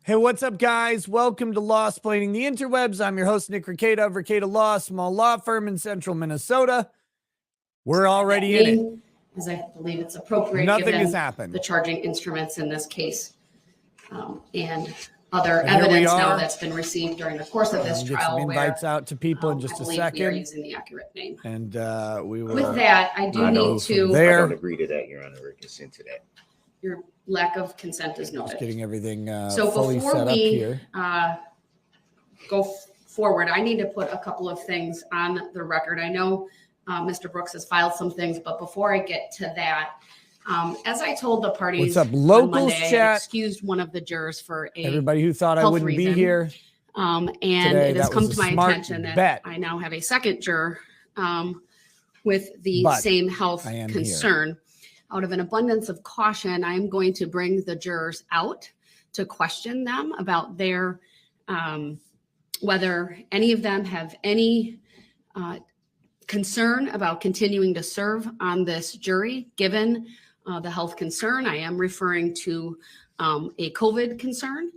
Hey, what's up, guys? Welcome to Law Splaining the Interwebs. I'm your host, Nick Rekieta of Rekieta Law, small law firm in central Minnesota. We're already in it. As I believe it's appropriate. Nothing has happened. The charging instruments in this case and other evidence now that's been received during the course of this trial. Some invites out to people in just a second. We are using the accurate name. And we will. With that, I do need to. I don't agree to that, Your Honor. We're consent to that. Your lack of consent is noted. Just getting everything so fully before set up here. Go forward, I need to put a couple of things on the record. I know Mr. Brooks has filed some things, but before I get to that, as I told the parties, what's up, locals Monday, chat? I excused one of the jurors for Everybody who thought I wouldn't be here. And today, it has come to my attention that I now have a second juror with the same health concern. Here. Out of an abundance of caution, I am going to bring the jurors out to question them about their, whether any of them have any concern about continuing to serve on this jury, given the health concern. I am referring to a COVID concern.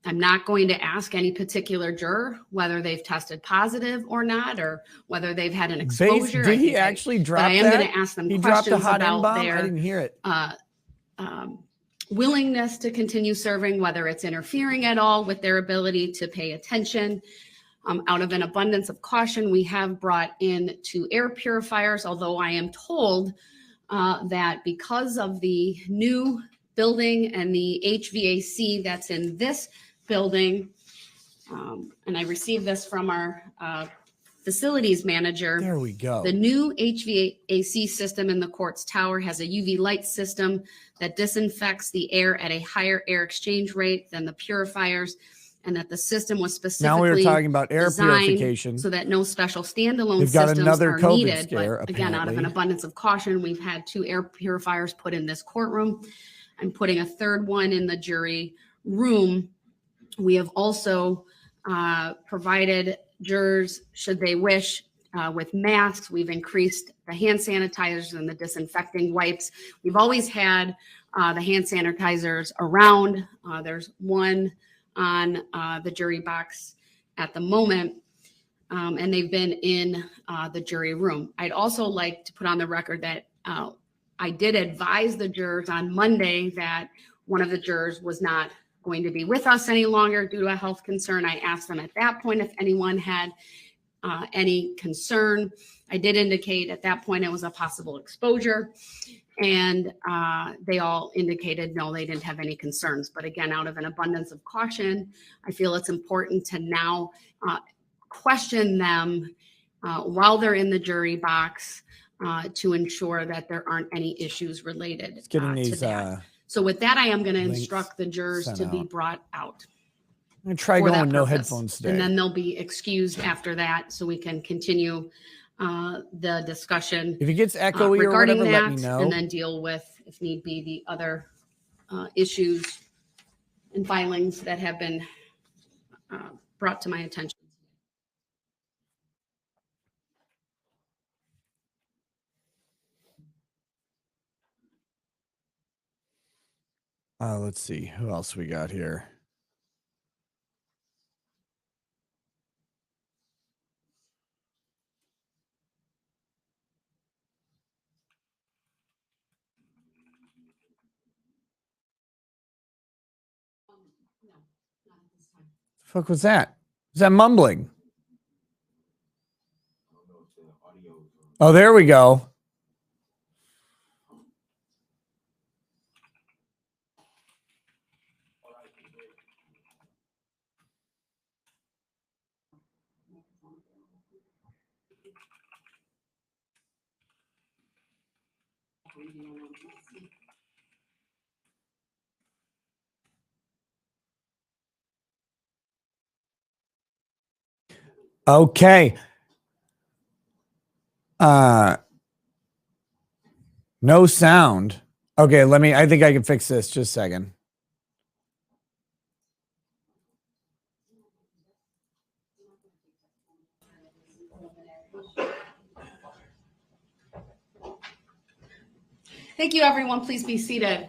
I'm not going to ask any particular juror whether they've tested positive or not, or whether they've had an exposure. Did he actually drop that? I am going to ask them questions about their I didn't hear it. Willingness to continue serving, whether it's interfering at all with their ability to pay attention. Out of an abundance of caution, we have brought in 2 air purifiers, although I am told that because of the new building and the HVAC that's in this building, and I received this from our facilities manager. There we go. The new HVAC system in the court's tower has a UV light system that disinfects the air at a higher air exchange rate than the purifiers, and that the system was specifically now we were talking about air purification, so that no special standalone systems are needed. But again, out of an abundance of caution, we've had 2 air purifiers put in this courtroom. I'm putting a 3rd one in the jury room. We have also provided jurors, should they wish, with masks. We've increased the hand sanitizers and the disinfecting wipes. We've always had the hand sanitizers around. There's one on the jury box at the moment, and they've been in the jury room. I'd also like to put on the record that I did advise the jurors on Monday that one of the jurors was not going to be with us any longer due to a health concern. I asked them at that point if anyone had any concern. I did indicate at that point it was a possible exposure, and they all indicated no, they didn't have any concerns. But again, out of an abundance of caution, I feel it's important to now question them while they're in the jury box to ensure that there aren't any issues related to that. So with that, I am going to instruct the jurors to be brought out. I'm going to try going no headphones today. And then they'll be excused after that so we can continue the discussion. If it gets echoey or whatever, let me know. And then deal with, if need be, the other issues and filings that have been brought to my attention. Let's see who else we got here. No, not at this time. The fuck was that? Was that mumbling? Oh, there we go. Okay. No sound. Okay, I think I can fix this. Just a second. Thank you, everyone. Please be seated.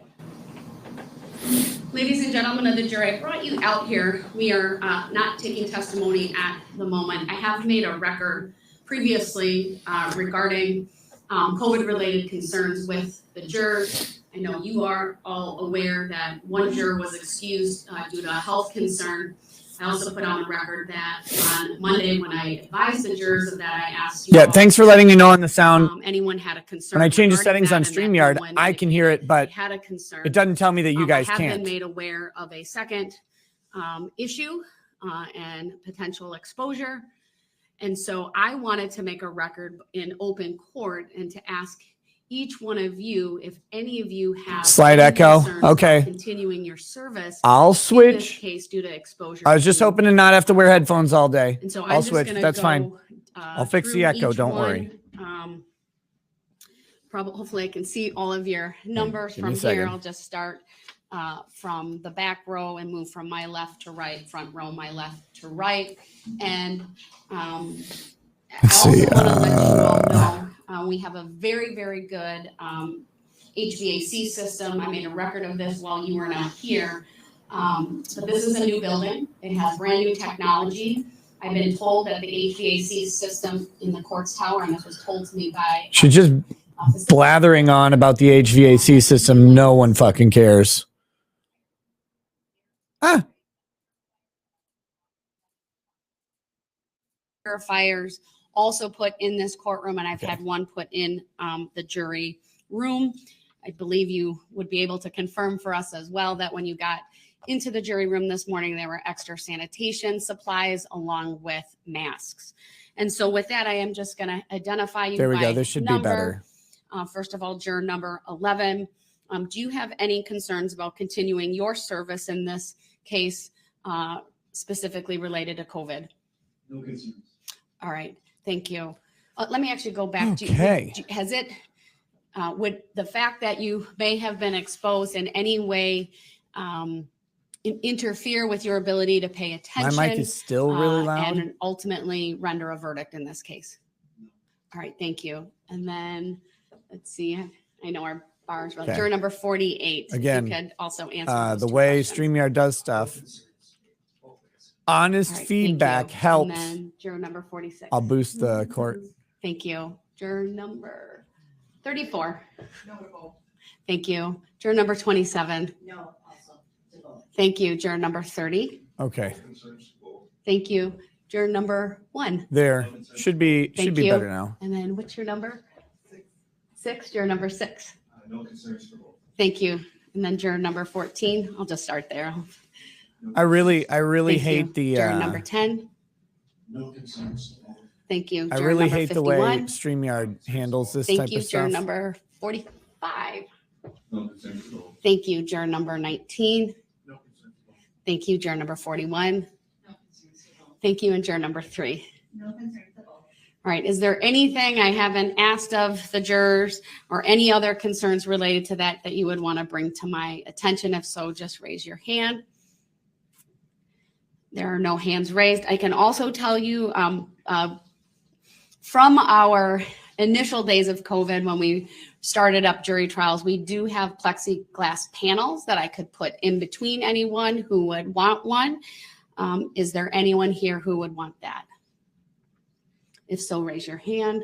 Ladies and gentlemen of the jury, I brought you out here. We are not taking testimony at the moment. I have made a record previously regarding COVID-related concerns with the jurors. I know you are all aware that one juror was excused due to a health concern. I also put on the record that on Monday, when I advised the jurors of that, I asked you. Yeah, thanks for letting me know on the sound. Anyone had a concern. When I change the settings on StreamYard, I can hear it, but had a concern. It doesn't tell me that you guys have can't. Been made aware of a second issue and potential exposure. And so I wanted to make a record in open court and to ask each one of you, if any of you have slide echo. Okay. Continuing your service. I'll switch. In this case due to exposure. I was just hoping to not have to wear headphones all day. And so I'll switch. That's fine. I'll fix the echo. Don't worry. Hopefully I can see all of your numbers from here. I'll just start from the back row and move from my left to right, front row, my left to right. And let's see. I also want to let you all know we have a very, very good HVAC system. I made a record of this while you were not here. But this is a new building. It has brand new technology. I've been told that the HVAC system in the courts tower, and this was told to me by... She's just blathering on about the HVAC system. No one fucking cares. Purifiers also put in this courtroom, and I've had one put in the jury room. I believe you would be able to confirm for us as well that when you got into the jury room this morning, there were extra sanitation supplies along with masks. And so with that, I am just going to identify you. There we go. This should be better. First of all, juror number 11. Do you have any concerns about continuing your service in this case, specifically related to COVID? No concerns. All right. Thank you. Let me actually go back to has it, would the fact that you may have been exposed in any way interfere with your ability to pay attention? My mic is still really loud. And ultimately render a verdict in this case? All right. Thank you. And then let's see. I know our bars. Okay. Juror number 48. Again, you could also answer the way StreamYard does stuff. Honest feedback helps. And then juror number 46. I'll boost the court. Thank you. Juror number 34. No. Thank you. Juror number 27. No. Also. Thank you. Juror number 30. Okay. Thank you. Juror number 1. There should be better now. And then what's your number? 6. Juror number 6. No concerns for both. Thank you. And then juror number 14. I'll just start there. I really hate the juror number 10. No concerns. Thank you. I really hate 51. The way StreamYard handles this type of stuff. Thank you, juror number 45. No concerns at all. Thank you, juror number 19. No concerns at all. Thank you, juror number 41. No concerns at all. Thank you, and juror number 3. No concerns at all. All right. Is there anything I haven't asked of the jurors or any other concerns related to that you would want to bring to my attention? If so, just raise your hand. There are no hands raised. I can also tell you from our initial days of COVID, when we started up jury trials, we do have plexiglass panels that I could put in between anyone who would want one. Is there anyone here who would want that? If so, raise your hand.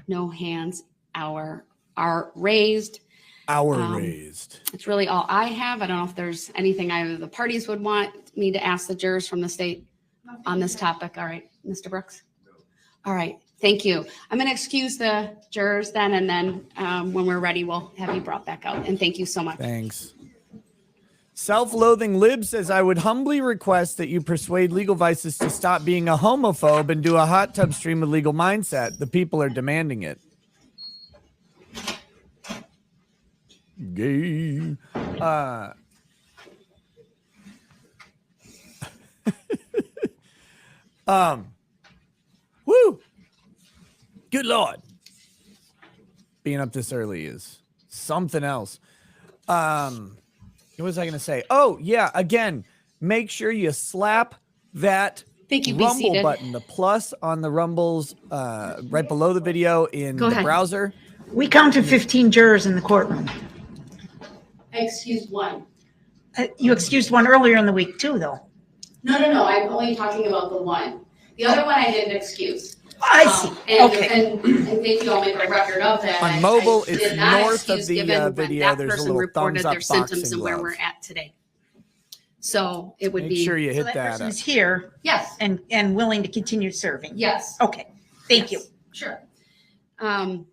No hands are raised. Raised. It's really all I have. I don't know if there's anything either of the parties would want me to ask the jurors from the state on this topic. All right, Mr. Brooks. All right, thank you. I'm going to excuse the jurors then, and then when we're ready, we'll have you brought back out. And thank you so much. Thanks. Self-loathing lib says, I would humbly request that you persuade Legal Vices to stop being a homophobe and do a hot tub stream with Legal Mindset. The people are demanding it. Gay. Woo. Good Lord. Being up this early is something else. What was I going to say? Oh, yeah. Again, make sure you slap that Rumble button, the plus on the Rumbles right below the video in the browser. We counted 15 jurors in the courtroom. I excused one. You excused one earlier in the week too, though. No, I'm only talking about the one. The other one I didn't excuse. I see. Okay. And thank you, I'll make a record of that. On mobile, I it's did not north of excuse the, given when video, that there's a person little reported thumbs up their symptoms boxing and where glove. we're at today. So it would Make be. sure you So hit that that. person is here Yes, and willing to continue serving. yes. Okay. Thank you. Yes, sure. And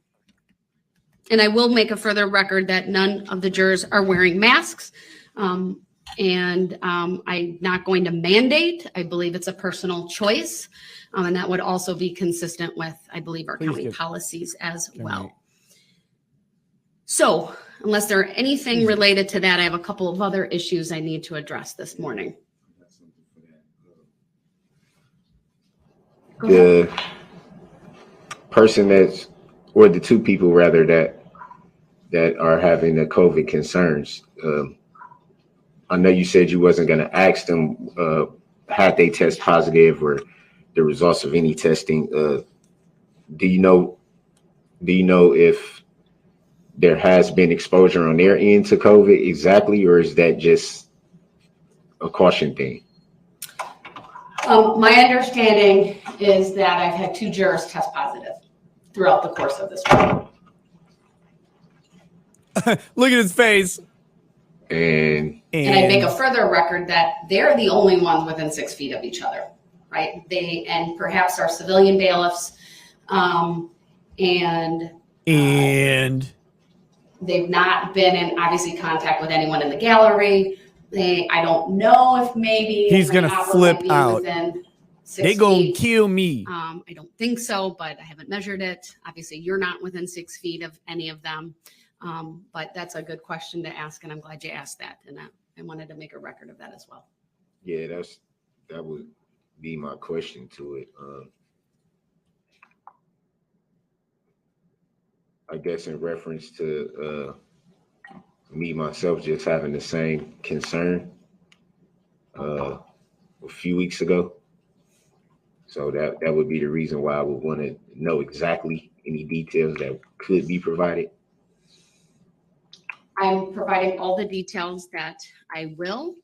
I will make a further record that none of the jurors are wearing masks. I'm not going to mandate. I believe it's a personal choice. And that would also be consistent with, I believe, our Please county give- policies as Can well. we- So unless there are anything related to that, I have a couple of other issues I need to address this morning. Go ahead. The person that's, or the two people rather, that are having the COVID concerns. I know you said you wasn't going to ask them had they test positive or the results of any testing. Do you know if there has been exposure on their end to COVID exactly, or is that just a caution thing? My understanding is that I've had 2 jurors test positive throughout the course of this trial. Look at his face. And And I make a further record that they're the only ones within 6 feet of each other, right? They, and perhaps our civilian bailiffs, and they've not been in obviously contact with anyone in the gallery. I don't know if maybe He's gonna Rekieta flip might be out. within 6 They gonna feet. kill me. I don't think so, but I haven't measured it. Obviously, you're not within 6 feet of any of them. But that's a good question to ask, and I'm glad you asked that. And I wanted to make a record of that as well. yeah, that would be my question to it. I guess in reference to me myself just having the same concern a few weeks ago. So that would be the reason why I would want to know exactly any details that could be provided. I'm providing all the details that I will.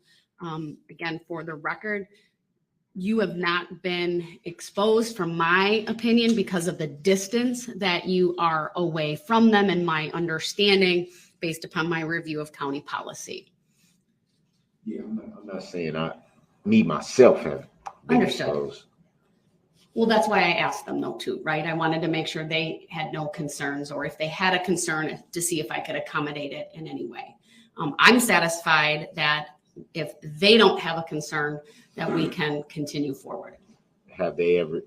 Again, for the record, you have not been exposed, from my opinion, because of the distance that you are away from them, and my understanding based upon my review of county policy. Yeah, I'm not saying me myself have been Understood. exposed. Well, that's why I asked them though too, right? I wanted to make sure they had no concerns, or if they had a concern, to see if I could accommodate it in any way. I'm satisfied that if they don't have a concern, that we can continue forward. Have they ever,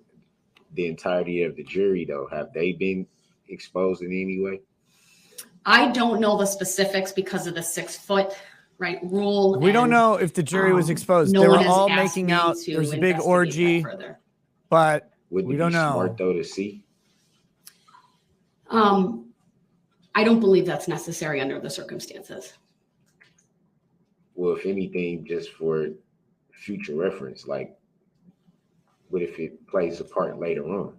the entirety of the jury though, have they been exposed in any way? I don't know the specifics because of the 6 foot, right, rule. We don't and, know if the jury was exposed. no they were one has all asked making me out. to There was a big investigate orgy, that further. but Wouldn't we it don't be know. smart though to see? I don't believe that's necessary under the circumstances. Well, if anything, just for future reference, like what if it plays a part later on?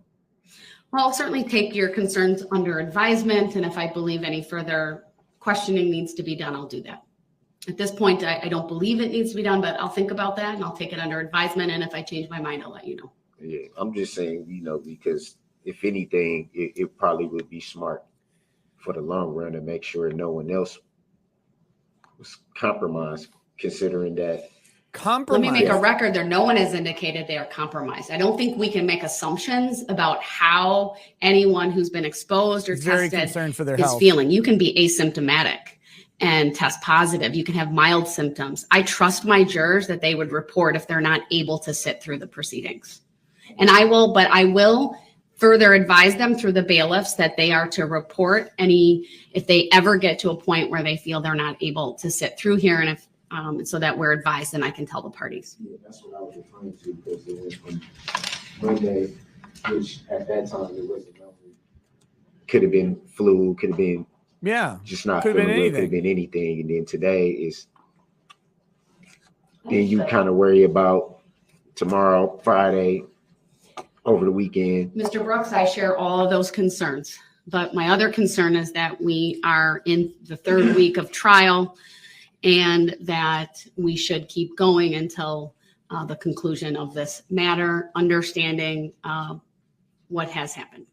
Well, I'll certainly take your concerns under advisement, and if I believe any further questioning needs to be done, I'll do that. At this point, I don't believe it needs to be done, but I'll think about that and I'll take it under advisement, and if I change my mind, I'll let you know. Yeah, I'm just saying, because if anything, it probably would be smart for the long run to make sure no one else was compromised, considering that. Let me make a record there. No one has indicated they are compromised. I don't think we can make assumptions about how anyone who's been exposed or Very tested concerned for their is health. feeling. You can be asymptomatic and test positive. You can have mild symptoms. I trust my jurors that they would report if they're not able to sit through the proceedings. And I will further advise them through the bailiffs that they are to report if they ever get to a point where they feel they're not able to sit through here, and so that we're advised and I can tell the parties. Yeah, that's what I was referring to, because it went from Monday, which at that time it wasn't nothing. Could have been flu, could have been just not Could have feeling been good, could have been anything. And then today is, then you Understood. kind of worry about tomorrow, Friday, over the weekend. Mr. Brooks, I share all of those concerns, but my other concern is that we are in the 3rd week of trial, and that we should keep going until the conclusion of this matter, understanding what has happened.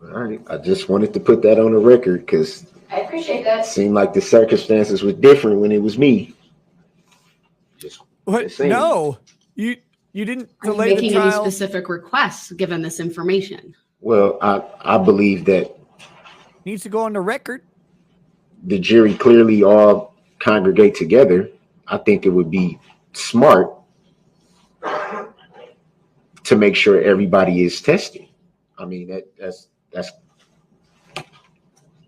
All right. I just wanted to put that on the record because I appreciate that. it seemed like the circumstances were different when it was me. What? saying. No, you didn't Are you delay the making any trial. specific requests given this information? Well, I believe that Needs to go on the record. the jury clearly all congregate together. I think it would be smart to make sure everybody is tested. I mean, that's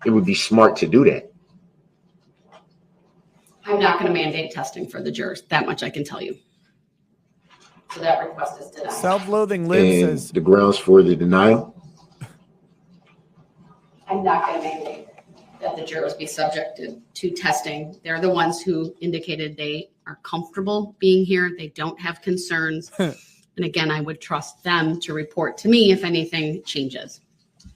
it would be smart to do that. I'm not going to mandate testing for the jurors. That much I can tell you. So that request is denied. Self-loathing Liv And says, the grounds for the denial. I'm not going to mandate that the jurors be subjected to testing. They're the ones who indicated they are comfortable being here. They don't have concerns. And again, I would trust them to report to me if anything changes.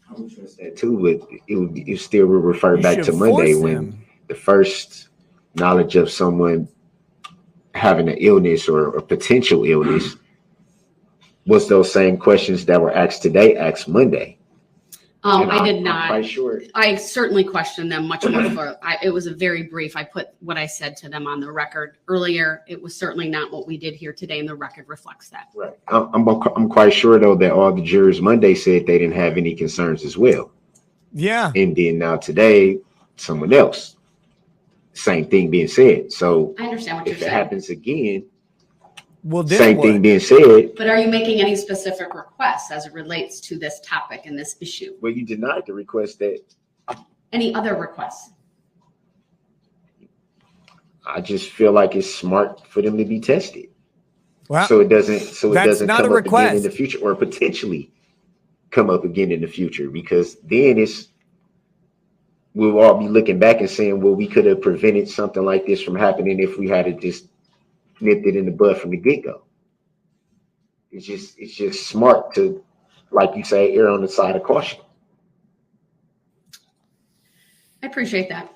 I would trust that too, but it still will refer you back should to Monday force when them. the first knowledge of someone having an illness or a potential illness was those same questions that were asked today, asked Monday. I did I'm not. quite sure. I certainly questioned them much more. It was a very brief. I put what I said to them on the record earlier. It was certainly not what we did here today, and the record reflects that. Right. I'm quite sure though that all the jurors Monday said they didn't have any concerns as well. yeah, And then now today, someone else, same thing being said. So I understand what you're if it saying. happens again, well, then same what? thing being said, But are you making any specific requests as it relates to this topic and this issue? well, you denied the request that Any other requests? I just feel like it's smart for them to be tested. Well, So it doesn't that's not come a up again in request. the future or potentially come up again in the future, because then we'll all be looking back and saying, well, we could have prevented something like this from happening if we had just nipped it in the bud from the get-go. It's just smart to, like you say, err on the side of caution. I appreciate that.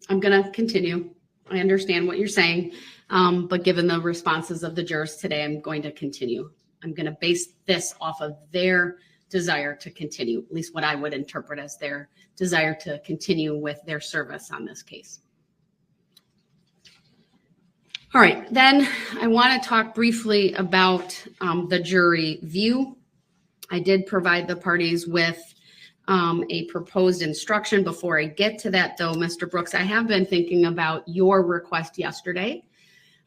I'm going to continue. I understand what you're saying, but given the responses of the jurors today, I'm going to continue. I'm going to base this off of their desire to continue, at least what I would interpret as their desire to continue with their service on this case. All right, then I want to talk briefly about the jury view. I did provide the parties with a proposed instruction. Before I get to that, though, Mr. Brooks, I have been thinking about your request yesterday.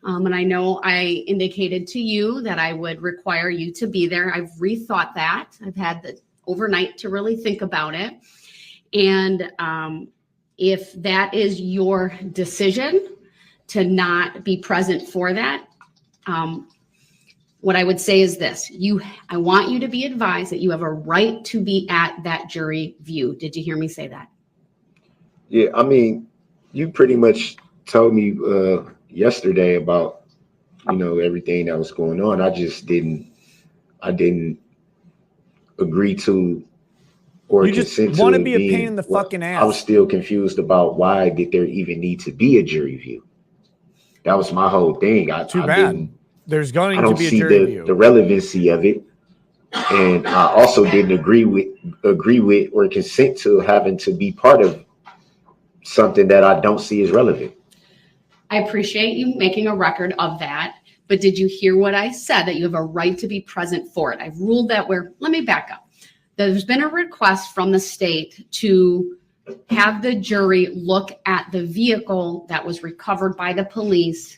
And I know I indicated to you that I would require you to be there. I've rethought that. I've had the overnight to really think about it. And if that is your decision to not be present for that, what I would say is this. I want you to be advised that you have a right to be at that jury view. Did you hear me say that? Yeah, I mean, you pretty much told me yesterday about, everything that was going on. I didn't agree to or You just consent to want to it be a being- pain in the well, fucking I was ass. still confused about why did there even need to be a jury view. That was my whole thing. Too bad. There's going I to don't be a see jury the view. relevancy of it. And I also didn't agree with or consent to having to be part of something that I don't see as relevant. I appreciate you making a record of that, but did you hear what I said, that you have a right to be present for it? I've ruled that let me back up. There's been a request from the state to have the jury look at the vehicle that was recovered by the police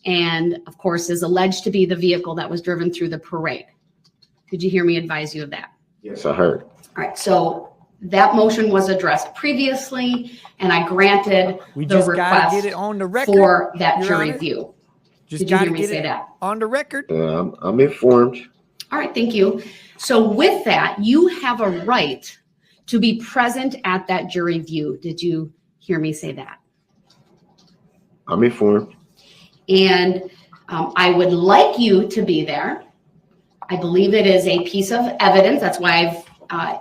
and, of course, is alleged to be the vehicle that was driven through the parade. Did you hear me advise you of that? Yes, I heard. All right, so that motion was addressed previously, and I granted We the just got to request get it on the record. for that Your jury Honor. view. Just Did you got to hear me get say it that? on the record. I'm informed. All right, thank you. So with that, you have a right to be present at that jury view. Did you hear me say that? I'm informed. And I would like you to be there. I believe it is a piece of evidence. That's why I've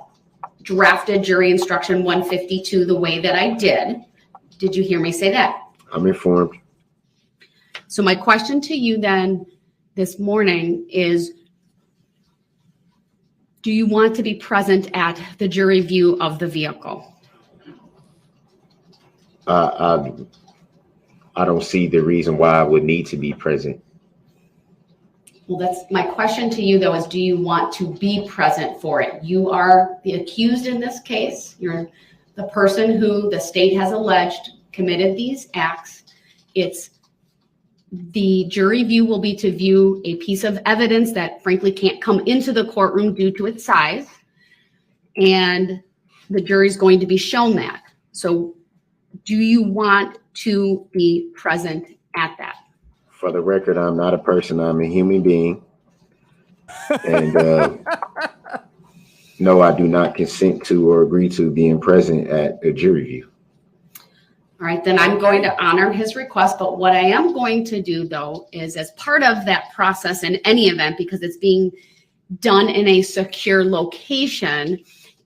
drafted jury instruction 152 the way that I did. Did you hear me say that? I'm informed. So my question to you then this morning is, do you want to be present at the jury view of the vehicle? I don't see the reason why I would need to be present. Well, that's my question to you though, is do you want to be present for it? You are the accused in this case. You're the person who the state has alleged committed these acts. It's the jury view will be to view a piece of evidence that frankly can't come into the courtroom due to its size. And the jury is going to be shown that. So do you want to be present at that? For the record, I'm not a person. I'm a human being. And no, I do not consent to or agree to being present at a jury view. All right, then I'm going to honor his request. But what I am going to do, though, is as part of that process in any event, because it's being done in a secure location,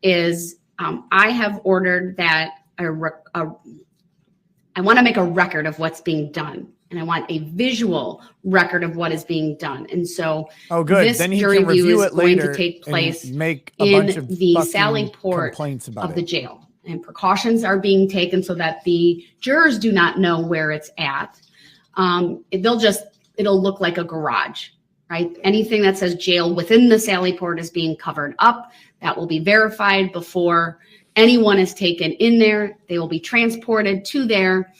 is I have ordered that I want to make a record of what's being done. And I want a visual record of what is being done. And so this Then he jury can view review is it going later to take place and make a bunch in of the fucking Sally Port complaints about of the it. jail. And precautions are being taken so that the jurors do not know where it's at. It'll look like a garage, right? Anything that says jail within the Sally Port is being covered up. That will be verified before anyone is taken in there. They will be transported to there.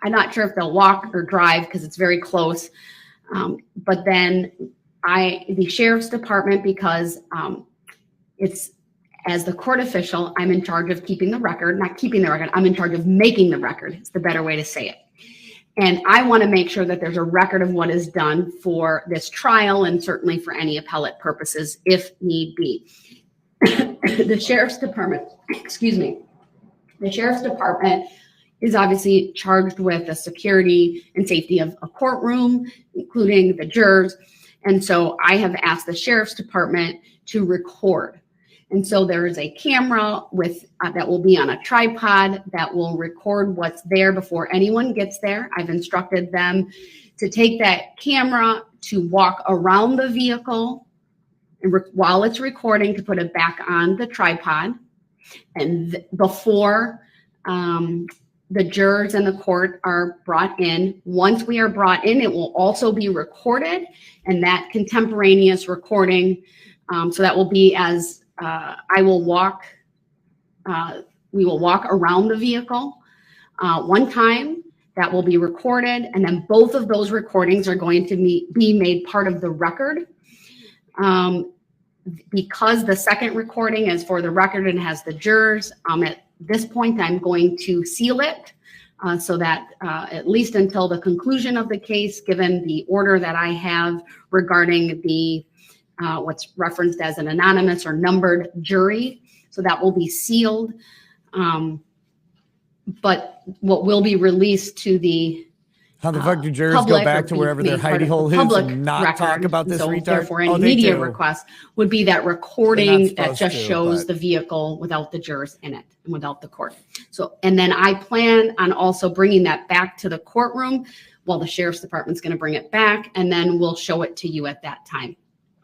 I'm not sure if they'll walk or drive because it's very close. But then the sheriff's department, because it's, as the court official, I'm in charge of keeping the record, not keeping the record, I'm in charge of making the record. It's the better way to say it. And I want to make sure that there's a record of what is done for this trial and certainly for any appellate purposes if need be. The sheriff's department, the sheriff's department is obviously charged with the security and safety of a courtroom, including the jurors. And so I have asked the sheriff's department to record. And so there is a camera with that will be on a tripod that will record what's there before anyone gets there. I've instructed them to take that camera to walk around the vehicle and while it's recording to put it back on the tripod. And before the jurors and the court are brought in. Once we are brought in, it will also be recorded, and that contemporaneous recording, so that will be as we will walk around the vehicle one time. That will be recorded, and then both of those recordings are going to be made part of the record. Because the second recording is for the record and has the jurors, at this point, I'm going to seal it so that at least until the conclusion of the case, given the order that I have regarding the what's referenced as an anonymous or numbered jury, so that will be sealed. But what will be released to the how the fuck do jurors go back to wherever their hidey hole is and not talk about this retard? Therefore, any media request would be that recording that just shows the vehicle without the jurors in it and without the court. So, and then I plan on also bringing that back to the courtroom while the sheriff's department's going to bring it back, and then we'll show it to you at that time.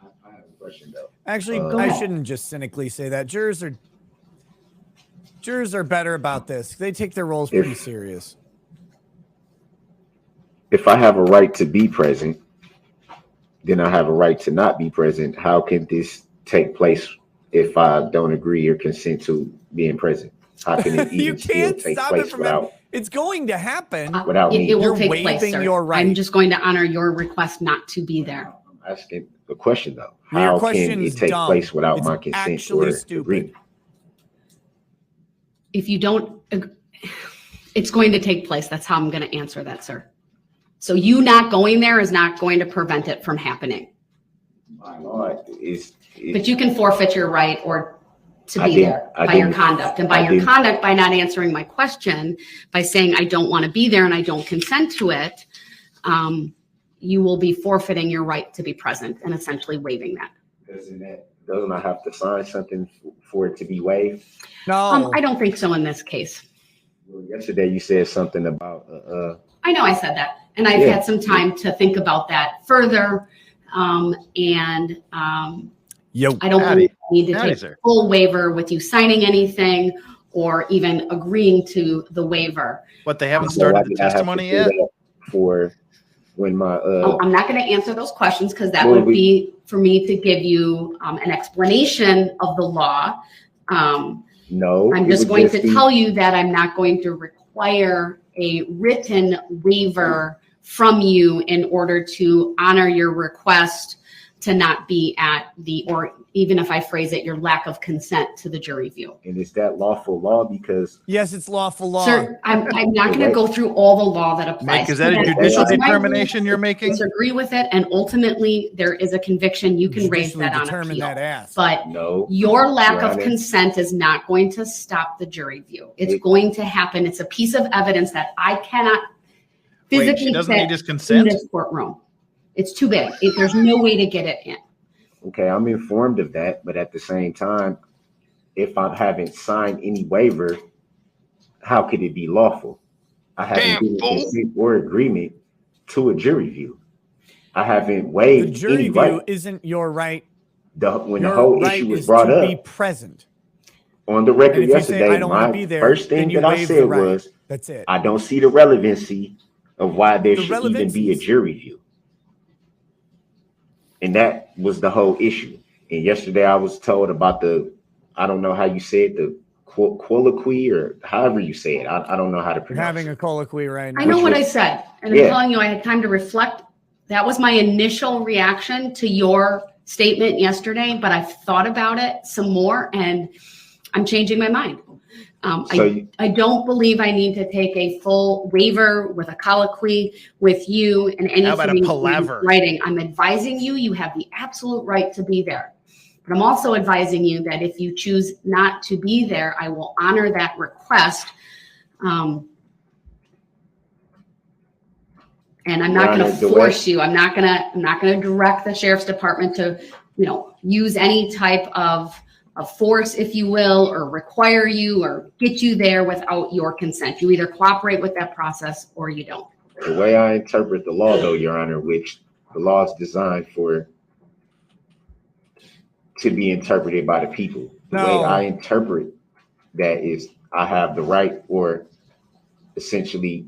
I have a question though. Actually, I shouldn't just cynically say that. Jurors are better about this. They take their roles pretty serious. If I have a right to be present, then I have a right to not be present. How can this take place if I don't agree or consent to being present? How can it even still take place without? It's going to happen. Without me. It will You're take place, waiving sir. your right. I'm just going to honor your request not to be there. I'm asking a question though. Your How can question's it take dumb. place without It's my consent actually or stupid. agreement? If you don't, it's going to take place. That's how I'm going to answer that, sir. So you not going there is not going to prevent it from happening. My Lord, But you can forfeit your right or to be there by your conduct. And by your conduct, by not answering my question, by saying I don't want to be there and I don't consent to it, you will be forfeiting your right to be present and essentially waiving that. Doesn't I have to sign something for it to be waived? No, I don't think so in this case. Yesterday you said something about I know I said that, and I've had some time to think about that further. And Yo, I don't believe I need to Howdy, take sir. a full waiver with you signing anything or even agreeing to the waiver. What, they haven't why started the did I have to testimony do yet? that for when my I'm not going to answer those questions because that Well, would be for me to give you an explanation of the law. no, I'm it just would going to be- tell you that I'm not going to require a written waiver from you in order to honor your request to not be at the, or even if I phrase it, your lack of consent to the jury view. And is that lawful law? Because yes, it's lawful law. Sir, I'm not going to go through all the law that applies. Nick, is that a to judicial This is my determination rule. you're making? Disagree with it, and ultimately there is a conviction. You can raise Judicially that on determine appeal. that ass. But no, your lack Your of Honor. consent is not going to stop the jury view. It's It- going to happen. It's a piece of evidence that I cannot Wait, physically she doesn't need his fit in consent? this courtroom. It's too big. There's no way to get it in. okay, I'm informed of that, but at the same time, if I haven't signed any waiver, how could it be lawful? I haven't given consent or agreement to a jury view. I haven't The waived jury any view right. isn't your right. When the Your whole right issue was is brought to be up present. on the And record if you say, yesterday, I don't want to my be there, first then thing you that I waive the said right. was, That's it. I don't see the relevancy of why there The should even be a relevancies. jury view. And that was the whole issue. And yesterday I was told about I don't know how you say it, the colloquy or however you say it. I don't know how to We're pronounce having it. a colloquy right now. I know Which what I was- said, and Yeah. I'm telling you, I had time to reflect. That was my initial reaction to your statement yesterday, but I've thought about it some more and I'm changing my mind. I don't believe I need to take a full waiver with a colloquy with you and anything How about a in palaver? writing. I'm advising you, you have the absolute right to be there. But I'm also advising you that if you choose not to be there, I will honor that request. And I'm not going to Your Honor, the force you. I'm not going to direct the sheriff's department to, use any type of force, if you will, or require you or get you there without your consent. You either cooperate with that process or you don't. The way I interpret the law, though, Your Honor, which the law is designed to be interpreted by the people. The way I interpret that is I have the right or essentially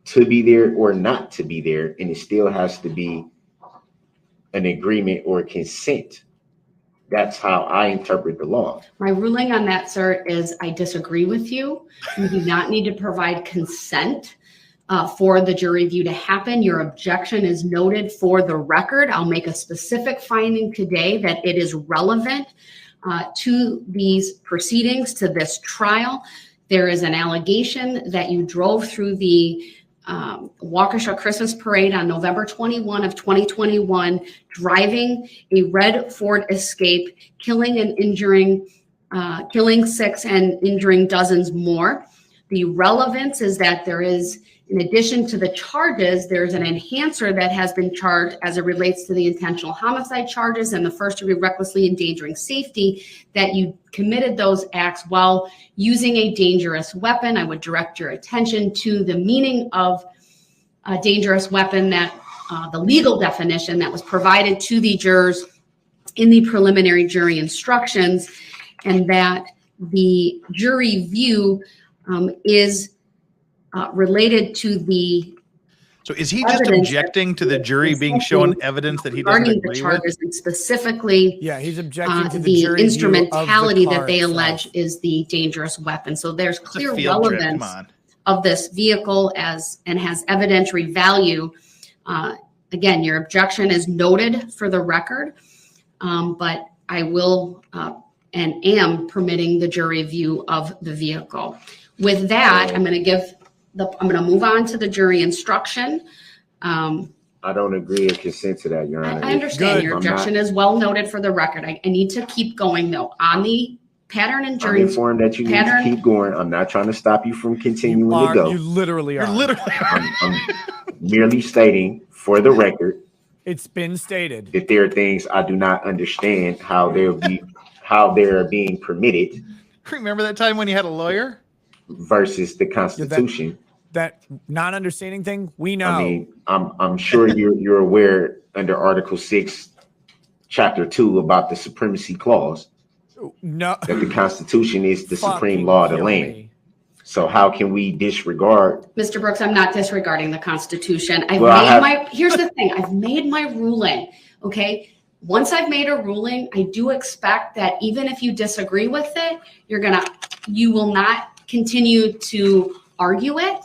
to be there or not to be there, and it still has to be an agreement or consent. That's how I interpret the law. My ruling on that, sir, is I disagree with you. You do not need to provide consent for the jury view to happen. Your objection is noted for the record. I'll make a specific finding today that it is relevant to these proceedings, to this trial. There is an allegation that you drove through the Waukesha Christmas Parade on November 21 of 2021, driving a red Ford Escape, killing 6 and injuring dozens more. The relevance is that there is, in addition to the charges, there's an enhancer that has been charged as it relates to the intentional homicide charges and the first-degree recklessly endangering safety, that you committed those acts while using a dangerous weapon. I would direct your attention to the meaning of a dangerous weapon, that the legal definition that was provided to the jurors in the preliminary jury instructions, and that the jury view is related to the So is he just evidence objecting to the jury being shown evidence that he doesn't regarding the agree with? charges, and specifically Yeah, he's objecting to the the jury view of the instrumentality car that they itself. allege is the dangerous weapon. So there's It's a clear field trip, come relevance on. of this vehicle and has evidentiary value. Again, your objection is noted for the record, but I will and am permitting the jury view of the vehicle. With that, I'm going to move on to the jury instruction. I don't agree or consent to that, Your Honor. I understand Good. your I'm not- objection is well noted for the record. I need to keep going though on the pattern and I'm jury. informed that you need to pattern. keep going. I'm not trying to stop you from continuing to You go. literally are. You're literally. I'm merely stating for the record It's been stated. that there are things I do not understand how they're being permitted. Remember that time when you had a lawyer? versus the Constitution. That not understanding thing, we know. I mean, I'm sure you're aware under Article 6, Chapter 2 about the supremacy clause. No, that the Constitution is the supreme fucking law of the kill land. me. So how can we disregard? Mr. Brooks, I'm not disregarding the Constitution. Here's the thing. I've made my ruling. Okay. Once I've made a ruling, I do expect that even if you disagree with it, you will not continue to argue it.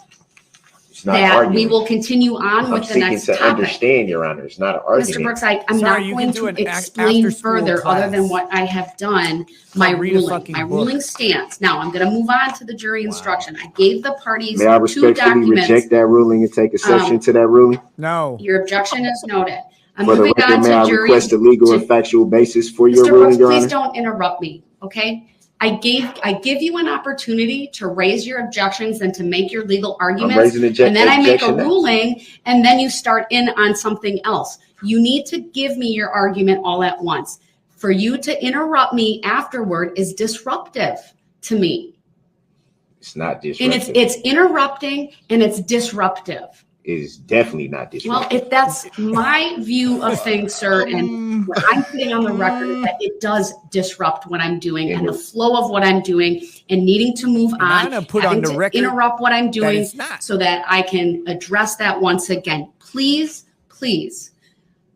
It's not that arguing. we will continue on with the next topic. Understand, Your Honor. It's not an argument. Mr. Brooks, I'm not going to explain further other than what I have done. My ruling stands. Now I'm going to move on to the jury instruction. I gave the parties May I 2 respectfully documents. reject that ruling and take exception to that ruling? No. Your objection is noted. I'm For the moving record, on may to I jury. request a legal and factual basis for your Mr. ruling, Brooks, Your please Honor? don't interrupt me, okay? I give you an opportunity to raise your objections and to make your legal arguments. And then I make a ruling, and then you start in on something else. You need to give me your argument all at once. For you to interrupt me afterward is disruptive to me. It's not disruptive. And it's interrupting and it's disruptive. It is definitely not disruptive. Well, if that's my view of things, sir, and what I'm putting on the record is that it does disrupt what I'm doing and the flow of what I'm doing and needing to move on, having to interrupt what I'm doing so that I can address that once again. Please, please.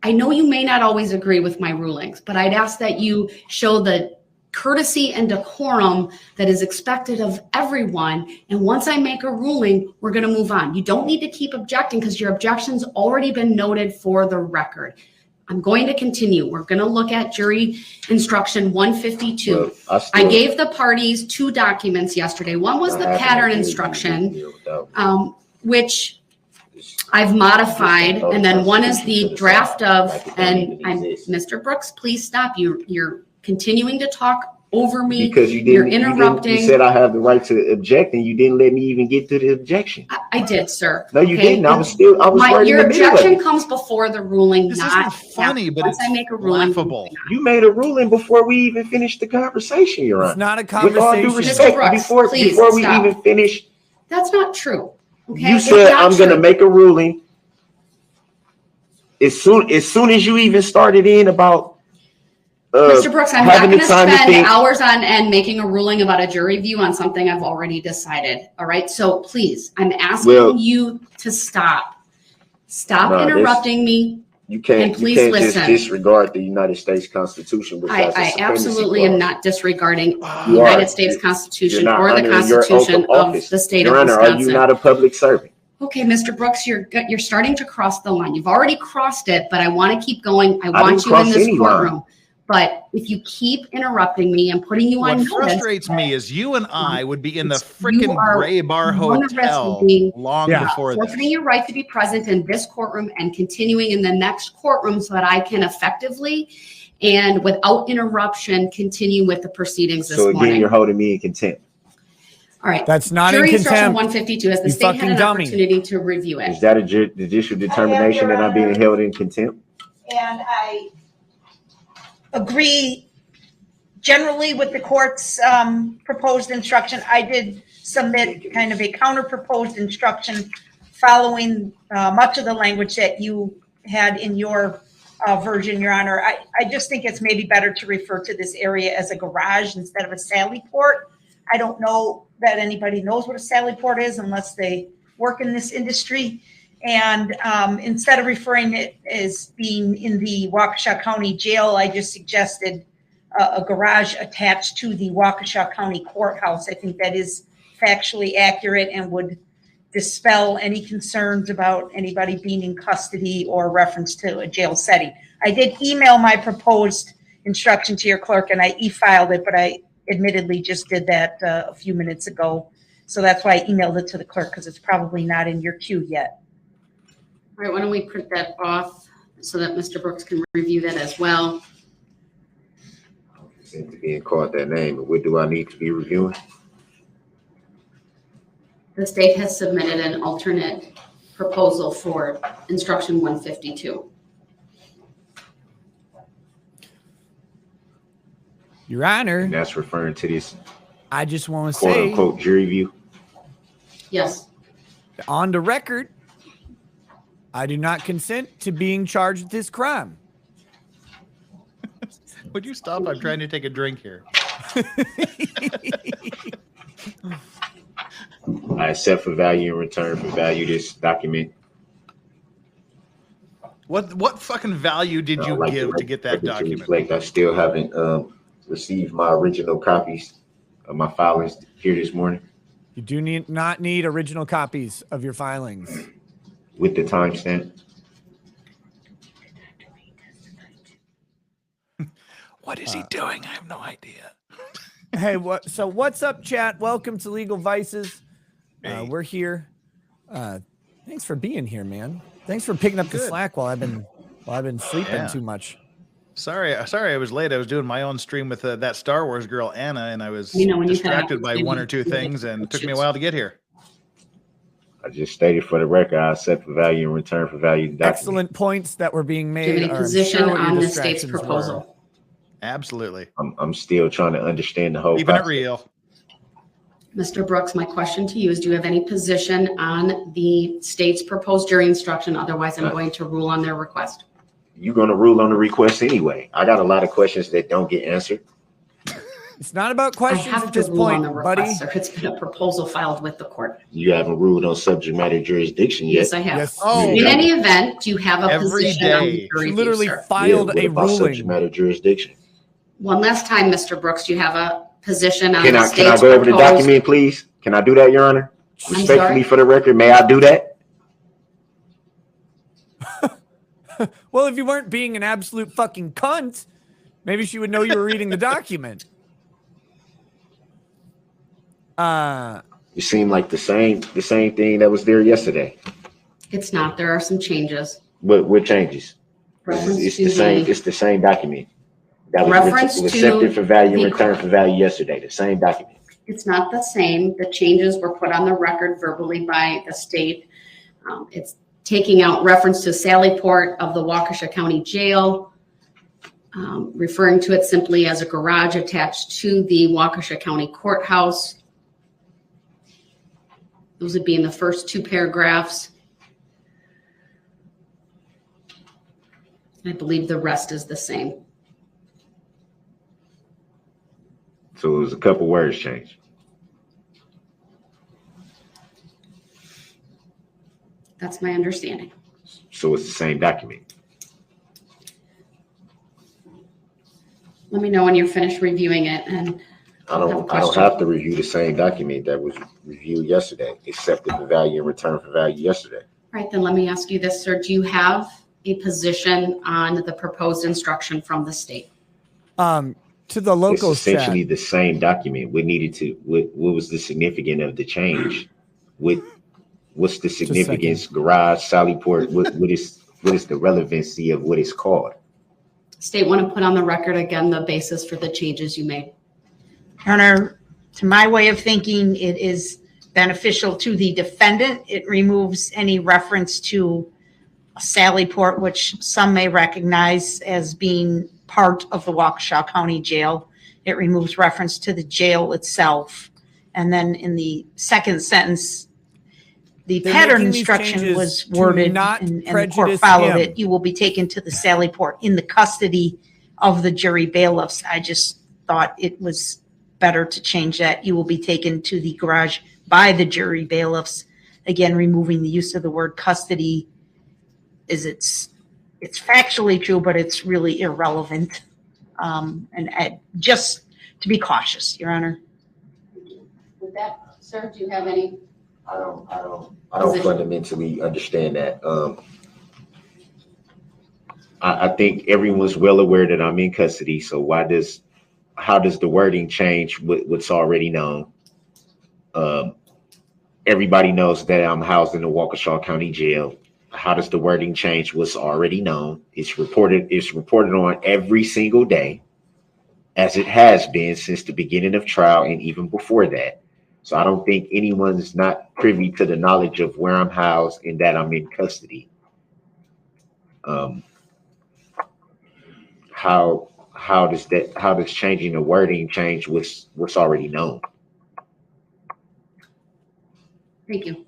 I know you may not always agree with my rulings, but I'd ask that you show the courtesy and decorum that is expected of everyone. And once I make a ruling, we're going to move on. You don't need to keep objecting because your objection's already been noted for the record. I'm going to continue. We're going to look at jury instruction 152. I gave the parties 2 documents yesterday. One was the pattern instruction, which I've modified, and then one is the draft of, and Mr. Brooks, please stop. You're continuing to talk over me because you're interrupting. You said I have the right to object, and you didn't let me even get to the objection. I did, sir. No, you didn't. I was right your in the middle of objection it. comes before the ruling. This not isn't funny, but once it's I make a ruling, laughable. You made a ruling before we even finished the conversation, Your Honor. It's not a conversation. With all due respect, Brooks, before we even finished, that's not true. Okay, you said I'm going to make a ruling. As soon as you even started in about Mr. Brooks, I'm not going to spend hours on end making a ruling about a jury view on something I've already decided. All right. So please, I'm asking you to stop. Stop interrupting me. You can't just disregard the United States Constitution. I absolutely am not disregarding the United States Constitution or the Constitution of the state of Wisconsin. Are you not a public servant? Okay, Mr. Brooks, you're starting to cross the line. You've already crossed it, but I want to keep going. I want you in this courtroom. But if you keep interrupting me and putting you on notice. What frustrates me is you and I would be in the freaking Gray Bar Hotel long before this. Forfeiting your right to be present in this courtroom and continuing in the next courtroom so that I can effectively and without interruption continue with the proceedings this morning. So again, you're holding me in contempt. All right. That's not jury in instruction contempt. 152 as the state had an opportunity to review it. Is that a judicial determination that I'm being held in contempt? And I agree generally with the court's proposed instruction. I did submit kind of a counter proposed instruction following much of the language that you had in your version, Your Honor. I just think it's maybe better to refer to this area as a garage instead of a sally port. I don't know that anybody knows what a sally port is unless they work in this industry. And instead of referring it as being in the Waukesha County Jail, I just suggested a garage attached to the Waukesha County Courthouse. I think that is factually accurate and would dispel any concerns about anybody being in custody or reference to a jail setting. I did email my proposed instruction to your clerk and I e-filed it, but I admittedly just did that a few minutes ago. So that's why I emailed it to the clerk because it's probably not in your queue yet. All right, why don't we print that off so that Mr. Brooks can review that as well. I seem to be called that name, but what do I need to be reviewing? The state has submitted an alternate proposal for instruction 152. Your Honor. And that's referring to this I just want to quote say unquote jury view. Yes. On the record, I do not consent to being charged with this crime. Would you stop? I'm trying to take a drink here. I accept for value in return for value this document. What fucking value did you give to get that document? I still haven't received my original copies of my filings here this morning. You do not need original copies of your filings. With the timestamp. What is he doing? I have no idea. Hey, what's up, chat? Welcome to Legal Vices. Hey. We're here. Thanks for being here, man. Thanks for picking up the slack while I've been sleeping too much. Sorry, I was late. I was doing my own stream with that Star Wars girl Anna, and I was distracted by one or two things, and it took me a while to get here. I just stated for the record, I accept for value in return for value document. Excellent points that were being made. Do you have any position on the state's proposal? Absolutely. I'm still trying to understand the whole Keeping it real. Mr. Brooks, my question to you is, do you have any position on the state's proposed jury instruction? Otherwise, I'm going to rule on their request. You're going to rule on the request anyway. I got a lot of questions that don't get answered. It's not about questions at this point, buddy. Sir. It's been a proposal filed with the court. You haven't ruled on subject matter jurisdiction yet. Yes, I have. Yes. Oh, in any event, do you have a position on the jury? She literally sir? filed a ruling. Subject matter jurisdiction. One last time, Mr. Brooks, do you have a position on Can the I state's go over the proposed- document, please? Can I do that, Your Honor? I'm Respectfully sorry? for the record, may I do that? Well, if you weren't being an absolute fucking cunt, maybe she would know you were reading the document. You seem like the same thing that was there yesterday. It's not. There are some changes. What changes? It's the same document. That was accepted for value and returned for value yesterday. The same document. It's not the same. The changes were put on the record verbally by the state. It's taking out reference to Sallyport of the Waukesha County Jail, referring to it simply as a garage attached to the Waukesha County Courthouse. Those would be in the first two paragraphs. I believe the rest is the same. So it was a couple words changed. That's my understanding. So it's the same document. Let me know when you're finished reviewing it, and I don't have to review the same document that was reviewed yesterday, accepted for value and returned for value yesterday. All right, then let me ask you this, sir. Do you have a position on the proposed instruction from the state? To the locals, it's essentially the same document. What was the significance of the change? What's the significance? Garage, Sallyport. What is the relevancy of what it's called? State want to put on the record again the basis for the changes you made. Your Honor, to my way of thinking, it is beneficial to the defendant. It removes any reference to Sallyport, which some may recognize as being part of the Waukesha County Jail. It removes reference to the jail itself. And then in the second sentence, the pattern instruction was worded and the court followed it. You will be taken to the Sallyport in the custody of the jury bailiffs. I just thought it was better to change that. You will be taken to the garage by the jury bailiffs. Again, removing the use of the word custody is it's factually true, but it's really irrelevant. And just to be cautious, Your Honor. With that, sir, do you have any? I don't fundamentally understand that. I think everyone's well aware that I'm in custody. So how does the wording change what's already known? Everybody knows that I'm housed in the Waukesha County Jail. How does the wording change what's already known? It's reported on every single day, as it has been since the beginning of trial and even before that. So I don't think anyone's not privy to the knowledge of where I'm housed and that I'm in custody. How does changing the wording change what's already known? Thank you.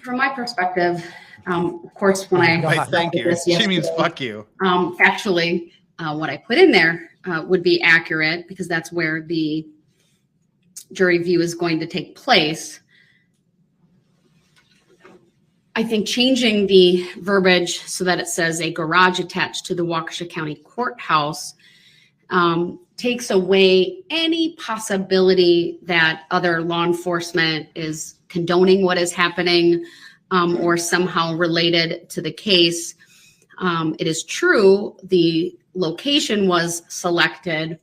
From my perspective, of course, when I Right, thank you. this She means yesterday, fuck you. factually, what I put in there would be accurate because that's where the jury view is going to take place. I think changing the verbiage so that it says a garage attached to the Waukesha County Courthouse takes away any possibility that other law enforcement is condoning what is happening or somehow related to the case. It is true the location was selected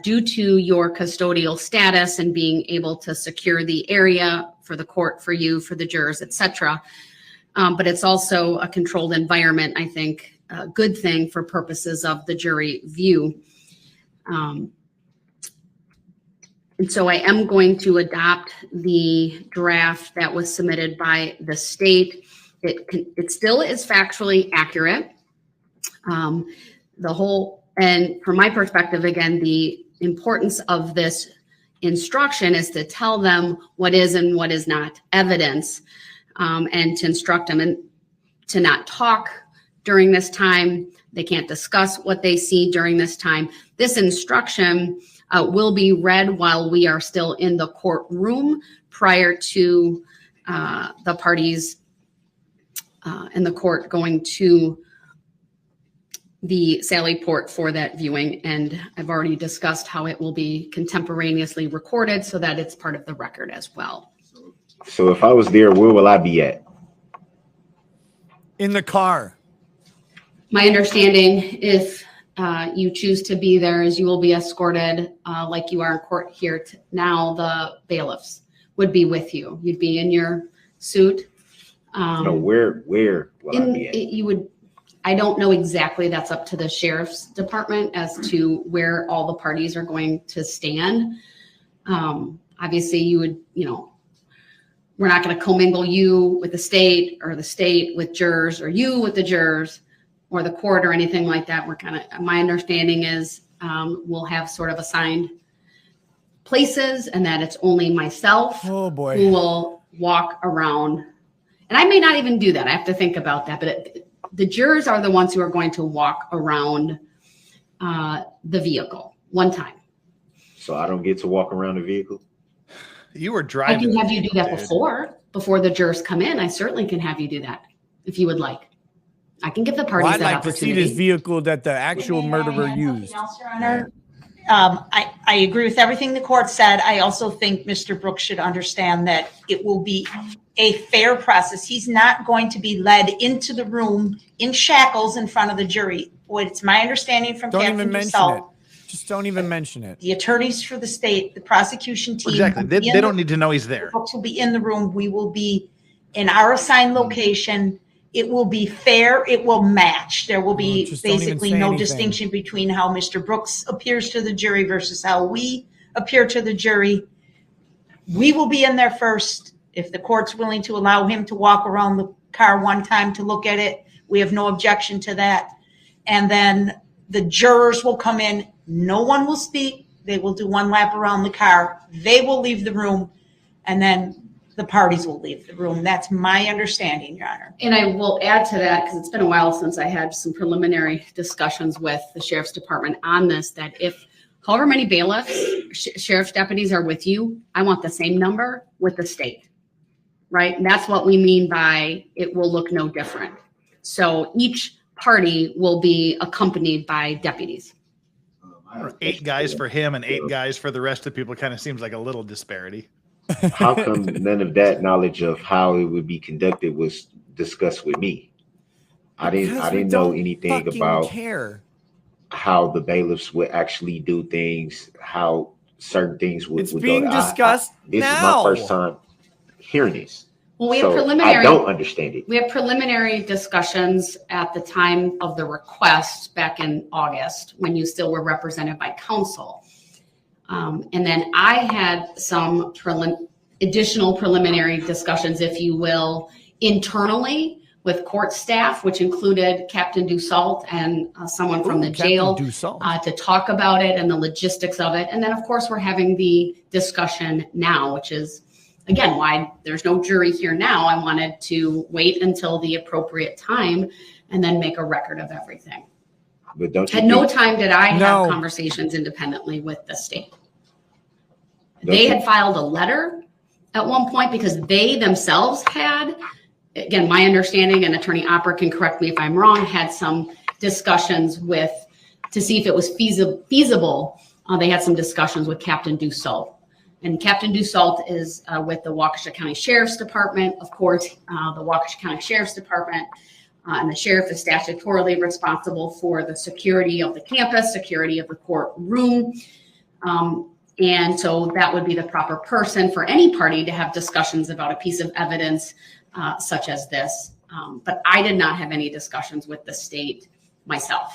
due to your custodial status and being able to secure the area for the court, for you, for the jurors, etc. But it's also a controlled environment, I think, a good thing for purposes of the jury view. And so I am going to adopt the draft that was submitted by the state. It still is factually accurate. And from my perspective, again, the importance of this instruction is to tell them what is and what is not evidence, and to instruct them and to not talk during this time. They can't discuss what they see during this time. This instruction will be read while we are still in the courtroom prior to the parties in the court going to the Sally Port for that viewing. And I've already discussed how it will be contemporaneously recorded so that it's part of the record as well. So if I was there, where will I be at? In the car. My understanding, if you choose to be there, is you will be escorted like you are in court here now. The bailiffs would be with you. You'd be in your suit. No, where will I be at? You would. I don't know exactly. That's up to the sheriff's department as to where all the parties are going to stand. Obviously, you would, we're not going to commingle you with the state or the state with jurors or you with the jurors or the court or anything like that. My understanding is we'll have sort of assigned places and that it's only myself who will walk around. And I may not even do that. I have to think about that. But the jurors are the ones who are going to walk around the vehicle one time. So I don't get to walk around the vehicle? You were driving. I can have you do that before the jurors come in. I certainly can have you do that if you would like. I can give the parties that I'd like opportunity. to see this vehicle that the actual murderer used. Your Honor, I agree with everything the court said. I also think Mr. Brooks should understand that it will be a fair process. He's not going to be led into the room in shackles in front of the jury. It's my understanding from Captain Darrell. Just don't even mention it. The attorneys for the state, the prosecution team. Exactly. They don't need to know he's there. Folks will be in the room. We will be in our assigned location. It will be fair. It will match. There will be basically no distinction between how Mr. Brooks appears to the jury versus how we appear to the jury. We will be in there first. If the court's willing to allow him to walk around the car one time to look at it, we have no objection to that. And then the jurors will come in. No one will speak. They will do one lap around the car. They will leave the room, and then the parties will leave the room. That's my understanding, Your Honor. And I will add to that, because it's been a while since I had some preliminary discussions with the sheriff's department on this, that if however many bailiffs, sheriff's deputies are with you, I want the same number with the state, right? And that's what we mean by it will look no different. So each party will be accompanied by deputies. 8 guys for him and 8 guys for the rest of the people. Kind of seems like a little disparity. How come none of that knowledge of how it would be conducted was discussed with me? I didn't know anything about how the bailiffs would actually do things, how certain things would go. It's being discussed now. This is my first time hearing this. Well, we have preliminary. I don't understand it. We have preliminary discussions at the time of the request back in August when you still were represented by counsel. And then I had some additional preliminary discussions, if you will, internally with court staff, which included Captain Dussault and someone from the jail to talk about it and the logistics of it. And then, of course, we're having the discussion now, which is again, why there's no jury here now. I wanted to wait until the appropriate time and then make a record of everything. But don't you At no think- time did I No. have conversations independently with the state. Don't They you- had filed a letter at one point because they themselves had, again, my understanding, and Attorney Opera can correct me if I'm wrong, had some discussions with, to see if it was feasible. They had some discussions with Captain Dussault. And Captain Dussault is with the Waukesha County Sheriff's Department. Of course, the Waukesha County Sheriff's Department and the sheriff is statutorily responsible for the security of the campus, security of the courtroom. And so that would be the proper person for any party to have discussions about a piece of evidence such as this. But I did not have any discussions with the state myself.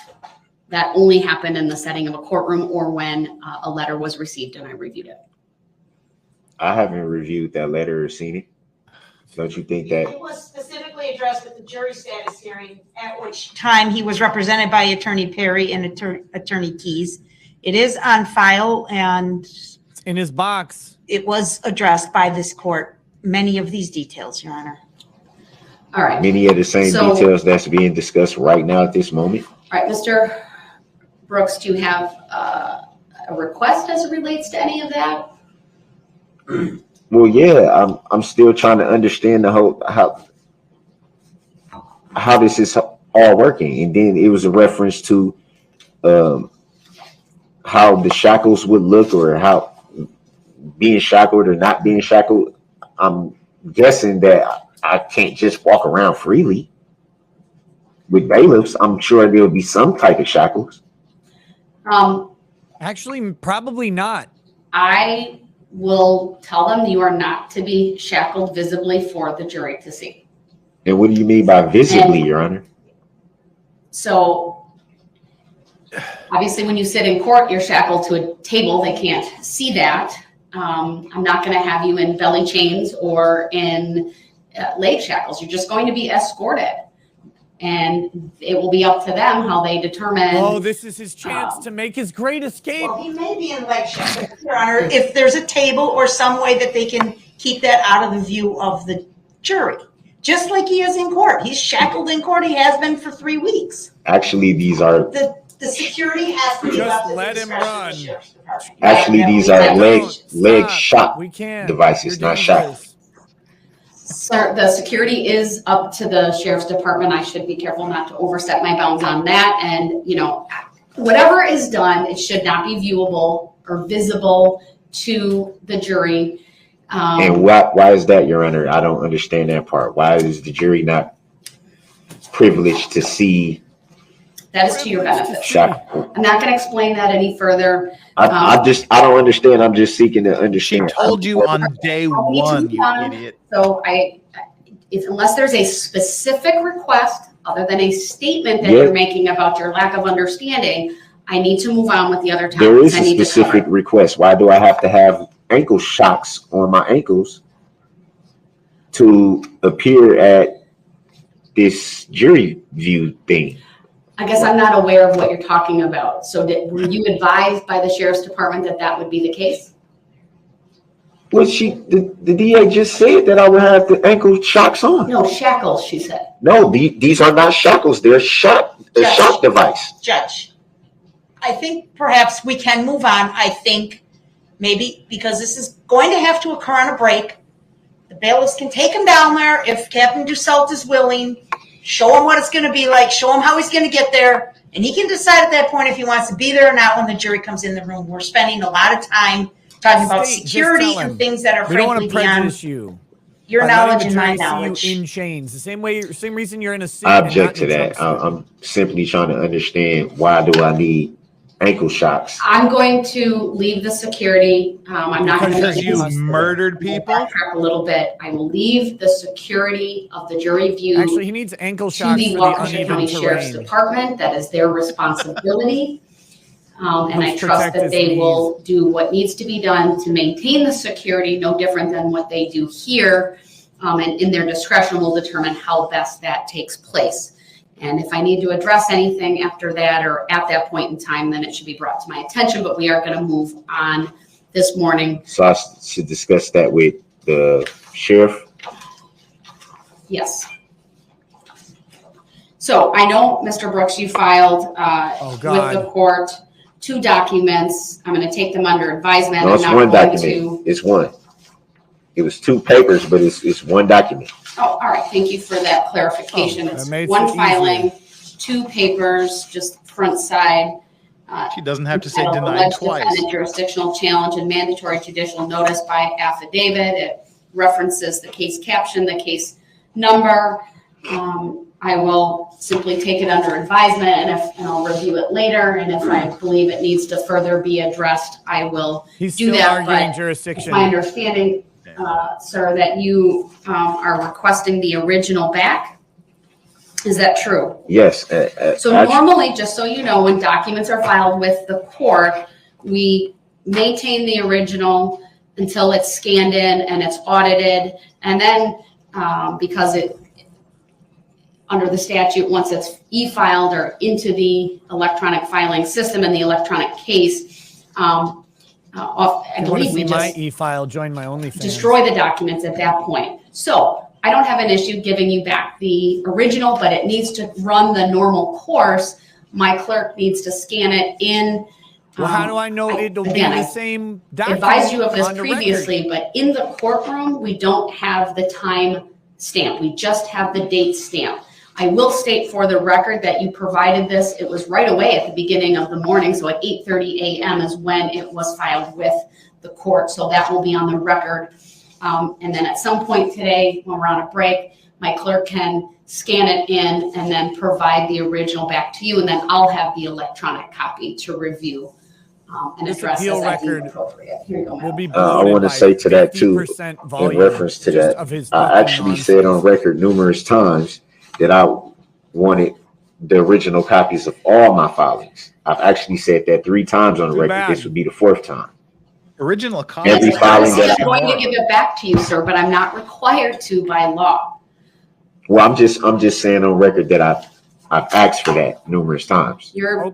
That only happened in the setting of a courtroom or when a letter was received and I reviewed it. I haven't reviewed that letter or seen it. Don't you think that? It was specifically addressed at the jury status hearing, at which time he was represented by Attorney Perry and Attorney Keys. It is on file and It's in his box. it was addressed by this court, many of these details, Your Honor. All right. Many of the same So- details that's being discussed right now at this moment. All right, Mr. Brooks, do you have a request as it relates to any of that? Well, yeah, I'm still trying to understand the whole how this is all working, and then it was a reference to how the shackles would look, or how being shackled or not being shackled. I'm guessing that I can't just walk around freely with bailiffs. I'm sure there'll be some type of shackles. Actually, probably not. I will tell them you are not to be shackled visibly for the jury to see. And what do you mean by visibly, Your Honor? So obviously when you sit in court, you're shackled to a table. They can't see that. I'm not going to have you in belly chains or in leg shackles. You're just going to be escorted. And it will be up to them how they determine. Oh, this is his chance to make his great escape. Well, he may be in leg shackles, Your Honor, if there's a table or some way that they can keep that out of the view of the jury. Just like he is in court. He's shackled in court. He has been for 3 weeks. Actually, these are The security has to be Just left to the let him discretion of run. the Sheriff's Department. actually these Yeah, are leg Stop. shock We can't. devices, You're not shackles. dangerous. Sir, the security is up to the sheriff's department. I should be careful not to overstep my bounds on that. And, you know, whatever is done, it should not be viewable or visible to the jury. And why is that, Your Honor? I don't understand that part. Why is the jury not privileged to see That is to your benefit. shackles? I'm not going to explain that any further. I don't understand. I'm just seeking to She understand. told you on day I'll need to one, be you honest. idiot. So unless there's a specific request, other than a statement that Yeah. you're making about your lack of understanding, I need to move on with the other topics. There is I a need to specific cover. request. Why do I have to have ankle shocks on my ankles to appear at this jury view thing? I guess I'm not aware of what you're talking about. So were you advised by the sheriff's department that that would be the case? Well, the DA just said that I would have the ankle shocks on. No, shackles, she said. No, these are not shackles. They're a shock device. Judge, I think perhaps we can move on. I think maybe because this is going to have to occur on a break, the bailiffs can take him down there if Captain Dussault is willing, show him what it's going to be like, show him how he's going to get there, and he can decide at that point if he wants to be there or not when the jury comes in the room. We're spending a lot of time talking about State, just security tell him. and things that are We don't want frankly to beyond prejudice you. your by letting knowledge the and my jury see knowledge. you in chains. The same reason you're in a suit. I and object not to in a that. jumpsuit. I'm simply trying to understand, why do I need ankle shocks? I'm going to leave the security. I'm not going to. Because you murdered people? Backtrack a little bit. I will leave the security of the jury view. Actually, he needs ankle to shocks the for the Waukesha uneven County Sheriff's terrain. Department. That is their responsibility. And I Let's trust protect that his they knees. will do what needs to be done to maintain the security, no different than what they do here. And in their discretion will determine how best that takes place. And if I need to address anything after that or at that point in time, then it should be brought to my attention. But we are going to move on this morning. So I should discuss that with the sheriff? Yes. So I know, Mr. Brooks, you filed with the court 2 documents. I'm going to take them under advisement. No, it's one document. It's one. It was 2 papers, but it's one document. Oh, all right. Thank you for that clarification. It's one filing, 2 papers, just front side. She doesn't have to say denied twice. Jurisdictional challenge and mandatory judicial notice by affidavit. It references the case caption, the case number. I will simply take it under advisement, and I'll review it later. And if I believe it needs to further be addressed, I will do that. Arguing jurisdiction. My understanding, sir, that you are requesting the original back. Is that true? Yes. So normally, just so you know, when documents are filed with the court, we maintain the original until it's scanned in and it's audited. And then because it, under the statute, once it's e-filed or into the electronic filing system and the electronic case, I believe we just e-file, join my OnlyFans. Destroy the documents at that point. So I don't have an issue giving you back the original, but it needs to run the normal course. My clerk needs to scan it in. Well, how do I know it'll be the same document? I advised you of this previously, but in the courtroom, we don't have the time stamp. We just have the date stamp. I will state for the record that you provided this. It was right away at the beginning of the morning. So at 8:30 a.m. is when it was filed with the court. So that will be on the record. And then at some point today, when we're on a break, my clerk can scan it in and then provide the original back to you. And then I'll have the electronic copy to review and address as I deem appropriate. Here you go, Matt. I want to say to that too, in reference to that, I actually said on record numerous times that I wanted the original copies of all my filings. I've actually said that 3 times on the record. This would be the 4th time. Original copy. Every filing I'm going to give it back to you, sir, but I'm not required to by law. Well, I'm just saying on record that I've asked for that numerous times. Your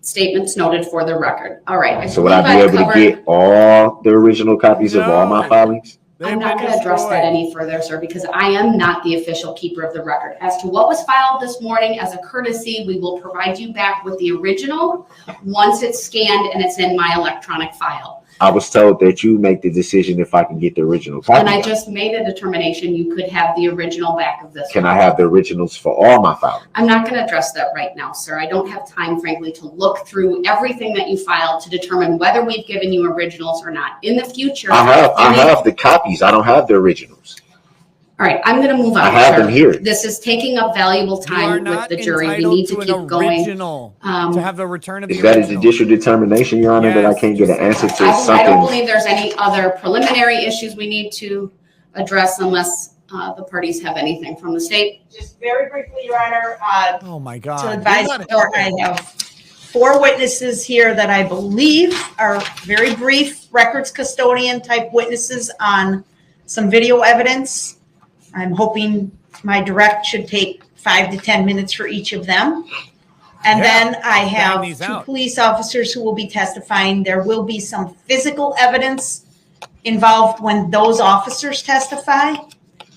statement's noted for the record. All right. So would I be able to get all the original copies of all my filings? I'm not going to address that any further, sir, because I am not the official keeper of the record. As to what was filed this morning, as a courtesy, we will provide you back with the original once it's scanned and it's in my electronic file. I was told that you make the decision if I can get the original copy. And I just made a determination you could have the original back of this. Can I have the originals for all my filings? I'm not going to address that right now, sir. I don't have time, frankly, to look through everything that you filed to determine whether we've given you originals or not. In the future, I have the copies. I don't have the originals. All right, I'm going to move on. I have them here. This is taking up valuable time with the jury. We need to keep going. To have the return of the Is that a judicial determination, Your Honor, that I can't get an answer to something? I don't believe there's any other preliminary issues we need to address unless the parties have anything from the state. Just very briefly, Your Honor. Oh my God. To advise the court, I have 4 witnesses here that I believe are very brief records custodian type witnesses on some video evidence. I'm hoping my direct should take 5 to 10 minutes for each of them. And then I have 2 police officers who will be testifying. There will be some physical evidence involved when those officers testify.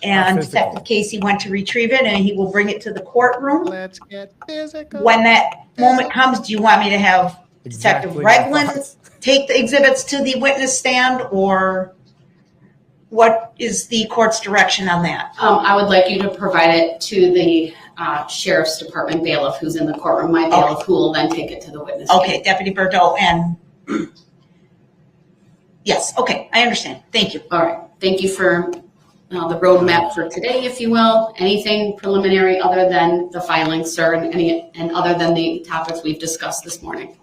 And Detective Casey went to retrieve it and he will bring it to the courtroom. Let's get physical. When that moment comes, do you want me to have Detective Regland take the exhibits to the witness stand, or what is the court's direction on that? I would like you to provide it to the Sheriff's Department bailiff who's in the courtroom. My bailiff who will then take it to the witness. Okay, Deputy Bordeaux and yes, okay, I understand. Thank you. All right, thank you for the roadmap for today, if you will. Anything preliminary other than the filing, sir, and other than the topics we've discussed this morning?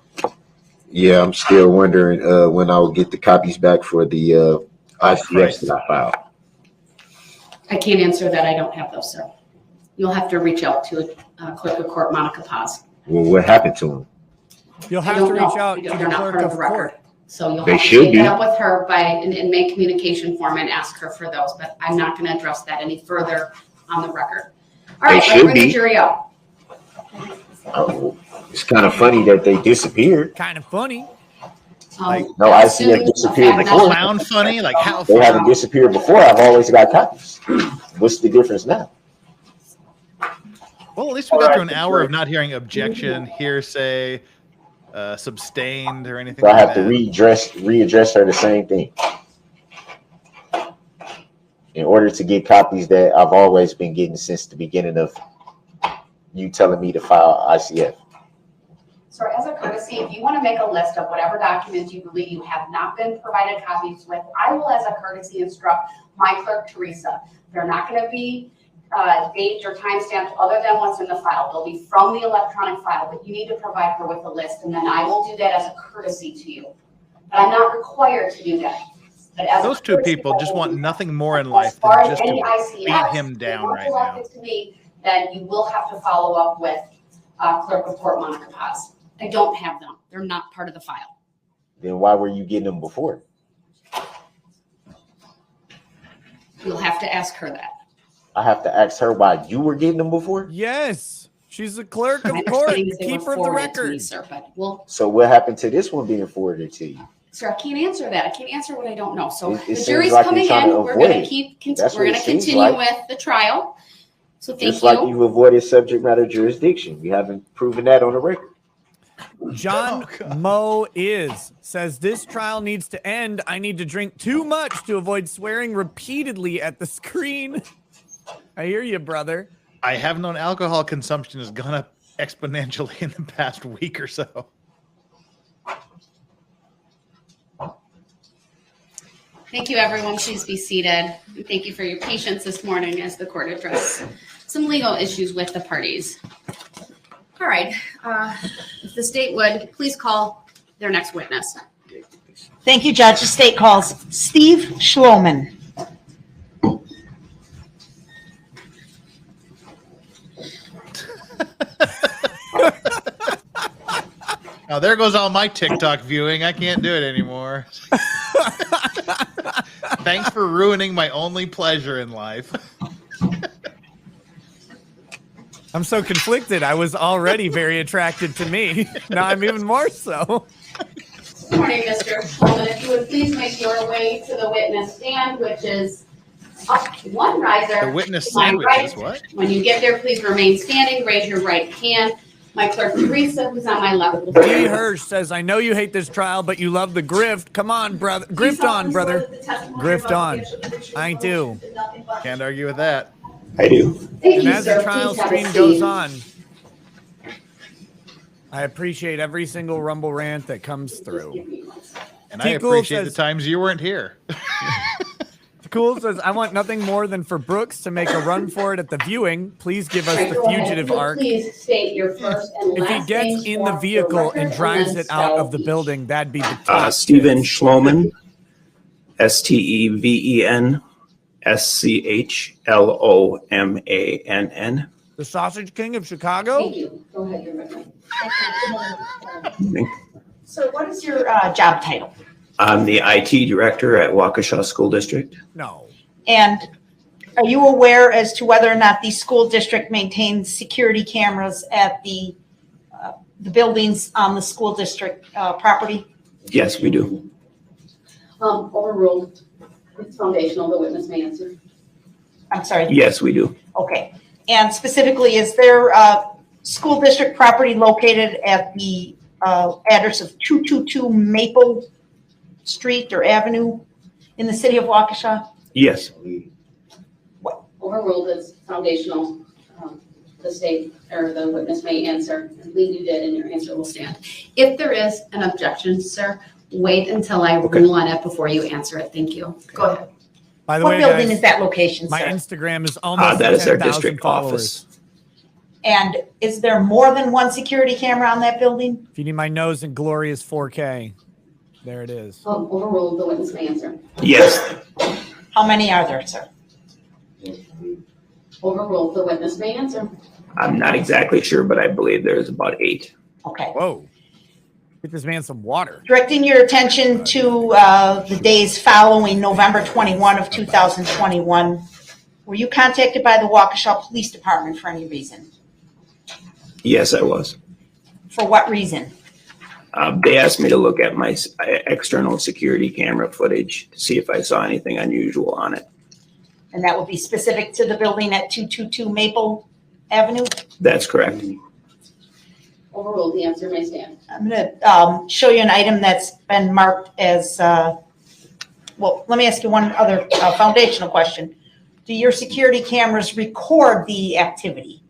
Yeah, I'm still wondering when I will get the copies back for the ICS that I filed. I can't answer that. I don't have those, sir. You'll have to reach out to Clerk of Court Monica Paz. Well, what happened to them? You'll have to reach out to the Clerk of Court. So you'll have to take that up with her and make communication form and ask her for those. But I'm not going to address that any further on the record. All right, let's bring the jury up. Oh, it's kind of funny that they disappeared. Kind of funny. Like, No, I ICF assume disappeared the fact before. that- clown funny? Like how They funny? haven't disappeared before. I've always got copies. What's the difference now? Well, at least we got through an hour of not hearing objection, hearsay, substained, or anything So I like have to that. readdress her the same thing in order to get copies that I've always been getting since the beginning of you telling me to file ICF. So as a courtesy, if you want to make a list of whatever documents you believe you have not been provided copies with, I will, as a courtesy, instruct my clerk, Teresa. They're not going to be dated or timestamped other than what's in the file. They'll be from the electronic file, but you need to provide her with a list, and then I will do that as a courtesy to you. But I'm not required to do that. But as Those two people just want nothing more in life than just to beat him down right now. To me, then you will have to follow up with Clerk of Court Monica Paz. I don't have them. They're not part of the file. Then why were you getting them before? You'll have to ask her that. I have to ask her why you were getting them before? Yes. She's the clerk My of court, understanding is they were keeper of the forwarded to me, record. sir, but well, So what happened to this one being forwarded to you? sir, I can't answer that. I can't answer what I don't know. So It the seems jury's like coming you're trying in. to We're avoid going it. to keep. That's We're what going it to seems continue like. with the trial. So thank Just you. like you've avoided subject matter jurisdiction. You haven't proven that on the record. John Mo says this trial needs to end. I need to drink too much to avoid swearing repeatedly at the screen. I hear you, brother. I have known alcohol consumption has gone up exponentially in the past week or so. Thank you, everyone. Please be seated. And thank you for your patience this morning as the court addressed some legal issues with the parties. All right. If the state would please call their next witness. Thank you, Judge. The state calls Steve Schloman. Now there goes all my TikTok viewing. I can't do it anymore. Thanks for ruining my only pleasure in life. I'm so conflicted. I was already very attracted to me. Now I'm even more so. Good morning, Mr. Schloman. If you would please make your way to the witness stand, which is up one riser. The witness to my sandwiches, right. what? When you get there, please remain standing. Raise your right hand. My clerk, Teresa, who's on my left. will- D. Hirsch says, I know you hate this trial, but you love the grift. Come on, brother. Grift on, brother. Grift on. I do. Can't argue with that. I do. Thank And you, as sir. the trial Please have a stream goes seat. on, I appreciate every single rumble rant that comes through. And I T-Cool appreciate the says- times you weren't here. Cool says, I want nothing more than for Brooks to make a run for it at the viewing. Please give us All right, the go ahead. fugitive If you would arc. Please state your first and If he last gets name in the for vehicle record and drives then it out spell of the each. building, that'd be the top. Stephen Schloman, Steven Schlomann. The Sausage King of Chicago? Thank you. Go ahead, your record. So what is your job title? I'm the IT director at Waukesha School District. No. And are you aware as to whether or not the school district maintains security cameras at the buildings on the school district property? Yes, we do. Overruled. It's foundational. The witness may answer. I'm sorry. Yes, we do. Okay. And specifically, is there school district property located at the address of 222 Maple Street or Avenue in the city of Waukesha? Yes. Overruled is foundational. The state or the witness may answer. I believe you did, and your answer will stand. If there is an objection, sir, wait until I rule on it before you answer it. Thank you. Go ahead. By the What way, building guys, is that location, my sir? Instagram is almost That is our 10,000 district followers. office. And is there more than one security camera on that building? If you need my nose in glorious 4K, there it is. Overruled. The witness may answer. Yes. How many are there, sir? Overruled. The witness may answer. I'm not exactly sure, but I believe there's about 8. Okay. Whoa. Get this man some water. Directing your attention to the days following November 21 of 2021, were you contacted by the Waukesha Police Department for any reason? Yes, I was. For what reason? They asked me to look at my external security camera footage to see if I saw anything unusual on it. And that will be specific to the building at 222 Maple Avenue? That's correct. Overruled, the answer may stand. I'm gonna show you an item that's been marked as, well, let me ask you one other foundational question. Do your security cameras record the activity?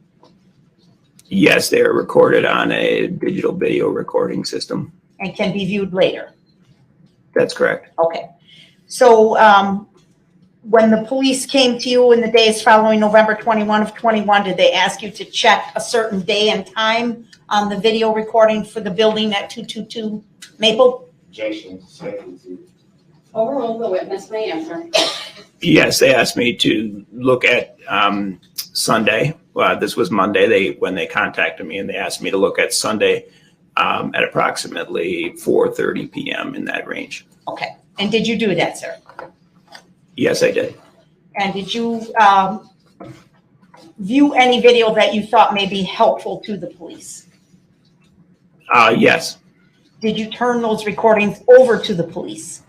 Yes, they are recorded on a digital video recording system. And can be viewed later? That's correct. Okay. So when the police came to you in the days following November 21 of 21, did they ask you to check a certain day and time on the video recording for the building at 222 Maple? Objection. Overruled, the witness may answer. Yes, they asked me to look at Sunday. Well, this was Monday. When they contacted me, and they asked me to look at Sunday at approximately 4:30 p.m. in that range. Okay. And did you do that, sir? Yes, I did. And did you view any video that you thought may be helpful to the police? Yes. Did you turn those recordings over to the police?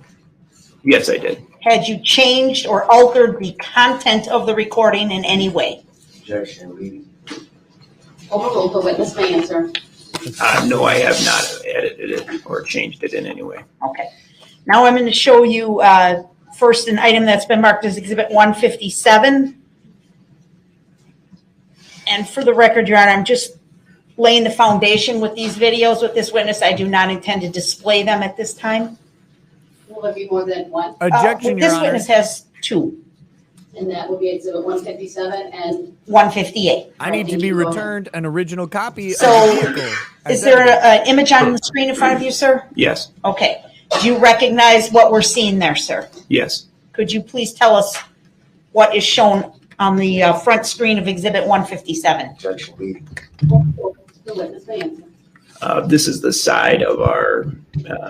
Yes, I did. Had you changed or altered the content of the recording in any way? Objection, leading. Overruled, the witness may answer. No, I have not edited it or changed it in any way. Okay. Now I'm going to show you first an item that's been marked as Exhibit 157. And for the record, Your Honor, I'm just laying the foundation with these videos with this witness. I do not intend to display them at this time. Will there be more than one? Objection, Your This Honor. witness has two, And that will be Exhibit 157 and 158. I need to be returned an original copy So, of the vehicle. Is there an image on the screen in front of you, sir? Yes. Okay. Do you recognize what we're seeing there, sir? Yes. Could you please tell us what is shown on the front screen of Exhibit 157? Objection, leading. the witness may answer. This is the side of our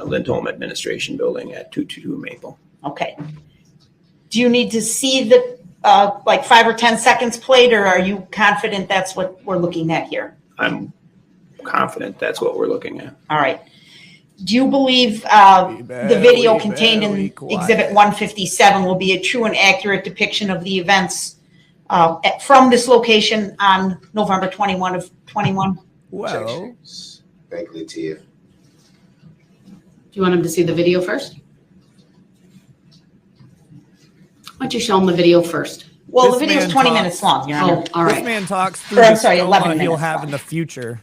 Lindholm Administration Building at 222 Maple. Okay. Do you need to see the like 5 or 10 seconds played, or are you confident that's what we're looking at here? I'm confident that's what we're looking at. All right. Do you believe the video contained in Exhibit 157 will be a true and accurate depiction of the events from this location on November 21 of 21? Well, Objection. Speculative. Do you want him to see the video first? Why don't you show him the video first? Well, This the video is man 20 talks- minutes long, Your Honor. Oh, all this right. man talks through Or, I'm the sorry, 11 stoma he'll minutes. have in the future.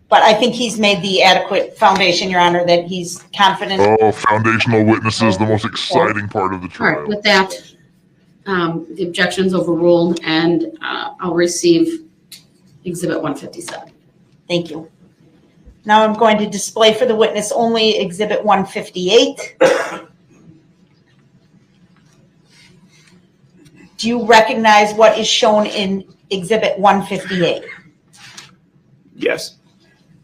But I think he's made the adequate foundation, Your Honor, that he's confident. Oh, foundational witnesses, the most exciting part of the All right, trial. with that, the objection's overruled, and I'll receive Exhibit 157. Thank you. Now I'm going to display for the witness only Exhibit 158. Do you recognize what is shown in Exhibit 158? Yes.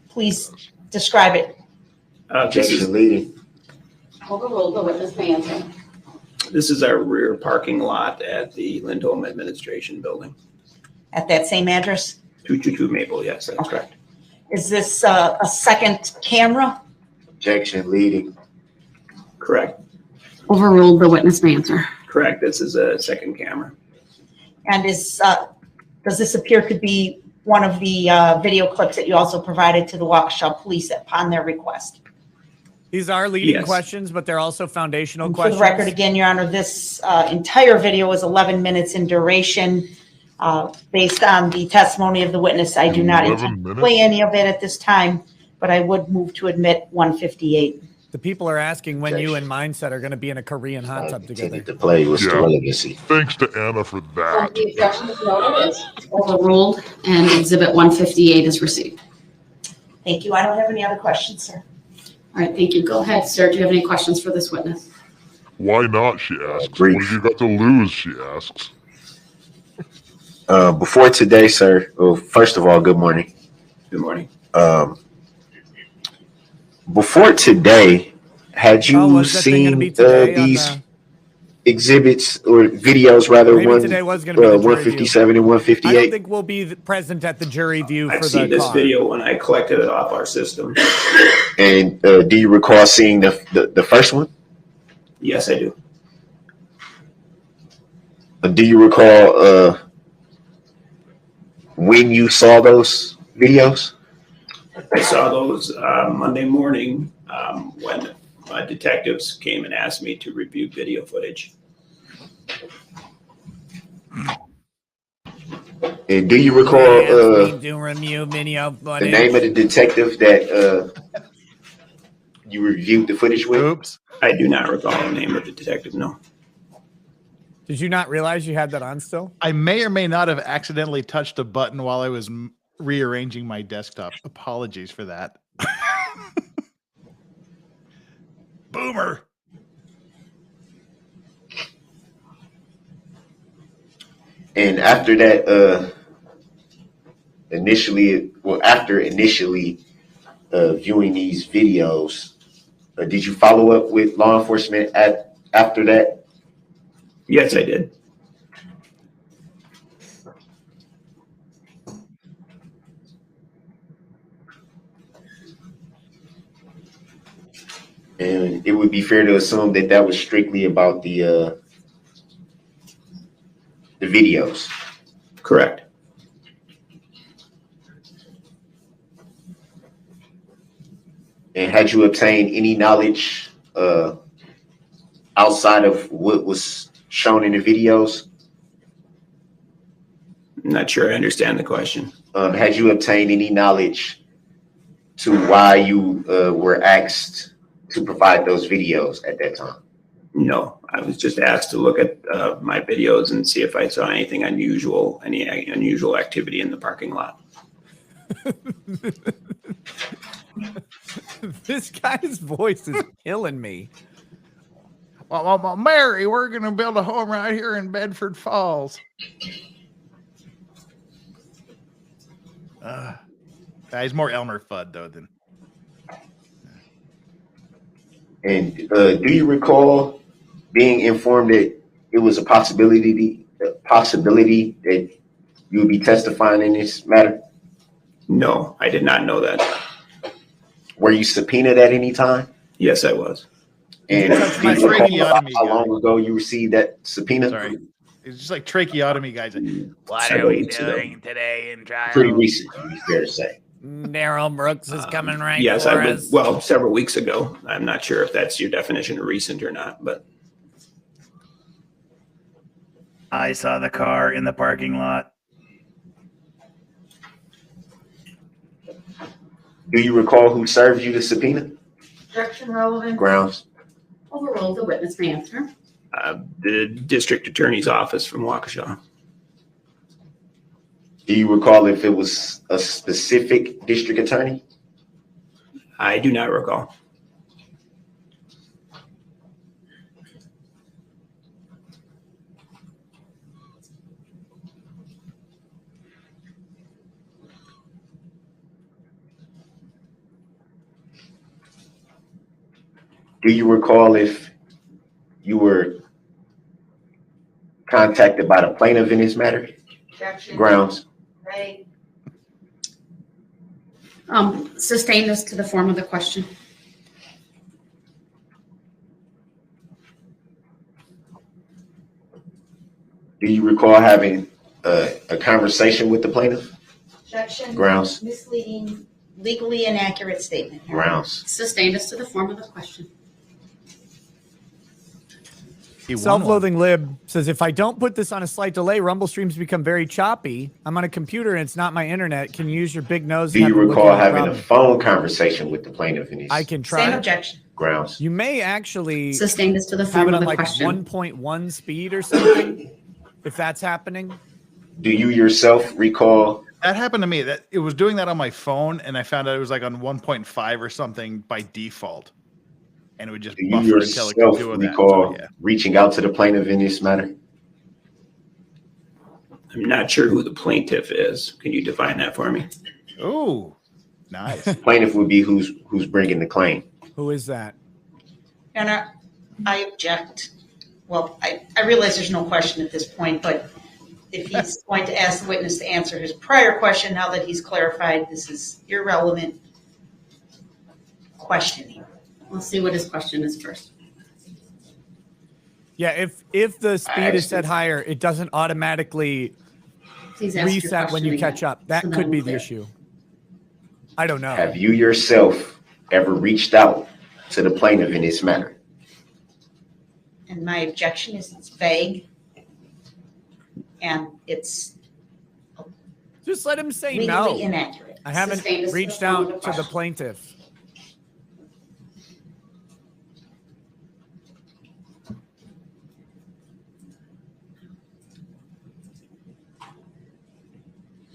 Please describe it. This is Objection, leading. Overruled, the witness may answer. This is our rear parking lot at the Lindholm Administration Building. At that same address? 222 Maple, yes, that's Okay. correct. Is this a second camera? Objection, leading. Correct. Overruled, the witness may answer. Correct. This is a second camera. And does this appear to be one of the video clips that you also provided to the Waukesha Police upon their request? These are leading Yes. questions, but they're also foundational And for questions. the record, again, Your Honor, this entire video is 11 minutes in duration. Based on the testimony of the witness, I do not 11 intend to minutes? play any of it at this time, but I would move to admit 158. The people are asking when you Objection. and Mindset are going to be in a Korean hot I tub together. continued to play. What's the Yeah. relevancy? Thanks to Anna for that. The objection is noted, it's overruled, and Exhibit 158 is received. Thank you. I don't have any other questions, sir. All right, thank you. Go ahead, sir. Do you have any questions for this witness? Why not, she asks. Brief. What have you got to lose, she asks. Before today, sir, well, first of all, good morning. Good morning. Before today, had Oh, you was that thing going to seen be today on these? the exhibits or videos rather? Maybe today was going to be the jury 157 view. and 158. I don't think we'll be present at the jury view I've for seen the this car. video when I collected it off our system. And do you recall seeing the first one? Yes, I do. Do you recall when you saw those videos? I saw those Monday morning when detectives came and asked me to review video footage. And do you recall the name of the detective that you reviewed the footage with? Oops. I do not recall the name of the detective, no. Did you not realize you had that on still? I may or may not have accidentally touched a button while I was rearranging my desktop. Apologies for that. Boomer. And after that, after initially viewing these videos, did you follow up with law enforcement after that? Yes, I did. And it would be fair to assume that that was strictly about the videos. Correct. And had you obtained any knowledge outside of what was shown in the videos? I'm not sure I understand the question. Had you obtained any knowledge to why you were asked to provide those videos at that time? No, I was just asked to look at my videos and see if I saw anything unusual, any unusual activity in the parking lot. This guy's voice is killing me. Well, Mary, we're going to build a home right here in Bedford Falls. He's more Elmer Fudd, though, than... And do you recall being informed that it was a possibility that you would be testifying in this matter? No, I did not know that. Were you subpoenaed at any time? Yes, I was. And do you recall how long ago you received that subpoena? Sorry. It's just like tracheotomy guys. What are we doing today in trial? Pretty recent, to be fair to say. Darrell Brooks is coming right yes, for I us. was, well, several weeks ago. I'm not sure if that's your definition of recent or not, but I saw the car in the parking lot. Do you recall who served you the subpoena? Objection relevant. Grounds. Overruled. The witness may answer. the district attorney's office from Waukesha. Do you recall if it was a specific district attorney? I do not recall. Do you recall if you were contacted by the plaintiff in this matter? Objection. Grounds. Right. Sustain this to the form of the question. Do you recall having a conversation with the plaintiff? Objection. Grounds. Misleading, legally inaccurate statement. Grounds. Sustain this to the form of the question. Self-loathing lib says, if I don't put this on a slight delay, Rumble streams become very choppy. I'm on a computer and it's not my internet. Can you use your big nose? Do you recall having a phone conversation with the plaintiff in this? I can try. Same objection. Grounds. You may actually sustain this to the have form it of on the like question. 1.1 speed or something. If that's happening. Do you yourself recall? That happened to me. That it was doing that on my phone, and I found out it was like on 1.5 or something by default. And it would just Do you buffer until it could yourself do that. recall So, yeah. reaching out to the plaintiff in this matter? I'm not sure who the plaintiff is. Can you define that for me? Oh, nice. Plaintiff would be who's bringing the claim. Who is that? And I object. well, I realize there's no question at this point, but if he's going to ask the witness to answer his prior question, now that he's clarified, this is irrelevant questioning. Let's see what his question is first. Yeah, if the speed is set higher, it doesn't automatically reset when you catch up. That could be the issue. I don't know. Have you yourself ever reached out to the plaintiff in this manner? And my objection is it's vague. And it's just let him say legally no. Inaccurate. I haven't reached out to the plaintiff.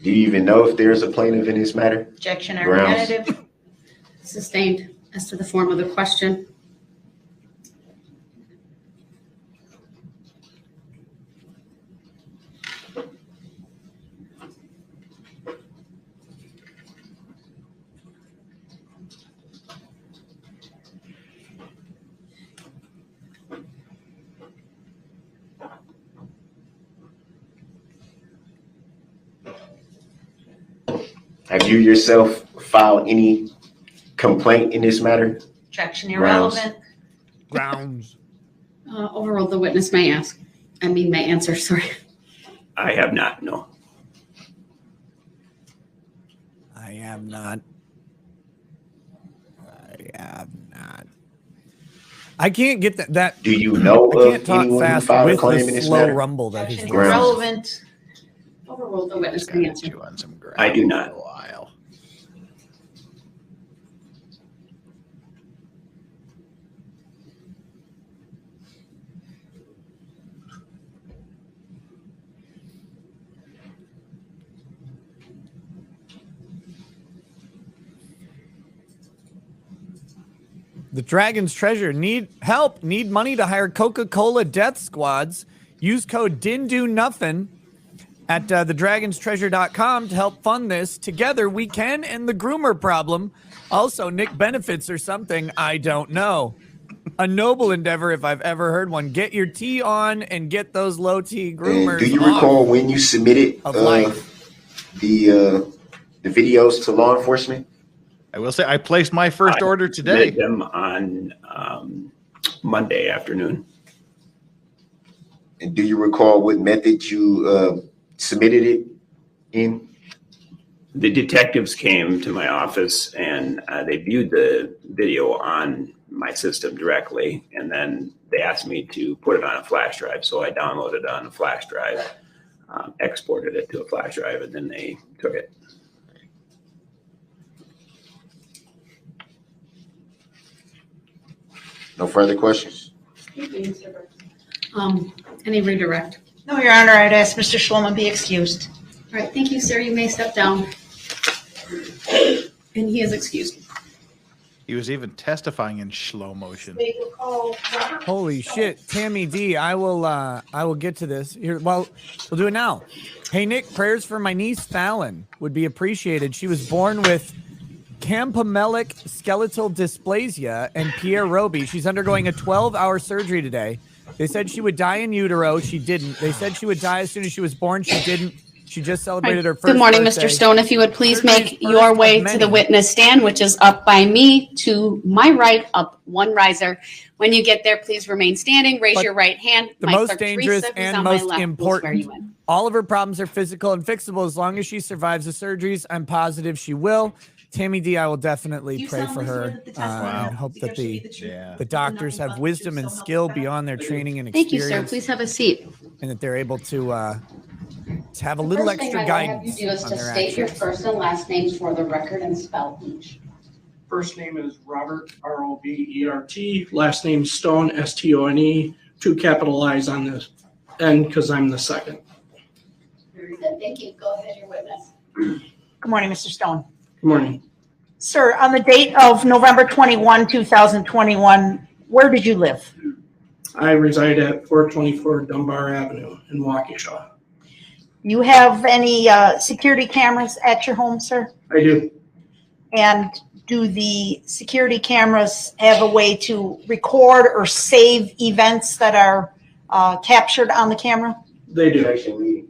Do you even know if there's a plaintiff in this matter? Objection, argumentative. Sustained. As to the form of the question. Have you yourself filed any complaint in this matter? Objection, irrelevant. Grounds. Overruled. The witness may answer. Sorry. I have not. No. I have not. I can't get that. Do you know I can't of talk anyone who fast filed a with claim in the this slow matter? rumble that he's Objection, irrelevant. Overruled. The witness may answer. I do not. The Dragon's Treasure need money to hire Coca-Cola death squads. Use code DINDONOTHIN at thedragonstreasure.com to help fund this. Together we can end the groomer problem. Also, Nick benefits or something. I don't know. A noble endeavor if I've ever heard one. Get your tea on and get those low T groomers. And do you recall when you submitted the videos to law enforcement? I will say I placed my first order today. I them on Monday afternoon. And do you recall what method you submitted it in? The detectives came to my office and they viewed the video on my system directly, and then they asked me to put it on a flash drive. So I downloaded it on a flash drive, exported it to a flash drive, and then they took it. No further questions? Any redirect? No, Your Honor, I'd ask Mr. Schloman be excused. All right, thank you, sir. You may step down. And he is excused. He was even testifying in slow motion. Holy shit, Tammy D. I will get to this here. Well, we'll do it now. Hey Nick, prayers for my niece Fallon would be appreciated. She was born with campomelic skeletal dysplasia and Pierre Robey. She's undergoing a 12-hour surgery today. They said she would die in utero. She didn't. They said she would die as soon as she was born. She didn't. She just celebrated her first Good morning, birthday. Mr. Stone. If you would please make your way to the witness stand, which is up by me to my right, up one riser. When you get there, please remain standing. Raise your right hand. The most dangerous and most important. All of her problems are physical and fixable as long as she survives the surgeries. I'm positive she will. Tammy D, I will definitely pray for her and hope that the doctors have wisdom and skill beyond their training and experience. Thank you, sir. Please have a seat. And that they're able to have a little extra guidance. First thing I'd have you do is to state your first and last names for the record and spell each. First name is Robert, R-O-B-E-R-T. Last name Stone, S-T-O-N-E. 2 capital I's on the end because I'm the second. Very good. Thank you. Go ahead, your witness. Good morning, Mr. Stone. Good morning. Sir, on the date of November 21, 2021, where did you live? I reside at 424 Dunbar Avenue in Waukesha. You have any security cameras at your home, sir? I do. And do the security cameras have a way to record or save events that are captured on the camera? They do. Objection leading.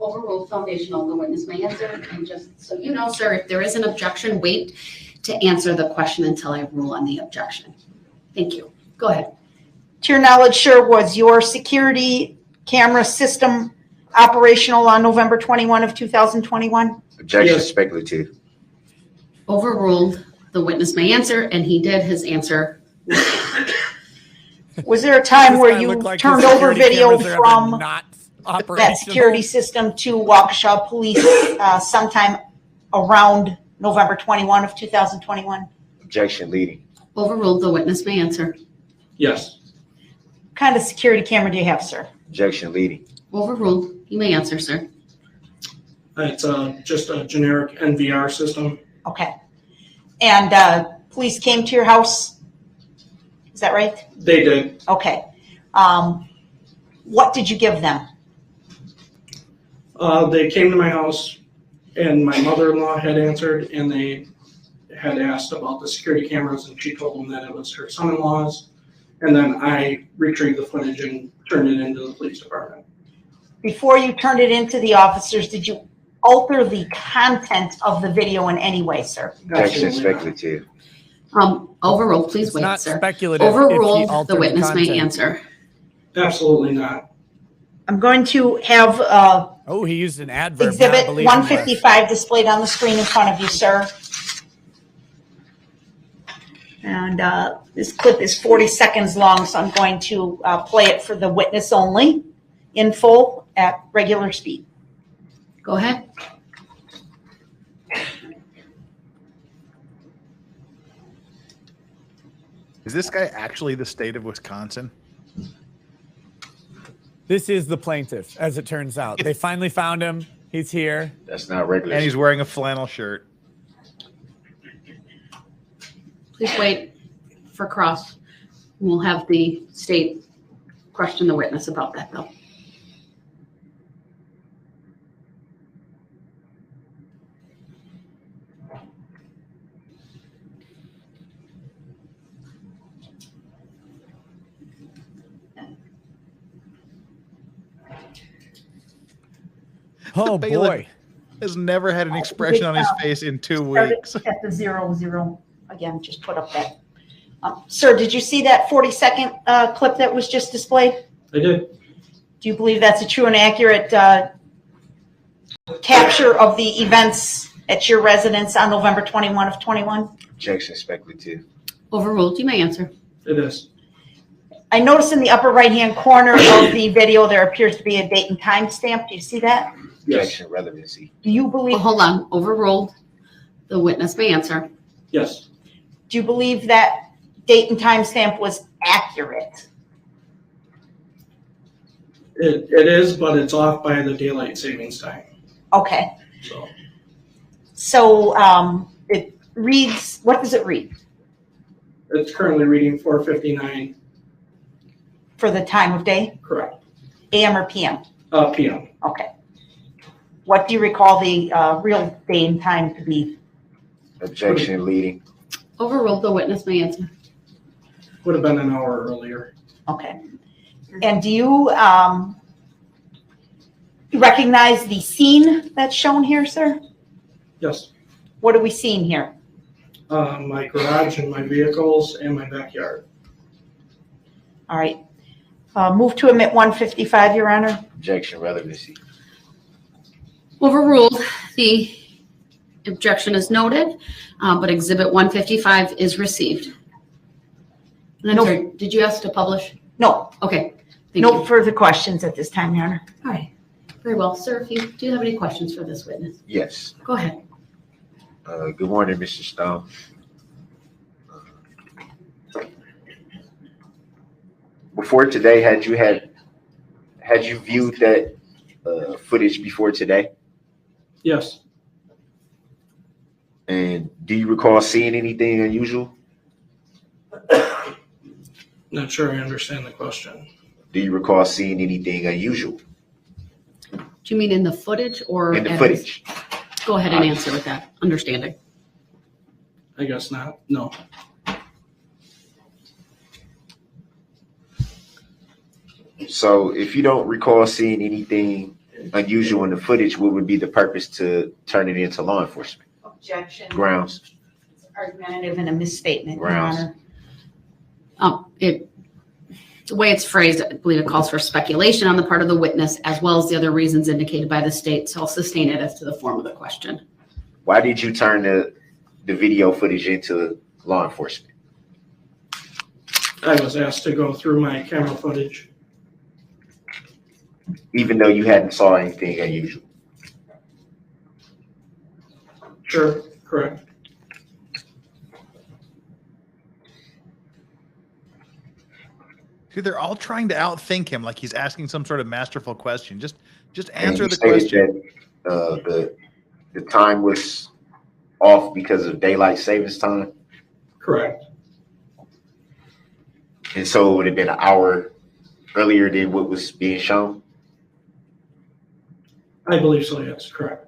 Overruled foundational, the witness may answer. And just so you know, sir, if there is an objection, wait to answer the question until I rule on the objection. Thank you. Go ahead. To your knowledge, sir, was your security camera system operational on November 21 of 2021? Objection Yes. speculative. Overruled, the witness may answer, and he did his answer. Was there a time This where guy you looked like his turned over security video cameras are ever from not that operational. security system to Waukesha Police sometime around November 21 of 2021? Objection leading. Overruled, the witness may answer. Yes. What kind of security camera do you have, sir? Objection leading. Overruled, you may answer, sir. It's just a generic NVR system. Okay. And police came to your house? Is that right? They did. Okay. What did you give them? They came to my house and my mother-in-law had answered and they had asked about the security cameras and she told them that it was her son-in-law's. And then I retrieved the footage and turned it into the police department. Before you turned it into the officers, did you alter the content of the video in any way, sir? Objection Absolutely not. speculative. Overruled, please It's wait, not sir. speculative. if he Overruled, altered the witness may content. answer. Absolutely not. I'm going to have Oh, he used an adverb. Exhibit Not believing this. 155 displayed on the screen in front of you, sir. And this clip is 40 seconds long, so I'm going to play it for the witness only in full at regular speed. Go ahead. Is this guy actually the state of Wisconsin? This is the plaintiff, as it turns out. They finally found him. He's here. That's not regular. And he's wearing a flannel shirt. Please wait for cross. We'll have the state question the witness about that, though. Oh, Balin boy. has never had an expression on his face in 2 weeks. At the 00, again, just put up that. Sir, did you see that 40-second clip that was just displayed? I did. Do you believe that's a true and accurate capture of the events at your residence on November 21 of 21? Objection speculative. Overruled, you may answer. It is. I noticed in the upper right-hand corner of the video, there appears to be a date and time stamp. Do you see that? Yes. Objection relevancy. Do you believe, Well, hold on. Overruled, the witness may answer. Yes. do you believe that date and time stamp was accurate? It is, but it's off by the daylight savings time. Okay. So So it reads, what does it read it's currently reading 4:59. for the time of day? Correct. AM or PM? PM. Okay. What do you recall the real day and time to be? Objection leading. Overruled, the witness may answer. Would have been an hour earlier. Okay. And do you recognize the scene that's shown here, sir? Yes. What are we seeing here? My garage and my vehicles and my backyard. All right. Move to admit 155, Your Honor. Objection relevancy. Overruled, the objection is noted, but Exhibit 155 is received. And I'm No. sorry, did you ask to publish? No, Okay, thank no you. further questions at this time, Your Honor. All right, very well. Sir, if you do have any questions for this witness, Yes. go ahead. Good morning, Mr. Stone. Before today, had you viewed that footage before today? Yes. And do you recall seeing anything unusual? Not sure I understand the question. Do you recall seeing anything unusual Do you mean in the footage or? in the as- footage? Go ahead and answer with that understanding. I guess not. No. So if you don't recall seeing anything unusual in the footage, what would be the purpose to turn it into law enforcement? Objection. Grounds. Argumentative and a misstatement, Your Grounds. Honor. The way it's phrased, I believe it calls for speculation on the part of the witness, as well as the other reasons indicated by the state. So I'll sustain it as to the form of the question. Why did you turn the video footage into law enforcement? I was asked to go through my camera footage. Even though you hadn't saw anything unusual? Sure, correct. See, they're all trying to outthink him like he's asking some sort of masterful question. Just And answer you the stated question. that the time was off because of daylight savings time? Correct. And so it would have been an hour earlier than what was being shown? I believe so, yes, correct.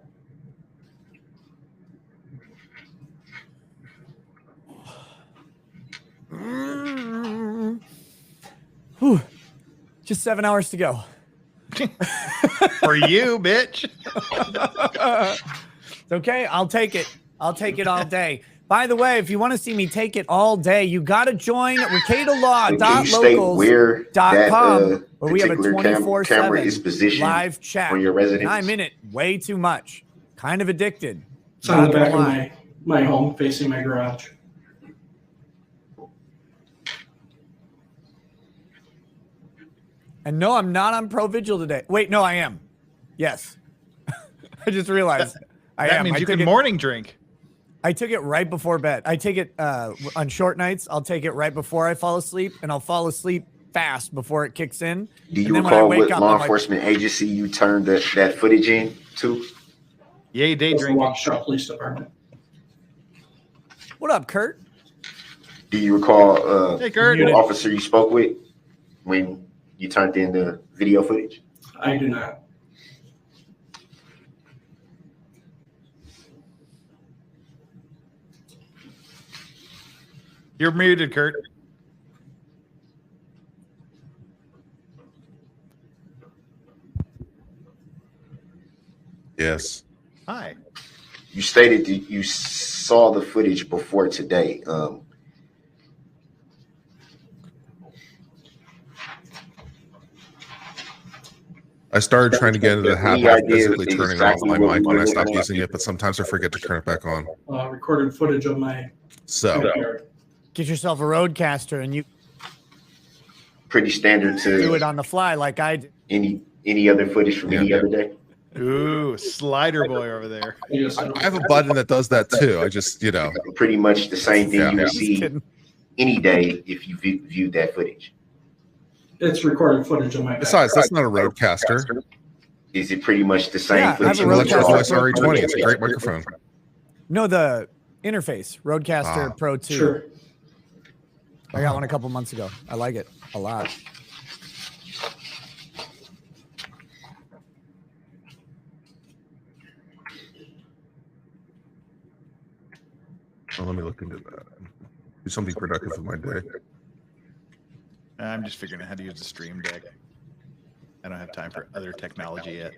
Whew. Just 7 hours to go. For you, bitch. It's okay. I'll take it. I'll take it all day. By the way, if you want to see me take it all day, you got to join rekietalaw.locals.com where we have a 24/7 live chat. On your residence. I'm in it way too much. Kind of addicted. It's on the back of my home facing my garage. And no, I'm not on Pro Vigil today. Wait, no, I am. Yes. I just realized I am. That means you can morning drink. I took it right before bed. I take it on short nights. I'll take it right before I fall asleep, and I'll fall asleep fast before it kicks in. Do you recall what law enforcement agency you turned that footage in to? Yay, day drinking. Waukesha Police Department. What up, Kurt? Do you recall Hey, Kurt. what officer you spoke with when you turned in the video footage? I do not. You're muted, Kurt. Yes. Hi. You stated that you saw the footage before today. I started trying to get into the habit of physically turning off my exactly what mic when I we were stopped looking using at? it, but sometimes I forget to turn it back on. Recorded footage of my So, backyard. Get yourself a Roadcaster and you Pretty standard to do it on the fly like I did. any other footage from any other day? Ooh, slider boy over there. I have a button that does that too. I just, Pretty much the same thing you would Just see kidding. any day if you viewed that footage. It's recorded footage of my backyard. besides, that's not a Roadcaster. Is it pretty much the same Yeah, I have footage? a you An would Roadcaster. Electro saw? Voice RE20. It's a great microphone. No, the interface, Roadcaster Ah. Pro 2. Sure. I got one a couple months ago. I like it a lot. Well, let me look into that. Do something productive with my day. I'm just figuring out how to use the Stream Deck. I don't have time for other technology yet.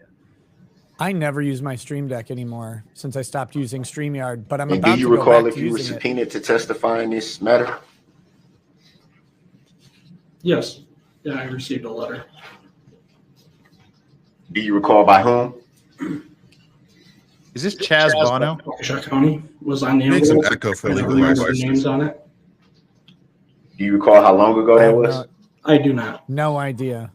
I never use my Stream Deck anymore since I stopped using StreamYard, but I'm And about do you to go recall back if to you were using it. subpoenaed to testify in this matter? Yes. Yeah, I received a letter. Do you recall by whom? Is this Chaz Bono? Waukesha County was on the Makes an envelope. echo for I legal don't remember the license. names on it. Do you recall how long ago I that have was? I do not. no idea.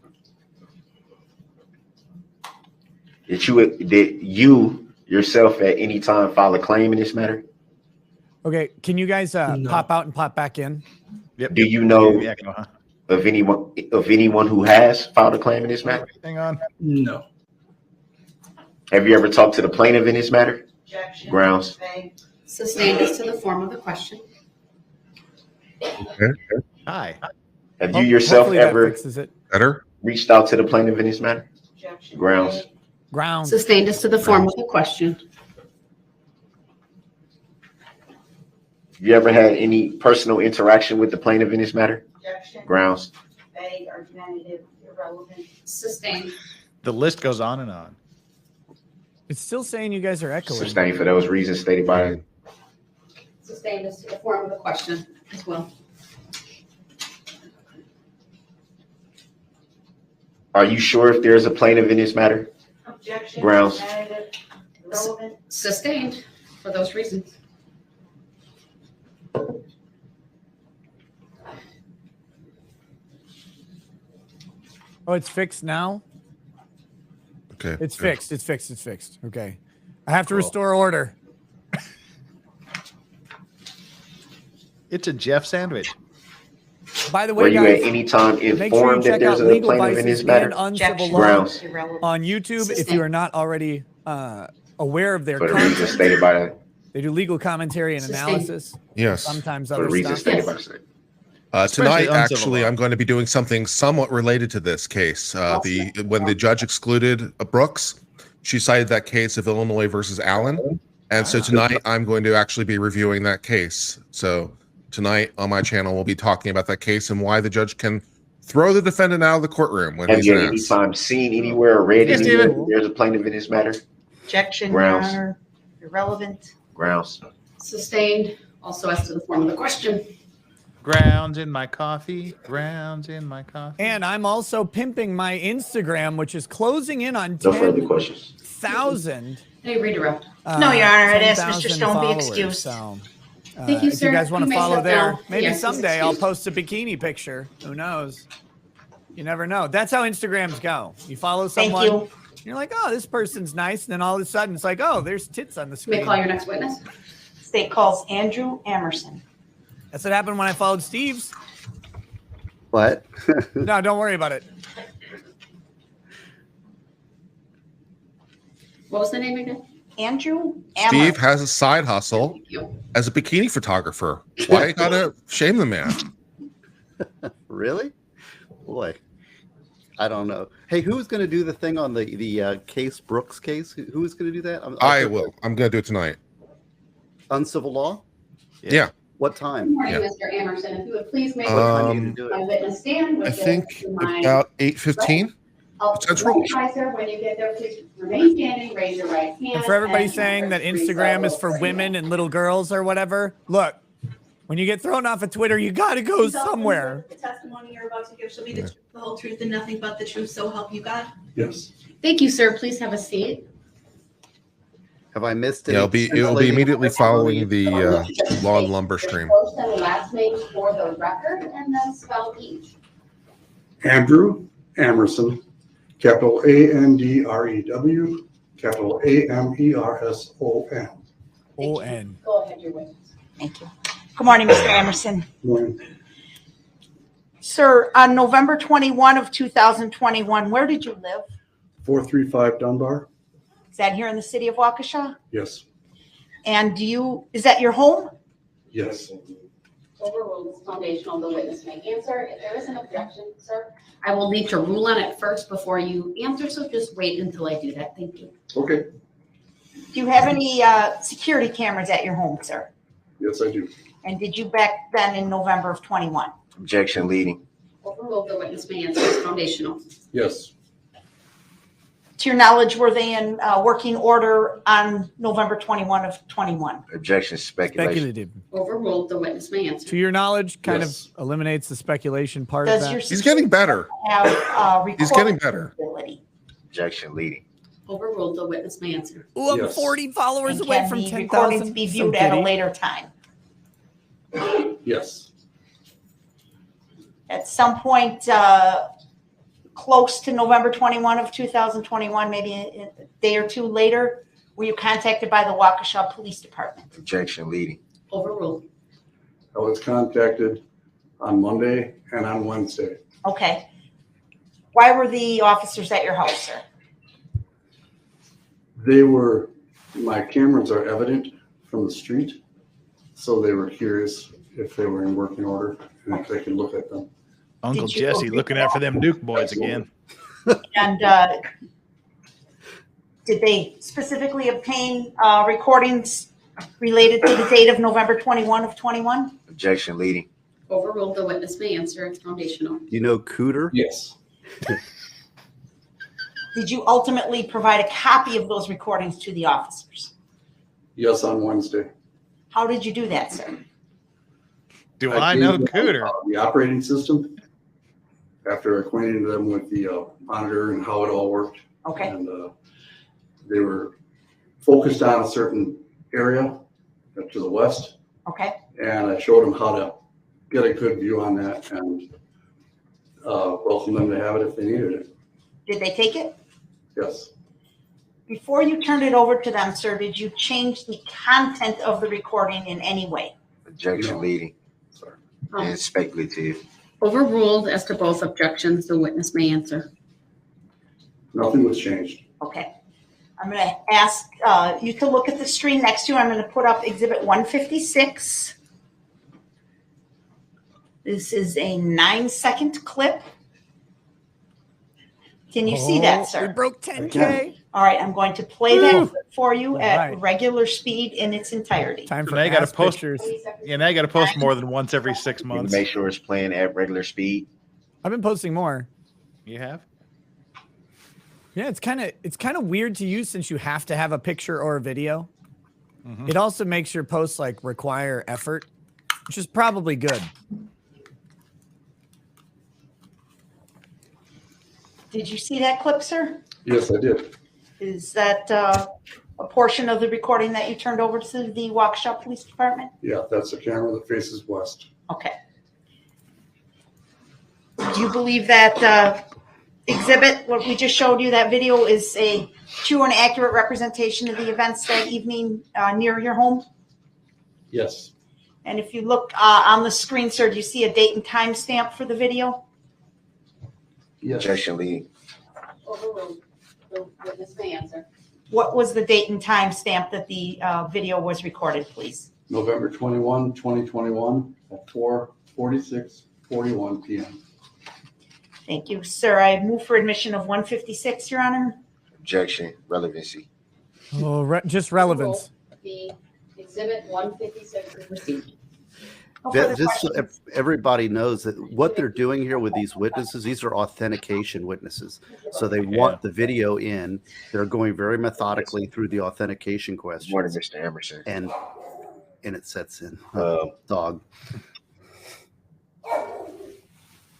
Did you yourself at any time file a claim in this matter? Okay, can you guys No. pop out and pop back in? Yep. Do you know The echo, huh? of anyone who has filed a claim in this matter? Hang on. No. Have you ever talked to the plaintiff in this matter? Objection. Grounds. Sustained as to the form of the question. Hi. Have Oh, you yourself hopefully that ever fixes it. Better? reached out to the plaintiff in this matter? Objection. Grounds. Ground. Sustained as to the form of the question. You ever had any personal interaction with the plaintiff in this matter? Objection. Grounds. Vague, argumentative, irrelevant. Sustained. The list goes on and on. It's still saying you guys are echoing. Sustained for those reasons stated by. Sustained is the form of the question as well. Are you sure if there's a plaintiff in this matter? Objection. Grounds. Additive. Irrelevant. Sustained for those reasons. Oh, it's fixed now? Okay. It's fixed. It's fixed. It's fixed. Okay. I have to restore order. It's a Jeff sandwich. By the way, Were you guys, at any time make sure you informed that check out there's a legal plaintiff in this vices matter? and uncivil law Grounds. on YouTube. If you are not already aware of their For the reasons content, stated by the. they do legal commentary and analysis. Yes. Sometimes For the other reasons stuff. stated by the. Tonight, uncivil actually, law. I'm going to be doing something somewhat related to this case. When the judge excluded Brooks, she cited that case of Illinois versus Allen, and so tonight I'm going to actually be reviewing that case. So tonight on my channel, we'll be talking about that case and why the judge can throw the defendant out of the courtroom when Have he's you an at any ass. time seen anywhere or read Yes, anywhere Steven. that there's a plaintiff in this matter? Objection, Your Grounds. Honor. Irrelevant. Grounds. Sustained also as to the form of the question. Grounds in my coffee. Grounds in my coffee. And I'm also pimping my Instagram, which is closing in on No further questions. 10,000. Hey, redirect. No, Your Honor, I'd ask 10,000 Mr. Stone be followers, excused. So, Thank you, if sir. you guys want You to may follow step there, down. maybe Yes, someday I'll excused. post a bikini picture. Who knows? You never know. That's how Instagrams go. You follow Thank someone, you. you're like, oh, this person's nice. And then all of a sudden it's like, oh, there's tits on the May I screen. call your next witness? State calls Andrew Emerson. That's what happened when I followed Steve's. What? No, don't worry about it. What was the name again? Andrew Steve Emerson. has a side hustle Thank you. as a bikini photographer. Why you gotta shame the man? Really? Boy, I don't know. Hey, who's going to do the thing on the case Brooks case? Who's going to do that? I will. I'm gonna do it tonight. Uncivil law? Yeah. What Good time? morning, Yeah. Mr. Emerson. If you would please make Um, my witness stand. I which is think to my about 8:15. I'll Central. recognize her when you get there. Please remain standing, raise your right hand. And for everybody and saying that please Instagram is follow for the women and little girls or whatever, look, when you get thrown off of Twitter, you got to go somewhere. The testimony you're about to give shall be the truth, the whole truth, and nothing but the truth, so help you God. Yes. Thank you, sir. Please have a seat. Have I missed it? Yeah, it'll be immediately following the Law and Lumber stream. First and last name for the record, and then spell each. Andrew Emerson, capital ANDREW, capital AMERSON. O-N. Go ahead, your witness. Thank you. Good morning, Mr. Emerson. Morning. Sir, on November 21 of 2021, where did you live? 435 Dunbar? Is that here in the city of Waukesha? Yes. And is that your home? Yes. Overruled is foundational. The witness may answer. If there is an objection, sir, I will need to rule on it first before you answer, so just wait until I do that. Thank you. Okay. Do you have any security cameras at your home, sir? Yes, I do. And did you back then in November of 21? Objection leading. Overruled. The witness may answer. It's foundational. Yes. To your knowledge, were they in working order on November 21 of 21? Objection speculation. Speculative. Overruled. The witness may answer. To your knowledge, kind Yes. of eliminates the speculation part Does of that. your He's getting better. have He's getting better. ability? Objection leading. Overruled. The witness may answer. Ooh, I'm Yes. 40 followers And away can from the 10,000. recordings be So viewed at a giddy. later time? Yes. At some point close to November 21 of 2021, maybe a day or two later, were you contacted by the Waukesha Police Department? Objection leading. Overruled. I was contacted on Monday and on Wednesday. Okay. Why were the officers at your house, sir? My cameras are evident from the street, so they were curious if they were in working order and if they could look at them. Uncle Did you- Jesse looking out for them Duke boys again. And did they specifically obtain recordings related to the date of November 21 of 21? Objection leading. Overruled. The witness may answer. It's foundational. You know Cooter? Yes. Did you ultimately provide a copy of those recordings to the officers? Yes, on Wednesday. How did you do that, sir? Do I know Cooter? The operating system, after acquainting them with the monitor and how it all worked. Okay. And they were focused on a certain area to the west. Okay. And I showed them how to get a good view on that and welcome them to have it if they needed it. Did they take it? Yes. Before you turned it over to them, sir, did you change the content of the recording in any way? Objection leading. And speculative. Overruled as to both objections. The witness may answer. Nothing was changed. Okay. I'm going to ask you to look at the screen next to you. I'm going to put up Exhibit 156. This is a 9-second clip. Can you see that, sir? We broke 10K. All right, I'm going to play that for you at regular speed in its entirety. Time for now you got to post. pictures. Yeah, now you got to post more than once every 6 months. Make sure it's playing at regular speed. I've been posting more. You have? Yeah, it's kind of weird to use since you have to have a picture or a video. Mm-hmm. It also makes your posts like require effort, which is probably good. Did you see that clip, sir? Yes, I did. Is that a portion of the recording that you turned over to the Waukesha Police Department? Yeah, that's the camera that faces west. Okay. Do you believe that exhibit, what we just showed you, that video is a true and accurate representation of the events that evening near your home? Yes. And if you look on the screen, sir, do you see a date and time stamp for the video? Yes. Objection leading. Overruled. The witness may answer. What was the date and time stamp that the video was recorded, please? November 21, 2021 at 4:46:41 p.m. Thank you, sir. I move for admission of 156, Your Honor. Objection. Relevancy. Oh, just relevance. The exhibit 156 is received. Just so everybody knows that what they're doing here with these witnesses, these are authentication witnesses. So they want the video in. They're going very methodically through the authentication questions. Morning, Mr. Emerson. And it sets in. Dog.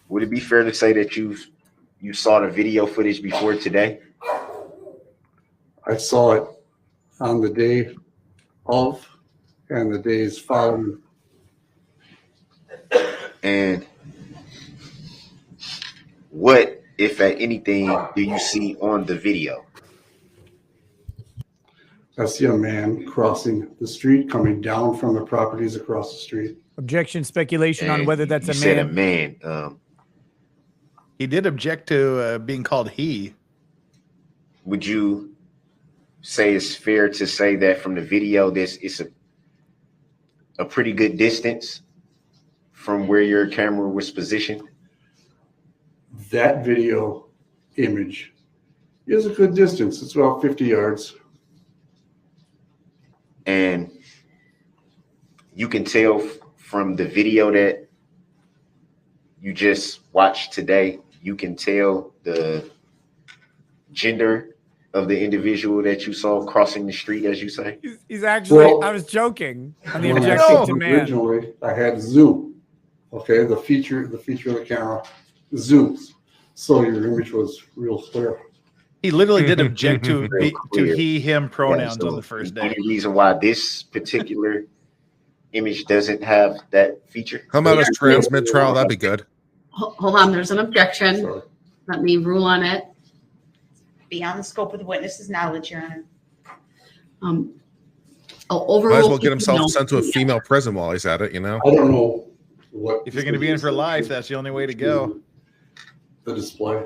Would it be fair to say that you saw the video footage before today? I saw it on the day of and the days following. And what, if at anything, do you see on the video? I see a man crossing the street, coming down from the properties across the street. Objection, speculation on And whether that's you a said man. a man. He did object to being called he. Would you say it's fair to say that from the video, this is a pretty good distance from where your camera was positioned? That video image is a good distance. It's about 50 yards. And you can tell from the video that you just watched today, you can tell the gender of the individual that you saw crossing the street, as you say? He's actually, Well, I was joking on the when I objection saw to it man. Originally, I had zoom. Okay, the feature of the camera zooms, so your image was real clear. He literally did object to he, him pronouns so on the first day. Any reason why this particular image doesn't have that feature? How about a transmit trial? That'd be good. Hold on, there's an objection. Sorry. Let me rule on it. Beyond the scope of the witness's knowledge, Your Honor. I'll overrule. Might as well get himself sent to a female prison while he's at it, you know? I don't know what. If you're going to be in for life, that's the only way to go. The display.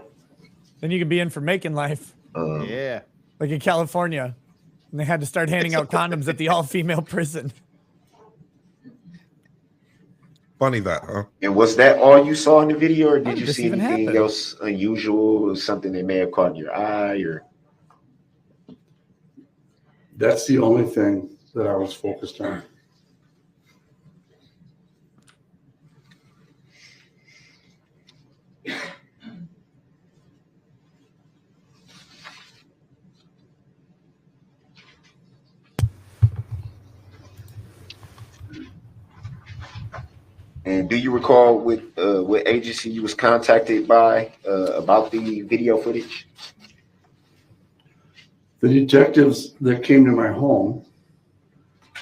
Then you can be in for making life, Yeah. like in California, and they had to start handing out condoms at the all-female prison. Funny that, huh? And was that all you saw in the video, or How did did you this see even anything happen? else unusual, or something that may have caught your eye? Or That's the only thing that I was focused on. And do you recall what agency you was contacted by about the video footage? The detectives that came to my home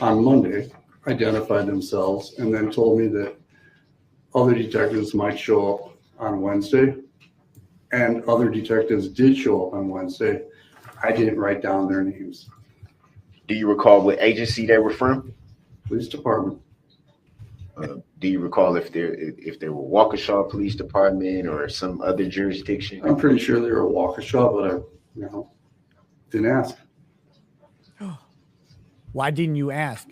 on Monday identified themselves and then told me that other detectives might show up on Wednesday, and other detectives did show up on Wednesday. I didn't write down their names. Do you recall what agency they were from? Police department. Do you recall if they were Waukesha Police Department or some other jurisdiction? I'm pretty sure they were Waukesha, but I didn't ask. Why didn't you ask?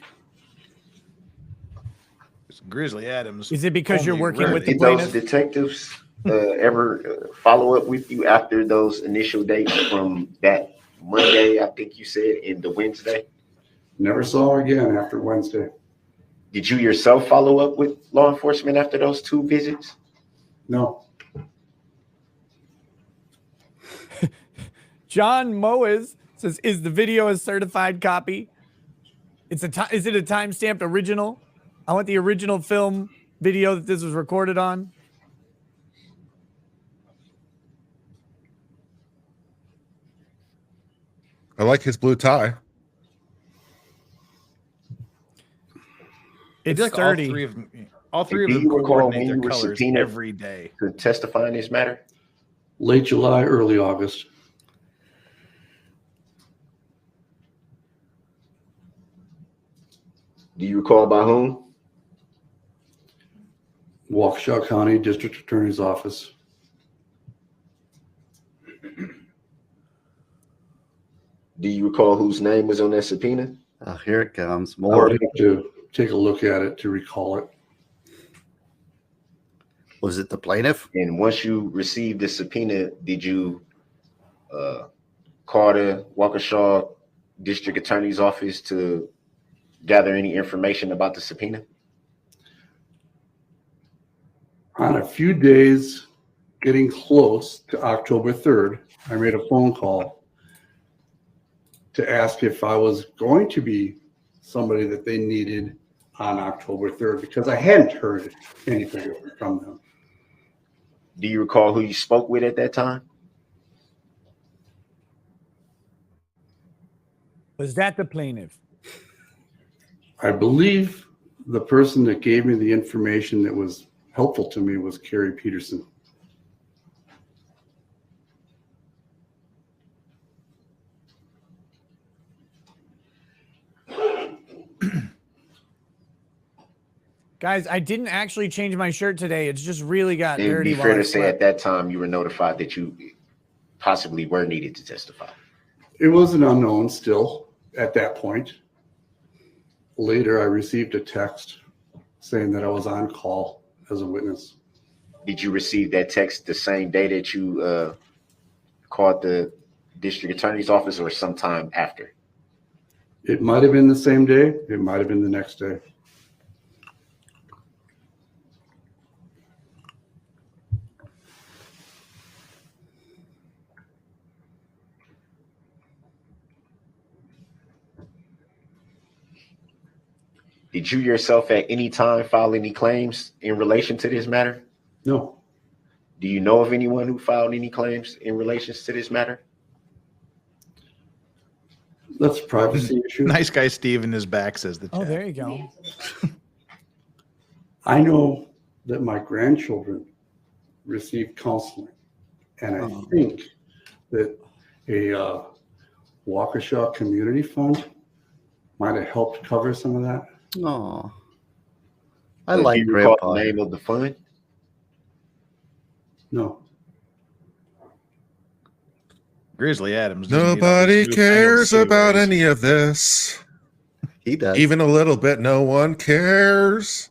Grizzly Adams. Is it because you're working with the Did plaintiff? those detectives ever follow up with you after those initial dates from that Monday, I think you said, and the Wednesday? Never saw her again after Wednesday. Did you yourself follow up with law enforcement after those 2 visits? No. John Moes says, "Is the video a certified copy? Is it a time-stamped original? I want the original film video that this was recorded on." I like his blue tie. It's like 30. all three of them coordinate their colors every day. To testify in this matter? Late July, early August. Do you recall by whom? Waukesha County District Attorney's Office. Do you recall whose name was on that subpoena? Oh, here it comes. I More. would have to take a look at it to recall it. Was it the plaintiff? And once you received the subpoena, did you call the Waukesha District Attorney's Office to gather any information about the subpoena? On a few days, getting close to October 3rd, I made a phone call to ask if I was going to be somebody that they needed on October 3rd, because I hadn't heard anything from them. Do you recall who you spoke with at that time? Was that the plaintiff? I believe the person that gave me the information that was helpful to me was Carrie Peterson. Guys, I didn't actually change my shirt today. It's just really got It'd dirty. be fair to say at that time you were notified that you possibly were needed to testify. It was an unknown still at that point. Later, I received a text saying that I was on call as a witness. Did you receive that text the same day that you called the district attorney's office or sometime after? It might have been the same day. It might have been the next day. Did you yourself at any time file any claims in relation to this matter? No. Do you know of anyone who filed any claims in relation to this matter? That's a privacy issue. Nice guy Steve in his back says the chat. Oh, there you go. I know that my grandchildren received counseling, and I think that a Waukesha Community Fund might have helped cover some of that. Oh, I like Do you recall Grandpa. the name of the fund? No. Grizzly Adams. doesn't need all Nobody these cares newfangled about steroids. any of this. He does. Even a little bit. No one cares.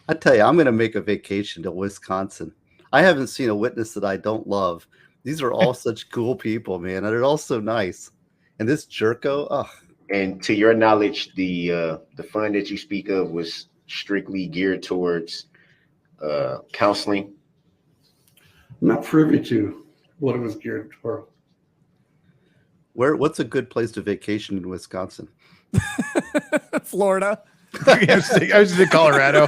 I tell you, I'm going to make a vacation to Wisconsin. I haven't seen a witness that I don't love. These are all such cool people, man. And they're all so nice. And this jerko, oh. And to your knowledge, the fund that you speak of was strictly geared towards counseling. I'm not privy to what it was geared toward. What's a good place to vacation in Wisconsin? Florida. I was in Colorado.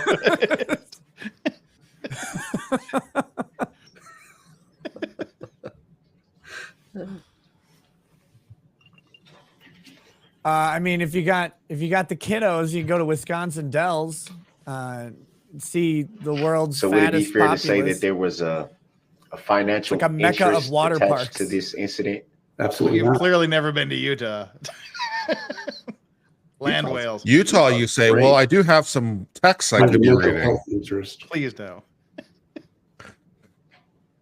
I mean, if you got the kiddos, you can go to Wisconsin Dells, see the world's So would it be fattest fair populace. to say that there was a financial It's like a mecca of interest water attached parks to this incident? Absolutely You've not. clearly never been to Utah. Land whales. Utah, you say? Great. Well, I do have some texts I Kind could of be mental reading. health interest. Please no.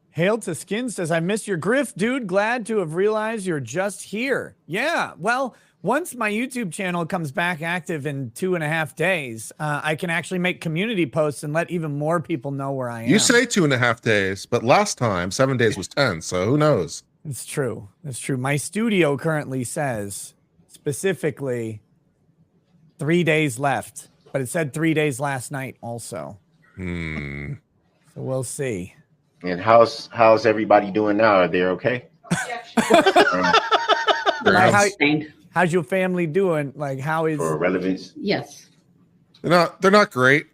Hail to Skin says, I miss your grift, dude. Glad to have realized you're just here. Yeah, well, once my YouTube channel comes back active in 2.5 days, I can actually make community posts and let even more people know where I am. You say 2.5 days, but last time 7 days was 10, so who knows? It's true. It's true. My studio currently says specifically 3 days left, but it said 3 days last night also. Hmm. So we'll see. And how's everybody doing now? Are they okay? How's your family doing? Like, how is For relevance? Yes. They're not great.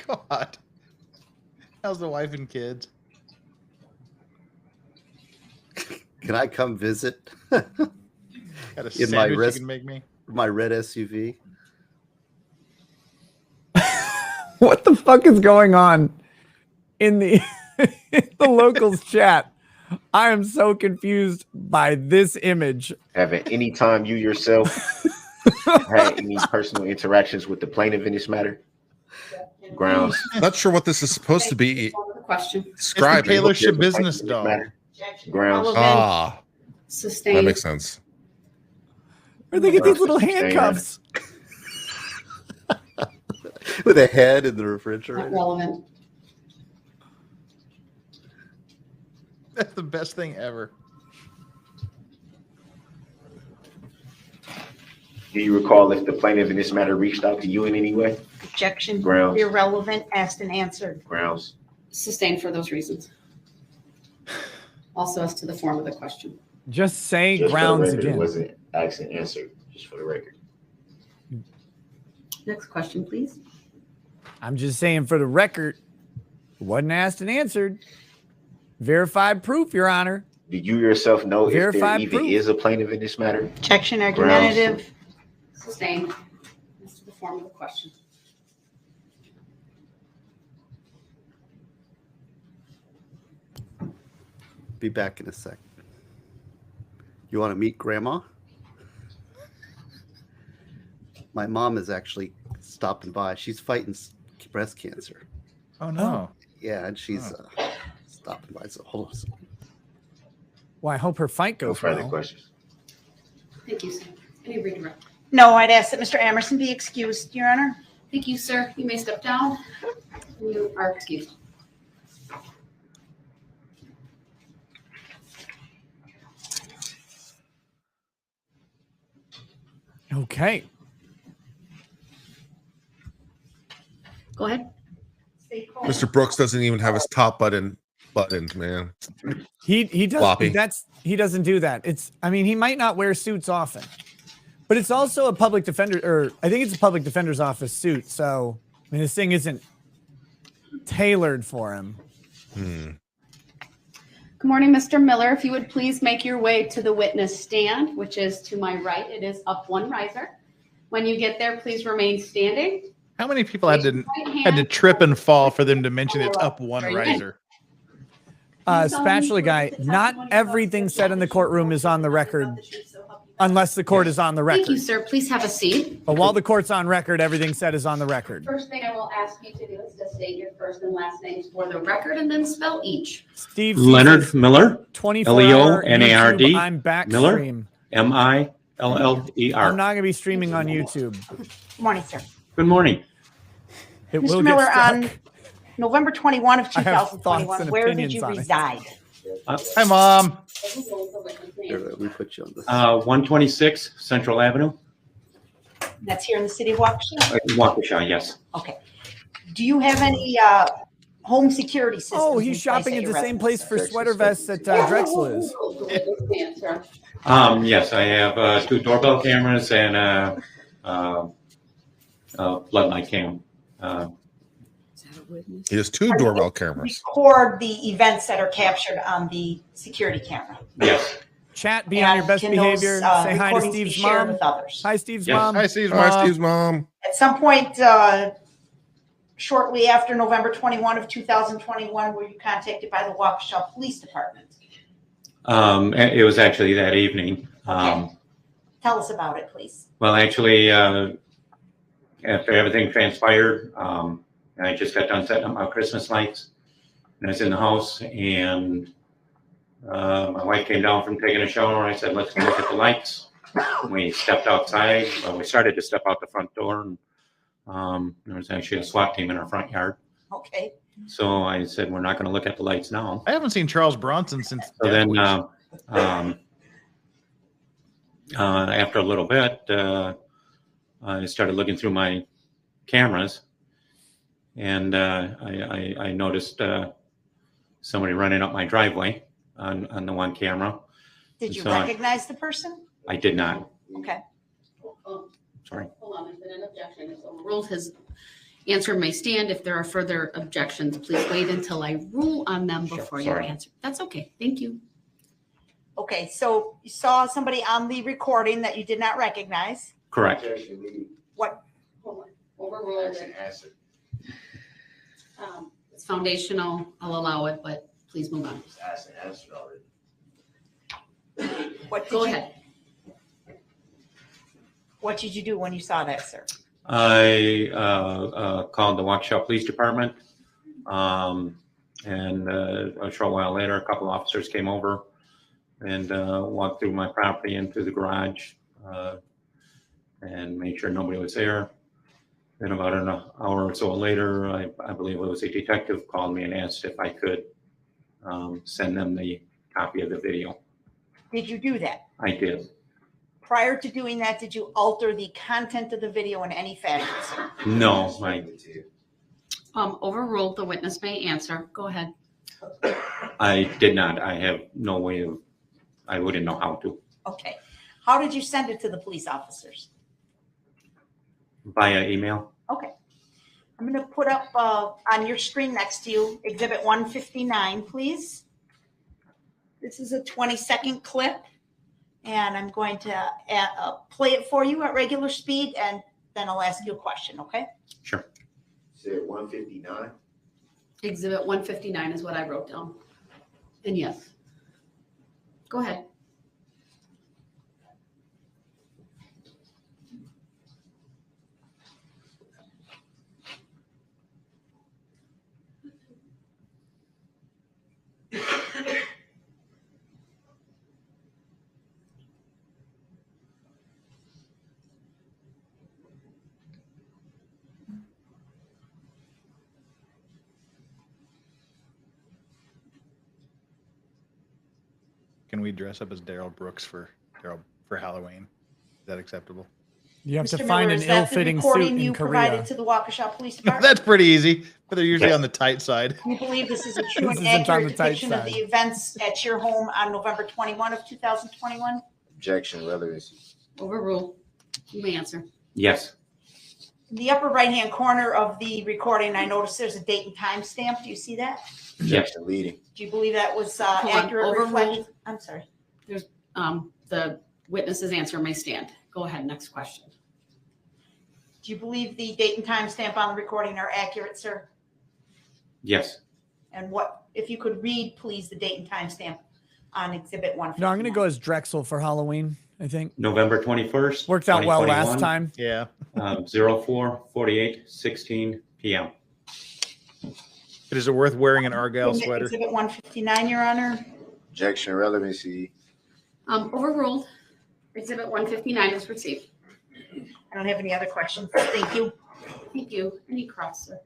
God. How's the wife and kids? Can I come visit? Got a In sandwich you can make me? my red SUV. what the fuck is going on in the in the locals chat? I am so confused by this image. Have at any time you yourself had any personal interactions with the plaintiff in this matter? Grounds. Not sure what this is supposed to be. Question. Describing. Taylor Ship business dog. Grounds. Ah, Sustained. that makes sense. Where they get these little handcuffs? With a head in the Not refrigerator. relevant. That's the best thing ever. Do you recall if the plaintiff in this matter reached out to you in any way? Objection. Grounds. Irrelevant, asked and answered. Grounds. Sustained for those reasons. Also as to the form of the question. Just say Just grounds for the record, again. it wasn't asked and answered, just for the record. Next question, please. I'm just saying for the record, it wasn't asked and answered. Verified proof, Your Honor. Do you yourself know if there Verified even proof. is a plaintiff in this matter? Objection argumentative. Sustained as to the form of the question. Be back in a sec. You want to meet Grandma? My mom is actually stopping by. She's fighting breast cancer. Oh no. Yeah, and she's stopping by. So hold on a second. Well, I hope her fight No goes further well. questions. Thank you, sir. Any redirect? No, I'd ask that Mr. Emerson be excused, Your Honor. Thank you, sir. You may step down. You are excused. Okay. Go ahead. Mr. Brooks doesn't even have his top buttoned, man. He does Floppy. he doesn't do that. I mean, he might not wear suits often. But it's also a public defender, or I think it's a public defender's office suit. So I mean, this thing isn't tailored for him. Good morning, Mr. Miller. If you would please make your way to the witness stand, which is to my right. It is up one riser. When you get there, please remain standing. How many people had to trip and fall for them to mention it's up one riser? Spatula guy, not everything said in the courtroom is on the record unless the court is on the record. Thank you, sir. Please have a seat. But while the court's on record, everything said is on the record. First thing I will ask you to do is to state your first and last names for the record and then spell each. Steve Leonard says, Miller, 24-hour Leonard, I'm back Miller, stream. Miller. I'm not going to be streaming on YouTube. Good morning, sir. Good morning. It will Mr. get Miller, stuck. on November 21 of I have thoughts 2021, and where did opinions you on it. reside? Hi, Mom. Here, we put you on this. 126 Central Avenue, That's here in the city of Waukesha? Waukesha, yes. Okay. Do you have any home security systems. Oh, he's shopping at the same place for sweater vests that Drexel is. Yes, I have 2 doorbell cameras and floodlight cam. He has 2 doorbell cameras. Record the events that are captured on the security camera. Yes. Chat, be on your best behavior. Say hi to Steve's mom. With others? Hi, Steve's Yes. mom. Hi, Steve's mom. Hi, Steve's mom. At some point, shortly after November 21 of 2021, were you contacted by the Waukesha Police Department? It was actually that evening. Okay. Tell us about it, please. Well, actually, after everything transpired, I just got done setting up my Christmas lights. And I was in the house, and my wife came down from taking a shower. I said, let's go look at the lights. We stepped outside. Well, we started to step out the front door, and there was actually a SWAT team in our front yard. Okay. So I said, we're not going to look at the lights now. I haven't seen Charles Bronson since. So then, after a little bit, I started looking through my cameras, and I noticed somebody running up my driveway on the one camera. Did you So recognize the person? I did not. Okay. Sorry. Hold on, there's been an objection. It's overruled. His answer may stand. If there are further objections, please wait until I rule on them before you Sorry. answer. That's okay. Thank you. Okay, so you saw somebody on the recording that you did not recognize. Correct. What? Hold on. Overruled. It's foundational. I'll allow it, but please move on. What? Go ahead. What did you do when you saw that, sir? I called the Waukesha Police Department, and a short while later, a couple officers came over and walked through my property and through the garage and made sure nobody was there. Then about an hour or so later, I believe it was a detective called me and asked if I could send them the copy of the video. Did you do that? I did. Prior to doing that, did you alter the content of the video in any fashion, sir? No, Overruled. The witness may answer. Go ahead. I did not. I have no way of, I wouldn't know how to. Okay. How did you send it to the police officers? Via email. Okay. I'm going to put up on your screen next to you, Exhibit 159, please. This is a 20-second clip, and I'm going to play it for you at regular speed, and then I'll ask you a question, okay? Sure. Say 159. Exhibit 159 is what I wrote down. And yes. Go ahead. Can we dress up as Darrell Brooks for Halloween? Is that acceptable? You have Mr. to find Miller, an is that the ill-fitting suit recording in you Korea. provided to the Waukesha Police Department? That's pretty easy, but they're usually on the tight side. Do you believe this is a true This and isn't on accurate the tight depiction of the side. events at your home on November 21 of 2021? Objection, relevancy. Overruled. You may answer. Yes. In the upper right-hand corner of the recording, I noticed there's a date and time stamp. Do you see that? Objection, leading. Do you believe that was Hold on. accurate? Overruled. Reflective? I'm sorry. There's the witness's answer may stand. Go ahead. Next question. Do you believe the date and time stamp on the recording are accurate, sir? Yes. And what, if you could read, please, the date and time stamp on Exhibit 1. No, I'm going to go as Drexel for Halloween, I think. November 21st. Worked out well 2021, last time. Yeah. 04/48/16 p.m. Is it worth wearing an Argyle sweater? Exhibit 159, Your Honor. Objection, relevancy. Overruled. Exhibit 159 is received. I don't have any other questions. Thank you. Thank you. Any cross, sir?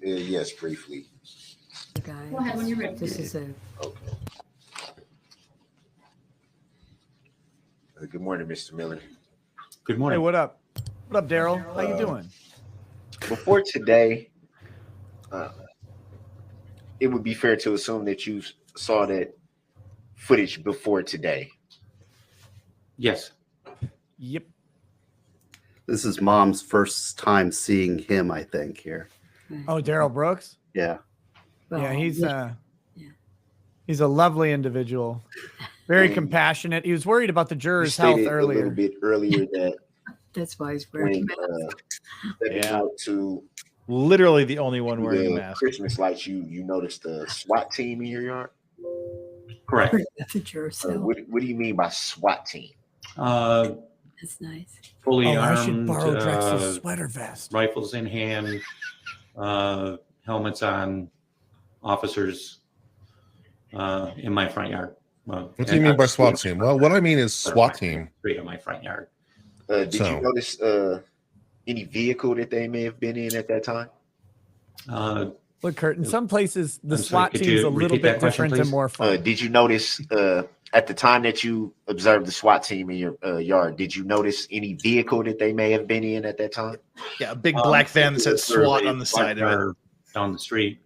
Yes, briefly. Go ahead when you're ready. This is a Okay. Good morning, Mr. Miller. Good Hey, morning. what up? What up, Darrell? How you doing? Before today, it would be fair to assume that you saw that footage before today. Yes. Yep. This is Mom's first time seeing him, I think, here. Oh, Darrell Brooks? Yeah. Yeah, he's a lovely individual. Very compassionate. He was worried about the jurors' health earlier. A little bit earlier that that's why he's wearing stepping out to literally the only one wearing a mask. Christmas lights, you noticed the SWAT team in your yard? Correct. That's a juror. What do you mean by SWAT team? That's nice. Fully armed. I should borrow Drex's sweater vest. Rifles in hand, helmets on, officers in my front yard. Well, what do you mean by SWAT team? Well, what I mean is SWAT team. Straight in my front yard. Did you notice any vehicle that they may have been in at that time? Look, Kurt, in some places, the SWAT team is a little bit different and more fun. Did you notice at the time that you observed the SWAT team in your yard, did you notice any vehicle that they may have been in at that time? Yeah, a big black van that said SWAT on the side of it. Down the street.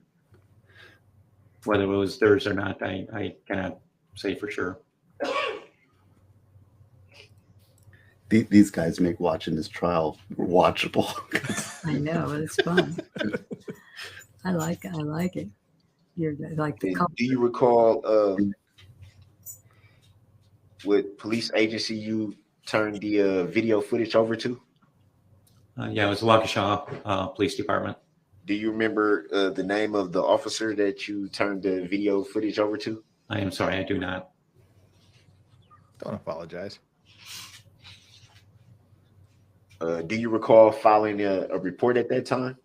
Whether it was theirs or not, I cannot say for sure. These guys make watching this trial watchable. I know, it's fun. I like it. You're like the do you recall what police agency you turned the video footage over to? Yeah, it was Waukesha Police Department. Do you remember the name of the officer that you turned the video footage over to? I am sorry, I do not. Don't apologize. Do you recall filing a report at that time?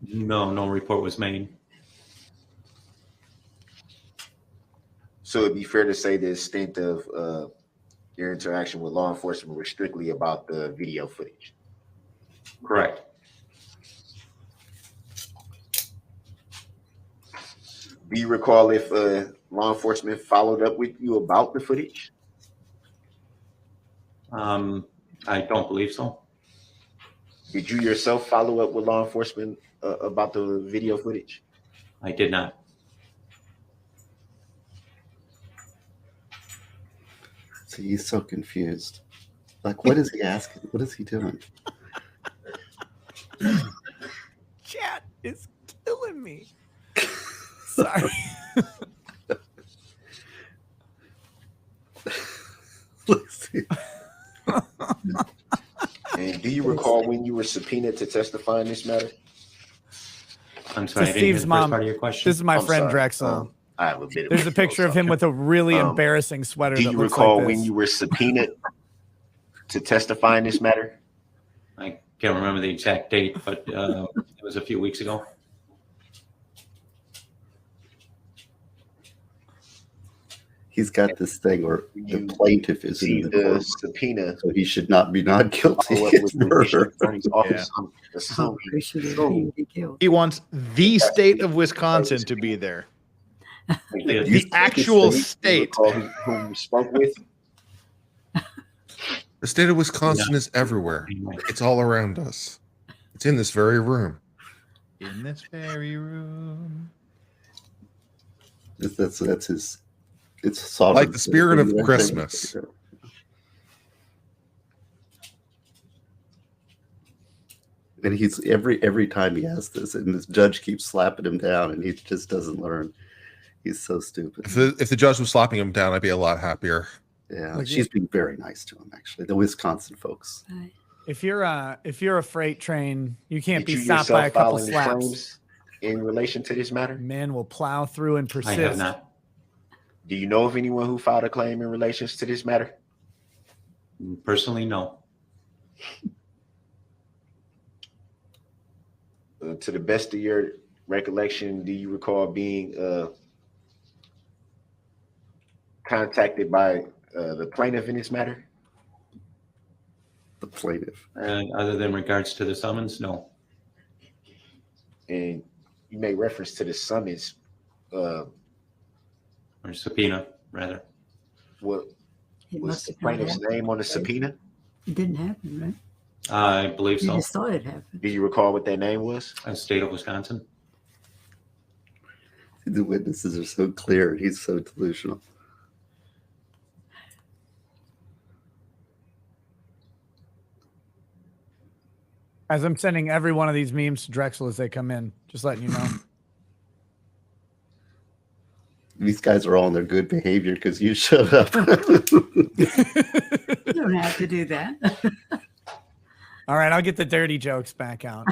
No report was made. So it'd be fair to say the extent of your interaction with law enforcement was strictly about the video footage. Correct. Do you recall if law enforcement followed up with you about the footage? I don't believe so. Did you yourself follow up with law enforcement about the video footage? I did not. See, he's so confused. Like, what is he asking? What is he doing? Chat is killing me. Sorry. Let's see. And do you recall when you were subpoenaed to testify in this matter? I'm sorry, I didn't hear Steve's the mom. first part of your question. This is my friend Drexel. I have a bit. There's a picture of him with a really embarrassing sweater. Do that you looks recall like this. when you were subpoenaed to testify in this matter? I can't remember the exact date, but it was a few weeks ago. He's got this thing where the plaintiff is in the court, subpoena, so he should not be not guilty of murder. He wants the state of Wisconsin to be there. The actual state. Whom you spoke with? The state of Wisconsin is everywhere. It's all around us. It's in this very room. In this very room. That's his. It's sovereign. Like the spirit of Christmas. And he's every time he has this, and this judge keeps slapping him down, and he just doesn't learn. He's so stupid. If the judge was slapping him down, I'd be a lot happier. Yeah, she's been very nice to him, actually. The Wisconsin folks. If you're a freight train, you can't Did be you stopped by a yourself couple file any slaps. claims in relation to this matter? Men will plow through and persist. I have not. Do you know of anyone who filed a claim in relation to this matter? Personally, no. To the best of your recollection, do you recall being contacted by the plaintiff in this matter? The plaintiff. Other than regards to the summons, no. And you made reference to the summons. Or subpoena, rather. What It was must the have not plaintiff's happened. name on the subpoena? It didn't happen, right? I believe You so. just thought it happened. Do you recall what that name was? State of Wisconsin. The witnesses are so clear. He's so delusional. As I'm sending every one of these memes to Drexel as they come in, just letting you know. These guys are all in their good behavior because you showed up. You don't have to do that. All right, I'll get the dirty jokes back out.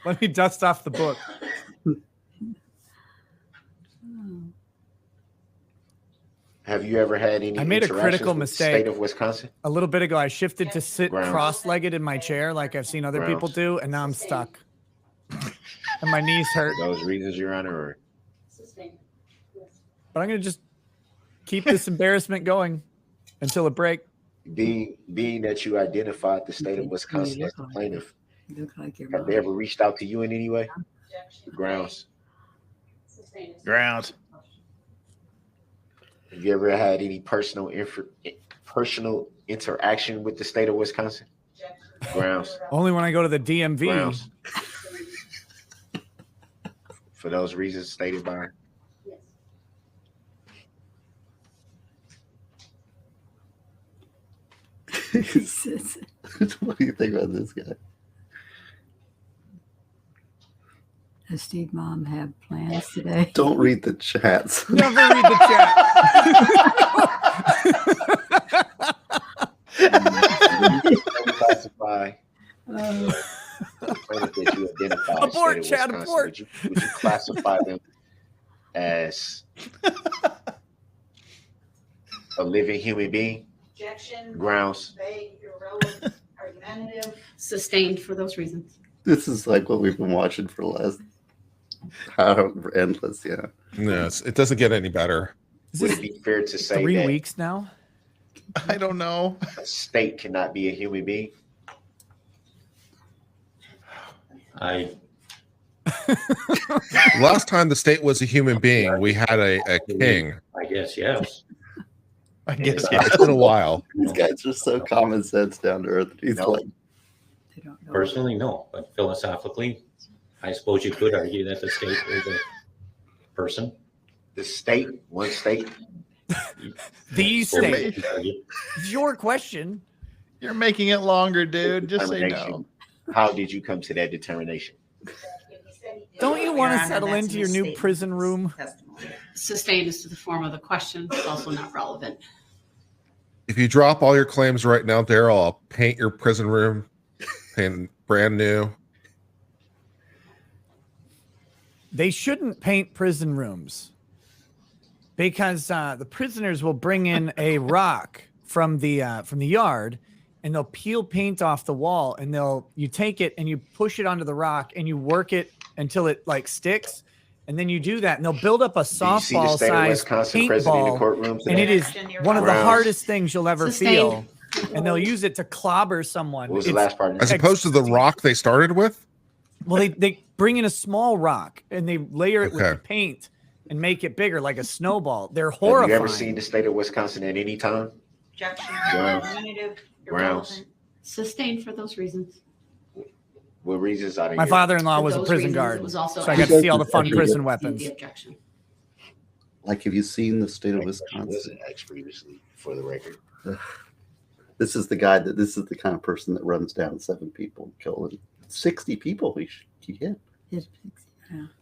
Let me dust off the book. Have you ever had any? I made a critical with the mistake. State of Wisconsin. A little bit ago, I shifted to sit Grounds. cross-legged in my chair like I've seen other people do, and now I'm stuck. And my knees hurt. For those reasons, Your Honor, or But I'm going to just keep this embarrassment going until a break. being that you identified the state of Wisconsin as the plaintiff, You look like you're have they ever reached out to you in any way? Grounds. Grounds. Have you ever had any personal interaction with the state of Wisconsin? Grounds. Only when I go to the DMV. Grounds. For those reasons stated by. What do you think about this guy? Does Steve Mom have plans today? Don't read the chats. Never read the chat. Classify the plaintiff that you identify as Abort, state of Chad, Wisconsin. abort. Would you classify them as a living human being? Objection. Grounds. Vague, irrelevant, argumentative. Sustained for those reasons. This is like what we've been watching for the last however endless, yeah. Yes, it doesn't get any better. Would it be fair to say 3 that weeks now? I don't know. a state cannot be a human being? Last time the state was a human being, we had a king. I guess yes. I guess It's been a while. These guys are so common sense, down to earth. He's like, Personally, no, but philosophically, I suppose you could argue that the state is a person. The state, one state. The state. It's your question. You're making it longer, dude. Just say no. How did you come to that determination? Don't you want to settle into your new prison room? Sustained is to the form of the question. It's also not relevant. If you drop all your claims right now, Darrell, I'll paint your prison room, paint brand new. They shouldn't paint prison rooms because the prisoners will bring in a rock from the yard, and they'll peel paint off the wall, and you take it and you push it onto the rock and you work it until it like sticks, and then you do that, and they'll build up a softball size paintball, and it is one of the hardest things you'll ever feel. And they'll use it to clobber someone. What was the last part? As opposed to the rock they started with? Well, they bring in a small rock and they layer it with the paint and make it bigger, like a snowball. They're horrifying. Have you ever seen the state of Wisconsin at any time? Objection. Grounds. Argumentative, Grounds. irrelevant. Sustained for those reasons. What reasons are My father-in-law was a prison guard, so I got to see all the fun prison weapons. Objection. like, have you seen the state of Wasn't Wisconsin? asked previously, for the record. This is the kind of person that runs down 7 people and kills 60 people. He hit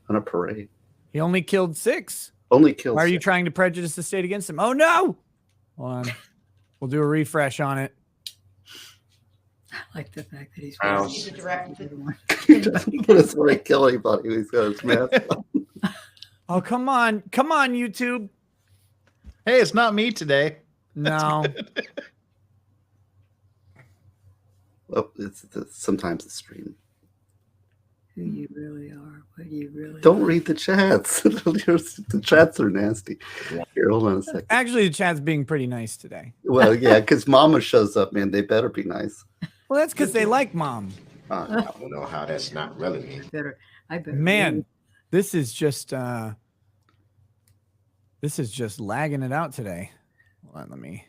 on a parade. He only killed 6. Only killed. Why are you 6. trying to prejudice the state against him? Oh no! Hold on. We'll do a refresh on it. I like the fact that he's He's a direct. He doesn't want to kill anybody. He's got his mask on. Oh, come on. Come on, YouTube. Hey, it's not me today. No. Well, sometimes the stream. who you really are, what you really Don't are. read the chats. The chats are nasty. Here, hold on a second. Actually, the chat's being pretty nice today. Well, yeah, because Mama shows up, man. They better be nice. Well, that's because they like Mom. I don't know how that's not relevant. I better. Man, this is just lagging it out today. Hold on, let me.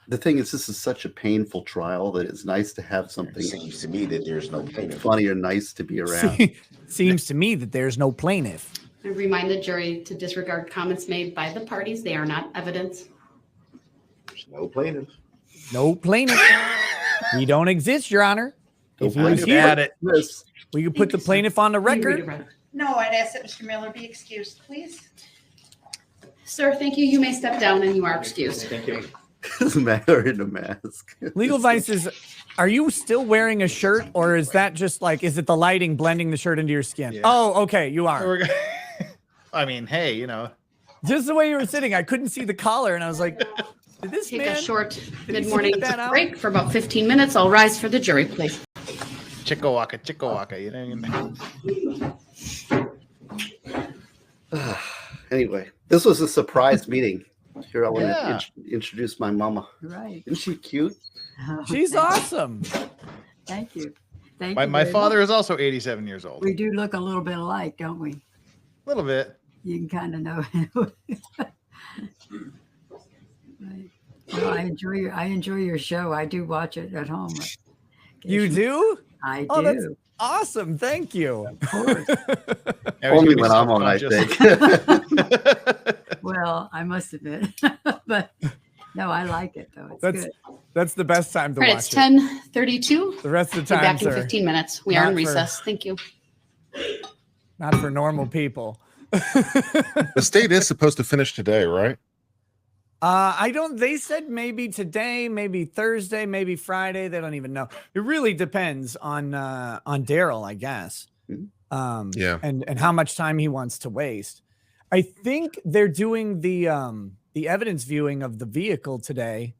The thing is, this is such a painful trial that it's nice to have something. It seems to me that there's no plaintiff. Funny or nice to be around. Seems to me that there's no plaintiff. I remind the jury to disregard comments made by the parties. They are not evidence. There's no plaintiff. No plaintiff. We don't exist, Your Honor. If he was here, we could put the plaintiff on the record. No, I'd ask that Mr. Miller be excused, please. Sir, thank you. You may step down and you are excused. Thank you. Doesn't matter in a mask. Legal Vice is, are you still wearing a shirt, or is that just like, is it the lighting blending the shirt into your skin? Yeah. Oh, okay, you are. I mean, hey, you know. Just the way you were sitting, I couldn't see the collar, and I was like, did this Take man... a short mid-morning that out? break for about 15 minutes. I'll rise for the jury, please. Chicka-waka, you know. Anyway, this was a surprise meeting. Here, I want to introduce my mama. Right. Isn't she cute? She's awesome. Thank you. Thank you. My very father much. is also 87 years old. We do look a little bit alike, don't we? A little bit. You can kind of know. Right. Well, I enjoy your show. I do watch it at home. You do? I Oh, that's do. awesome. Thank you. Of course. Only when I'm on, I think. Well, I must admit, but no, I like it though. It's good. That's the best time to All right, watch it's it. 10:32. The rest of the Be time, back in sir. 15 minutes. We are Not in for- recess. Thank you. Not for normal people. The state is supposed to finish today, right? I don't. They said maybe today, maybe Thursday, maybe Friday. They don't even know. It really depends on Darrell, I guess. Yeah. And how much time he wants to waste. I think they're doing the evidence viewing of the vehicle today.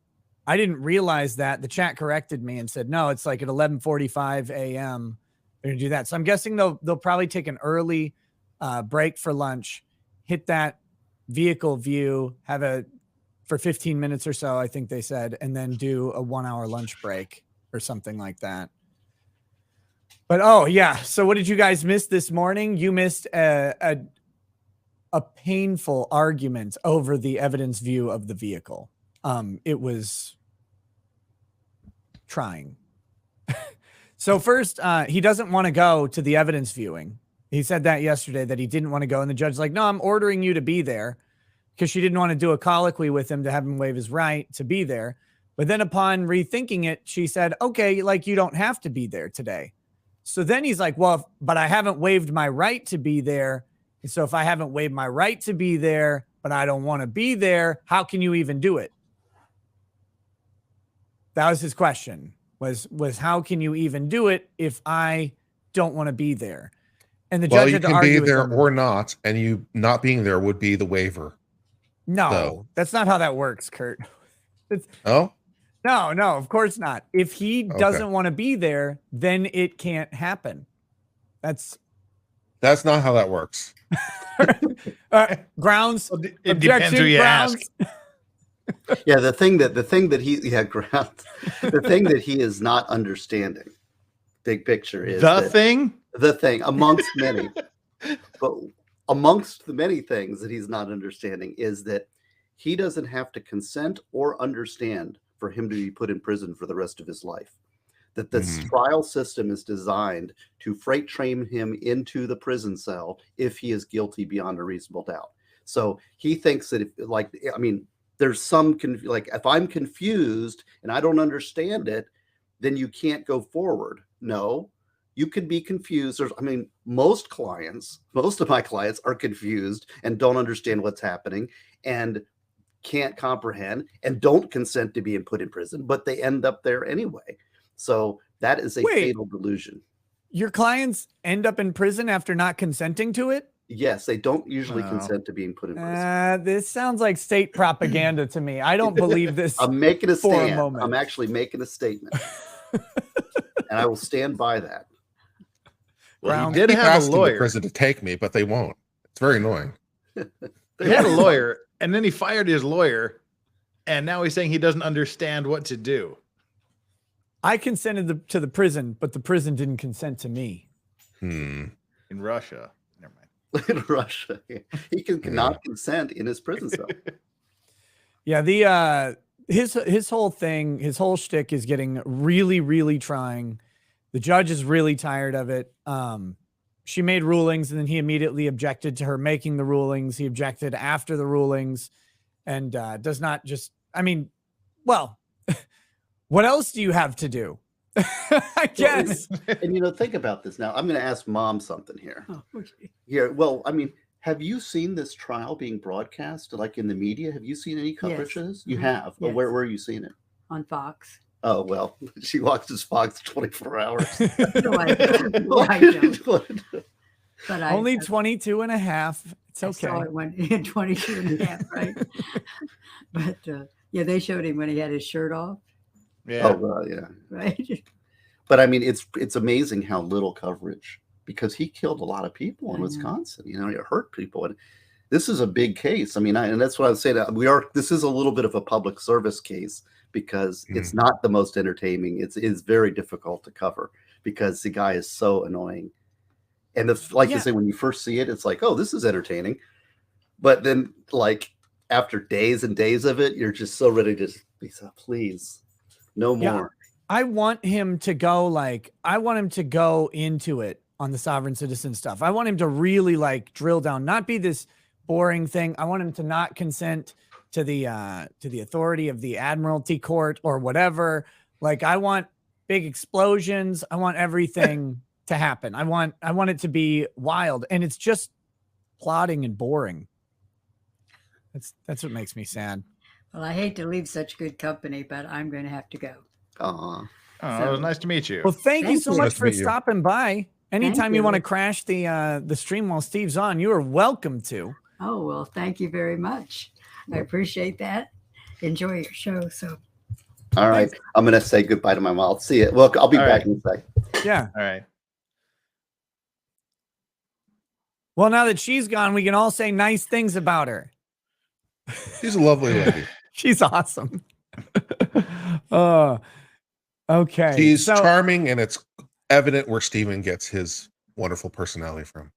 I didn't realize that. The chat corrected me and said no, it's like at 11:45 a.m. They're gonna do that. So I'm guessing they'll probably take an early break for lunch, hit that vehicle view, have for 15 minutes or so, I think they said, and then do a 1 hour lunch break or something like that. But oh yeah, so what did you guys miss this morning? You missed a painful argument over the evidence view of the vehicle. It was trying. So first, he doesn't want to go to the evidence viewing. He said that yesterday, that he didn't want to go, and the judge's like, no, I'm ordering you to be there, because she didn't want to do a colloquy with him to have him waive his right to be there. But then upon rethinking it, she said, okay, like you don't have to be there today. So then he's like, well, but I haven't waived my right to be there. And so if I haven't waived my right to be there, but I don't want to be there, how can you even do it? That was his question, was how can you even do it if I don't want to be there? And the judge had to argue be with there him. or not, and you not being there would be the waiver. No, So- that's not how that works, Kurt. Oh, No, of course not. If he doesn't want to be there, then it can't happen. That's that's not how that works. grounds. It depends who you ask. Yeah, the thing that he is not understanding, big picture, is the thing amongst many, but amongst the many things that he's not understanding is that he doesn't have to consent or understand for him to be put in prison for the rest of his life. That the trial system is designed to freight train him into the prison cell if he is guilty beyond a reasonable doubt. So he thinks that there's some if I'm confused and I don't understand it, then you can't go forward. No, you can be confused. Most of my clients are confused and don't understand what's happening and can't comprehend and don't consent to being put in prison, but they end up there anyway. So that is a fatal delusion. Your clients end up in prison after not consenting to it? Yes, they don't usually consent to being put in prison. This sounds like state propaganda to me. I don't believe this. I'm making a for stand. a moment. I'm actually making a statement. And I will stand by that. Well, he did keep have a asking the lawyer. prison to take me, but they won't. It's very annoying. He had a lawyer, and then he fired his lawyer, and now he's saying he doesn't understand what to do. I consented to the prison, but the prison didn't consent to me. In Russia. Never mind. In Russia. He cannot consent in his prison cell. Yeah, his whole thing, his whole shtick is getting really, really trying. The judge is really tired of it. She made rulings, and then he immediately objected to her making the rulings. He objected after the rulings, and does not just. I mean, well, what else do you have to do? I guess. And think about this now. I'm going to ask Mom something here. Oh, okay. Yeah. Well, I mean, have you seen this trial being broadcast, like in the media? Have you seen any coverage of this? You have. Yes. Where are you seeing it? On Fox. Oh, well, she watches Fox 24 hours. No, I don't. No, I don't. But Only 22 and a half. It's okay. I saw it when in 22 and a half, right? But yeah, they showed him when he had his shirt off. Yeah. Oh, well, yeah. Right. But I mean, it's amazing how little coverage, because he killed a lot of people in Wisconsin. He hurt people, and this is a big case. I mean, and that's what I would say. That this is a little bit of a public service case, because it's not the most entertaining. It's very difficult to cover because the guy is so annoying. And like you say, when you first see it, it's like, oh, this is entertaining. But then, like, after days and days of it, you're just so ready to be so, please, no more. I want him to go into it on the sovereign citizen stuff. I want him to really drill down, not be this boring thing. I want him to not consent to the authority of the Admiralty Court or whatever. I want big explosions. I want everything to happen. I want it to be wild, and it's just plotting and boring. That's what makes me sad. Well, I hate to leave such good company, but I'm going to have to go. Oh, it was nice to meet you. Well, thank you so much for stopping by. Anytime you want to crash the stream while Steve's on, you are welcome to. Oh, well, thank you very much. I appreciate that. Enjoy your show. So, all right, I'm gonna say goodbye to my mom. I'll see it. Well, I'll be back in a sec. Yeah. All right. Well, now that she's gone, we can all say nice things about her. She's a lovely lady. She's awesome. Okay. She's charming, and it's evident where Steven gets his wonderful personality from.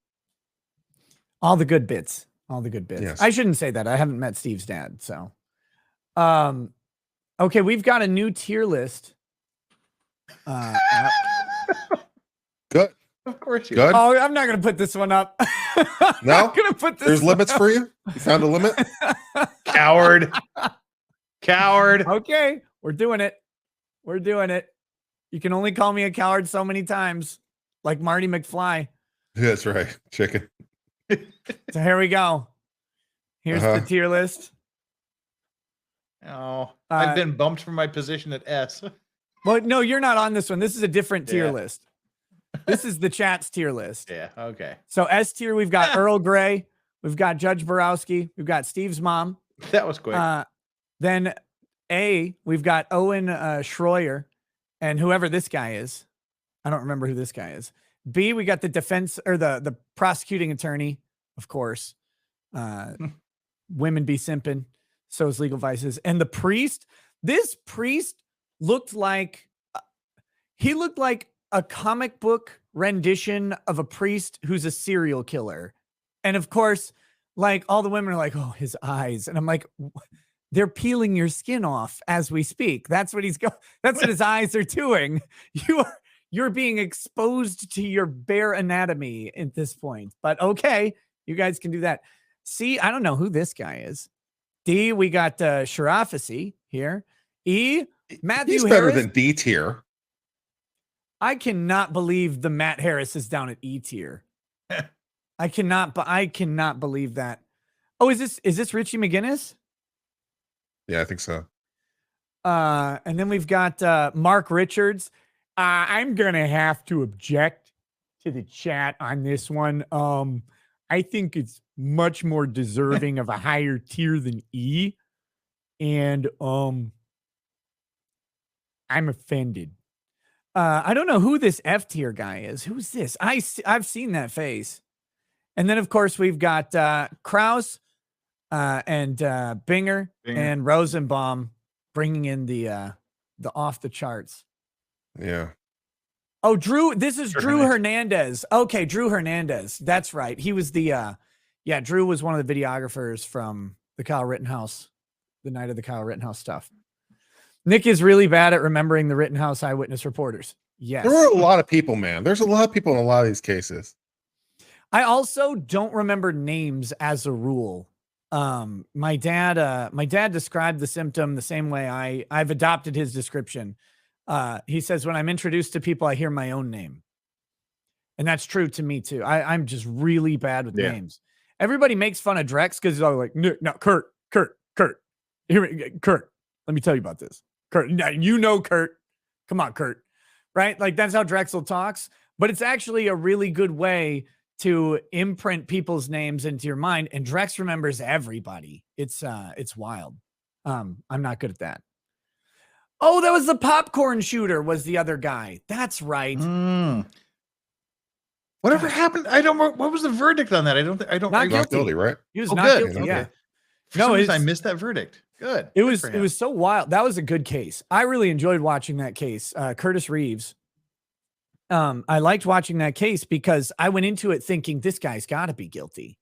All the good bits. All the good bits. Yes. I shouldn't say that. I haven't met Steve's dad. So, okay, we've got a new tier list. Good. Of course you. Good. Oh, I'm not going to put this one up. No, going to put this. There's limits for you. You found a limit. Coward. Okay, we're doing it. We're doing it. You can only call me a coward so many times, like Marty McFly. That's right, chicken. So here we go. Here's the tier list. Oh, I've been bumped from my position at S. Well, no, you're not on this one. This is a different tier list. This is the chat's tier list. Yeah, okay. So S tier, we've got Earl Grey, we've got Judge Borowski, we've got Steve's mom. That was quick. Then A, we've got Owen Schroyer, and whoever this guy is. I don't remember who this guy is. B, we got the defense or the prosecuting attorney, of course. Women be simping. So is Legal Vices. And the priest. This priest looked like a comic book rendition of a priest who's a serial killer. And of course, all the women are like, oh, his eyes. And I'm like, they're peeling your skin off as we speak. That's what that's what his eyes are doing. You're being exposed to your bare anatomy at this point. But okay, you guys can do that. C, I don't know who this guy is. D, we got Sharafacy here. E, Matthew He's Harris. better than D tier. I cannot believe the Matt Harris is down at E tier. I cannot believe that. Oh, is this Richie McGinnis? Yeah, I think so. And then we've got Mark Richards. I'm gonna have to object to the chat on this one. I think it's much more deserving of a higher tier than E. And I'm offended. I don't know who this F tier guy is. Who's this? I've seen that face. And then of course we've got Krause and Binger and Rosenbaum bringing in the off the charts. Yeah. Oh, Drew. This is Drew Hernandez. Okay, Drew Hernandez. That's right. He was the Drew was one of the videographers from the Kyle Rittenhouse, the night of the Kyle Rittenhouse stuff. Nick is really bad at remembering the Rittenhouse eyewitness reporters. Yes. There were a lot of people, man. There's a lot of people in a lot of these cases. I also don't remember names as a rule. My dad described the symptom the same way I've adopted his description. He says, when I'm introduced to people, I hear my own name. And that's true to me too. I'm just really bad with names. Everybody makes fun of Drex because he's all like, no, Kurt. Kurt, let me tell you about this. Kurt, you know Kurt. Come on, Kurt. Right? Like that's how Drexel talks. But it's actually a really good way to imprint people's names into your mind. And Drex remembers everybody. It's wild. I'm not good at that. Oh, that was the popcorn shooter was the other guy. That's right. Whatever happened? I don't. What was the verdict on that? I don't. Not guilty, right? He was Oh, not good. guilty. Okay. Yeah. No, I missed that verdict. Good. It was so wild. That was a good case. I really enjoyed watching that case. Curtis Reeves. I liked watching that case because I went into it thinking this guy's got to be guilty,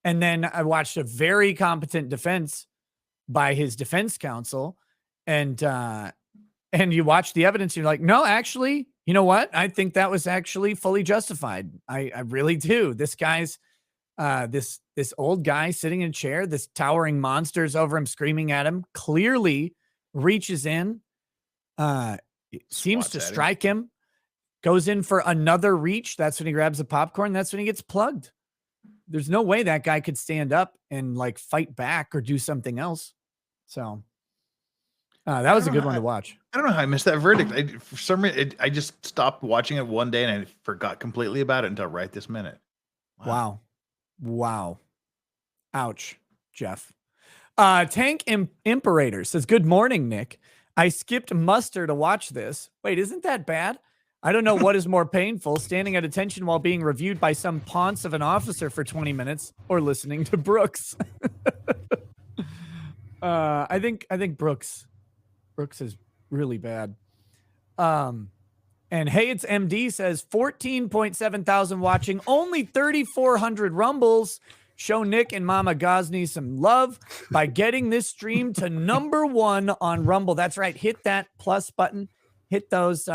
and then I watched a very competent defense by his defense counsel, and you watch the evidence. And you're like, no, actually. You know what? I think that was actually fully justified. I really do. This guy's this old guy sitting in a chair, this towering monsters over him, screaming at him, clearly reaches in, seems to strike him, goes in for another reach. That's when he grabs the popcorn. That's when he gets plugged. There's no way that guy could stand up and like fight back or do something else. So that was a good one to watch. I don't know how I missed that verdict. For some reason, I just stopped watching it one day and I forgot completely about it until right this minute. Wow. Ouch, Jeff. Tank Imperator says, good morning, Nick. I skipped muster to watch this. Wait, isn't that bad? I don't know what is more painful, standing at attention while being reviewed by some ponce of an officer for 20 minutes or listening to Brooks. I think Brooks is really bad. And hey, it's MD says 14.7 thousand watching, only 3,400 rumbles. Show Nick and Mama Ghazni some love by getting this stream to #1 on Rumble. That's right. Hit that plus button. Hit those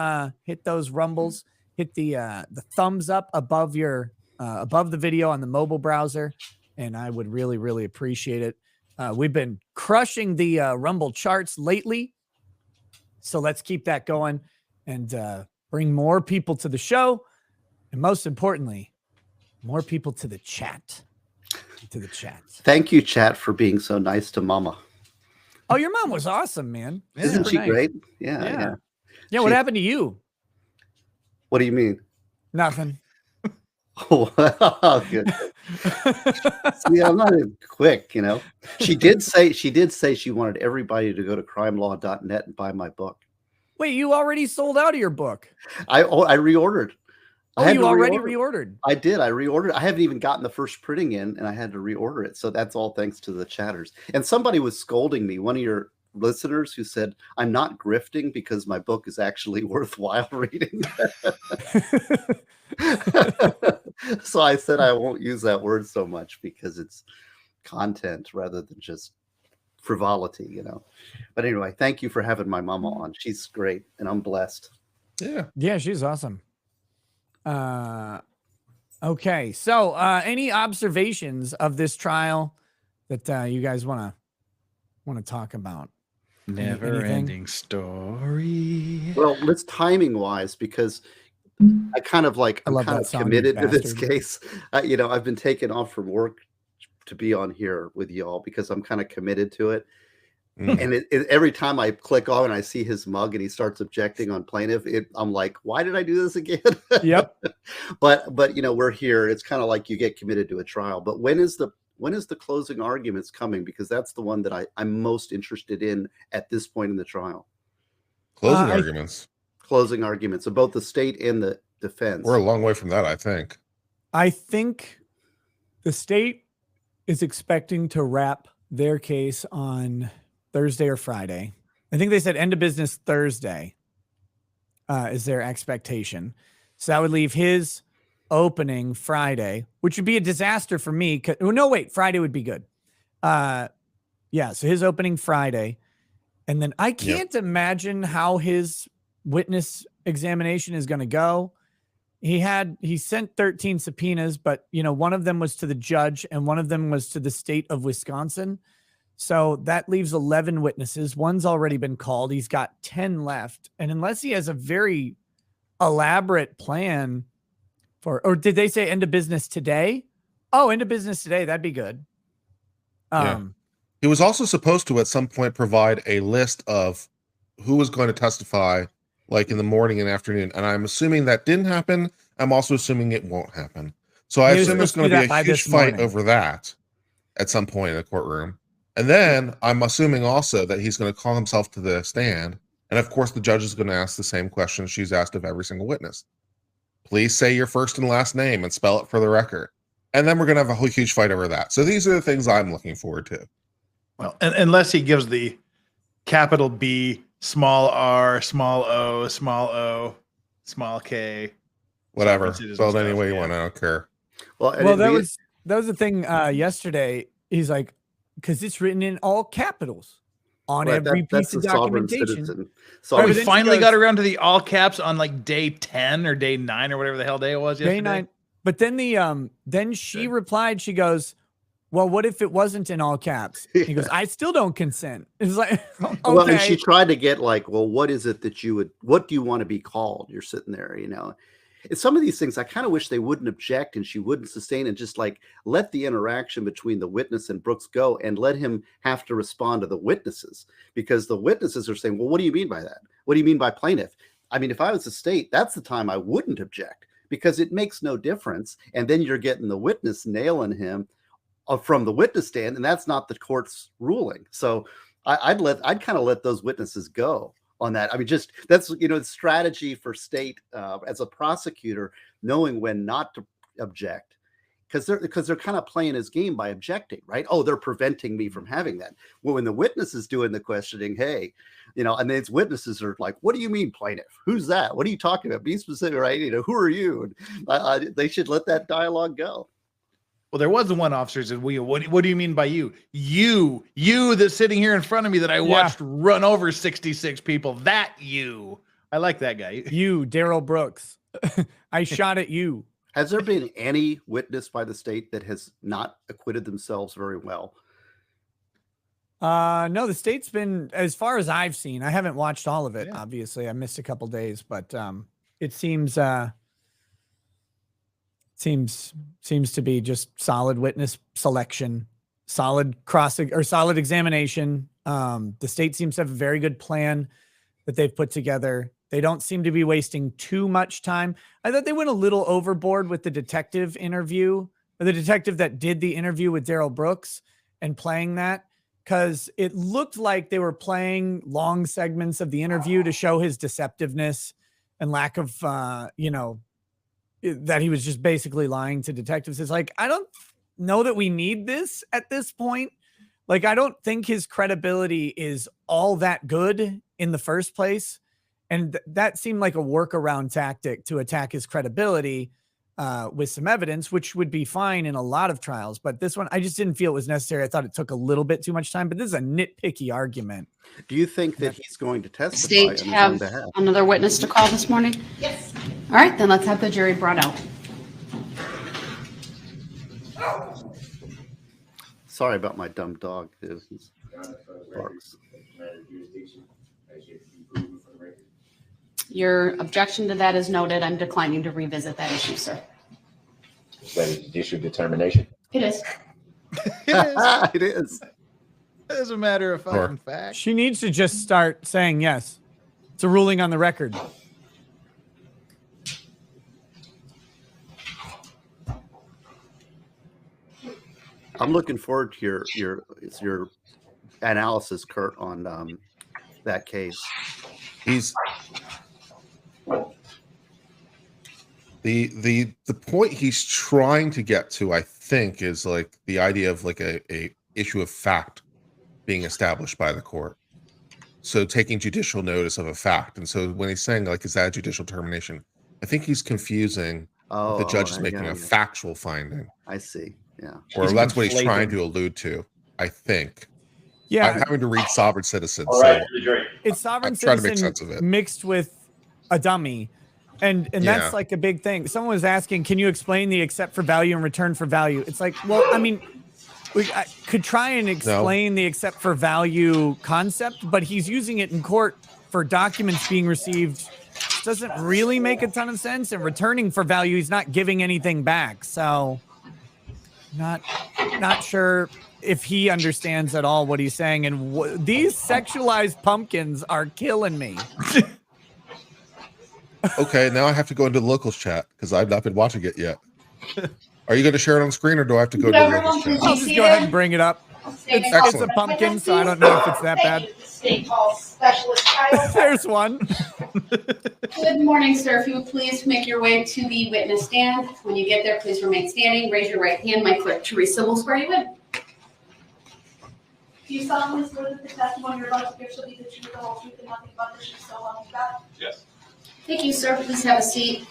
rumbles. Hit the thumbs up above the video on the mobile browser, and I would really, really appreciate it. We've been crushing the Rumble charts lately, so let's keep that going and bring more people to the show, and most importantly, more people to the chat. Thank you, chat, for being so nice to Mama. Oh, your mom was awesome, man. Isn't she great? Yeah. What happened to you? What do you mean? Nothing. Oh, good. See, I'm not quick, you know. She did say she wanted everybody to go to crimelaw.net and buy my book. Wait, you already sold out of your book? I reordered. Oh, you already reordered? I did. I reordered. I haven't even gotten the first printing in, and I had to reorder it. So that's all thanks to the chatters. And somebody was scolding me, one of your listeners, who said, I'm not grifting because my book is actually worthwhile reading. So I said I won't use that word so much because it's content rather than just frivolity, you know. But anyway, thank you for having my mama on. She's great, and I'm blessed. Yeah, she's awesome. Okay, so any observations of this trial that you guys want to talk about? Never-ending story. Well, let's timing wise, because I'm kind of committed to this case. You know, I've been taken off from work to be on here with y'all because I'm kind of committed to it. And every time I click on and I see his mug and he starts objecting on plaintiff, I'm like, why did I do this again? Yep. But you know, we're here. It's kind of like you get committed to a trial. But when is the closing arguments coming? Because that's the one that I'm most interested in at this point in the trial. Closing arguments of both the state and the defense. We're a long way from that, I think. I think the state is expecting to wrap their case on Thursday or Friday. I think they said end of business Thursday is their expectation. So that would leave his opening Friday, which would be a disaster for me. No, wait, Friday would be good. So his opening Friday. And then I can't imagine how his witness examination is going to go. He sent 13 subpoenas, but one of them was to the judge and one of them was to the state of Wisconsin. So that leaves 11 witnesses. One's already been called. He's got 10 left. And unless he has a very elaborate plan or did they say end of business today? Oh, end of business today. That'd be good. He was also supposed to at some point provide a list of who was going to testify like in the morning and afternoon. And I'm assuming that didn't happen. I'm also assuming it won't happen. So I assume there's going to be a huge fight over that at some point in the courtroom. And then I'm assuming also that he's going to call himself to the stand. And of course, the judge is going to ask the same question she's asked of every single witness. Please say your first and last name and spell it for the record. And then we're going to have a huge fight over that. So these are the things I'm looking forward to. Well, unless he gives the capital B, small r, small o, small k. Whatever. Spelled any way you want. I don't care. Well, that was the thing yesterday. He's like, because it's written in all capitals on every piece of documentation. So we finally got around to the all caps on like day 10 or day 9 or whatever the hell day it was yesterday. Day 9. But then then she replied, she goes, well, what if it wasn't in all caps? He goes, I still don't consent. It's like, okay. Well, and she tried to get like, well, what is it that what do you want to be called? You're sitting there, And some of these things, I kind of wish they wouldn't object and she wouldn't sustain and just like let the interaction between the witness and Brooks go and let him have to respond to the witnesses, because the witnesses are saying, well, what do you mean by that? What do you mean by plaintiff? I mean, if I was the state, that's the time I wouldn't object, because it makes no difference. And then you're getting the witness nailing him from the witness stand, and that's not the court's ruling. So I'd kind of let those witnesses go on that. I mean, just that's, the strategy for state as a prosecutor, knowing when not to object, because they're kind of playing his game by objecting, right? Oh, they're preventing me from having that. Well, when the witness is doing the questioning, hey, and these witnesses are like, what do you mean plaintiff? Who's that? What are you talking about? Be specific, right? Who are you? And they should let that dialogue go. Well, there was the one officer who said, what do you mean by you? You that's sitting here in front of me that I watched run over 66 people. That you. I like that guy. You, Darrell Brooks. I shot at you. Has there been any witness by the state that has not acquitted themselves very well? No, the state's been, as far as I've seen, I haven't watched all of it. Yeah. Obviously, I missed a couple days, but it seems to be just solid witness selection, solid solid examination. The state seems to have a very good plan that they've put together. They don't seem to be wasting too much time. I thought they went a little overboard with the detective interview, or the detective that did the interview with Darrell Brooks and playing that, because it looked like they were playing long segments of the interview to show his deceptiveness and lack of, that he was just basically lying to detectives. It's like, I don't know that we need this at this point. Like, I don't think his credibility is all that good in the first place. And that seemed like a workaround tactic to attack his credibility with some evidence, which would be fine in a lot of trials. But this one, I just didn't feel it was necessary. I thought it took a little bit too much time, but this is a nitpicky argument. Do you think that he's going to testify? State have another witness to call this morning? Yes. All right, then let's have the jury brought out. Sorry about my dumb dog. Barks. Your objection to that is noted. I'm declining to revisit that issue, sir. Is that a judicial determination? It is. It is. As a matter of fact. She needs to just start saying yes. It's a ruling on the record. I'm looking forward to your analysis, Kurt, on that case. The point he's trying to get to, I think, is like the idea of like a issue of fact being established by the court. So taking judicial notice of a fact. And so when he's saying like, is that a judicial determination? I think he's confusing the judge is making a factual finding. I see. Yeah. Or that's what he's trying to allude to, I think. Yeah. I'm having to read sovereign citizen. All right, So to the jury. It's sovereign I'm trying to citizen make sense of it. mixed with a dummy. And Yeah. that's like a big thing. Someone was asking, can you explain the accept for value and return for value? It's like, well, I mean, I could try and explain the accept for value concept, but he's using it in court for documents being received. Doesn't really make a ton of sense. And returning for value, he's not giving anything back. So not sure if he understands at all what he's saying. And these sexualized pumpkins are killing me. Okay, now I have to go into the locals chat because I've not been watching it yet. Are you going to share it on screen, or do I have to go to the locals chat? I'll just go ahead and bring it up. It's a pumpkin, so I don't know if it's that bad. There's one. Good morning, sir. If you would please make your way to the witness stand. When you get there, please remain standing. Raise your right hand. My clerk, Teresa, will swear you in. Do you solemnly swear that the testimony you're about to give shall be the truth, the whole truth, and nothing but the truth, so help you God? Yes. Thank you, sir. Please have a seat.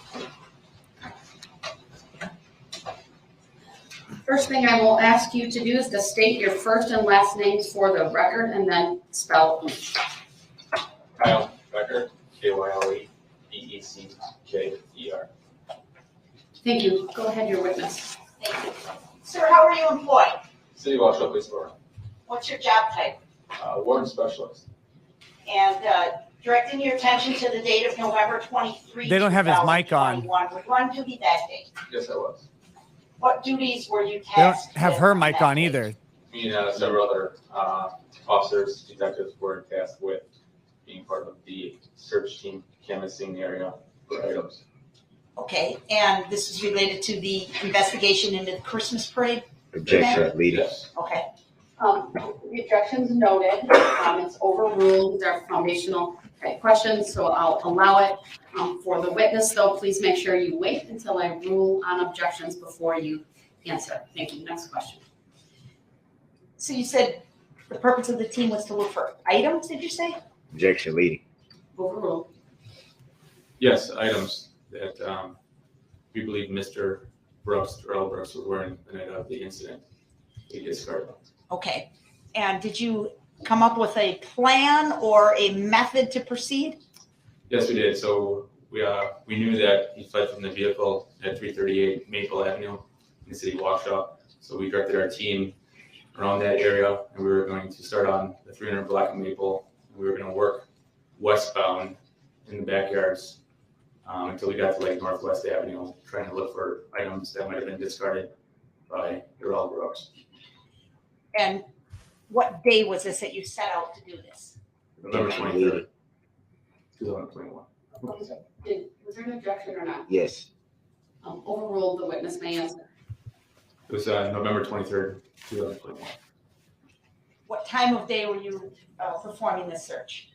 First thing I will ask you to do is to state your first and last names for the record and then spell. Kyle Becker, KYLEBECJER. Thank you. Go ahead, your witness. Thank you. Sir, how are you employed? City Wausau Police Department. What's your job type? Warrant Specialist. And directing your attention to the date of November 23. They don't have his mic on. Were you on duty that day? Yes, I was. What duties were you They don't tasked have with her mic that on day? either. Me and several other officers, detectives were tasked with being part of the search team canvassing the area for items. Okay, and this is related to the investigation into the Christmas parade? Objection, leading. Yes. Okay. The objection's noted. It's overruled. These are foundational questions, so I'll allow it. For the witness, though, please make sure you wait until I rule on objections before you answer. Thank you. Next question. So you said the purpose of the team was to look for items, did you say? Objection, leading. Overruled. Yes, items that we believe Mr. Darrell Brooks was wearing the night of the incident. He discarded them. Okay, and did you come up with a plan or a method to proceed? Yes, we did. So we knew that he fled from the vehicle at 338 Maple Avenue in the city of Wausau. So we directed our team around that area, and we were going to start on the 300 block of Maple. And we were going to work westbound in the backyards until we got to like Northwest Avenue, trying to look for items that might have been discarded by Darrell Brooks. And what day was this that you set out to do this? November 23rd, 2021. Was there an objection or not? Yes. Overruled. The witness may answer. It was November 23rd, 2021. What time of day were you performing this search?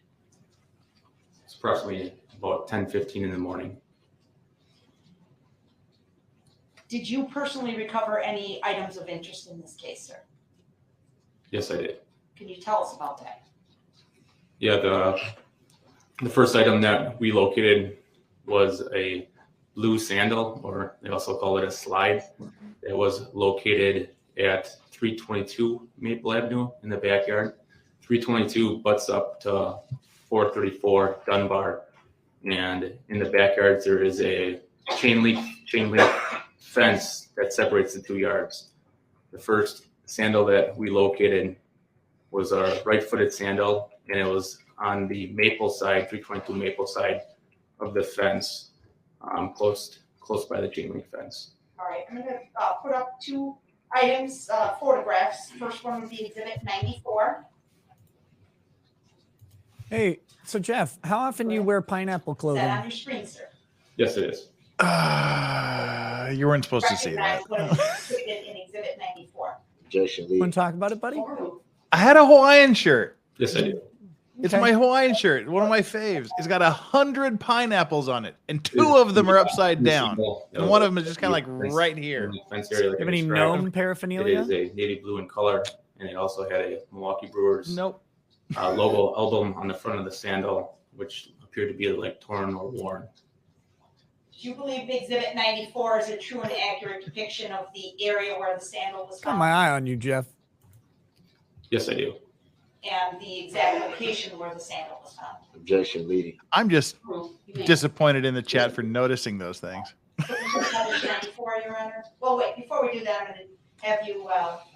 It's approximately about 10:15 in the morning. Did you personally recover any items of interest in this case, sir? Yes, I did. Can you tell us about that? Yeah, the first item that we located was a blue sandal, or they also call it a slide. It was located at 322 Maple Avenue in the backyard. 322 butts up to 434 Dunbar, and in the backyard there is a chain link fence that separates the 2 yards. The first sandal that we located was a right-footed sandal, and it was on the Maple side, 322 Maple side of the fence, close by the chain link fence. All right, I'm gonna put up 2 items, photographs. First one would be exhibit 94. Hey, so Jeff, how often do you wear pineapple Is clothing? that on your screen, sir? Yes, it is. You weren't supposed to see that. Recognize what is included in exhibit 94. Objection, leading. Want to talk about it, buddy? I had a Hawaiian shirt. Yes, I do. It's my Hawaiian shirt, one of my faves. It's got 100 pineapples on it, and 2 of them are upside down, and one of them is just kind of like right here. Fence area, like Have any described. gnome It paraphernalia? is a navy blue in color, and it also had a Milwaukee Brewers Nope. logo album on the front of the sandal, which appeared to be like torn or worn. Do you believe exhibit 94 is a true and accurate depiction of the area where the sandal was Got found? my eye on you, Jeff. Yes, I do. and the exact location where the sandal was found. Objection leading. I'm just disappointed in the chat for noticing those things. Published 94, Your Honor. Well, wait, before we do that, I'm going to have you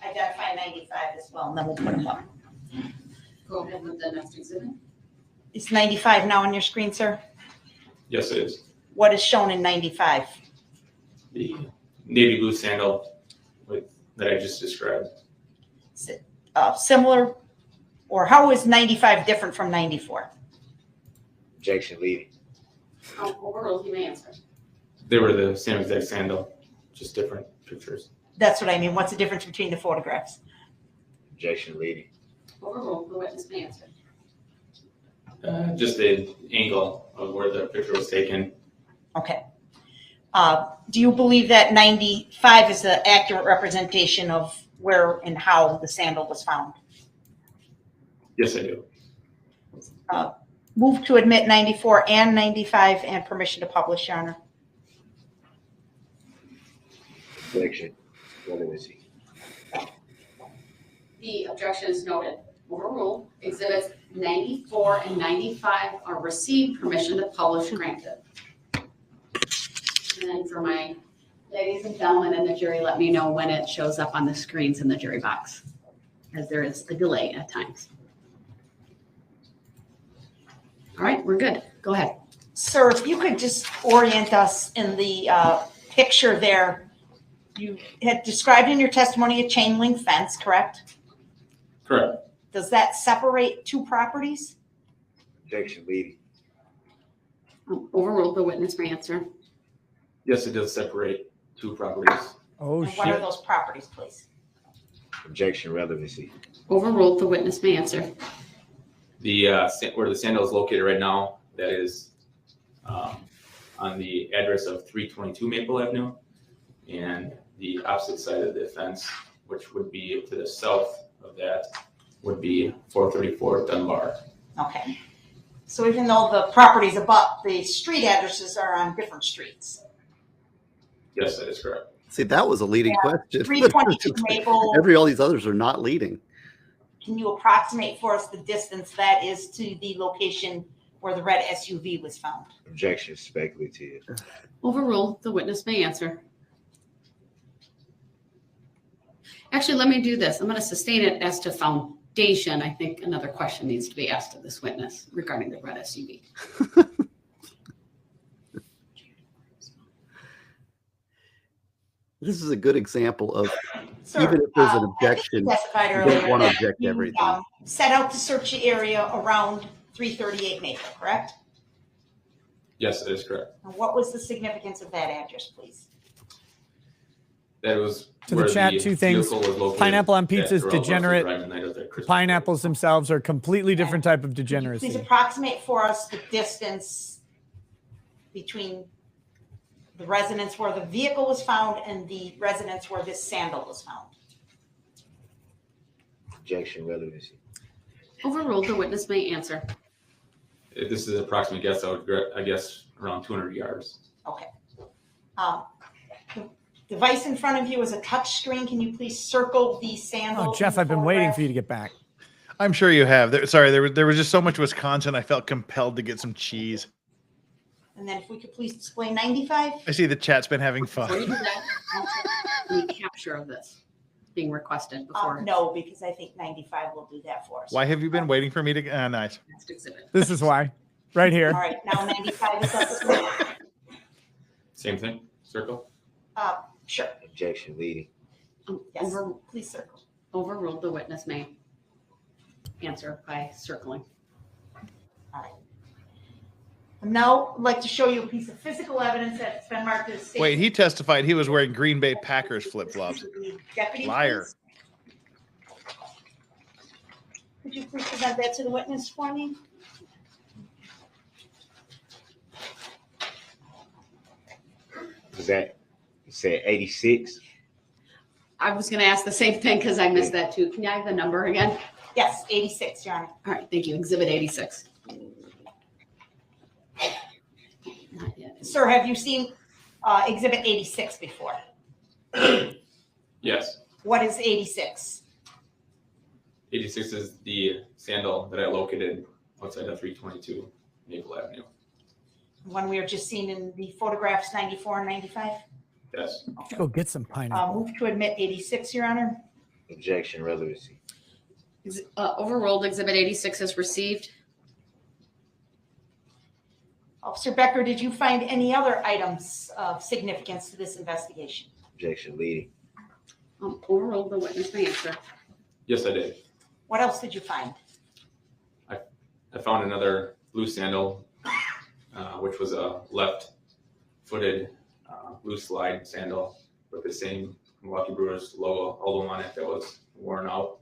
identify 95 as well, and then we'll put them up. Go ahead with the next exhibit. Is 95 now on your screen, sir? Yes, it is. What is shown in 95? The navy blue sandal that I just described. Similar, or how is 95 different from 94? Objection leading. Overruled, you may answer. They were the same exact sandal, just different pictures. That's what I mean. What's the difference between the photographs? Objection leading. Overruled, the witness may answer. Just the angle of where the picture was taken. Okay. Do you believe that 95 is an accurate representation of where and how the sandal was found? Yes, I do. Move to admit 94 and 95 and permission to publish, Your Honor. Objection. Relevancy. The objection is noted. Overruled. Exhibits 94 and 95 are received. Permission to publish granted. And then for my ladies and gentlemen in the jury, let me know when it shows up on the screens in the jury box, as there is a delay at times. All right, we're good. Go ahead. Sir, if you could just orient us in the picture there. You had described in your testimony a chain link fence, correct? Correct. Does that separate two properties? Objection leading. Overruled. The witness may answer. Yes, it does separate two properties. Oh, and what are those properties, please? Objection relevancy. Overruled. The witness may answer. The where the sandal is located right now, that is on the address of 322 Maple Avenue, and the opposite side of the fence, which would be to the south of that, would be 434 Dunbar. Okay. So even though the properties above the street addresses are on different streets. Yes, that is correct. See, that was a leading question. 322 Maple. All these others are not leading. Can you approximate for us the distance that is to the location where the red SUV was found? Objection speculative. Overruled. The witness may answer. Actually, let me do this. I'm going to sustain it as to foundation. I think another question needs to be asked of this witness regarding the red SUV. This is a good example of Sir, even if there's an objection, you don't want to object you, everything. Set out to search the area around 338 Maple, correct? Yes, that is correct. And what was the significance of that address, please? That was to the chat, two things. Pineapple on pizza is degenerate. Pineapples themselves are a completely different type of degeneracy. Please approximate for us the distance between the residence where the vehicle was found and the residence where this sandal was found. Objection relevancy. Overruled. The witness may answer. This is an approximate guess. I guess around 200 yards. Okay. The device in front of you is a touch screen. Can you please circle the sandal? Oh, Jeff, I've been waiting for you to get back. I'm sure you have. There was just so much Wisconsin. I felt compelled to get some cheese. And then if we could please display 95. I see the chat's been having fun. Before you do that, any capture of this being requested before? No, because I think 95 will do that for us. Why have you been waiting for me to? Nice. Next exhibit. This is why. Right here. All right, now 95 is up as well. Same thing. Circle. Sure. Objection leading. Yes. Please circle. Overruled. The witness may answer by circling. All right. Now, I'd like to show you a piece of physical evidence that's been marked as state. Wait, he testified he was wearing Green Bay Packers flip-flops. Deputy, Liar. please. Could you please present that to the witness for me? Was that, you said 86? I was going to ask the same thing because I missed that too. Can I have the number again? Yes, 86, Your Honor. All right, thank you. Exhibit 86. Not yet. Sir, have you seen Exhibit 86 before? Yes. What is 86? 86 is the sandal that I located outside of 322 Maple Avenue. One we are just seeing in the photographs 94 and 95? Yes. Let's go get some pineapple. Move to admit 86, Your Honor. Objection, relevancy. Overruled. Exhibit 86 is received. Officer Becker, did you find any other items of significance to this investigation? Objection, leading. Overruled. The witness may answer. Yes, I did. What else did you find? I found another blue sandal, which was a left-footed blue slide sandal with the same Milwaukee Brewers logo album on it that was worn out.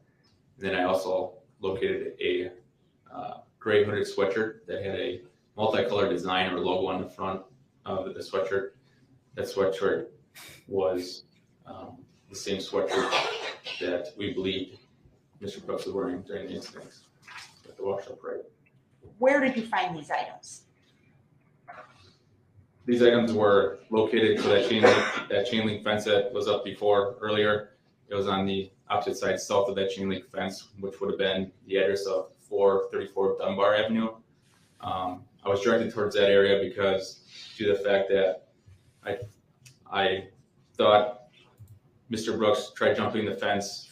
And then I also located a gray hooded sweatshirt that had a multicolored design or logo on the front of the sweatshirt. That sweatshirt was the same sweatshirt that we believed Mr. Brooks was wearing during the incident at the Washoe Parade. Where did you find these items? These items were located to that chain link fence that was up before earlier. It was on the opposite side south of that chain link fence, which would have been the address of 434 Dunbar Avenue. I was directed towards that area because due to the fact that I thought Mr. Brooks tried jumping the fence,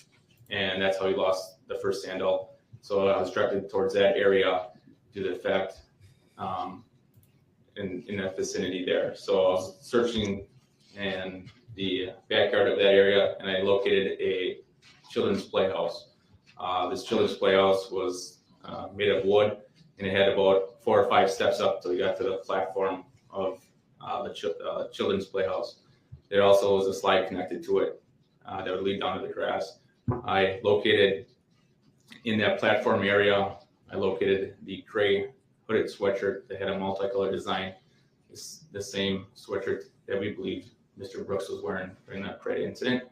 and that's how he lost the first sandal. So I was directed towards that area due to the fact in that vicinity there. So I was searching in the backyard of that area, and I located a children's playhouse. This children's playhouse was made of wood, and it had about 4 or 5 steps up till you got to the platform of the children's playhouse. There also was a slide connected to it that would lead down to the grass. I located in that platform area, I located the gray hooded sweatshirt that had a multicolored design. It's the same sweatshirt that we believe Mr. Brooks was wearing during that parade incident.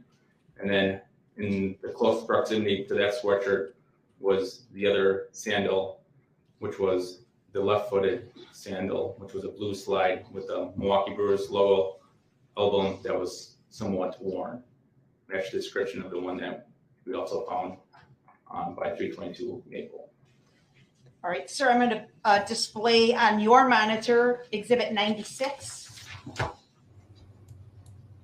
And then in the close proximity to that sweatshirt was the other sandal, which was the left-footed sandal, which was a blue slide with the Milwaukee Brewers logo album that was somewhat worn. Matched the description of the one that we also found by 322 Maple. All right, sir, I'm going to display on your monitor Exhibit 96.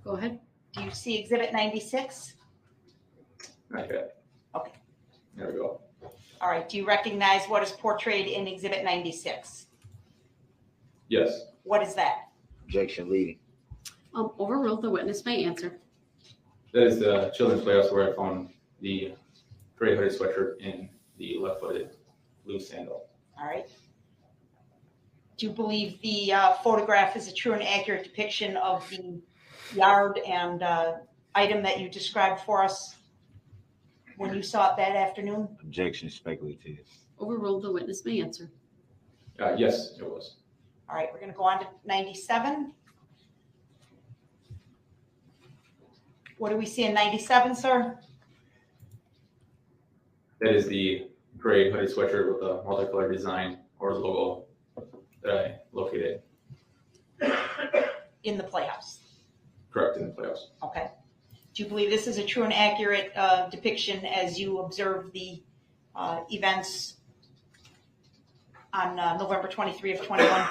Go ahead. Do you see Exhibit 96? Not yet. Okay. There we go. All right, do you recognize what is portrayed in Exhibit 96? Yes. What is that? Objection, leading. Overruled. The witness may answer. That is the children's playhouse where I found the gray hooded sweatshirt and the left-footed blue sandal. All right. Do you believe the photograph is a true and accurate depiction of the yard and item that you described for us when you saw it that afternoon? Objection, speculative. Overruled. The witness may answer. Yes, it was. All right, we're going to go on to 97. What do we see in 97, sir? That is the gray hooded sweatshirt with a multicolored design or logo that I located. In the playhouse. Correct, in the playhouse. Okay. Do you believe this is a true and accurate depiction as you observed the events on November 23 of 21?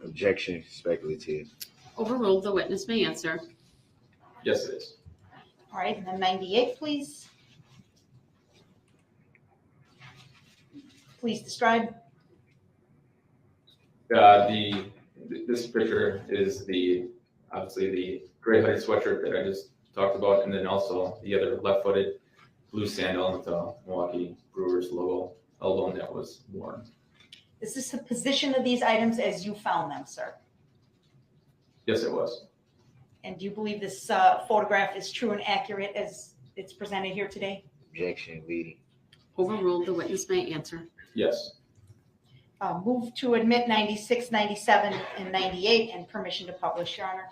Objection, speculative. Overruled. The witness may answer. Yes, it is. All right, and then 98, please. Please describe. This picture is obviously the gray hooded sweatshirt that I just talked about, and then also the other left-footed blue sandal with the Milwaukee Brewers logo album that was worn. Is this the position of these items as you found them, sir? Yes, it was. And do you believe this photograph is true and accurate as it's presented here today? Objection, leading. Overruled. The witness may answer. Yes. Move to admit 96, 97, and 98 and permission to publish, Your Honor.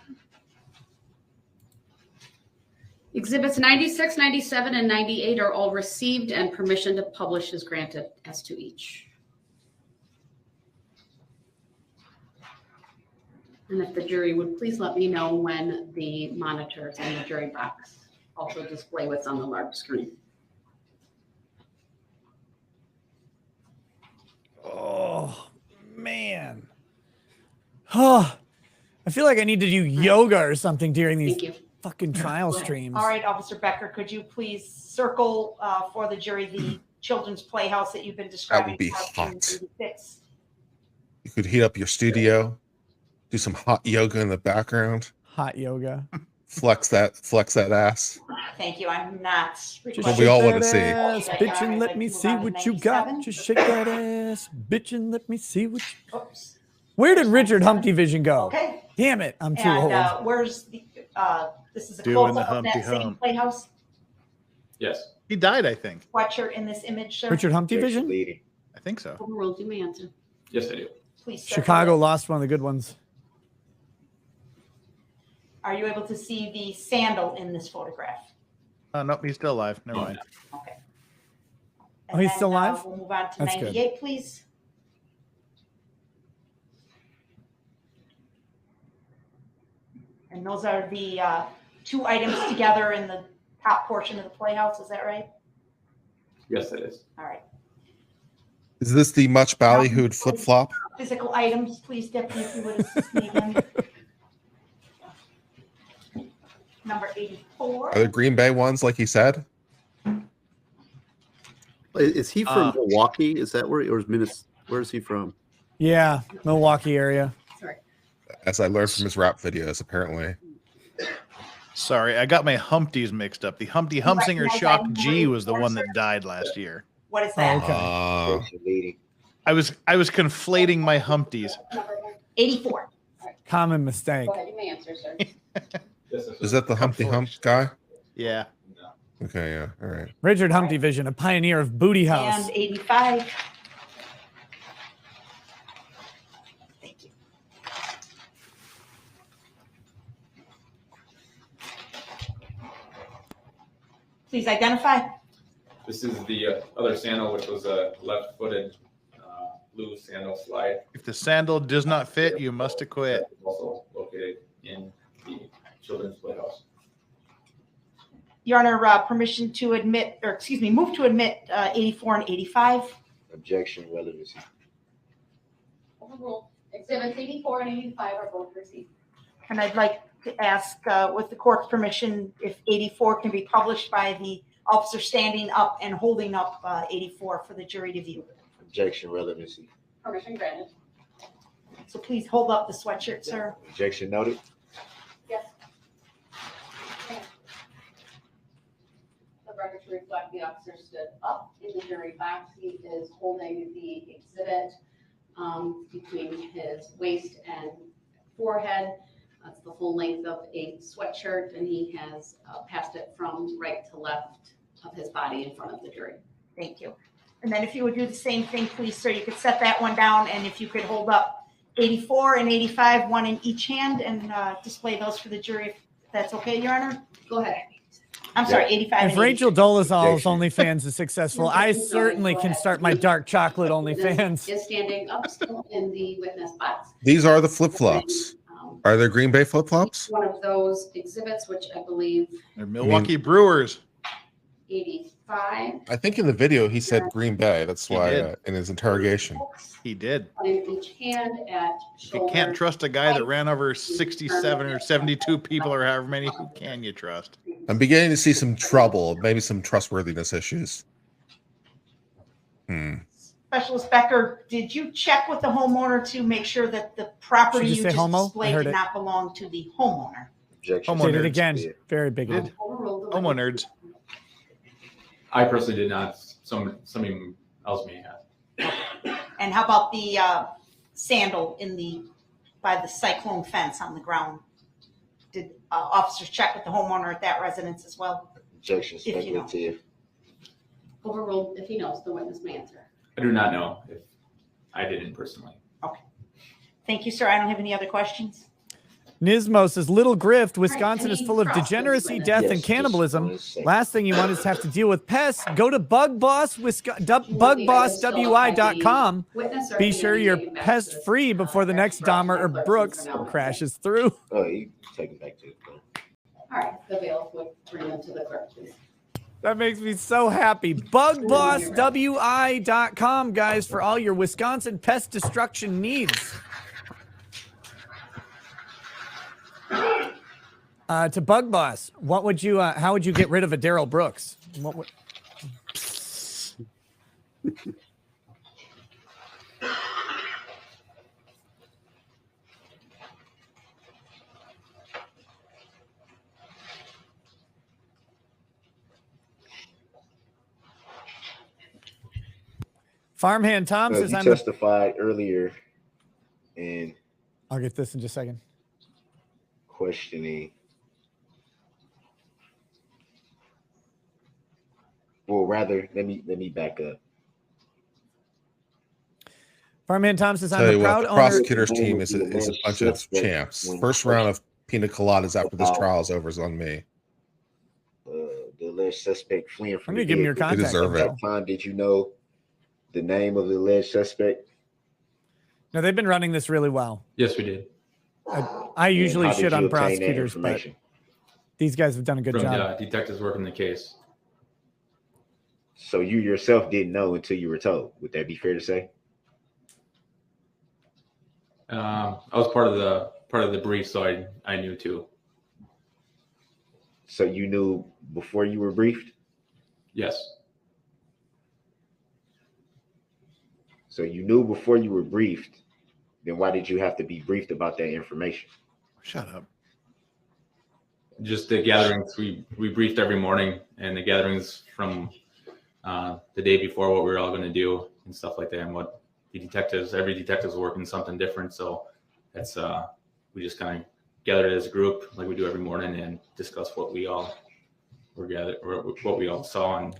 Exhibits 96, 97, and 98 are all received, and permission to publish is granted as to each. And if the jury would please let me know when the monitors and the jury box also display what's on the large screen. Oh, man. Oh, I feel like I need to do yoga or something during these fucking trial streams. All right, Officer Becker, could you please circle for the jury the children's playhouse that you've been describing? That would be hot. You could heat up your studio, do some hot yoga in the background. Hot yoga. Flex that ass. Thank you. I'm not. What we all want to see. Bitch, and let me see what you got. Just shake that ass. Bitch, and let me see what you... Where did Richard Humpty Vision go? Okay. Damn it, I'm too old. Where's the, this is a Doing close-up the of that Humpty same Hump. playhouse Yes. He died, I think. sweatshirt in this image, sir? Richard Humpty Vision? I think so. Overruled, you may answer. Yes, I do. Please, sir. Chicago lost one of the good ones. Are you able to see the sandal in this photograph? Nope, he's still alive. Never mind. Okay. Oh, he's still alive? We'll move on to That's good. 98, please. And those are the two items together in the top portion of the playhouse. Is that right? Yes, it is. All right. Is this the much ballyhooed flip flop? Physical items, please, Deputy, if you would assist me again. Number 84. Are there Green Bay ones, like he said? Is he from Milwaukee? Is that where, or is where is he from? Yeah, Milwaukee area. As I learned from his rap videos, apparently. Sorry, I got my Humpties mixed up. The Humpty Hump Singer Shock G was the one that died last year. What is that? Okay. I was conflating my Humpties. 84. Common mistake. Go ahead, you may answer, sir. Is that the Humpty Hump guy? Yeah. Okay, yeah, all right. Richard Humpty Vision, a pioneer of Booty House. And 85. Thank you. Please identify. This is the other sandal, which was a left-footed blue sandal slide. If the sandal does not fit, you must acquit. Also located in the children's playhouse. Your Honor, permission to admit, or excuse me, move to admit 84 and 85. Objection, relevancy. Overruled. Exhibits 84 and 85 are both received. And I'd like to ask, with the court's permission, if 84 can be published by the officer standing up and holding up 84 for the jury to view. Objection, relevancy. Permission granted. So please hold up the sweatshirt, sir. Objection noted. Yes. The record to reflect the officer stood up in the jury box. He is holding the exhibit between his waist and forehead. That's the full length of a sweatshirt, and he has passed it from right to left of his body in front of the jury. Thank you. And then if you would do the same thing, please, sir, you could set that one down, and if you could hold up 84 and 85, one in each hand, and display those for the jury, if that's okay, Your Honor? Go ahead. I'm sorry, 85 If Rachel Dolezal's OnlyFans is successful, I certainly can start my dark chocolate OnlyFans. Is standing up still in the witness box. These are the flip flops. Are there Green Bay flip flops? One of those exhibits, which I believe They're Milwaukee Brewers. 85. I think in the video he said Green Bay. That's why in his interrogation. He did. In each hand at If you can't trust a guy that ran over 67 or 72 people or however many, who can you trust? I'm beginning to see some trouble, maybe some trustworthiness issues. Specialist Becker, did you check with the homeowner to make sure that the property Did you you say just homo? I displayed heard did it. not belong to the homeowner? Objection. Say it again. Very bigoted. Homo nerds. I personally did not. Somebody else may have. And how about the sandal by the cyclone fence on the ground? Did officers check with the homeowner at that residence as well? Objection, If you know. speculative. Overruled. If he knows, the witness may answer. I do not know if I didn't personally. Okay. Thank you, sir. I don't have any other questions. Nismo says, Little Grift, Wisconsin Any is full of cross degeneracy, witness? death, and Yes, cannibalism. just one Last thing you want is to have to deal with pests. Go to bugbosswi.com. Witness or Be sure you're taken back to pest free before the next Dahmer or Brooks crashes through. Oh, you take it back to the court. All right, the bailiff would bring them to the clerk, please. That makes me so happy. BugBossWI.com, guys, for all your Wisconsin pest destruction needs. To Bug Boss, what would you? How would you get rid of a Darrell Brooks? What would... Farmhand Tom says, You "I'm testified earlier in I'll get this in just a second. Questioning. Well, rather, let me back up. Farmhand Tom says, Tell I'm a you what, proud the owner. prosecutor's team is a bunch of champs. First round of pina coladas after this trial is over is on me. The alleged suspect fleeing from I'm gonna give him your vehicle. contact They deserve At that time, did you know the name of the alleged suspect? No, they've been running this really well. Yes, we did. I usually How did shit you on obtain that prosecutors, but information? these guys have done a good From job. detectives working the case. So you yourself didn't know until you were told. Would that be fair to say? I was part of the brief, so I knew too. So you knew before you were briefed? Yes. So you knew before you were briefed, then why did you have to be briefed about that information? Shut up. Just the gatherings we briefed every morning, and the gatherings from the day before, what we were all going to do and stuff like that, and what every detective's working something different. So that's we just kind of gathered as a group like we do every morning and discuss what we all were gathered or what we all saw.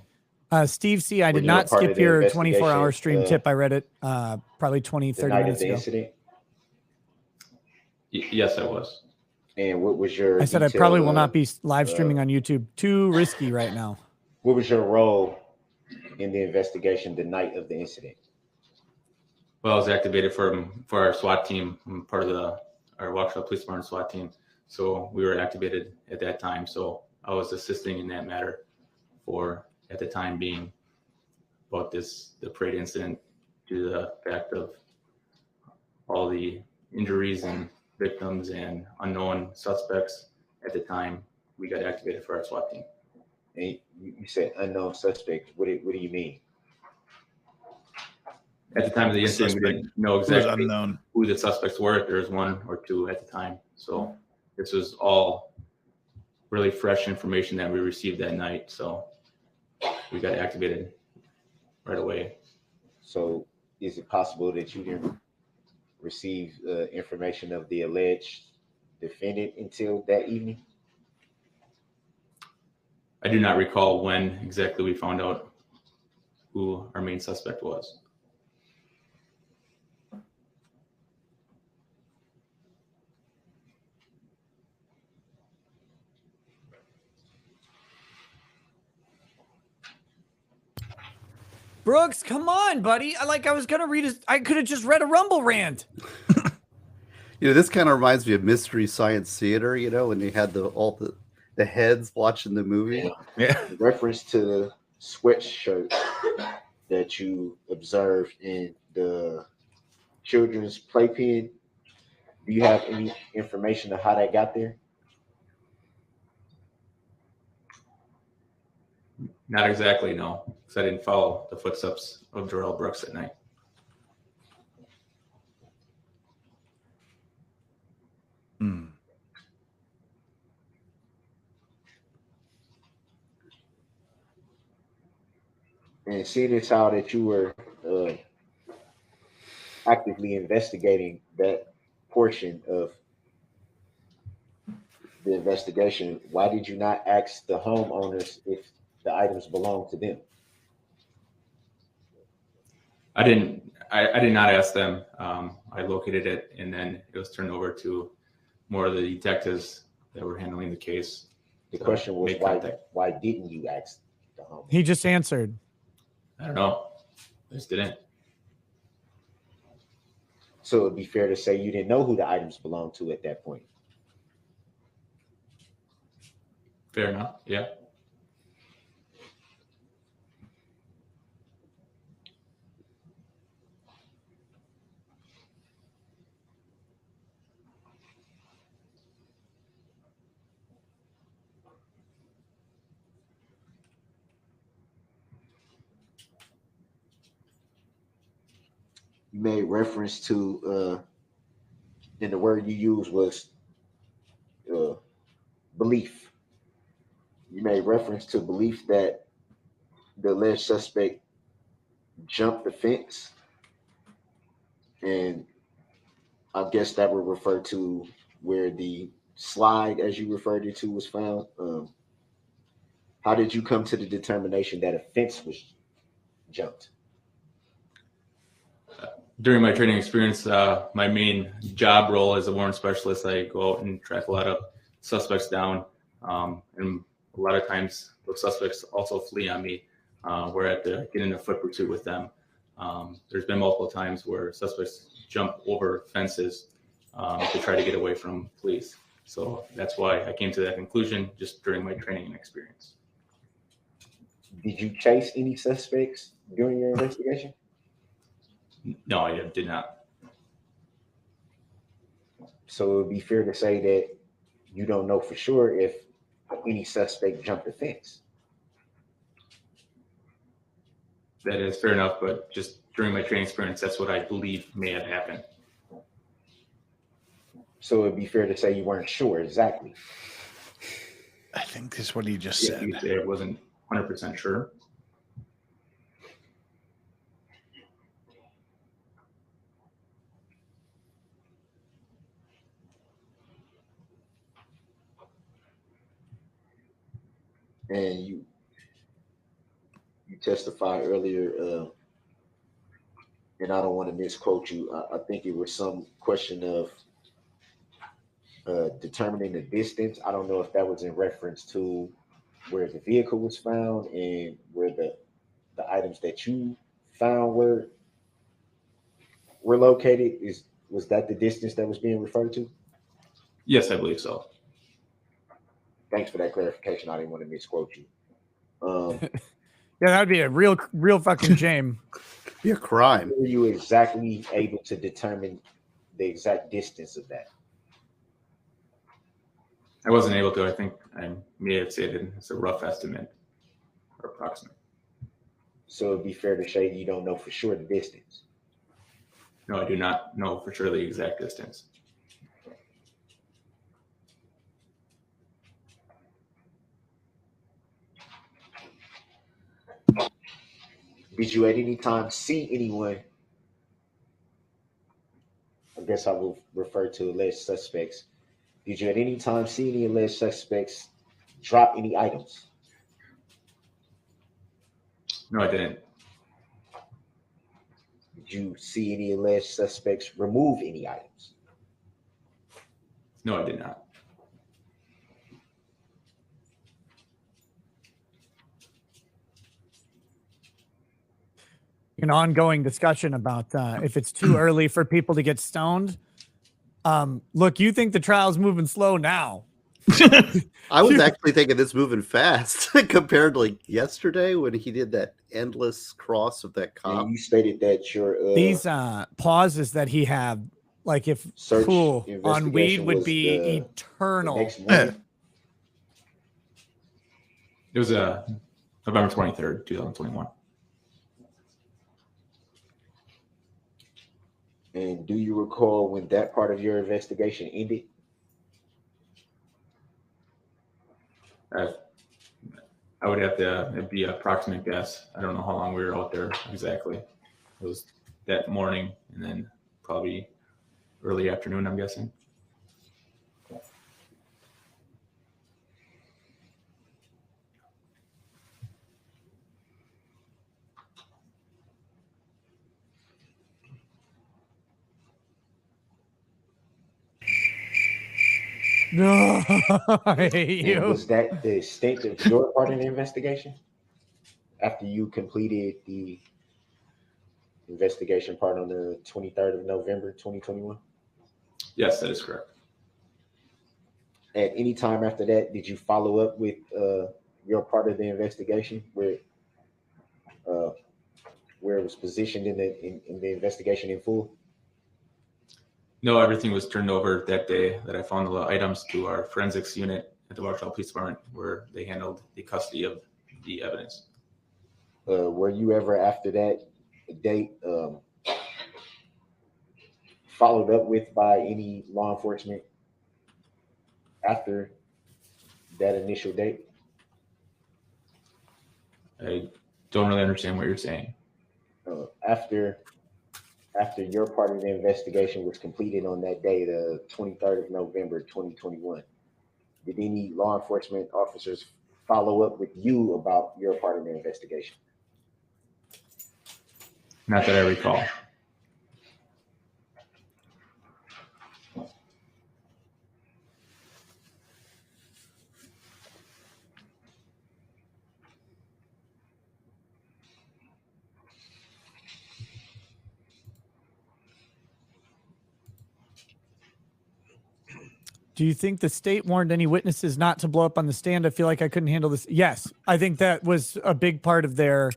And Steve C, I did not skip your 24-hour stream tip. I read it probably 20, 30 minutes ago. Incident? Yes, I was. And what was your? I said I probably will not be live streaming on YouTube. Too risky right now. What was your role in the investigation the night of the incident? Well, I was activated for our SWAT team. I'm part of our Waukesha Police Department SWAT team. So we were activated at that time. So I was assisting in that matter for, at the time being, about the parade incident due to the fact of all the injuries and victims and unknown suspects at the time we got activated for our SWAT team. And you said unknown suspect. What do you mean? At the time of the incident, we didn't know exactly unknown. who the suspects were. There was one or two at the time. So this was all really fresh information that we received that night. So we got activated right away. So is it possible that you didn't receive information of the alleged defendant until that evening? I do not recall when exactly we found out who our main suspect was. Brooks, come on, buddy. I was gonna read I could have just read a Rumble rant. This kind of reminds me of Mystery Science Theater, when they had all the heads watching the movie. Yeah. In reference to the sweatshirt that you observed in the children's playpen, do you have any information of how that got there? Not exactly, no, because I didn't follow the footsteps of Darrell Brooks that night. And seeing as how that you were actively investigating that portion of the investigation, why did you not ask the homeowners if the items belong to them? I did not ask them. I located it, and then it was turned over to more of the detectives that were handling the case. The question was, why didn't you ask the homeowners? He just answered. I don't know. I just didn't. So it'd be fair to say you didn't know who the items belonged to at that point. Fair enough. Yeah. you made reference to, and the word you used was belief. You made reference to belief that the alleged suspect jumped the fence, and I guess that would refer to where the slide, as you referred it to, was found. How did you come to the determination that a fence was jumped? During my training experience, my main job role as a warrant specialist, I go out and track a lot of suspects down. And a lot of times those suspects also flee on me. We're at the get in a foot pursuit with them. There's been multiple times where suspects jump over fences to try to get away from police. So that's why I came to that conclusion just during my training and experience. Did you chase any suspects during your investigation? No, I did not. So it would be fair to say that you don't know for sure if any suspect jumped the fence. That is fair enough, but just during my training experience, that's what I believe may have happened. So it'd be fair to say you weren't sure exactly. I think that's what he just Yeah, said. you say I wasn't 100% sure. And you testified earlier, and I don't want to misquote you. I think it was some question of determining the distance. I don't know if that was in reference to where the vehicle was found and where the items that you found were located. Was that the distance that was being referred to? Yes, I believe so. Thanks for that clarification. I didn't want to misquote you. Yeah, that'd be a real fucking shame. Be a crime. Were you exactly able to determine the exact distance of that? I wasn't able to. I think I may have said it's a rough estimate or approximate. So it'd be fair to say you don't know for sure the distance. No, I do not know for sure the exact distance. Did you at any time see anyone? I guess I will refer to alleged suspects. Did you at any time see any alleged suspects drop any items? No, I didn't. Did you see any alleged suspects remove any items? No, I did not. An ongoing discussion about if it's too early for people to get stoned. Look, you think the trial's moving slow now. I was actually thinking it's moving fast compared to like yesterday when he did that endless cross of that cop. And you stated that your these pauses that he had, like if cool on weed would be eternal. It was November 23rd, 2021. And do you recall when that part of your investigation ended? I would have to, it'd be an approximate guess. I don't know how long we were out there exactly. It was that morning and then probably early afternoon, I'm guessing. No, I hate you. And was that the extent of your part in the investigation? After you completed the investigation part on the 23rd of November, 2021? Yes, that is correct. At any time after that, did you follow up with your part of the investigation where it was positioned in the investigation in full? No, everything was turned over that day that I found the items to our forensics unit at the Marshall Police Department, where they handled the custody of the evidence. Were you ever after that date followed up with by any law enforcement after that initial date? I don't really understand what you're saying. After your part of the investigation was completed on that day, the 23rd of November, 2021, did any law enforcement officers follow up with you about your part of the investigation? Not that I recall. Do you think the state warned any witnesses not to blow up on the stand? I feel like I couldn't handle this. Yes, I think that was a big part of their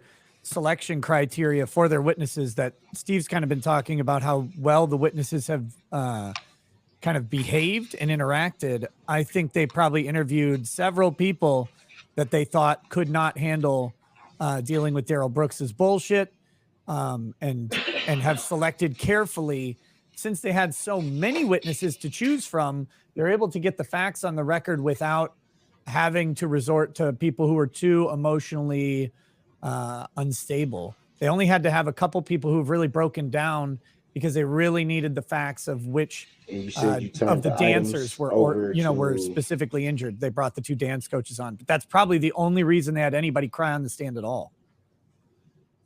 selection criteria for their witnesses, that Steve's kind of been talking about how well the witnesses have kind of behaved and interacted. I think they probably interviewed several people that they thought could not handle dealing with Darrell Brooks's bullshit, and have selected carefully. Since they had so many witnesses to choose from, they're able to get the facts on the record without having to resort to people who are too emotionally unstable. They only had to have a couple people who've really broken down because they really needed the facts of which of the dancers were specifically injured. They brought the 2 dance coaches on, but that's probably the only reason they had anybody cry on the stand at all.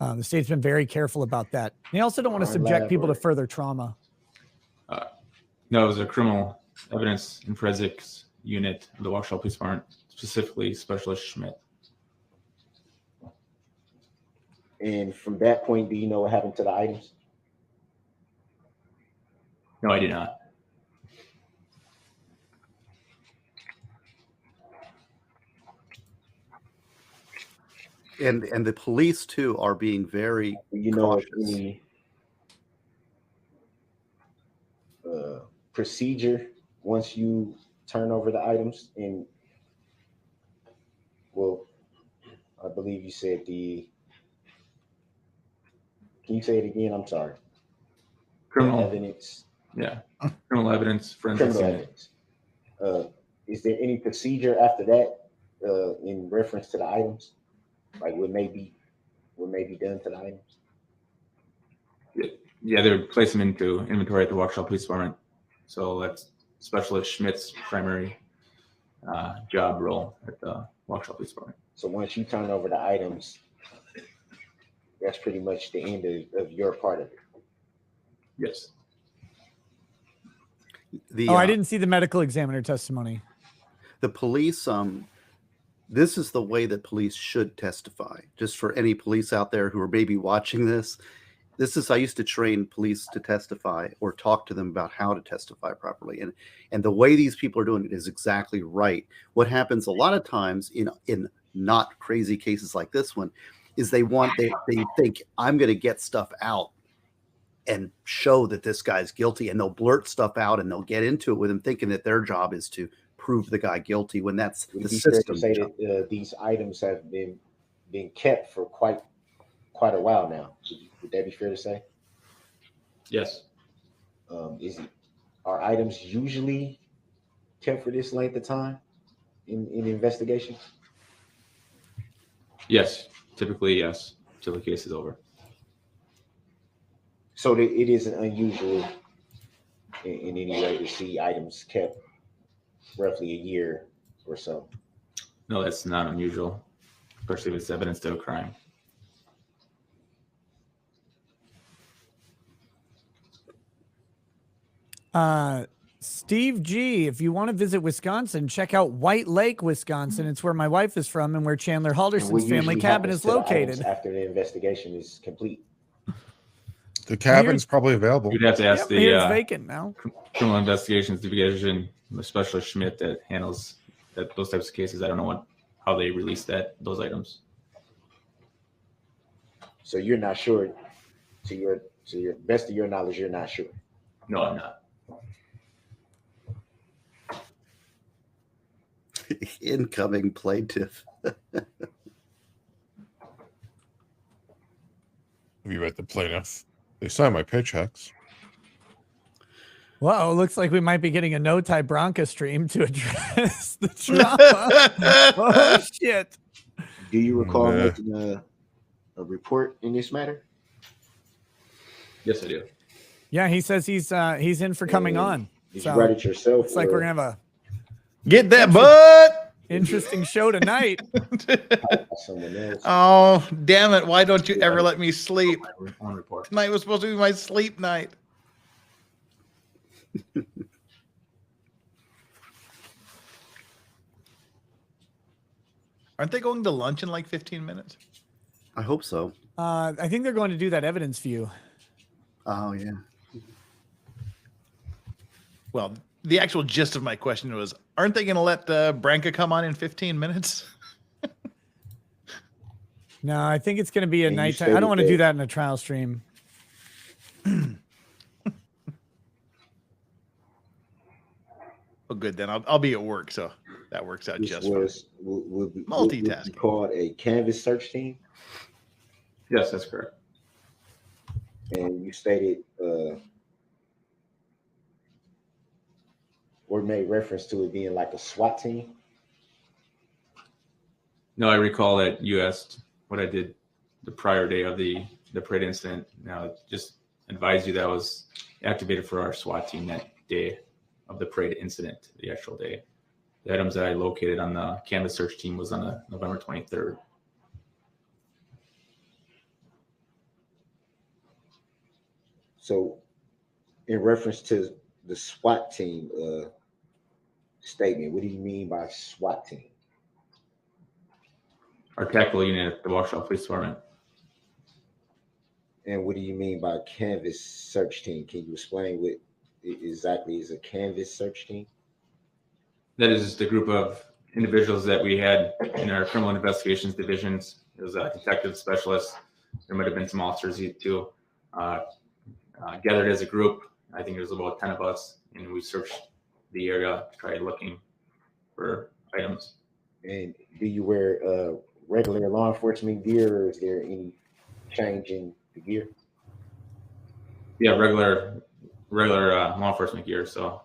The state's been very careful about that. They also don't want to subject people to further trauma. No, it was a criminal evidence and forensics unit of the Waukesha Police Department, specifically Specialist Schmidt. And from that point, do you know what happened to the items? No, I did not. And the police too are being very cautious. Any procedure once you turn over the items? And well, I believe you said can you say it again? I'm sorry. Criminal evidence. Yeah, criminal evidence, forensics unit. Is there any procedure after that in reference to the items? Like what may be done to the items? Yeah, they would place them into inventory at the Waukesha Police Department. So that's Specialist Schmidt's primary job role at the Waukesha Police Department. So once you turn over the items, that's pretty much the end of your part of it. Yes. I didn't see the medical examiner testimony. The police, this is the way that police should testify. Just for any police out there who are maybe watching this, I used to train police to testify or talk to them about how to testify properly. And the way these people are doing it is exactly right. What happens a lot of times in not crazy cases like this one is they think I'm going to get stuff out and show that this guy's guilty, and they'll blurt stuff out and they'll get into it with him thinking that their job is to prove the guy guilty when that's the system. Say that these items have been kept for quite a while now. Would that be fair to say? Yes. Are items usually kept for this length of time in investigations? Yes, typically yes, till the case is over. So it isn't unusual in any way to see items kept roughly a year or so. No, that's not unusual, especially if it's evidence of a crime. Steve G, if you want to visit Wisconsin, check out White Lake, Wisconsin. It's where my wife is from and where Chandler Halderson's family cabin is located. After the investigation is complete. The cabin's probably available. You'd have to ask it's vacant now. Criminal Investigations Division, the Specialist Schmidt that handles those types of cases. I don't know how they release those items. So you're not sure, to your best of your knowledge, you're not sure. No, I'm not. Incoming plaintiff. You read the plaintiff. They signed my paychecks. Whoa, looks like we might be getting a no-tie Bronca stream to address the drama. Oh, shit. Do you recall making a report in this matter? Yes, I do. Yeah, he says he's in for coming on. Did you write it yourself? It's like we're gonna have a get that butt. Interesting show tonight. Oh, damn it. Why don't you ever let me sleep? On report. Tonight was supposed to be my sleep night. Aren't they going to lunch in like 15 minutes? I hope so. I think they're going to do that evidence view. Oh, yeah. Well, the actual gist of my question was, aren't they going to let Branca come on in 15 minutes? No, I think it's going to be a nighttime. I don't want to do that in a trial stream. Oh, good. Then I'll be at work, so that works out just fine. Would Multitasking. be called a canvas search team? Yes, that's correct. And you stated or made reference to it being like a SWAT team? No, I recall that you asked what I did the prior day of the parade incident. Now, just advise you that I was activated for our SWAT team that day of the parade incident, the actual day. The items that I located on the canvas search team was on November 23rd. So in reference to the SWAT team statement, what do you mean by SWAT team? Our tactical unit at the Waukesha Police Department. And what do you mean by canvas search team? Can you explain what exactly is a canvas search team? That is the group of individuals that we had in our criminal investigations divisions. It was a detective specialist. There might have been some officers too. Gathered as a group. I think it was about 10 of us, and we searched the area to try looking for items. And do you wear regular law enforcement gear, or is there any change in the gear? Yeah, regular law enforcement gear. So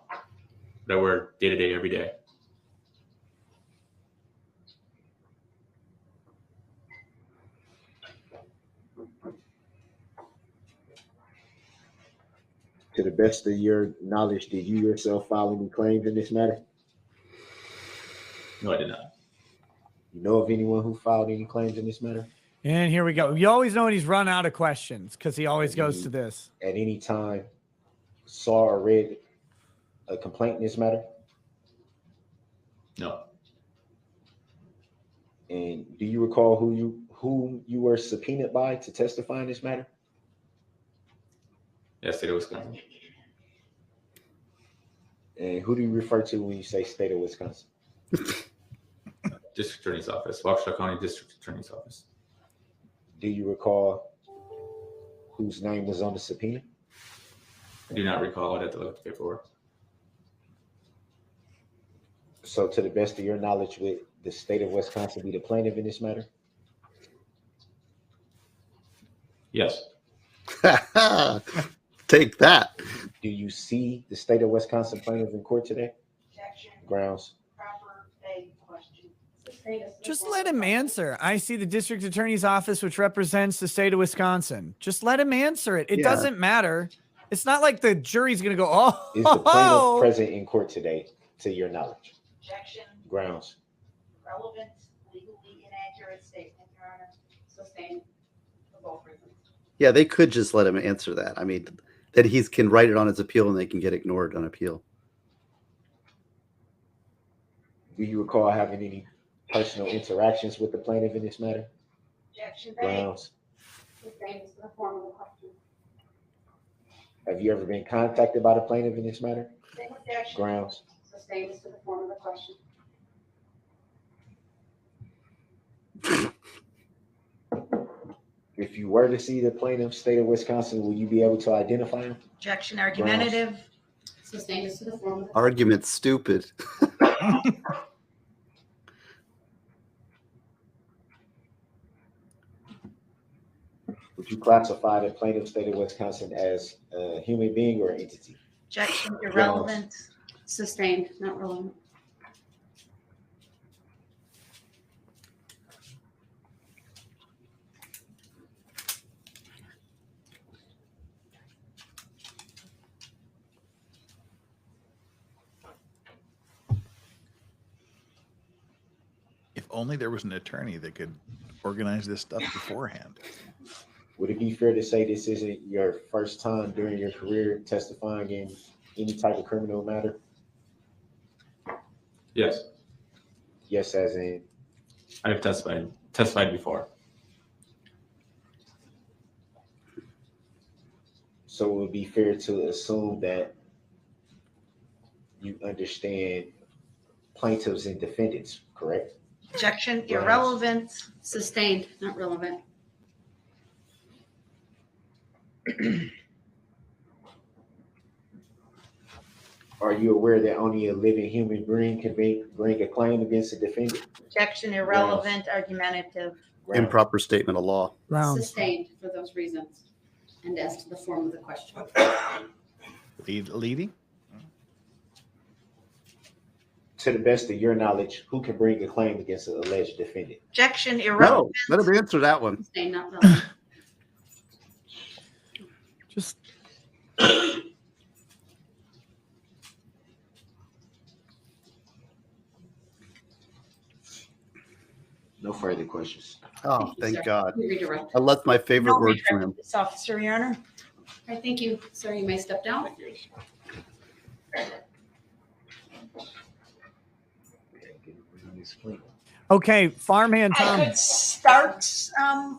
that wear day to day, every day. To the best of your knowledge, did you yourself file any claims in this matter? No, I did not. You know of anyone who filed any claims in this matter? And here we go. You always know when he's run out of questions because he always goes to this. At any time, saw or read a complaint in this matter? No. And do you recall who you were subpoenaed by to testify in this matter? Yeah, state of Wisconsin. And who do you refer to when you say state of Wisconsin? District Attorney's Office, Waukesha County District Attorney's Office. Do you recall whose name was on the subpoena? I do not recall. I'd have to look at the paperwork. So to the best of your knowledge, would the state of Wisconsin be the plaintiff in this matter? Yes. Take that. Do you see the state of Wisconsin plaintiff in court today? Grounds. Just let him answer. I see the district attorney's office, which represents the state of Wisconsin. Just let him answer it. It doesn't matter. It's not like the jury's going to go, oh. Is the plaintiff present in court today, to your knowledge? Objection. Grounds. Relevant, legally inaccurate statement, Your Honor. Sustained for both reasons. Yeah, they could just let him answer that. I mean, that he can write it on his appeal and they can get ignored on appeal. Do you recall having any personal interactions with the plaintiff in this matter? Objection. Grounds. Sustained to the form of the question. Have you ever been contacted by the plaintiff in this matter? Objection. Grounds. Sustained to the form of the question. If you were to see the plaintiff, state of Wisconsin, will you be able to identify him? Objection. Argumentative. Sustained to the form of the Argument stupid. Would you classify the plaintiff, state of Wisconsin, as a human being or entity? Objection, irrelevant. Sustained, not relevant. If only there was an attorney that could organize this stuff beforehand. Would it be fair to say this isn't your first time during your career testifying in any type of criminal matter? Yes, Yes, as in? I've testified before. So it would be fair to assume that you understand plaintiffs and defendants, correct? Objection, irrelevant. Sustained, not relevant. Are you aware that only a living human being can bring a claim against a defendant? Objection, irrelevant, argumentative. Improper statement of law. Sustained for those reasons. And as to the form of the question. Leading? To the best of your knowledge, who can bring a claim against an alleged defendant? Objection, No, irrelevant. let him answer that one. Sustained, not relevant. Just No further questions. Oh, thank sir. God. You redirect. I left my favorite No word for him. redirect this officer, Your Honor. All right, thank you. Sir, you may step down. okay. Farmhand I Tom. could start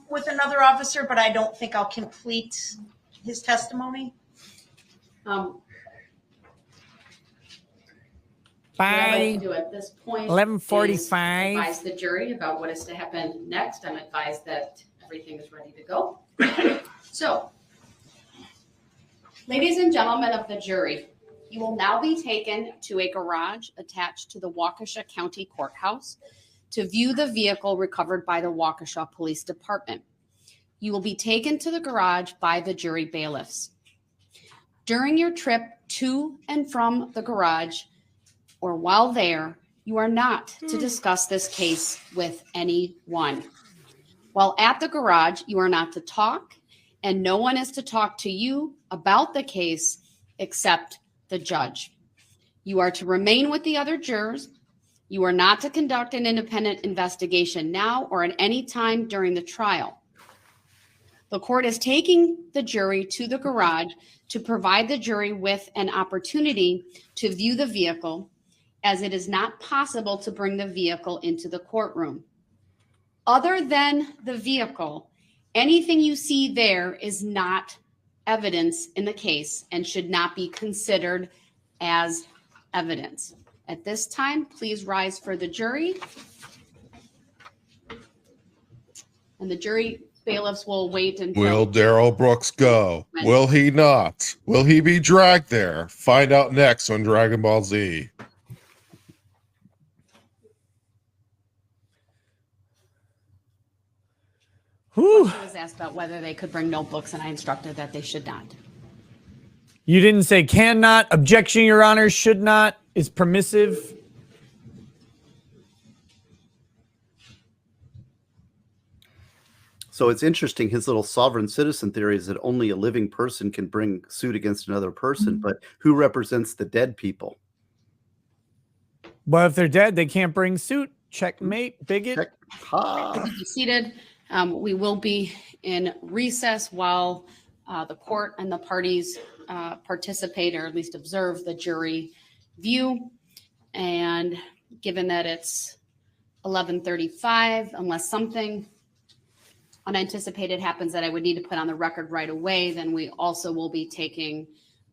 with another officer, but I don't think I'll complete his testimony. What I'd like to Bye. do at this point 11:45. is advise the jury about what is to happen next. I'm advised that everything is ready to go. So, ladies and gentlemen of the jury, you will now be taken to a garage attached to the Waukesha County Courthouse to view the vehicle recovered by the Waukesha Police Department. You will be taken to the garage by the jury bailiffs. During your trip to and from the garage, or while there, you are not to discuss this case with anyone. While at the garage, you are not to talk, and no one is to talk to you about the case except the judge. You are to remain with the other jurors. You are not to conduct an independent investigation now or at any time during the trial. The court is taking the jury to the garage to provide the jury with an opportunity to view the vehicle, as it is not possible to bring the vehicle into the courtroom. Other than the vehicle, anything you see there is not evidence in the case and should not be considered as evidence. At this time, please rise for the jury. And the jury bailiffs will wait until... Will Darrell Brooks go? Will he not? Will he be dragged there? Find out next on Dragon Ball Z. Question was asked about whether they could bring notebooks, and I instructed that they should not. You didn't say cannot. Objection, Your Honor. Should not is permissive. So it's interesting. His little sovereign citizen theory is that only a living person can bring suit against another person, but who represents the dead people? Well, if they're dead, they can't bring suit. Checkmate, bigot. Be seated. We will be in recess while the court and the parties participate, or at least observe the jury view. And given that it's 11:35, unless something unanticipated happens that I would need to put on the record right away, then we also will be taking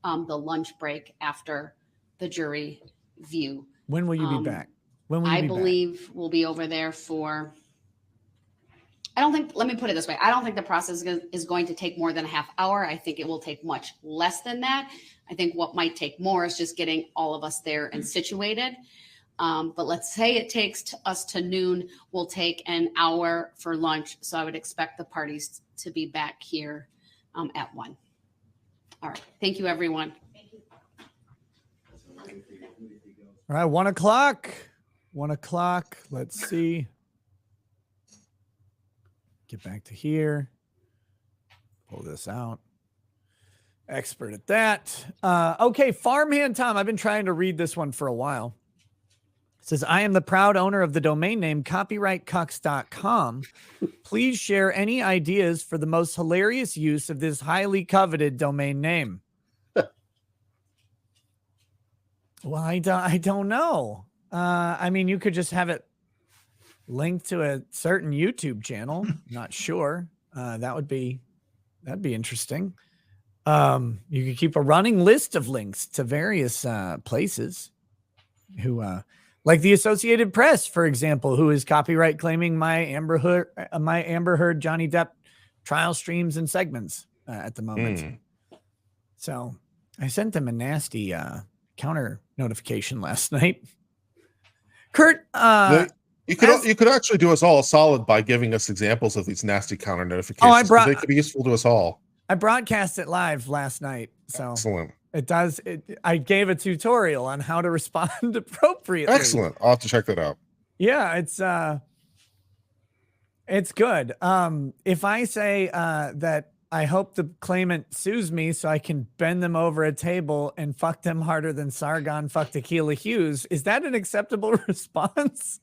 the lunch break after the jury view. When will you be back? When will you I be back? believe we'll be over there for, I don't think, let me put it this way. I don't think the process is going to take more than a half hour. I think it will take much less than that. I think what might take more is just getting all of us there and situated. But let's say it takes us to noon, we'll take an hour for lunch. So I would expect the parties to be back here at 1. All right. Thank you, everyone. Thank you. All right, 1 o'clock. 1 o'clock. Let's see. Get back to here. Pull this out. Expert at that. Okay, Farmhand Tom. I've been trying to read this one for a while. It says, I am the proud owner of the domain name copyrightcucks.com. Please share any ideas for the most hilarious use of this highly coveted domain name. Well, I don't know. I mean, you could just have it linked to a certain YouTube channel. Not sure. That'd be interesting. You could keep a running list of links to various places who, like the Associated Press, for example, who is copyright claiming my Amber Heard Johnny Depp trial streams and segments at the moment. So I sent them a nasty counter notification last night. Kurt, you could actually do us all a solid by giving us examples of these nasty counter notifications. They could be useful to us all. I broadcast it live last night, so excellent. It does. I gave a tutorial on how to respond appropriately. Excellent. I'll have to check that out. Yeah, it's good. If I say that I hope the claimant sues me so I can bend them over a table and fuck them harder than Sargon fucked Tequila Hughes, is that an acceptable response?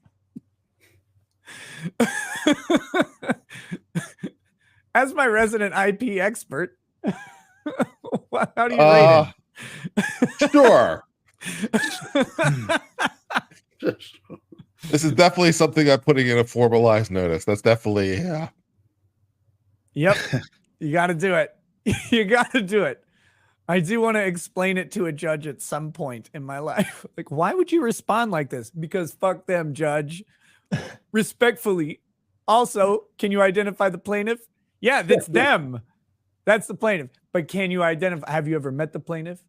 As my resident IP expert, how do you rate it? Sure. This is definitely something I'm putting in a formalized notice. That's definitely, yeah. Yep. You got to do it. You got to do it. I do want to explain it to a judge at some point in my life. Like, why would you respond like this? Because fuck them, judge. Respectfully. Also, can you identify the plaintiff? Yeah, that's them. That's the plaintiff. But can you identify? Have you ever met the plaintiff?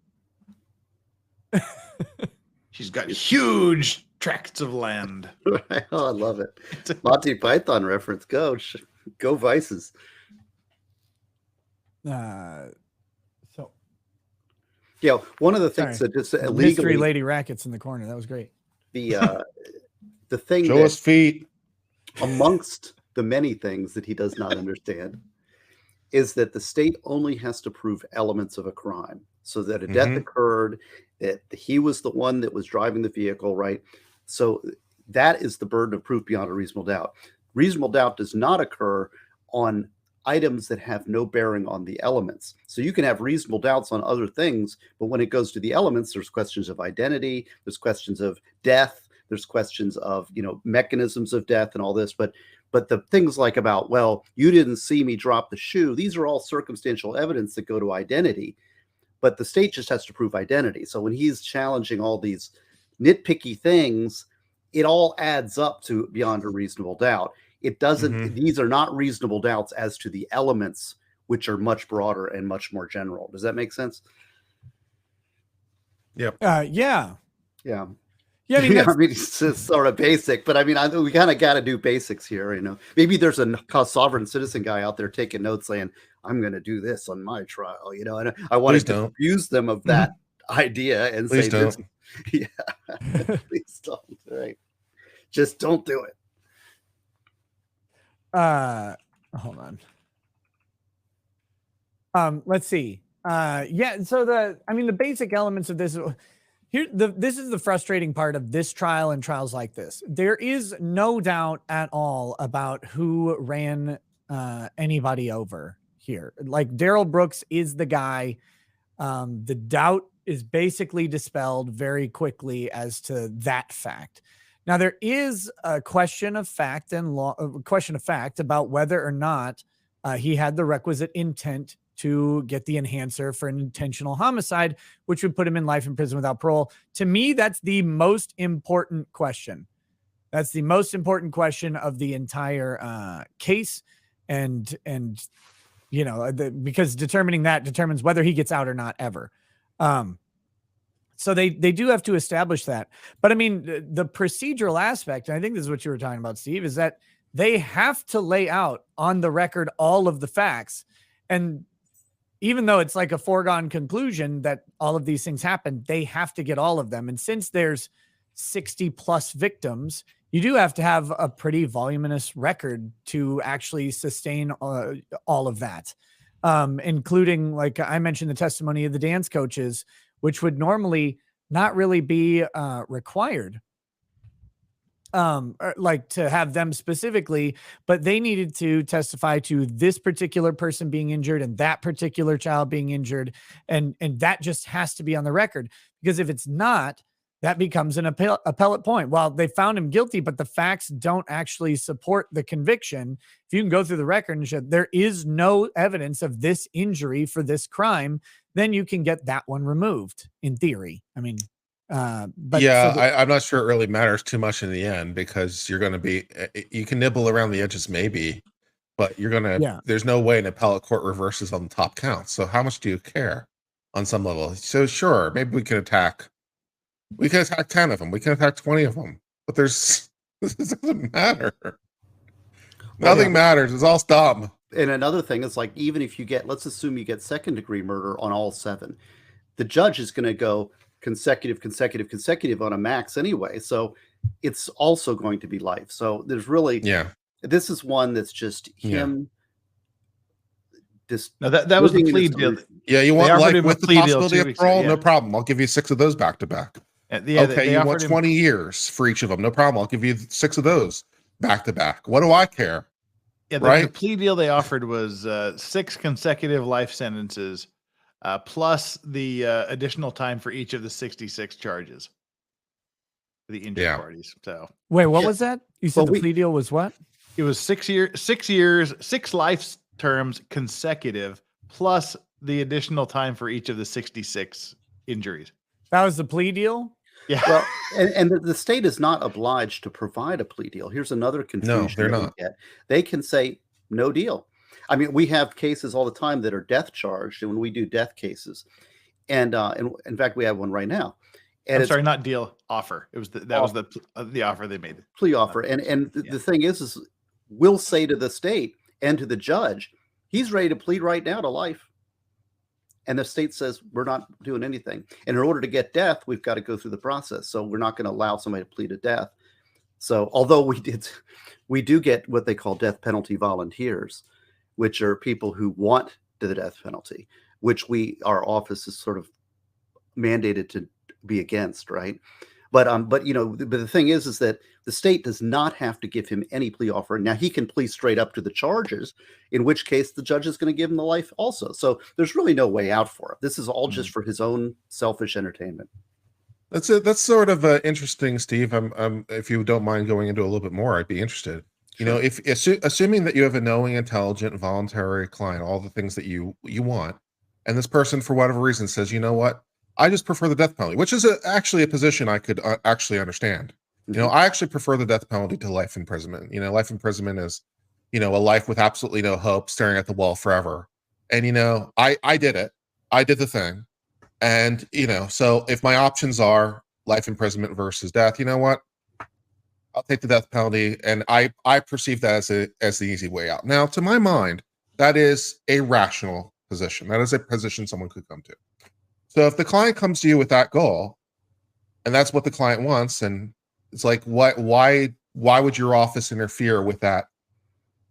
She's got huge tracts of land. Oh, I love it. Monty Python reference. Go Vices. So, yeah, one of the things that just mystery illegally, lady rackets in the corner. That was great. The thing show us feet amongst the many things that he does not understand is that the state only has to prove elements of a crime, so that a death occurred, that he was the one that was driving the vehicle, right? So that is the burden of proof beyond a reasonable doubt. Reasonable doubt does not occur on items that have no bearing on the elements. So you can have reasonable doubts on other things, but when it goes to the elements, there's questions of identity, there's questions of death, there's questions of, mechanisms of death and all this, but the things like about, well, you didn't see me drop the shoe, these are all circumstantial evidence that go to identity, but the state just has to prove identity. So when he's challenging all these nitpicky things, it all adds up to beyond a reasonable doubt. It doesn't, these are not reasonable doubts as to the elements, which are much broader and much more general. Does that make sense? Yep. Yeah. Yeah. Yeah, I mean, I mean, it's just sort of basic, but I mean, we kind of got to do basics here, Maybe there's a sovereign citizen guy out there taking notes saying, I'm going to do this on my trial, and I want to confuse them of that idea and Please say, don't. Yeah, please don't. Right. Just don't do it. Hold on. Let's see. Yeah, so the basic elements of this this is the frustrating part of this trial and trials like this. There is no doubt at all about who ran anybody over here. Like Darrell Brooks is the guy. The doubt is basically dispelled very quickly as to that fact. Now there is a question of fact about whether or not he had the requisite intent to get the enhancer for an intentional homicide, which would put him in life in prison without parole. To me, that's the most important question. That's the most important question of the entire case. And because determining that determines whether he gets out or not ever. So they do have to establish that. But I mean, the procedural aspect, and I think this is what you were talking about, Steve, is that they have to lay out on the record all of the facts. And even though it's like a foregone conclusion that all of these things happen, they have to get all of them. And since there's 60 plus victims, you do have to have a pretty voluminous record to actually sustain all of that, including, like I mentioned, the testimony of the dance coaches, which would normally not really be required, like to have them specifically, but they needed to testify to this particular person being injured and that particular child being injured. And that just has to be on the record, because if it's not, that becomes an appellate point. Well, they found him guilty, but the facts don't actually support the conviction. If you can go through the record and show there is no evidence of this injury for this crime, then you can get that one removed in theory. I mean, but yeah, I'm not sure it really matters too much in the end, because you're going to be, you can nibble around the edges maybe, but you're going to, there's no way an appellate court reverses on the top count. So how much do you care on some level? So sure, maybe we can attack 10 of them. We can attack 20 of them, but this doesn't matter. Nothing matters. It's all dumb. And another thing is, like, even if you get, let's assume you get second degree murder on all 7, the judge is going to go consecutive on a max anyway. So it's also going to be life. So there's really, this is one that's just him. No, that was the plea deal. Yeah, you want life with the possibility of parole? No problem. I'll give you 6 of those back to back. Okay, you want 20 years for each of them? No problem. I'll give you 6 of those back to back. What do I care? Yeah, the plea deal they offered was 6 consecutive life sentences, plus the additional time for each of the 66 charges for the injured parties. So wait, what was that? You said the plea deal was what? It was 6 years, 6 life terms consecutive, plus the additional time for each of the 66 injuries. That was the plea deal? Yeah. Well, and the state is not obliged to provide a plea deal. Here's another confusion. No, they're not. They can say no deal. I mean, we have cases all the time that are death charged, and when we do death cases, and in fact, we have one right now. And I'm sorry, not deal, offer. It was that was the offer they made. Plea offer. And the thing is we'll say to the state and to the judge, he's ready to plead right now to life. And the state says, we're not doing anything. And in order to get death, we've got to go through the process. So we're not going to allow somebody to plead to death. So although we do get what they call death penalty volunteers, which are people who want the death penalty, which our office is sort of mandated to be against, right? But the thing is that the state does not have to give him any plea offer. Now he can plead straight up to the charges, in which case the judge is going to give him the life also. So there's really no way out for it. This is all just for his own selfish entertainment. That's it. That's sort of interesting, Steve. If you don't mind going into a little bit more, I'd be interested. Sure. You know, if assuming that you have a knowing, intelligent, voluntary client, all the things that you want, and this person for whatever reason says, you know what, I just prefer the death penalty, which is actually a position I could actually understand. Mm-hmm. You know, I actually prefer the death penalty to life imprisonment. You know, life imprisonment is, a life with absolutely no hope, staring at the wall forever. And I did it. I did the thing. And so if my options are life imprisonment versus death, you know what? I'll take the death penalty, and I perceive that as the easy way out. Now, to my mind, that is a rational position. That is a position someone could come to. So if the client comes to you with that goal, and that's what the client wants, and it's like, why would your office interfere with that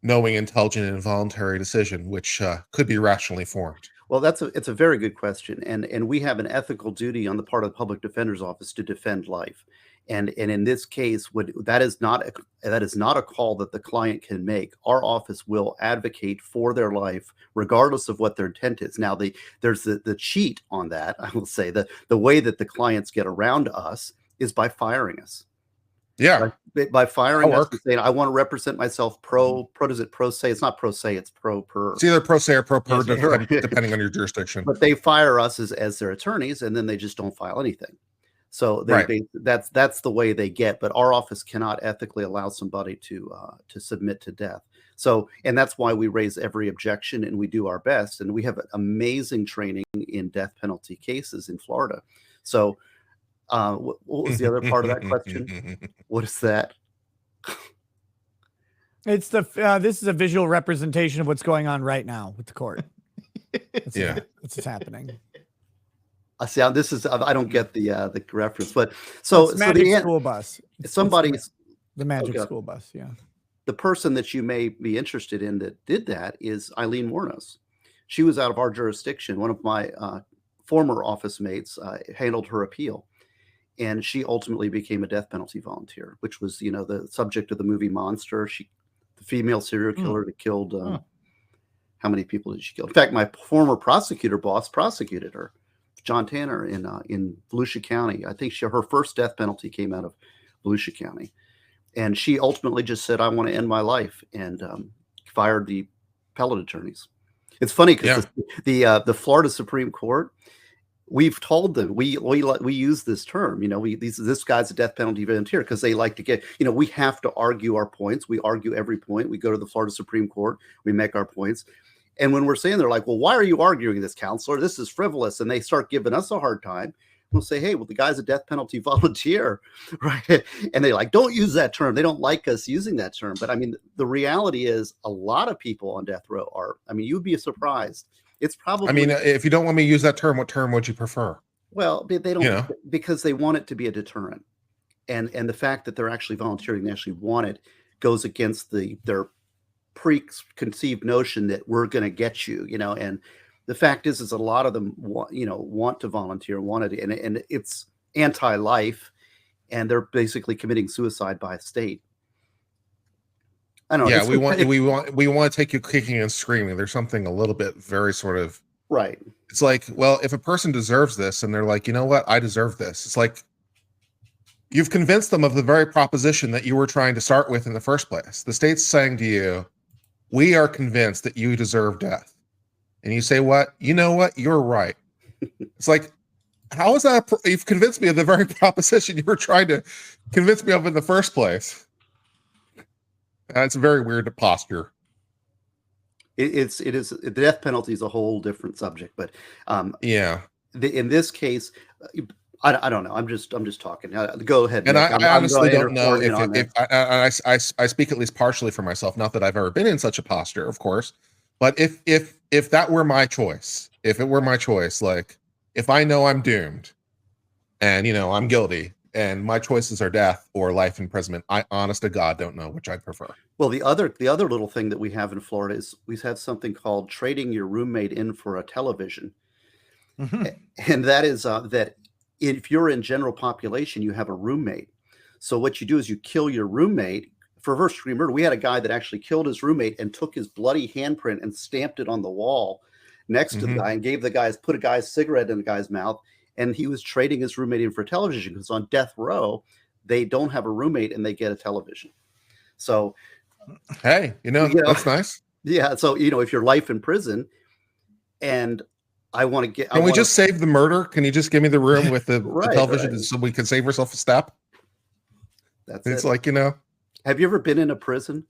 knowing, intelligent, and voluntary decision, which could be rationally formed? Well, it's a very good question, and we have an ethical duty on the part of the public defender's office to defend life, and in this case, that is not a call that the client can make. Our office will advocate for their life, regardless of what their intent is. Now, there's the cheat on that. I will say that the way that the clients get around us is by firing us. Yeah, by firing us and saying, I want to represent myself pro se. It's not pro se, it's pro per. It's either pro se or pro per, depending on your jurisdiction. But they fire us as their attorneys, and then they just don't file anything. So that's the way they get. But our office cannot ethically allow somebody to submit to death. So, and that's why we raise every objection, and we do our best. And we have amazing training in death penalty cases in Florida. So. What was the other part of that question? What is that? It's this is a visual representation of what's going on right now with the court. It's what's happening. See, this is I don't get the reference, but so Magic School Bus. Somebody's the Magic School Bus. Yeah. The person that you may be interested in that did that is Eileen Warnos. She was out of our jurisdiction. One of my former office mates handled her appeal, and she ultimately became a death penalty volunteer, which was, the subject of the movie Monster. The female serial killer that killed. How many people did she kill? In fact, my former prosecutor boss prosecuted her, John Tanner, in Volusia County. I think her first death penalty came out of Volusia County. And she ultimately just said, I want to end my life, and fired the appellate attorneys. It's funny because the Florida Supreme Court, we've told them, we use this term, this guy's a death penalty volunteer, because they like to get, we have to argue our points. We argue every point. We go to the Florida Supreme Court. We make our points. And when we're saying, they're like, well, why are you arguing this, counselor? This is frivolous. And they start giving us a hard time. We'll say, hey, well, the guy's a death penalty volunteer, right? And they don't use that term. They don't like us using that term. But I mean, the reality is a lot of people on death row you'd be surprised. It's probably, if you don't want me to use that term, what term would you prefer? Well, they don't, because they want it to be a deterrent. And the fact that they're actually volunteering, they actually want it, goes against their preconceived notion that we're going to get you, and the fact is a lot of them want to volunteer, and it's anti-life, and they're basically committing suicide by state. I don't know. Yeah, we want to take you kicking and screaming. There's something a little bit very sort of right. It's like, well, if a person deserves this, and they're like, you know what, I deserve this. It's like you've convinced them of the very proposition that you were trying to start with in the first place. The state's saying to you, we are convinced that you deserve death. And you say, what? You know what? You're right. It's like, how is that? You've convinced me of the very proposition you were trying to convince me of in the first place. It's a very weird posture. It is. The death penalty is a whole different subject, but in this case, I don't know. I'm just talking. Go ahead. And I honestly don't know if I speak at least partially for myself. Not that I've ever been in such a posture, of course, but if that were my choice, if it were my choice, like if I know I'm doomed, and I'm guilty, and my choices are death or life imprisonment, I honest to God don't know which I'd prefer. Well, the other little thing that we have in Florida is we have something called trading your roommate in for a television, and that is that. If you're in general population, you have a roommate. So what you do is you kill your roommate for first degree murder. We had a guy that actually killed his roommate and took his bloody handprint and stamped it on the wall next to the guy, and put a guy's cigarette in the guy's mouth. And he was trading his roommate in for television, because on death row, they don't have a roommate and they get a television. So, hey, that's nice. Yeah. So, if you're life in prison, and I want to get. Can we just save the murder? Can you just give me the room with the television so we can save ourselves a step? It's like, Have you ever been in a prison?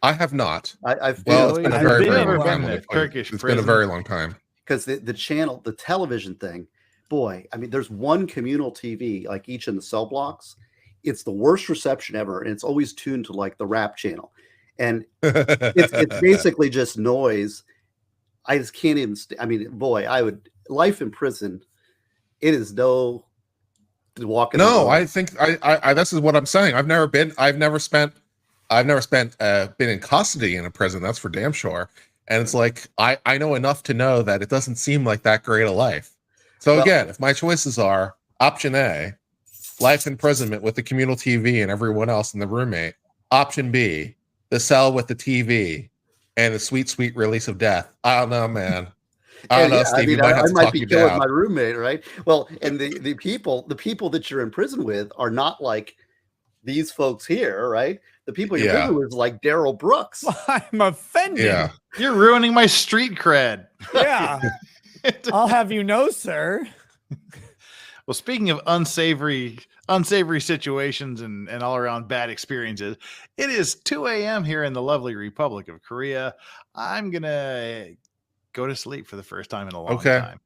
I have not. I've been. Well, it's been a very, very long time. It's been a very long time. Because the television thing, boy, there's one communal TV, like each in the cell blocks. It's the worst reception ever, and it's always tuned to like the rap channel, and it's basically just noise. I just can't even. Life in prison. It is no walking. No, I think I. This is what I'm saying. I've never been in custody in a prison. That's for damn sure. And it's like I know enough to know that it doesn't seem like that great a life. So again, if my choices are option A, life imprisonment with the communal TV and everyone else and the roommate. Option B, the cell with the TV. And the sweet, sweet release of death. I don't know, man. I don't know, Steve. I might be killing my roommate, right? Well, and the people that you're in prison with are not like these folks here, right? The people you're in prison with, like Darrell Brooks. I'm offended. Yeah, you're ruining my street cred. Yeah, I'll have you know, sir. Well, speaking of unsavory situations and all around bad experiences, it is 2 a.m. here in the lovely Republic of Korea. I'm going to go to sleep for the first time in a long time.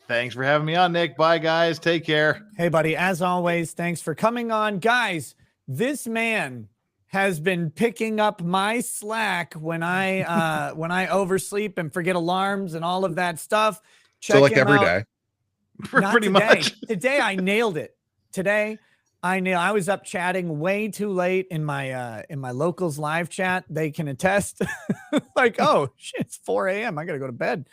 Thanks for having me on, Nick. Bye, guys. Take care. Hey, buddy. As always, thanks for coming on. Guys, this man has been picking up my slack when I oversleep and forget alarms and all of that stuff. So like every day. Pretty much. Today I nailed it. Today I was up chatting way too late in my locals live chat. They can attest. Like, oh shit, it's 4 a.m. I gotta go to bed.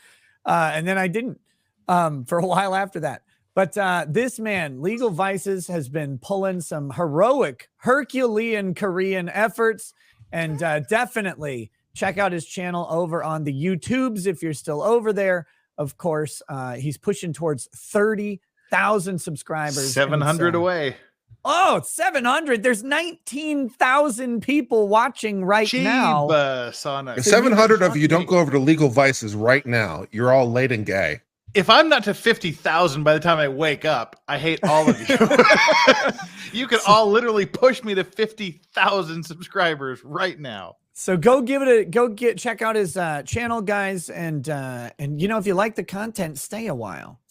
And then I didn't for a while after that. But this man, Legal Vices, has been pulling some heroic Herculean Korean efforts, and definitely check out his channel over on the YouTubes if you're still over there. Of course, he's pushing towards 30,000 subscribers. 700 away. Oh, 700. There's 19,000 people watching right now. If 700 of you don't go over to Legal Vices right now, you're all late and gay. If I'm not to 50,000 by the time I wake up, I hate all of you. You can all literally push me to 50,000 subscribers right now. So check out his channel, guys, and if you like the content, stay a while.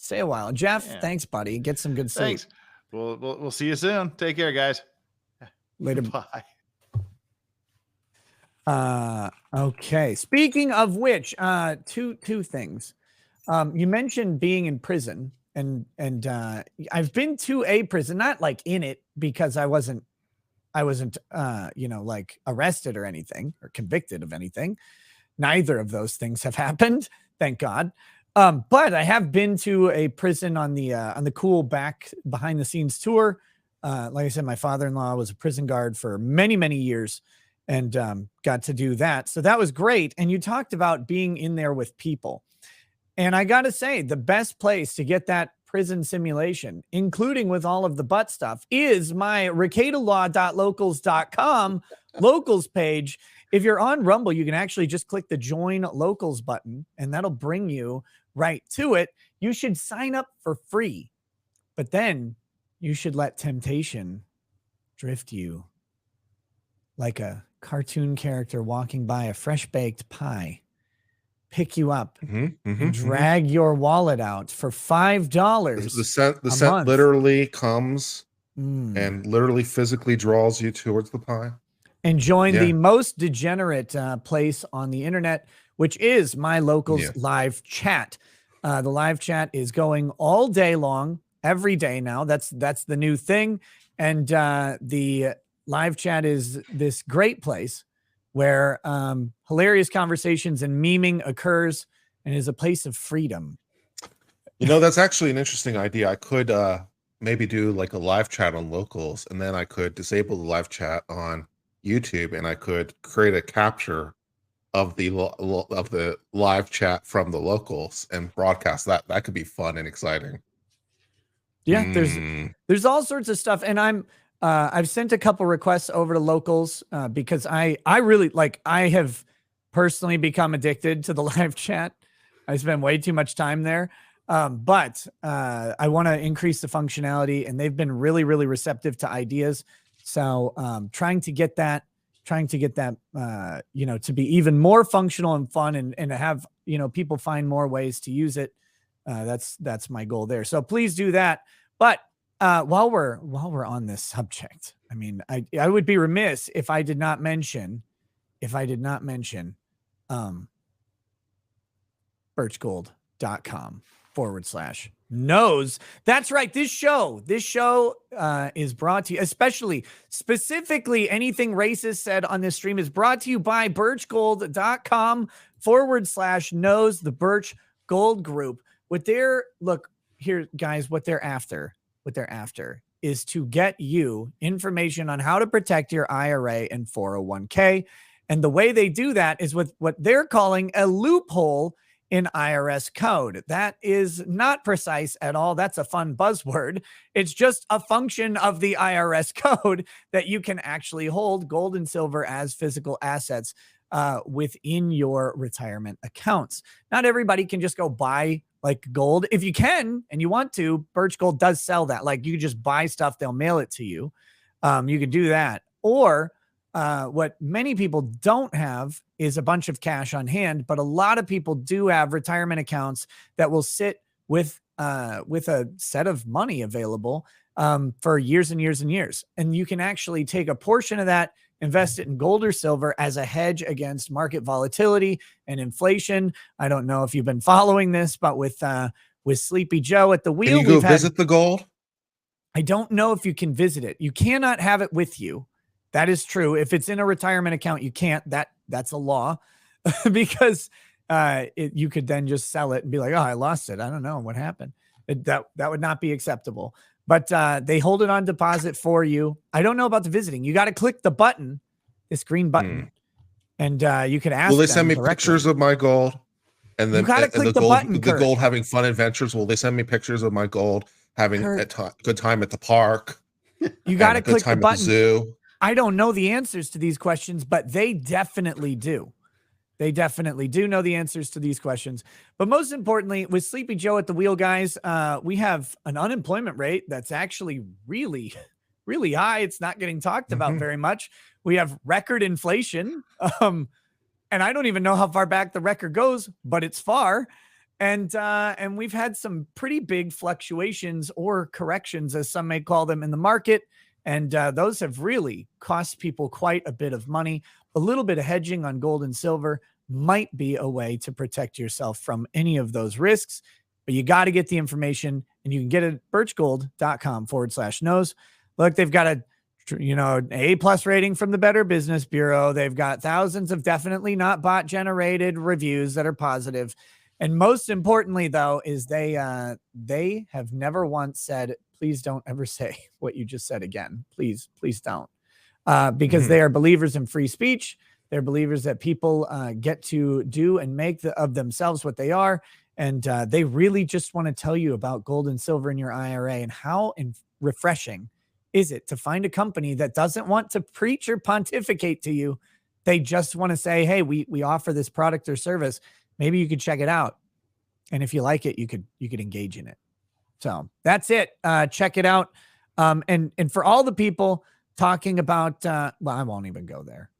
Jeff, thanks, buddy. Get some good sleep. Thanks. We'll see you soon. Take care, guys. Later. Bye. Okay. Speaking of which, two things. You mentioned being in prison, and I've been to a prison, not like in it because I wasn't like arrested or anything or convicted of anything. Neither of those things have happened, thank God. But I have been to a prison on the cool behind the scenes tour. Like I said, my father-in-law was a prison guard for many, many years, and got to do that. So that was great. And you talked about being in there with people. And I got to say, the best place to get that prison simulation, including with all of the butt stuff, is my rekietalaw.locals.com locals page. If you're on Rumble, you can actually just click the join locals button, and that'll bring you right to it. You should sign up for free, but then you should let temptation drift you like a cartoon character walking by a fresh baked pie. Pick you up and drag your wallet out for $5. The scent literally comes and literally physically draws you towards the pie. And join the most degenerate place on the internet, which is my locals live chat. The live chat is going all day long, every day now. That's the new thing. And the live chat is this great place where hilarious conversations and memeing occurs, and is a place of freedom. That's actually an interesting idea. I could maybe do like a live chat on locals, and then I could disable the live chat on YouTube, and I could create a capture of the live chat from the locals and broadcast that. That could be fun and exciting. Yeah, there's all sorts of stuff, and I've sent a couple requests over to locals because I really I have personally become addicted to the live chat. I spend way too much time there. But I want to increase the functionality, and they've been really, really receptive to ideas. So trying to get that, to be even more functional and fun, and have, people find more ways to use it. That's my goal there. So please do that. But while we're on this subject, I mean, I would be remiss if I did not mention birchgold.com/knows. That's right. This show is brought to you, specifically anything racist said on this stream is brought to you by birchgold.com/knows, the Birch Gold Group. What they're after is to get you information on how to protect your IRA and 401k. And the way they do that is with what they're calling a loophole in IRS code. That is not precise at all. That's a fun buzzword. It's just a function of the IRS code that you can actually hold gold and silver as physical assets within your retirement accounts. Not everybody can just go buy gold. If you can and you want to, Birch Gold does sell that. You can just buy stuff, they'll mail it to you. You can do that. Or what many people don't have is a bunch of cash on hand, but a lot of people do have retirement accounts that will sit with a set of money available for years and years and years. And you can actually take a portion of that, invest it in gold or silver as a hedge against market volatility and inflation. I don't know if you've been following this, but with Sleepy Joe at the wheel, Can you go visit the gold? I don't know if you can visit it. You cannot have it with you. That is true. If it's in a retirement account, you can't. That's a law because you could then just sell it and be like, oh, I lost it. I don't know what happened. That would not be acceptable. But they hold it on deposit for you. I don't know about the visiting. You got to click the button, this green button, and you can ask. Will they send me directly. pictures of my gold? And then you got to click the gold, button. The Kurt. gold having fun adventures. Will they send me pictures of my gold having a good time at the park? You got to click the button. At the zoo? I don't know the answers to these questions, but they definitely do. They definitely do know the answers to these questions. But most importantly, with Sleepy Joe at the wheel, guys, we have an unemployment rate that's actually really, really high. It's not getting talked about very much. We have record inflation. And I don't even know how far back the record goes, but it's far. And we've had some pretty big fluctuations or corrections, as some may call them, in the market. And those have really cost people quite a bit of money. A little bit of hedging on gold and silver might be a way to protect yourself from any of those risks. But you got to get the information, and you can get it at birchgold.com/knows. Look, they've got an A+ rating from the Better Business Bureau. They've got thousands of definitely not bot generated reviews that are positive. And most importantly, though, is they have never once said, please don't ever say what you just said again. Please don't. Because they are believers in free speech. They're believers that people get to do and make of themselves what they are. And they really just want to tell you about gold and silver in your IRA, and how refreshing is it to find a company that doesn't want to preach or pontificate to you. They just want to say, hey, we offer this product or service. Maybe you could check it out. And if you like it, you could engage in it. So that's it. Check it out. And for all the people talking about, well, I won't even go there.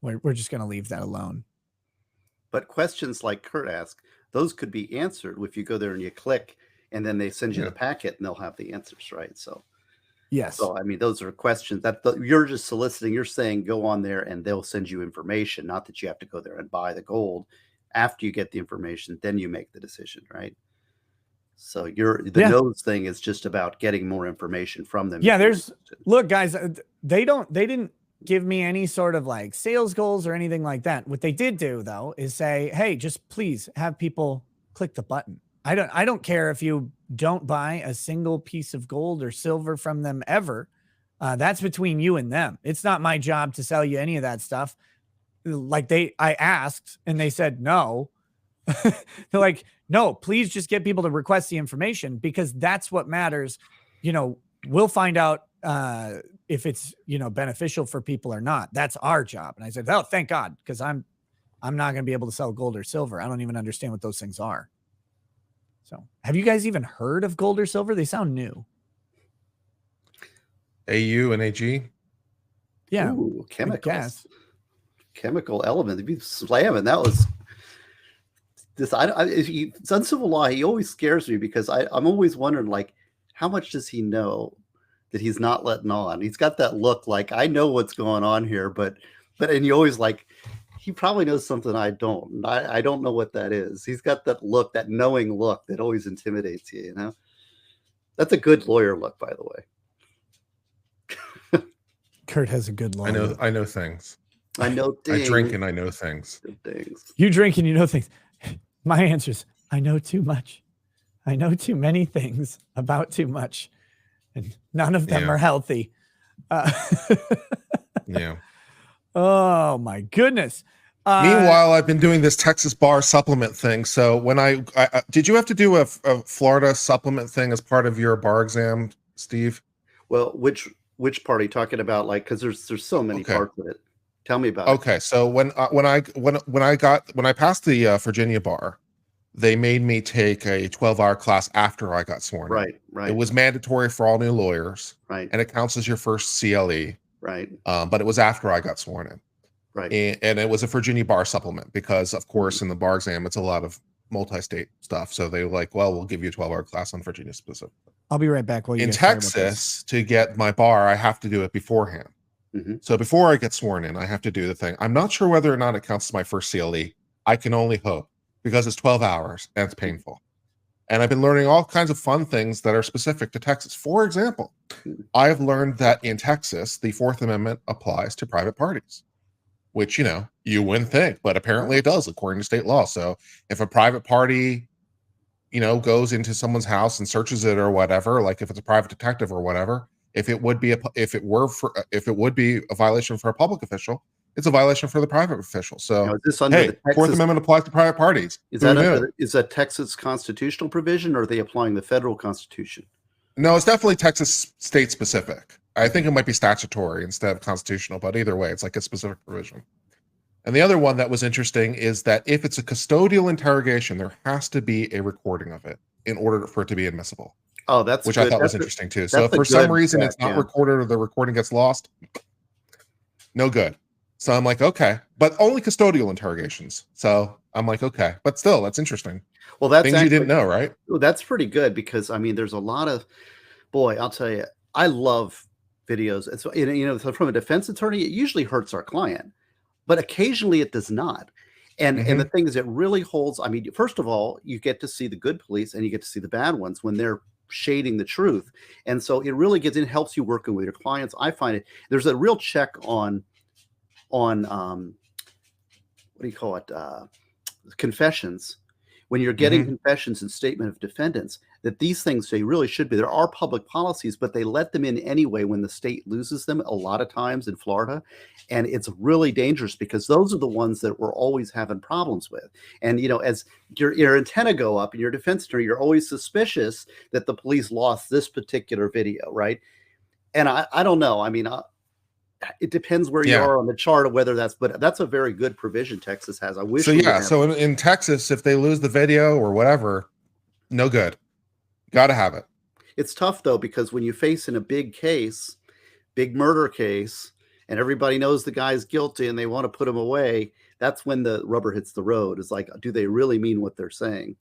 We're just going to leave that alone. But questions like Kurt asked, those could be answered if you go there and you click, and then they send you the packet and they'll have the answers, right? So, yes. So, I mean, those are questions that you're just soliciting. You're saying go on there and they'll send you information, not that you have to go there and buy the gold. After you get the information, then you make the decision, right? So the nose thing is just about getting more information from them. Yeah, look, guys, they didn't give me any sort of like sales goals or anything like that. What they did do, though, is say, hey, just please have people click the button. I don't care if you don't buy a single piece of gold or silver from them ever. That's between you and them. It's not my job to sell you any of that stuff. Like I asked and they said no. They're like, no, please just get people to request the information, because that's what matters. We'll find out if it's beneficial for people or not. That's our job. And I said, oh, thank God, because I'm not going to be able to sell gold or silver. I don't even understand what those things are. So have you guys even heard of gold or silver? They sound new. AU and AG? Yeah. Ooh, chemicals. Chemical element. If you slamming, that was this. It's uncivil law. He always scares me, because I'm always wondering, like, how much does he know that he's not letting on? He's got that look like, I know what's going on here, but and you always like, he probably knows something I don't. I don't know what that is. He's got that look, that knowing look that always intimidates you, That's a good lawyer look, by the way. Kurt has a good lawyer. I know things. I know things. I drink and I know things. You drink and you know things. My answer is, I know too much. I know too many things about too much, and none of them are healthy. Yeah. Oh my goodness. Meanwhile, I've been doing this Texas bar supplement thing. So when I did you have to do a Florida supplement thing as part of your bar exam, Steve? Well, which part are you talking about? Like, because there's so many parts of it. Tell me about it. Okay, so when I passed the Virginia bar, they made me take a 12-hour class after I got sworn. Right. It was mandatory for all new lawyers. Right. And it counts as your first CLE. Right. But it was after I got sworn in. Right. And it was a Virginia bar supplement, because of course in the bar exam it's a lot of multi-state stuff. So they were like, well, we'll give you a 12-hour class on Virginia specific. I'll be right back. In Texas, to get my bar, I have to do it beforehand. So before I get sworn in, I have to do the thing. I'm not sure whether or not it counts as my first CLE. I can only hope, because it's 12 hours and it's painful. And I've been learning all kinds of fun things that are specific to Texas. For example, I have learned that in Texas, the Fourth Amendment applies to private parties, which, you wouldn't think, but apparently it does according to state law. So if a private party, goes into someone's house and searches it or whatever, like if it's a private detective or whatever, if it would be a violation for a public official, it's a violation for the private official. So, is this under the Texas, Fourth Amendment applies to private parties. Is that Texas constitutional provision, or are they applying the federal constitution? No, it's definitely Texas state specific. I think it might be statutory instead of constitutional, but either way, it's like a specific provision. And the other one that was interesting is that if it's a custodial interrogation, there has to be a recording of it in order for it to be admissible. Oh, that's which good. I thought was interesting too. So if for some reason it's not recorded or the recording gets lost, no good. So I'm like, okay, but only custodial interrogations. So I'm like, okay, but still, that's interesting. Well, that's things you didn't know, right? Well, that's pretty good, because there's a lot of, I'll tell you, I love videos. And so, from a defense attorney, it usually hurts our client, but occasionally it does not. And the thing is, it really holds. First of all, you get to see the good police and you get to see the bad ones when they're shading the truth. And so it really helps you working with your clients. I find there's a real check on what do you call it? Confessions. When you're getting confessions and statement of defendants, that these things, they really should be. There are public policies, but they let them in anyway when the state loses them a lot of times in Florida. And it's really dangerous, because those are the ones that we're always having problems with. And, as your antenna go up in your defense attorney, you're always suspicious that the police lost this particular video, right? And I don't know. It depends where you are on the chart of whether but that's a very good provision Texas has. I wish. So in Texas, if they lose the video or whatever, no good. Got to have it. It's tough though, because when you face in a big case, big murder case, and everybody knows the guy's guilty and they want to put him away, that's when the rubber hits the road. It's like, do they really mean what they're saying?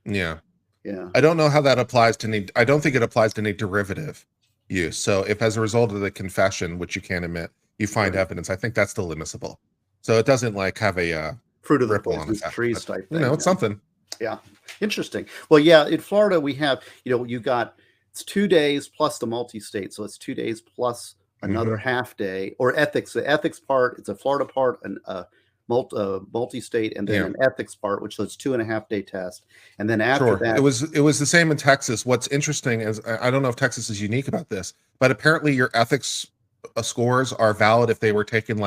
Yeah. Yeah. I don't know how that applies to I don't think it applies to any derivative use. So if as a result of the confession, which you can't admit, you find evidence, I think that's still admissible. So it doesn't have a fruit of the poisonous trees type thing. It's something. Yeah. Interesting. Well, yeah, in Florida we have, it's 2 days plus the multi-state. So it's 2 days plus another half day, or ethics. The ethics part, it's a Florida part, and multi-state, and then an ethics part, which is 2.5 day test. And then after that, it was the same in Texas. What's interesting is, I don't know if Texas is unique about this, but apparently your ethics scores are valid if they were taken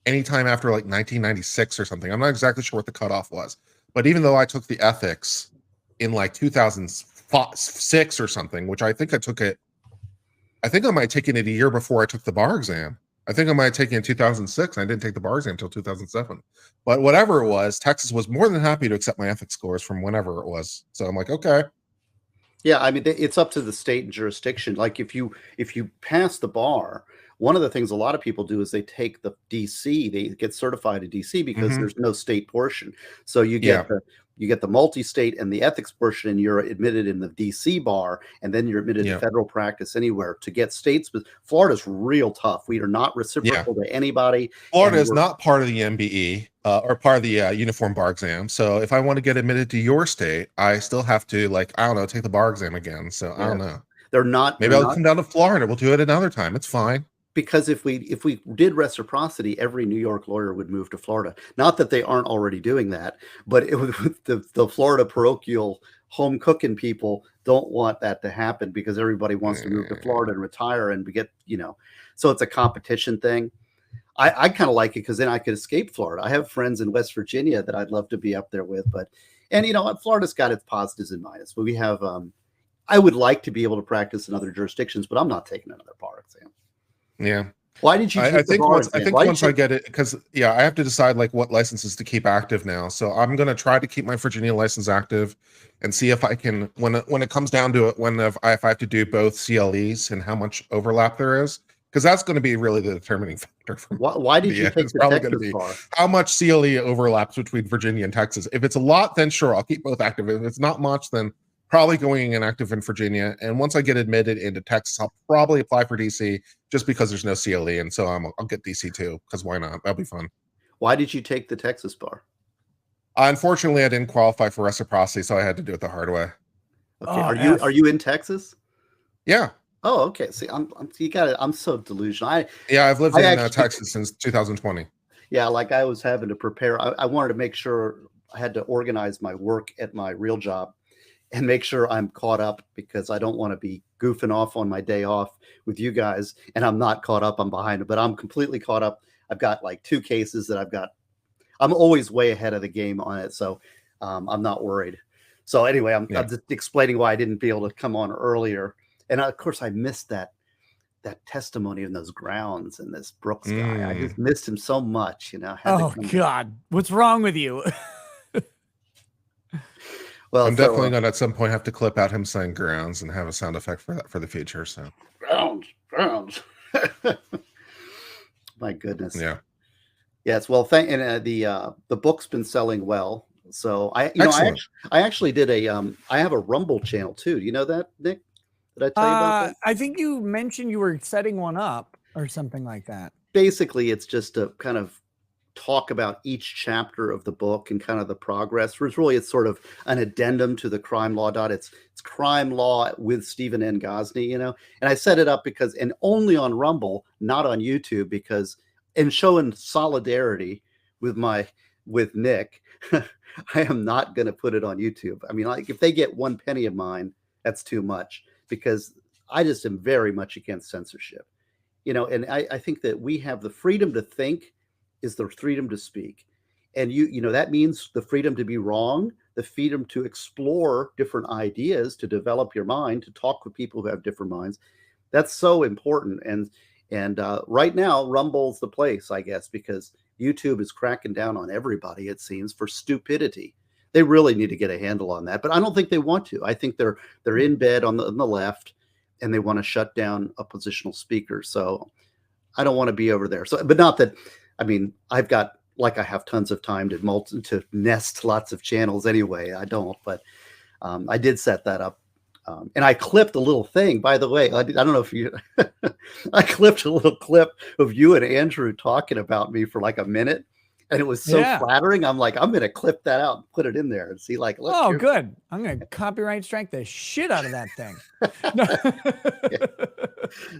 anytime after 1996 or something. I'm not exactly sure what the cutoff was, but even though I took the ethics in 2006 or something, which I think I took it, I think I might have taken it a year before I took the bar exam. I think I might have taken it in 2006. And I didn't take the bar exam until 2007. But whatever it was, Texas was more than happy to accept my ethics scores from whenever it was. So I'm like, okay. Yeah, it's up to the state and jurisdiction. Like if you pass the bar, one of the things a lot of people do is they take the DC, they get certified at DC because there's no state portion. So you get the multi-state and the ethics portion, and you're admitted in the DC bar, and then you're admitted to federal practice anywhere. To get states, but Florida's real tough. We are not reciprocal to anybody. Florida is not part of the MBE or part of the uniform bar exam. So if I want to get admitted to your state, I still have to take the bar exam again. So I don't know. They're not. Maybe I'll come down to Florida. We'll do it another time. It's fine. Because if we did reciprocity, every New York lawyer would move to Florida. Not that they aren't already doing that, but the Florida parochial home cooking people don't want that to happen, because everybody wants to move to Florida and retire and get, so it's a competition thing. I kind of like it because then I could escape Florida. I have friends in West Virginia that I'd love to be up there with, and Florida's got its positives and minuses. But we have, I would like to be able to practice in other jurisdictions, but I'm not taking another bar exam. Yeah. Why did you? I think once I get it, because I have to decide what licenses to keep active now. So I'm going to try to keep my Virginia license active and see if I can, when it comes down to it, if I have to do both CLEs and how much overlap there is, because that's going to be really the determining factor. Why did you take the Texas bar? How much CLE overlaps between Virginia and Texas. If it's a lot, then sure, I'll keep both active. If it's not much, then probably going inactive in Virginia. And once I get admitted into Texas, I'll probably apply for DC just because there's no CLE. And so I'll get DC too, because why not? That'll be fun. Why did you take the Texas bar? Unfortunately, I didn't qualify for reciprocity, so I had to do it the hard way. Okay, are you in Texas? Yeah. Oh, okay. See, I'm so delusional. I've lived in Texas since 2020. Yeah, like I was having to prepare. I wanted to make sure I had to organize my work at my real job and make sure I'm caught up, because I don't want to be goofing off on my day off with you guys and I'm not caught up. I'm behind, but I'm completely caught up. I've got like 2 cases that I'm always way ahead of the game on it. So I'm not worried. So anyway, I'm just explaining why I didn't be able to come on earlier. And of course I missed that testimony in those grounds and this Brooks guy. I just missed him so much, Oh God, what's wrong with you? Well, I'm definitely going to at some point have to clip out him saying grounds and have a sound effect for that for the future. So grounds. My goodness. Yeah. Yes. Well, the book's been selling well. So I actually did I have a Rumble channel too. Do you know that, Nick? Did I tell you about that? I think you mentioned you were setting one up or something like that. Basically, it's just a kind of talk about each chapter of the book and kind of the progress. It's sort of an addendum to the crime law dot. It's crime law with Stephen N. Gosney, And I set it up and only on Rumble, not on YouTube, because in showing solidarity with Nick, I am not going to put it on YouTube. I mean, like if they get 1 penny of mine, that's too much, because I just am very much against censorship. And I think that we have the freedom to think is the freedom to speak. And that means the freedom to be wrong, the freedom to explore different ideas, to develop your mind, to talk with people who have different minds. That's so important. And right now, Rumble's the place, I guess, because YouTube is cracking down on everybody, it seems, for stupidity. They really need to get a handle on that, but I don't think they want to. I think they're in bed on the left, and they want to shut down oppositional speakers. So I don't want to be over there. So, but not that. I mean, I have tons of time to nest lots of channels anyway. I don't, but I did set that up. And I clipped a little thing, by the way. I don't know if you, I clipped a little clip of you and Andrew talking about me for like a minute. And it was so flattering. I'm like, I'm going to clip that out and put it in there and see look. Oh, good. I'm going to copyright strike the shit out of that thing.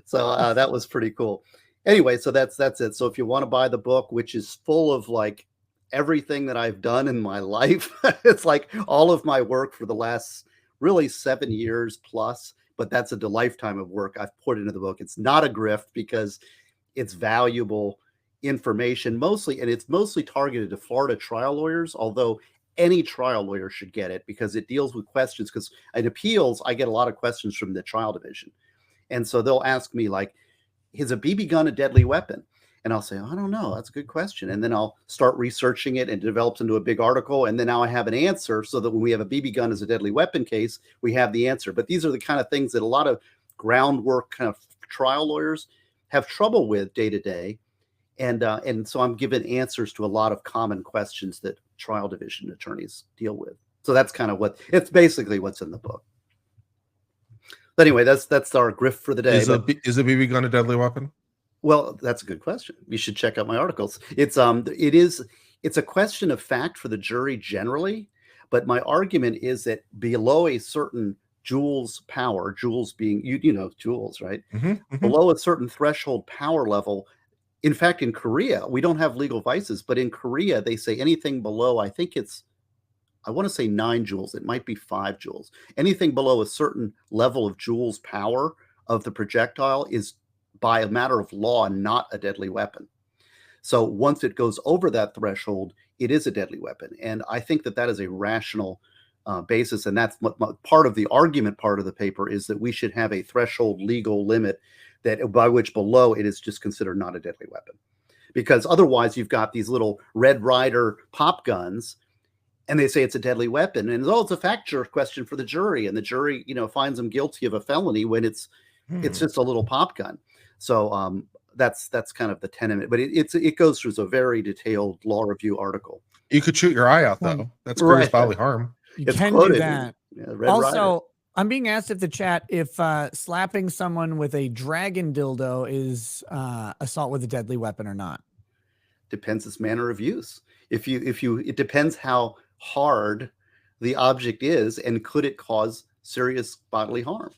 So that was pretty cool. Anyway, so that's it. So if you want to buy the book, which is full of like everything that I've done in my life, it's like all of my work for the last really 7 years plus, but that's a lifetime of work I've put into the book. It's not a grift because it's valuable information mostly, and it's mostly targeted to Florida trial lawyers, although any trial lawyer should get it because it deals with questions. Because in appeals, I get a lot of questions from the trial division. And so they'll ask me like, is a BB gun a deadly weapon? And I'll say, I don't know. That's a good question. And then I'll start researching it and it develops into a big article. And then now I have an answer so that when we have a BB gun as a deadly weapon case, we have the answer. But these are the kind of things that a lot of groundwork kind of trial lawyers have trouble with day to day. And so I'm giving answers to a lot of common questions that trial division attorneys deal with. So that's kind of it's basically what's in the book. But anyway, that's our grift for the day. Is a BB gun a deadly weapon? Well, that's a good question. You should check out my articles. It's a question of fact for the jury generally, but my argument is that below a certain joules power, joules being joules, right? Mm-hmm. Below a certain threshold power level. In fact, in Korea, we don't have legal vices, but in Korea, they say anything below, I want to say 9 joules. It might be 5 joules. Anything below a certain level of joules power of the projectile is, by a matter of law, not a deadly weapon. So once it goes over that threshold, it is a deadly weapon. And I think that is a rational basis. And that's what part of the argument part of the paper is, that we should have a threshold legal limit that by which below it is just considered not a deadly weapon. Because otherwise you've got these little Red Ryder pop guns and they say it's a deadly weapon. And it's a fact question for the jury. And the jury, finds them guilty of a felony when it's just a little pop gun. So that's kind of the tenement. But it goes through a very detailed law review article. You could shoot your eye out, though. That's serious bodily harm. You can do that. Yeah, Red also, Rider. I'm being asked at the chat if slapping someone with a dragon dildo is assault with a deadly weapon or not. Depends its manner of use. It depends how hard the object is, and could it cause serious bodily harm?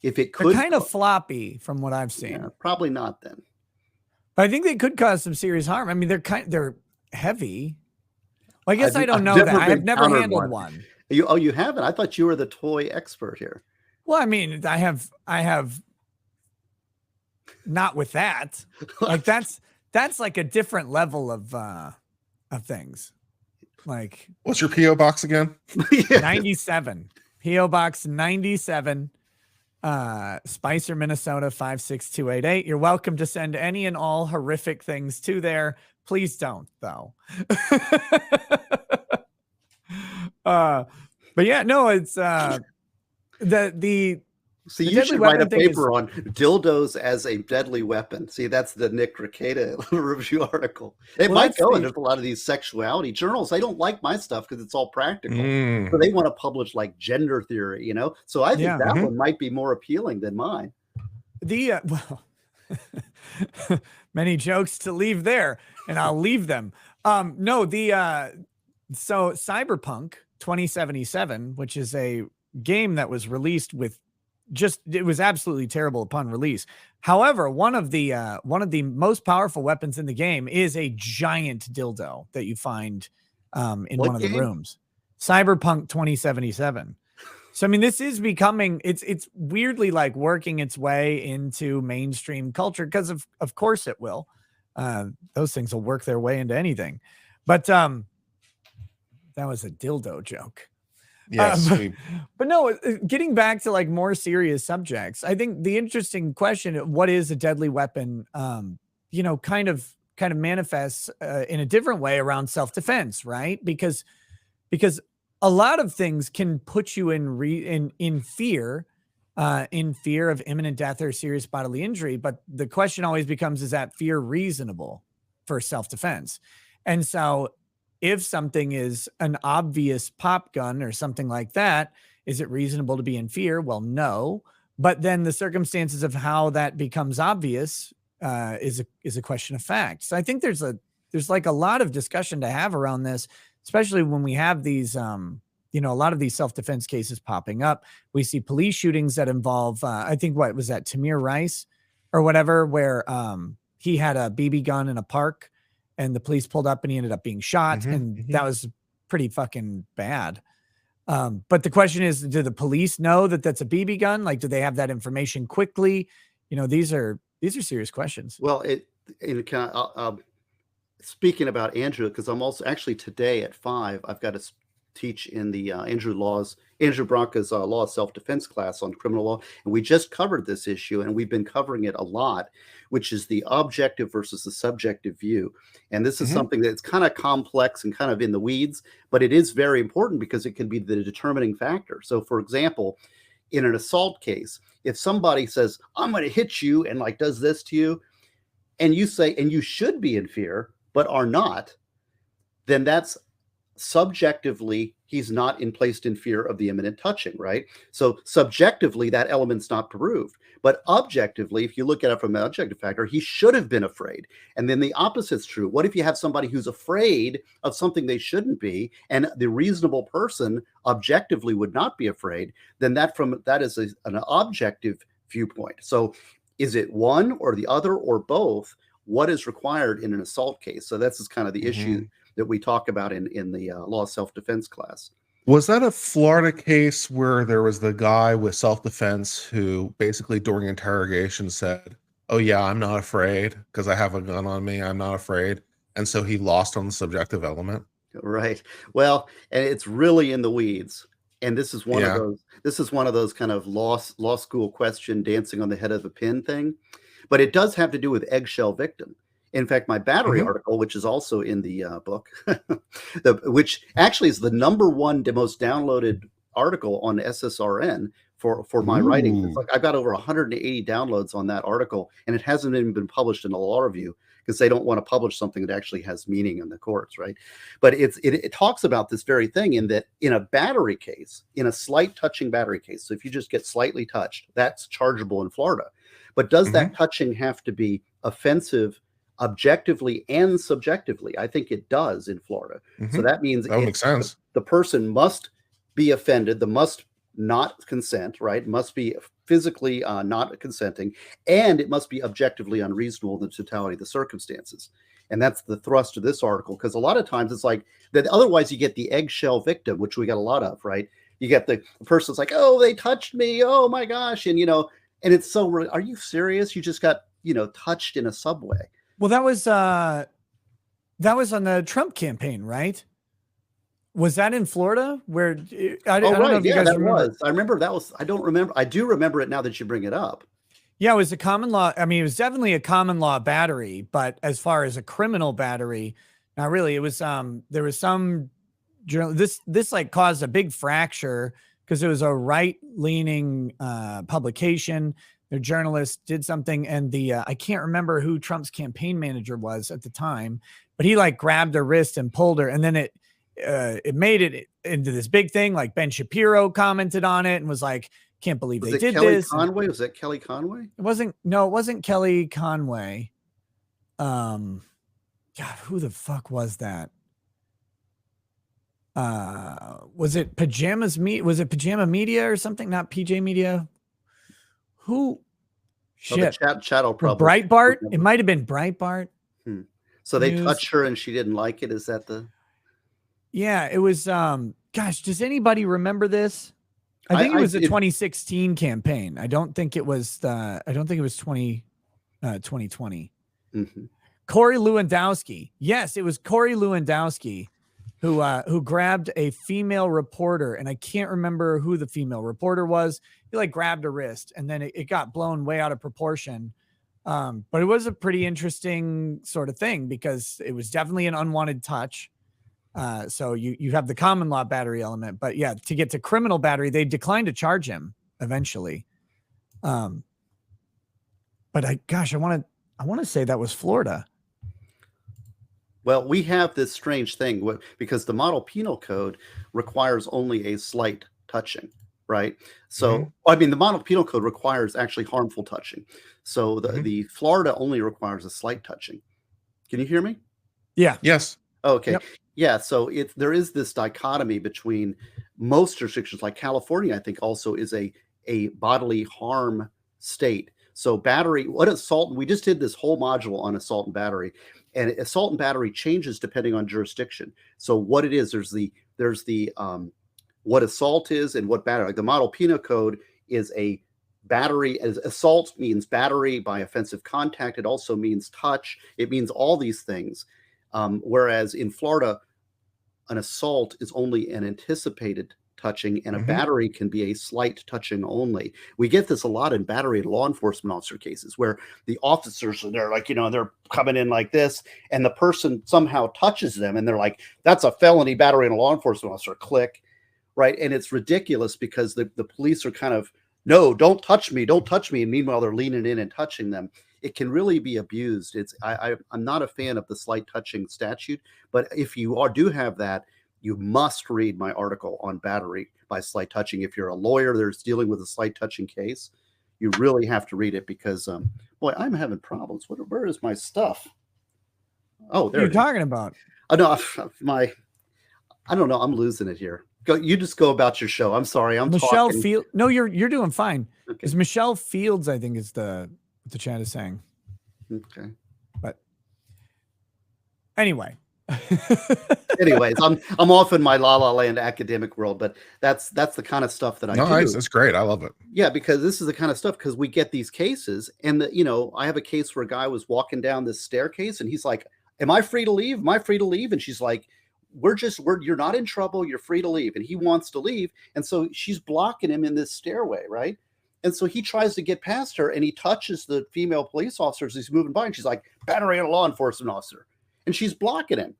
If it could, they're kind of floppy from what I've seen. Yeah, probably not then. But I think they could cause some serious harm. I mean, they're heavy. Well, I guess I don't know that. I have never handled one. You haven't? I thought you were the toy expert here. Well, I mean, I have not with that. Like that's like a different level of things. Like, what's your PO box again? 97. PO box 97. Spicer, Minnesota 56288. You're welcome to send any and all horrific things to there. Please don't, though. But yeah, no, it's See, you should write a paper on dildos as a deadly weapon. See, that's the Nick Rekieta review article. It might go into a lot of these sexuality journals. They don't like my stuff because it's all practical. So they want to publish like gender theory, you know? So I think that one might be more appealing than mine. Well, many jokes to leave there, and I'll leave them. So Cyberpunk 2077, which is a game that was released with it was absolutely terrible upon release. However, one of the most powerful weapons in the game is a giant dildo that you find in one of the rooms. Cyberpunk 2077. So I mean, this is becoming it's weirdly like working its way into mainstream culture because of course it will. Those things will work their way into anything. But that was a dildo joke. Yes, but no, getting back to like more serious subjects, I think the interesting question, what is a deadly weapon, kind of manifests in a different way around self-defense, right? Because a lot of things can put you in fear of imminent death or serious bodily injury. But the question always becomes, is that fear reasonable for self-defense? And so if something is an obvious pop gun or something like that, is it reasonable to be in fear? Well, no. But then the circumstances of how that becomes obvious is a question of fact. So I think there's like a lot of discussion to have around this, especially when we have these, a lot of these self-defense cases popping up. We see police shootings that involve, I think, what was that, Tamir Rice or whatever, where he had a BB gun in a park. And the police pulled up and he ended up being shot. And that was pretty fucking bad. But the question is, do the police know that that's a BB gun? Like, do they have that information quickly? These are serious questions. Well, speaking about Andrew, because I'm also actually today at 5, I've got to teach in the Andrew Branca's law of self-defense class on criminal law. And we just covered this issue, and we've been covering it a lot, which is the objective versus the subjective view. And this is something that's kind of complex and kind of in the weeds, but it is very important because it can be the determining factor. So for example, in an assault case, if somebody says, I'm going to hit you, and like does this to you, and you say, and you should be in fear, but are not, then that's subjectively, he's not placed in fear of the imminent touching, right? So subjectively, that element's not proved. But objectively, if you look at it from an objective factor, he should have been afraid. And then the opposite's true. What if you have somebody who's afraid of something they shouldn't be, and the reasonable person objectively would not be afraid? Then that is an objective viewpoint. So is it one or the other or both? What is required in an assault case? So that's kind of the issue that we talk about in the law of self-defense class. Was that a Florida case where there was the guy with self-defense who basically during interrogation said, oh yeah, I'm not afraid because I have a gun on me, I'm not afraid. And so he lost on the subjective element? Right. Well, and it's really in the weeds. And this is one of those kind of law school question dancing on the head of a pin thing. But it does have to do with eggshell victim. In fact, my battery article, which is also in the book, which actually is the #1 most downloaded article on SSRN for my writing. It's like I've got over 180 downloads on that article, and it hasn't even been published in a law review because they don't want to publish something that actually has meaning in the courts, right? But it talks about this very thing in that in a battery case, in a slight touching battery case, so if you just get slightly touched, that's chargeable in Florida. But does that touching have to be offensive objectively and subjectively? I think it does in Florida. So that means that makes sense. The person must be offended, must not consent, right? Must be physically not consenting, and it must be objectively unreasonable in the totality of the circumstances. And that's the thrust of this article, because a lot of times it's like that. Otherwise, you get the eggshell victim, which we got a lot of, right? You get the person's like, "Oh, they touched me. Oh my gosh!" And and it's so. Are you serious? You just got touched in a subway. Well, that was on the Trump campaign, right? Was that in Florida? Where I don't know if you guys remember. I remember that was. I don't remember. I do remember it now that you bring it up. Yeah, it was a common law. I mean, it was definitely a common law battery, but as far as a criminal battery, not really. It was there was some journal. This like caused a big fracture because it was a right-leaning publication. Their journalist did something, and I can't remember who Trump's campaign manager was at the time, but he like grabbed her wrist and pulled her, and then it made it into this big thing. Like Ben Shapiro commented on it and was like, "Can't believe they did Kelly this." Conway? Was that Kelly Conway? It wasn't. No, it wasn't Kelly Conway. God, who the fuck was that? Was it Pajamas Media? Was it Pajama Media or something? Not PJ Media. Who? Shit. Chattel probably. Breitbart. It might have been Breitbart. So they touched her and she didn't like it. Is that the? Yeah, it was. Gosh, does anybody remember this? I think it was the 2016 campaign. I don't think it was 2020. Corey Lewandowski. Yes, it was Corey Lewandowski who grabbed a female reporter, and I can't remember who the female reporter was. He like grabbed her wrist, and then it got blown way out of proportion. But it was a pretty interesting sort of thing because it was definitely an unwanted touch. So you have the common law battery element, but yeah, to get to criminal battery, they declined to charge him eventually. But I want to say that was Florida. Well, we have this strange thing because the model penal code requires only a slight touching, right? So, I mean, the model penal code requires actually harmful touching. So the Florida only requires a slight touching. Can you hear me? Yeah. Yes. Okay. Yep. Yeah. So there is this dichotomy between most jurisdictions, like California, I think also is a bodily harm state. So battery, we just did this whole module on assault and battery, and assault and battery changes depending on jurisdiction. So what it is, there's the what assault is and what battery. Like the model penal code is a battery. As assault means battery by offensive contact. It also means touch. It means all these things. Whereas in Florida, an assault is only an anticipated touching, and a battery can be a slight touching only. We get this a lot in battery and law enforcement officer cases where the officers are there, like, they're coming in like this, and the person somehow touches them, and they're like, that's a felony battery and a law enforcement officer, click, right? And it's ridiculous because the police are kind of, no, don't touch me. And meanwhile, they're leaning in and touching them. It can really be abused. I'm not a fan of the slight touching statute, but if you do have that, you must read my article on battery by slight touching. If you're a lawyer that's dealing with a slight touching case, you really have to read it because, boy, I'm having problems. Where is my stuff? Oh, there. What are you talking about? Oh, no, I don't know. I'm losing it here. You just go about your show. I'm sorry. I'm Michelle talking. Fields. No, you're doing fine. It's Michelle Fields, I think, is the chat is saying. Okay. But anyway. Anyways, I'm off in my La La Land academic world, but that's the kind of stuff that I do. That's great. I love it. Yeah, because this is the kind of stuff, because we get these cases, and I have a case where a guy was walking down this staircase, and he's like, "Am I free to leave? Am I free to leave?" And she's like, you're not in trouble. You're free to leave. And he wants to leave, and so she's blocking him in this stairway, right? And so he tries to get past her, and he touches the female police officer as he's moving by, and she's like, "Battery on a law enforcement officer," and she's blocking him.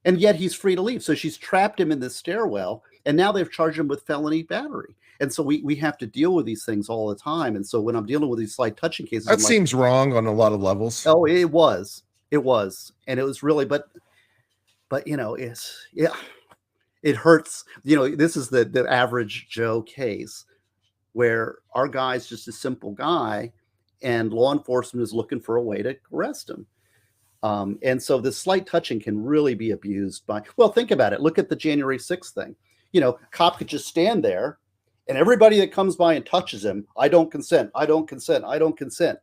And yet he's free to leave. So she's trapped him in this stairwell, and now they've charged him with felony battery. And so we have to deal with these things all the time. And so when I'm dealing with these slight touching cases, that seems wrong on a lot of levels. Oh, it was It was, and it was really, but it hurts. This is the average Joe case where our guy's just a simple guy, and law enforcement is looking for a way to arrest him. And so this slight touching can really be abused by. Well, think about it. Look at the January 6th thing. Cop could just stand there, and everybody that comes by and touches him, I don't consent. I don't consent. I don't consent.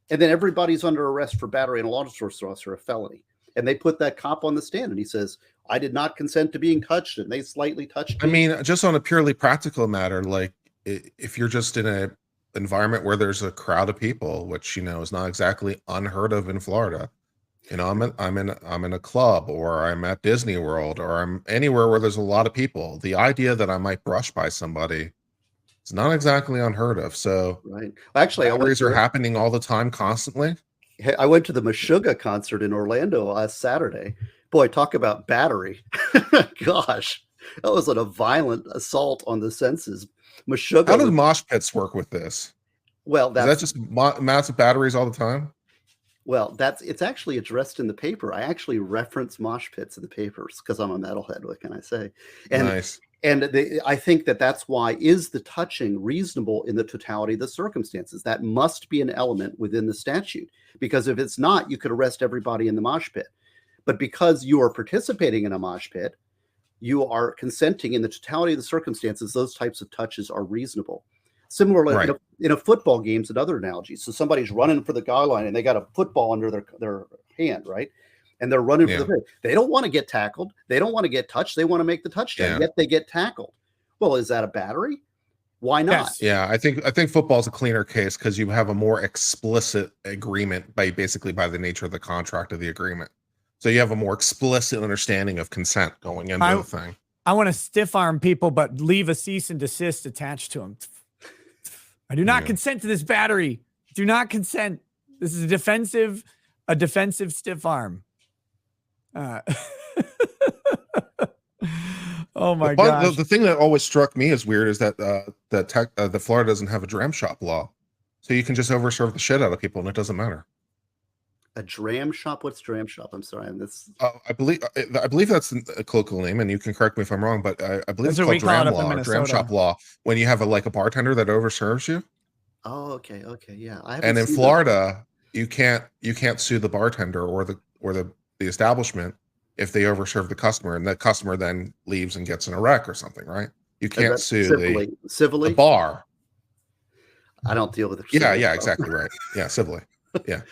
And then everybody's under arrest for battery and a law enforcement officer, a felony. And they put that cop on the stand, and he says, I did not consent to being touched, and they slightly touched me. I mean, just on a purely practical matter, like if you're just in a environment where there's a crowd of people, which is not exactly unheard of in Florida. I'm in a club, or I'm at Disney World, or I'm anywhere where there's a lot of people. The idea that I might brush by somebody is not exactly unheard of. So right. Actually, batteries are happening all the time, constantly. I went to the Meshuggah concert in Orlando last Saturday. Boy, talk about battery. Gosh, that was a violent assault on the senses. Meshuggah. How do mosh pits work with this? Well, is that just massive batteries all the time? Well, it's actually addressed in the paper. I actually reference mosh pits in the papers because I'm a metalhead. What can I say? And, nice. And I think that's why is the touching reasonable in the totality of the circumstances? That must be an element within the statute, because if it's not, you could arrest everybody in the mosh pit. But because you are participating in a mosh pit, you are consenting in the totality of the circumstances. Those types of touches are reasonable. Similarly, right. in a football games and other analogies. So somebody's running for the goal line and they got a football under their hand, right? And they're running for the ball. They don't want to get tackled. They don't want to get touched. They want to make the touchdown. Yet they get tackled. Well, is that a battery? Why not? Yes. Yeah, I think football is a cleaner case because you have a more explicit agreement by the nature of the contract of the agreement. So you have a more explicit understanding of consent going into the thing. I want to stiff arm people, but leave a cease and desist attached to them. I do not consent to this battery. Do not consent. This is a defensive stiff arm. Oh my gosh. The thing that always struck me as weird is that the Florida doesn't have a dram shop law, so you can just overserve the shit out of people and it doesn't matter. A dram shop? What's dram shop? I'm sorry. I believe that's a colloquial name, and you can correct me if I'm wrong, but I believe it's called dram law or dram shop law when you have a bartender that overserves you. Oh, okay, yeah. And in Florida, you can't sue the bartender or the establishment if they overserve the customer, and the customer then leaves and gets in a wreck or something, right? You can't sue civilly the bar. I don't deal with it. Yeah, exactly right. Yeah, civilly. Yeah.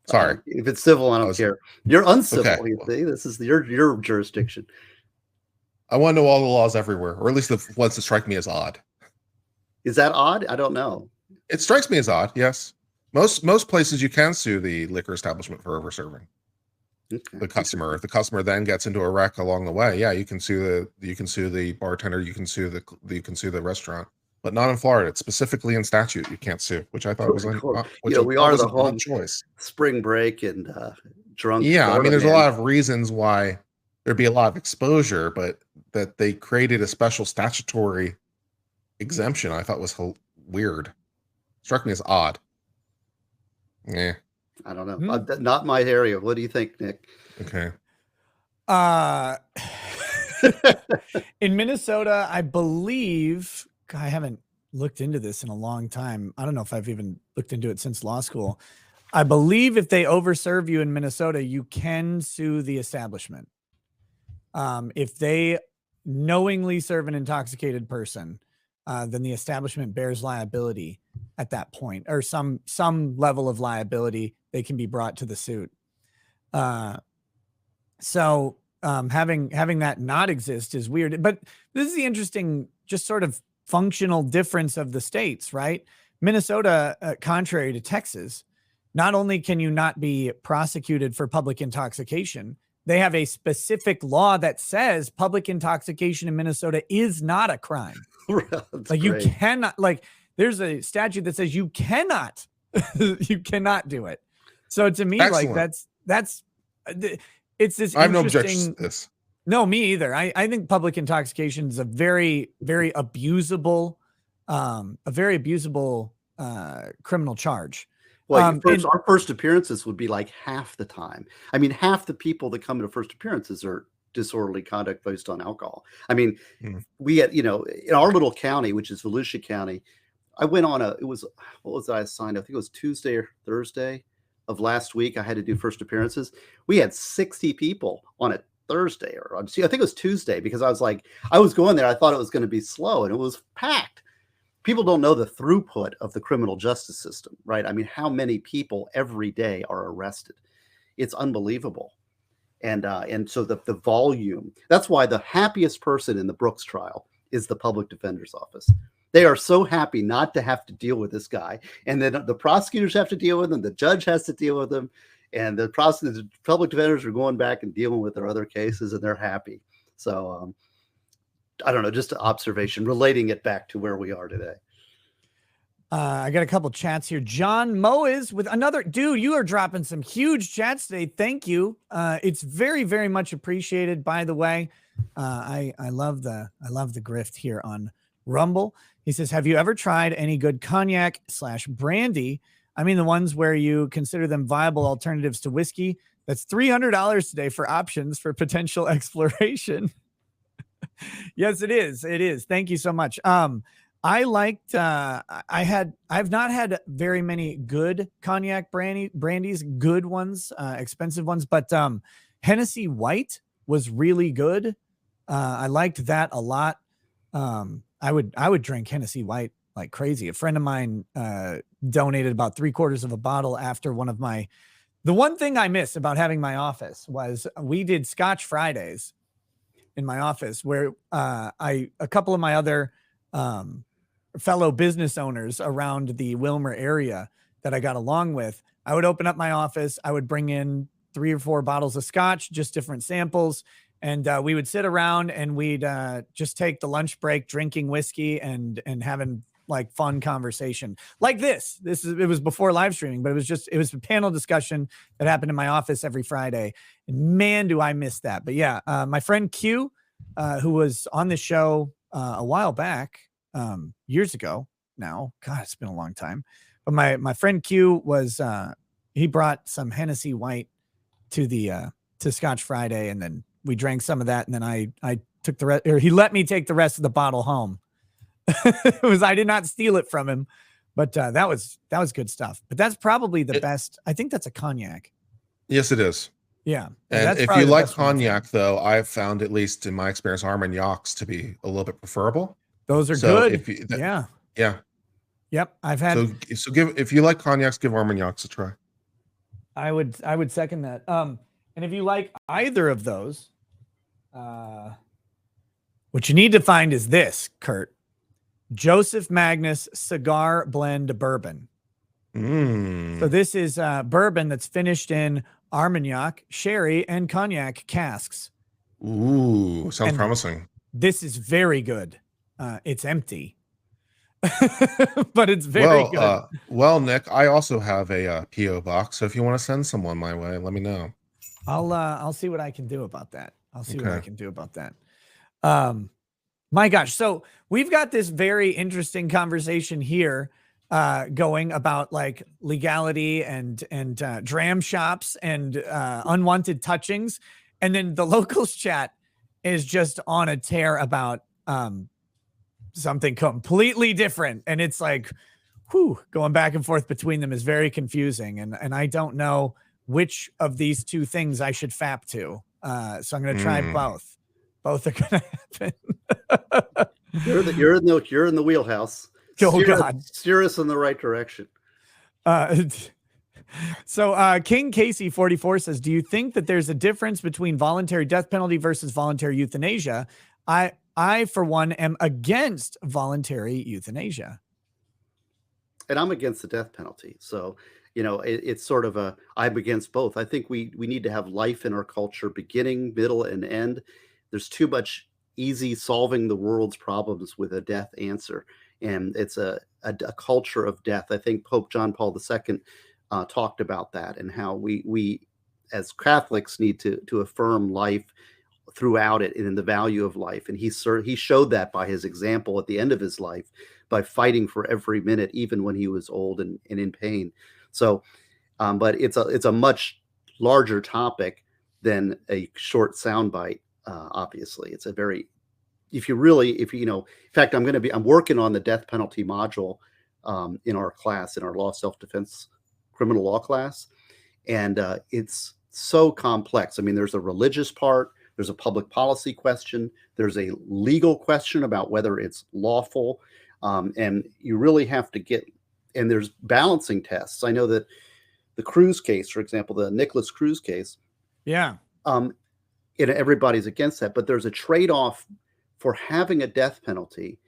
Sorry. If it's civil, I don't care. You're uncivil. Okay. You see, this is your jurisdiction. I want to know all the laws everywhere, or at least the ones that strike me as odd. Is that odd? I don't know. It strikes me as odd. Yes. Most places you can sue the liquor establishment for overserving the customer. If the customer then gets into a wreck along the way, you can sue the bartender. You can sue the restaurant. But not in Florida. It's specifically in statute you can't sue, which I thought was we are the home choice. Spring break and drunk. Yeah, I mean, there's a lot of reasons why there'd be a lot of exposure, but that they created a special statutory exemption, I thought was weird. Struck me as odd. Yeah, I don't know. Not my area. What do you think, Nick? Okay. In Minnesota, I believe. I haven't looked into this in a long time. I don't know if I've even looked into it since law school. I believe if they overserve you in Minnesota, you can sue the establishment. If they knowingly serve an intoxicated person, then the establishment bears liability at that point, or some level of liability. They can be brought to the suit. So having that not exist is weird. But this is the interesting, just sort of functional difference of the states, right? Minnesota, contrary to Texas, not only can you not be prosecuted for public intoxication, they have a specific law that says public intoxication in Minnesota is not a crime. You cannot, there's a statute that says you cannot do it. So to me, excellent. It's this. I have no objection to this. No, me either. I think public intoxication is a very, very abusable, criminal charge. Well, our first appearances would be like half the time. I mean, half the people that come to first appearances are disorderly conduct based on alcohol. I mean, we had, in our little county, which is Volusia County, I went on what was I assigned? I think it was Tuesday or Thursday of last week. I had to do first appearances. We had 60 people on a Thursday, or I think it was Tuesday, because I was going there. I thought it was going to be slow, and it was packed. People don't know the throughput of the criminal justice system, right? I mean, how many people every day are arrested? It's unbelievable. And so the volume, that's why the happiest person in the Brooks trial is the public defender's office. They are so happy not to have to deal with this guy. And then the prosecutors have to deal with him. The judge has to deal with him. And the public defenders are going back and dealing with their other cases, and they're happy. So, I don't know, just an observation relating it back to where we are today. I got a couple chats here. John Mois with another dude. You are dropping some huge chats today. Thank you. It's very, very much appreciated. By the way, I love the grift here on Rumble. He says, "Have you ever tried any good cognac / brandy? I mean, the ones where you consider them viable alternatives to whiskey. That's $300 today for options for potential exploration." Yes, it is. It is. Thank you so much. I liked, I've not had very many good cognac brandies, good ones, expensive ones, but Hennessy White was really good. I liked that a lot. I would drink Hennessy White like crazy. A friend of mine donated about 3/4 of a bottle after the one thing I miss about having my office was we did Scotch Fridays in my office, where a couple of my other fellow business owners around the Wilmer area that I got along with, I would open up my office. I would bring in 3 or 4 bottles of Scotch, just different samples. And we would sit around and we'd just take the lunch break, drinking whiskey and having like fun conversation like this. It was before live streaming, but it was a panel discussion that happened in my office every Friday. And man, do I miss that. But yeah, my friend Q, who was on the show a while back, years ago now, God, it's been a long time. But my friend Q was, he brought some Hennessy White to Scotch Friday, and then we drank some of that. And then I took the rest, or he let me take the rest of the bottle home. I did not steal it from him, but that was good stuff. But that's probably the best. I think that's a cognac. Yes, it is. Yeah. And if you like cognac, though, I've found, at least in my experience, Armagnacs to be a little bit preferable. Those are good. Yeah. Yep. I've had. So if you like cognacs, give Armagnacs a try. I would second that. And if you like either of those, what you need to find is this, Kurt. Joseph Magnus Cigar Blend Bourbon. So this is bourbon that's finished in Armagnac, sherry, and cognac casks. Ooh, sounds promising. This is very good. It's empty, but it's very good. Well, Nick, I also have a PO box, so if you want to send someone my way, let me know. I'll see what I can do about that. My gosh. So we've got this very interesting conversation here going about like legality and dram shops and unwanted touchings. And then the locals chat is just on a tear about something completely different. And it's like, going back and forth between them is very confusing. And I don't know which of these two things I should fap to. So I'm going to try both. Both are going to happen. You're in the wheelhouse. God, steer us in the right direction. So King Casey 44 says, "Do you think that there's a difference between voluntary death penalty versus voluntary euthanasia? I for one am against voluntary euthanasia." And I'm against the death penalty. So, it's sort of I'm against both. I think we need to have life in our culture, beginning, middle, and end. There's too much easy solving the world's problems with a death answer. And it's a culture of death. I think Pope John Paul II talked about that, and how we as Catholics need to affirm life throughout it and in the value of life. And he showed that by his example at the end of his life, by fighting for every minute, even when he was old and in pain. So, but it's a much larger topic than a short soundbite. Obviously, it's a very, if you know, in fact, I'm working on the death penalty module in our class, in our law self-defense criminal law class. And it's so complex. I mean, there's a religious part, there's a public policy question, there's a legal question about whether it's lawful. And you really have to get, and there's balancing tests. I know that the Cruz case, for example, the Nicholas Cruz case. Yeah. Everybody's against that, but there's a trade-off for having a death penalty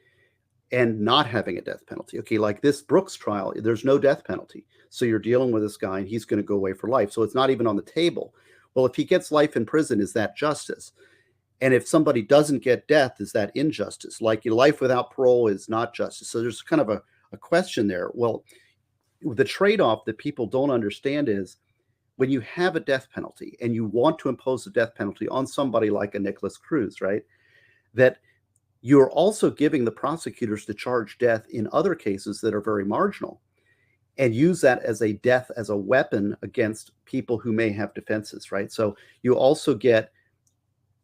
and not having a death penalty. Okay, like this Brooks trial, there's no death penalty. So you're dealing with this guy and he's going to go away for life. So it's not even on the table. Well, if he gets life in prison, is that justice? And if somebody doesn't get death, is that injustice? Like life without parole is not justice. So there's kind of a question there. Well, the trade-off that people don't understand is when you have a death penalty and you want to impose a death penalty on somebody like a Nicholas Cruz, right? That you're also giving the prosecutors to charge death in other cases that are very marginal and use that as a death, as a weapon against people who may have defenses, right? So you also get,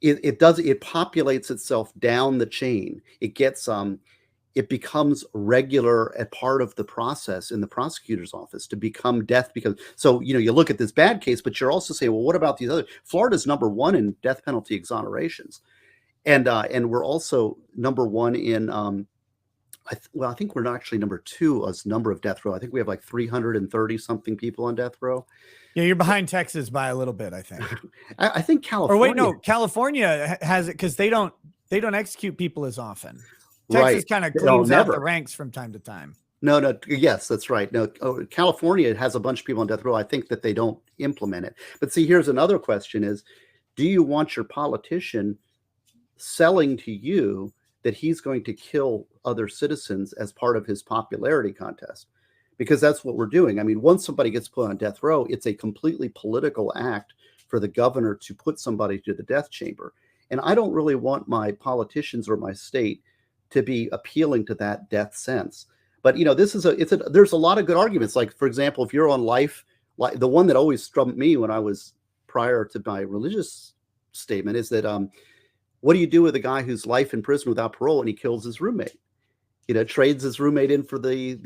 it populates itself down the chain. It gets, it becomes regular a part of the process in the prosecutor's office to become death. Because, so, you know, you look at this bad case, but you're also saying, well, what about these other? Florida's #1 in death penalty exonerations. And we're also #1 in, I think we're not actually #2 as number of death row. I think we have like 330 something people on death row. Yeah, you're behind Texas by a little bit, I think. I think California. Or wait, no, California has it because they don't execute people as often. Texas kind of cleans out the ranks from time to time. No. Yes, that's right. No, California has a bunch of people on death row. I think that they don't implement it. But see, here's another question: is do you want your politician selling to you that he's going to kill other citizens as part of his popularity contest? Because that's what we're doing. I mean, once somebody gets put on death row, it's a completely political act for the governor to put somebody to the death chamber. And I don't really want my politicians or my state to be appealing to that death sense. But, you know, there's a lot of good arguments. Like, for example, if you're on life, like the one that always stumped me when I was prior to my religious statement is that, what do you do with a guy who's life in prison without parole and he kills his roommate? You know, trades his roommate in for the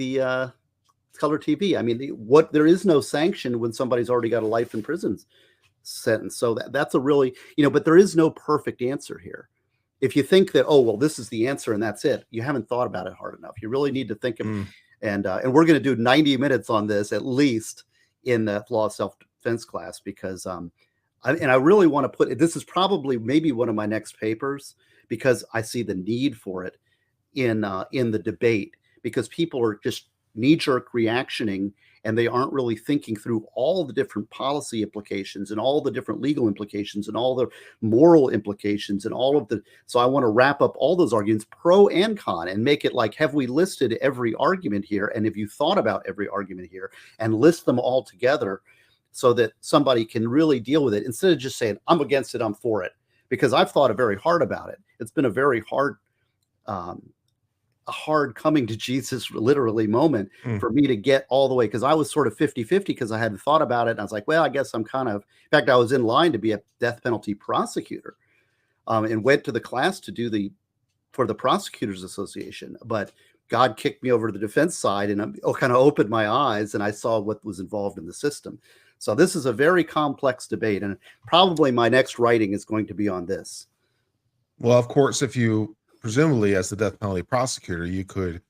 color TV. I mean, there is no sanction when somebody's already got a life in prison sentence. So that's a really, you know, but there is no perfect answer here. If you think that, oh, well, this is the answer and that's it, you haven't thought about it hard enough. You really need to think of, and we're going to do 90 minutes on this at least in the law self-defense class because I really want to put, this is probably maybe one of my next papers because I see the need for it in the debate because people are just knee-jerk reactioning and they aren't really thinking through all the different policy implications and all the different legal implications and all the moral implications and all of the, so I want to wrap up all those arguments, pro and con, and make it like, have we listed every argument here? And have you thought about every argument here and list them all together so that somebody can really deal with it instead of just saying, I'm against it, I'm for it. Because I've thought very hard about it. It's been a very hard, coming to Jesus literally moment for me to get all the way. Because I was sort of 50-50 because I hadn't thought about it. And I was like, well, I guess I'm kind of, in fact, I was in line to be a death penalty prosecutor and went to the class to for the Prosecutors Association. But God kicked me over to the defense side and kind of opened my eyes and I saw what was involved in the system. So this is a very complex debate, and probably my next writing is going to be on this. Well, of course, if you presumably as the death penalty prosecutor, you could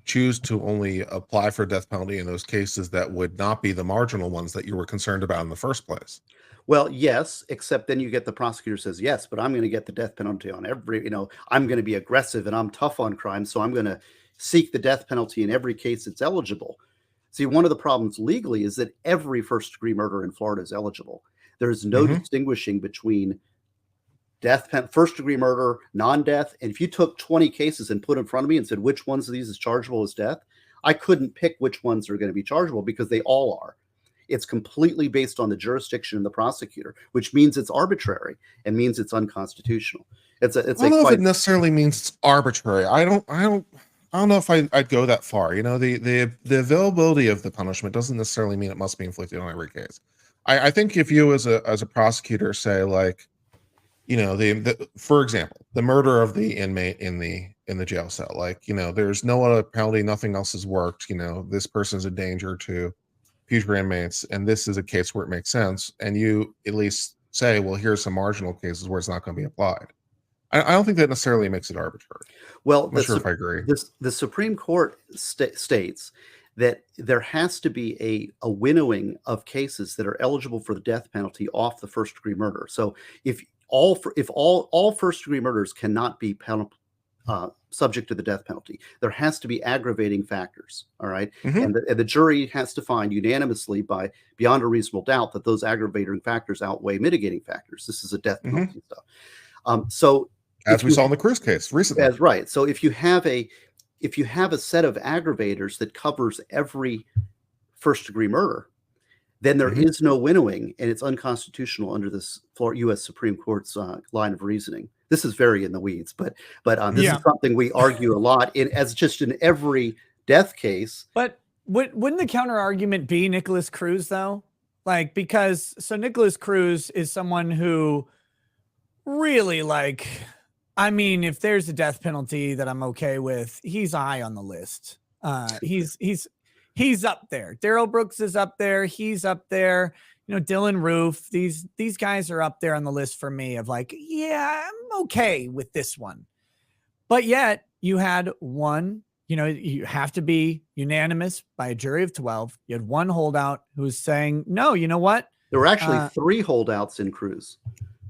choose to only apply for death penalty in those cases that would not be the marginal ones that you were concerned about in the first place. Well, yes, except then you get the prosecutor says, yes, but I'm going to get the death penalty on every, I'm going to be aggressive and I'm tough on crime. So I'm going to seek the death penalty in every case that's eligible. See, one of the problems legally is that every first-degree murder in Florida is eligible. There's no distinguishing between first-degree murder, non-death. And if you took 20 cases and put in front of me and said, which ones of these is chargeable as death, I couldn't pick which ones are going to be chargeable because they all are. It's completely based on the jurisdiction of the prosecutor, which means it's arbitrary and means it's unconstitutional. I don't know if it necessarily means it's arbitrary. I don't don't know if I'd go that far. You know, the availability of the punishment doesn't necessarily mean it must be inflicted on every case. I think if you as a prosecutor say, like, you know, for example, the murder of the inmate in the jail cell, like, you know, there's no other penalty, nothing else has worked. You know, this person's a danger to future inmates, and this is a case where it makes sense. And you at least say, well, here's some marginal cases where it's not going to be applied. I don't think that necessarily makes it arbitrary. Well, I'm not sure if I agree. The Supreme Court states that there has to be a winnowing of cases that are eligible for the death penalty off the first degree murder. So if all first degree murders cannot be subject to the death penalty, there has to be aggravating factors. All right. And the jury has to find unanimously beyond a reasonable doubt that those aggravating factors outweigh mitigating factors. This is a death penalty stuff. So as we saw in the Cruz case recently. That's right. So if you have a set of aggravators that covers every first degree murder, then there is no winnowing, and it's unconstitutional under this U.S. Supreme Court's line of reasoning. This is very in the weeds, but this is something we argue a lot as just in every death case. But wouldn't the counter argument be Nicholas Cruz though? Like, because Nicholas Cruz is someone who really, like, I mean, if there's a death penalty that I'm okay with, he's high on the list. He's up there. Darrell Brooks is up there. He's up there. You know, Dylan Roof. These guys are up there on the list for me of like, yeah, I'm okay with this one. But yet you had one, you know, you have to be unanimous by a jury of 12. You had one holdout who was saying, no, you know what? There were actually 3 holdouts in Cruz.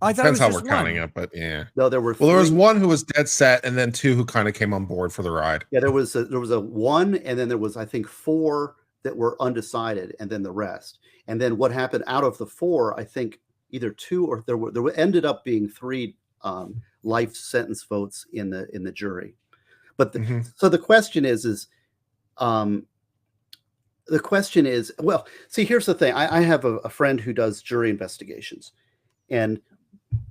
I thought Depends it was how we're counting it, but yeah. No, there were. Well, there was one who was dead set, and then 2 who kind of came on board for the ride. Yeah, there was a 1, and then there was, I think, 4 that were undecided, and then the rest. And then what happened out of the 4, I think either 2 or there ended up being 3 life sentence votes in the jury. But so the question is well, see, here's the thing. I have a friend who does jury investigations, and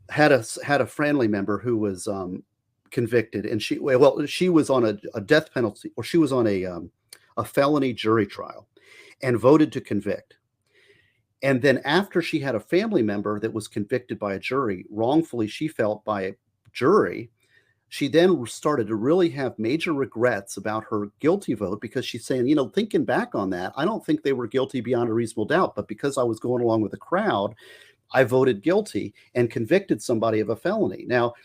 had a family member who was convicted, and she was on a death penalty, or she was on a felony jury trial and voted to convict. And then after she had a family member that was convicted by a jury, wrongfully she felt by a jury, she then started to really have major regrets about her guilty vote, because she's saying, you know, thinking back on that, I don't think they were guilty beyond a reasonable doubt, but because I was going along with the crowd, I voted guilty and convicted somebody of a felony. Now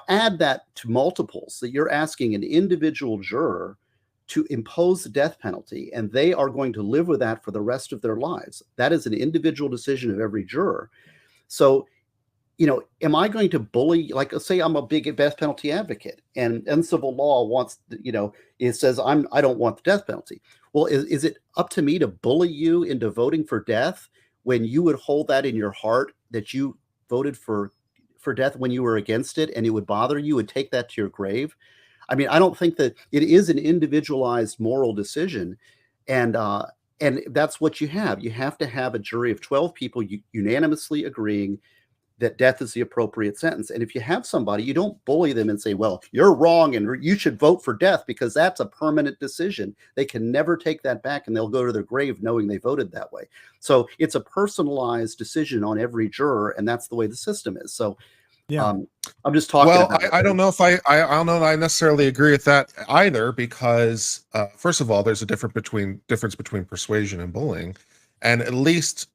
add that to multiples, that you're asking an individual juror to impose the death penalty, and they are going to live with that for the rest of their lives. That is an individual decision of every juror. So, you know, am I going to bully, like, let's say I'm a big death penalty advocate, and civil law wants, you know, it says I don't want the death penalty. Well, is it up to me to bully you into voting for death when you would hold that in your heart that you voted for death when you were against it, and it would bother you and take that to your grave? I mean, I don't think that it is an individualized moral decision. And that's what you have. You have to have a jury of 12 people unanimously agreeing that death is the appropriate sentence. And if you have somebody, you don't bully them and say, well, you're wrong and you should vote for death, because that's a permanent decision. They can never take that back, and they'll go to their grave knowing they voted that way. So it's a personalized decision on every juror, and that's the way the system is. So yeah, I'm just talking. Well, about I don't know if I don't know that I necessarily agree with that either, because first of all, there's a difference between persuasion and bullying, and at least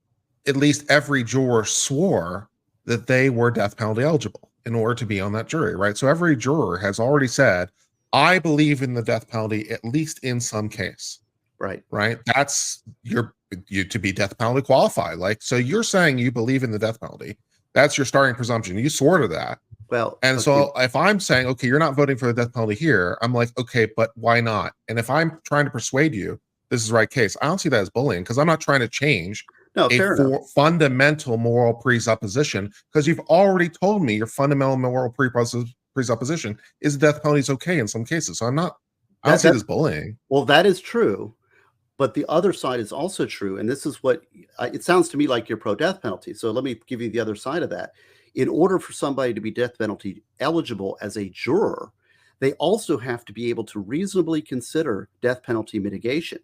every juror swore that they were death penalty eligible in order to be on that jury, right? So every juror has already said, I believe in the death penalty, at least in some case. Right. That's you to be death penalty qualified. Like, so you're saying you believe in the death penalty. That's your starting presumption. You swore to that. Well, and so if I'm saying, okay, you're not voting for the death penalty here, I'm like, okay, but why not? And if I'm trying to persuade you this is the right case, I don't see that as bullying, because I'm not trying to change a fundamental moral presupposition, because you've already told me your fundamental moral presupposition is death penalty is okay in some cases. So I don't see this bullying. Well, that is true. But the other side is also true. And this is what it sounds to me like you're pro death penalty. So let me give you the other side of that. In order for somebody to be death penalty eligible as a juror, they also have to be able to reasonably consider death penalty mitigation.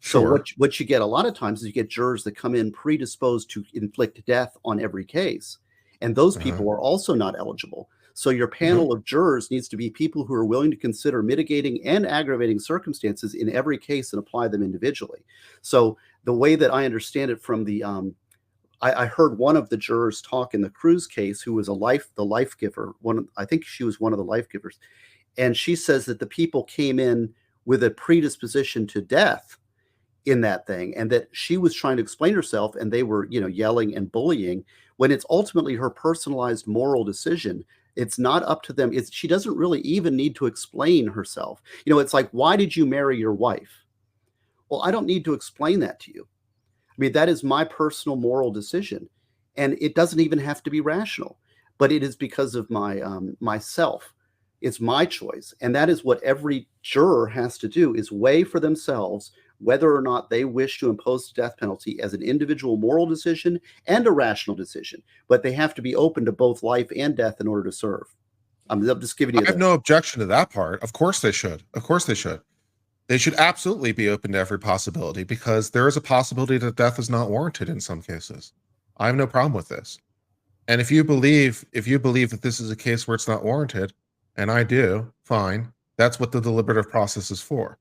So Sure. what you get a lot of times is you get jurors that come in predisposed to inflict death on every case. And those people are also not eligible. So your panel of jurors needs to be people who are willing to consider mitigating and aggravating circumstances in every case and apply them individually. So the way that I understand it from the I heard one of the jurors talk in the Cruz case who was the life giver. I think she was one of the life givers. And she says that the people came in with a predisposition to death in that thing, and that she was trying to explain herself and they were, yelling and bullying, when it's ultimately her personalized moral decision. It's not up to them. She doesn't really even need to explain herself. It's like, why did you marry your wife? Well, I don't need to explain that to you. I mean, that is my personal moral decision, and it doesn't even have to be rational, but it is because of my myself. It's my choice, and that is what every juror has to do, is weigh for themselves whether or not they wish to impose the death penalty as an individual moral decision and a rational decision. But they have to be open to both life and death in order to serve. I'm just giving you. I have no objection to that part. Of course they should. Of course they should. They should absolutely be open to every possibility, because there is a possibility that death is not warranted in some cases. I have no problem with this. And if you believe that this is a case where it's not warranted, and I do, fine. That's what the deliberative process is for.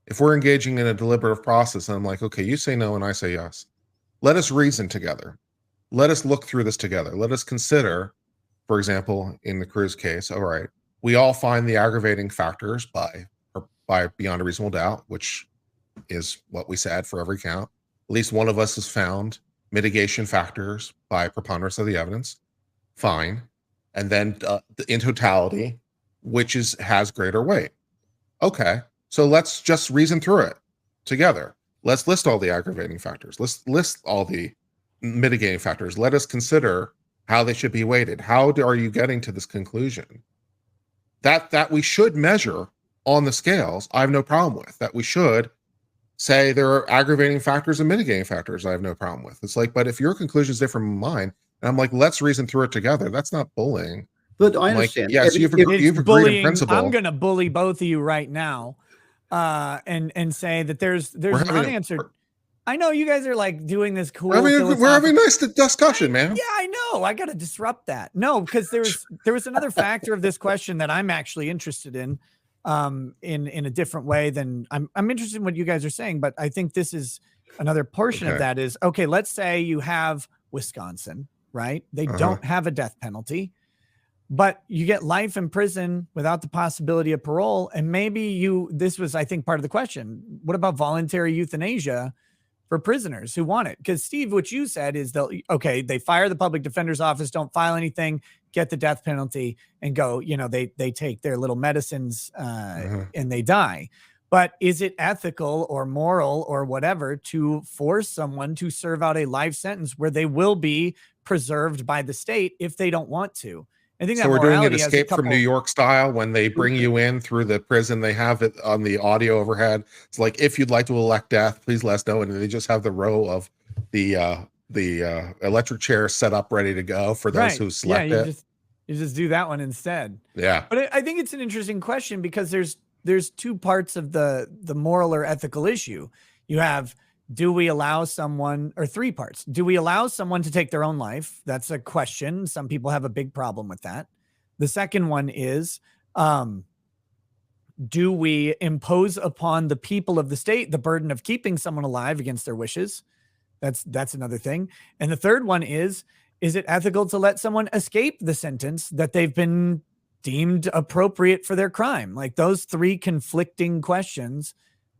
If we're engaging in a deliberative process and I'm like, okay, you say no and I say yes, let us reason together. Let us look through this together. Let us consider, for example, in the Cruz case, all right, we all find the aggravating factors by beyond a reasonable doubt, which is what we said for every count. At least one of us has found mitigation factors by preponderance of the evidence. Fine. And then in totality, which has greater weight. Okay. So let's just reason through it together. Let's list all the aggravating factors. Let's list all the mitigating factors. Let us consider how they should be weighted. How are you getting to this conclusion? That we should measure on the scales, I have no problem with. That we should say there are aggravating factors and mitigating factors, I have no problem with. It's like, but if your conclusion is different from mine, and I'm like, let's reason through it together, that's not bullying. But I understand. Yes, you've agreed in principle. I'm going to bully both of you right now, and say that there's unanswered. I know you guys are like doing this cool. We're having a nice discussion, man. Yeah, I know. I got to disrupt that. No, because there was another factor of this question that I'm actually interested in a different way than I'm interested in what you guys are saying. But I think this is another portion of that is, okay, let's say you have Wisconsin, right? They don't have a death penalty, but you get life in prison without the possibility of parole. And maybe this was, I think, part of the question. What about voluntary euthanasia for prisoners who want it? Because Steve, what you said is they fire the public defender's office, don't file anything, get the death penalty and go, they take their little medicines and they die. But is it ethical or moral or whatever to force someone to serve out a life sentence where they will be preserved by the state if they don't want to? I think so we're doing an Escape from New York style. When they bring you in through the prison, they have it on the audio overhead. It's like, if you'd like to elect death, please let us know. And they just have the row of the electric chair set up, ready to go for those who select it. You just do that one instead. Yeah. But I think it's an interesting question, because there's two parts of the moral or ethical issue. You have, do we allow someone, or three parts? Do we allow someone to take their own life? That's a question. Some people have a big problem with that. The second one is, do we impose upon the people of the state the burden of keeping someone alive against their wishes? That's another thing. And the third one is it ethical to let someone escape the sentence that they've been deemed appropriate for their crime? Like, those three conflicting questions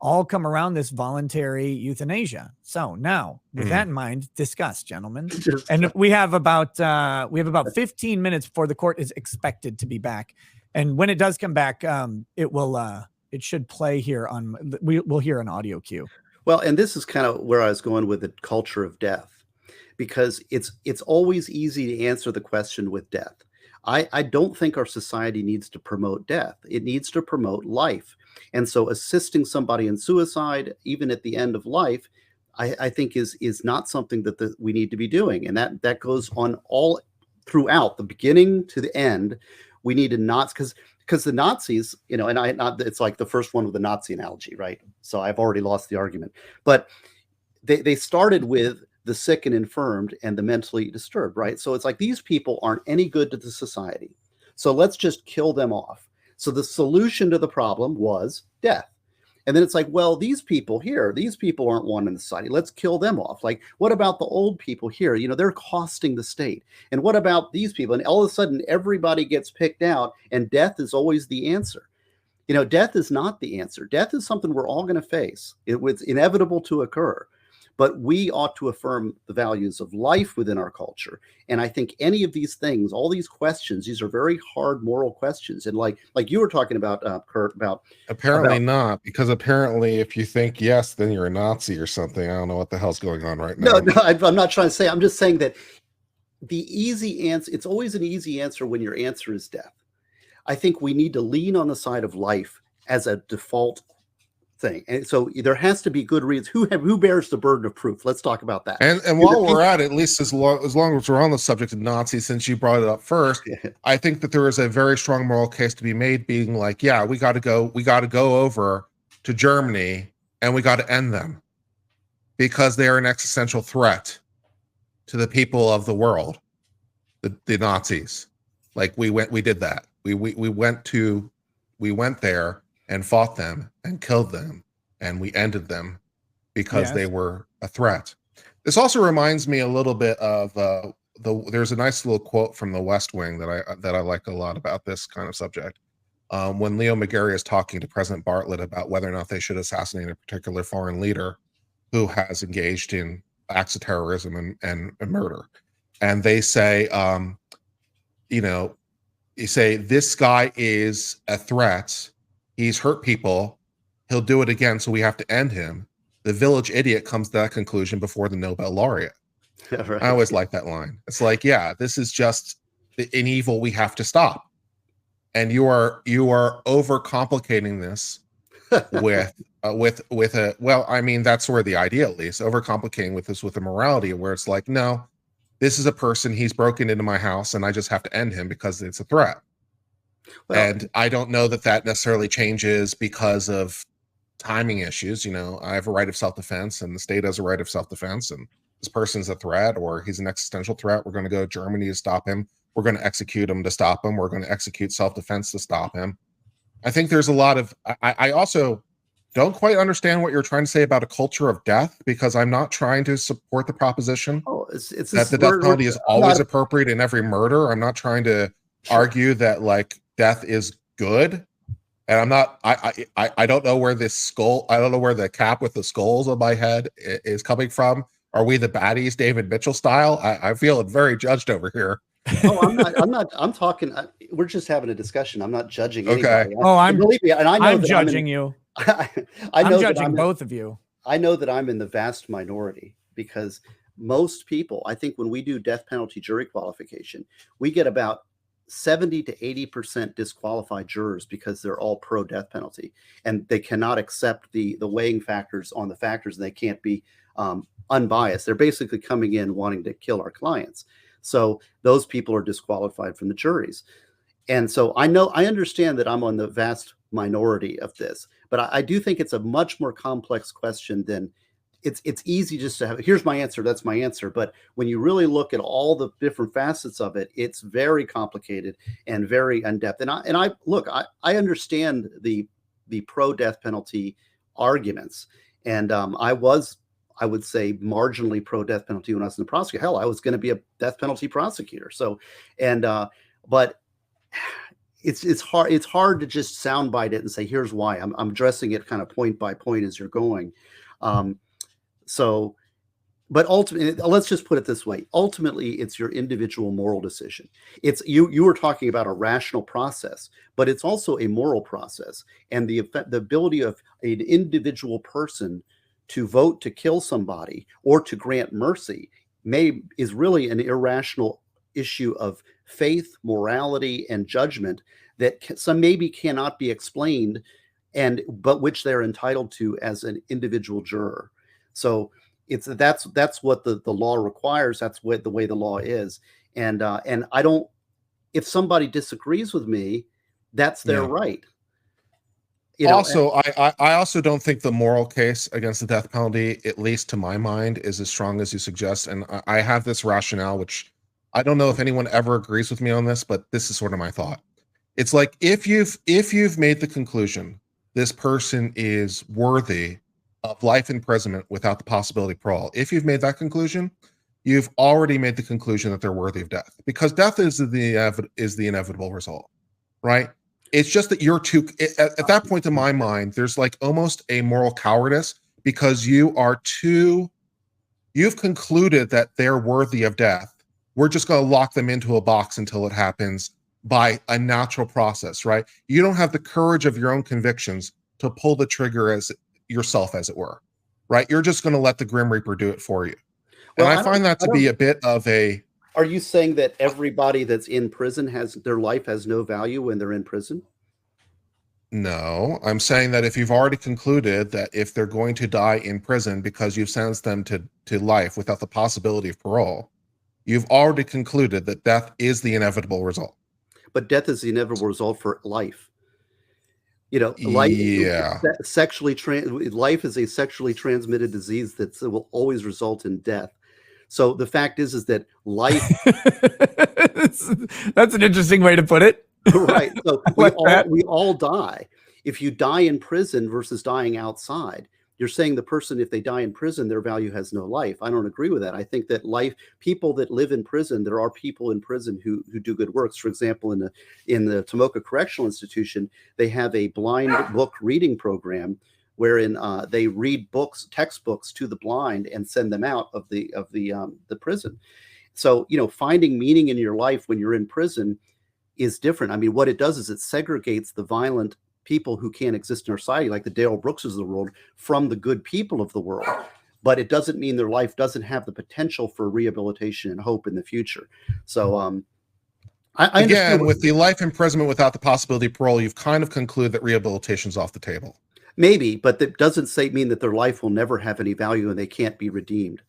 all come around this voluntary euthanasia. So now, with that in mind, discuss, gentlemen. And we have about 15 minutes before the court is expected to be back. And when it does come back, it should play here we'll hear an audio cue. Well, and this is kind of where I was going with the culture of death, because it's always easy to answer the question with death. I don't think our society needs to promote death. It needs to promote life. And so assisting somebody in suicide, even at the end of life, I think is not something that we need to be doing. And that goes on all throughout the beginning to the end. We need to not, because because the Nazis, you know, and it's like the first one with the Nazi analogy, right? So I've already lost the argument. But they started with the sick and infirmed and the mentally disturbed, right? So it's like these people aren't any good to the society. So let's just kill them off. So the solution to the problem was death. And then it's like, well, these people aren't one in the society. Let's kill them off. Like, what about the old people here? You know, they're costing the state. And what about these people? And all of a sudden, everybody gets picked out, and death is always the answer. You know, death is not the answer. Death is something we're all going to face. It's inevitable to occur. But we ought to affirm the values of life within our culture. And I think any of these things, all these questions, these are very hard moral questions. And like you were talking about, Kurt, apparently not, because apparently if you think yes, then you're a Nazi or something. I don't know what the hell's going on right now. No, I'm not trying to say. I'm just saying that the easy answer, it's always an easy answer when your answer is death. I think we need to lean on the side of life as a default thing. And so there has to be good reasons. Who bears the burden of proof? Let's talk about that. And while we're at it, at least as long as we're on the subject of Nazis, since you brought it up first, I think that there is a very strong moral case to be made, being like, yeah, we got to go over to Germany and we got to end them because they are an existential threat to the people of the world. The Nazis, like we did that. We went there and fought them and killed them, and we ended them because they were a threat. This also reminds me a little bit of there's a nice little quote from The West Wing that I like a lot about this kind of subject. When Leo McGarry is talking to President Bartlett about whether or not they should assassinate a particular foreign leader who has engaged in acts of terrorism and murder, and they say, you say this guy is a threat. He's hurt people. He'll do it again, so we have to end him. The village idiot comes to that conclusion before the Nobel laureate. Right. I always like that line. It's like, yeah, this is just an evil we have to stop. And you are overcomplicating this with a, well, I mean, that's where the idea, at least, overcomplicating with this with a morality where it's like, no, this is a person, he's broken into my house and I just have to end him because it's a threat. Well, and I don't know that necessarily changes because of timing issues. You know, I have a right of self-defense and the state has a right of self-defense, and this person's a threat or he's an existential threat. We're going to go to Germany to stop him. We're going to execute him to stop him. We're going to execute self-defense to stop him. I think there's a lot of, I also don't quite understand what you're trying to say about a culture of death, because I'm not trying to support the proposition that the death penalty is always appropriate in every murder. I'm not trying to argue that like death is good. And I'm not, I don't know where this skull, I don't know where the cap with the skulls on my head is coming from. Are we the baddies, David Mitchell style? I feel very judged over here. Oh, I'm talking, we're just having a discussion. I'm not judging anybody. Oh, believe me, and I know I'm judging you. I'm judging both of you. I know that I'm in the vast minority, because most people, I think when we do death penalty jury qualification, we get about 70 to 80% disqualified jurors because they're all pro death penalty and they cannot accept the weighing factors on the factors, and they can't be unbiased. They're basically coming in wanting to kill our clients. So those people are disqualified from the juries. And so I understand that I'm on the vast minority of this, but I do think it's a much more complex question than it's easy just to have, here's my answer, that's my answer. But when you really look at all the different facets of it, it's very complicated and very in-depth. And I understand the pro-death penalty arguments. And I would say marginally pro-death penalty when I was in the prosecutor. Hell, I was going to be a death penalty prosecutor. So, but it's hard to just soundbite it and say, here's why. I'm addressing it kind of point by point as you're going. But ultimately, let's just put it this way. Ultimately, it's your individual moral decision. It's you were talking about a rational process, but it's also a moral process. And the ability of an individual person to vote to kill somebody or to grant mercy is really an irrational issue of faith, morality, and judgment that some maybe cannot be explained, but which they're entitled to as an individual juror. So that's what the law requires. That's what the way the law is. And I don't, if somebody disagrees with me, That's their right. Also, I also don't think the moral case against the death penalty, at least to my mind, is as strong as you suggest. And I have this rationale, which I don't know if anyone ever agrees with me on this, but this is sort of my thought. It's like if you've made the conclusion this person is worthy of life imprisonment without the possibility of parole, if you've made that conclusion, you've already made the conclusion that they're worthy of death, because death is the inevitable result, right? It's just that you're too, at that point in my mind, there's like almost a moral cowardice, because you've concluded that they're worthy of death. We're just going to lock them into a box until it happens by a natural process, right? You don't have the courage of your own convictions to pull the trigger as yourself, as it were, right? You're just going to let the Grim Reaper do it for you. And I find that to be a bit of a... Are you saying that everybody that's in prison their life has no value when they're in prison? No, I'm saying that if you've already concluded that if they're going to die in prison because you've sentenced them to life without the possibility of parole, you've already concluded that death is the inevitable result. But death is the inevitable result for life. Life, life is a sexually transmitted disease that will always result in death. So the fact is that life. That's an interesting way to put it. Right. So we all die. If you die in prison versus dying outside, you're saying the person, if they die in prison, their value has no life. I don't agree with that. I think that people that live in prison, there are people in prison who do good works. For example, in the Tomoka Correctional Institution, they have a blind book reading program wherein they read textbooks to the blind and send them out of the prison. So, finding meaning in your life when you're in prison is different. I mean, what it does is it segregates the violent people who can't exist in our society, like the Darrell Brookses of the world, from the good people of the world. But it doesn't mean their life doesn't have the potential for rehabilitation and hope in the future. So, again, with the life imprisonment without the possibility of parole, you've kind of concluded that rehabilitation's off the table. Maybe, but that doesn't mean that their life will never have any value and they can't be redeemed.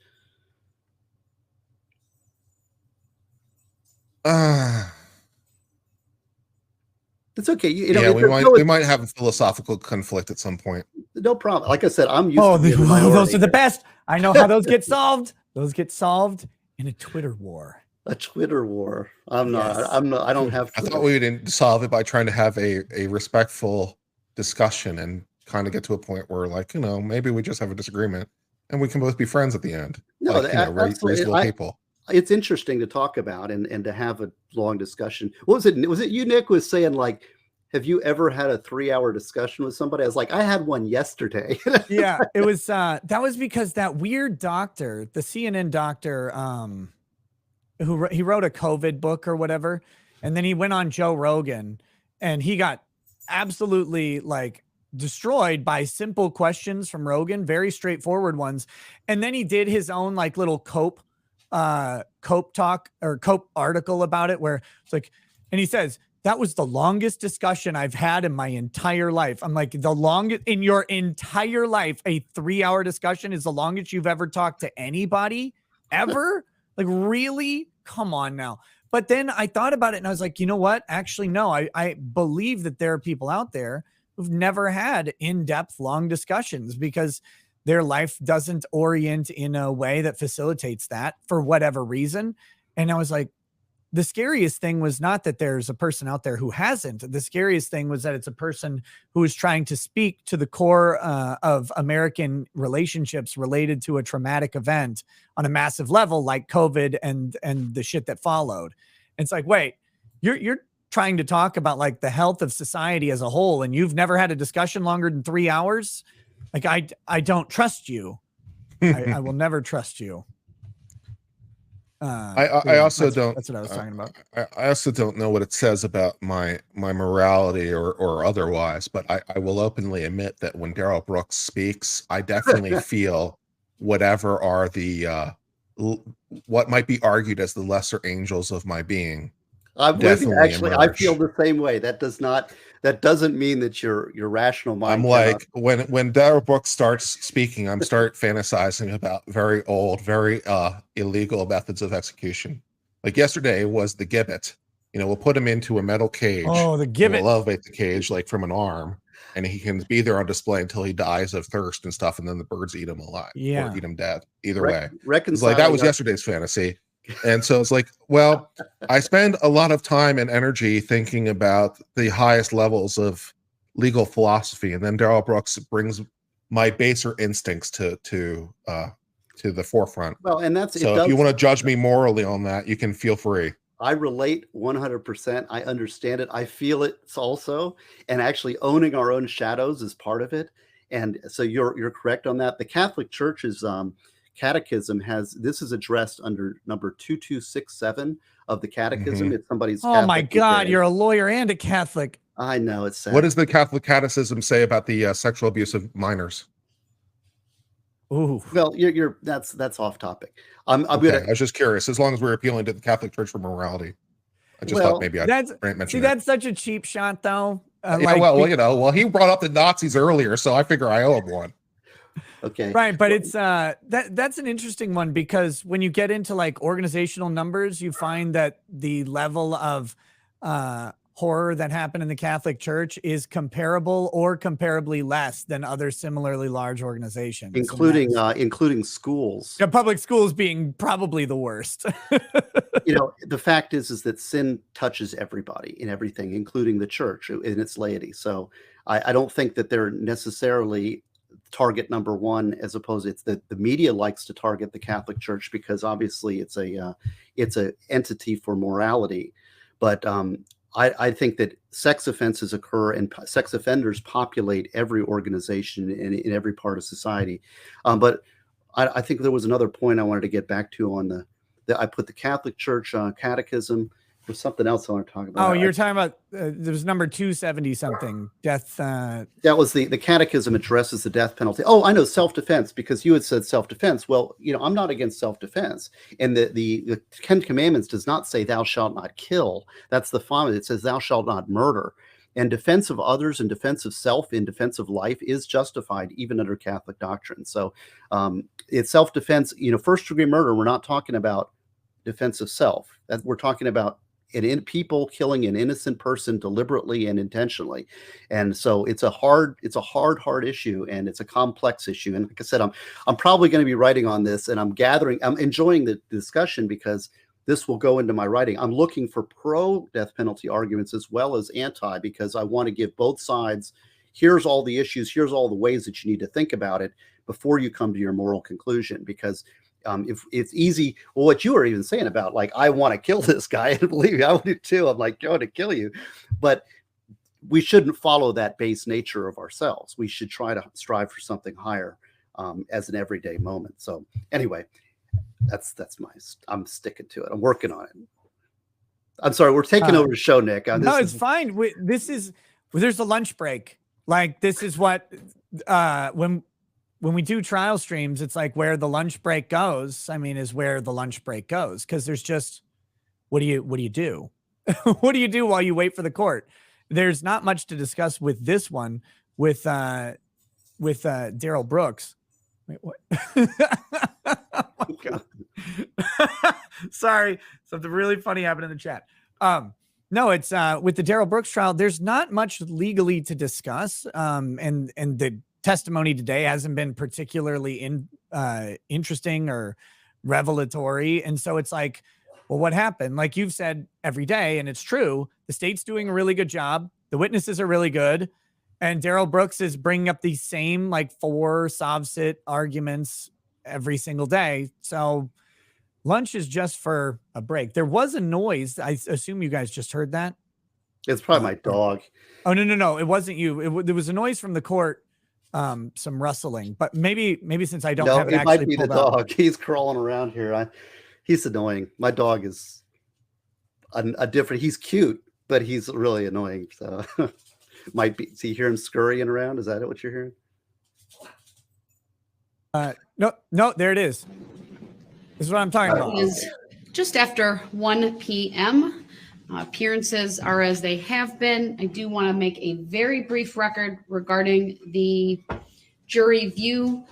It's okay. We might have a philosophical conflict at some point. No problem. Like I said, I'm used to those are the best. I know how those get solved. Those get solved in a Twitter war. A Twitter war. I'm not. I don't have. Twitter. I thought we would solve it by trying to have a respectful discussion and kind of get to a point where, maybe we just have a disagreement and we can both be friends at the end. No, reasonable people. It's interesting to talk about and to have a long discussion. What was it? Was it you, Nick, was saying, like, have you ever had a 3-hour discussion with somebody? I was like, I had one yesterday. Yeah, it was, that was because that weird doctor, the CNN doctor, he wrote a COVID book or whatever. And then he went on Joe Rogan and he got absolutely destroyed by simple questions from Rogan, very straightforward ones. And then he did his own little Cope talk or Cope article about it, where it's and he says, that was the longest discussion I've had in my entire life. I'm like, the longest in your entire life, a 3-hour discussion is the longest you've ever talked to anybody ever? Really? Come on now. But then I thought about it and I was like, you know what? Actually, no, I believe that there are people out there who've never had in-depth long discussions because their life doesn't orient in a way that facilitates that for whatever reason. And I was like, the scariest thing was not that there's a person out there who hasn't. The scariest thing was that it's a person who is trying to speak to the core of American relationships related to a traumatic event on a massive level, like COVID and the shit that followed. And it's like, wait, you're trying to talk about the health of society as a whole, and you've never had a discussion longer than 3 hours? I don't trust you. I will never trust you. I also don't. That's what I was talking about. I also don't know what it says about my morality or otherwise, but I will openly admit that when Darrell Brooks speaks, I definitely feel whatever are the what might be argued as the lesser angels of my being. Actually, I feel the same way. That doesn't mean that your rational mind. I'm like, when Darrell Brooks starts speaking, I'm start fantasizing about very old, very illegal methods of execution. Like yesterday was the gibbet, we'll put him into a metal cage. Oh, the give and it. We'll elevate the cage like from an arm, and he can be there on display until he dies of thirst and stuff, and then the birds eat him alive or eat him dead. Either way, it's like that was yesterday's fantasy. And so it's like, well, I spend a lot of time and energy thinking about the highest levels of legal philosophy, and then Darrell Brooks brings my baser instincts to the forefront. Well, and that's so. If you want to judge me morally on that, you can feel free. I relate 100%. I understand it. I feel it also, and actually owning our own shadows is part of it. And so you're correct on that. The Catholic Church's catechism this is addressed under number 2267 of the catechism. It's somebody's. Oh my God, you're a lawyer and a Catholic. I know, it's sad. What does the Catholic Catechism say about the sexual abuse of minors? Ooh. Well, that's off topic. I was just curious. As long as we're appealing to the Catholic Church for morality, I just thought maybe I'd mention it. That's such a cheap shot, though. He brought up the Nazis earlier, so I figure I owe him one. Okay. Right, but it's that's an interesting one, because when you get into like organizational numbers, you find that the level of horror that happened in the Catholic Church is comparable or comparably less than other similarly large organizations, including schools. Public schools being probably the worst. The fact is that sin touches everybody and everything, including the church and its laity. So I don't think that they're necessarily target number one, as opposed it's the media likes to target the Catholic Church because obviously it's a entity for morality. But I think that sex offenses occur and sex offenders populate every organization in every part of society. But I think there was another point I wanted to get back to on I put the Catholic Church catechism. There's something else I want to talk about. Oh, you're talking about there's number 270 something death. That was the catechism addresses the death penalty. Oh, I know, self-defense, because you had said self-defense. Well, I'm not against self-defense, and the Ten Commandments does not say thou shalt not kill. That's the final. It says thou shalt not murder. And defense of others and defense of self in defense of life is justified even under Catholic doctrine. So it's self-defense. First-degree murder. We're not talking about defense of self. We're talking about people killing an innocent person deliberately and intentionally. And so it's a hard issue, and it's a complex issue. And like I said, I'm probably going to be writing on this, and I'm enjoying the discussion because this will go into my writing. I'm looking for pro death penalty arguments as well as anti, because I want to give both sides, here's all the issues, here's all the ways that you need to think about it before you come to your moral conclusion. Because if it's easy, well, what you were even saying about, like, I want to kill this guy, and believe me, I would do too. I'm like, going to kill you. But we shouldn't follow that base nature of ourselves. We should try to strive for something higher as an everyday moment. So anyway, I'm sticking to it. I'm working on it. I'm sorry, we're taking over the show, Nick. No, it's fine. There's a lunch break. Like, this is what when we do trial streams, it's like where the lunch break goes, is where the lunch break goes. Because there's just, what do you do? What do you do while you wait for the court? There's not much to discuss with this one, with Darrell Brooks. Wait, what? Oh my God. Sorry, something really funny happened in the chat. No, it's with the Darrell Brooks trial. There's not much legally to discuss, and the testimony today hasn't been particularly interesting or revelatory. And so it's like, well, what happened? Like you've said every day, and it's true, the state's doing a really good job. The witnesses are really good. And Darrell Brooks is bringing up these same like 4 SovSit arguments every single day. So lunch is just for a break. There was a noise. I assume you guys just heard that. It's probably my dog. Oh, no. It wasn't you. There was a noise from the court. Some rustling, but maybe since I don't have it actually might be the dog. Up. He's crawling around here. He's annoying. My dog is a different. He's cute, but he's really annoying. So might be. So you hear him scurrying around? Is that what you're hearing? No. There it is. This is what I'm talking about. It is just after 1 p.m. Appearances are as they have been. I do want to make a very brief record regarding the jury view.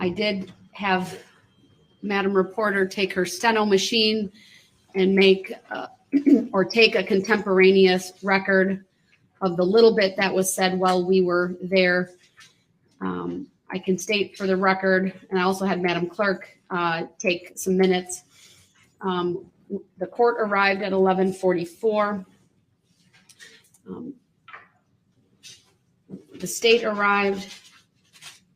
I did have Madam Reporter take her steno machine and make or take a contemporaneous record of the little bit that was said while we were there. I can state for the record, and I also had Madam Clerk take some minutes. The court arrived at 11:44. The state arrived.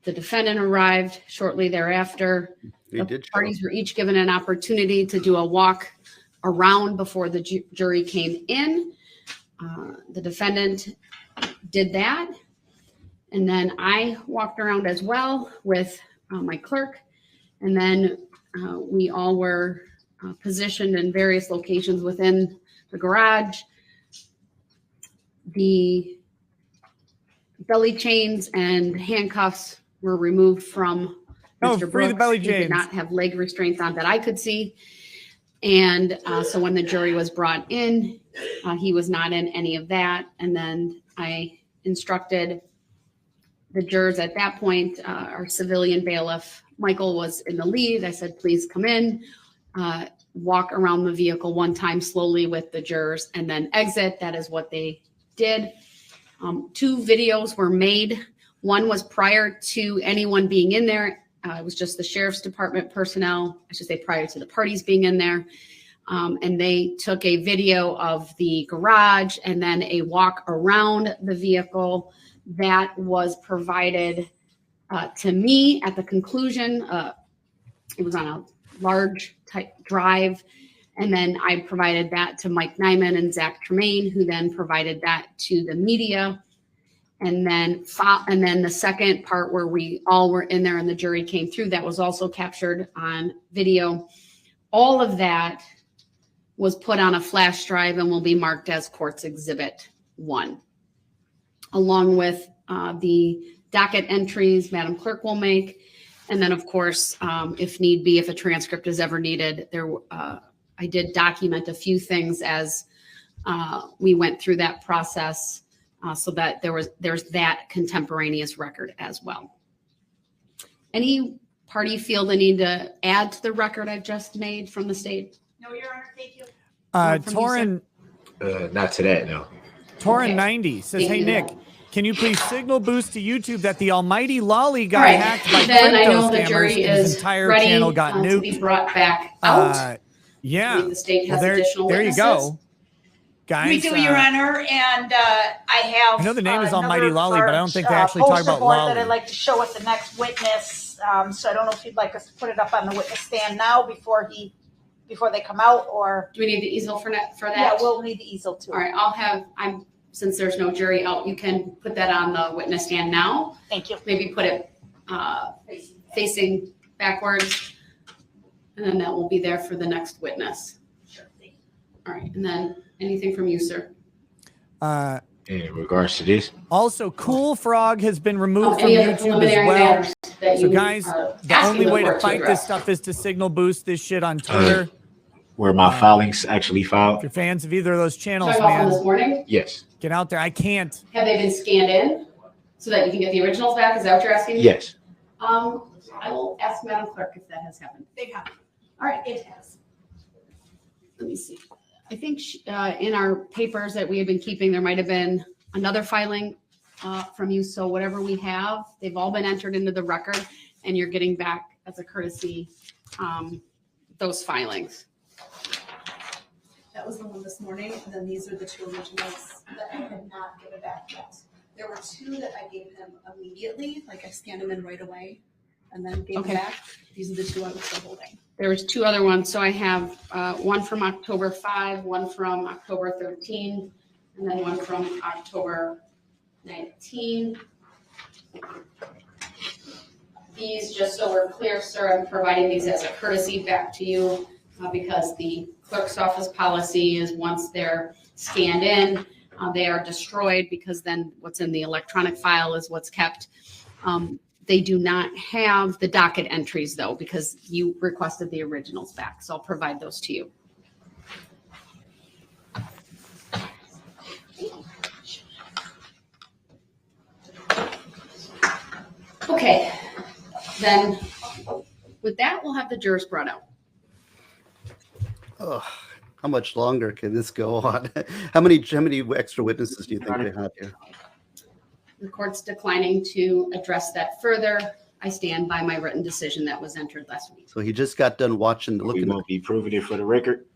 The defendant arrived shortly thereafter. The parties were each given an opportunity to do a walk around before the jury came in. The defendant did that. And then I walked around as well with my clerk. And then we all were positioned in various locations within the garage. The belly chains and handcuffs were removed from Mr. free the Brooks. belly He chains. did not have leg restraints on that I could see. And so when the jury was brought in, he was not in any of that. And then I instructed the jurors at that point, our civilian bailiff, Michael, was in the lead. I said, please come in, walk around the vehicle one time slowly with the jurors, and then exit. That is what they did. 2 videos were made. One was prior to anyone being in there. It was just the sheriff's department personnel, I should say prior to the parties being in there. And they took a video of the garage and then a walk around the vehicle that was provided to me at the conclusion. It was on a large type drive. And then I provided that to Mike Nyman and Zach Tremaine, who then provided that to the media. And then the second part where we all were in there and the jury came through, that was also captured on video. All of that was put on a flash drive and will be marked as Court's Exhibit 1, along with the docket entries Madam Clerk will make. And then, of course, if need be, if a transcript is ever needed, I did document a few things as we went through that process, so that there's that contemporaneous record as well. Any party feel the need to add to the record I've just made from the state? No, Your Honor, thank you. Torin, not to that, no. Torin 90 says, hey, Nick, can you please signal boost to YouTube that the almighty Lolly got Right. hacked by Then I crypto know the scammers jury and his is entire ready channel got to be nuked? brought back out. Yeah. I believe the state has Well, additional there you witnesses. go. Guys, We do, Your Honor, and I have. I know the name is another Almighty Lolly, but I don't think they large, actually talk poster about board Lolly. that I'd like to show with the next witness. So I don't know if you'd like us to put it up on the witness stand now before they come out, or. Do we need the easel for that? Yeah, we'll need the easel too. All right, since there's no jury out, you can put that on the witness stand now. Thank you. Maybe put it facing backwards, and then that will be there for the next witness. Sure. All right, and then anything from you, sir? In regards to this, Also, Cool Frog has been removed from any other YouTube as preliminary well. matters that So, you guys, are the asking only the way to court to fight this address? stuff is to signal boost this shit on Twitter. where my filings actually If filed, you're fans of either of those channels, Talking about from this man, morning, yes, get out there. I can't. have they been scanned in so that you can get the originals back? Is that what you're asking? yes. I will ask Madam Clerk if that has happened. They have. All right, It has. let me see. I think in our papers that we have been keeping, there might have been another filing from you. So whatever we have, they've all been entered into the record, and you're getting back as a courtesy those filings. That was the one this morning, and then these are the 2 originals that I had not given back yet. There were 2 that I gave him immediately, like I scanned them in right away, and then gave them back. These are the 2 I was still holding. There was 2 other ones. So I have one from October 5, one from October 13, and then one from October 19. These, just so we're clear, sir, I'm providing these as a courtesy back to you because the clerk's office policy is once they're scanned in, they are destroyed, because then what's in the electronic file is what's kept. They do not have the docket entries, though, because you requested the originals back. So I'll provide those to you. Okay, then with that, we'll have the jurors brought out. How much longer can this go on? How many extra witnesses do you think they have here? The court's declining to address that further. I stand by my written decision that was entered last week. So he just got done watching. We won't be proving it for the record.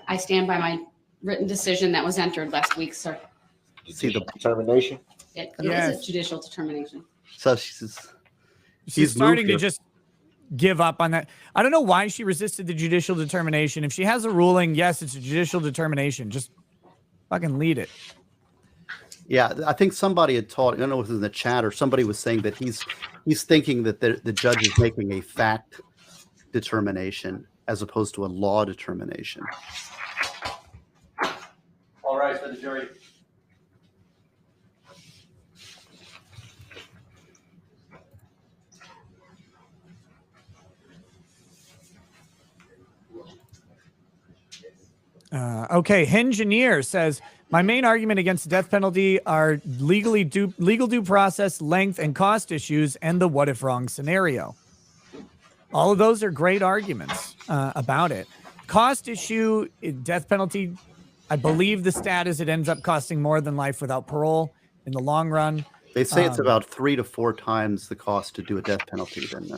I stand by my written decision that was entered last week, sir. See the determination? It is a judicial determination. So she's starting to just give up on that. I don't know why she resisted the judicial determination. If she has a ruling, yes, it's a judicial determination. Just fucking lead it. Yeah, I think somebody had taught, I don't know if it was in the chat or somebody was saying that he's thinking that the judge is making a fact determination as opposed to a law determination. All rise for the jury. Okay, Engineer says, my main argument against the death penalty are legal due process, length, and cost issues, and the what if wrong scenario. All of those are great arguments about it. Cost issue, death penalty, I believe the stat is it ends up costing more than life without parole in the long run. They say it's about 3 to 4 times the cost to do a death penalty than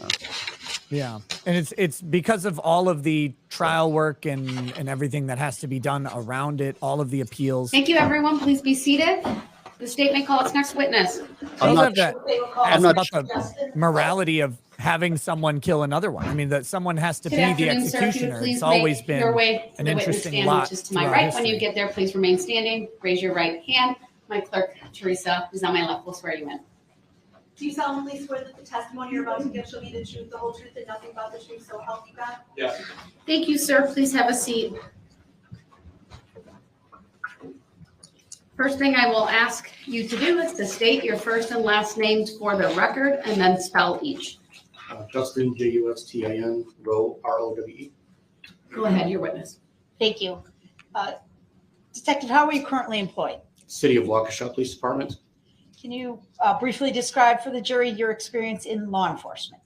yeah, and it's because of all of the trial work and everything that has to be done around it, all of the appeals. Thank you, everyone. Please be seated. The state may call its next witness. I'm not about the morality of having someone kill another one. I mean, that someone has to Good be the afternoon, sir. Can you executioner. please It's always make been your way to an the witness interesting stand, lot. which is to my throughout right. history. When you get there, please remain standing. Raise your right hand. My clerk, Teresa, who's on my left, will swear you in. Do you solemnly swear that the testimony you're about to give shall be the truth, the whole truth, and nothing but the truth, so help you God? Yes. Thank you, sir. Please have a seat. First thing I will ask you to do is to state your first and last names for the record and then spell each. Justin, Justin, Rowe, ROWE. Go ahead, your witness. Thank you. Detective, how are you currently employed? City of Waukesha Police Department. Can you briefly describe for the jury your experience in law enforcement?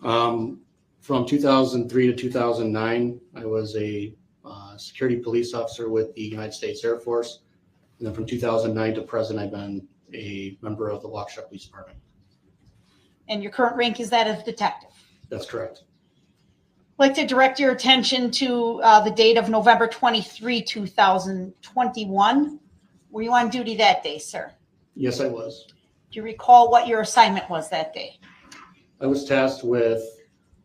From 2003 to 2009, I was a security police officer with the United States Air Force. And then from 2009 to present, I've been a member of the Waukesha Police Department. And your current rank is that of detective? That's correct. I'd like to direct your attention to the date of November 23, 2021. Were you on duty that day, sir? Yes, I was. Do you recall what your assignment was that day? I was tasked with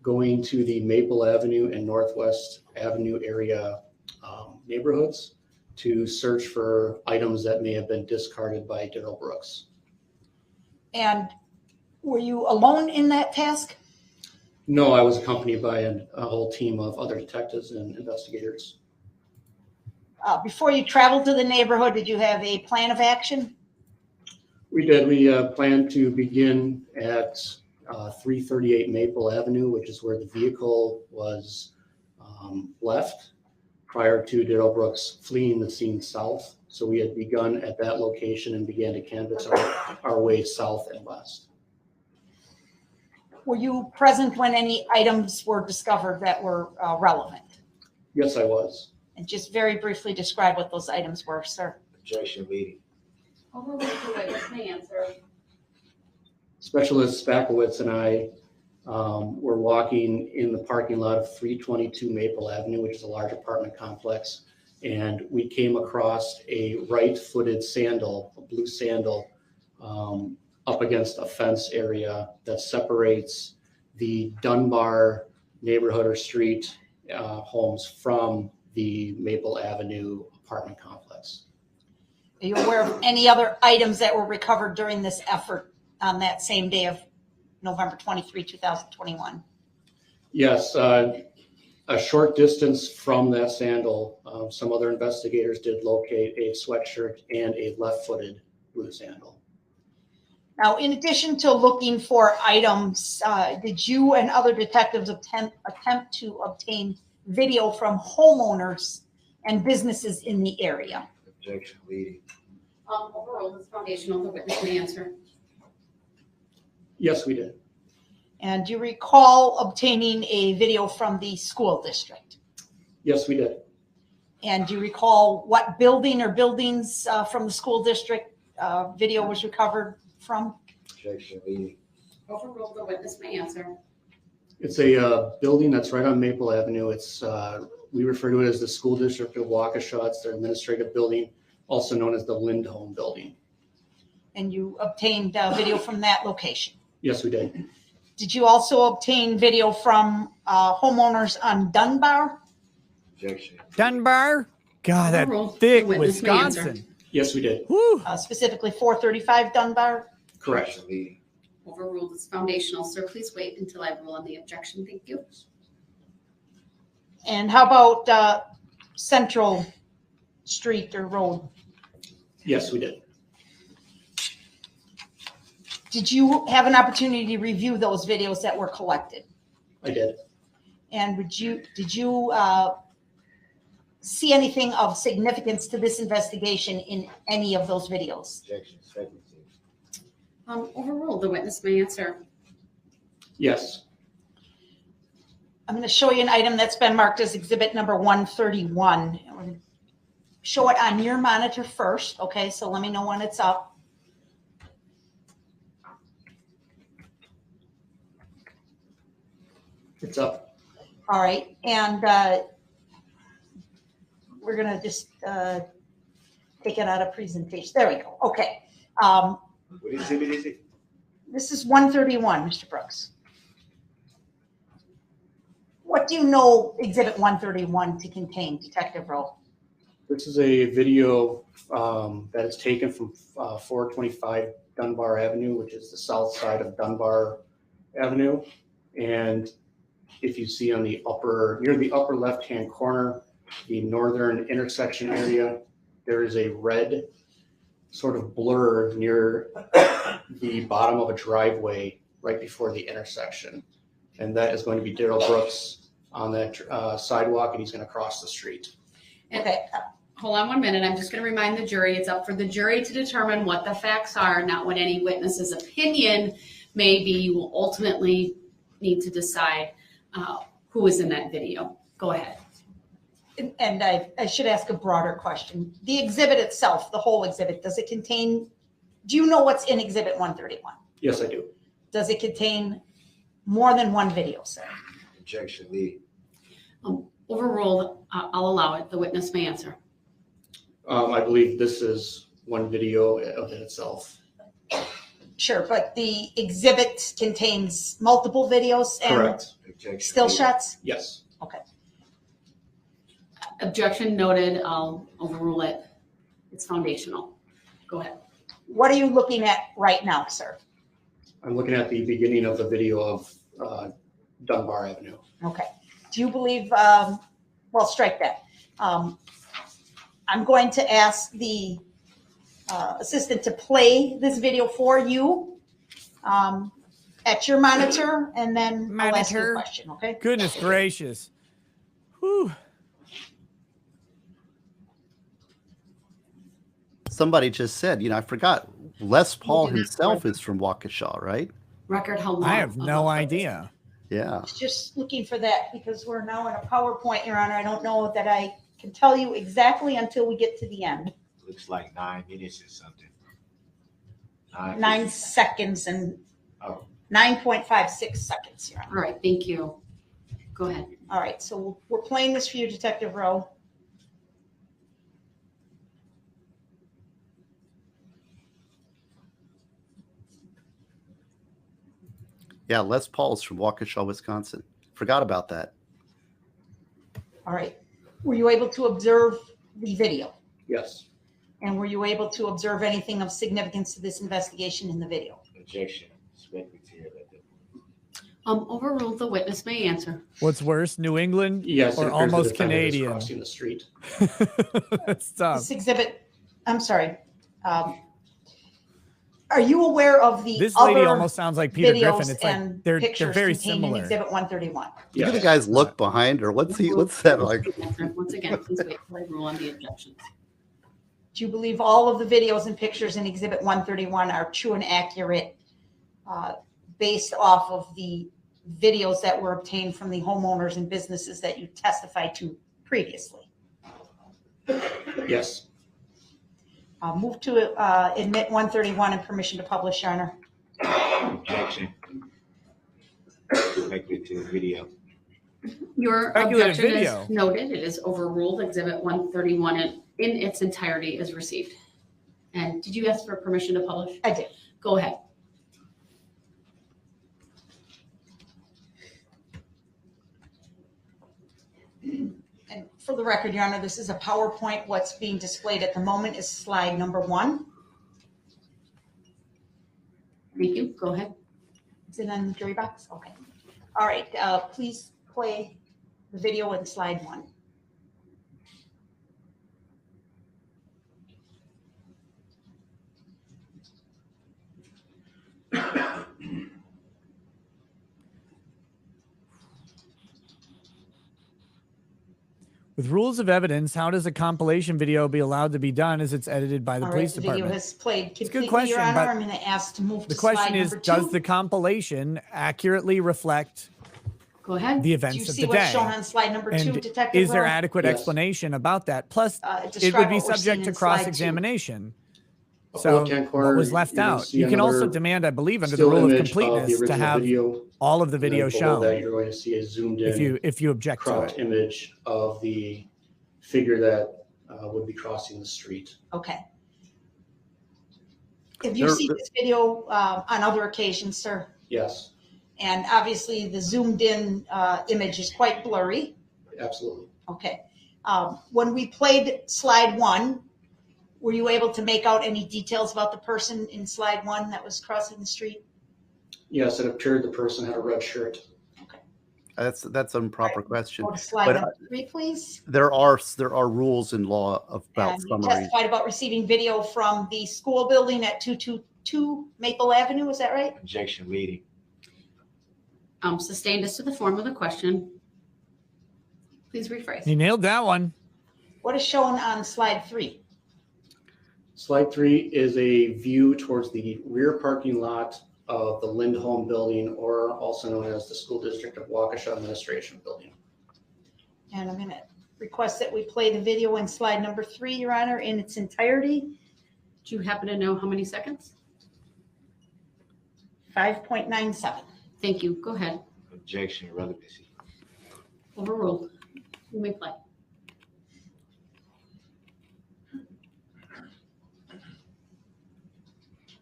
going to the Maple Avenue and Northwest Avenue area neighborhoods to search for items that may have been discarded by Darrell Brooks. And were you alone in that task? No, I was accompanied by a whole team of other detectives and investigators. Before you traveled to the neighborhood, did you have a plan of action? We did. We planned to begin at 338 Maple Avenue, which is where the vehicle was left prior to Darrell Brooks fleeing the scene south. So we had begun at that location and began to canvass our way south and west. Were you present when any items were discovered that were relevant? Yes, I was. And just very briefly describe what those items were, sir. Objection leading. Overruled, the witness may answer. Specialist Spakowitz and I were walking in the parking lot of 322 Maple Avenue, which is a large apartment complex, and we came across a right-footed sandal, a blue sandal, up against a fence area that separates the Dunbar neighborhood or street homes from the Maple Avenue apartment complex. Are you aware of any other items that were recovered during this effort on that same day of November 23, 2021? Yes, a short distance from that sandal, some other investigators did locate a sweatshirt and a left-footed blue sandal. Now, in addition to looking for items, did you and other detectives attempt to obtain video from homeowners and businesses in the area? Objection leading. Overruled, it's foundational, the witness may answer. Yes, we did. And do you recall obtaining a video from the school district? Yes, we did. And do you recall what building or buildings from the school district video was recovered from? Objection, lead. Overruled, the witness may answer. It's a building that's right on Maple Avenue. It's we refer to it as the School District of Waukesha. It's their administrative building, also known as the Lindholm Building. And you obtained video from that location? Yes, we did. Did you also obtain video from homeowners on Dunbar? Objection. Dunbar? God, that Overruled. thick The witness may answer. Wisconsin. Yes, we did. Woo. Specifically 435 Dunbar? Correct. Objection, lead. Overruled is foundational. Sir, please wait until I rule on the objection. Thank you. And how about Central Street or Road? Yes, we did. Did you have an opportunity to review those videos that were collected? I did. And did you see anything of significance to this investigation in any of those videos? Objection, secretary. Overruled, the witness may answer. Yes. I'm going to show you an item that's been marked as exhibit number 131. We're going to show it on your monitor first. Okay, so let me know when it's up. It's up. All right, and we're going to just take it out of presentation. There we go. Okay. What exhibit is it? This is 131, Mr. Brooks. What do you know Exhibit 131 to contain, Detective Rowe? This is a video that is taken from 425 Dunbar Avenue, which is the south side of Dunbar Avenue. And if you see on the near the upper left-hand corner, the northern intersection area, there is a red sort of blur near the bottom of a driveway right before the intersection. And that is going to be Darrell Brooks on that sidewalk, and he's going to cross the street. Okay. Hold on 1 minute. I'm just going to remind the jury, it's up for the jury to determine what the facts are, not what any witness's opinion may be. You will ultimately need to decide who is in that video. Go ahead. And I should ask a broader question. The exhibit itself, the whole exhibit, does it contain, do you know what's in Exhibit 131? Yes, I do. Does it contain more than one video, sir? Objection, lead. Overruled. I'll allow it. The witness may answer. I believe this is one video of it itself. Sure, but the exhibit contains multiple videos and Correct. still shots? Yes. Okay. Objection noted. I'll overrule it. It's foundational. Go ahead. What are you looking at right now, sir? I'm looking at the beginning of the video of Dunbar Avenue. Okay. Do you believe, well, strike that. I'm going to ask the assistant to play this video for you at your monitor, and then I'll ask you a question, okay? Goodness gracious. Whew. Somebody just said, I forgot, Les Paul himself is from Waukesha, right? Record how long? I have no idea. Yeah. Just looking for that because we're now in a PowerPoint, Your Honor. I don't know that I can tell you exactly until we get to the end. Looks like 9 minutes or something. 9 seconds and Oh. 9.56 seconds, Your Honor. All right. Thank you. Go ahead. All right. So we're playing this for you, Detective Rowe. Yeah, Les Paul's from Waukesha, Wisconsin. Forgot about that. All right. Were you able to observe the video? Yes. And were you able to observe anything of significance to this investigation in the video? Objection, secretary. Overruled. The witness may answer. What's worse, New England Yes, or it appears the almost defendant is Canadian? crossing the street. That's tough. This exhibit, I'm sorry. Are you aware of the This other lady almost sounds like Peter videos Griffin. It's and like they're pictures very contained in similar. Exhibit 131? Look at the guy's look behind her. What's that like? Once again, please wait till I rule on the objections. Do you believe all of the videos and pictures in Exhibit 131 are true and accurate based off of the videos that were obtained from the homeowners and businesses that you testified to previously. Yes. Move to admit 131 and permission to publish, Your Honor. Objection. Speculative video. Your Speculative objection video. is noted. It is overruled. Exhibit 131 in its entirety is received. And did you ask for permission to publish? I did. Go ahead. And for the record, Your Honor, this is a PowerPoint. What's being displayed at the moment is slide number 1. Thank you. Go ahead. Is it on the jury box? Okay. All right. Please play the video in slide 1. With rules of evidence, how does a compilation video be allowed to be done as it's edited by the All police right, the department? video has played It's a good completely, question, Your Honor. but I'm going to ask to move the to question slide is, number 2. does the compilation accurately reflect Go ahead. the Do events you of see the what's day? shown on slide number 2, And Detective is there Rowe? adequate Yes. explanation about that? Plus, it Describe would be what we're subject seeing to in slide 2. cross-examination. Upper So left-hand what corner, was left you're gonna out? see You can also another demand, I believe, under the still rule of image completeness the to original have video, all of the and then video below that, shown you're going to see a zoomed in if you object to cropped it. image of the figure that would be crossing the street. Okay. Have you seen this video on other occasions, sir? Yes, And obviously, the zoomed in image is quite blurry. absolutely. Okay. When we played slide 1, were you able to make out any details about the person in slide 1 that was crossing the street? Yes, it appeared the person had a red shirt. That's an improper question. Go to slide But number 3, please. there are rules in law about And you summaries. testified about receiving video from the school building at 222 Maple Avenue, is that right? Objection leading. Sustained as to the form of the question. Please rephrase. You nailed that one. What is shown on slide 3? Slide 3 is a view towards the rear parking lot of the Lindholm building, or also known as the School District of Waukesha Administration Building. And I'm going to request that we play the video in slide number 3, Your Honor, in its entirety. Do you happen to know how many seconds? 5.97. Thank you. Go ahead. Objection relevancy. Overruled. You may play.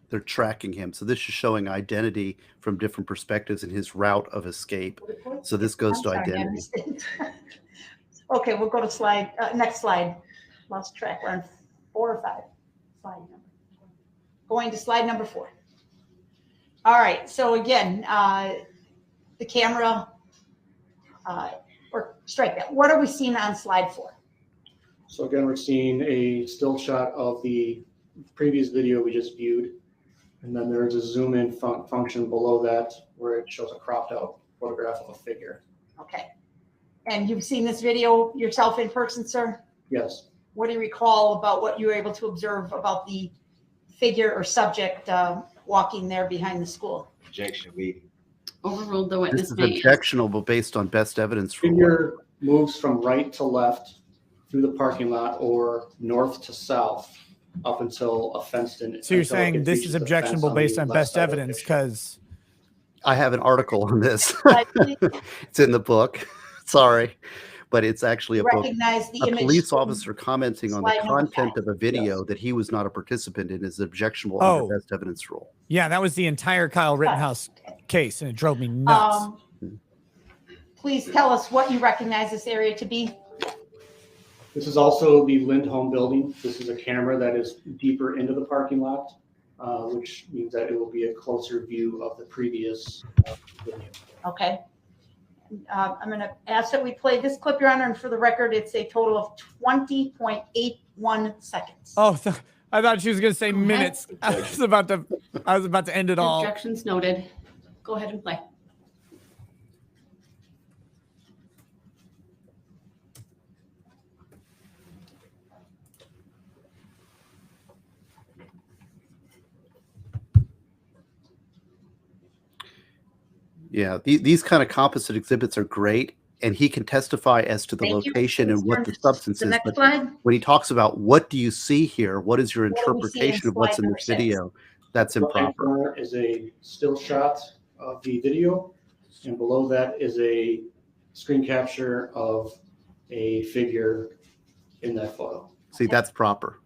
They're tracking him. So this is showing identity from different perspectives in his route of escape. So this goes to I'm sorry, I identity. missed it. Okay, we'll go to slide, next slide. Lost track. We're on 4 or 5. Slide number. Going to slide number 4. All right, so again, the camera, or strike that. What are we seeing on slide 4? So again, we're seeing a still shot of the previous video we just viewed. And then there's a zoom in function below that where it shows a cropped out photograph of a figure. Okay. And you've seen this video yourself in person, sir? Yes. What do you recall about what you were able to observe about the figure or subject walking there behind the school? Objection leading. Overruled. The This witness is may. objectionable based on best evidence. Rule. Figure moves from right to left through the parking lot or north to south up until a fenced in. So you're until saying it this reaches is the fence objectionable on the based on left best side of the evidence picture. because I have an article on this. It's in the book. Sorry, but it's actually a book. Recognize the A image police from officer commenting on the slide number content 5. of a video that he was not a participant in is objectionable Oh. under best evidence rule. yeah, that was the entire Kyle Rittenhouse case, and it drove me nuts. Please tell us what you recognize this area to be. This is also the Lindholm building. This is a camera that is deeper into the parking lot, which means that it will be a closer view of the previous video. Okay. I'm going to ask that we play this clip, Your Honor, and for the record, it's a total of 20.81 seconds. Oh, I thought she was going to say minutes. I was about to end it all. Objections noted. Go ahead and play. Yeah, these kind of composite exhibits are great and he can testify as to the Thank you. location and Please what turn the to substance the is. next But slide. when he talks about what do you see here, what is your What do we see in interpretation of what's slide in number this 6? video, that's The right-hand improper. corner is a still shot of the video, and below that is a screen capture of a figure in that photo. See, that's proper.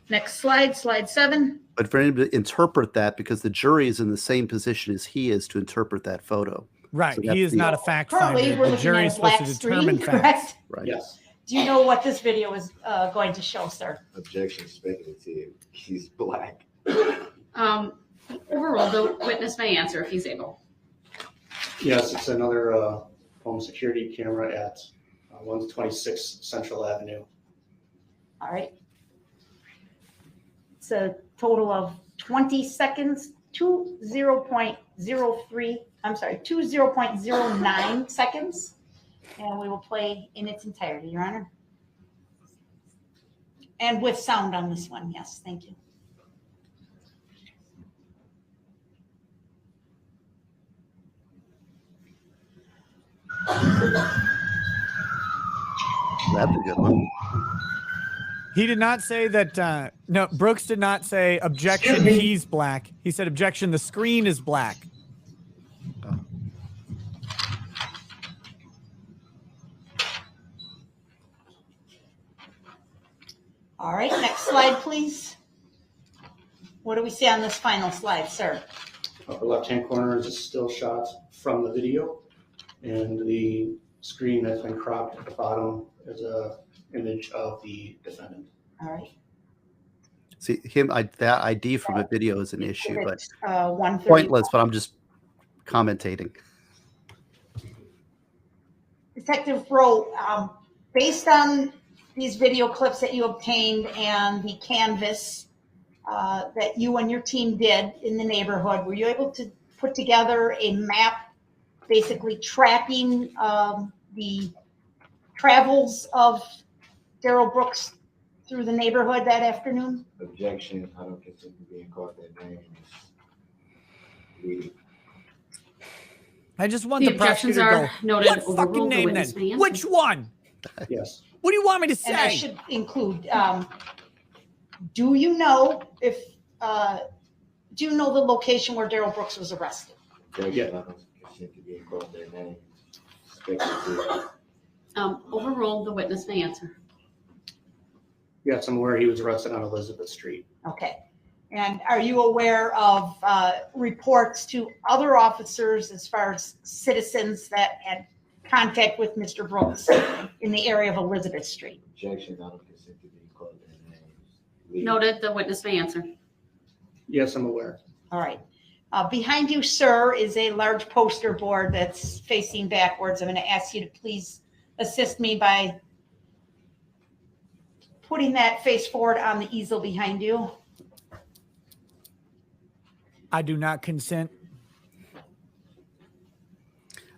Next slide, slide 7. But for him to interpret that, because the jury is in the same position as he is to interpret that photo. Right. So He that's is the- not a fact Currently, finder. we're The looking jury at is a supposed to black determine screen, facts. correct? Right. Yes. Do you know what this video is going to show, sir? Objection speculative. He's black. Overruled. The witness may answer if he's able. Yes, it's another home security camera at 126 Central Avenue. All right. It's a total of 20 seconds, 20.09 seconds. And we will play in its entirety, Your Honor. And with sound on this one, yes, thank you. That's a good one. He did not say that. No, Brooks did not say objection. He's black. He said objection. The screen is black. All right, next slide, please. What do we see on this final slide, sir? Upper left-hand corner is a still shot from the video, and the screen that's been cropped at the bottom is a image of the defendant. All right. See, that ID from a video is an issue, but 130. pointless, but I'm just commentating. Detective Rowe, based on these video clips that you obtained and the canvas that you and your team did in the neighborhood, were you able to put together a map basically tracking the travels of Darrell Brooks through the neighborhood that afternoon? Objection. I don't consider being called that name. I just want The the objections prosecutor to are go, noted. what fucking Overruled. The name witness may then? answer. Which one? Yes. What do you want me to And I say? should include, do you know the location where Darrell Brooks was arrested? Objection. I don't consider being called that name. Speculative. Overruled. The witness may answer. Yes, I'm aware he was arrested on Elizabeth Street. Okay. And are you aware of reports to other officers as far as citizens that had contact with Mr. Brooks in the area of Elizabeth Street? Objection. I don't consider being called that name. Noted. The witness may answer. Yes, I'm aware. All right. Behind you, sir, is a large poster board that's facing backwards. I'm going to ask you to please assist me by putting that face forward on the easel behind you. I do not consent.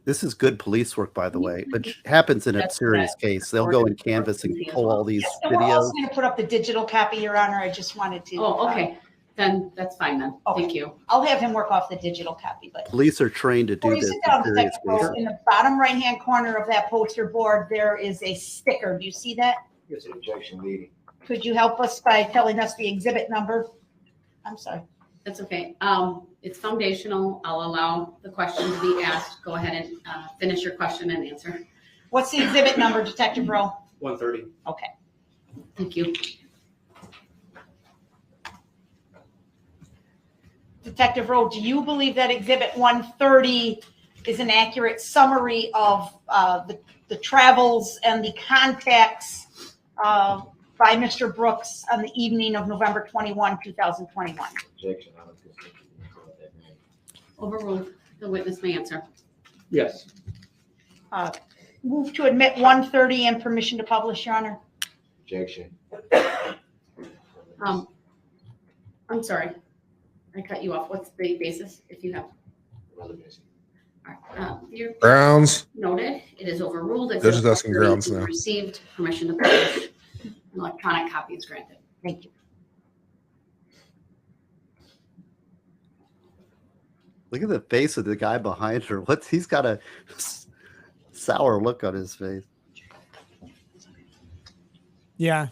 This is good police work, by the way, but happens in a That's serious correct. case. They'll go in canvas and pull all these And we're also videos. going to put up the digital copy, Your Honor. I just wanted to. Oh, okay. Then that's fine then. Thank you. I'll have him work off the digital copy, but Police are trained to do before you this sit down, in serious Detective Rowe, cases. in the bottom right-hand corner of that poster board, there is a sticker. Do you see that? Yes, objection leading. Could you help us by telling us the exhibit number? I'm sorry. That's okay. It's foundational. I'll allow the question to be asked. Go ahead and finish your question and answer. What's the exhibit number, Detective Rowe? 130. Okay. Thank you. Detective Rowe, do you believe that exhibit 130 is an accurate summary of the travels and the contacts by Mr. Brooks on the evening of November 21, 2021? Objection. I don't consider being called that name. Overruled. The witness may answer. Yes. Move to admit 130 and permission to publish, Your Honor. Objection. I'm sorry. I cut you off. What's the basis if you have? Relevancy. All right. You're Grounds. noted. It is overruled. They're just asking grounds You've now. Received permission to publish. An electronic copy is granted. Thank you. Look at the face of the guy behind her. He's got a sour look on his face. Yeah.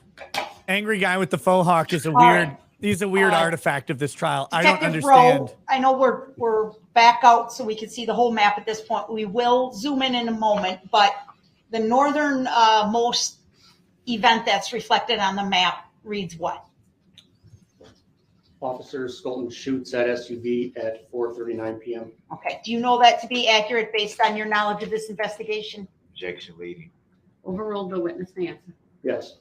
Angry guy with the faux hawk is a All weird, right. he's a weird artifact of this trial. I Detective don't understand. Rowe, I know we're back out so we can see the whole map at this point. We will zoom in a moment, but the northern most event that's reflected on the map reads what? Officer Skolton shoots at SUV at 4:39 p.m. Okay. Do you know that to be accurate based on your knowledge of this investigation? Objection, leading. Overruled, the witness may answer. Yes.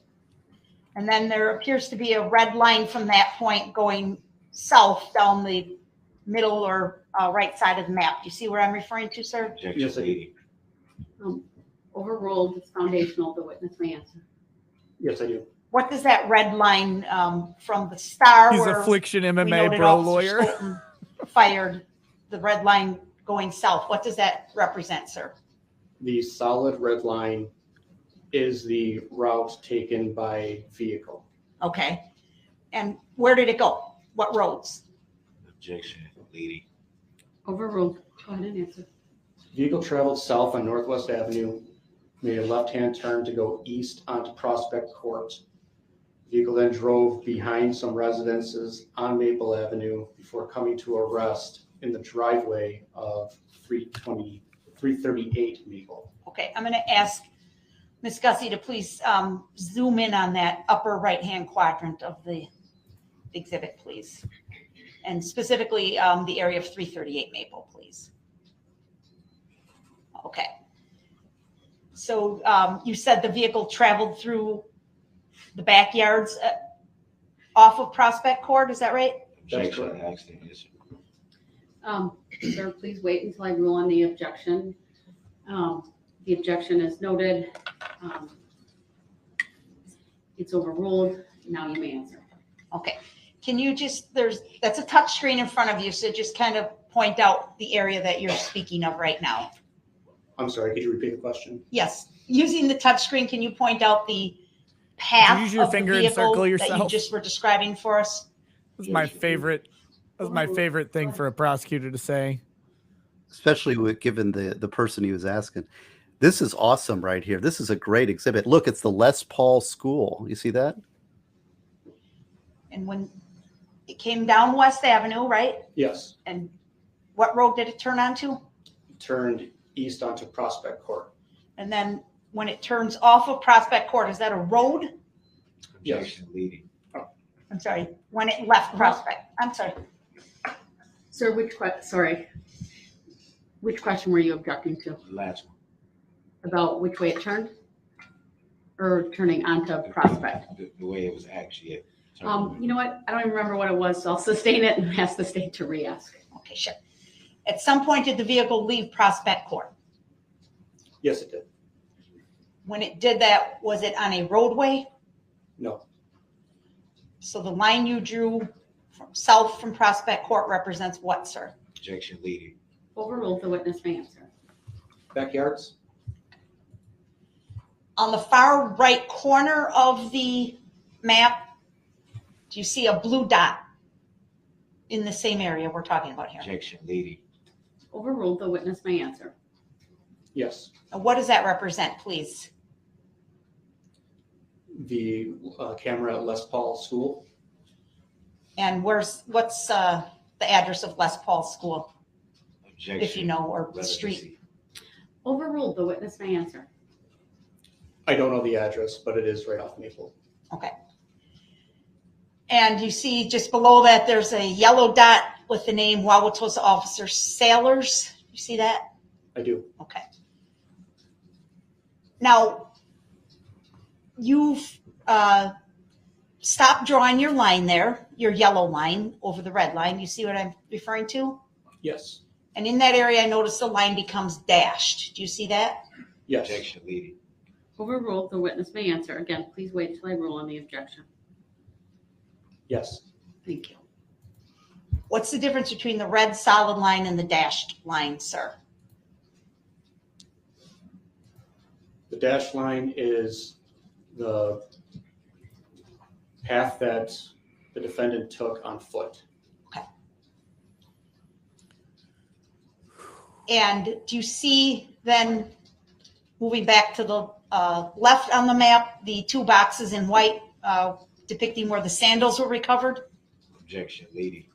And then there appears to be a red line from that point going south down the middle or right side of the map. Do you see where I'm referring to, sir? Objection, Yes, I do. leading. Overruled, it's foundational, the witness may answer. Yes, I do. What does that red line from the star? He's where Affliction we MMA noted bro Officer lawyer. Skolton fired the red line going south. What does that represent, sir? The solid red line is the route taken by vehicle. Okay. And where did it go? What roads? Objection, leading. Overruled, go ahead and answer. Vehicle traveled south on Northwest Avenue, made a left-hand turn to go east onto Prospect Court. Vehicle then drove behind some residences on Maple Avenue before coming to a rest in the driveway of 338 Maple. Okay, I'm going to ask Ms. Gussie to please zoom in on that upper right-hand quadrant of the exhibit, please. And specifically the area of 338 Maple, please. Okay. So you said the vehicle traveled through the backyards off of Prospect Court, is that right? Objection, accident, yes, sir. Sir, please wait until I rule on the objection. The objection is noted. It's overruled. Now you may answer. Okay. Can you just, that's a touch screen in front of you, so just kind of point out the area that you're speaking of right now. I'm sorry, could you repeat the question? Yes. Using the touch screen, can you point out the path Use your of the finger and vehicle circle that you yourself. just were describing for us? That's my favorite. That's my favorite thing for a prosecutor to say. Especially given the person he was asking. This is awesome right here. This is a great exhibit. Look, it's the Les Paul School. You see that? And when it came down West Avenue, right? Yes. And what road did it turn onto? Turned east onto Prospect Court. And then when it turns off of Prospect Court, is that a road? Objection, leading. I'm sorry, when it left Prospect. I'm sorry. Sir, which question were you objecting to? The last one. About which way it turned? Or turning onto Prospect? The way it was actually. You know what? I don't even remember what it was, so I'll sustain it and ask the state to re-ask. Okay, sure. At some point, did the vehicle leave Prospect Court? Yes, it did. When it did that, was it on a roadway? No. So the line you drew from south from Prospect Court represents what, sir? Objection, leading. Overruled, the witness may answer. Backyards? On the far right corner of the map, do you see a blue dot in the same area we're talking about here? Objection, leading. Overruled, the witness may answer. Yes. And what does that represent, please? The camera at Les Paul School. And what's the address of Les Paul School? Objection. If you know, or the street. Overruled, the witness may answer. I don't know the address, but it is right off Maple. Okay. And you see just below that, there's a yellow dot with the name Wauwatosa Officer Sailors. You see that? I do. Okay. Now, you've stopped drawing your line there, your yellow line over the red line. You see what I'm referring to? Yes. And in that area, I noticed the line becomes dashed. Do you see that? Yes. Objection, leading. Overruled, the witness may answer. Again, please wait until I rule on the objection. Yes. Thank you. What's the difference between the red solid line and the dashed line, sir? The dashed line is the path that the defendant took on foot. Okay. And do you see then Moving back to the left on the map, the two boxes in white depicting where the sandals were recovered. Objection, lady.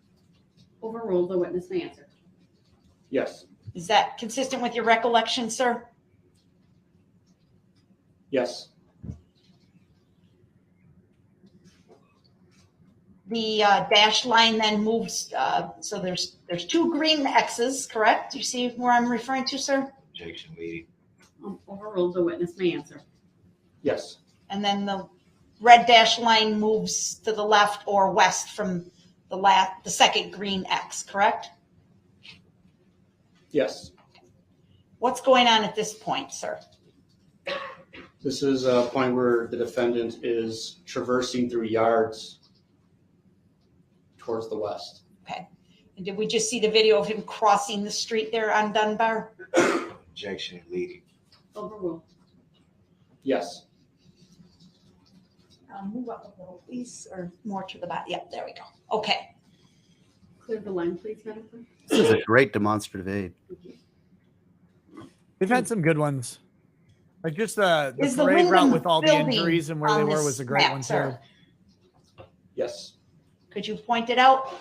Overruled. The witness may answer. Yes. Is that consistent with your recollection, sir? Yes. The dashed line then moves, so there's two green X's, correct? You see where I'm referring to, sir? Objection, lady. Overruled. The witness may answer. Yes. And then the red dashed line moves to the left or west from the second green X, correct? Yes. What's going on at this point, sir? This is a point where the defendant is traversing through yards towards the west. Okay. And did we just see the video of him crossing the street there on Dunbar? Objection, lady. Overruled. Yes. Move up a little, please, or more to the back. Yep, there we go. Okay. Clear the line, please, Madam Clerk. This is a great demonstrative aid. They've had some good ones. Like just the Is the parade route Wyndham with all the building injuries and where on they were this was a great map, one sir? too. Yes. Could you point it out?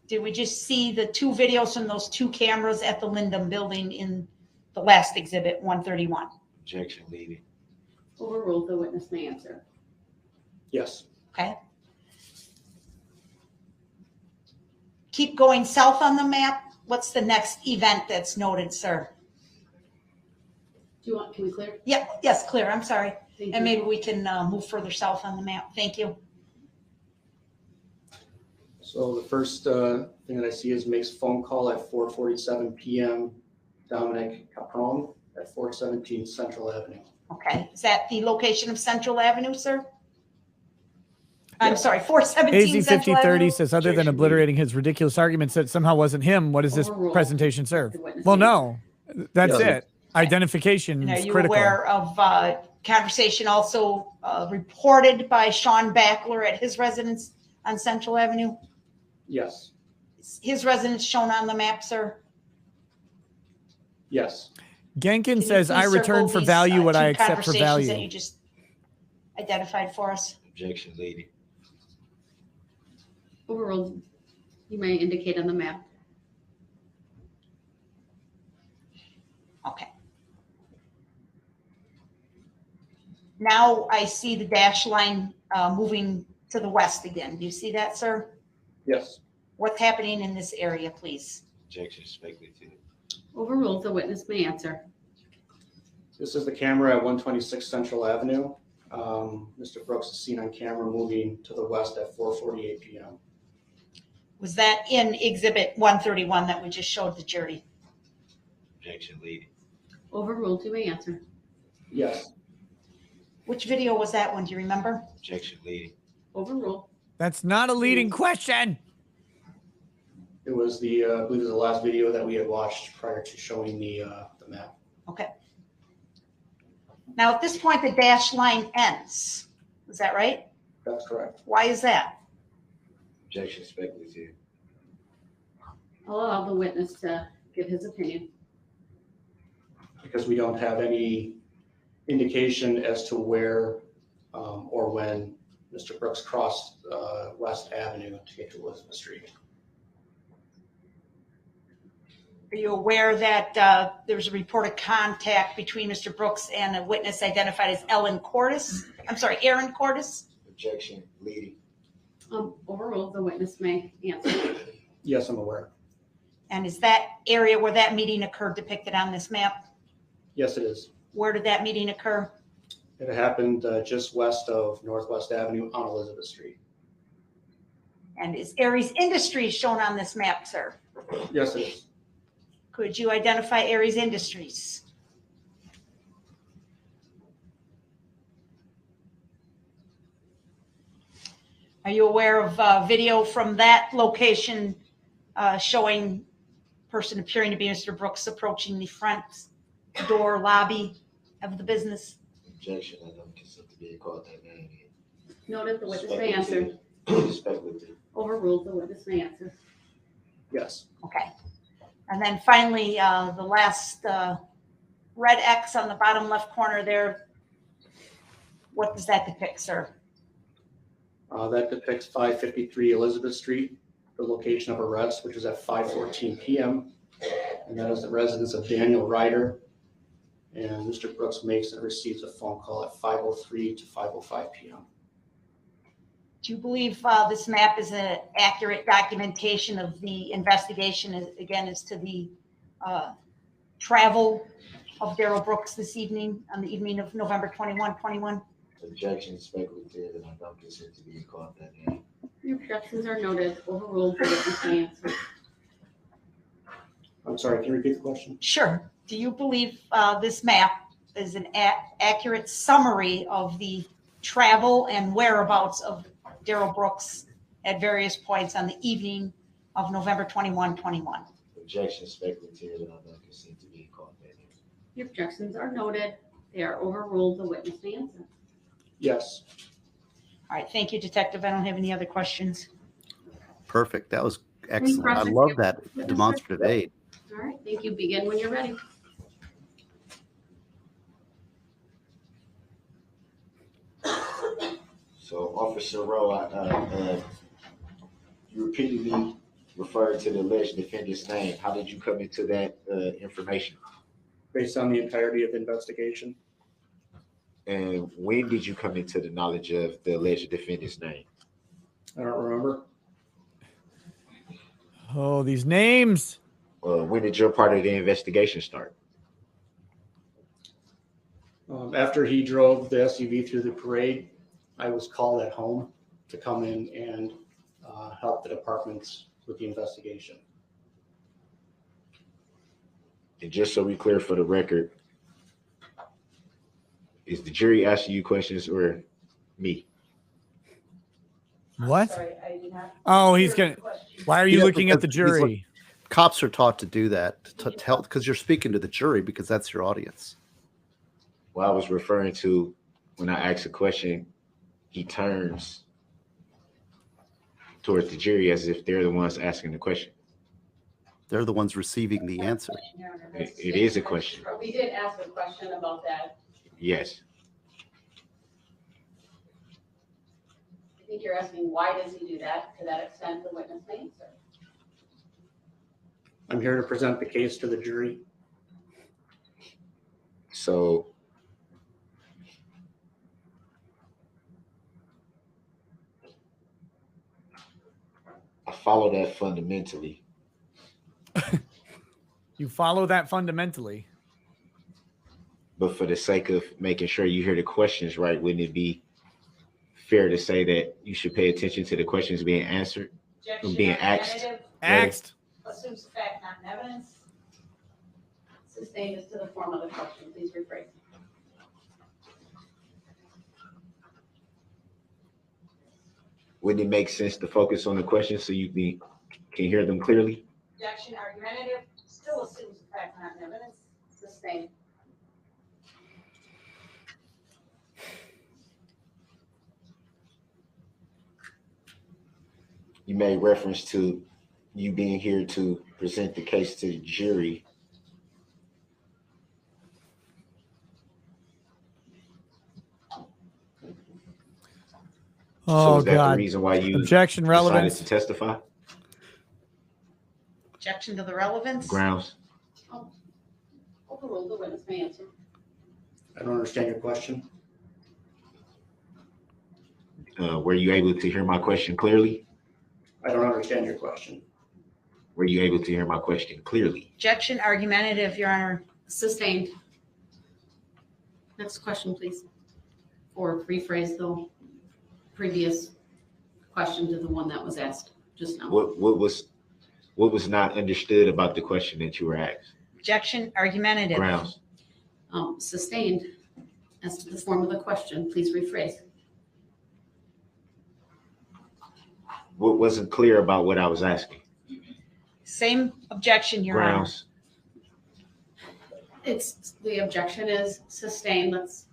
Did we just see the two videos from those two cameras at the Wyndham building in the last exhibit, 131? Objection, lady. Overruled. The witness may answer. Yes. Okay. Keep going south on the map. What's the next event that's noted, sir? Do you want, can we clear? Yeah, yes, clear. I'm sorry. Thank And you. maybe we can move further south on the map. Thank you. So the first thing that I see is makes phone call at 4:47 p.m. Dominic Capone at 417 Central Avenue. Okay. Is that the location of Central Avenue, sir? I'm sorry, 417 AZ Central Avenue. 5030 says, other than obliterating his ridiculous arguments that somehow wasn't him, what does this Overruled. presentation serve? The witness Well, may no, that's Yeah. it. Identification And are is you critical. aware of conversation also reported by Sean Backler at his residence on Central Avenue? Yes. Is his residence shown on the map, sir? Yes. Genkin Can you says, I please return circle for these, value what two I accept for conversations that value. you just identified for us? Objection, lady. Overruled. You may indicate on the map. Okay. Now I see the dash line moving to the west again. Do you see that, sir? Yes. What's happening in this area, please? Objection, speculative. Overruled. The witness may answer. This is the camera at 126 Central Avenue. Mr. Brooks is seen on camera moving to the west at 4:48 p.m. Was that in exhibit 131 that we just showed the jury? Objection, lady. Overruled. You may answer. Yes. Which video was that one? Do you remember? Objection, lady. Overruled. That's not a leading question. It was the, I believe it was the last video that we had watched prior to showing the map. Okay. Now at this point, the dash line ends. Is that right? That's correct. Why is that? Objection, speculative. I'll allow the witness to give his opinion. Because we don't have any indication as to where or when Mr. Brooks crossed West Avenue to get to Elizabeth Street. Are you aware that there was a reported contact between Mr. Brooks and a witness identified as Aaron Cordes? Objection, lady. Overruled. The witness may answer. Yes, I'm aware. And is that area where that meeting occurred depicted on this map? Yes, it is. Where did that meeting occur? It happened just west of Northwest Avenue on Elizabeth Street. And is Aries Industries shown on this map, sir? Yes, it is. Could you identify Aries Industries? Are you aware of video from that location showing person appearing to be Mr. Brooks approaching the front door lobby of the business? Objection, I don't consent to being called that name. Noted. The witness may answer. Speculative. Overruled. The witness may answer. Yes. Okay. And then finally, the last red X on the bottom left corner there, what does that depict, sir? That depicts 553 Elizabeth Street, the location of arrest, which was at 5:14 p.m. And that is the residence of Daniel Ryder. And Mr. Brooks Mason receives a phone call at 5:03 to 5:05 p.m. Do you believe this map is an accurate documentation of the investigation, again, as to the travel of Darrell Brooks this evening, on the evening of November 21? Objection speculative, and I don't consent to being called that name. Your objections are noted, overruled for witness may answer. I'm sorry, can you repeat the question? Sure. Do you believe this map is an accurate summary of the travel and whereabouts of Darrell Brooks at various points on the evening of November 21? Objection speculative, and I don't consent to being called that name. Your objections are noted. They are overruled. The witness may answer. Yes. All right. Thank you, Detective. I don't have any other questions. Perfect. That was excellent. I love that demonstrative aid. All right. Thank you. Begin when you're ready. So, Officer Rowe, you repeatedly referred to the alleged defendant's name. How did you come into that information? Based on the entirety of the investigation. And when did you come into the knowledge of the alleged defendant's name? I don't remember. Oh, these names. When did your part of the investigation start? After he drove the SUV through the parade, I was called at home to come in and help the departments with the investigation. And just so we clear for the record, is the jury asking you questions or me? What? Sorry, I did not. Oh, he's gonna. Why are you looking at the jury? Cops are taught to do that to help, because you're speaking to the jury, because that's your audience. Well, I was referring to when I ask a question, he turns towards the jury as if they're the ones asking the question. They're the ones receiving the answer. It is a question. We did ask a question about that. Yes. I think you're asking why does he do that? To that extent, the witness may answer. I'm here to present the case to the jury. So I follow that fundamentally. You follow that fundamentally. But for the sake of making sure you hear the questions right, wouldn't it be fair to say that you should pay attention to the questions being answered, being asked? Asked. Assumes fact, not evidence. Sustained as to the form of the question. Please rephrase. Wouldn't it make sense to focus on the questions so you can hear them clearly? Objection argumentative still assumes fact, not evidence. Sustained. You made reference to you being here to present the case to the jury. Oh, so is that God. the reason why you Objection, relevance. decided to testify? Objection to the relevance. Grounds. Overruled. The witness may answer. I don't understand your question. Were you able to hear my question clearly? I don't understand your question. Were you able to hear my question clearly? Objection argumentative, Your Honor. Sustained. Next question, please. Or rephrase the previous question to the one that was asked just now. What was not understood about the question that you were asked? Objection argumentative. Grounds. Sustained as to the form of the question. Please rephrase. What wasn't clear about what I was asking? Same objection, Your Honor. Grounds. It's the objection is sustained. Let's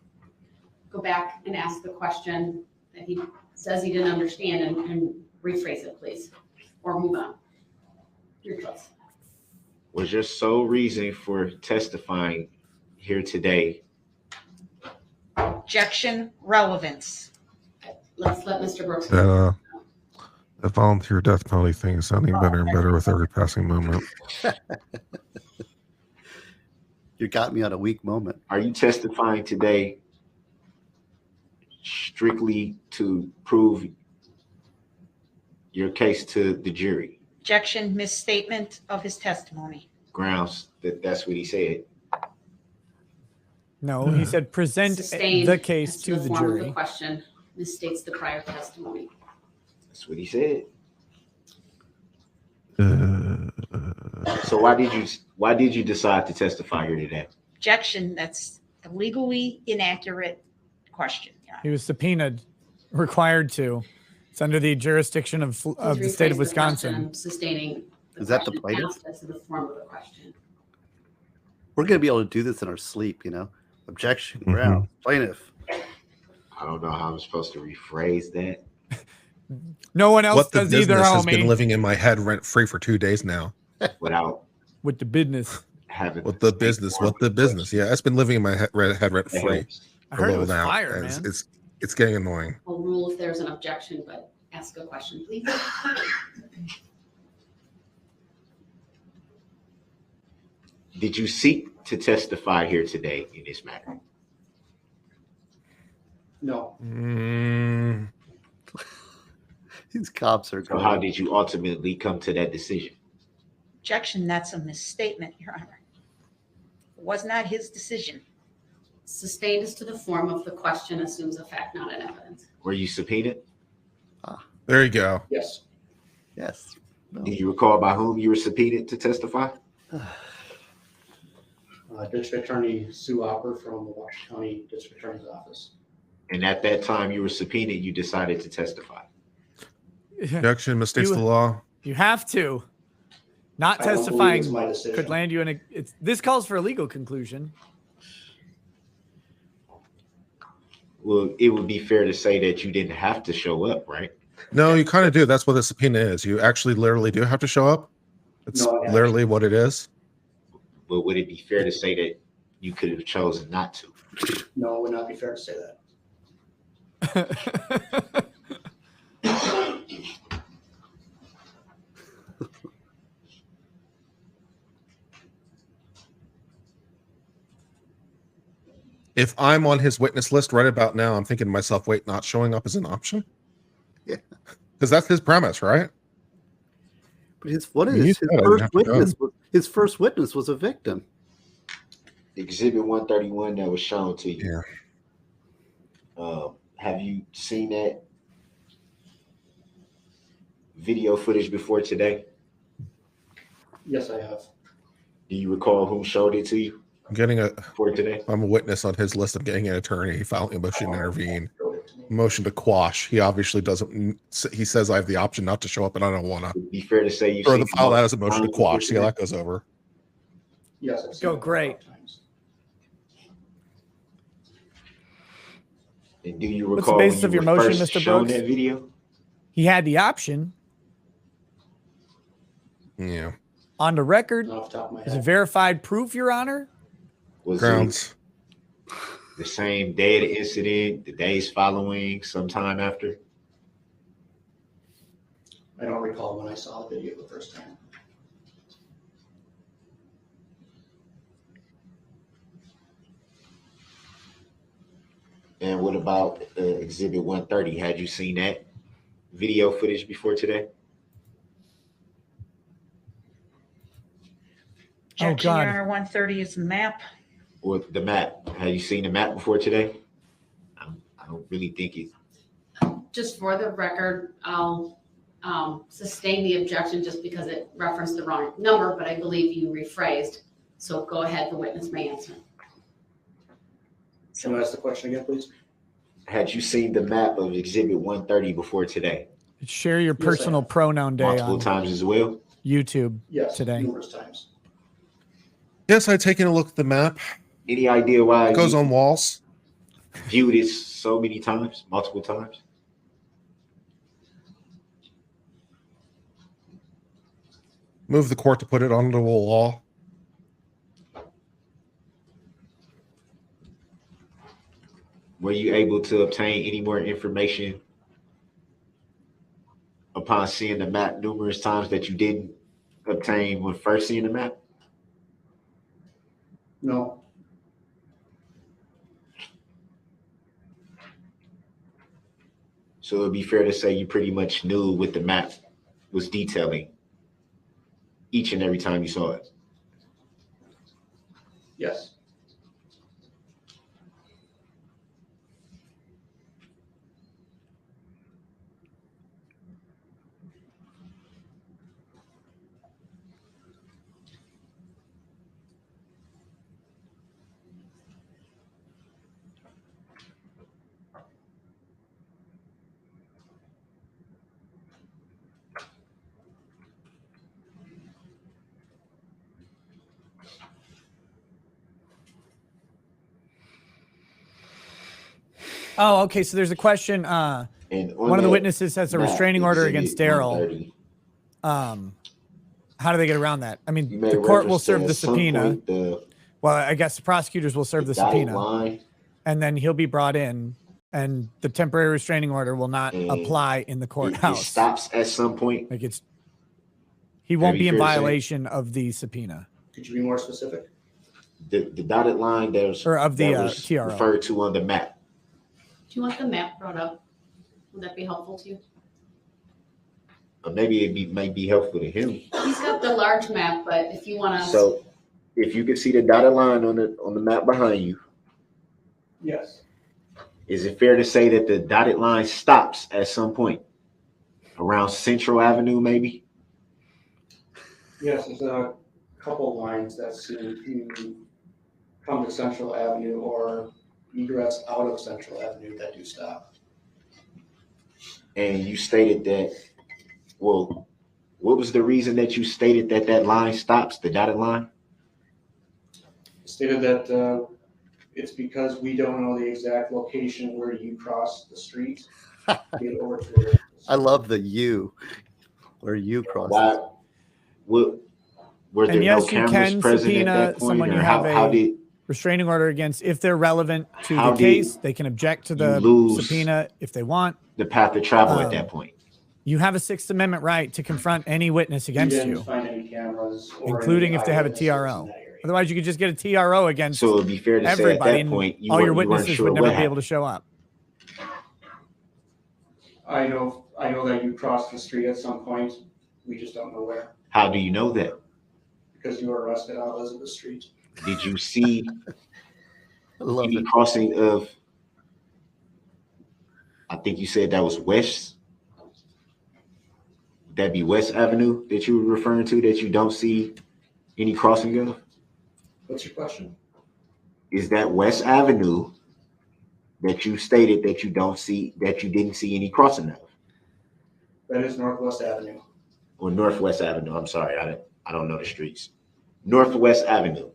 go back and ask the question that he says he didn't understand and rephrase it, please, or move on. Your choice. Was your sole reason for testifying here today? Objection, relevance. Let's let Mr. Brooks. The volunteer death penalty thing is sounding better and better with every passing moment. You got me on a weak moment. Are you testifying today strictly to prove your case to the jury? Objection, misstatement of his testimony. Grounds that that's what he said. No, he said present Sustained the case as to the form of jury. The question misstates the prior testimony. That's what he said. So why did you decide to testify here today? Objection, that's a legally inaccurate question. He was subpoenaed, required to. It's under the jurisdiction of the state of Wisconsin. Sustaining. Is that the plaintiff? That's the form of the question. We're going to be able to do this in our sleep, you know. Objection, Mm-hmm. ground, plaintiff. I don't know how I'm supposed to rephrase that. No one else What the does either, business has homie. been living in my head rent free for 2 days now. Without with the business. What the business? Yeah, it's been living in my head rent free. I heard it was fire, man. It's getting annoying. I'll rule if there's an objection, but ask a question, please. Did you seek to testify here today in this matter? No. These cops are. So how did you ultimately come to that decision? Objection, that's a misstatement, Your Honor. It was not his decision. Sustained as to the form of the question assumes a fact, not an evidence. Were you subpoenaed? There you go. Yes. Yes. No. Do you recall by whom you were subpoenaed to testify? District Attorney Sue Opper from the Washington County District Attorney's Office. And at that time you were subpoenaed, you decided to testify. Objection, misstates the law. You have to. Not I don't believe testifying it's my decision. could land you in a. This calls for a legal conclusion. Well, it would be fair to say that you didn't have to show up, right? No, you kind of do. That's what a subpoena is. You actually literally do have to show up. It's literally what it is. But would it be fair to say that you could have chosen not to? No, it would not be fair to say that. If I'm on his witness list right about now, I'm thinking to myself, wait, not showing up is an option? Yeah. Because that's his premise, right? But his first witness was a victim. Exhibit 131 that was shown to you. Yeah. Have you seen that video footage before today? Yes, I have. Do you recall who showed it to you? I'm getting for today. I'm a witness on his list of getting an attorney. He filed a motion to intervene. Motion to quash. He obviously doesn't. He says I have the option not to show up, and I don't want to. Be fair to say you throw the file out as a motion to quash. See how that goes over. Yes, I've seen Go it great. And do you What's the recall basis when of you your were motion, first Mr. shown Brooks? that video? He had the option. Yeah. On the record, off the top of my is it head. verified proof, Your Honor? Was Grounds. it the same day of the incident, the days following, sometime after? I don't recall when I saw the video the first time. And what about Exhibit 130? Had you seen that video footage before today? Objection, God. Your Honor, 130 is the map. Or the map? Have you seen the map before today? I don't really think it. Just for the record, I'll sustain the objection just because it referenced the wrong number, but I believe you rephrased. So go ahead, the witness may answer. Can you ask the question again, please? Had you seen the map of Exhibit 130 before today? Share your Yes, I personal have. pronoun day Multiple on times as well? YouTube Yes, today. numerous times. Yes, I've taken a look at the map. Any idea why It goes you on walls. viewed it so many times, multiple times? move the court to put it under the law. Were you able to obtain any more information upon seeing the map numerous times that you didn't obtain when first seeing the map? No. So it would be fair to say you pretty much knew what the map was detailing each and every time you saw it. Yes. Oh, okay. So there's a question. One of the witnesses has a restraining order against Darrell. How do they get around that? I mean, the court will serve the subpoena. Well, I guess the prosecutors will serve the subpoena, and then he'll be brought in, and the temporary restraining order will not apply in the courthouse. It stops at some point. Like he won't be in violation of the subpoena. Could you be more specific? The dotted line that was TRO referred to on the map. Do you want the map brought up? Would that be helpful to you? Maybe may be helpful to him. He's got the large map, but if you want to. So, if you can see the dotted line on the map behind you. Yes. Is it fair to say that the dotted line stops at some point around Central Avenue, maybe? Yes, there's a couple lines that seem to come to Central Avenue or egress out of Central Avenue that do stop. And you stated that, well, what was the reason that you stated that line stops, the dotted line? Stated that it's because we don't know the exact location where you cross the street. Get over to I love the you, where you cross. Why? Were there no cameras present at that point? Someone you Or have how a did restraining order against. If they're relevant to the case, they can object to the subpoena if they want. The path of travel at that point. You have a Sixth Amendment right to confront any witness against we didn't you, find any cameras or including any if they have a eyewitnesses TRO. Otherwise, you could just get a TRO against So it would be fair to everybody, say at that point, and all your witnesses would never be able to show up. I know that you crossed the street at some point. We just don't know where. How do you know that? Because you were arrested on Elizabeth Street. Did you see any crossing of, I think you said that was West? Would that be West Avenue that you were referring to that you don't see any crossing of? What's your question? Is that West Avenue that you stated that you don't see, that you didn't see any crossing of? That is Northwest Avenue. Or Northwest Avenue, I'm sorry, I don't know the streets. Northwest Avenue.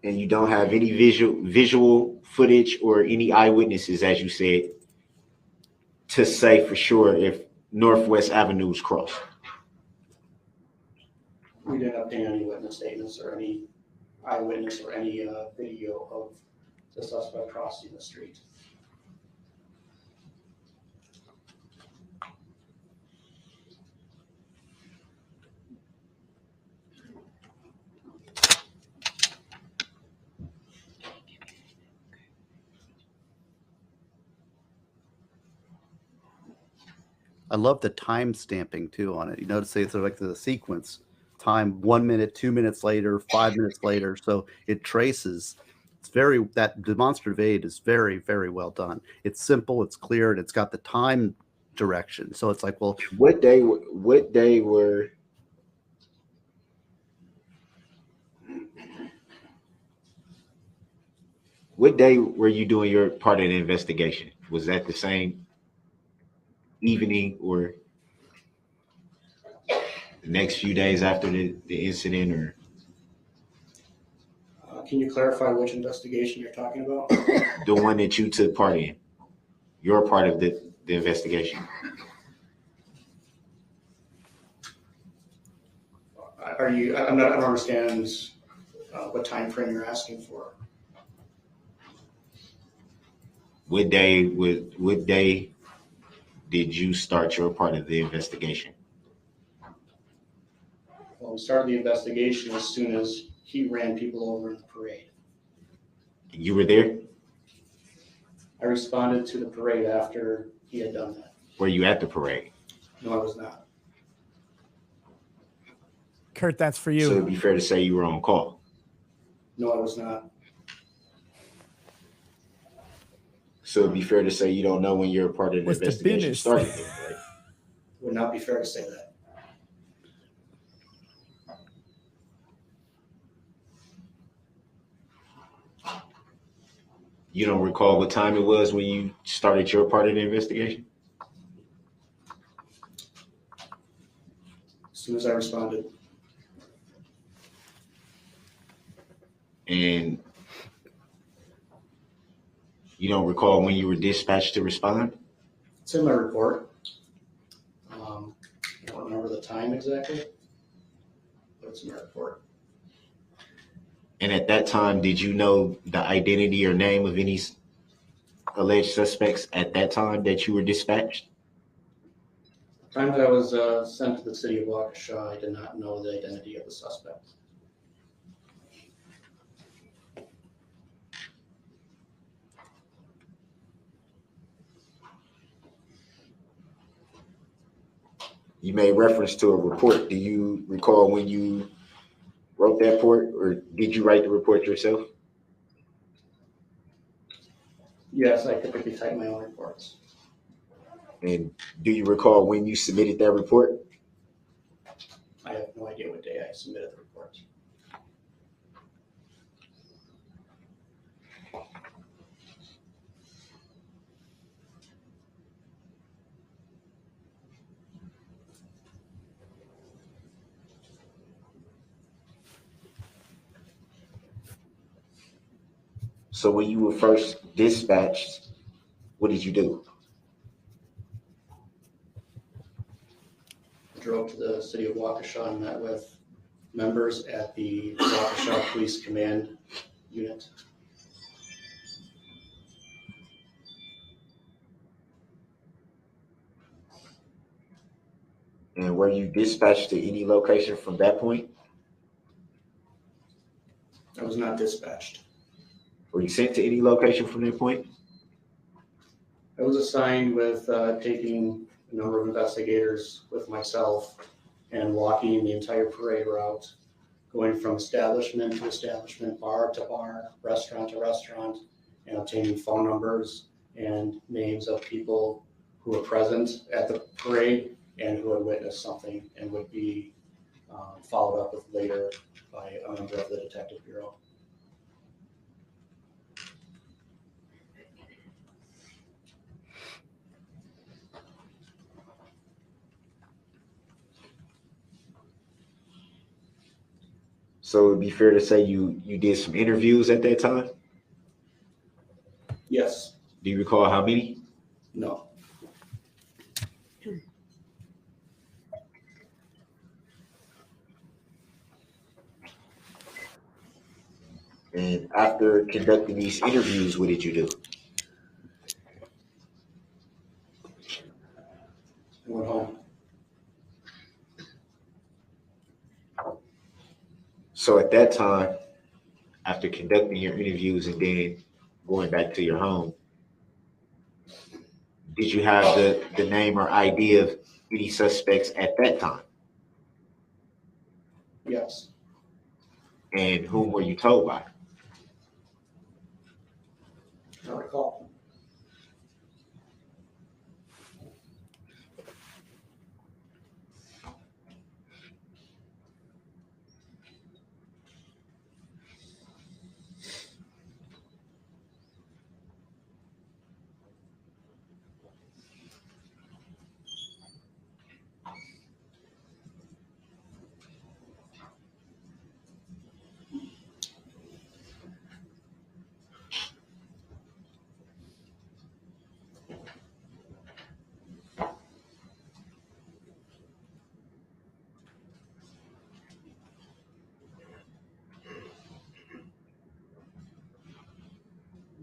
And you don't have any visual footage or any eyewitnesses, as you said, to say for sure if Northwest Avenue is crossed. We didn't obtain any witness statements or any eyewitness or any video of the suspect crossing the street. I love the time stamping too on it. You notice it's like the sequence time, 1 minute, 2 minutes later, 5 minutes later. So it traces. It's that demonstrative aid is very, very well done. It's simple, it's clear, and it's got the time direction. So it's like, well, what day were you doing your part of the investigation? Was that the same evening or the next few days after the incident, or can you clarify which investigation you're talking about? the one that you took part in, your part of the investigation? I don't understand what time frame you're asking for. What day did you start your part of the investigation? Well, we started the investigation as soon as he ran people over in the parade. You were there? I responded to the parade after he had done that. Were you at the parade? No, I was not. Kurt, that's for you. So it'd be fair to say you were on call. No, I was not. So it'd be fair to say you don't know when you're a part of the investigation started, right? Would not be fair to say that. You don't recall what time it was when you started your part of the investigation? As soon as I responded. And you don't recall when you were dispatched to respond? It's in my report. I don't remember the time exactly, but it's in my report. And at that time, did you know the identity or name of any alleged suspects at that time that you were dispatched? The time that I was sent to the city of Waukesha, I did not know the identity of the suspect. You made reference to a report. Do you recall when you wrote that report, or did you write the report yourself? Yes, I typically type my own reports. And do you recall when you submitted that report? I have no idea what day I submitted the report. So when you were first dispatched, what did you do? I drove to the city of Waukesha and met with members at the Waukesha Police Command Unit. And were you dispatched to any location from that point? I was not dispatched. Were you sent to any location from that point? I was assigned with taking a number of investigators with myself and walking the entire parade route, going from establishment to establishment, bar to bar, restaurant to restaurant, and obtaining phone numbers and names of people who were present at the parade and who had witnessed something and would be followed up with later by a member of the Detective Bureau. So it'd be fair to say you did some interviews at that time? Yes. Do you recall how many? No. And after conducting these interviews, what did you do? I went home. So at that time, after conducting your interviews and then going back to your home, did you have the name or ID of any suspects at that time? Yes. And whom were you told by? I don't recall.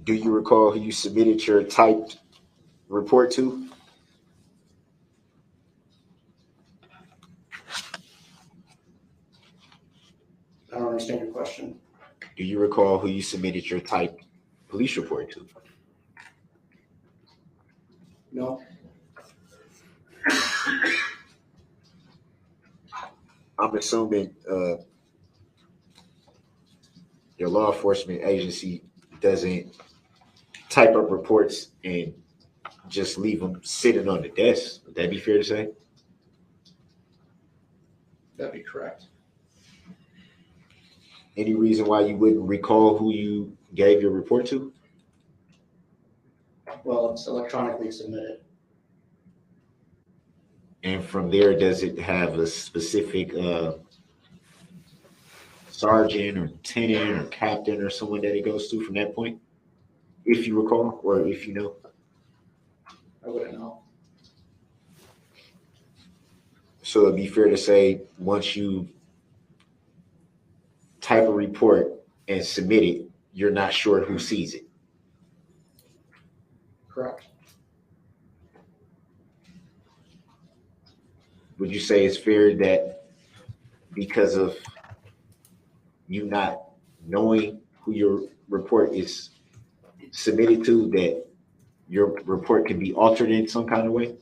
Do you recall who you submitted your typed report to? I don't understand your question. Do you recall who you submitted your typed police report to? No. I'm assuming your law enforcement agency doesn't type up reports and just leave them sitting on the desk. Would that be fair to say? That'd be correct. Any reason why you wouldn't recall who you gave your report to? Well, it's electronically submitted. And from there, does it have a specific sergeant or lieutenant or captain or someone that it goes to from that point? If you recall, or if you know? I wouldn't know. So it'd be fair to say once you type a report and submit it, you're not sure who sees it. Correct. Would you say it's fair that because of you not knowing who your report is submitted to, that your report can be altered in some kind of way?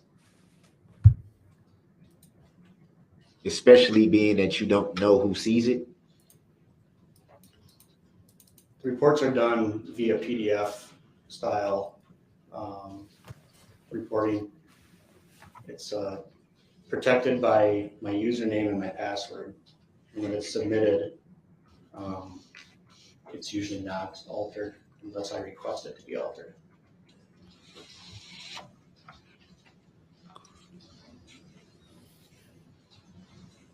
Especially being that you don't know who sees it? The reports are done via PDF style reporting. It's protected by my username and my password. And when it's submitted, it's usually not altered unless I request it to be altered.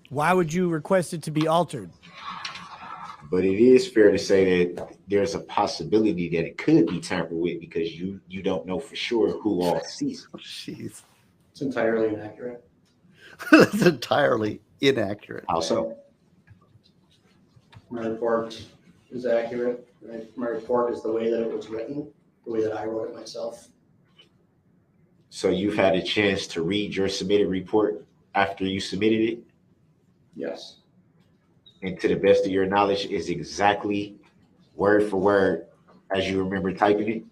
Why would you request it to be altered? But it is fair to say that there's a possibility that it could be tampered with because you don't know for sure who all sees it. Jeez. It's entirely inaccurate. That's entirely inaccurate. How so? My report is accurate. My report is the way that it was written, the way that I wrote it myself. So you've had a chance to read your submitted report after you submitted it? Yes. And to the best of your knowledge, is exactly word for word as you remember typing it?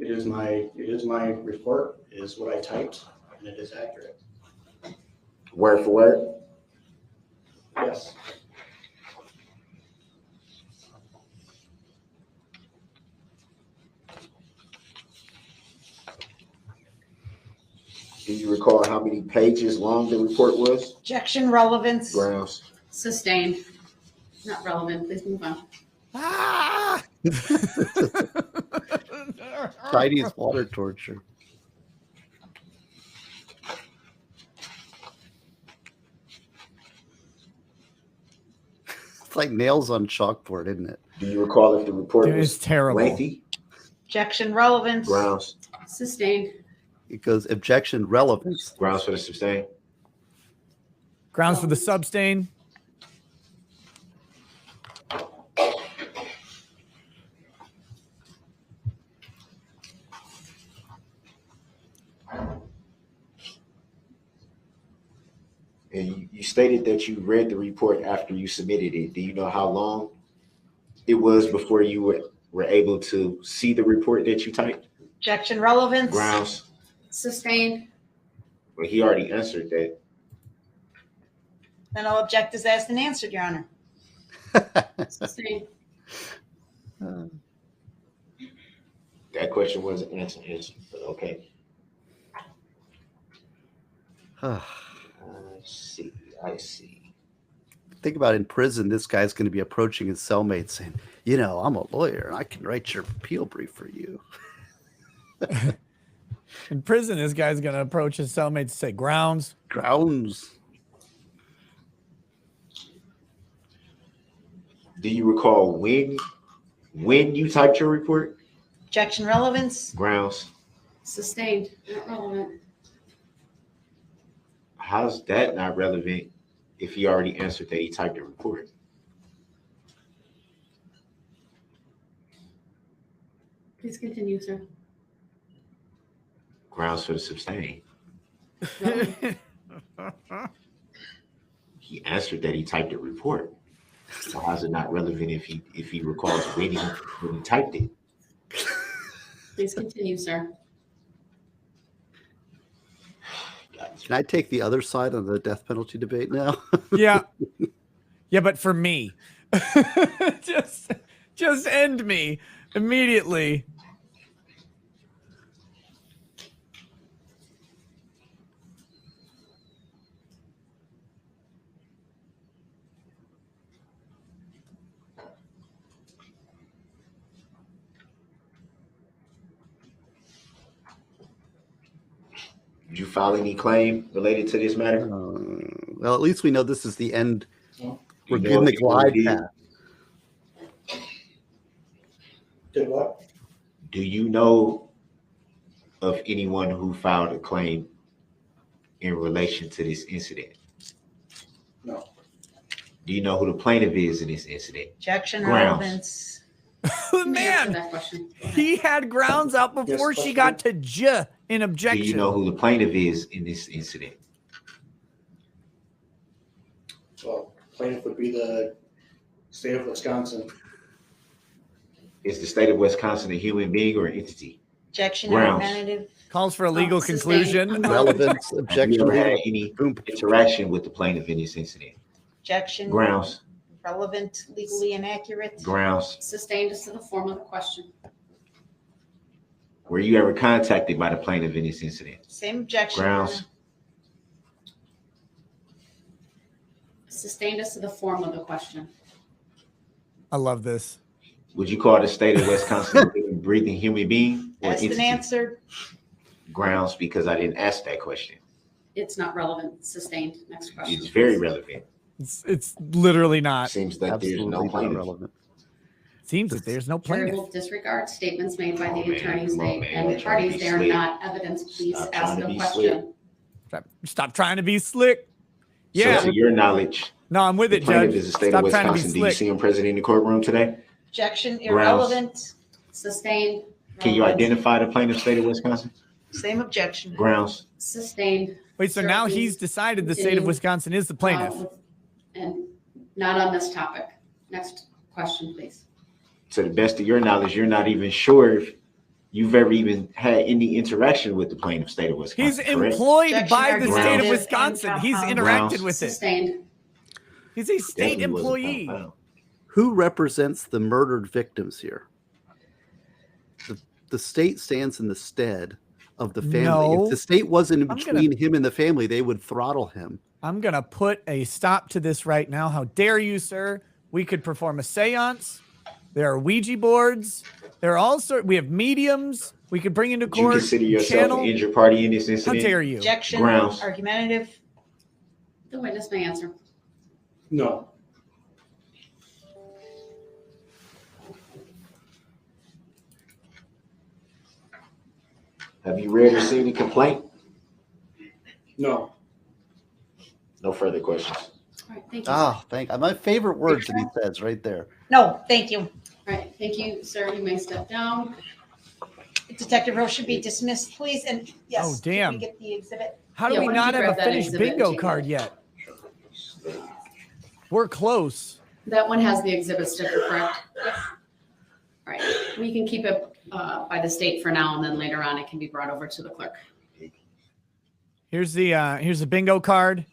It is my report. It is what I typed, and it is accurate. Word for word? Yes. Do you recall how many pages long the report was? Objection, relevance. Grounds. Sustained. Not relevant. Please move on. Ah! Chinese water torture. It's like nails on chalkboard, isn't it? Do you recall if the report was terrible. Lengthy? Objection, relevance. Grounds. Sustained. It goes objection, relevance. Grounds for the sustain. Grounds for the substain. And you stated that you read the report after you submitted it. Do you know how long it was before you were able to see the report that you typed? Objection, relevance. Grounds. Sustained. Well, he already answered that. Then I'll object as asked and answered, Your Honor. Sustained. That question wasn't answered, but okay. I see. Think about in prison, this guy's going to be approaching his cellmate saying, you know, I'm a lawyer and I can write your appeal brief for you. In prison, this guy's going to approach his cellmate to say, grounds. Grounds. Do you recall when you typed your report? Objection, relevance. Grounds. Sustained. Not relevant. How's that not relevant if he already answered that he typed a report? Please continue, sir. Grounds for the sustain. He answered that he typed a report. So how's it not relevant if he recalls when he typed it? Please continue, sir. Can I take the other side on the death penalty debate now? Yeah. Yeah, but for me. just end me immediately. Did you file any claim related to this matter? Well, at least we know this is the end. We're You know getting the if anyone glide did? path. Did what? Do you know of anyone who filed a claim in relation to this incident? No. Do you know who the plaintiff is in this incident? Objection, Grounds. relevance. Man, he had grounds out before she got to J in objection. Do you know who the plaintiff is in this incident? Well, plaintiff would be the state of Wisconsin. Is the state of Wisconsin a human being or an entity? Objection, Grounds. argumentative. Calls for a legal conclusion. Relevance, Have you objection. ever had any interaction with the plaintiff in this incident? Objection. Grounds. Relevant, legally inaccurate. Grounds. Sustained as to the form of the question. Were you ever contacted by the plaintiff in this incident? Same objection. Grounds. Sustained as to the form of the question. I love this. Would you call the state of Wisconsin a living, breathing human being or Asked and entity? answered. Grounds, because I didn't ask that question. It's not relevant. Sustained. Next question. It's very relevant. It's literally not. Seems that there's no plaintiff. Seems that there's no Jury plaintiff. will disregard statements made by the attorneys come on, man. and the Don't try to parties. be They are slick. not evidence. Please Stop ask trying to the be question. Stop trying to be slick. Yeah. So to your knowledge, No, I'm with the it, plaintiff Judge. is the state Stop of trying to be Wisconsin. Do you slick. see him present in the courtroom today? Objection, Grounds. irrelevant. Sustained. Can you relevant. identify the plaintiff state of Wisconsin? Same objection. Grounds. Sustained. Wait, so Sir, now please he's decided the state of continue. Wisconsin is the plaintiff. And not on this topic. Next question, please. To the best of your knowledge, you're not even sure if you've ever even had any interaction with the plaintiff state of Wisconsin. He's correct? employed Objection, by the state of argumentative, Wisconsin. and He's compound. interacted with it. Sustained. He's a state Definitely wasn't employee. compound. Who represents the murdered victims here? The state stands in the stead of the family. No. If the state wasn't in I'm between him and the family, they would throttle him. I'm going to put a stop to this right now. How dare you, sir? We could perform a seance. There are Ouija boards. There are all sorts. We have mediums. We could bring into Would you court. consider yourself channel. an injured party in this How incident? dare you? Objection, Grounds. argumentative. The witness may answer. No. Have you read or seen the complaint? No. No further questions. All right, thank you. Ah, my favorite words that he says right there. No, thank you. All right, thank you, sir. You may step down. Detective Rowe should be dismissed, please. And yes, Oh, did damn. we get the exhibit? How do Yeah, we why don't not you have a grab that finished exhibit and bingo take card it? yet? We're close. That one has the exhibit sticker, correct? All right, we can keep it by the state for now, and then later on it can be brought over to the clerk. Here's the bingo card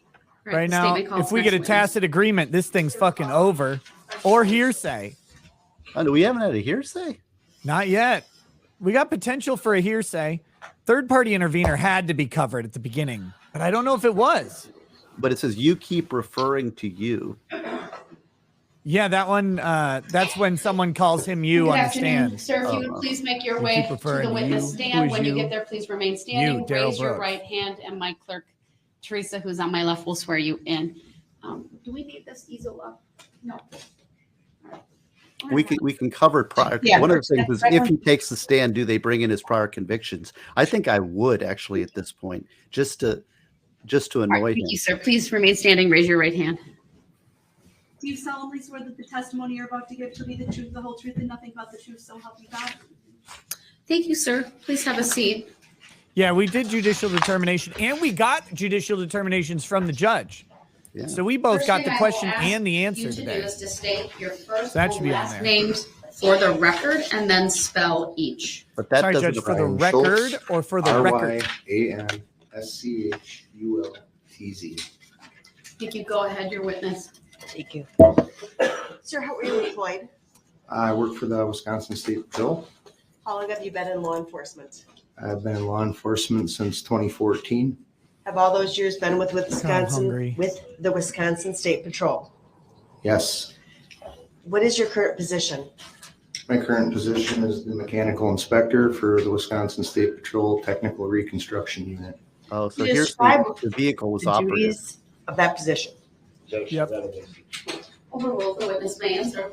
right the now. statement calls If we get a next witness. tacit agreement, this thing's fucking over. Or hearsay. Oh, we haven't had a hearsay? Not yet. We got potential for a hearsay. Third party intervener had to be covered at the beginning, but I don't know if it was. But it says you keep referring to you. Yeah, that one. That's when someone calls him you Good on the afternoon, stand. sir. If you would please make your You way keep to referring the to witness you. stand. Who is When you you? get there, please remain standing. Darrell Raise your Brooks. right hand, and my clerk, Teresa, who's on my left, will swear you in. Do we need this easel up? No. We can cover prior. Yeah. One of the things is if he takes the stand, do they bring in his prior convictions? I think I would actually at this point, just to All annoy right, him. thank you, sir. Please remain standing. Raise your right hand. Do you solemnly swear that the testimony you're about to give shall be the truth, the whole truth, and nothing but the truth, so help you God? Thank you, sir. Please have a seat. Yeah, we did judicial determination, and we got judicial determinations from the judge. Yeah. So we both First got thing the I will question ask and the answer you to today. do is to state your first So that and should be on last there. names for the record, and then spell each. But that Sorry, doesn't Judge, for the apply. record or for the record? RYANSCHULTZ. Thank you. Go ahead, your witness. Thank you. Sir, how are you employed? I work for the Wisconsin State Patrol. How long have you been in law enforcement? I've been in law enforcement since 2014. Have all those years been with hungry. the Wisconsin State Patrol? Yes. What is your current position? My current position is the mechanical inspector for the Wisconsin State Patrol Technical Reconstruction Unit. Oh, so You here's describe the vehicle was the operative. duties of that position. Yep. Overruled. The witness may answer.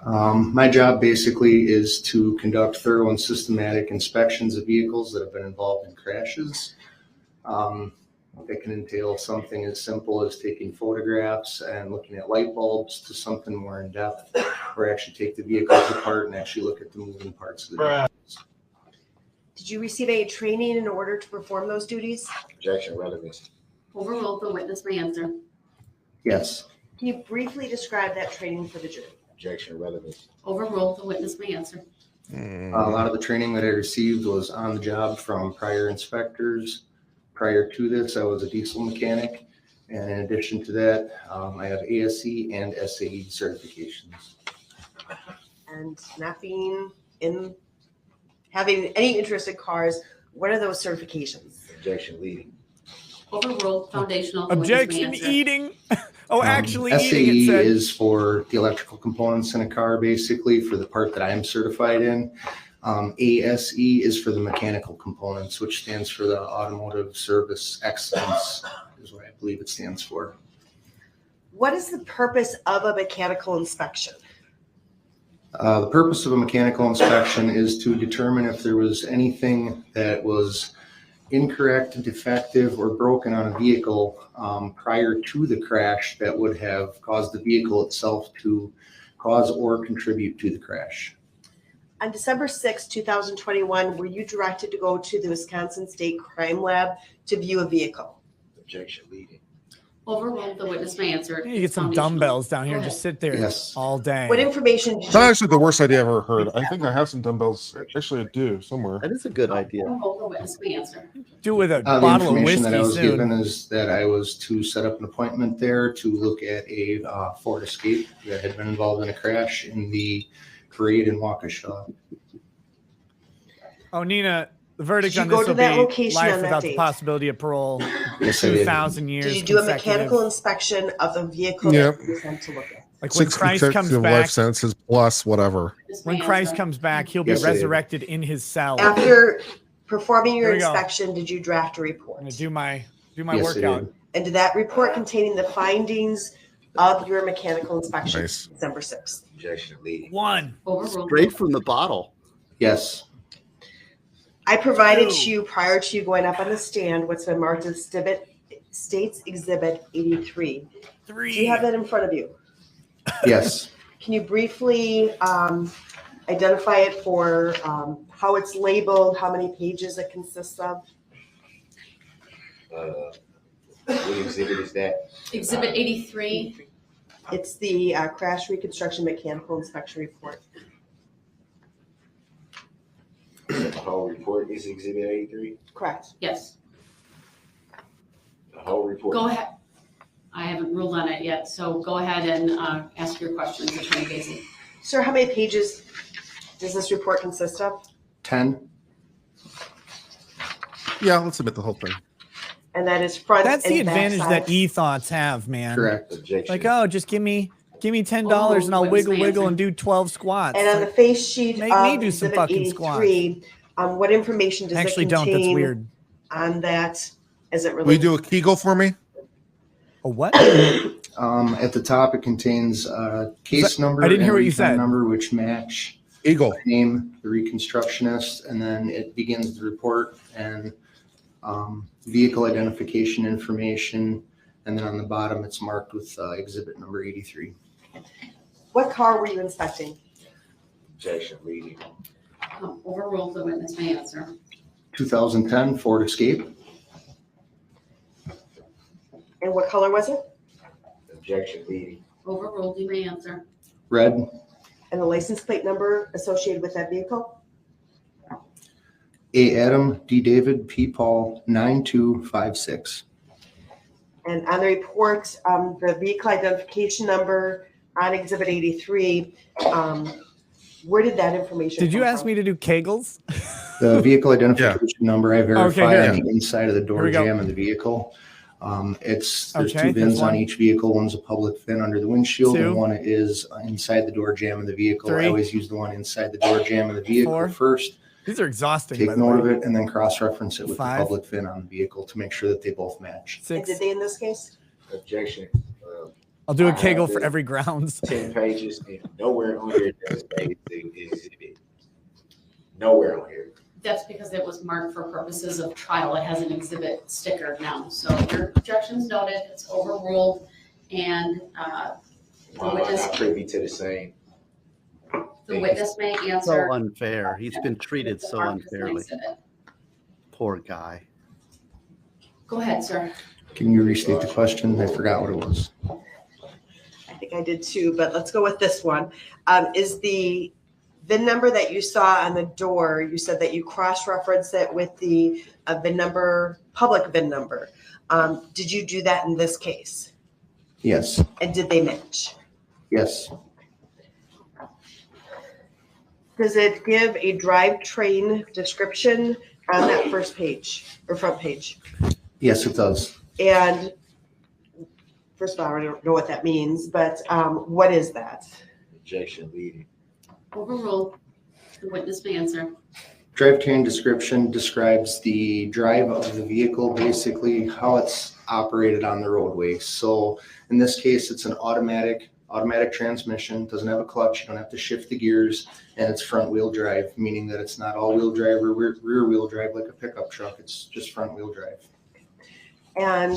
My job basically is to conduct thorough and systematic inspections of vehicles that have been involved in crashes. That can entail something as simple as taking photographs and looking at light bulbs to something more in depth, or actually take the vehicles apart and actually look at the moving parts of the vehicles. Did you receive any training in order to perform those duties? Objection, relevance. Overruled. The witness may answer. Yes. Can you briefly describe that training for the jury? Objection, relevance. Overruled. The witness may answer. A lot of the training that I received was on the job from prior inspectors. Prior to this, I was a diesel mechanic. And in addition to that, I have ASE and SAE certifications. And not being in, having any interest in cars, what are those certifications? Objection, leading. Overruled. Foundational. The witness may Objection, answer. eating. Actually SAE eating, it said. is for the electrical components in a car, basically, for the part that I'm certified in. ASE is for the mechanical components, which stands for the Automotive Service Excellence, is what I believe it stands for. What is the purpose of a mechanical inspection? The purpose of a mechanical inspection is to determine if there was anything that was incorrect, defective, or broken on a vehicle prior to the crash that would have caused the vehicle itself to cause or contribute to the crash. On December 6, 2021, were you directed to go to the Wisconsin State Crime Lab to view a vehicle? Objection, leading. Overruled. The witness may answer. You get some Foundational. dumbbells down here Go and just sit there Yes. all day. What information did It's you not actually the worst idea I've ever heard. I think I have some dumbbells. Actually, I do somewhere. That is a good idea. Overruled. The witness may answer. Do it with a The bottle of information whiskey that I was soon. given is that I was to set up an appointment there to look at a Ford Escape that had been involved in a crash in the parade in Waukesha. Oh, Nina, the verdict Did you on go this to will that be location life on that without the date? possibility of parole. Yes, I did. 2,000 years. Did you do a consecutive. mechanical inspection of the vehicle Yep. that you were sent to look at? Like when 6 Christ comes consecutive back, life sentences plus whatever. Witness when may Christ answer. comes back, he'll be Yes, I did. resurrected in his cell. After performing your There we go. inspection, did you draft a report? I'm gonna do my Yes, I workout. did. And did that report containing the findings of your mechanical inspection? Nice. December 6th. Objection, leading. One. Overruled. Straight from the bottle. Yes. I provided to you prior to you going up on the stand what's been marked as State's Exhibit 83. Do you have that in front of you? Yes. Can you briefly identify it for how it's labeled, how many pages it consists of? What exhibit is that? Exhibit 83. It's the Crash Reconstruction Mechanical Inspection Report. The whole report is exhibit 83? Correct. Yes. The whole report? Go ahead. I haven't ruled on it yet, so go ahead and ask your questions, Attorney Gazy. Sir, how many pages does this report consist of? 10. Yeah, let's admit the whole thing. And that is front That's and the back advantage side. that e-thoughts have, man. Correct. Objection. Like, oh, just give me $10 and I'll wiggle and do 12 squats. And on the Like, face sheet make of me do some Exhibit fucking squats. 83, what information does I it actually contain don't. That's weird. on that as it Will you relates? do a Kegel for me? A what? At the top, it contains case number. I didn't hear and what you recon said. Number which match Eagle. name, the reconstructionist, and then it begins the report and vehicle identification information, and then on the bottom it's marked with exhibit number 83. What car were you inspecting? Objection, leading. Overruled. Overruled. The witness may answer. 2010 Ford Escape. And what color was it? Objection leading. Overruled. You may answer. Red. And the license plate number associated with that vehicle? A. Adam, D. David, P. Paul, 9256. And on the report, the vehicle identification number on Exhibit 83, where did that information Did you come ask from? me to do Kegels? The vehicle identification number I verified Okay, on good. the inside of the door Here we go. jamb of the vehicle. There's Okay, two VINs that's on one. each vehicle. One's a public VIN under the windshield, Two. and one is inside the door jamb of the vehicle. Three. I always use the one inside the door jamb of the vehicle Four. first. These are exhausting, by Take the note of way. it, and then cross-reference it with Five. the public VIN on the vehicle to make sure that they both match. And Six. did they in this case? Objection. I'll do a I have Kegel for this every grounds. 10 pages, and nowhere on here does it say exhibit. Nowhere on here. That's because it was marked for purposes of trial. It has an exhibit sticker now. So your objection's noted. It's overruled. And the Why am I witness, not privy to the same? the witness may So answer. unfair. He's been treated It's so marked as an unfairly. exhibit. Poor guy. Go ahead, sir. Can you restate the question? I forgot what it was. I think I did too, but let's go with this one. Is the VIN number that you saw on the door, you said that you cross-referenced it with the VIN number, public VIN number. Did you do that in this case? Yes. And did they match? Yes. Does it give a drivetrain description on that first page or front page? Yes, it does. And first of all, I don't know what that means, but what is that? Objection leading. Overruled. The witness may answer. Drivetrain description describes the drive of the vehicle, basically how it's operated on the roadway. So in this case, it's an automatic transmission, doesn't have a clutch, you don't have to shift the gears, and it's front wheel drive, meaning that it's not all wheel drive or rear wheel drive like a pickup truck. It's just front wheel drive. And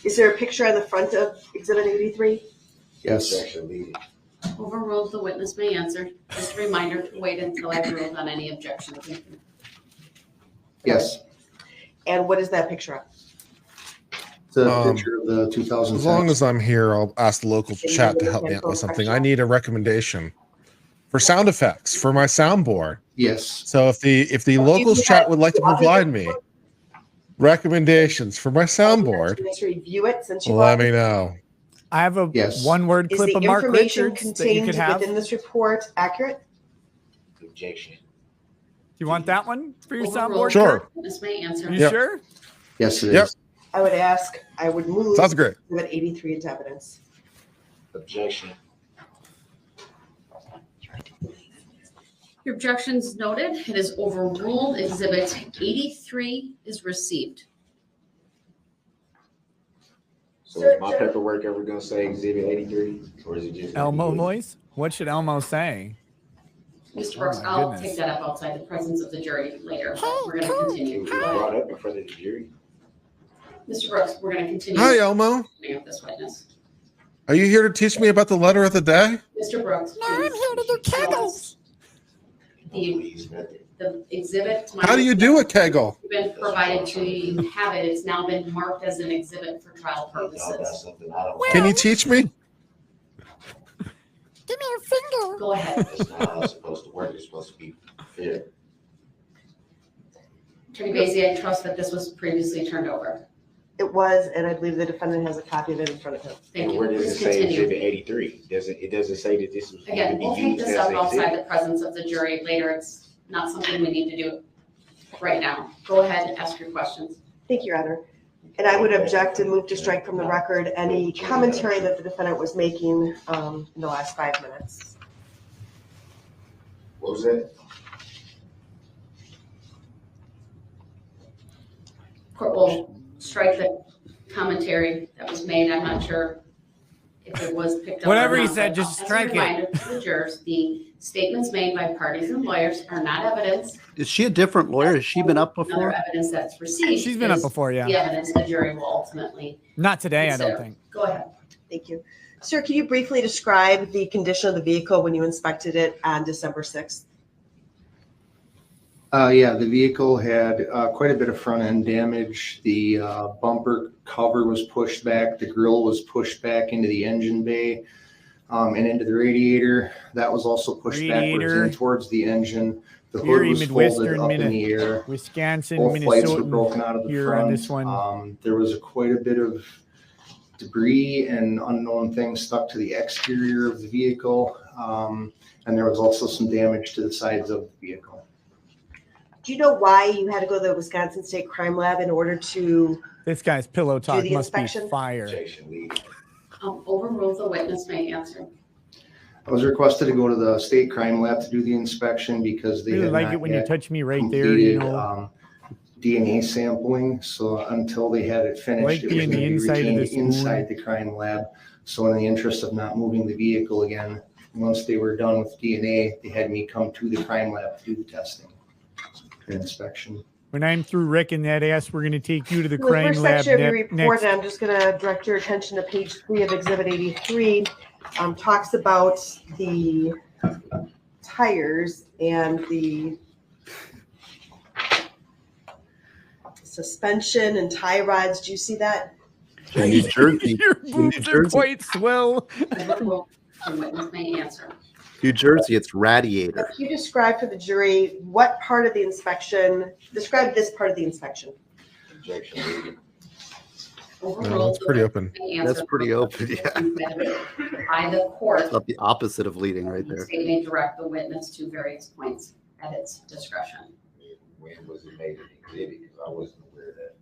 is there a picture on the front of Exhibit 83? Yes. Objection leading. Overruled. The witness may answer. Just a reminder to wait until I've ruled on any objections. Yes. And what is that picture of? It's a picture of the 2010. As long as I'm here, I'll ask the local chat to help me out with something. I need a recommendation for sound effects for my soundboard. Yes. So if the locals chat would like to provide me recommendations for my soundboard, Let's review it since you let me know. I have a one-word Is clip the of Mark information Richards that you contained could have. within this report accurate? Objection. Do you want that one for your Overruled. soundboard? Sure. The witness may answer. You sure? Yes, it Yep. is. I would move Sounds great. Exhibit 83 into evidence. Objection. Your objection's noted. It is overruled. Exhibit 83 is received. So is my paperwork ever gonna say exhibit 83, or is it just Elmo voice? What should Elmo say? Mr. Brooks, my I'll goodness. take that up outside the presence of the jury later. We're going to continue. It was brought up in front of the jury? Mr. Brooks, we're going to continue. Hi, Elmo. With this witness. Are you here to teach me about the letter of the day? Mr. Brooks. No, I'm here to do kegels. The exhibit. to my- How do you do a kegel? Been provided to you. You have it. It's now been marked as an exhibit for trial purposes. Can you teach me? Give me your finger. Go ahead. That's not how it's supposed to work. It's supposed to be fair. Attorney Basie, I trust that this was previously turned over. It was, and I believe the defendant has a copy of it in front of him. Thank And you. where does it Please say continue. exhibit 83? It doesn't say that this was going to Again, be we'll take used this as up an outside exhibit. the presence of the jury later. It's not something we need to do right now. Go ahead and ask your questions. Thank you, Your Honor. And I would object and move to strike from the record any commentary that the defendant was making in the last 5 minutes. What was that? Court will strike the commentary that was made. I'm not sure if it was picked up. Whatever or he not, said, but just as a strike it. reminder to the jurors, the statements made by parties and lawyers are not evidence. Is she a different lawyer? Has she been up Another before? evidence that's received. She's been up is before, yeah. The evidence the jury will ultimately Not today, I don't consider. think. Go ahead. Thank you. Sir, can you briefly describe the condition of the vehicle when you inspected it on December 6th? Yeah, the vehicle had quite a bit of front end damage. The bumper cover was pushed back. The grille was pushed back into the engine bay and into the radiator. That was also pushed backwards in towards the engine. The hood was folded up in the air. Wisconsin, Both lights were Minnesota broken out of the here front. on this one. There was quite a bit of debris and unknown things stuck to the exterior of the vehicle. And there was also some damage to the sides of the vehicle. Do you know why you had to go to the Wisconsin State Crime Lab in order to This guy's pillow talk the must be inspection? fire. Overruled, the witness may answer. I was requested to go to the state crime lab to do the inspection because they I really had like not it when you yet touch me right there, you completed, know. DNA sampling. So until they had it finished, Like it was being going the to be inside of retained the spoon. inside the crime lab. So in the interest of not moving the vehicle again, once they were done with DNA, they had me come to the crime lab to do the testing and inspection. When I'm through wrecking that ass, we're going to take you to the The crime first lab section of your report, next. and I'm just going to direct your attention to page 3 of Exhibit 83, talks about the tires and the suspension and tie rods. Do you see that? In New Jersey, Your in New boobs are Jersey, quite swell. Overruled, the witness may answer. New Jersey, it's radiator. Can you describe for the jury what part of the inspection, describe this part of the inspection? Overruled, that's pretty the open. witness may answer. That's pretty open, yeah. By the court, It's about the opposite of leading right the there. state may direct the witness to various points at its discretion. When was it made an exhibit? Because I wasn't aware of that.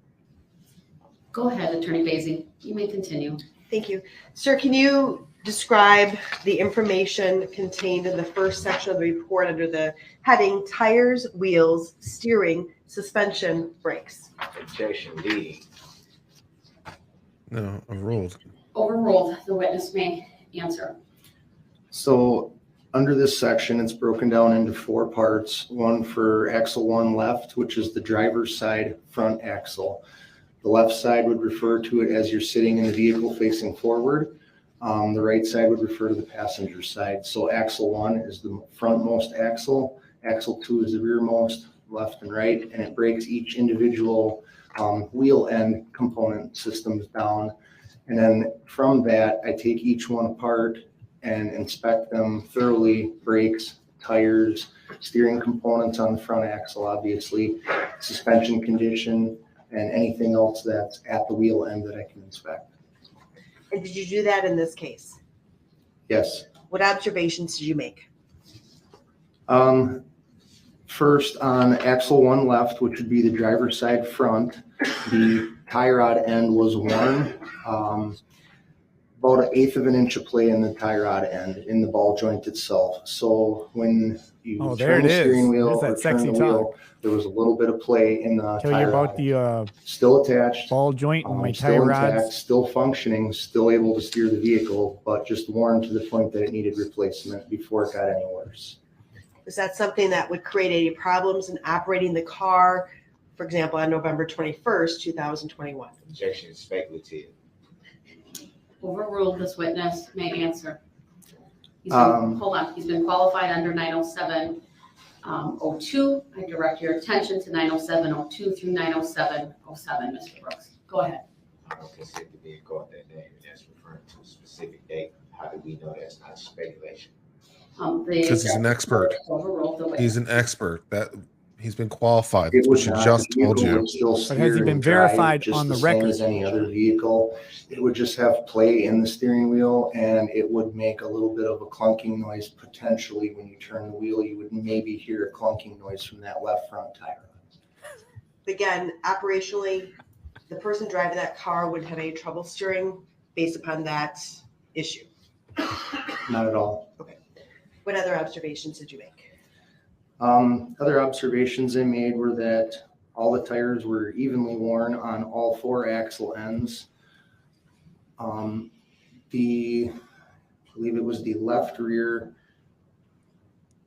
Go ahead, Attorney Basie. You may continue. Thank you. Sir, can you describe the information contained in the first section of the report under the heading tires, wheels, steering, suspension, brakes? Objection leading. No, overruled. Overruled, the witness may answer. So under this section, it's broken down into 4 parts. One for axle 1 left, which is the driver's side front axle. The left side would refer to it as you're sitting in the vehicle facing forward. The right side would refer to the passenger side. So axle 1 is the frontmost axle. Axle 2 is the rearmost, left and right, and it breaks each individual wheel end component systems down. And then from that, I take each one apart and inspect them thoroughly: brakes, tires, steering components on the front axle, obviously, suspension condition, and anything else that's at the wheel end that I can inspect. And did you do that in this case? Yes. What observations did you make? First, on axle 1 left, which would be the driver's side front, the tie rod end was worn. About 1/8 of an inch of play in the tie rod end in the ball joint itself. So when you turn the steering wheel or turn the wheel, there was a little bit of play in the Tell tie you about rod. the Still attached, ball joint and my tie still intact, rods. still functioning, still able to steer the vehicle, but just worn to the point that it needed replacement before it got any worse. Was that something that would create any problems in operating the car, for example, on November 21st, 2021? Objection is speculative. Overruled, this witness may answer. Hold on, he's been qualified under 907-02. I direct your attention to 907-02 through 907-07, Mr. Brooks. Go ahead. I don't consider the vehicle at that name, and that's referring to a specific date. How do we know that's not speculation? Because he's an expert. Overruled, the witness. He's an expert. That he's been qualified. It That's would what she not, just the told vehicle you. would still But has he steer been and drive verified just on the the same record? as any other vehicle. It would just have play in the steering wheel, and it would make a little bit of a clunking noise potentially when you turn the wheel. You would maybe hear a clunking noise from that left front tire. Again, operationally, the person driving that car would have any trouble steering based upon that issue. Not at all. Okay. What other observations did you make? Other observations I made were that all the tires were evenly worn on all 4 axle ends. I believe it was the left rear.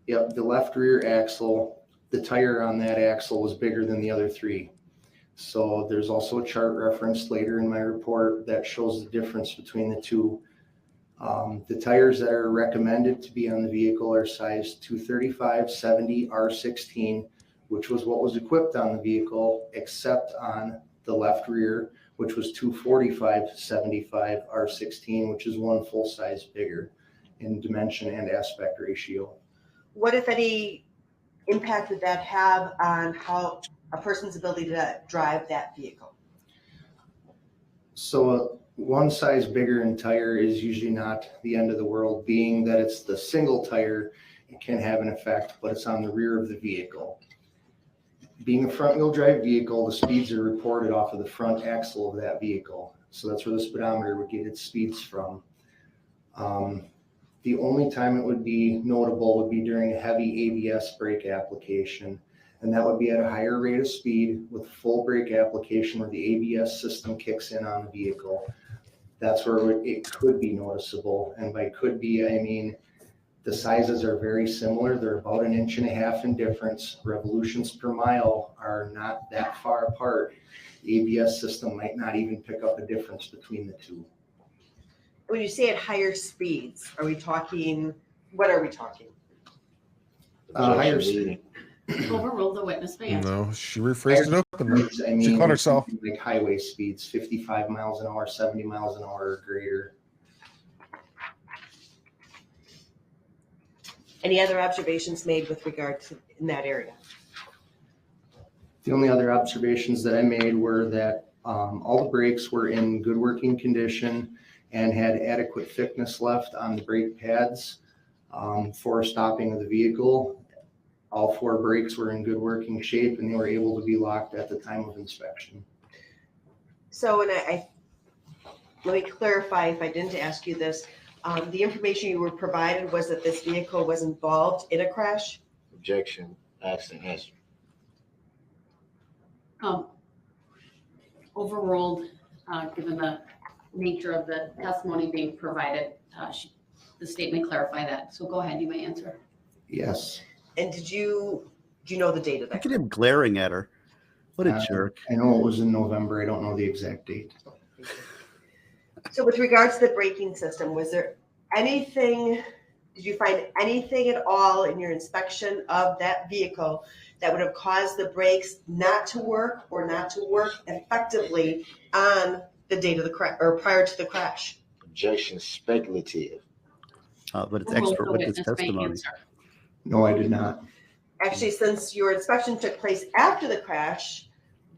Yep, the left rear axle, the tire on that axle was bigger than the other 3. So there's also a chart referenced later in my report that shows the difference between the 2. The tires that are recommended to be on the vehicle are size 235/70 R16 which was what was equipped on the vehicle, except on the left rear, which was 245/75 R16, which is one full size bigger in dimension and aspect ratio. What, if any, impact would that have on how a person's ability to drive that vehicle? So one size bigger in tire is usually not the end of the world, being that it's the single tire, it can have an effect, but it's on the rear of the vehicle. Being a front wheel drive vehicle, the speeds are reported off of the front axle of that vehicle. So that's where the speedometer would get its speeds from. The only time it would be notable would be during a heavy ABS brake application. And that would be at a higher rate of speed with full brake application where the ABS system kicks in on the vehicle. That's where it could be noticeable. And by could be, I mean, the sizes are very similar. They're about 1.5 inches in difference. Revolutions per mile are not that far apart. The ABS system might not even pick up a difference between the two. When you say at higher speeds, are we talking, what are we talking? Higher speed. Overrule, the witness may answer. No, she rephrased it openly. I mean, She caught herself. like highway speeds, 55 miles an hour, 70 miles an hour or greater. Any other observations made with regard to in that area? The only other observations that I made were that all the brakes were in good working condition and had adequate thickness left on the brake pads for stopping of the vehicle. All 4 brakes were in good working shape and they were able to be locked at the time of inspection. So, and let me clarify if I didn't ask you this. The information you were provided was that this vehicle was involved in a crash? Objection, accident answer. Overruled, given the nature of the testimony being provided. The statement clarify that. So go ahead, you may answer. Yes. And do you know the date of that? Look at him glaring at her. What a jerk. I know it was in November. I don't know the exact date. So with regards to the braking system, was there anything, did you find anything at all in your inspection of that vehicle that would have caused the brakes not to work or not to work effectively on the date of the crash or prior to the crash? Objection, speculative. But it's expert witness testimony. No, I did not. Actually, since your inspection took place after the crash,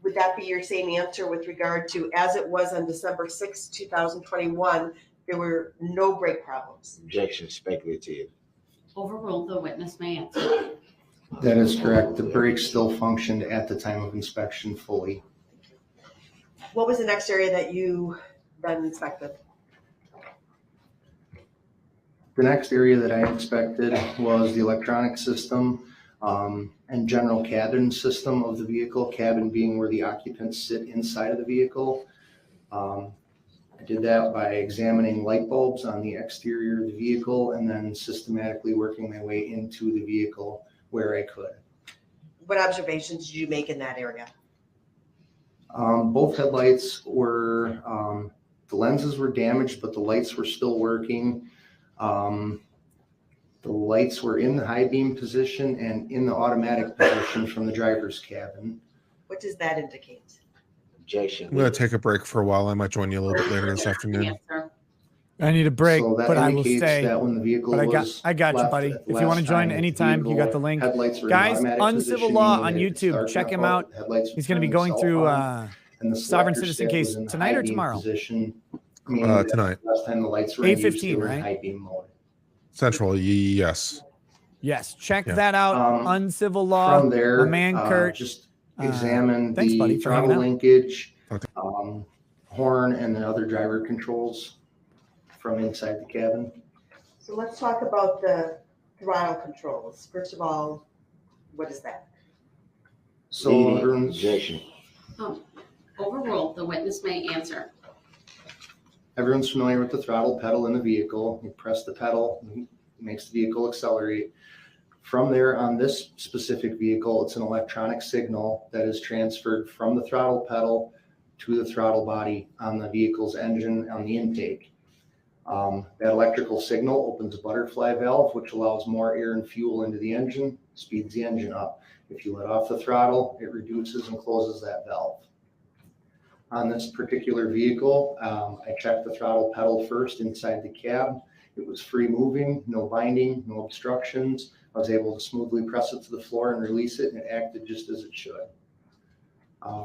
would that be your same answer with regard to, as it was on December 6, 2021, there were no brake problems? Objection, speculative. Overruled, the witness may answer. That is correct. The brakes still functioned at the time of inspection fully. What was the next area that you then inspected? The next area that I inspected was the electronic system and general cabin system of the vehicle, cabin being where the occupants sit inside of the vehicle. I did that by examining light bulbs on the exterior of the vehicle and then systematically working my way into the vehicle where I could. What observations did you make in that area? Both headlights were, the lenses were damaged, but the lights were still working. The lights were in the high beam position and in the automatic position from the driver's cabin. What does that indicate? Objection. I'm going to take a break for a while. I might join you a little bit later this afternoon. I need a break, So that but I will indicates stay. that when the vehicle But was I got you, left buddy. at If you want to last join time, anytime, you got the vehicle link. headlights were in Guys, automatic Uncivil position, Law meaning on they had to YouTube. start Check him back out. up, headlights would He's going to be turn going itself through on, and the Sovereign selector Citizen step case was in the tonight high or beam tomorrow? position, meaning that Tonight. last time the lights were in use, they 8:15, were in right? high beam mode. Central, yes. Yes, check Yeah. that out. Uncivil Law. From there, my man Kurt. just examine thanks, the buddy, for hanging throttle out. linkage, horn, and the other driver controls from inside the cabin. So let's talk about the throttle controls. First of all, what is that? So, Objection. Overruled, the witness may answer. everyone's familiar with the throttle pedal in the vehicle. You press the pedal, it makes the vehicle accelerate. From there, on this specific vehicle, it's an electronic signal that is transferred from the throttle pedal to the throttle body on the vehicle's engine on the intake. That electrical signal opens a butterfly valve, which allows more air and fuel into the engine, speeds the engine up. If you let off the throttle, it reduces and closes that valve. On this particular vehicle, I checked the throttle pedal first inside the cab. It was free moving, no binding, no obstructions. I was able to smoothly press it to the floor and release it, and it acted just as it should.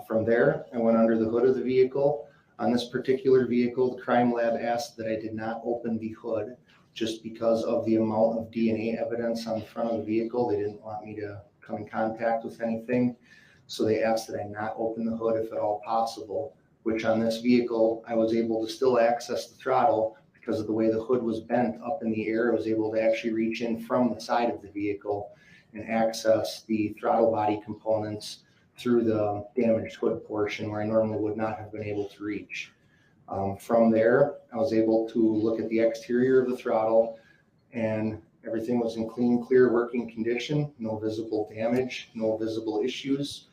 From there, I went under the hood of the vehicle. On this particular vehicle, the crime lab asked that I did not open the hood just because of the amount of DNA evidence on the front of the vehicle. They didn't want me to come in contact with anything. So they asked that I not open the hood if at all possible, which on this vehicle, I was able to still access the throttle because of the way the hood was bent up in the air. I was able to actually reach in from the side of the vehicle and access the throttle body components through the damaged hood portion where I normally would not have been able to reach. From there, I was able to look at the exterior of the throttle, and everything was in clean, clear working condition, no visible damage, no visible issues.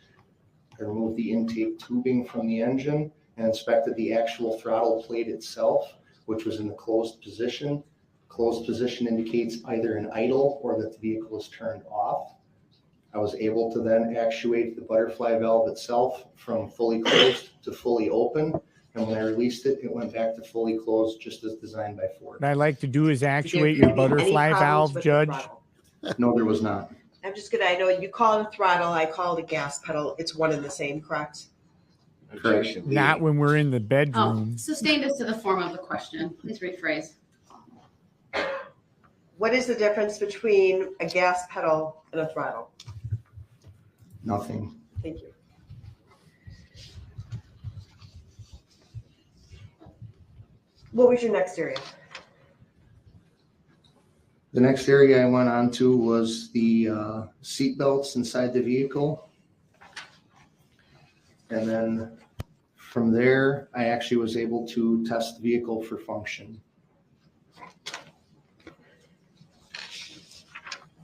I removed the intake tubing from the engine and inspected the actual throttle plate itself, which was in the closed position. Closed position indicates either an idle or that the vehicle is turned off. I was able to then actuate the butterfly valve itself from fully closed to fully open. And when I released it, it went back to fully closed, just as designed by Ford. What I like to do is actuate your butterfly valve, Judge. No, there was not. I'm just gonna, I know you call it a throttle, I call it a gas pedal. It's one and the same, correct? Correct. Not when we're in the bedroom. Sustained as to the form of the question. Please rephrase. What is the difference between a gas pedal and a throttle? Nothing. Thank you. What was your next area? The next area I went on to was the seat belts inside the vehicle. And then from there, I actually was able to test the vehicle for function.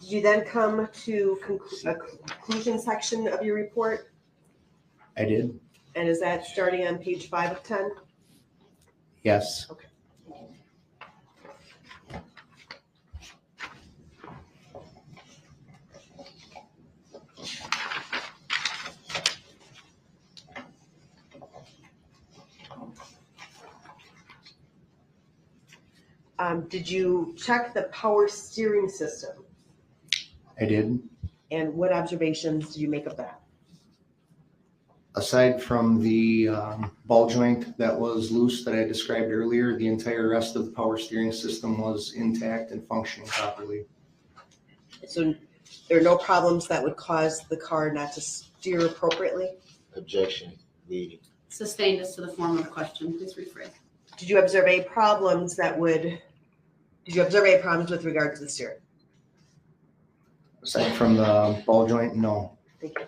Did you then come to a conclusion section of your report? I did. And is that starting on page 5 of 10? Yes. Okay. Did you check the power steering system? I did. And what observations did you make of that? Aside from the ball joint that was loose that I described earlier, the entire rest of the power steering system was intact and functioning properly. So there are no problems that would cause the car not to steer appropriately? Objection, leading. Sustained as to the form of the question. Please rephrase. Did you observe any problems with regard to the steering? Aside from the ball joint, no. Thank you.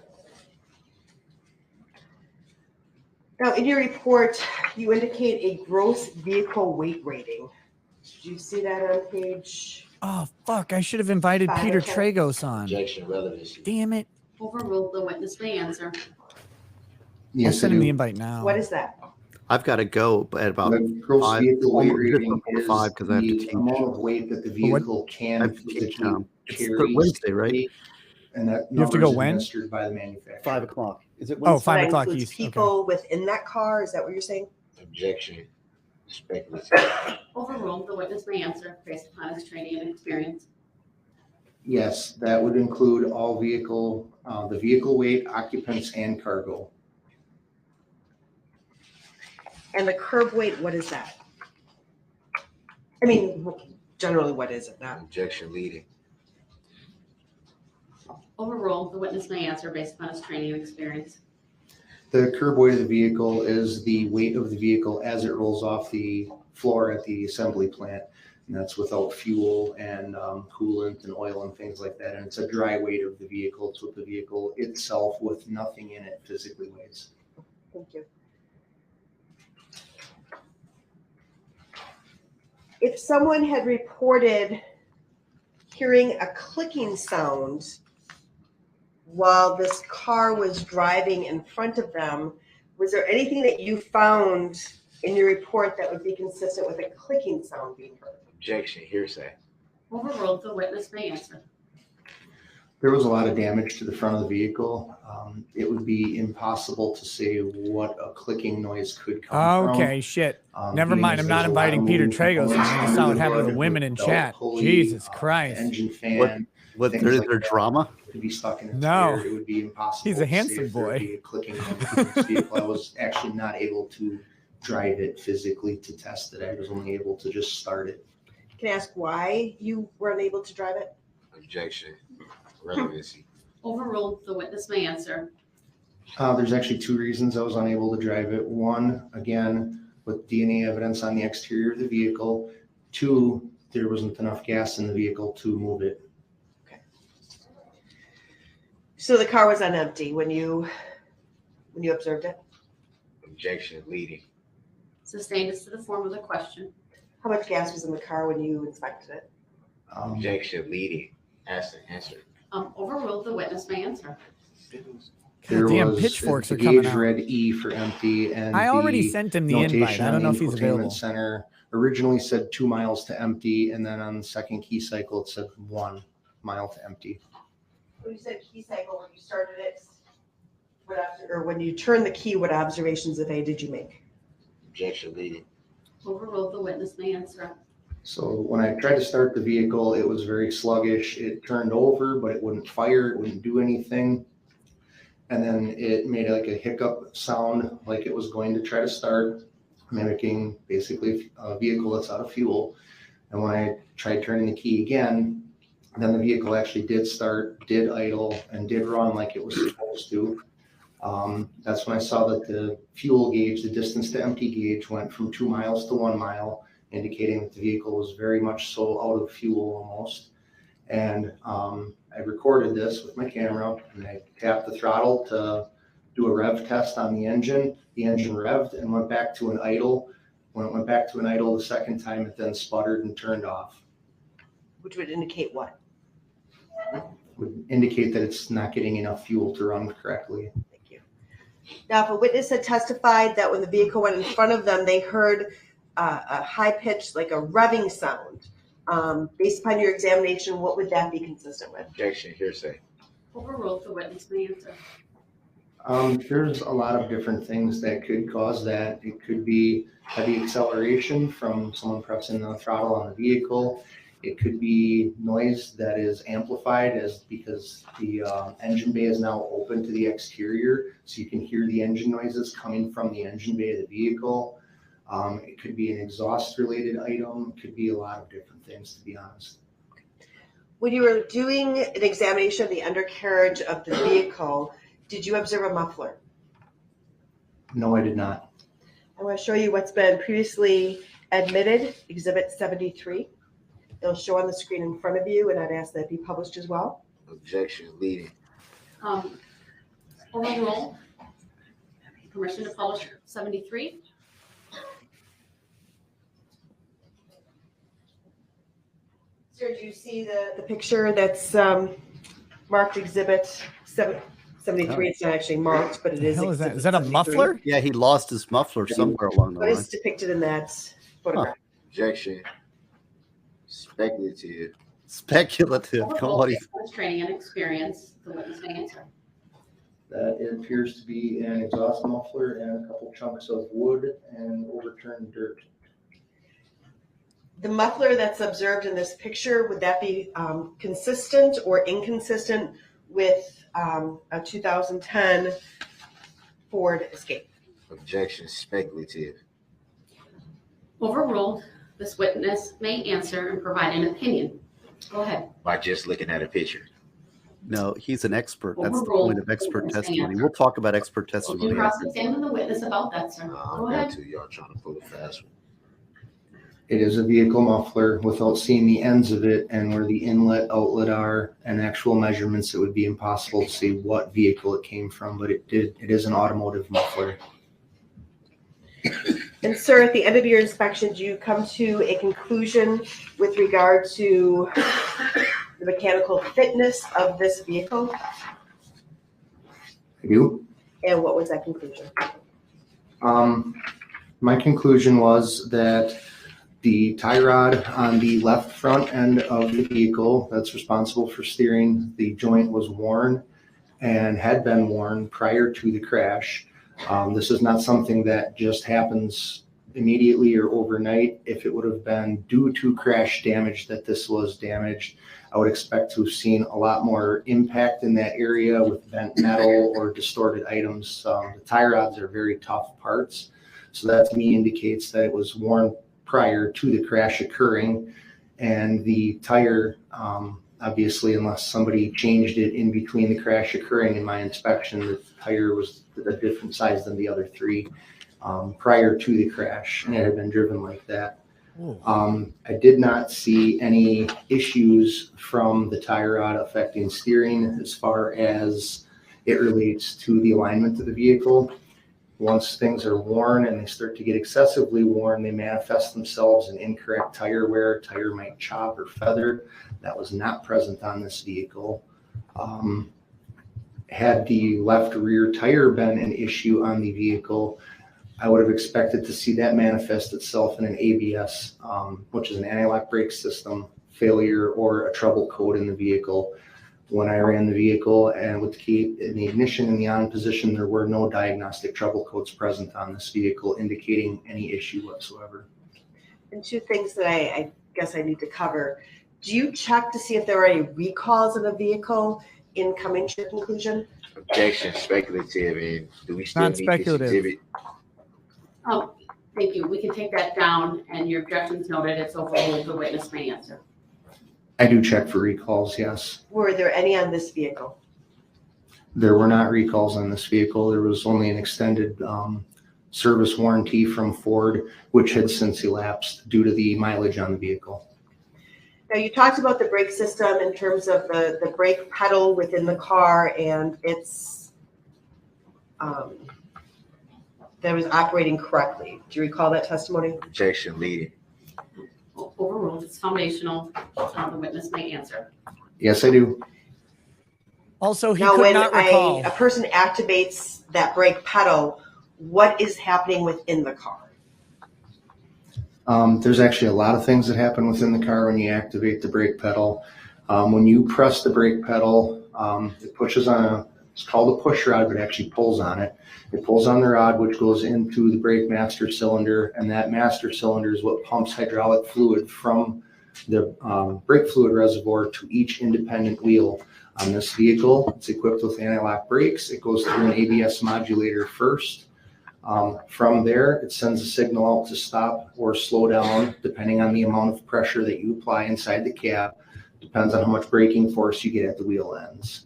Now, in your report, you indicate a gross vehicle weight rating. Did you see that on page? Oh, fuck. I should have invited 5 Peter or 10? Tragos on. Objection, relevancy. Damn it. Overruled. The witness may answer. Yes, I'll send him the invite now. What is that? I've got to go at about The gross 5, vehicle weight rating almost is 5 because I have to the teach. amount of weight that the vehicle I can have to teach physically it's carry. Wednesday, right? And that You have to number go is when? administered by the manufacturer. 5 o'clock. Is it Oh, Wednesday? 5 That o'clock includes East. people within that car? Is that what you're saying? Objection, speculative. Overruled. The witness may answer based upon his training and experience. Yes, that would include all vehicle, the vehicle weight, occupants, and cargo. And the curb weight, what is that? I mean, generally, what is it now? Objection, leading. Overruled. The witness may answer based upon his training and experience. The curb weight of the vehicle is the weight of the vehicle as it rolls off the floor at the assembly plant. And that's without fuel and coolant and oil and things like that. And it's a dry weight of the vehicle. It's what the vehicle itself with nothing in it physically weighs. Thank you. If someone had reported hearing a clicking sound while this car was driving in front of them, was there anything that you found in your report that would be consistent with a clicking sound being heard? Objection, hearsay. Overruled. The witness may answer. There was a lot of damage to the front of the vehicle. It would be impossible to say what a clicking noise could come from. Okay, shit. Never being mind. as I'm not there's a lot of inviting Peter moving Tragos. components I just under saw what the happened to the hood women with in belt chat. pulley, Jesus Christ. engine fan. What things there, like their that. drama? To be stuck in its No. rear, it would be impossible. He's a to say handsome if there'd boy. be a clicking noise in this vehicle. I was actually not able to drive it physically to test it. I was only able to just start it. Can I ask why you were unable to drive it? Objection, relevancy. Overruled. The witness may answer. There's actually two reasons I was unable to drive it. One, again, with DNA evidence on the exterior of the vehicle. Two, there wasn't enough gas in the vehicle to move it. So the car was on empty when you observed it? Objection, leading. Sustained as to the form of the question. How much gas was in the car when you inspected it? Objection, leading. Answer. Overruled. The witness may answer. There Damn, was pitchforks the are coming gauge out. read E for empty, and I already the sent him the invite. notation I on don't know the if he's infotainment available. Center originally said 2 miles to empty, and then on the second key cycle it said 1 mile to empty. When you said key cycle, when you started it, or when you turned the key, what observations, if any, did you make? Objection, leading. Overruled. The witness may answer. So when I tried to start the vehicle, it was very sluggish. It turned over, but it wouldn't fire. It wouldn't do anything. And then it made like a hiccup sound, like it was going to try to start, mimicking basically a vehicle that's out of fuel. And when I tried turning the key again, then the vehicle actually did start, did idle, and did run like it was supposed to. That's when I saw that the fuel gauge, the distance to empty gauge, went from 2 miles to 1 mile, indicating that the vehicle was very much so out of fuel almost. And I recorded this with my camera, and I tapped the throttle to do a rev test on the engine. The engine revved and went back to an idle. When it went back to an idle the second time, it then sputtered and turned off. Which would indicate what? Would indicate that it's not getting enough fuel to run correctly. Thank you. Now, if a witness had testified that when the vehicle went in front of them, they heard a high-pitched, like a revving sound, based upon your examination, what would that be consistent with? Objection, hearsay. Overruled. The witness may answer. There's a lot of different things that could cause that. It could be heavy acceleration from someone pressing the throttle on the vehicle. It could be noise that is amplified because the engine bay is now open to the exterior, so you can hear the engine noises coming from the engine bay of the vehicle. It could be an exhaust-related item. It could be a lot of different things, to be honest. When you were doing an examination of the undercarriage of the vehicle, did you observe a muffler? No, I did not. I want to show you what's been previously admitted, Exhibit 73. It'll show on the screen in front of you, and I'd ask that it be published as well. Objection, leading. Overruled. Permission to publish 73. Sir, do you see the picture that's marked Exhibit 73? It's not actually marked, but it is. Hell is that? Exhibit Is that a 73. muffler? Yeah, he lost his muffler somewhere along the What line. is depicted in that photograph? Objection, speculative. Speculative. Come on. Overruled. Training and experience. The witness may answer. That it appears to be an exhaust muffler and a couple chunks of wood and overturned dirt. The muffler that's observed in this picture, would that be consistent or inconsistent with a 2010 Ford Escape? Objection, speculative. Overruled. This witness may answer and provide an opinion. Go ahead. By just looking at a picture. No, he's an expert. That's the Overruled. point of expert Witness may testimony. answer. We'll talk about expert Will testimony. you cross-examine the witness about that, sir? I'm Go about ahead. to. Y'all trying to pull a fast one. It is a vehicle muffler. Without seeing the ends of it and where the inlet, outlet are, and actual measurements, it would be impossible to see what vehicle it came from, but it is an automotive muffler. And sir, at the end of your inspection, do you come to a conclusion with regard to the mechanical fitness of this vehicle? I do. And what was that conclusion? My conclusion was that the tie rod on the left front end of the vehicle that's responsible for steering, the joint was worn and had been worn prior to the crash. This is not something that just happens immediately or overnight. If it would have been due to crash damage that this was damaged, I would expect to have seen a lot more impact in that area with bent metal or distorted items. The tie rods are very tough parts. So that to me indicates that it was worn prior to the crash occurring, and the tire, obviously, unless somebody changed it in between the crash occurring and my inspection, the tire was a different size than the other three prior to the crash, and it had been driven like that. I did not see any issues from the tie rod affecting steering as far as it relates to the alignment of the vehicle. Once things are worn and they start to get excessively worn, they manifest themselves in incorrect tire wear. Tire might chop or feather. That was not present on this vehicle. Had the left rear tire been an issue on the vehicle, I would have expected to see that manifest itself in an ABS, which is an anti-lock brake system failure or a trouble code in the vehicle. When I ran the vehicle and with the key in the ignition in the on position, there were no diagnostic trouble codes present on this vehicle indicating any issue whatsoever. And two things that I guess I need to cover. Do you check to see if there are any recalls in a vehicle in coming to your conclusion? Objection, speculative, and do we still need this exhibit? Oh, thank you. We can take that down, and your objection's noted. It's overruled. The witness may answer. I do check for recalls, yes. Were there any on this vehicle? There were not recalls on this vehicle. There was only an extended service warranty from Ford, which had since elapsed due to the mileage on the vehicle. Now, you talked about the brake system in terms of the brake pedal within the car and its that was operating correctly. Do you recall that testimony? Objection, leading. Overruled. It's foundational. The witness may answer. Yes, I do. Also, he now, could when not recall. a person activates that brake pedal, what is happening within the car? There's actually a lot of things that happen within the car when you activate the brake pedal. When you press the brake pedal, it pushes on it's called a push rod, but it actually pulls on it. It pulls on the rod, which goes into the brake master cylinder, and that master cylinder is what pumps hydraulic fluid from the brake fluid reservoir to each independent wheel. On this vehicle, it's equipped with anti-lock brakes. It goes through an ABS modulator first. From there, it sends a signal out to stop or slow down, depending on the amount of pressure that you apply inside the cab. Depends on how much braking force you get at the wheel ends.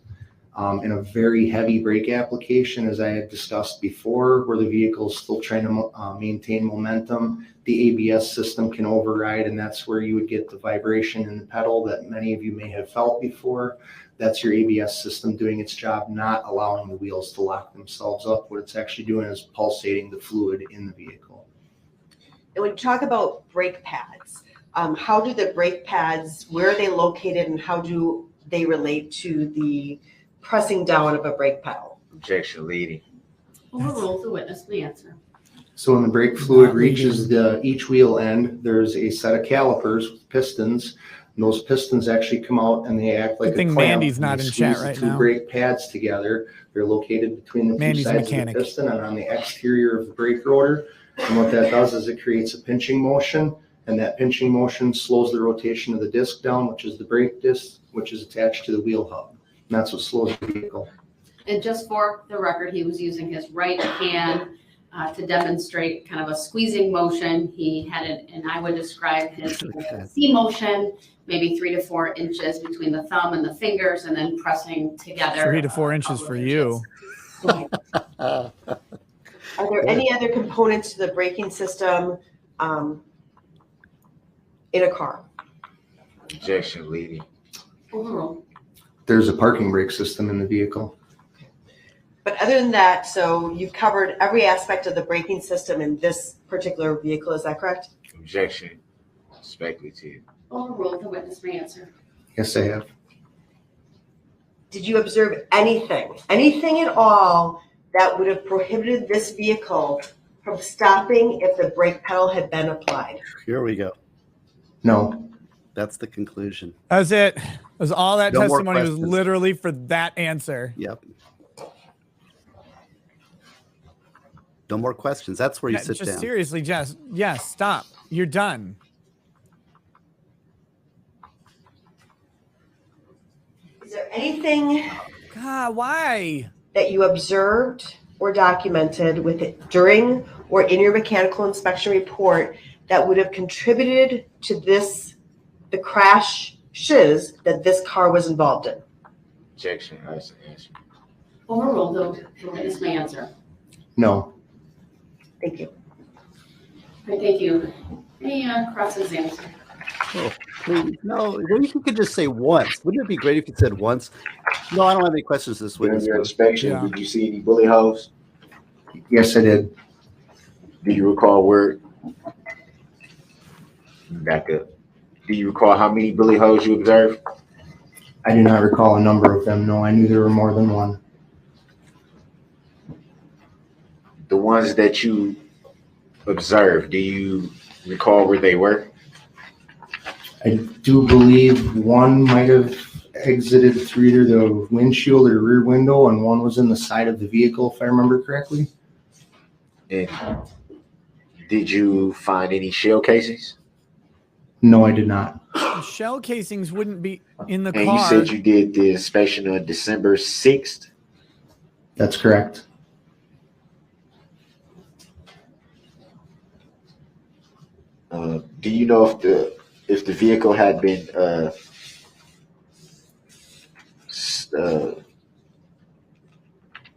In a very heavy brake application, as I had discussed before, where the vehicle is still trying to maintain momentum, the ABS system can override, and that's where you would get the vibration in the pedal that many of you may have felt before. That's your ABS system doing its job, not allowing the wheels to lock themselves up. What it's actually doing is pulsating the fluid in the vehicle. And when you talk about brake pads, how do the brake pads, where are they located, and how do they relate to the pressing down of a brake pedal? Objection, leading. Overruled. The witness may answer. So when the brake fluid reaches each wheel end, there's a set of calipers with pistons. And those pistons actually come out and they act like a clamp. Mandy's not in chat right the two now. brake pads together. They're located between the two sides of the piston and on the exterior of the brake rotor. And what that does is it creates a pinching motion, and that pinching motion slows the rotation of the disc down, which is the brake disc, which is attached to the wheel hub. And that's what slows the vehicle. And just for the record, he was using his right hand to demonstrate kind of a squeezing motion. He had it, and I would describe his C motion, maybe 3 to 4 inches between the thumb and the fingers, and then pressing together. 3 to 4 inches for you. Are there any other components to the braking system in a car? Objection, leading. Overruled. There's a parking brake system in the vehicle. But other than that, so you've covered every aspect of the braking system in this particular vehicle, is that correct? Objection, speculative. Overruled. The witness may answer. Yes, I have. Did you observe anything at all that would have prohibited this vehicle from stopping if the brake pedal had been applied? Here we go. No. That's the conclusion. That's it. That's all that No more testimony was questions. literally for that answer. Yep. No more questions. That's where you Yeah, sit just down. seriously, Jess. Yes, stop. You're done. Is there anything God, why? that you observed or documented with it during or in your mechanical inspection report that would have contributed to the crashes that this car was involved in? Objection. That's the answer. Overruled, though, the witness may answer. No. Thank you. All right, thank you. Any cross-exams? Oh, please. No, what if you could just say once? Wouldn't it be great if you said once? No, I don't have any questions this During witness. your inspection, did you see any bullet holes? Yes, I did. Do you recall where? Back up. Do you recall how many bullet holes you observed? I do not recall a number of them. No, I knew there were more than one. The ones that you observed, do you recall where they were? I do believe one might have exited through either the windshield or rear window, and one was in the side of the vehicle, if I remember correctly. And did you find any shell casings? No, I did not. Shell casings wouldn't be in the And car. you said you did the inspection on December 6th? That's correct. Do you know if the vehicle had been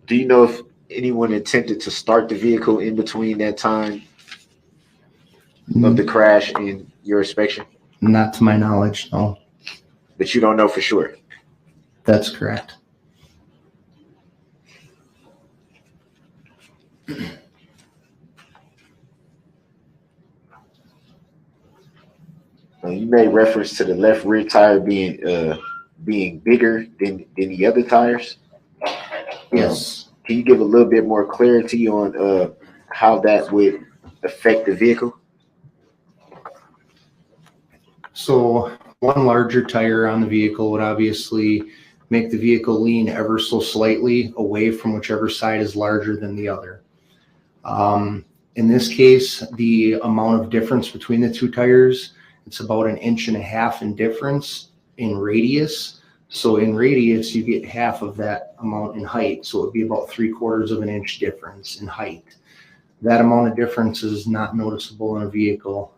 do you know if anyone attempted to start the vehicle in between that time of the crash and your inspection? Not to my knowledge, no. But you don't know for sure? That's correct. You made reference to the left rear tire being bigger than the other tires. Yes. Can you give a little bit more clarity on how that would affect the vehicle? So one larger tire on the vehicle would obviously make the vehicle lean ever so slightly away from whichever side is larger than the other. In this case, the amount of difference between the two tires, it's about 1.5 inches in difference in radius. So in radius, you get half of that amount in height. So it would be about 3/4 of an inch difference in height. That amount of difference is not noticeable in a vehicle.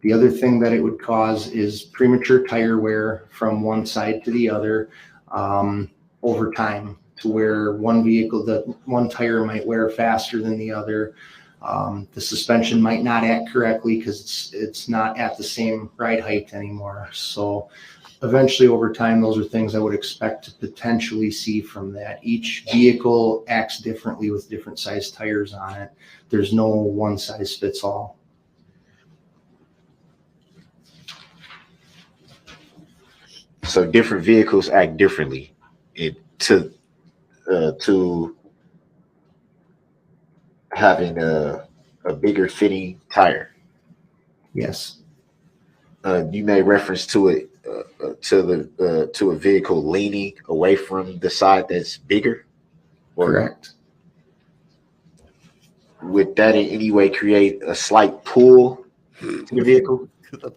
The other thing that it would cause is premature tire wear from one side to the other over time, to where one tire might wear faster than the other. The suspension might not act correctly because it's not at the same ride height anymore. So eventually over time, those are things I would expect to potentially see from that. Each vehicle acts differently with different size tires on it. There's no one size fits all. So different vehicles act differently to having a bigger fitting tire. Yes. You made reference to it to a vehicle leaning away from the side that's bigger. Correct. Would that in any way create a slight pull to the vehicle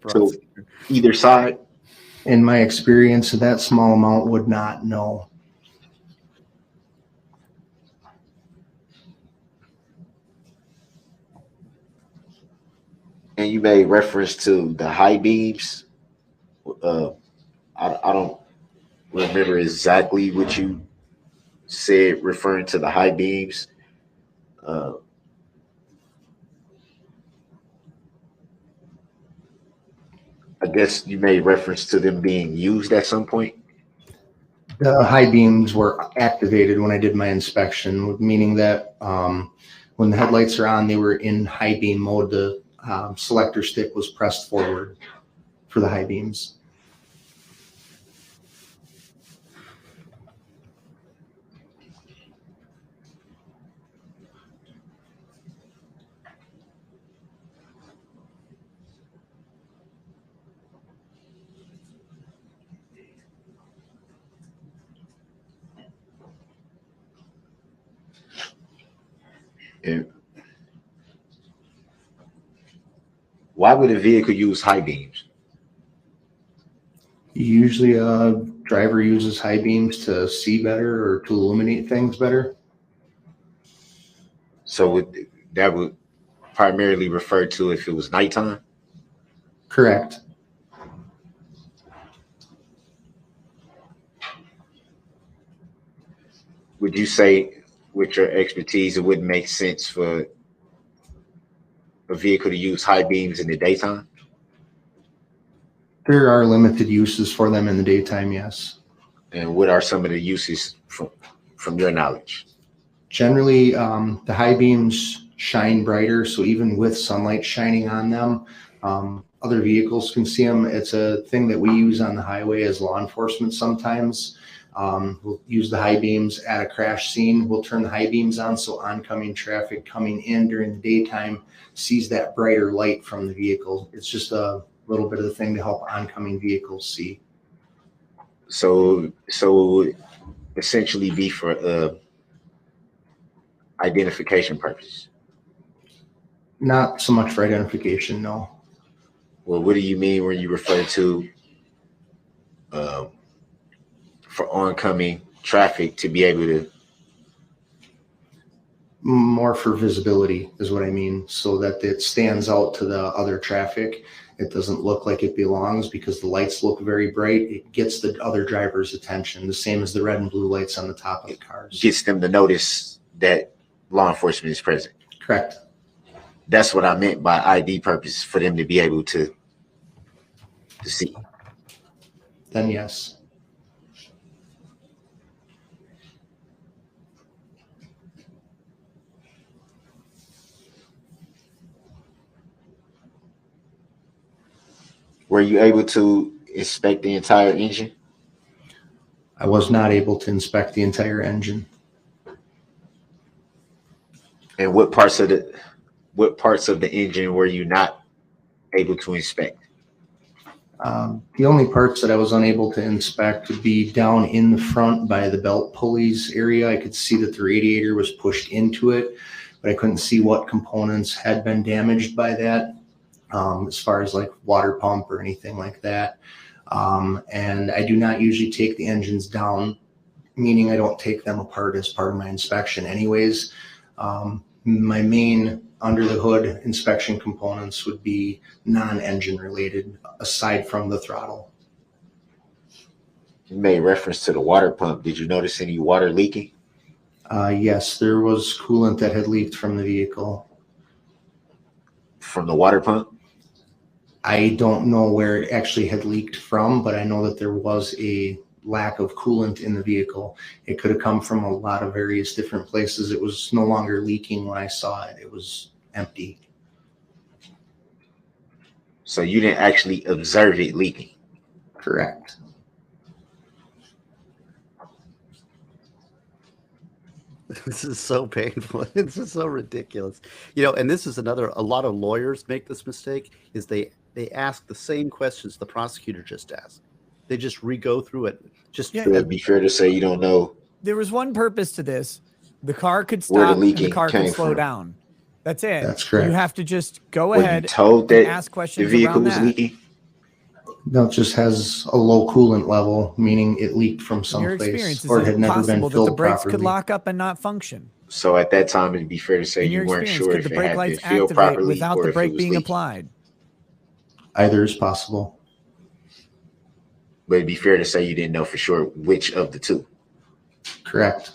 to either side? In my experience, that small amount would not, no. And you made reference to the high beams. I don't remember exactly what you said referring to the high beams. I guess you made reference to them being used at some point. The high beams were activated when I did my inspection, meaning that when the headlights are on, they were in high beam mode. The selector stick was pressed forward for the high beams. And why would a vehicle use high beams? Usually a driver uses high beams to see better or to illuminate things better. So that would primarily refer to if it was nighttime? Correct. Would you say, with your expertise, it wouldn't make sense for a vehicle to use high beams in the daytime? There are limited uses for them in the daytime, yes. And what are some of the uses from your knowledge? Generally, the high beams shine brighter, so even with sunlight shining on them, other vehicles can see them. It's a thing that we use on the highway as law enforcement sometimes. We'll use the high beams at a crash scene. We'll turn the high beams on so oncoming traffic coming in during the daytime sees that brighter light from the vehicle. It's just a little bit of the thing to help oncoming vehicles see. So it would essentially be for identification purposes? Not so much for identification, no. Well, what do you mean when you refer to for oncoming traffic to be able to? More for visibility is what I mean, so that it stands out to the other traffic. It doesn't look like it belongs because the lights look very bright. It gets the other driver's attention, the same as the red and blue lights on the top of the cars. Gets them to notice that law enforcement is present. Correct. That's what I meant by ID purposes, for them to be able to see. Then yes. Were you able to inspect the entire engine? I was not able to inspect the entire engine. And what parts of the engine were you not able to inspect? The only parts that I was unable to inspect would be down in the front by the belt pulleys area. I could see that the radiator was pushed into it, but I couldn't see what components had been damaged by that, as far as like water pump or anything like that. And I do not usually take the engines down, meaning I don't take them apart as part of my inspection anyways. My main under the hood inspection components would be non-engine related, aside from the throttle. You made reference to the water pump. Did you notice any water leaking? Yes, there was coolant that had leaked from the vehicle. From the water pump? I don't know where it actually had leaked from, but I know that there was a lack of coolant in the vehicle. It could have come from a lot of various different places. It was no longer leaking when I saw it. It was empty. So you didn't actually observe it leaking? Correct. This is so painful. This is so ridiculous. You know, and this is a lot of lawyers make this mistake, is they ask the same questions the prosecutor just asked. They just re-go through it. It'd be fair to say you don't know. There was one purpose to this. The car could Where the stop and the leaking car could came slow from. down. That's it. That's correct. You have to just go Were you ahead told and that ask the questions vehicle around was that. leaking? No, it just has a low coolant level, meaning it leaked from In your someplace experience, is or it it had never been possible that filled the brakes properly. could lock up and not function? So at that time, it'd be fair to say In you your weren't experience, sure could if the it brake had been lights filled activate properly without or the if it brake was being leaking. applied? Either is possible. But it'd be fair to say you didn't know for sure which of the two. Correct.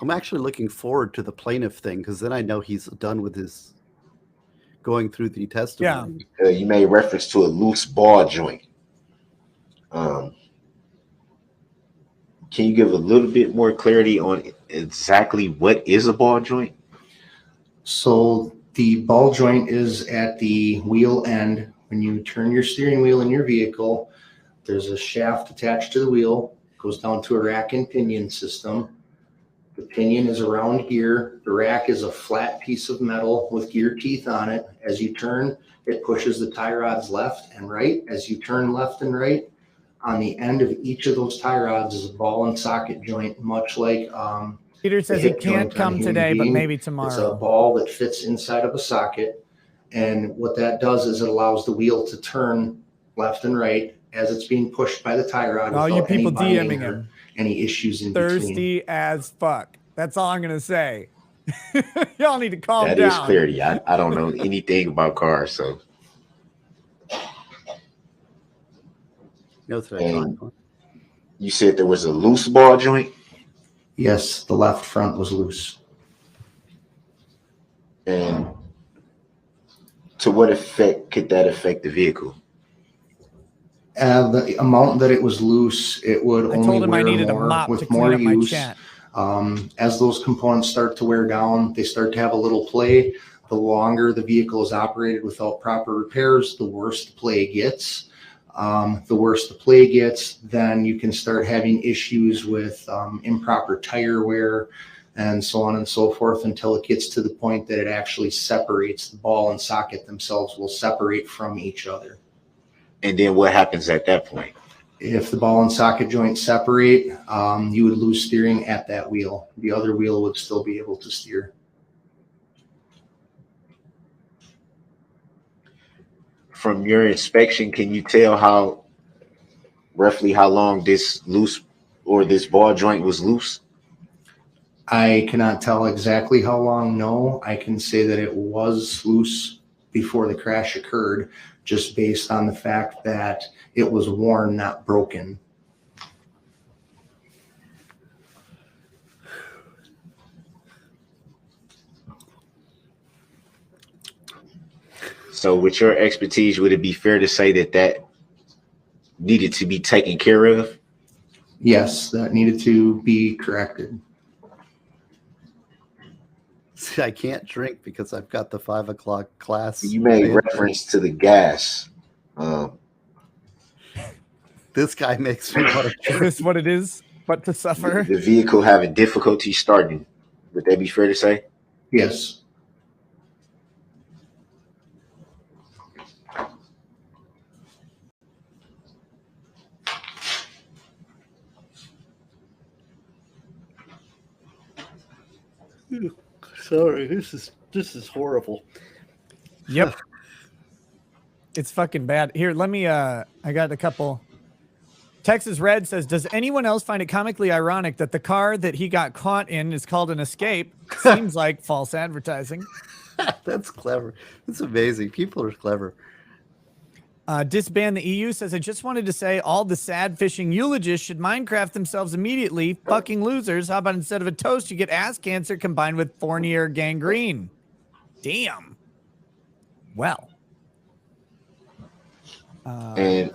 I'm actually looking forward to the plaintiff thing, because then I know he's done with his going through the testimony. You made reference to a loose ball joint. Can you give a little bit more clarity on exactly what is a ball joint? So the ball joint is at the wheel end. When you turn your steering wheel in your vehicle, there's a shaft attached to the wheel, goes down to a rack and pinion system. The pinion is around here. The rack is a flat piece of metal with gear teeth on it. As you turn, it pushes the tie rods left and right. As you turn left and right, On the end of each of those tie rods is a ball and socket joint, much like Peter says he can't come today, but maybe It's a tomorrow. ball that fits inside of a socket. And what that does is it allows the wheel to turn left and right as it's being pushed by the tie rod. All you people DMing or him. any issues in between. Thirsty as fuck. That's all I'm going to say. Y'all need to calm down. That is clarity. I don't know anything about cars, so. And you said there was a loose ball joint? Yes, the left front was loose. And to what effect could that affect the vehicle? The amount that it was loose, it would only wear more with more use. As those components start to wear down, they start to have a little play. The longer the vehicle is operated without proper repairs, the worse the play gets. The worse the play gets, then you can start having issues with improper tire wear and so on and so forth until it gets to the point that it actually separates. The ball and socket themselves will separate from each other. And then what happens at that point? If the ball and socket joints separate, you would lose steering at that wheel. The other wheel would still be able to steer. From your inspection, can you tell roughly how long this loose or this ball joint was loose? I cannot tell exactly how long. No, I can say that it was loose before the crash occurred, just based on the fact that it was worn, not broken. So with your expertise, would it be fair to say that needed to be taken care of? Yes, that needed to be corrected. See, I can't drink because I've got the 5 o'clock class. You made reference to the gas. This guy makes me want to drink. Is this what it is? But to suffer? The vehicle having difficulty starting. Would that be fair to say? Yes. Sorry, this is horrible. Yep. It's fucking bad. Here, let me I got a couple. Texas Red says, does anyone else find it comically ironic that the car that he got caught in is called an Escape? Seems like false advertising. That's clever. That's amazing. People are clever. Disband the EU says, I just wanted to say all the sad fishing eulogists should Minecraft themselves immediately. Fucking losers. How about instead of a toast, you get ass cancer combined with Fournier gangrene? Damn. Well. And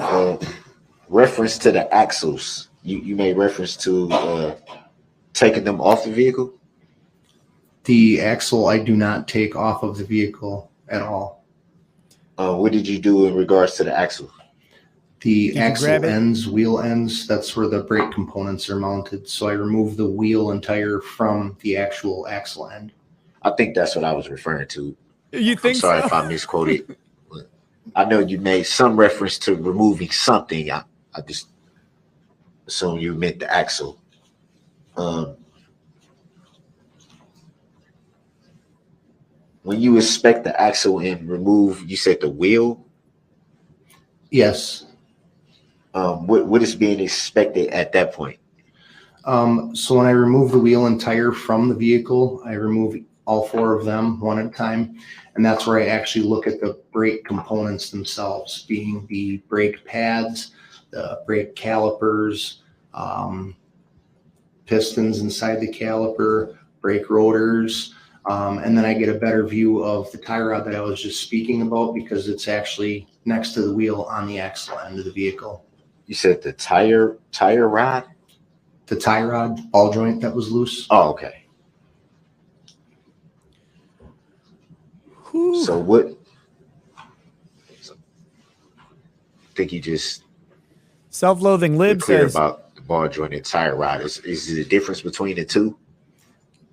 reference to the axles, you made reference to taking them off the vehicle? The axle I do not take off of the vehicle at all. What did you do in regards to the axle? The axle ends, wheel ends, that's where the brake components are mounted. So I remove the wheel and tire from the actual axle end. I think that's what I was referring to. You think so? I'm sorry if I misquoted. I know you made some reference to removing something. I just assume you meant the axle. When you inspect the axle and remove, you said the wheel? Yes. What is being inspected at that point? So when I remove the wheel and tire from the vehicle, I remove all 4 of them one at a time. And that's where I actually look at the brake components themselves, being the brake pads, the brake calipers, pistons inside the caliper, brake rotors. And then I get a better view of the tie rod that I was just speaking about because it's actually next to the wheel on the axle end of the vehicle. You said the tire rod? The tie rod, ball joint that was loose. Oh, okay. So what? I think you just self-loathing lib clear says about the ball joint and tire rod. Is there a difference between the two?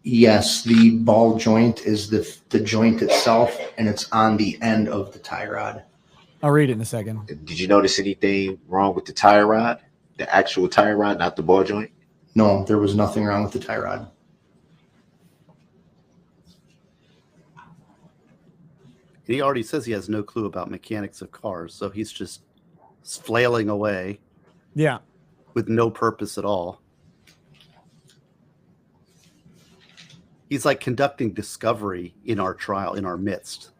Yes, the ball joint is the joint itself, and it's on the end of the tie rod. I'll read it in a second. Did you notice anything wrong with the tie rod? The actual tie rod, not the ball joint? No, there was nothing wrong with the tie rod. He already says he has no clue about mechanics of cars, so he's just flailing away. Yeah. With no purpose at all. He's like conducting discovery in our trial, in our midst.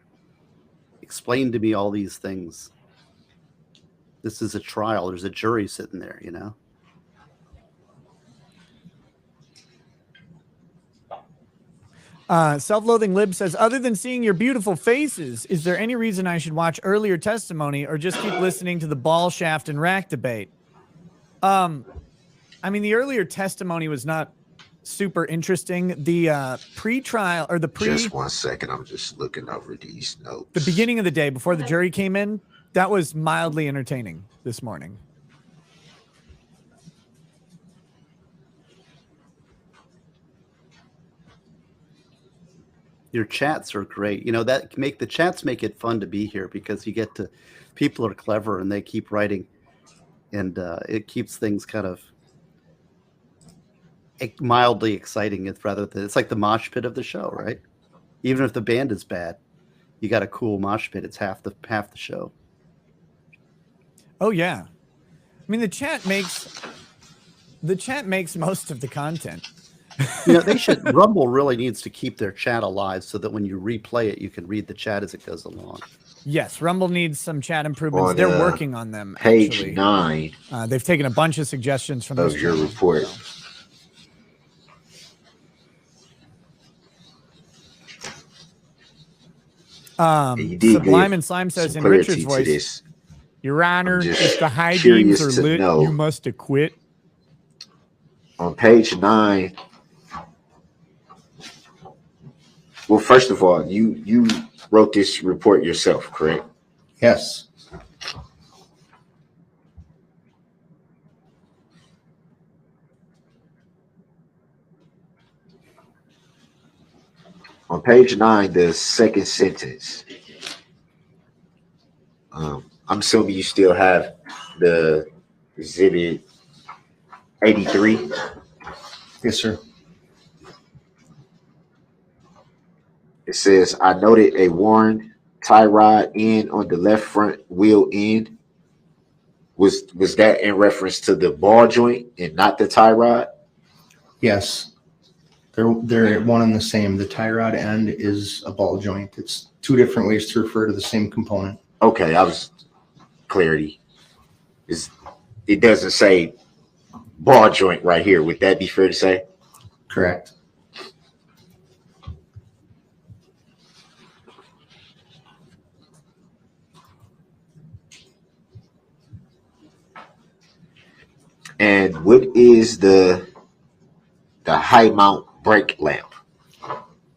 Explain to me all these things. This is a trial. There's a jury sitting there, you know? Self-loathing lib says, other than seeing your beautiful faces, is there any reason I should watch earlier testimony or just keep listening to the ball shaft and rack debate? I mean, the earlier testimony was not super interesting. The pre-trial or the Just 1 second. I'm just looking over these notes. the beginning of the day before the jury came in, that was mildly entertaining this morning. Your chats are great. You know, that make the chats make it fun to be here because you get to, people are clever and they keep writing, and it keeps things kind of mildly exciting. Rather than, it's like the mosh pit of the show, right? Even if the band is bad, you got a cool mosh pit. It's half the show. Oh yeah, I mean the chat makes most of the content. You know, they should. Rumble really needs to keep their chat alive so that when you replay it, you can read the chat as it goes along. Yes, Rumble needs some chat improvements. On, They're working on them. Page actually. 9. They've taken a bunch of suggestions from of this your channel, report. Sublime and Slime says in Richard's voice, this. Your Honor, just if the high curious beams are to lit, know. you must acquit. On page 9, well, first of all, you wrote this report yourself, correct? Yes. On page 9, the second sentence. I'm assuming you still have the exhibit 83. Yes, sir. It says, I noted a worn tie rod end on the left front wheel end. Was that in reference to the ball joint and not the tie rod? Yes. They're one and the same. The tie rod end is a ball joint. It's two different ways to refer to the same component. Okay, I was clarity. It doesn't say ball joint right here. Would that be fair to say? Correct. And what is the high mount brake lamp?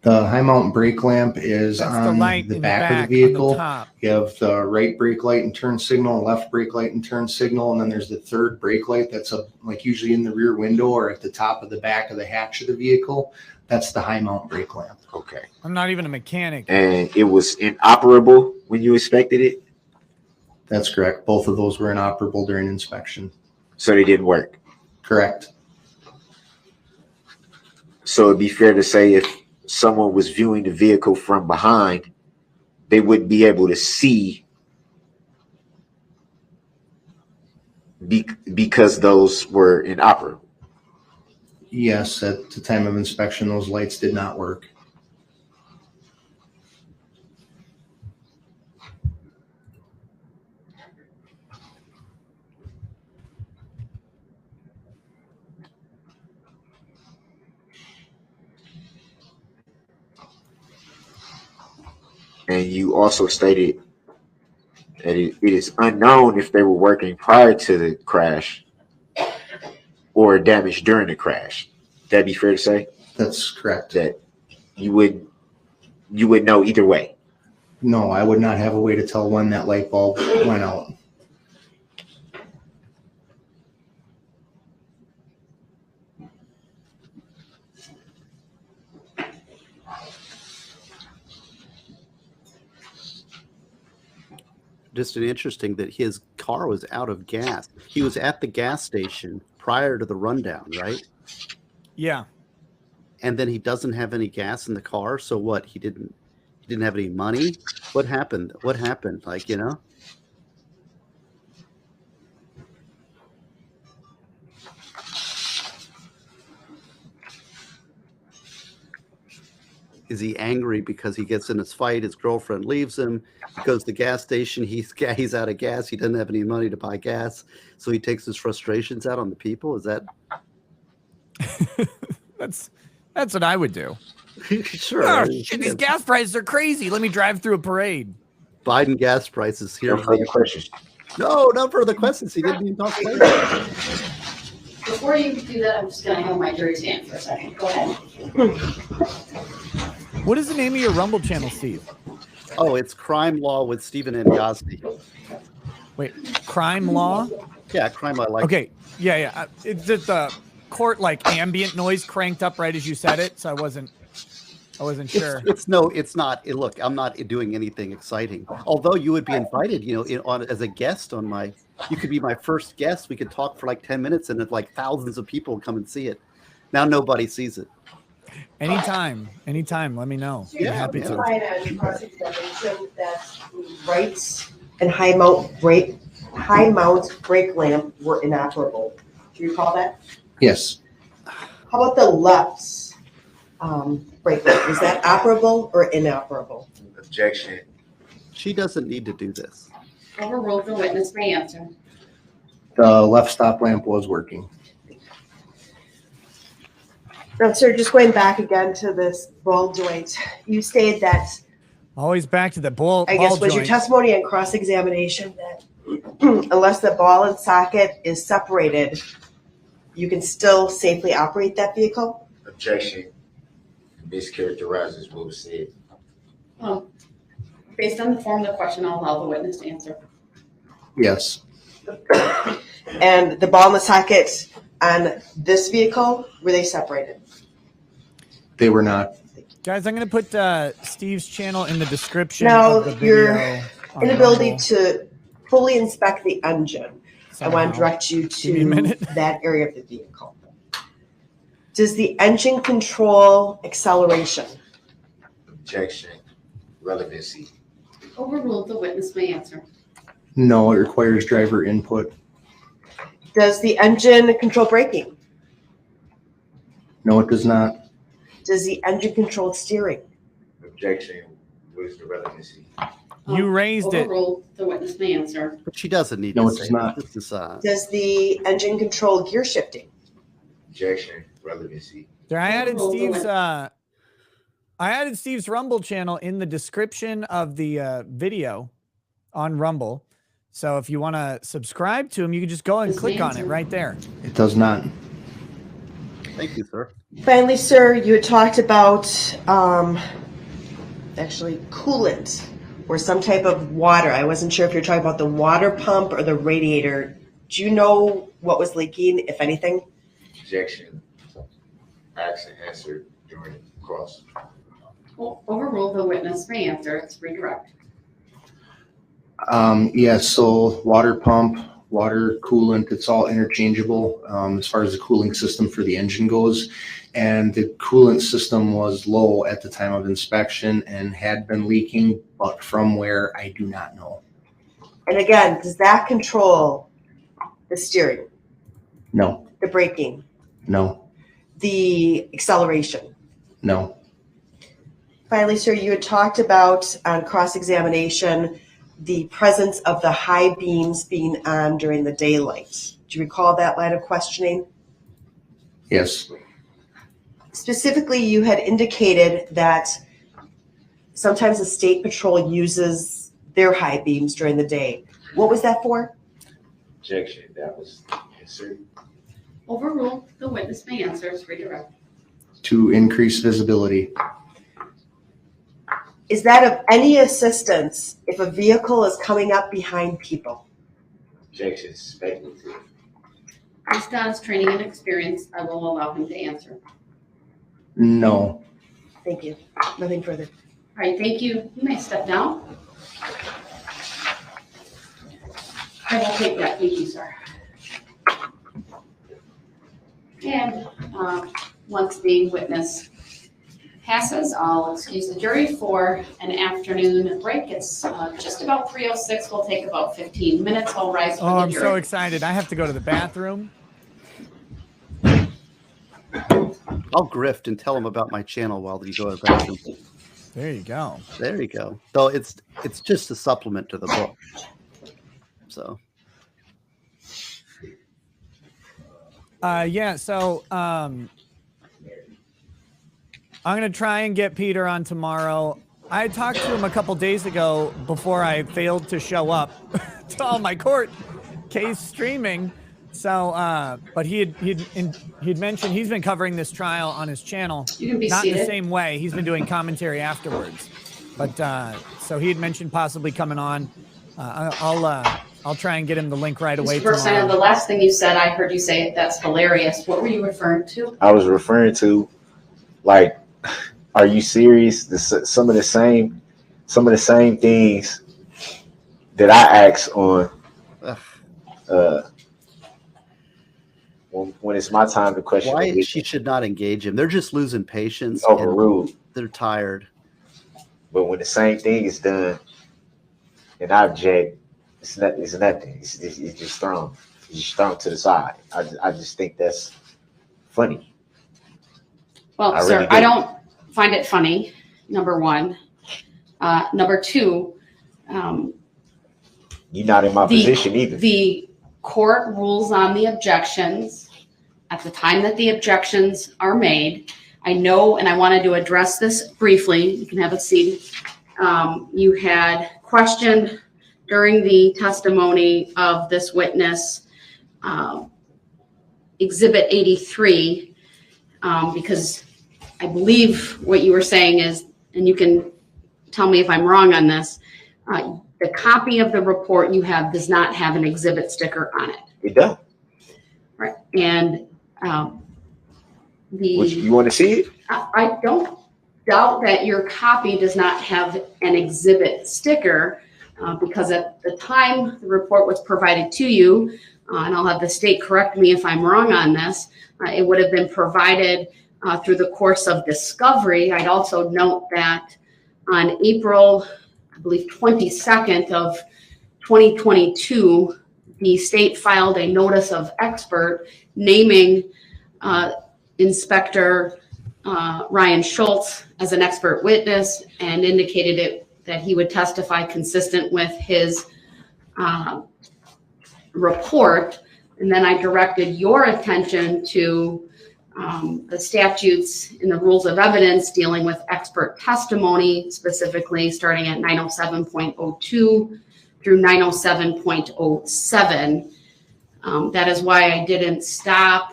The high mount brake lamp is on the back of the vehicle. You have the right brake light and turn signal, left brake light and turn signal, and then there's the third brake light that's like usually in the rear window or at the top of the back of the hatch of the vehicle. That's the high mount brake lamp. Okay. I'm not even a mechanic. And it was inoperable when you inspected it? That's correct. Both of those were inoperable during inspection. So they didn't work? Correct. So it'd be fair to say if someone was viewing the vehicle from behind, they wouldn't be able to see because those were inoperable. Yes, at the time of inspection, those lights did not work. And you also stated that it is unknown if they were working prior to the crash or damaged during the crash. That'd be fair to say? That's correct. That you would know either way. No, I would not have a way to tell when that light bulb went out. just interesting that his car was out of gas. He was at the gas station prior to the rundown, right? Yeah. And then he doesn't have any gas in the car. So what? He didn't have any money. What happened? What happened? Like, you know? Is he angry because he gets in his fight? His girlfriend leaves him. He goes to the gas station. He's out of gas. He doesn't have any money to buy gas. So he takes his frustrations out on the people. Is that? That's what I would do. Sure. Oh, shit, these gas prices are crazy. Let me drive through a parade. Biden gas prices here. No further questions. No further questions. He didn't even talk about it. Before you do that, I'm just going to have my jury stand for a second. Go ahead. What is the name of your Rumble channel, Steve? Oh, it's Crime Law with Stephen and Yazdi. Wait, Crime Law? Yeah, Crime Law. Okay, yeah. It's just the court ambient noise cranked up right as you said it, so I wasn't sure. It's not. Look, I'm not doing anything exciting. Although you would be invited, as a guest on my. You could be my first guest. We could talk for 10 minutes, and thousands of people come and see it. Now nobody sees it. Anytime. Let me know. Do you I'm happy to. on cross-examination that rights and high mount brake lamp were inoperable? Do you recall that? Yes. How about the left's brake lamp? Is that operable or inoperable? Objection. She doesn't need to do this. Overruled. The witness may answer. The left stop lamp was working. Now, sir, just going back again to this ball joint, you stated that. Always back to the ball. I guess was your testimony on cross-examination that unless the ball and socket is separated, you can still safely operate that vehicle? Objection. Mischaracterizes what was said. Based on the form of the question, I'll allow the witness to answer. Yes. And the ball and the socket on this vehicle, were they separated? They were not. Guys, I'm going to put Steve's channel in the description Now, of the video. your inability to fully inspect the engine, I want to direct you to that area of the vehicle. Does the engine control acceleration? Objection. Relevancy. Overruled. The witness may answer. No, it requires driver input. Does the engine control braking? No, it does not. Does the engine control steering? Objection. What is the relevancy? You raised it. Overruled. The witness may answer. But she doesn't need No, to it say does not. This is, Does the engine control gear shifting? Objection. Relevancy. There, I added Steve's Rumble channel in the description of the video on Rumble. So if you want to subscribe to him, you can just go and click on it right there. It does not. Thank you, sir. Finally, sir, you had talked about actually coolant or some type of water. I wasn't sure if you're talking about the water pump or the radiator. Do you know what was leaking, if anything? Objection. Asked and answered during cross. Overruled. The witness may answer. It's redirect. Yes, so water pump, water coolant, it's all interchangeable as far as the cooling system for the engine goes. And the coolant system was low at the time of inspection and had been leaking, but from where I do not know. And again, does that control the steering, No, the braking, no, the acceleration? no. Finally, sir, you had talked about on cross-examination the presence of the high beams being on during the daylight. Do you recall that line of questioning? Yes, Specifically, you had indicated that sometimes the state patrol uses their high beams during the day. What was that for? Objection. That was answered. Overruled. The witness may answer. It's redirect. to increase visibility. Is that of any assistance if a vehicle is coming up behind people? Objection. Speculative. Based on his training and experience, I will allow him to answer. No. Thank you. Nothing further. All right, thank you. You may step down. I will take that, thank you, sir. And once the witness passes, I'll excuse the jury for an afternoon break. It's just about 3:06. We'll take about 15 minutes. I'll rise for the I'm jury. so excited. I have to go to the bathroom. I'll grift and tell them about my channel while you go to the bathroom. There you go. There you go. So it's just a supplement to the book. So. Yeah. So I'm gonna try and get Peter on tomorrow. I talked to him a couple days ago before I failed to show up to all my court case streaming. So, but he'd mentioned he's been covering this trial on his channel. You can be not seated. In the same way. He's been doing commentary afterwards. But so he had mentioned possibly coming on. I'll try and get him the link right away. Mr. Brooks, I know the last thing you said, I heard you say that's hilarious. What were you referring to? I was referring to, like, are you serious? Some of the same things that I ask on when it's my time to question. Why she should not engage him? They're just losing patience. Overruled. They're tired. But when the same thing is done, and I object, it's nothing. It's just thrown. It's just thrown to the side. I just think that's funny. Well, sir, I don't find it funny, number one. Number two, you're not in my position either. The court rules on the objections at the time that the objections are made. I know, and I wanted to address this briefly. You can have a seat. You had questioned during the testimony of this witness, Exhibit 83, because I believe what you were saying is, and you can tell me if I'm wrong on this, the copy of the report you have does not have an exhibit sticker on it. It does. Right. And you want to see it? I don't doubt that your copy does not have an exhibit sticker because at the time the report was provided to you, and I'll have the state correct me if I'm wrong on this, it would have been provided through the course of discovery. I'd also note that on April, I believe 22nd of 2022, the state filed a notice of expert naming Inspector Ryan Schultz as an expert witness and indicated that he would testify consistent with his report. And then I directed your attention to the statutes in the rules of evidence dealing with expert testimony, specifically starting at 907.02 through 907.07. That is why I didn't stop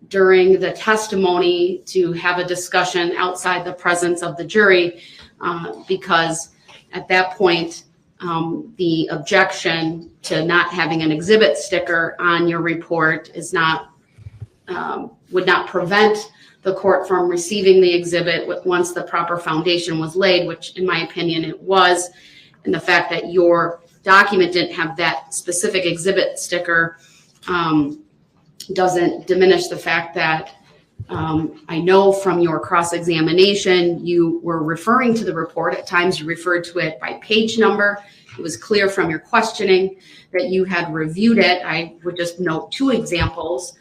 during the testimony to have a discussion outside the presence of the jury, because at that point, the objection to not having an exhibit sticker on your report is not would not prevent the court from receiving the exhibit once the proper foundation was laid, which in my opinion it was. And the fact that your document didn't have that specific exhibit sticker doesn't diminish the fact that I know from your cross-examination, you were referring to the report. At times you referred to it by page number. It was clear from your questioning that you had reviewed it. I would just note two examples.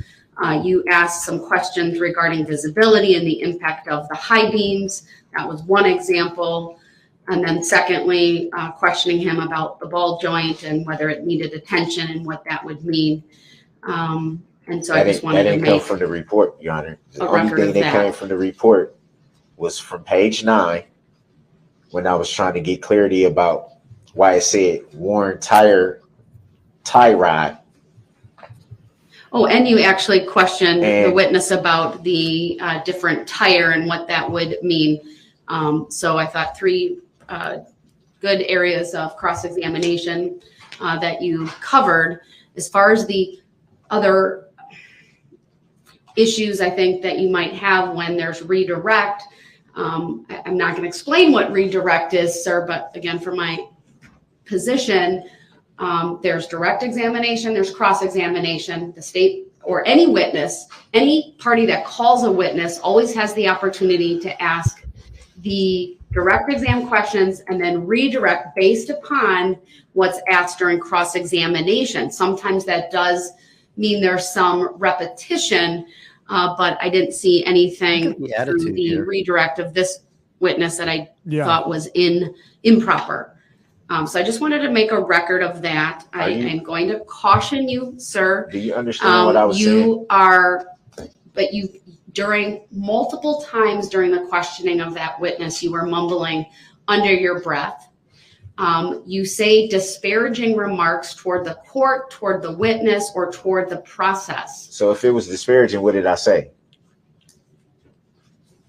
You asked some questions regarding visibility and the impact of the high beams. That was one example. And then secondly, questioning him about the ball joint and whether it needed attention and what that would mean. And so I just wanted to make come from the report, Your Honor. The only thing that came from the report was from page 9 when I was trying to get clarity about why it said worn tie rod. Oh, and you actually questioned the witness about the different tire and what that would mean. So I thought three good areas of cross-examination that you covered. As far as the other issues I think that you might have when there's redirect, I'm not going to explain what redirect is, sir, but again, for my position, There's direct examination, there's cross-examination. The state or any witness, any party that calls a witness always has the opportunity to ask the direct exam questions and then redirect based upon what's asked during cross-examination. Sometimes that does mean there's some repetition, but I didn't see anything through the redirect of this witness that I thought was improper. So I just wanted to make a record of that. I am going to caution you, sir. Do you understand what I was saying? But you, during multiple times during the questioning of that witness, you were mumbling under your breath. You say disparaging remarks toward the court, toward the witness, or toward the process. So if it was disparaging, what did I say?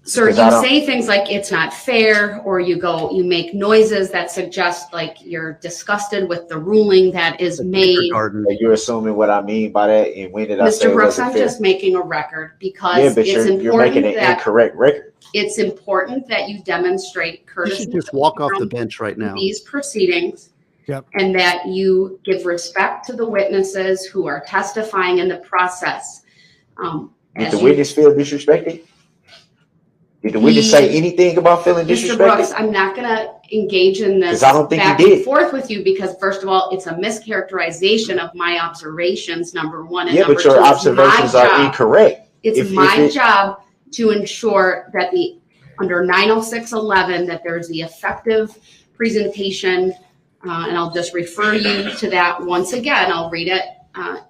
Sir, you say things like it's not fair, or you make noises that suggest like you're disgusted with the ruling that is made. You're assuming what I mean by that, and when did I say Mr. Brooks, I'm fair? just making a record because but it's important you're making an that incorrect record. it's important that you demonstrate You courtesy should just walk off the bench right now. these proceedings. Yep. And that you give respect to the witnesses who are testifying in the process. Did the witness feel disrespected? Did the witness say anything about feeling disrespected? Mr. Brooks, I'm not going to engage in this I don't think back he did. and forth with you because, first of all, it's a mischaracterization of my observations, number one. And Yeah, number but your two, observations are incorrect. It's my job to ensure that under 906.11 that there's the effective presentation, and I'll just refer you to that once again. I'll read it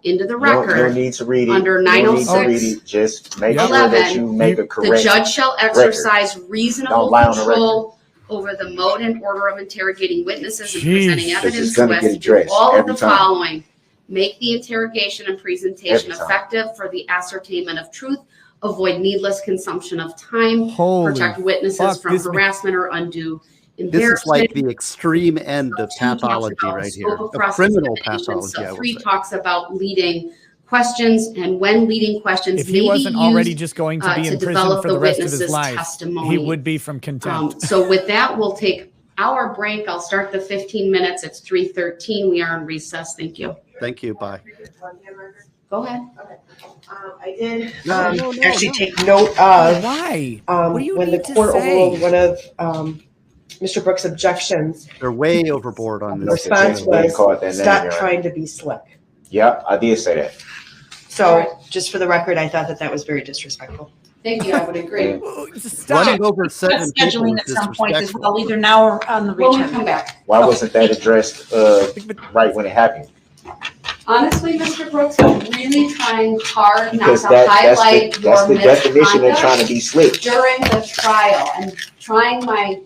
into the record. You don't need to read it. Under 906. Just make sure that you make a correct The judge shall exercise record. reasonable Don't lie on the control over the mode and order of interrogating witnesses and presenting evidence gonna get with addressed all of every the time. following. Make the interrogation and presentation Every time. effective for the ascertainment of truth. Avoid needless consumption of time. Holy Protect witnesses fuck, from this- harassment or undue This embarrassment. is like the extreme end of pathology right here, Scope of criminal cross-examination. pathology, I So will 3 say. talks about leading questions, and when leading questions If may he be wasn't already used, just going to be to in prison develop for the rest of his witness's life, testimony. he would be from contempt. So with that, we'll take our break. I'll start the 15 minutes. It's 3:13. We are in recess. Thank you. Thank you. Bye. Go ahead. I did No, actually take note of why? What do you when the need to court say? overruled one of Mr. Brooks' objections. They're way overboard on The this. response was, call it that name, stop Your Honor." trying to be slick. Yeah, I did say that. So just for the record, I thought that was very disrespectful. Thank you. I would agree. Running over 7 people Scheduling is at some point as disrespectful. well, either now or on the When we return. come back. Why wasn't that addressed right when it happened? Honestly, Mr. Brooks, I'm really trying hard not Because to that's highlight the your definition of trying to be misconduct slick. during the trial. I'm trying my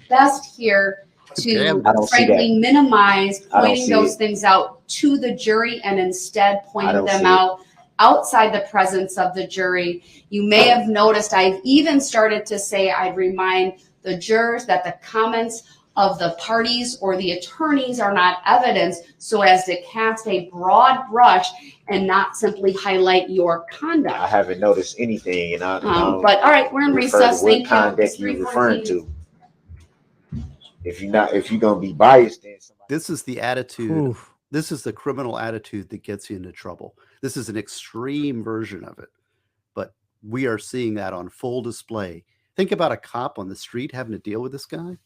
best here to I don't see frankly minimize I don't pointing see those it. things out to the jury and instead pointing don't them see it. out outside the presence of the jury. You may have noticed I've even started to say I'd remind the jurors that the comments of the parties or the attorneys are not evidence, so as to cast a broad brush and not simply highlight your conduct. I haven't noticed anything, and I don't But all right, we're in refer to recess. what Thank you. conduct It's you're referring 3:14. to. If you're gonna be biased, then This is the attitude. Oof. This is the criminal attitude that gets you into trouble. This is an extreme version of it, but we are seeing that on full display. Think about a cop on the street having to deal with this guy.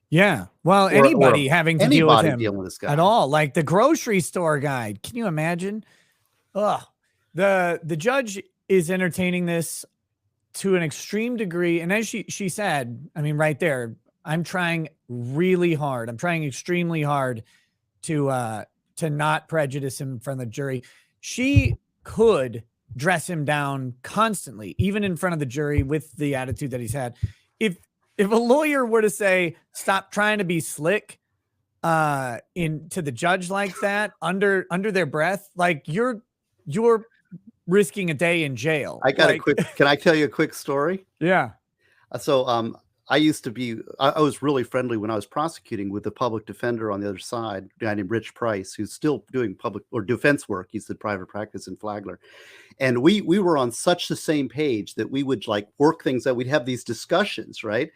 Yeah. Well, Or anybody having to deal with anybody him dealing with this guy. at all, like the grocery store guy. Can you imagine? Ugh. The judge is entertaining this to an extreme degree. And as she said, I mean, right there, I'm trying really hard. I'm trying extremely hard to not prejudice him in front of the jury. She could dress him down constantly, even in front of the jury with the attitude that he's had. If a lawyer were to say, stop trying to be slick to the judge like that under their breath, like you're risking a day in jail. I got like, a quick. Can I tell you a quick story? Yeah. So I used to be. I was really friendly when I was prosecuting with the public defender on the other side, a guy named Rich Price, who's still doing public or defense work. He's in private practice in Flagler, and we were on such the same page that we would like work things out. We'd have these discussions, right?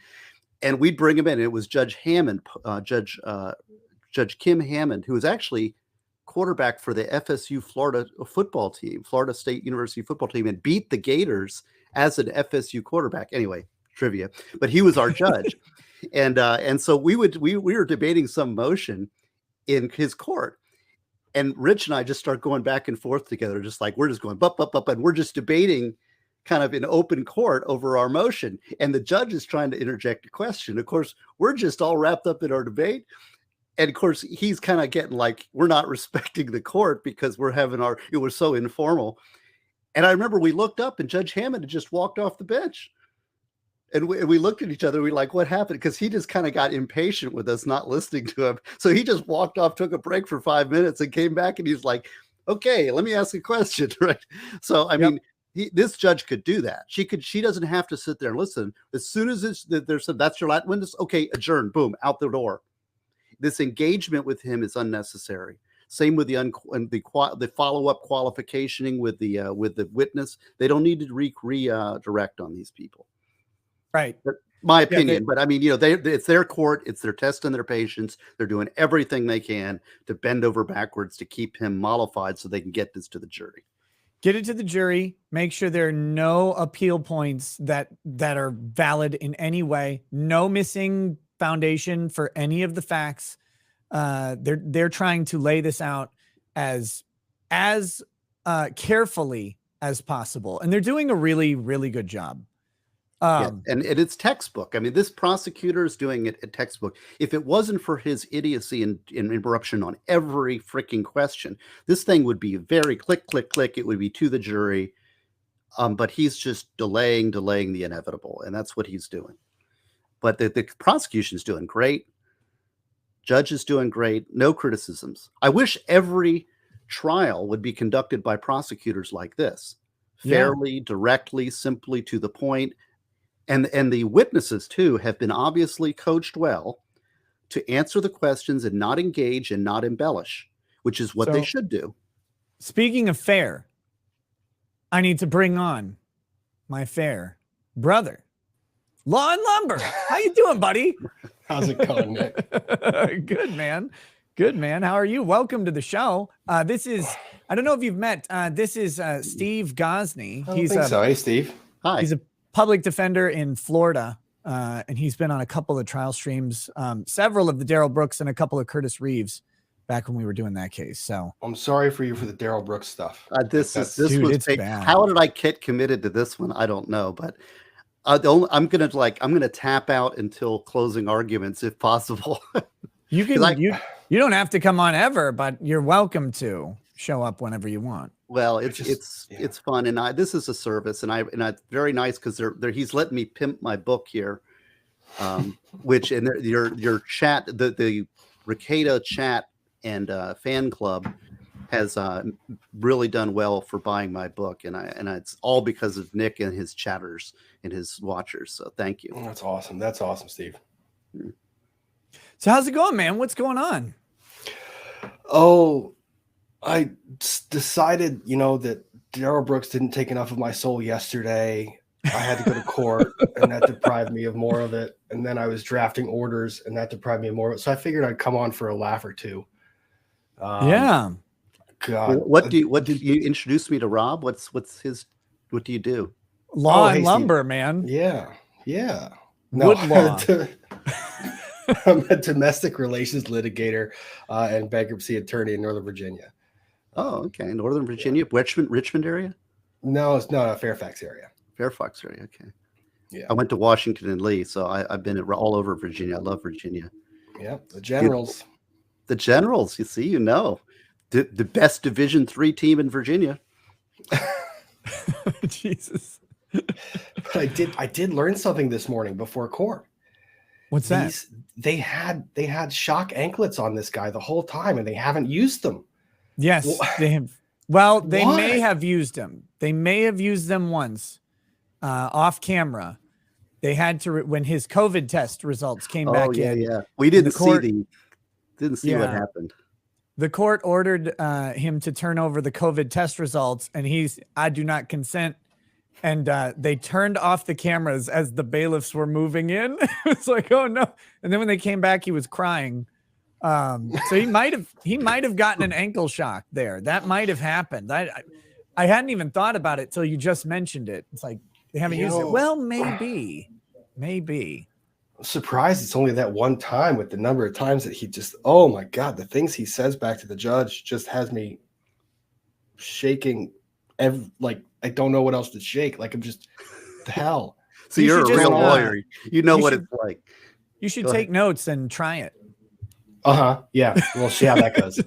And we'd bring him in. It was Judge Hammond, Judge Judge Kim Hammond, who was actually quarterback for the FSU Florida football team, Florida State University football team, and beat the Gators as an FSU quarterback. Anyway, trivia. But he was our judge, and so we were debating some motion in his court, and Rich and I just start going back and forth together, just like we're just going bup, and we're just debating kind of in open court over our motion, and the judge is trying to interject a question. Of course, we're just all wrapped up in our debate. And of course, he's kind of getting like, we're not respecting the court because it was so informal. And I remember we looked up and Judge Hammond had just walked off the bench. And we looked at each other. We like, what happened? Because he just kind of got impatient with us not listening to him. So he just walked off, took a break for 5 minutes and came back and he's like, okay, let me ask a question. Right. So, I mean, this judge could do that. She doesn't have to sit there and listen. As soon as there's that's your last witness. Okay, adjourn, boom, out the door. This engagement with him is unnecessary. Same with the follow-up qualificationing with the witness. They don't need to redirect on these people. Right. My opinion, but I mean, it's their court. It's their test and their patience. They're doing everything they can to bend over backwards to keep him mollified so they can get this to the jury. Get it to the jury. Make sure there are no appeal points that are valid in any way. No missing foundation for any of the facts. They're trying to lay this out as carefully as possible, and they're doing a really, really good job. And it's textbook. I mean, this prosecutor is doing it at textbook. If it wasn't for his idiocy and interruption on every freaking question, this thing would be very click, click, click. It would be to the jury. But he's just delaying the inevitable, and that's what he's doing. But the prosecution's doing great. Judge is doing great. No criticisms. I wish every trial would be conducted by prosecutors like this. Fairly, directly, simply to the point. And the witnesses, too, have been obviously coached well to answer the questions and not engage and not embellish, which is what they should do. Speaking of fair, I need to bring on my fair brother. Law and Lumber. How you doing, buddy? How's it going, Nick? Good, man. Good, man. How are you? Welcome to the show. This is, I don't know if you've met, this is Steve Gosney. I don't think so. Hey, Steve. Hi. He's a public defender in Florida, and he's been on a couple of trial streams, several of the Darrell Brooks and a couple of Curtis Reeves back when we were doing that case. So I'm sorry for you for the Darrell Brooks stuff. This was bad. How did I get committed to this one? I don't know, but I'm gonna tap out until closing arguments if possible. You can you don't have to come on ever, but you're welcome to show up whenever you want. Well, it's fun, and this is a service, and it's very nice because he's letting me pimp my book here, which and your chat the Rekieta chat and fan club has really done well for buying my book, and it's all because of Nick and his chatters and his watchers. So thank you. That's awesome. That's awesome, Steve. So how's it going, man? What's going on? Oh, I decided, that Darrell Brooks didn't take enough of my soul yesterday. I had to go to court, and that deprived me of more of it. And then I was drafting orders, and that deprived me of more of it. So I figured I'd come on for a laugh or two. Yeah. God. What did you introduce me to Rob? What do you do? Law and Lumber, man. Yeah. Yeah. No, law. I'm a domestic relations litigator and bankruptcy attorney in Northern Virginia. Oh, okay. Northern Virginia, Richmond area? No, it's not Fairfax area. Fairfax area. Okay. Yeah. I went to Washington and Lee, so I've been all over Virginia. I love Virginia. Yeah. The Generals. The Generals. You see, the best Division III team in Virginia. Jesus. But I did learn something this morning before court. What's that? They had shock anklets on this guy the whole time, and they haven't used them. Yes, they have. Well, they Why? may have used them. They may have used them once off camera. They had to when his COVID test results came back in. Yeah. We didn't see what happened. The court ordered him to turn over the COVID test results, and I do not consent. And they turned off the cameras as the bailiffs were moving in. It's like, oh no. And then when they came back, he was crying. So he might have gotten an ankle shock there. That might have happened. I hadn't even thought about it till you just mentioned it. It's like they haven't used it. Well, maybe. I'm surprised it's only that one time with the number of times that he just, oh my God, the things he says back to the judge just has me shaking. Like, I don't know what else to shake. Like, I'm just, the hell. So you're a real lawyer. You know what it's like. You should take notes and try it. Yeah. We'll see how that goes.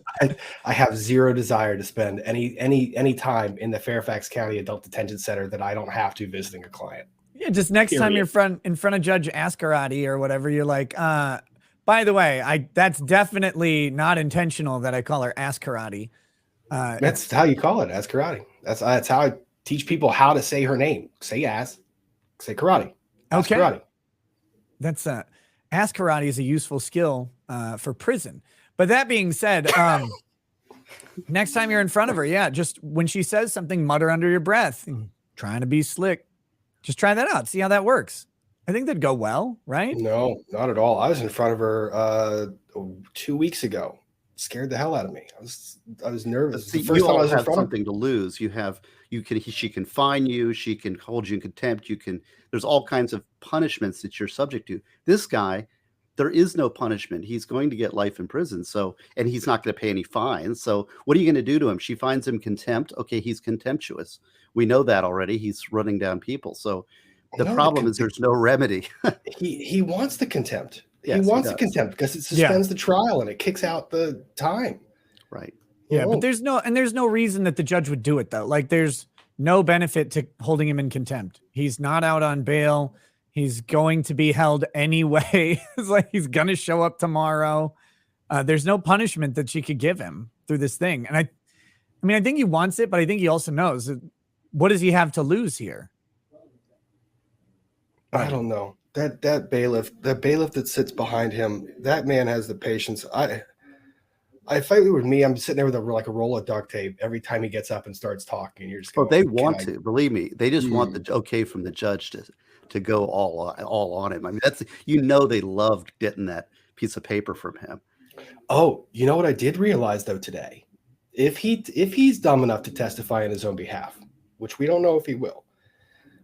I have zero desire to spend any time in the Fairfax County Adult Detention Center that I don't have to visiting a client. Yeah, just next time you're in front of Judge Ascarati or whatever, you're like, by the way, that's definitely not intentional that I call her Ascarati. That's how you call it, Ascarati. That's how I teach people how to say her name. Say say karate. Okay. Karate. That's Ascarati is a useful skill for prison. But that being said, next time you're in front of her, just when she says something, mutter under your breath, trying to be slick. Just try that out. See how that works. I think that'd go well, right? No, not at all. I was in front of her 2 weeks ago. Scared the hell out of me. I was nervous. See, you all have something to lose. She can fine you. She can hold you in contempt. There's all kinds of punishments that you're subject to. This guy, there is no punishment. He's going to get life in prison. And he's not going to pay any fines. So what are you going to do to him? She finds him contempt. Okay, he's contemptuous. We know that already. He's running down people. So the problem is there's no remedy. he wants the contempt. Yes, he wants the contempt because it suspends the trial and it kicks out the time. Right. Yeah, but there's no reason that the judge would do it though. Like there's no benefit to holding him in contempt. He's not out on bail. He's going to be held anyway. It's like he's going to show up tomorrow. There's no punishment that she could give him through this thing. And I think he wants it, but I think he also knows that, what does he have to lose here? I don't know. That bailiff that sits behind him, that man has the patience. If it were me, I'm sitting there with a roll of duct tape every time he gets up and starts talking. You're just going, they want to, believe me. They just want the okay from the judge to go all on him. I mean, they loved getting that piece of paper from him. Oh, you know what I did realize though today? If he's dumb enough to testify on his own behalf, which we don't know if he will,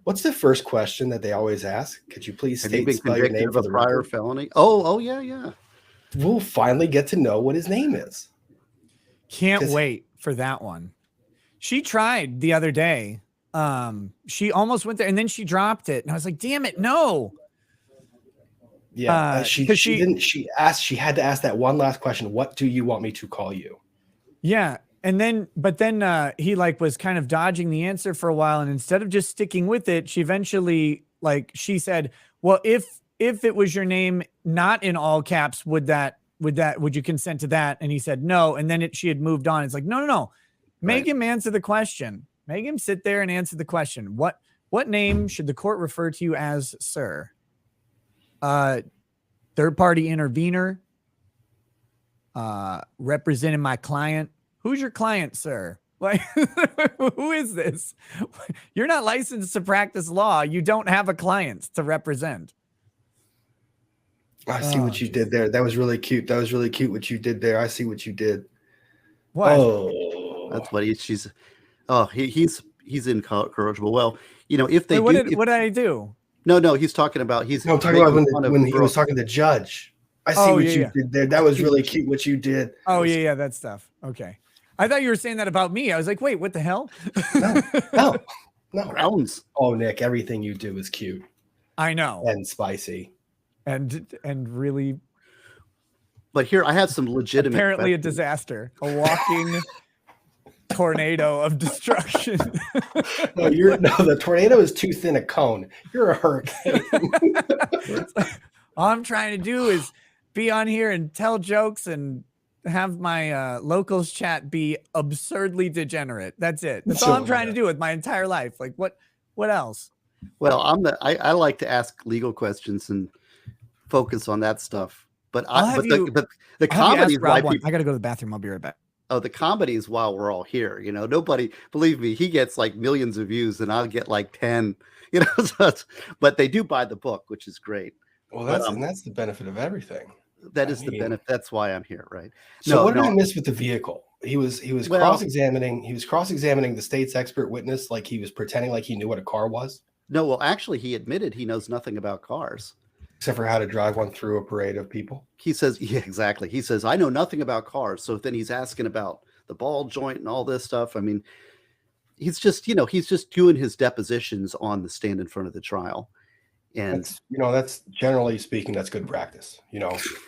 what's the first question that they always ask? Could you please spell your name for the prior felony? Oh, yeah. We'll finally get to know what his name is. Can't wait for that one. She tried the other day. She almost went there and then she dropped it. And I was like, damn it, no. Yeah, she didn't. She had to ask that one last question. What do you want me to call you? Yeah. And then, he was kind of dodging the answer for a while. And instead of just sticking with it, she eventually, she said, well, if it was your name, not in all caps, would you consent to that? And he said, no. And then she had moved on. It's like, no. Make him answer the question. Make him sit there and answer the question. What name should the court refer to you as, sir? Third party intervener, representing my client. Who's your client, sir? Like, who is this? You're not licensed to practice law. You don't have a client to represent. I see what you did there. That was really cute. What you did there. I see what you did. What? Oh, that's what he's incorrigible. Well, if they what did I do? No, he's talking about I'm talking about when he was talking to the judge. I see what you did there. That was really cute what you did. Oh yeah, that stuff. Okay. I thought you were saying that about me. I was like, wait, what the hell? No. Rounds. Oh, Nick, everything you do is cute. I know. And spicy. And really. But here I had some legitimate. Apparently a disaster. A walking tornado of destruction. The tornado is too thin a cone. You're a hurricane. All I'm trying to do is be on here and tell jokes and have my locals chat be absurdly degenerate. That's it. That's all I'm trying to do with my entire life. Like what else? Well, I like to ask legal questions and focus on that stuff. But the comedy is why I got to go to the bathroom. I'll be right back. Oh, the comedy is while we're all here. Nobody, believe me, he gets like millions of views and I'll get like 10. But they do buy the book, which is great. Well, that's the benefit of everything. That is the benefit. That's why I'm here, right? So what did I miss with the vehicle? He was cross-examining the state's expert witness like he was pretending like he knew what a car was. No, well, actually, he admitted he knows nothing about cars. Except for how to drive one through a parade of people. He says, yeah, exactly. He says, I know nothing about cars. So then he's asking about the ball joint and all this stuff. I mean, he's just doing his depositions on the stand in front of the trial. And that's generally speaking, that's good practice.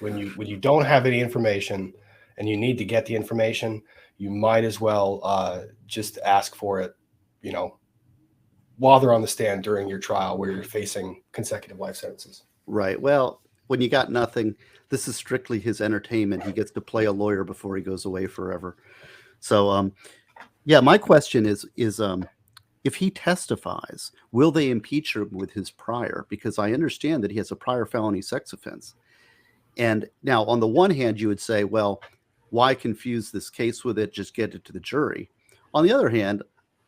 When you don't have any information and you need to get the information, you might as well just ask for it, while they're on the stand during your trial where you're facing consecutive life sentences. Right. Well, when you got nothing, this is strictly his entertainment. He gets to play a lawyer before he goes away forever. So, my question is if he testifies, will they impeach him with his prior? Because I understand that he has a prior felony sex offense. And now, on the one hand, you would say, well, why confuse this case with it? Just get it to the jury. On the other hand,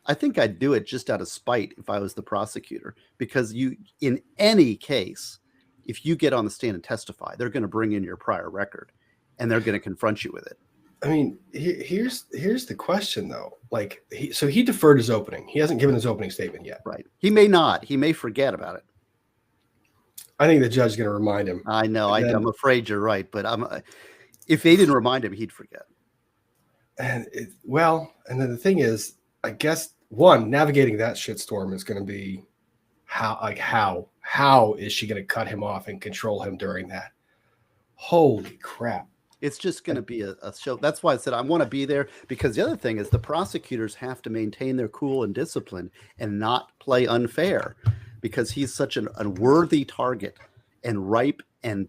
I think I'd do it just out of spite if I was the prosecutor, because in any case, if you get on the stand and testify, they're going to bring in your prior record and they're going to confront you with it. I mean, here's the question though. Like, he deferred his opening. He hasn't given his opening statement yet. Right. He may not. He may forget about it. I think the judge is going to remind him. I know. I'm afraid you're right, but if they didn't remind him, he'd forget. And then the thing is, I guess navigating that shitstorm is going to be how is she going to cut him off and control him during that? Holy crap. It's just going to be a show. That's why I said I want to be there, because the other thing is the prosecutors have to maintain their cool and discipline and not play unfair, because he's such an unworthy target and ripe and,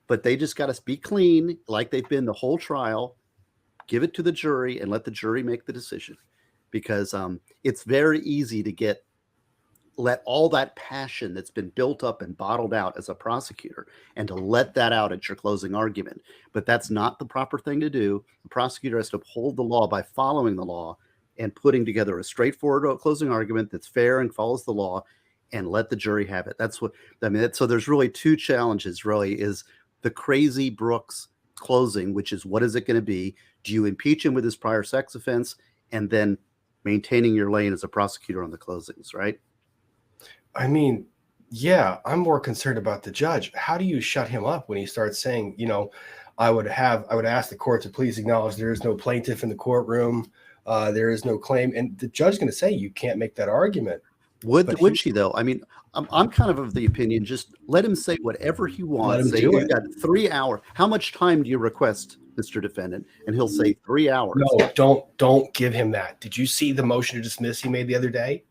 but they just got to be clean like they've been the whole trial, give it to the jury and let the jury make the decision, because it's very easy to let all that passion that's been built up and bottled out as a prosecutor and to let that out at your closing argument. But that's not the proper thing to do. The prosecutor has to uphold the law by following the law and putting together a straightforward closing argument that's fair and follows the law, and let the jury have it. That's what I mean. So there's really two challenges, really, is the crazy Brooks closing, which is, what is it going to be? Do you impeach him with his prior sex offense, and then maintaining your lane as a prosecutor on the closings, right? I mean, yeah, I'm more concerned about the judge. How do you shut him up when he starts saying, I would ask the court to please acknowledge there is no plaintiff in the courtroom. There is no claim. And the judge is going to say, you can't make that argument. Would she though? I mean, I'm kind of the opinion, just let him say whatever he wants. Let him do it. Got 3 hours. How much time do you request, Mr. Defendant? And he'll say 3 hours. No, don't give him that. Did you see the motion to dismiss he made the other day?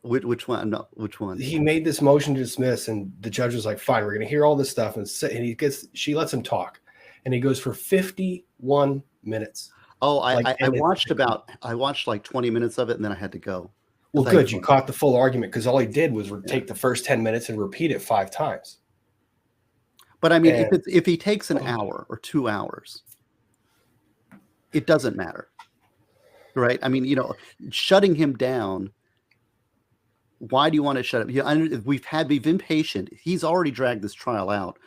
Which one? No, which one? He made this motion to dismiss, and the judge was like, "Fine, we're going to hear all this stuff." And she lets him talk, and he goes for 51 minutes. Oh, I watched like 20 minutes of it, and then I had to go. Well, good, you caught the full argument, because all he did was take the first 10 minutes and repeat it 5 times. But I mean, if he takes an hour or 2 hours, it doesn't matter, right? I mean, shutting him down. Why do you want to shut up? We've been patient. He's already dragged this trial out.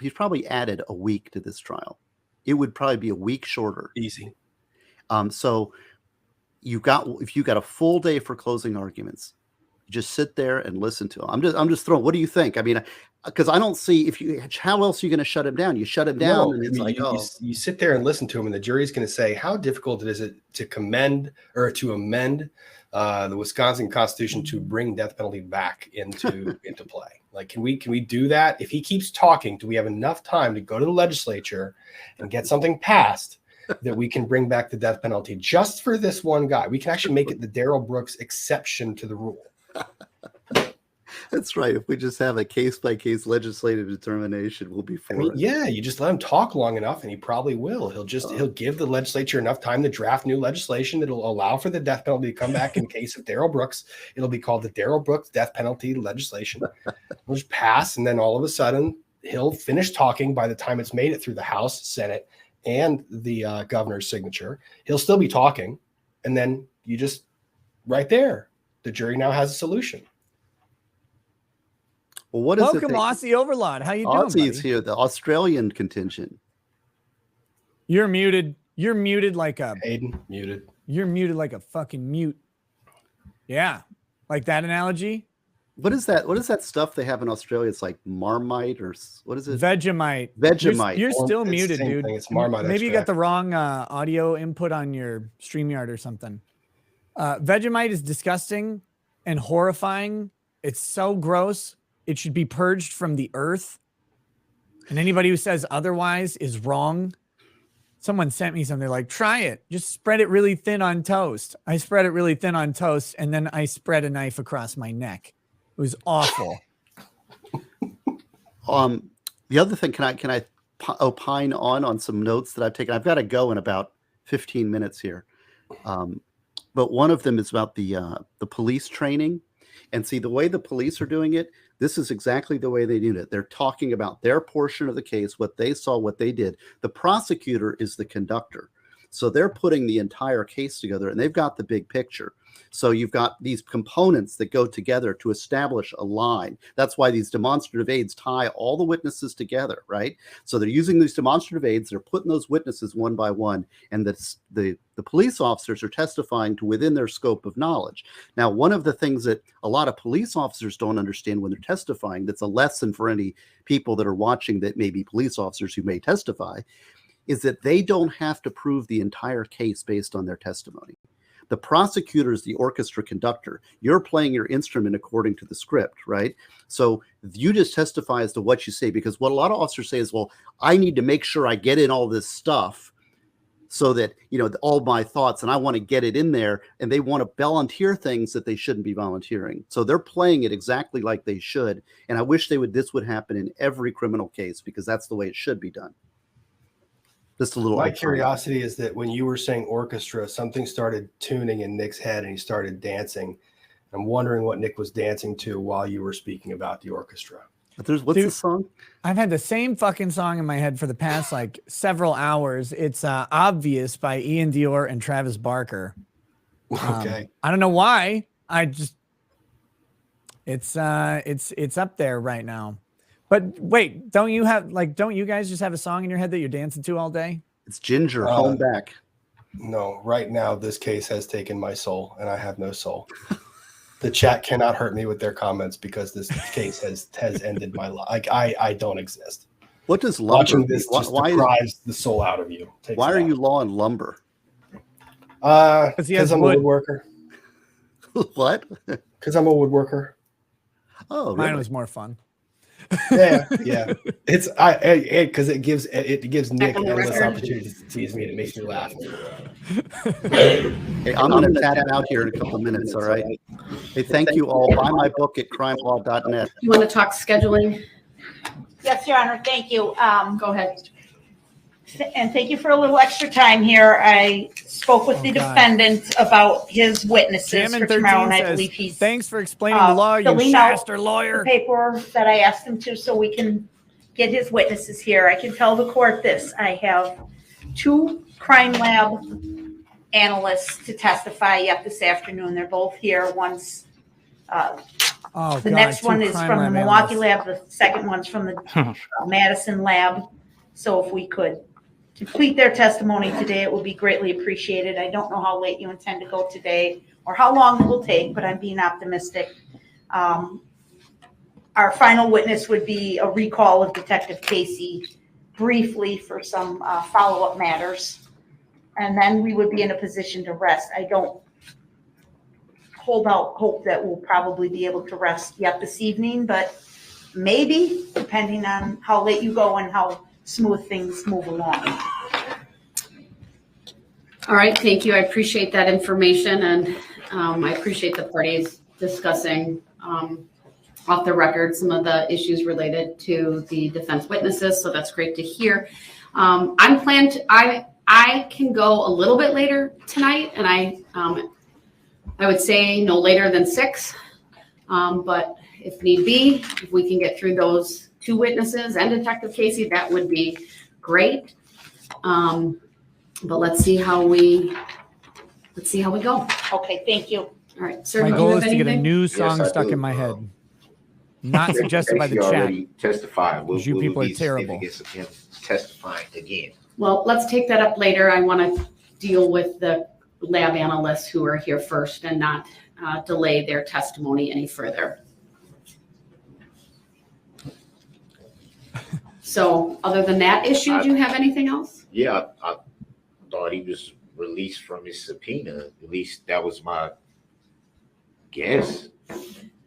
He's probably added a week to this trial. It would probably be a week shorter. Easy. So if you got a full day for closing arguments, just sit there and listen to him. I'm just throwing. What do you think? I mean, because I don't see how else are you going to shut him down? You shut him down, and it's you sit there and listen to him, and the jury's going to say, how difficult is it to amend the Wisconsin Constitution to bring death penalty back into play? Like, can we do that? If he keeps talking, do we have enough time to go to the legislature and get something passed that we can bring back the death penalty just for this one guy? We can actually make it the Darrell Brooks exception to the rule. That's right. If we just have a case-by-case legislative determination, we'll be for it. Yeah, you just let him talk long enough, and he probably will. He'll give the legislature enough time to draft new legislation that'll allow for the death penalty to come back in case of Darrell Brooks. It'll be called the Darrell Brooks death penalty legislation. It'll just pass, and then all of a sudden, he'll finish talking by the time it's made it through the House, Senate, and the governor's signature. He'll still be talking, and then you just, right there, the jury now has a solution. Well, what is Welcome, it? Aussie Overlord. How you doing, Aussie's buddy? here, the Australian contingent. You're muted. You're muted like a Hayden, muted. You're muted like a fucking mute. Yeah. Like that analogy? What is that? What is that stuff they have in Australia? It's like Marmite or what is it? Vegemite. Vegemite. You're still It's the muted, same dude. thing. It's Marmite Maybe you got extract. the wrong audio input on your StreamYard or something. Vegemite is disgusting and horrifying. It's so gross. It should be purged from the earth. And anybody who says otherwise is wrong. Someone sent me something like, try it. Just spread it really thin on toast. I spread it really thin on toast, and then I spread a knife across my neck. It was awful. The other thing, can I opine on some notes that I've taken? I've got to go in about 15 minutes here. But one of them is about the police training. And see, the way the police are doing it, this is exactly the way they do it. They're talking about their portion of the case, what they saw, what they did. The prosecutor is the conductor. So they're putting the entire case together, and they've got the big picture. So you've got these components that go together to establish a line. That's why these demonstrative aids tie all the witnesses together, right? So they're using these demonstrative aids, they're putting those witnesses one by one, and the police officers are testifying to within their scope of knowledge. Now, one of the things that a lot of police officers don't understand when they're testifying, that's a lesson for any people that are watching that may be police officers who may testify, is that they don't have to prove the entire case based on their testimony. The prosecutor is the orchestra conductor. You're playing your instrument according to the script, right? So you just testify as to what you say, because what a lot of officers say is, well, I need to make sure I get in all this stuff so that, you know, all my thoughts, and I want to get it in there, and they want to volunteer things that they shouldn't be volunteering. So they're playing it exactly like they should. And I wish this would happen in every criminal case, because that's the way it should be done. Just a little. My curiosity is that when you were saying orchestra, something started tuning in Nick's head and he started dancing. I'm wondering what Nick was dancing to while you were speaking about the orchestra. What's the song? I've had the same fucking song in my head for the past like several hours. It's Obvious by Ian Dior and Travis Barker. Okay. I don't know why. It's up there right now. But wait, don't you guys just have a song in your head that you're dancing to all day? It's Ginger, Home Back. No, right now this case has taken my soul and I have no soul. The chat cannot hurt me with their comments because this case has ended my life. Like I don't exist. What does lumber? Watching this just deprives the soul out of you. Why are you law and lumber? Because I'm a woodworker. What? Because I'm a woodworker. Oh, really? Mine was more fun. Yeah. It's because it gives Nick endless opportunities to tease me and it makes me laugh. Hey, I'm going to tat out here in a couple of minutes. All right. Hey, thank you all. Buy my book at crimelaw.net. You want to talk scheduling? Yes, Your Honor, thank you. Go ahead. And thank you for a little extra time here. I spoke with the defendant about his witnesses for tomorrow, and I believe he's thanks for explaining the law, you master lawyer. The paper that I asked him to, so we can get his witnesses here. I can tell the court this: I have 2 crime lab analysts to testify yet this afternoon. They're both here. One's the next one is from the Milwaukee lab. The second one's from the Madison lab. So if we could complete their testimony today, it would be greatly appreciated. I don't know how late you intend to go today or how long it will take, but I'm being optimistic. Our final witness would be a recall of Detective Casey briefly for some follow-up matters. And then we would be in a position to rest. I don't hold out hope that we'll probably be able to rest yet this evening, but maybe, depending on how late you go and how smooth things move along. All right, thank you. I appreciate that information, and I appreciate the parties discussing off the record some of the issues related to the defense witnesses. So that's great to hear. I can go a little bit later tonight, and I would say no later than 6. But if need be, if we can get through those 2 witnesses and Detective Casey, that would be great. But let's see how we go. Okay, thank you. All right, sir. My do you goal have is to get a anything? new song stuck in my head. Not suggested by the chat. Already testified. Will, You will people it are be terrible. significance of him testifying again? Well, let's take that up later. I want to deal with the lab analysts who are here first and not delay their testimony any further. So other than that issue, do you have anything else? Yeah, I thought he was released from his subpoena. At least that was my guess.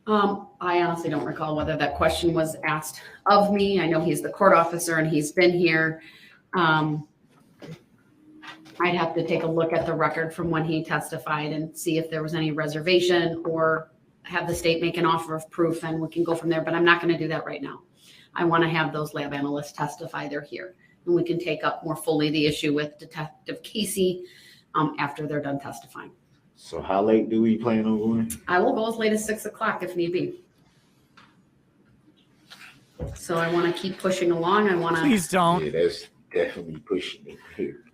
I honestly don't recall whether that question was asked of me. I know he's the court officer and he's been here. I'd have to take a look at the record from when he testified and see if there was any reservation or have the state make an offer of proof and we can go from there, but I'm not going to do that right now. I want to have those lab analysts testify they're here and we can take up more fully the issue with Detective Casey after they're done testifying. So how late do we plan on going? I will go as late as 6 o'clock if need be. So I want to keep pushing along. I want to. Please don't. Yeah, that's definitely pushing it here.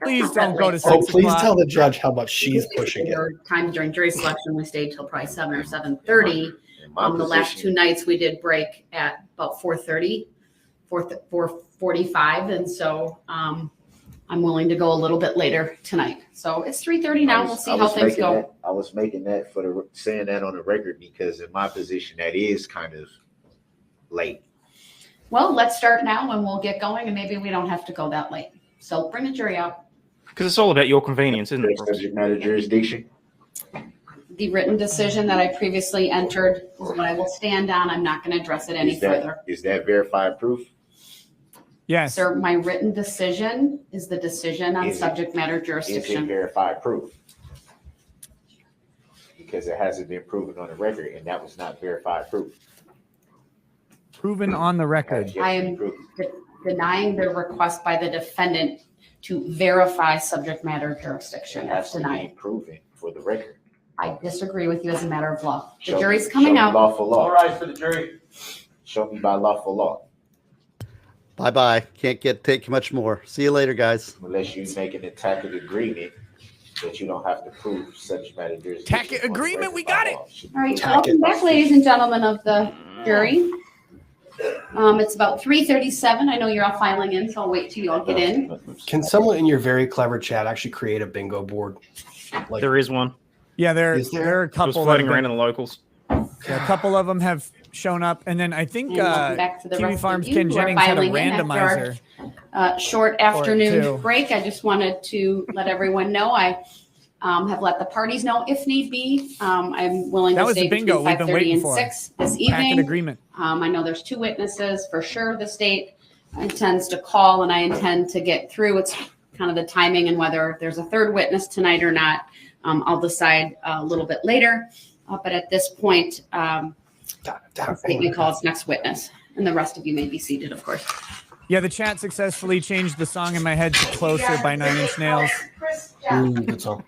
Please don't go to 6 Oh, please o'clock. tell the judge how much she's pushing it. There were times during jury selection we stayed till probably 7 or 7:30. The last two nights we did break at about 4:30, 4:45, and so I'm willing to go a little bit later tonight. So it's 3:30 now. We'll see how things go. I was making that for saying that on the record because in my position that is kind of late. Well, let's start now and we'll get going, and maybe we don't have to go that late. So bring the jury out. Because it's all about your convenience, isn't it? Subject matter jurisdiction. The written decision that I previously entered is what I will stand on. I'm not going to address it any further. Is that verified proof? Yes. Sir, my written decision is the decision on subject matter Is it jurisdiction. verified proof? Because it hasn't been proven on the record, and that was not verified proof. Proven on the record. I am denying the request by the defendant to verify subject matter jurisdiction. That's denied. Proven for the record. I disagree with you as a matter of law. The Show jury's me- coming show me out. Lawful law. All right for the jury. Show me by lawful law. Bye-bye. Can't take much more. See you later, guys. Unless you make an tacit agreement that you don't have to prove subject matter jurisdiction. Tacit agreement, we got it. All right, welcome back, ladies and gentlemen of the jury. It's about 3:37. I know you're all filing in, so I'll wait till you all get in. Can someone in your very clever chat actually create a bingo board? Like, There is one. Yeah, there are a It was couple. floating that have around in the locals. Yeah, a couple of them have shown up, and then I think And welcome back to the TV rest of Farms you Ken who are Jennings had a filing in after our, randomizer. Short too. afternoon break. I just wanted to let everyone know I have let the parties know if need be. I'm willing That to was stay the bingo between we've been 5:30 waiting and for. 6 this Packet evening. agreement. I know there's 2 witnesses for sure. The state intends to call, and I intend to get through. It's kind of the timing and whether there's a third witness tonight or not. I'll decide a little bit later. But at this point, the state may call its next witness, and the rest of you may be seated, of course. Yeah, the chat successfully changed the song in my head to Closer by Nine Inch Nails. Good song.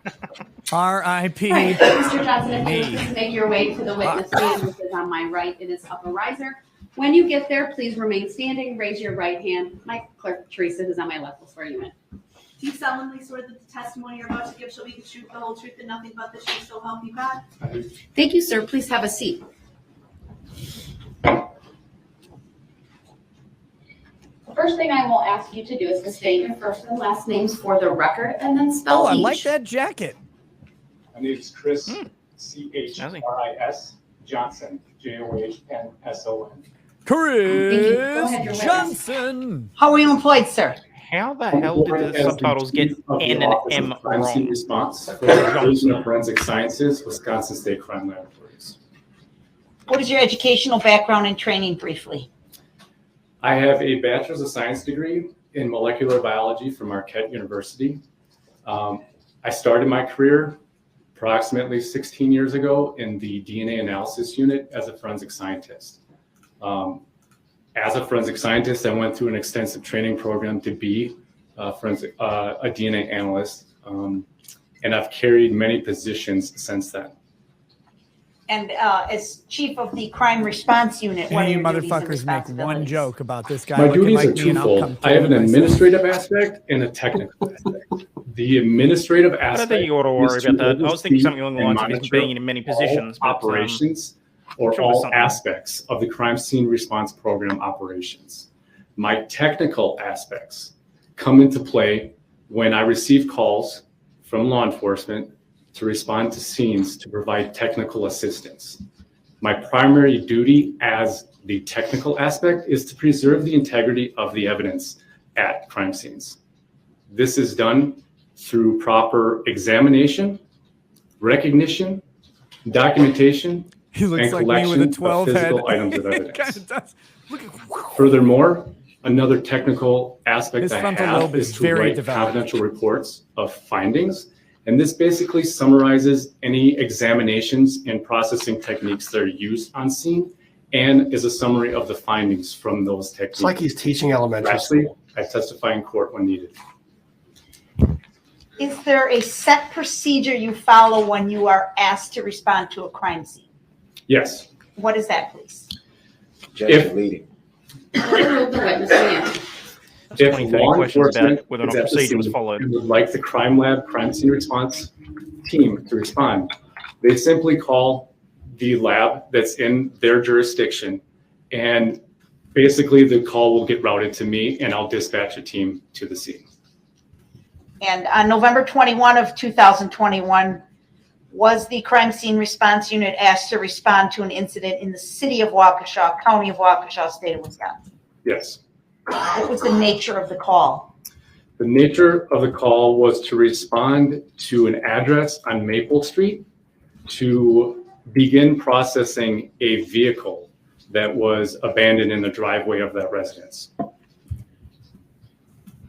R.I.P. Right, Mr. Johnson, if me. you please make your way to the witness stand, which is on my right. It is upper riser. When you get there, please remain standing. Raise your right hand. My clerk, Teresa, who's on my left, will swear you in. Do you solemnly swear that the testimony you're about to give shall be the truth, the whole truth, and nothing but the truth, so help you God? Thank you, sir. Please have a seat. The first thing I will ask you to do is to state your first and last names for the record and then spell Oh, I each. like that jacket. My name is Chris, C-H-R-I-S, Johnson, J-O-H-N-S-O-N. Chris Johnson. How are you employed, sir? How the hell did the subtitles get N and M Crime Scene wrong? Response for the Division of Forensic Sciences, Wisconsin State Crime Laboratories. What is your educational background and training briefly? I have a Bachelor's of Science degree in molecular biology from Marquette University. I started my career approximately 16 years ago in the DNA analysis unit as a forensic scientist. As a forensic scientist, I went through an extensive training program to be a DNA analyst, and I've carried many positions since then. And as chief of the crime response unit, what are Hey, you your duties and motherfuckers make one joke about this guy. My looking duties like are me and I'll come twofold. I have an through myself. administrative aspect and a technical aspect. The administrative I aspect. don't think you ought to worry is about that. I was thinking oversee something along the and lines of monitor being in many all positions, but operations or all aspects of the crime scene response program operations. My technical aspects come into play when I receive calls from law enforcement to respond to scenes to provide technical assistance. My primary duty as the technical aspect is to preserve the integrity of the evidence at crime scenes. This is done through proper examination, recognition, documentation, and collection of physical items of evidence. Furthermore, another technical aspect I have is to write confidential reports of findings. And this basically summarizes any examinations and processing techniques that are used on scene and is a summary of the findings from those techniques. It's like he's teaching elementary Lastly, school. I testify in court when needed. Is there a set procedure you follow when you are asked to respond to a crime scene? Yes. What is that, please? If If law enforcement whether or not procedure was followed and would like the crime lab crime scene response team to respond, they simply call the lab that's in their jurisdiction, and basically the call will get routed to me and I'll dispatch a team to the scene. And on November 21 of 2021, was the crime scene response unit asked to respond to an incident in the city of Waukesha, county of Waukesha, state of Wisconsin? Yes. What was the nature of the call? The nature of the call was to respond to an address on Maple Street to begin processing a vehicle that was abandoned in the driveway of that residence.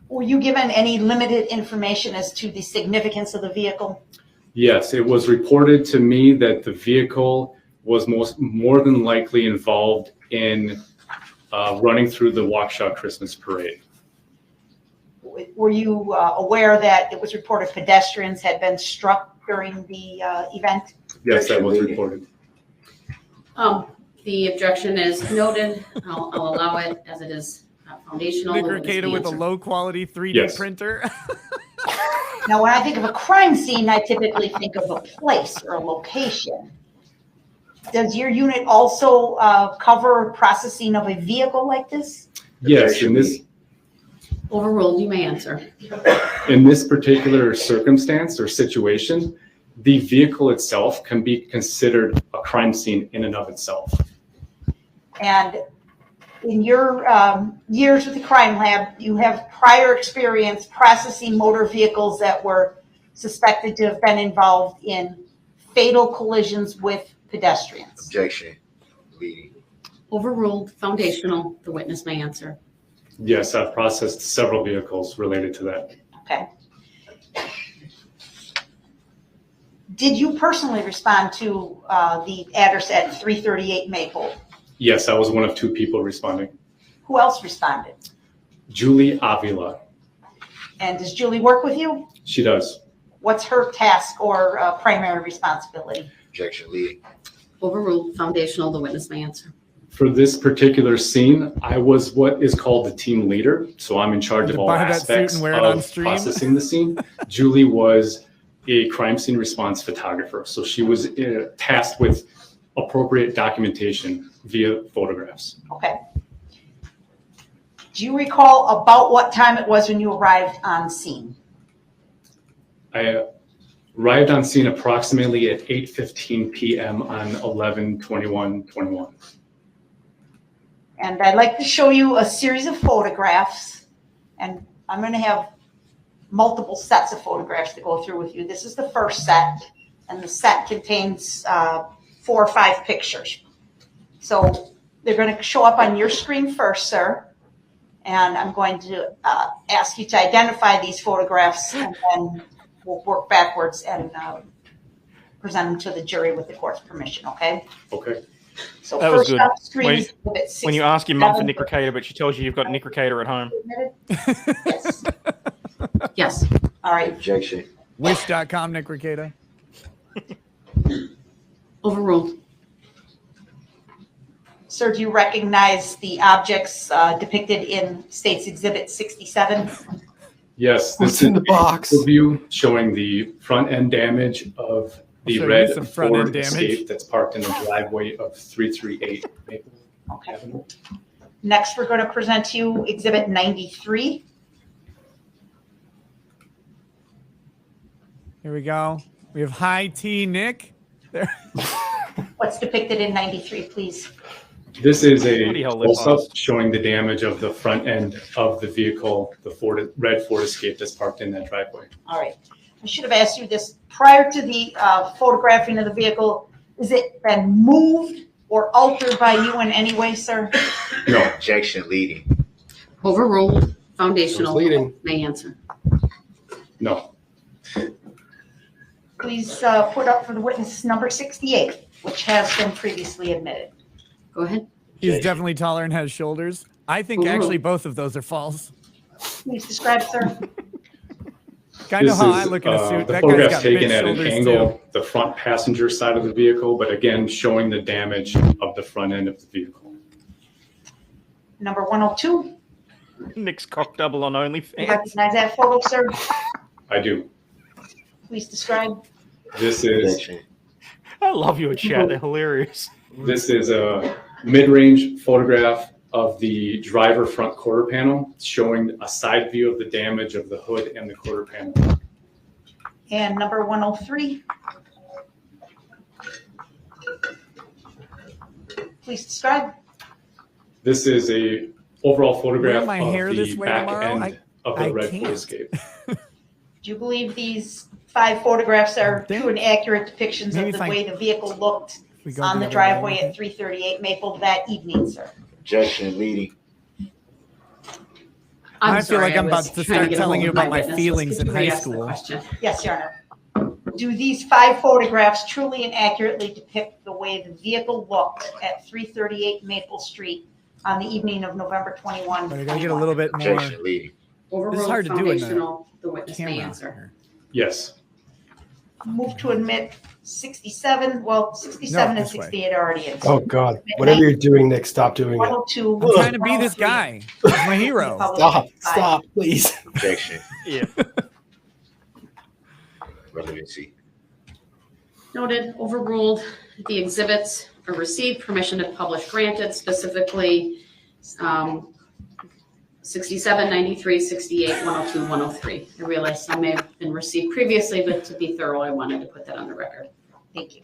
Were you given any limited information as to the significance of the vehicle? Yes, it was reported to me that the vehicle was more than likely involved in running through the Waukesha Christmas parade. Were you aware that it was reported pedestrians had been struck during the event? Yes, that was reported. The objection is noted. I'll allow it as it is foundational. Nick Rekieta with a low quality 3D Yes. printer. Now, when I think of a crime scene, I typically think of a place or a location. Does your unit also cover processing of a vehicle like this? Yes, in this Overruled, you may answer. in this particular circumstance or situation, the vehicle itself can be considered a crime scene in and of itself. And in your years with the crime lab, you have prior experience processing motor vehicles that were suspected to have been involved in fatal collisions with pedestrians. Objection. Leading. Overruled, foundational. The witness may answer. Yes, I've processed several vehicles related to that. Okay. Did you personally respond to the address at 338 Maple? Yes, I was one of two people responding. Who else responded? Julie Avila. And does Julie work with you? She does. What's her task or primary responsibility? Objection. Leading. Overruled, foundational. The witness may answer. For this particular scene, I was what is called the team leader. So I'm in charge of all Buy that suit aspects and wear it on of stream. processing the scene. Julie was a crime scene response photographer. So she was tasked with appropriate documentation via photographs. Okay. Do you recall about what time it was when you arrived on scene? I arrived on scene approximately at 8:15 p.m. on 11/21/21. And I'd like to show you a series of photographs, and I'm going to have multiple sets of photographs to go through with you. This is the first set, and the set contains 4 or 5 pictures. So they're going to show up on your screen first, sir, and I'm going to ask you to identify these photographs, and then we'll work backwards and present them to the jury with the court's permission, okay? Okay. So That was first good. up, screen is exhibit When you ask your mum for 67. Nick Rekieta, but she tells you you've got Nick Rekieta at home. Yes. Yes. All right. Objection. Wish.com, Nick Rekieta. Overruled. Sir, do you recognize the objects depicted in State's Exhibit 67? Yes, What's this in is the box? a view showing the front end damage of the show you red some front end Ford damage. Escape that's parked in the driveway of 338 Maple Okay. Avenue. Next, we're going to present to you Exhibit 93. Here we go. We have high T Nick. There. What's depicted in 93, please? This is a Bloody hell, they close-up paused. showing the damage of the front end of the vehicle, the red Ford Escape that's parked in that driveway. All right. I should have asked you this prior to the photographing of the vehicle. Is it been moved or altered by you in any way, sir? No. Objection leading. Overruled. Foundational. leading. May answer. No. Please put up for the witness number 68, which has been previously admitted. Go ahead. He's definitely taller and has shoulders. I think Overruled. actually both of those are false. Please describe, sir. Kind of This how is, I look in a suit. The That guy's photograph's got big taken at an shoulders angle, too. the front passenger side of the vehicle, but again, showing the damage of the front end of the vehicle. Number 102. Nick's cock double on You OnlyFans. recognize that photo, sir? I do. Please describe. This is I love your chat. They're hilarious. This is a mid-range photograph of the driver front quarter panel, showing a side view of the damage of the hood and the quarter panel. And number 103. Please describe. This is a overall photograph my of hair this the way back tomorrow? end of the I red can't. Ford Escape. Do you believe these 5 photographs are true and accurate depictions Maybe of if the I- way the vehicle looked we go on the the other driveway way. at 338 Maple that evening, sir? Objection leading. I feel sorry, like I'm I about was to trying start get a telling hold you of my about my witness. feelings in Could you high re-ask the school. question? Yes, Your Honor. Do these 5 photographs truly and accurately depict the way the vehicle looked at 338 Maple Street on the evening of November 21? But I gotta get a little bit more. Objection leading. This is Overruled. hard to do in the Foundational. The witness may camera. answer. Yes. Move to admit 67, well, 67 No, and this way. 68 are already in. Oh God, whatever you're doing, Nick, stop doing it. 102. I'm trying to be this guy. He's my hero. Stop, please. Objection. Yeah. Relevancy. Noted. Overruled. The exhibits are received. Permission to publish granted, specifically 67, 93, 68, 102, 103. I realize some may have been received previously, but to be thorough, I wanted to put that on the record. Thank you.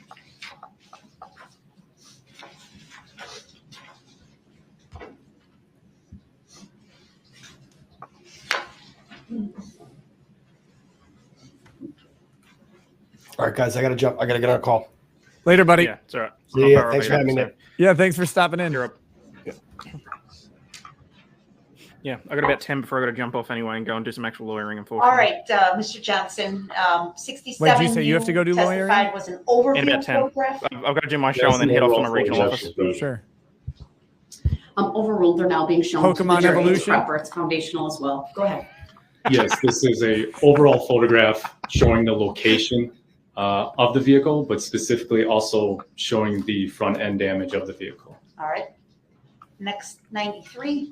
All right, guys, I gotta jump. I gotta get on a call. Later, buddy. Yeah, it's all right. See ya. Thanks for having me, Nick. Yeah, thanks for stopping in. You're up. Yeah, I got about 10 before I got to jump off anyway and go and do some actual lawyering, unfortunately. All right, Mr. Johnson, 67. Wait, did you say you have to go do lawyering? testified was an In overview about 10. photograph. I've got to do my show and then head off to my regional office. Sure. Overruled. They're now being shown to the Pokemon jury. It's evolution? proper. It's foundational as well. Go ahead. Yes, this is a overall photograph showing the location of the vehicle, but specifically also showing the front end damage of the vehicle. All right. Next, 93.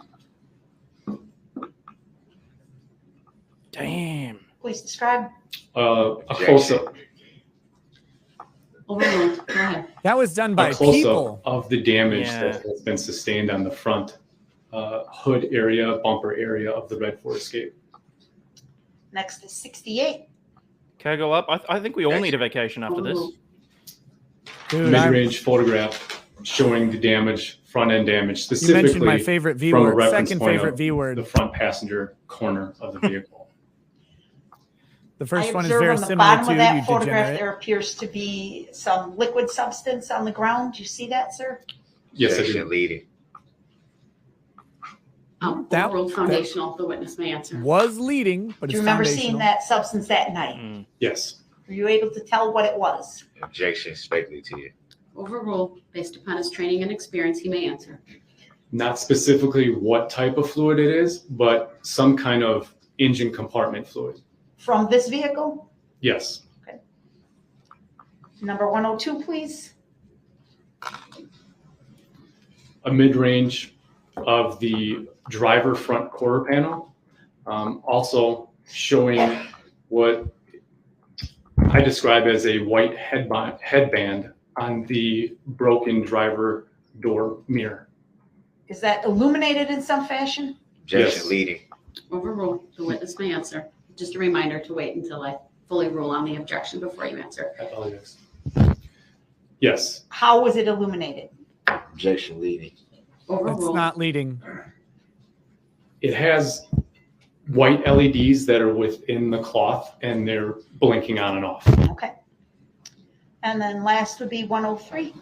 Damn. Please describe. A close-up. Overruled. Go ahead. That was done by A close-up people. of the damage Yeah. that has been sustained on the front hood area, bumper area of the red Ford Escape. Next is 68. Can I go up? I think we all need a vacation after this. Dude, Mid-range photograph showing the damage, front end damage, You specifically mentioned my favorite V from a word. reference Second point favorite of V word. the front passenger corner of the vehicle. The first I one is observe very on the similar bottom to of that you photograph, degenerate. there appears to be some liquid substance on the ground. Do you see that, sir? Yes, I Objection do. leading. Overruled. Foundational. The witness may answer. Was leading, but Do it's you remember foundational. seeing that substance that night? Yes. Were you able to tell what it was? Objection speculative. Overruled. Based upon his training and experience, he may answer. Not specifically what type of fluid it is, but some kind of engine compartment fluid. From this vehicle? Yes. Number 102, please. A mid-range of the driver front quarter panel, also showing what I describe as a white headband on the broken driver door mirror. Is that illuminated in some fashion? Objection Yes. leading. Overruled. The witness may answer. Just a reminder to wait until I fully rule on the objection before you answer. I apologize. Yes. How was it illuminated? Objection leading. Overruled. It's not leading. It has white LEDs that are within the cloth and they're blinking on and off. Okay. And then last would be 103.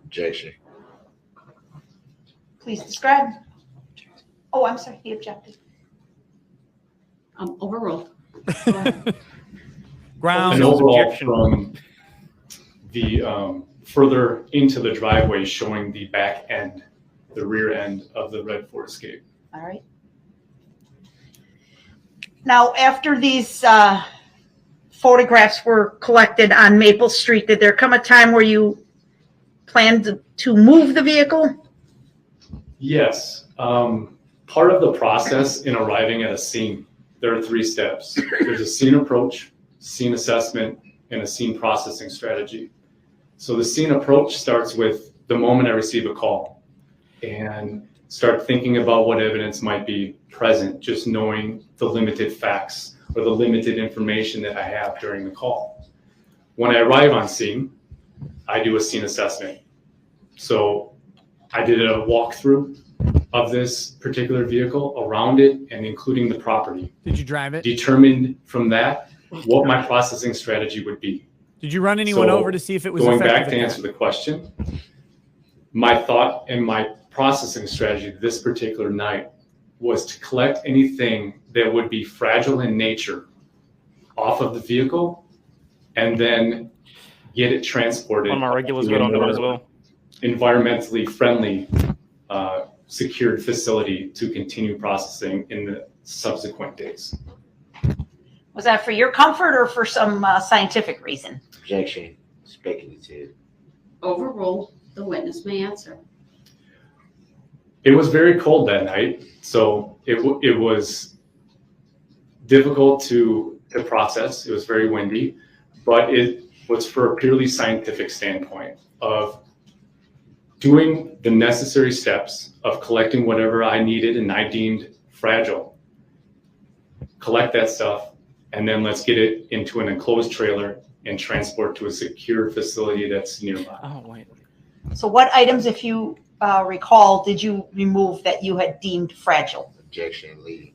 Objection. Please describe. Oh, I'm sorry, he objected. Overruled. Ground And overall, objection. from the further into the driveway, showing the back end, the rear end of the red Ford Escape. All right. Now, after these photographs were collected on Maple Street, did there come a time where you planned to move the vehicle? Yes. Part of the process in arriving at a scene, there are 3 steps. There's a scene approach, scene assessment, and a scene processing strategy. So the scene approach starts with the moment I receive a call and start thinking about what evidence might be present, just knowing the limited facts or the limited information that I have during the call. When I arrive on scene, I do a scene assessment. So I did a walkthrough of this particular vehicle, around it, and including the property. Did you drive it? Determined from that what my processing strategy would be. Did you run anyone over to see if it was going effective back to at answer that? the question? My thought and my processing strategy this particular night was to collect anything that would be fragile in nature off of the vehicle and then get it transported One of my regulars to a got onto it as more well. environmentally friendly secured facility to continue processing in the subsequent days. Was that for your comfort or for some scientific reason? Objection. Speculative. Overruled. The witness may answer. It was very cold that night, so it was difficult to process. It was very windy, but it was for a purely scientific standpoint of doing the necessary steps of collecting whatever I needed and I deemed fragile, collect that stuff, and then let's get it into an enclosed trailer and transport to a secure facility that's nearby. Oh, wait. So what items, if you recall, did you remove that you had deemed fragile? Objection leading.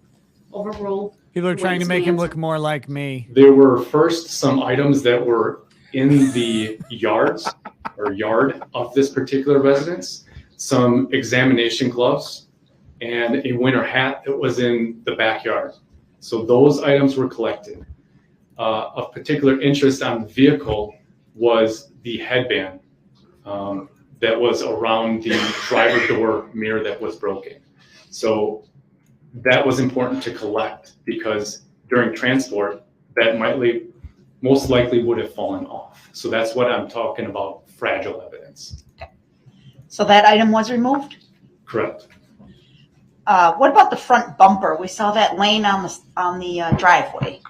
Overruled. People are trying to make him look more like me. There were first some items that were in the yard of this particular residence, some examination gloves, and a winter hat that was in the backyard. So those items were collected. Of particular interest on the vehicle was the headband that was around the driver door mirror that was broken. So that was important to collect because during transport, that most likely would have fallen off. So that's what I'm talking about, fragile evidence. So that item was removed? Correct. What about the front bumper? We saw that laying on the driveway.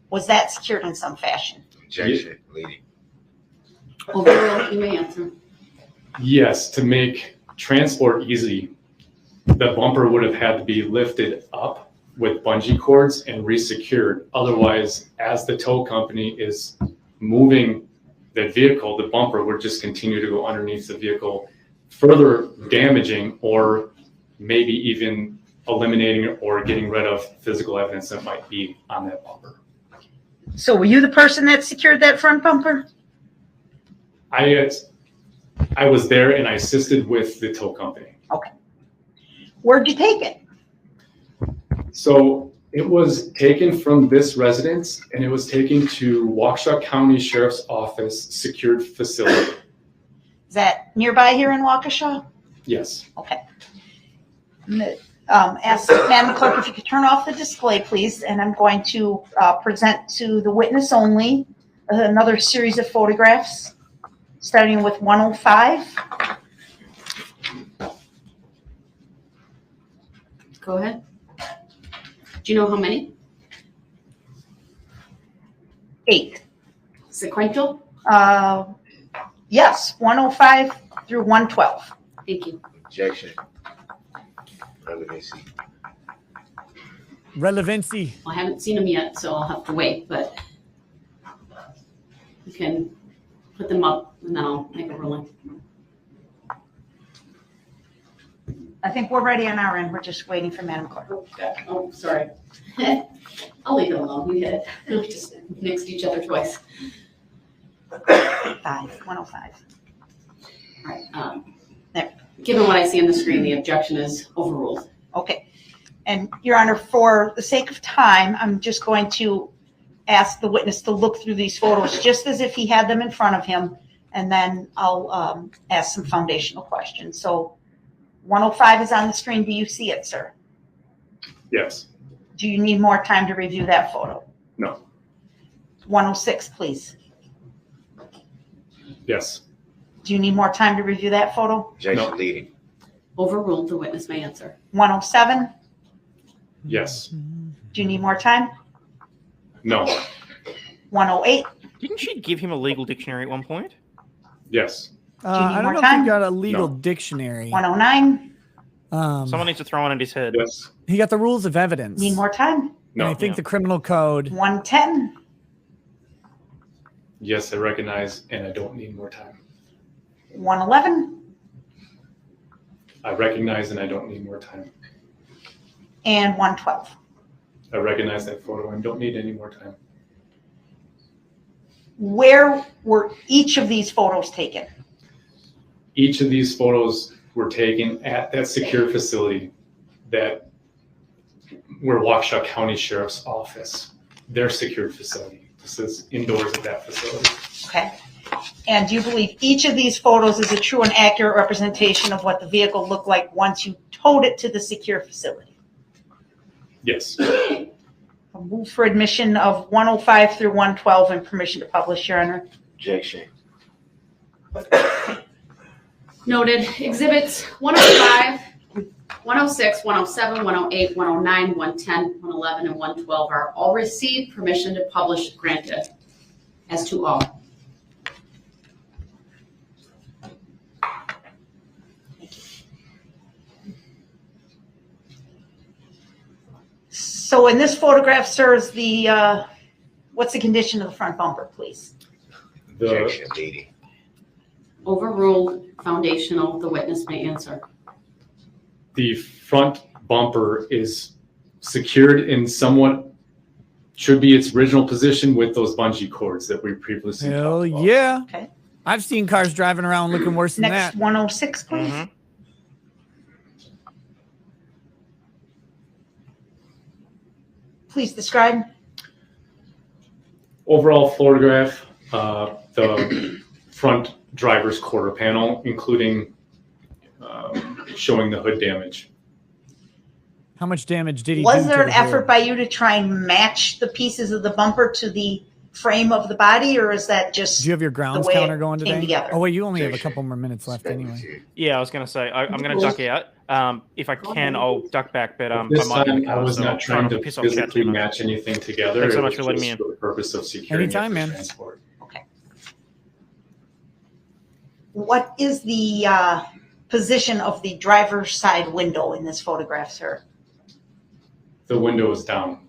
Was that secured in some fashion? Objection leading. Overruled. You may answer. Yes, to make transport easy, the bumper would have had to be lifted up with bungee cords and resecured. Otherwise, as the tow company is moving the vehicle, the bumper would just continue to go underneath the vehicle, further damaging or maybe even eliminating or getting rid of physical evidence that might be on that bumper. So were you the person that secured that front bumper? I was there and I assisted with the tow company. Okay. Where'd you take it? So it was taken from this residence and it was taken to Waukesha County Sheriff's Office secured facility. Is that nearby here in Waukesha? Yes. Okay. Ask Madam Clerk if you could turn off the display, please, and I'm going to present to the witness only another series of photographs, starting with 105. Go ahead. Do you know how many? 108. Sequential? Yes, 105 through 112. Thank you. Objection. Relevancy. Relevancy. Well, I haven't seen them yet, so I'll have to wait, but you can put them up and then I'll make a ruling. I think we're ready on our end. We're just waiting for Madam Clerk. Oh, sorry. I'll leave it alone. We hit it. We just mixed each other twice. 105. All right. Given what I see on the screen, the objection is overruled. Okay. And Your Honor, for the sake of time, I'm just going to ask the witness to look through these photos just as if he had them in front of him, and then I'll ask some foundational questions. So 105 is on the screen. Do you see it, sir? Yes. Do you need more time to review that photo? No. 106, please. Yes. Do you need more time to review that photo? Objection leading. Overruled. The witness may answer. 107. Yes. Do you need more time? No. 108. Didn't she give him a legal dictionary at one point? Yes. I don't know if he got a legal dictionary. 109. Someone needs to throw one at his head. Yes. He got the rules of evidence. Need more time? And I think the criminal code. 110. Yes, I recognize, and I don't need more time. 111. I recognize, and I don't need more time. And 112. I recognize that photo and don't need any more time. Where were each of these photos taken? Each of these photos were taken at that secure facility that where Waukesha County Sheriff's Office, their secured facility. This is indoors at that facility. Okay. And do you believe each of these photos is a true and accurate representation of what the vehicle looked like once you towed it to the secure facility? Yes. I'll move for admission of 105 through 112 and permission to publish, Your Honor. Objection. Noted. Exhibits 105, 106, 107, 108, 109, 110, 111, and 112 are all received. Permission to publish granted as to all. So in this photograph, sir, is the, what's the condition of the front bumper, please? Objection leading. Overruled. Foundational. The witness may answer. The front bumper is secured in somewhat, should be its original position with those bungee cords that we previously Hell talked about. yeah. Okay. I've seen cars driving around looking worse than Next, that. 106, please. Mm-hmm. Please describe. Overall photograph, the front driver's quarter panel, including showing the hood damage. How much damage did he do? Was to there an the effort hood? by you to try and match the pieces of the bumper to the frame of the body, or is that just Do you have your grounds the way counter it going came today? together? Oh wait, you only have a couple more minutes left anyway. Yeah, I was gonna say I'm gonna duck out. If I can, I'll duck back, but I This might be in the time, I car, was so not I'm trying to piss off chat too physically much. match anything together. Thanks so It much was for letting me just in. For the purpose of securing Anytime, it for man. transport. What is the position of the driver's side window in this photograph, sir? The window is down.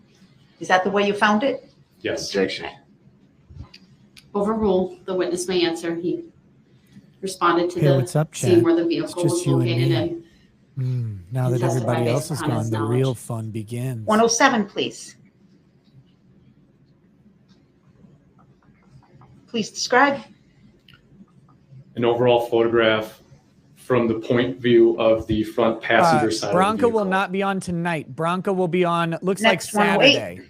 Is that the way you found it? Yes. Objection. Overruled. The witness may answer. He responded to Hey, the what's up, scene Chad? where the It's vehicle just was you and located me. and Now that Testify everybody based else is upon his gone, the knowledge. real fun begins. 107, please. Please describe. An overall photograph from the point view of the front passenger side. Bronco of the will not be on tonight. Bronco will be on. Looks Next, like 108. Saturday.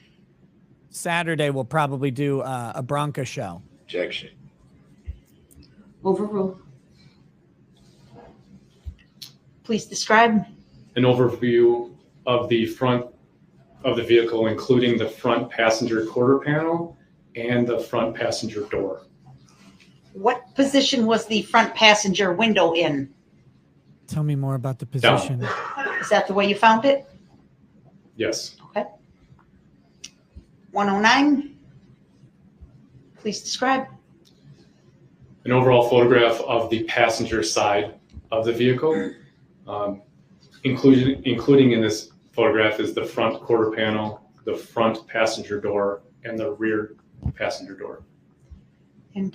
Saturday we'll probably do a Bronco show. Objection. overruled. Please describe. An overview of the front of the vehicle, including the front passenger quarter panel and the front passenger door. What position was the front passenger window in? Tell me more about the position. Is that the way you found it? Yes. Okay. 109. Please describe. An overall photograph of the passenger side of the vehicle. Including in this photograph is the front quarter panel, the front passenger door, and the rear passenger door. And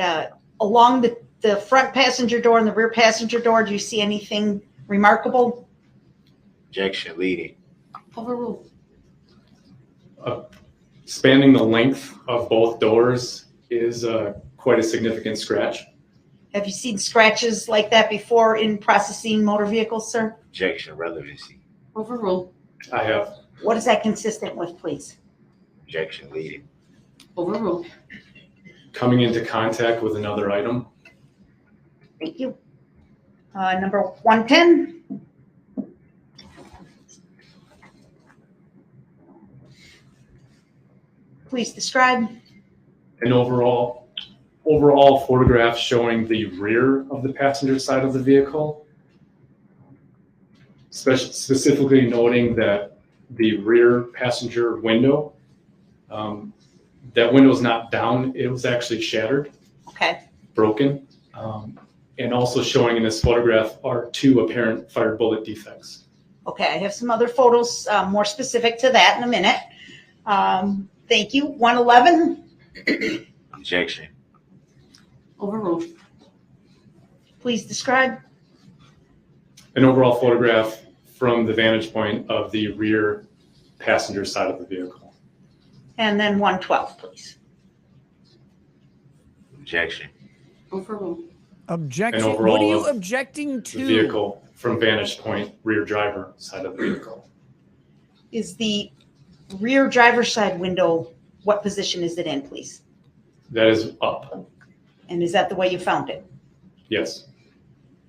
along the front passenger door and the rear passenger door, do you see anything remarkable? Objection, leading. Overruled. Spanning the length of both doors is quite a significant scratch. Have you seen scratches like that before in processing motor vehicles, sir? Objection, relevancy. Overruled. I have. What is that consistent with, please? Objection, leading. Overruled. Coming into contact with another item. Thank you. Number 110. Please describe. An overall photograph showing the rear of the passenger side of the vehicle. Specifically noting that the rear passenger window, that window is not down, it was actually shattered. Okay. Broken. And also showing in this photograph are 2 apparent fired bullet defects. Okay, I have some other photos more specific to that in a minute. Thank you. 111. Objection. Overruled. Please describe. An overall photograph from the vantage point of the rear passenger side of the vehicle. And then 112, please. Objection. Overruled. Objection. An overall What are you of objecting The to? vehicle from vantage point, rear driver side of the vehicle. Is the rear driver's side window, what position is it in, please? That is up. And is that the way you found it? Yes.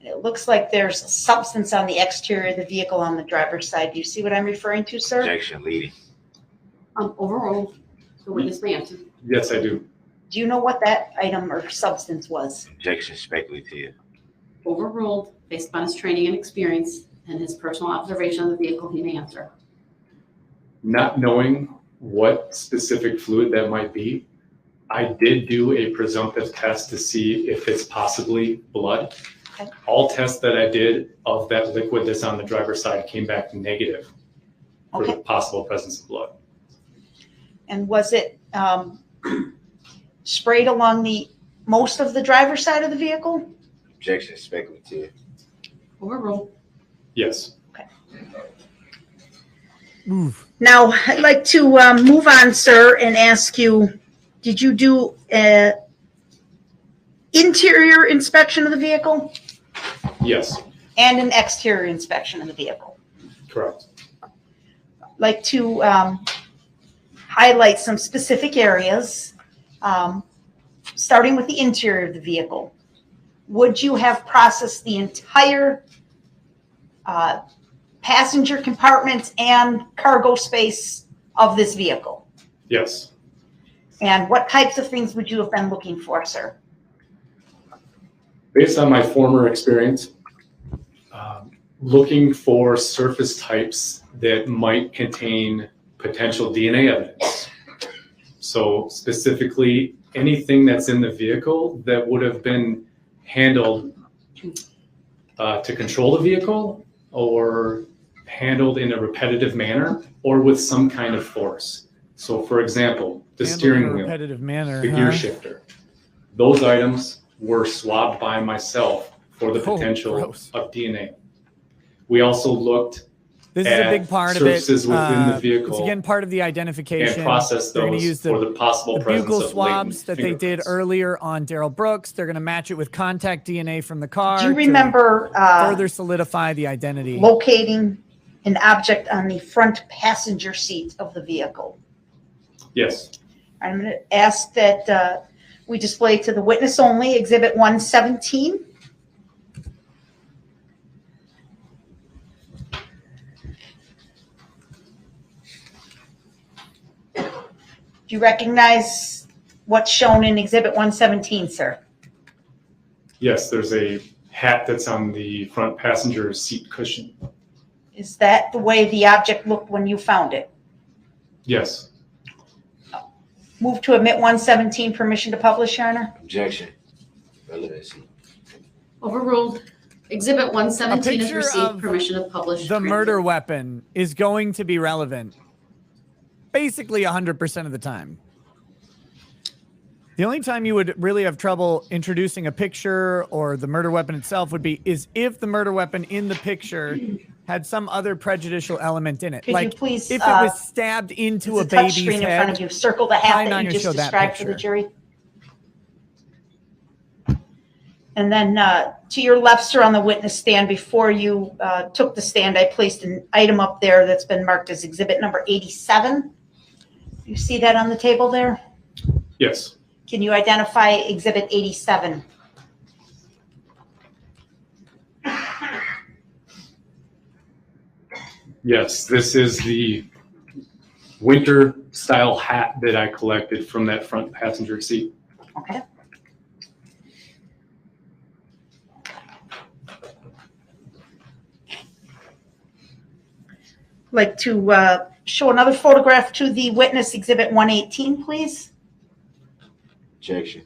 It looks like there's substance on the exterior of the vehicle on the driver's side. Do you see what I'm referring to, sir? Objection, leading. Overruled. The witness may answer. Yes, I do. Do you know what that item or substance was? Objection, speculative. Overruled. Based upon his training and experience and his personal observation of the vehicle, he may answer. Not knowing what specific fluid that might be, I did do a presumptive test to see if it's possibly blood. Okay. All tests that I did of that liquid that's on the driver's side came back negative for the possible presence of blood. And was it sprayed along most of the driver's side of the vehicle? Objection, speculative. Overruled. Yes. Move. Now, I'd like to move on, sir, and ask you, did you do an interior inspection of the vehicle Yes, and an exterior inspection of the vehicle? correct. I'd like to highlight some specific areas, starting with the interior of the vehicle. Would you have processed the entire passenger compartments and cargo space of this vehicle? Yes. And what types of things would you have been looking for, sir? Based on my former experience, looking for surface types that might contain potential DNA evidence. So specifically, anything that's in the vehicle that would have been handled to control the vehicle or handled in a repetitive manner or with some kind of force. So for example, the Handled steering in a wheel, repetitive manner, the huh? gear shifter, those items were swabbed by myself for the potential of DNA. We also looked This is at a big part of it. surfaces within the It's vehicle again part of the identification. and process They're going those to use for the possible the presence buccal of swabs latent that they did earlier on Darrell Brooks. They're going to match it with contact DNA from the car. Do you to remember further solidify the identity? locating an object on the front passenger seat of the vehicle? Yes. I'm going to ask that we display to the witness only Exhibit 117. Do you recognize what's shown in Exhibit 117, sir? Yes, there's a hat that's on the front passenger seat cushion. Is that the way the object looked when you found it? Yes. Move to admit 117, permission to publish, Your Honor. Objection. Relevancy. Overruled. Exhibit A 117 is picture received, of permission to publish. the granted. murder weapon is going to be relevant basically 100% of the time. The only time you would really have trouble introducing a picture or the murder weapon itself is if the murder weapon in the picture had some other prejudicial element in it. Could like you please, if it was stabbed into a There's a touch baby's screen in head. front of you. Circle the hat probably not that you gonna just show that described for the picture. jury. And then to your left, sir, on the witness stand, before you took the stand, I placed an item up there that's been marked as exhibit number 87. You see that on the table there? Yes. Can you identify exhibit 87? Yes, this is the winter style hat that I collected from that front passenger seat. Okay. Like to show another photograph to the witness, exhibit 118, please. Objection.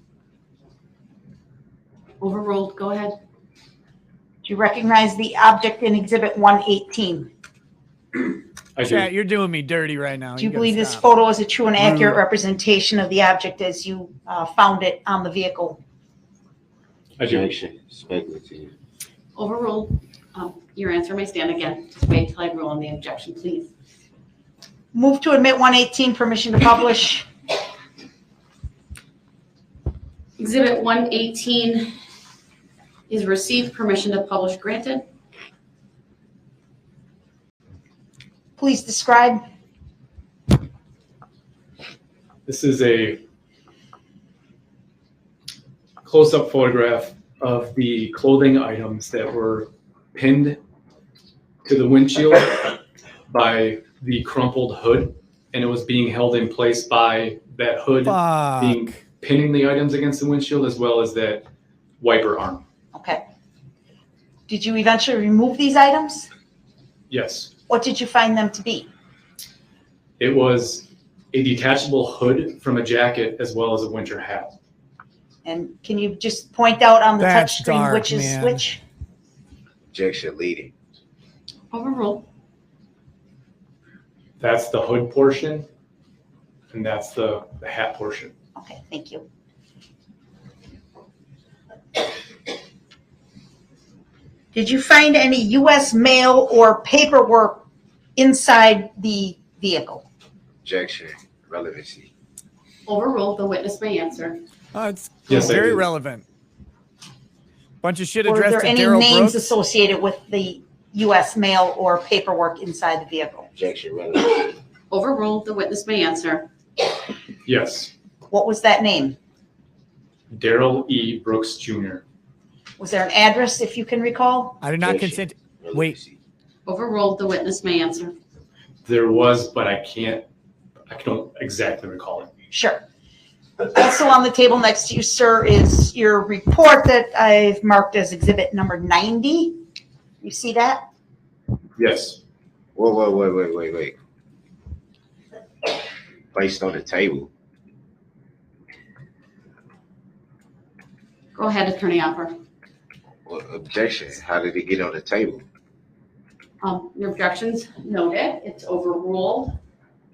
Overruled. Go ahead. Do you recognize the object in exhibit 118? Chat, you're doing me dirty right now. Do you believe this photo is a true and accurate representation of the object as you found it on the vehicle? Objection. Speculative. Overruled. Your answer may stand again. Just wait till I rule on the objection, please. Move to admit 118, permission to publish. Exhibit 118 is received, permission to publish granted. Please describe. This is a close-up photograph of the clothing items that were pinned to the windshield by the crumpled hood, and it was being held in place by that hood being pinning the items against the windshield, as well as that wiper arm. Okay. Did you eventually remove these items? Yes. What did you find them to be? It was a detachable hood from a jacket as well as a winter hat. And can you just point out on the That's touch screen dark, which is man. which? Objection leading. Overruled. That's the hood portion, and that's the hat portion. Okay, thank you. Did you find any U.S. mail or paperwork inside the vehicle? Objection. Relevancy. Overruled. The witness may answer. It's Yes, I very did. relevant. Bunch of shit Were addressed there to any Darrell names Brooks. associated with the U.S. mail or paperwork inside the vehicle? Objection. Relevancy. Overruled. The witness may answer. Yes. What was that name? Darrell E. Brooks Jr. Was there an address, if you can recall? I did not Objection. consent. Wait, Overruled. The witness may answer. There was, but I don't exactly recall it. Sure. Also on the table next to you, sir, is your report that I've marked as exhibit number 90. You see that? Yes. Wait. Placed on the table. Go ahead, Attorney Opper. Well, objection. How did it get on the table? Your objections noted. It's overruled.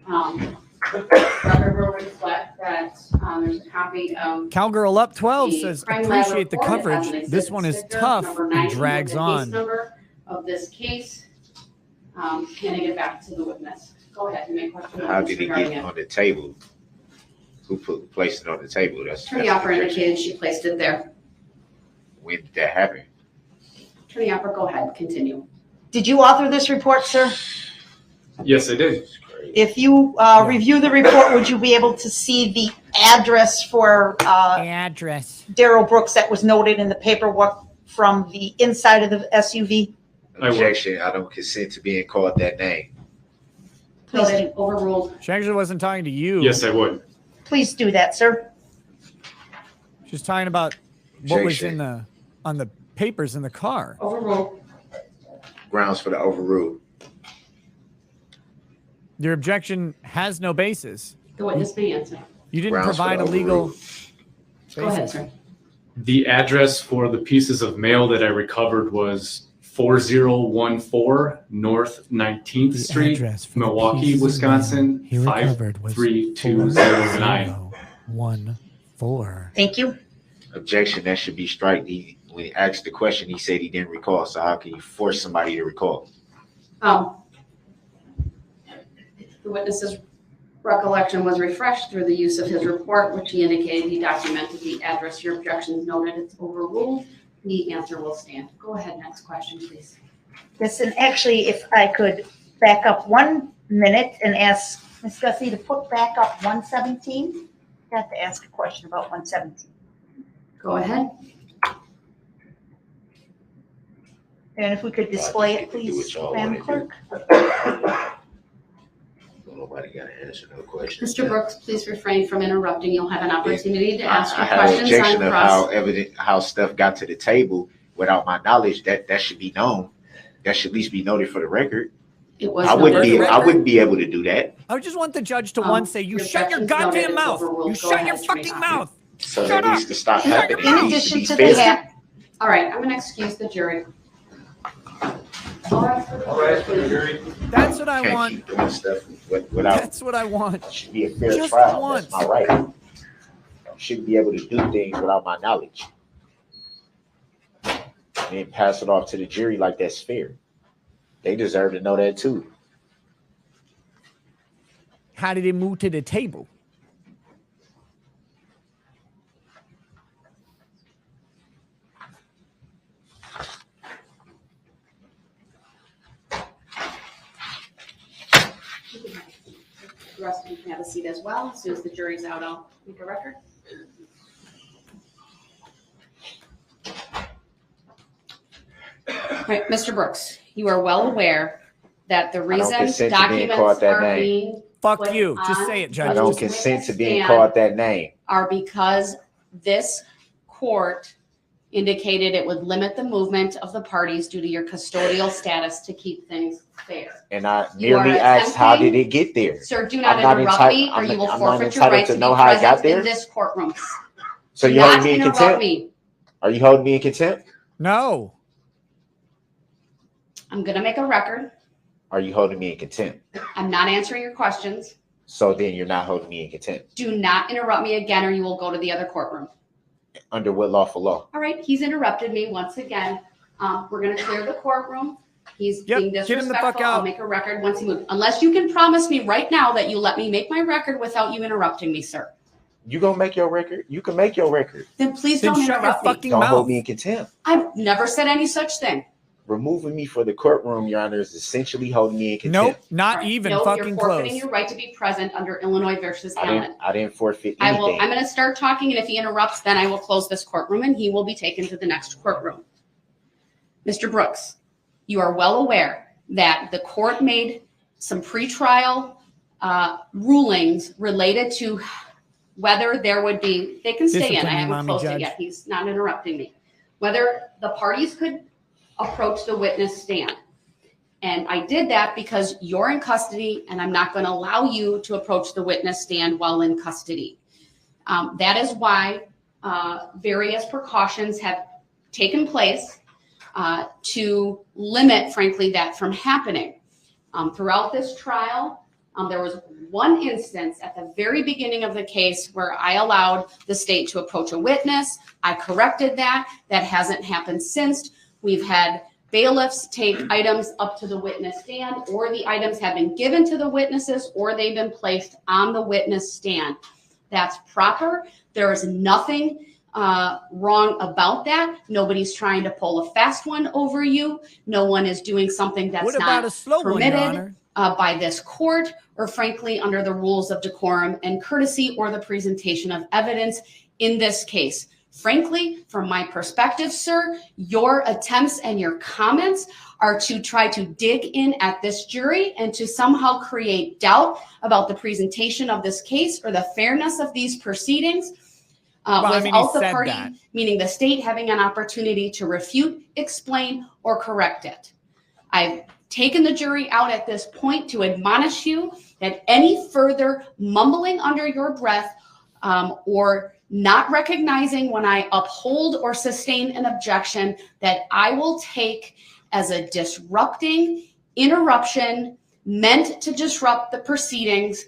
Record will reflect that there's a copy of Cowgirl Up 12 the says, crime lab appreciate the report. It has coverage. an This exhibit one is sticker, tough number and 90 drags with the on. case number of this case. Handing it back to the witness. Go ahead, you may question. the How witness did it regarding get on the table? Who placed it on the table? Attorney Opper indicated she placed it there. When did that happen? Attorney Opper, go ahead, continue. Did you author this report, sir? Yes, I did. If you review the report, would you be able to see the address for address Darrell Brooks that was noted in the paperwork from the inside of the SUV? Objection. I don't consent to being called that name. Noted, overruled. She actually wasn't talking to you. Yes, I would. Please do that, sir. She's talking about what was Objection. on the papers in the car. Overruled. Grounds for the overrule. Your objection has no basis. The witness may answer. You didn't Grounds for provide a the legal overrule. Go ahead, basis. sir. The address for the pieces of mail that I recovered was 4014 North 19th Street, address for the Milwaukee, pieces of Wisconsin, he recovered was 53209. 4014. Thank you. Objection, that should be strike. When he asked the question, he said he didn't recall. So how can you force somebody to recall? The witness's recollection was refreshed through the use of his report, which he indicated he documented the address. Your objection is noted. It's overruled. The answer will stand. Go ahead. Next question, please. Yes, and actually, if I could back up 1 minute and ask Ms. Gussie to put back up 117. I have to ask a question about 117. Go ahead. And if we could display it, please, Madam Clerk. Nobody got to answer no questions. Mr. Brooks, please refrain from interrupting. You'll have an opportunity to ask I your have an questions objection on of cross. how stuff got to the table without my knowledge. That should be known. That should at least be noted for the record. It was I wouldn't noted. be able to do that. I just want the judge to once say, "You your shut your objection's noted. goddamn It's mouth. overruled. You Go shut your ahead, fucking Teresa. mouth." So that needs to stop happening. In It needs addition be to the fair. all right, I'm going to excuse the jury. All right, for the jury. That's what I Can't want. keep doing stuff without. That's what I want. Should be a fair Just trial. once. That's my right. Shouldn't be able to do things without my knowledge. And then pass it off to the jury like that's fair. They deserve to know that too. How did it move to the table? The rest of you can have a seat as well. As soon as the jury's out, I'll make a record. All right, Mr. Brooks, you are well aware that the reason consent to being called documents that are name. being Fuck put you. Just on say it, Judge. I don't Just- consent to being stand called that name. are because this court indicated it would limit the movement of the parties due to your custodial status to keep things fair. And I You are merely asked, how attempting- did it get there? Sir, do not I'm not interrupt entitled- me or I'm you will not- I'm not forfeit your entitled right to to be know how I got present there? in this courtroom. So Do you not holding me in interrupt contempt? me. Are you holding me in contempt? No. I'm gonna make a record. Are you holding me in contempt? I'm not answering your questions. So then you're not holding me in contempt. Do not interrupt me again or you will go to the other courtroom. Under what lawful law? All right, he's interrupted me once again. We're gonna clear the courtroom. He's being get him the fuck disrespectful. I'll out. make a record once he moves. Unless you can promise me right now that you let me make my record without you interrupting me, sir. You gonna make your record? You can make your record. Then please Then don't shut your interrupt me. fucking Don't mouth. hold me in contempt. I've never said any such thing. Removing me for the courtroom, Your Honor, is essentially holding me in Nope, contempt. not All right, even no, fucking you're forfeiting close. your right to be present under Illinois versus Allen. I didn't forfeit I'm anything. going to start talking, and if he interrupts, then I will close this courtroom, and he will be taken to the next courtroom. Mr. Brooks, you are well aware that the court made some pretrial rulings related to whether there would be, they can stay in, I Discipline you, haven't mommy closed it judge. yet, he's not interrupting me, whether the parties could approach the witness stand. And I did that because you're in custody and I'm not going to allow you to approach the witness stand while in custody. That is why various precautions have taken place to limit, frankly, that from happening. Throughout this trial, there was one instance at the very beginning of the case where I allowed the state to approach a witness. I corrected that. That hasn't happened since. We've had bailiffs take items up to the witness stand, or the items have been given to the witnesses, or they've been placed on the witness stand. That's proper. There is nothing wrong about that. Nobody's trying to pull a fast one over you. No one is doing something that's What about not a slow one, Your permitted Honor? by this court, or frankly, under the rules of decorum and courtesy or the presentation of evidence in this case. Frankly, from my perspective, sir, your attempts and your comments are to try to dig in at this jury and to somehow create doubt about the presentation of this case or the fairness of these proceedings. Without the party, meaning the state, having an opportunity to refute, explain, or correct it. I've taken the jury out at this point to admonish you that any further mumbling under your breath or not recognizing when I uphold or sustain an objection that I will take as a disrupting interruption meant to disrupt the proceedings.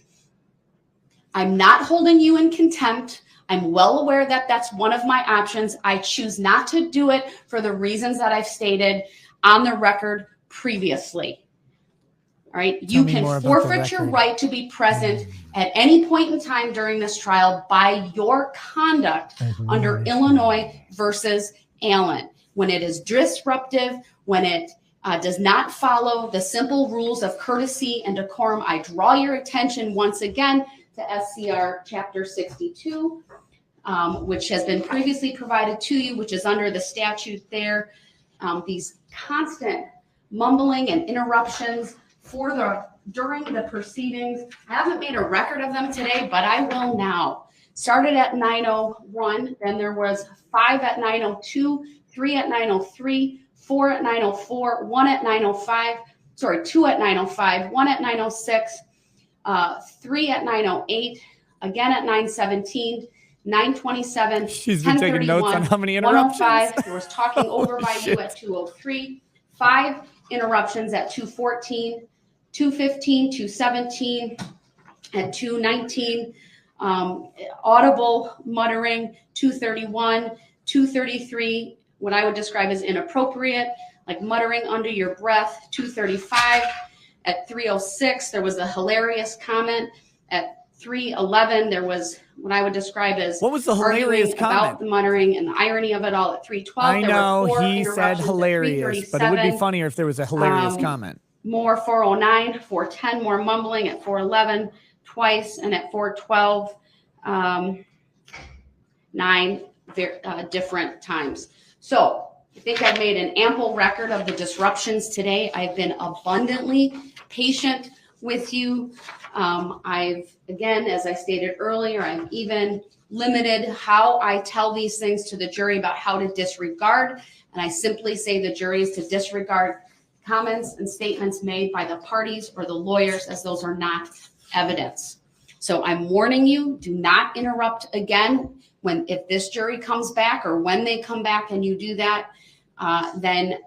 I'm not holding you in contempt. I'm well aware that that's one of my options. I choose not to do it for the reasons that I've stated on the record previously. All right, you can forfeit your right to be present at any point in time during this trial by your conduct under Illinois versus Allen. When it is disruptive, when it does not follow the simple rules of courtesy and decorum, I draw your attention once again to SCR Chapter 62, which has been previously provided to you, which is under the statute there. These constant mumbling and interruptions during the proceedings. I haven't made a record of them today, but I will now. Started at 9:01, then there was 5 at 9:02, 3 at 9:03, 4 at 9:04, 1 at 9:05, 2 at 9:05, 1 at 9:06, 3 at 9:08, again at 9:17, 9:27, She's been taking notes on how many interruptions. 1:05, there was talking over by you at 2:03, 5 interruptions at 2:14, 2:15, 2:17, at 2:19, audible muttering, 2:31, 2:33, what I would describe as inappropriate, like muttering under your breath, 2:35, at 3:06, there was a hilarious comment, at 3:11, there was what I would describe as what was the hilarious comment about the muttering and the irony of it all. At 3:12, I know he said hilarious, but it would be funnier if there was a hilarious comment. More 4:09, 4:10, more mumbling at 4:11 twice, and at 4:12, 9 different times. So I think I've made an ample record of the disruptions today. I've been abundantly patient with you. I've, again, as I stated earlier, I've even limited how I tell these things to the jury about how to disregard. And I simply say the jury is to disregard comments and statements made by the parties or the lawyers, as those are not evidence. So I'm warning you, do not interrupt again. If this jury comes back or when they come back and you do that, then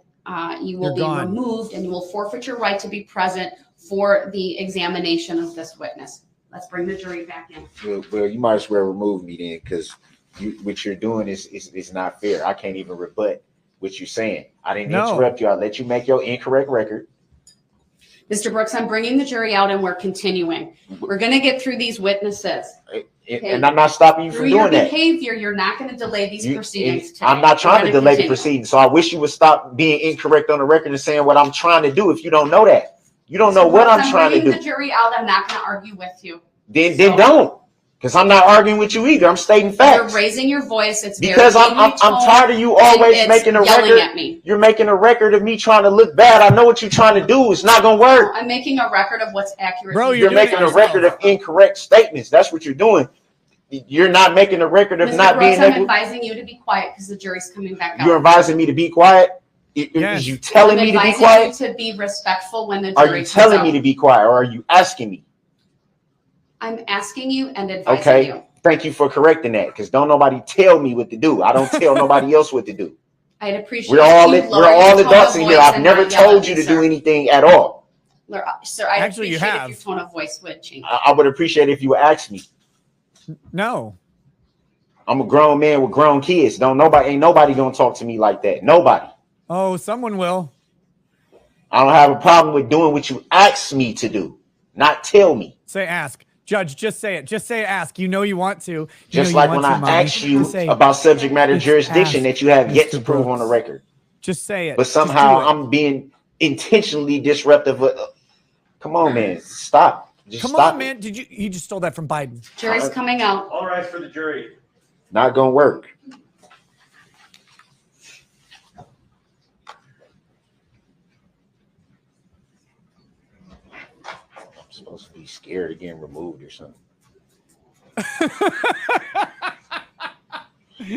you will be removed and you will forfeit your right to be present for the examination of this witness. Let's bring the jury back in. Well, you might as well remove me then, because what you're doing is not fair. I can't even rebut what you're saying. I didn't interrupt you. I let you make your incorrect record. Mr. Brooks, I'm bringing the jury out and we're continuing. We're going to get through these witnesses. Okay. And I'm not stopping you from doing that. Through your behavior, you're not going to delay these proceedings today. I'm not trying to delay the proceedings. So I wish you would stop being incorrect on the record and saying what I'm trying to do if you don't know that. You don't know what I'm trying to do. I'm bringing the jury out. I'm not going to argue with you. Then don't. Because I'm not arguing with you either. I'm stating facts. You're raising your voice. It's because I'm tired of you always making a record. At me. You're making a record of me trying to look bad. I know what you're trying to do. It's not gonna work. I'm making a record of what's accurate. Bro, you're making a record of incorrect statements. That's what you're doing. You're not making a record of not being. I'm advising you to be quiet because the jury's coming back out. You're advising me to be quiet. Is you telling me to be quiet? To be respectful when the jury. Are you telling me to be quiet, or are you asking me? I'm asking you and advising you. Thank you for correcting that, because don't nobody tell me what to do. I don't tell nobody else what to do. I'd appreciate. We're all adults in here. I've never told you to do anything at all. Sir, I actually you have. If your tone of voice would change. I would appreciate if you would ask me. No. I'm a grown man with grown kids. Ain't nobody gonna talk to me like that. Nobody. Oh, someone will. I don't have a problem with doing what you ask me to do, not tell me. Say ask. Judge, just say it. Just say ask. You know you want to. Just like when I asked you about subject matter jurisdiction that you have yet to prove on the record. Just say it. But somehow I'm being intentionally disruptive. Come on, man. Stop. Come on, man. You just stole that from Biden. Jury's coming out. All right for the jury. Not gonna work. Supposed to be scared of getting removed or something.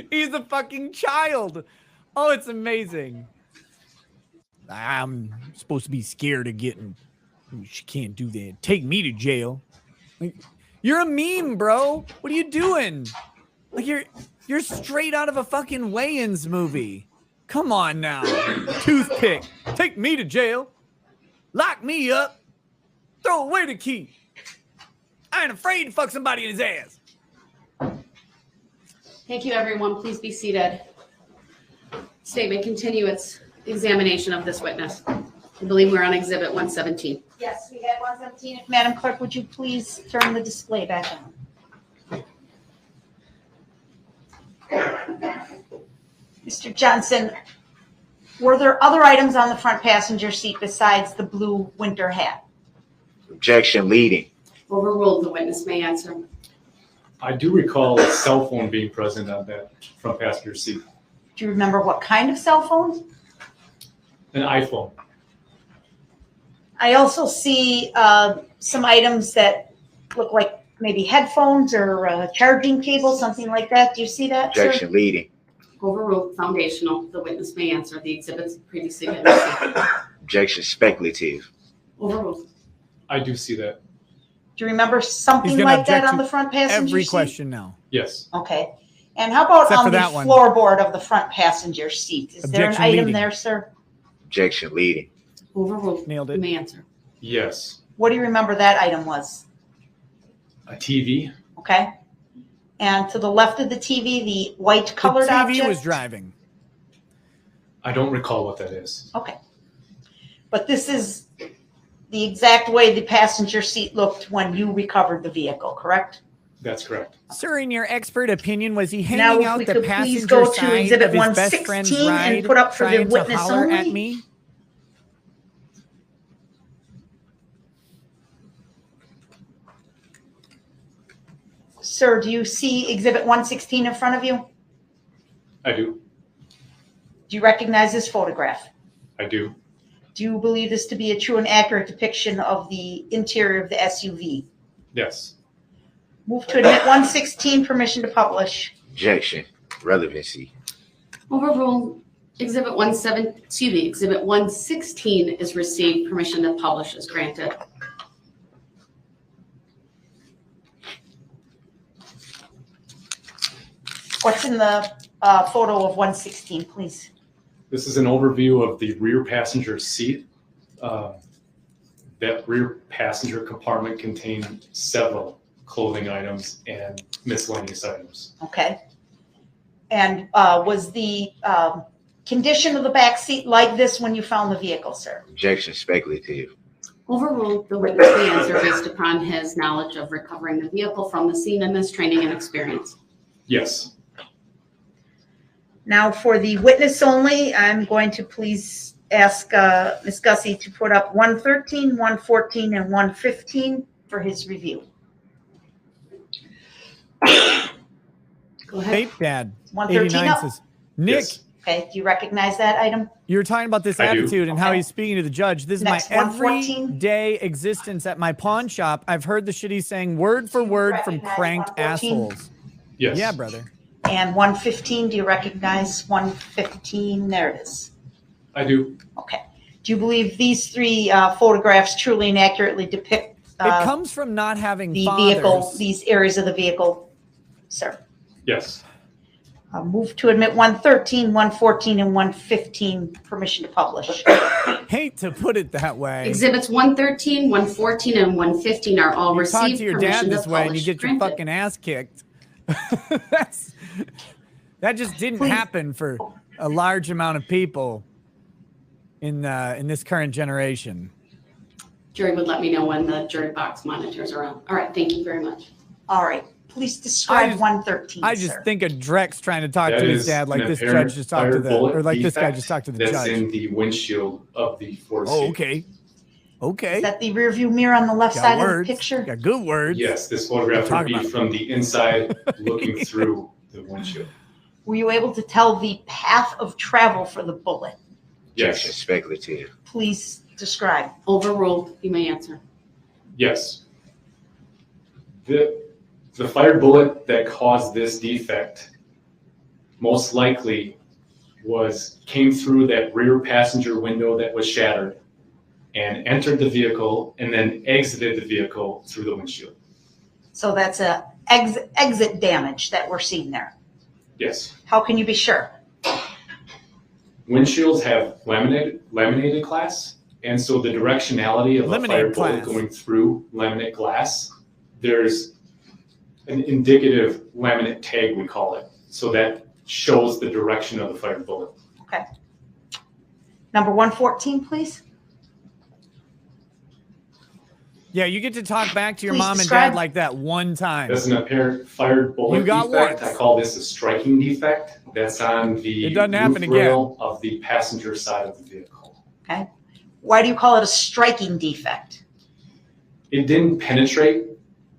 He's a fucking child. Oh, it's amazing. I'm supposed to be scared of getting. She can't do that. Take me to jail. You're a meme, bro. What are you doing? Like you're straight out of a fucking Wayans movie. Come on now. Toothpick. Take me to jail. Lock me up. Throw away the key. I ain't afraid to fuck somebody in his ass. Thank you, everyone. Please be seated. Statement continue its examination of this witness. I believe we're on Exhibit 117. Yes, we had 117. Madam Clerk, would you please turn the display back on? Mr. Johnson, were there other items on the front passenger seat besides the blue winter hat? Objection leading. Overruled. The witness may answer. I do recall a cell phone being present on that front passenger seat. Do you remember what kind of cell phone? An iPhone. I also see some items that look like maybe headphones or a charging cable, something like that. Do you see that, sir? Objection leading. Overruled. Foundational. The witness may answer. The exhibits previously been received. Objection speculative. Overruled. I do see that. Do you remember something gonna like that object on to the front passenger Every seat? question now. Yes. Okay. And how about Except for on the that one. floorboard of the front passenger seat? Is there an Objection item leading. there, sir? Objection leading. Overruled. Nailed You it. may answer. Yes. What do you remember that item was? A TV. Okay. And to the left of the TV, the white The colored TV object? was driving. I don't recall what that is. Okay. But this is the exact way the passenger seat looked when you recovered the vehicle, correct? That's correct. Sir, in your expert opinion, was he Now, hanging if out we the could please passenger go to side Exhibit of his best friend's 116 and ride put up for the trying to witness holler at only? me? Sir, do you see Exhibit 116 in front of you? I do. Do you recognize this photograph? I do. Do you believe this to be a true and accurate depiction of the interior of the SUV? Yes. Move to admit 116, permission to publish. Objection. Relevancy. Overruled. Exhibit 116 is received. Permission to publish is granted. What's in the photo of 116, please? This is an overview of the rear passenger seat. That rear passenger compartment contained several clothing items and miscellaneous items. Okay. And was the condition of the back seat like this when you found the vehicle, sir? Objection speculative. Overruled. The witness may answer based upon his knowledge of recovering the vehicle from the scene and his training and experience. Yes. Now for the witness only, I'm going to please ask Ms. Gussie to put up 113, 114, and 115 for his review. Go ahead. Tape Dad. 113 89 up? says, Nick, Yes. Okay, do you recognize that item? you were talking about this I do. attitude and how Okay. he's speaking to the judge. This Next, is my 114. everyday existence at my pawn shop. I've heard the shit he's saying word for word from recognize cranked 114? assholes. Yes. Yeah, brother. And 115, do you recognize 115? There it is. I do. Okay. Do you believe these three photographs truly and accurately depict It comes from not having the fathers. vehicle, these areas of the vehicle, sir? Yes. Move to admit 113, 114, and 115, permission to publish. Hate to put it that way. Exhibits 113, 114, and 115 are all You talk received. to your Permission dad to this way and you publish get your granted. fucking ass kicked. That just didn't Please. happen for a large amount of people in this current generation. Jury would let me know when the jury box monitors are on. All right, thank you very much. All right. Please describe 113, I just sir. think of Drex trying to talk That to his is dad like an this apparent judge just talked to the, bullet or like this guy defect just talked to the that's judge. in the windshield of the Ford Oh, Escape. okay. Is Okay. that the rear view mirror on the left Got side words. of the picture? Got good words. Yes, this photograph Talk would be about it. from the inside looking through the windshield. Were you able to tell the path of travel for the bullet? Objection Yes. speculative. Please describe. Overruled. You may answer. Yes. The fired bullet that caused this defect most likely came through that rear passenger window that was shattered and entered the vehicle and then exited the vehicle through the windshield. So that's a exit damage that we're seeing there. Yes. How can you be sure? Windshields have laminated glass, and so the directionality of a fire bullet going through laminate glass, there's an indicative laminate tag, we call it. So that shows the direction of the fire bullet. Okay. Number 114, please. Yeah, you get to talk back to your Please mom describe. and dad like that one time. That's an apparent fired bullet You got defect. one. I call this a striking defect. That's on the It doesn't happen roof again. rail of the passenger side of the vehicle. Okay. Why do you call it a striking defect? It didn't penetrate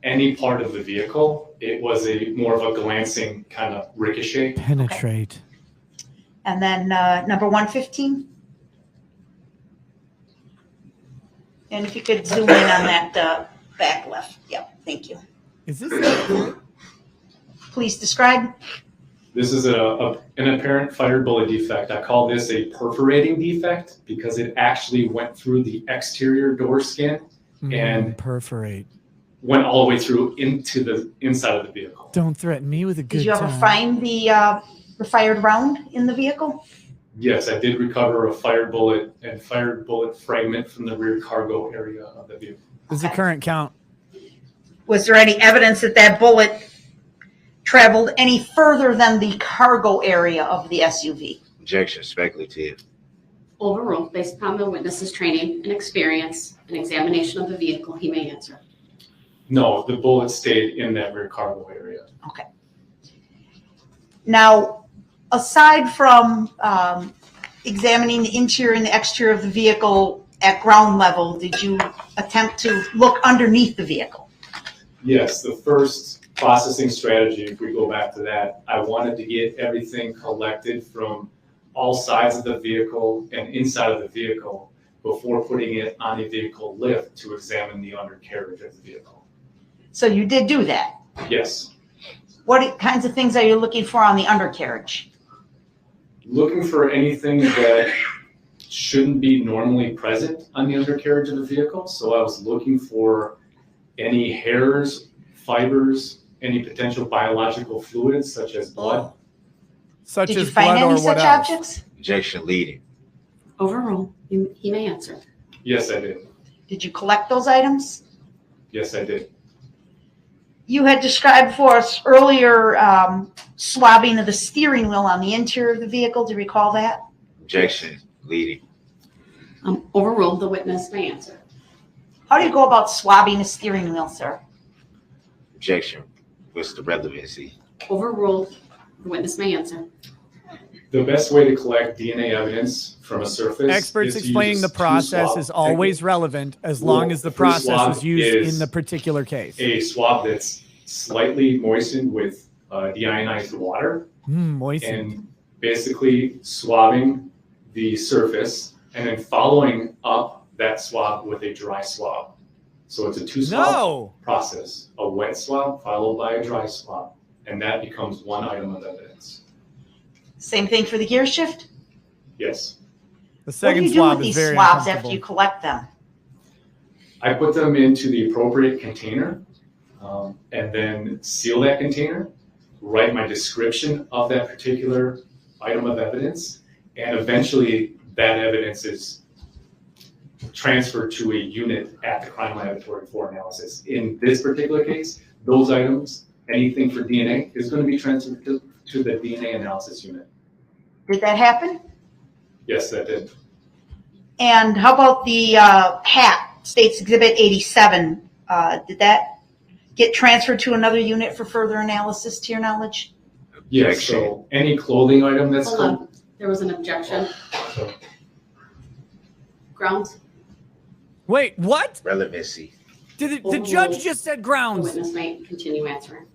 any part of the vehicle. It was more of a glancing kind of ricochet. Penetrate. And then number 115. And if you could zoom in on that back left. Yep, thank you. Is this? Please describe. This is an apparent fired bullet defect. I call this a perforating defect because it actually went through the exterior door skin and perforate. Went all the way through into the inside of the vehicle. Don't threaten me with a good Did you ever time. find the fired round in the vehicle? Yes, I did recover a fired bullet and fired bullet fragment from the rear cargo area of the vehicle. This is the current count. Was there any evidence that that bullet traveled any further than the cargo area of the SUV? Objection, speculative. Overruled based upon the witness's training and experience and examination of the vehicle, he may answer. No, the bullet stayed in that rear cargo area. Okay. Now, aside from examining the interior and the exterior of the vehicle at ground level, did you attempt to look underneath the vehicle? Yes, the first processing strategy, if we go back to that, I wanted to get everything collected from all sides of the vehicle and inside of the vehicle before putting it on a vehicle lift to examine the undercarriage of the vehicle. So you did do that. Yes. What kinds of things are you looking for on the undercarriage? Looking for anything that shouldn't be normally present on the undercarriage of the vehicle. So I was looking for any hairs, fibers, any potential biological fluids such as blood. Such Did as you find blood any or such what else? objects? Objection, leading. Overruled, he may answer. Yes, I did. Did you collect those items? Yes, I did. You had described for us earlier swabbing of the steering wheel on the interior of the vehicle. Do you recall that? Objection, leading. Overruled, the witness may answer. How do you go about swabbing a steering wheel, sir? Objection. What's the relevancy? Overruled, the witness may answer. The best way to collect DNA evidence from a surface. Experts is to explaining use the a process swab is always technique. relevant as long as the process swab was used is in the particular case. A swab that's slightly moistened with deionized water Moistened. and basically swabbing the surface and then following up that swab with a dry swab. So it's a two-swab process, a wet swab followed by a dry swab, and that becomes one item of evidence. Same thing for the gear shift? Yes. The What second do you do swab with is these very swabs after uncomfortable. you collect them? I put them into the appropriate container and then seal that container, write my description of that particular item of evidence, and eventually that evidence is transferred to a unit at the crime laboratory for analysis. In this particular case, those items, anything for DNA, is going to be transferred to the DNA analysis unit. Did that happen? Yes, that did. And how about the hat, States Exhibit 87? Did that get transferred to another unit for further analysis, to your knowledge? Yes, so any clothing item that's Hold on, there was an objection. Grounds? Wait, what? Relevancy. The judge just said The grounds. witness may continue answering.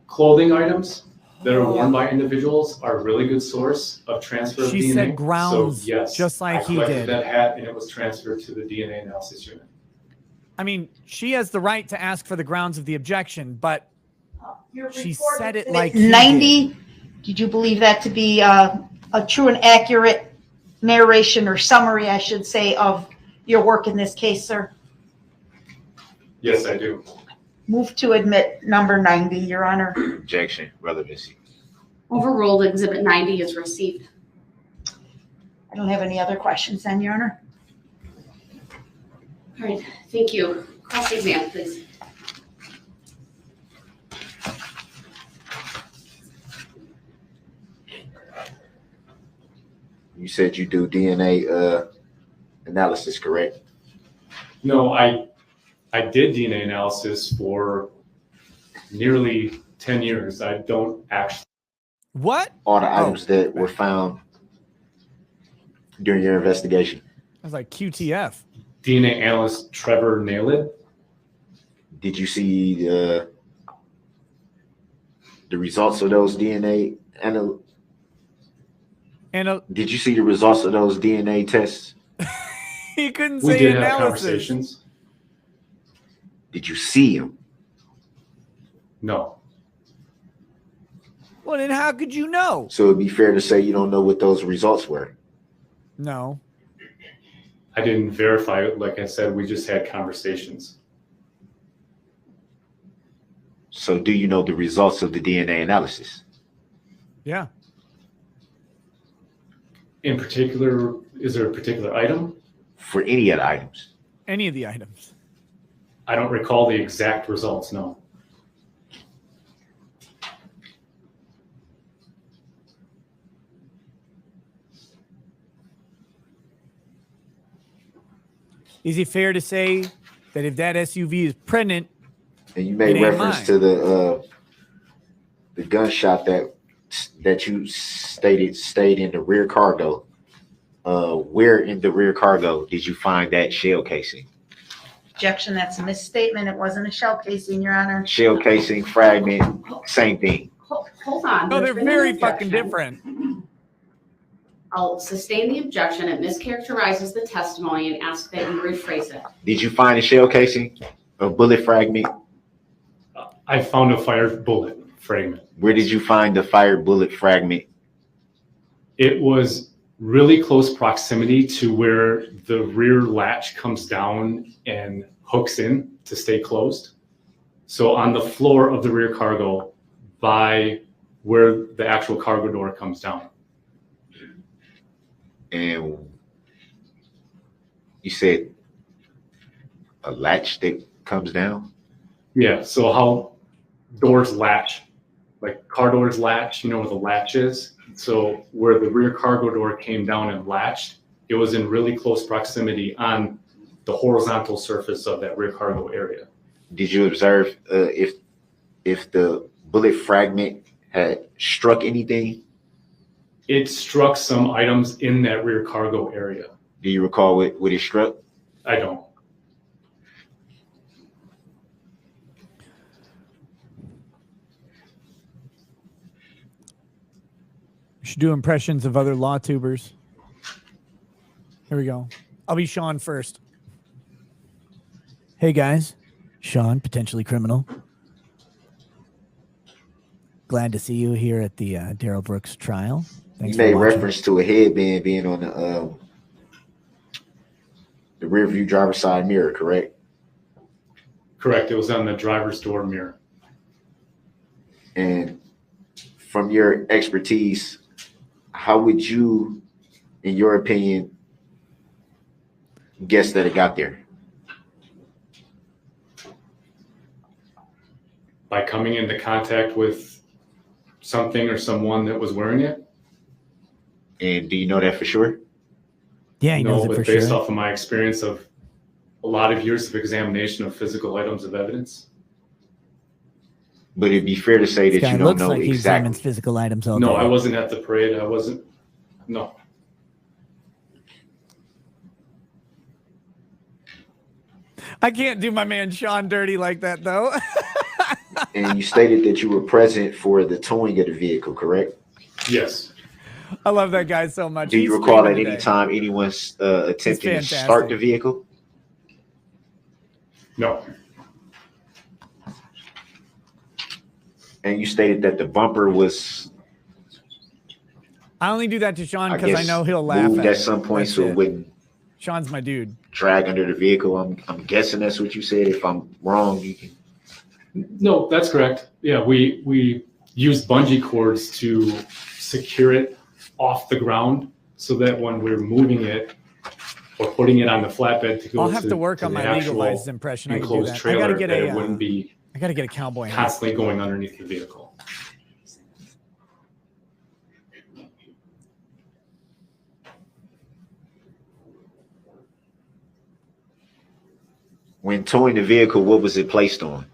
clothing items that are worn by individuals are a really good source of transfer of She DNA. said grounds, so, yes, just like I he collected did. that hat and it was transferred to the DNA analysis unit. I mean, she has the right to ask for the grounds of the objection, but she said it like he 90, did. did you believe that to be a true and accurate narration or summary, I should say, of your work in this case, sir? Yes, I do. Move to admit number 90, Your Honor. Objection, relevancy. Overruled. Exhibit 90 is received. I don't have any other questions then, Your Honor. All right, thank you. Cross-exam, please. You said you do DNA analysis, correct? No, I did DNA analysis for nearly 10 years. I don't actually. What? All the items that were found during your investigation. I was like QTF. DNA analyst Trevor Nailed. Did you see the results of those DNA Did you see the results of those DNA tests? He couldn't We say did have analysis. conversations. Did you see them? No. Well, then how could you know? So it'd be fair to say you don't know what those results were. No. I didn't verify it. Like I said, we just had conversations. So do you know the results of the DNA analysis? Yeah. In particular, is there a particular item? For any of the items. Any of the items. I don't recall the exact results, no. Is it fair to say that if that SUV is pregnant, and you made reference to the gunshot that you stated stayed in the rear cargo? Where in the rear cargo did you find that shell casing? Objection, that's a misstatement. It wasn't a shell casing, Your Honor. Shell casing, fragment, same thing. Hold on. no, There's they're been an very objection. fucking different. I'll sustain the objection. It mischaracterizes the testimony and ask that you rephrase it. Did you find a shell casing, a bullet fragment? I found a fired bullet fragment. Where did you find the fired bullet fragment? It was really close proximity to where the rear latch comes down and hooks in to stay closed. So on the floor of the rear cargo by where the actual cargo door comes down. And you said a latch that comes down? Yeah, so how doors latch, like car doors latch, you know where the latch is? So where the rear cargo door came down and latched, it was in really close proximity on the horizontal surface of that rear cargo area. Did you observe if the bullet fragment had struck anything? It struck some items in that rear cargo area. Do you recall what it struck? I don't. We should do impressions of other law tubers. Here we go. I'll be Sean first. Hey guys, Sean, potentially criminal. Glad to see you here at the Darrell Brooks trial. Thanks You made for watching. reference to a headband being on the rear view driver's side mirror, correct? Correct. It was on the driver's door mirror. And from your expertise, how would you, in your opinion, guess that it got there? By coming into contact with something or someone that was wearing it. And do you know that for sure? Yeah, he knows it but for based sure. off of my experience of a lot of years of examination of physical items of evidence. But it'd be fair to say This that guy you don't looks know like he exactly. examines physical items all No, day. I wasn't at the parade. I wasn't. No. I can't do my man Sean dirty like that, though. And you stated that you were present for the towing of the vehicle, correct? Yes. I love that guy so much. Do you He's recall at screaming any today. time anyone's attempting to fantastic. start the vehicle? No. And you stated that the bumper was, I only do that to Sean I because I guess, know he'll laugh moved at at it. some point That's so it. it wouldn't Sean's my dude. drag under the vehicle. I'm guessing that's what you said. If I'm wrong, you can No, that's correct. Yeah, we used bungee cords to secure it off the ground so that when we're moving it or putting it on the flatbed to go, I'll have to work on my legalized impression. I can do that. I gotta get it wouldn't be I gotta get a cowboy hat. constantly going underneath the vehicle. When towing the vehicle, what was it placed on?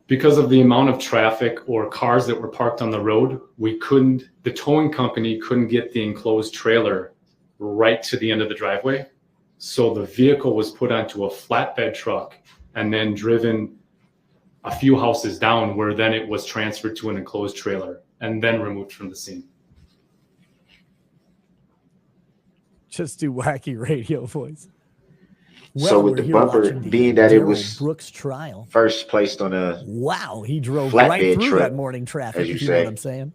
Because of the amount of traffic or cars that were parked on the road, the towing company couldn't get the enclosed trailer right to the end of the driveway. So the vehicle was put onto a flatbed truck and then driven a few houses down, where then it was transferred to an enclosed trailer and then removed from the scene. Just do wacky radio voice. So with the bumper, being that it was Brooks trial first placed on a he drove right through truck, that morning traffic. as you know say. what I'm saying?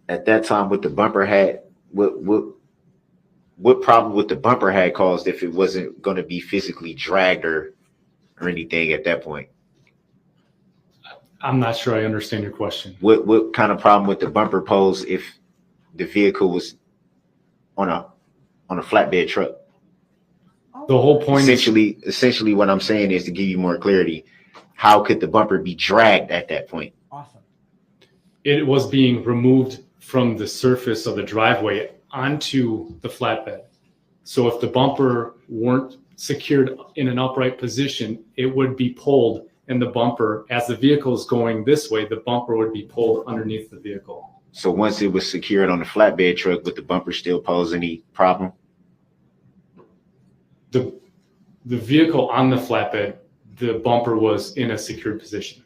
At that time, with the bumper had what problem with the bumper had caused if it wasn't going to be physically dragged or anything at that point? I'm not sure I understand your question. What kind of problem with the bumper posed if the vehicle was on a flatbed truck? The whole point essentially what I'm saying is to give you more clarity. How could the bumper be dragged at that point? Awesome. It was being removed from the surface of the driveway onto the flatbed. So if the bumper weren't secured in an upright position, it would be pulled, and the bumper, as the vehicle is going this way, the bumper would be pulled underneath the vehicle. So once it was secured on the flatbed truck, would the bumper still pose any problem? The vehicle on the flatbed, the bumper was in a secured position.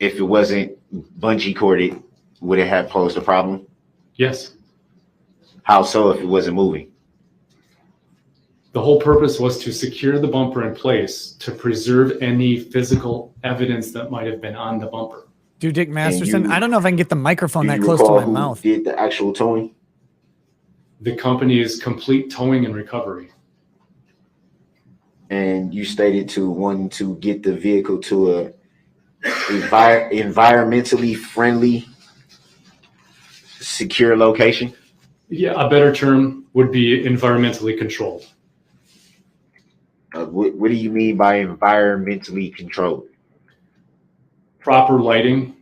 If it wasn't bungee corded, would it have posed a problem? Yes. How so if it wasn't moving? The whole purpose was to secure the bumper in place to preserve any physical evidence that might have been on the bumper. Dude, Dick Masterson, I don't know if I can get the microphone Do that you close to recall my who mouth. did the actual towing? The company is Complete Towing and Recovery. And you stated to one to get the vehicle to a environmentally friendly, secure location? Yeah, a better term would be environmentally controlled. What do you mean by environmentally controlled? Proper lighting,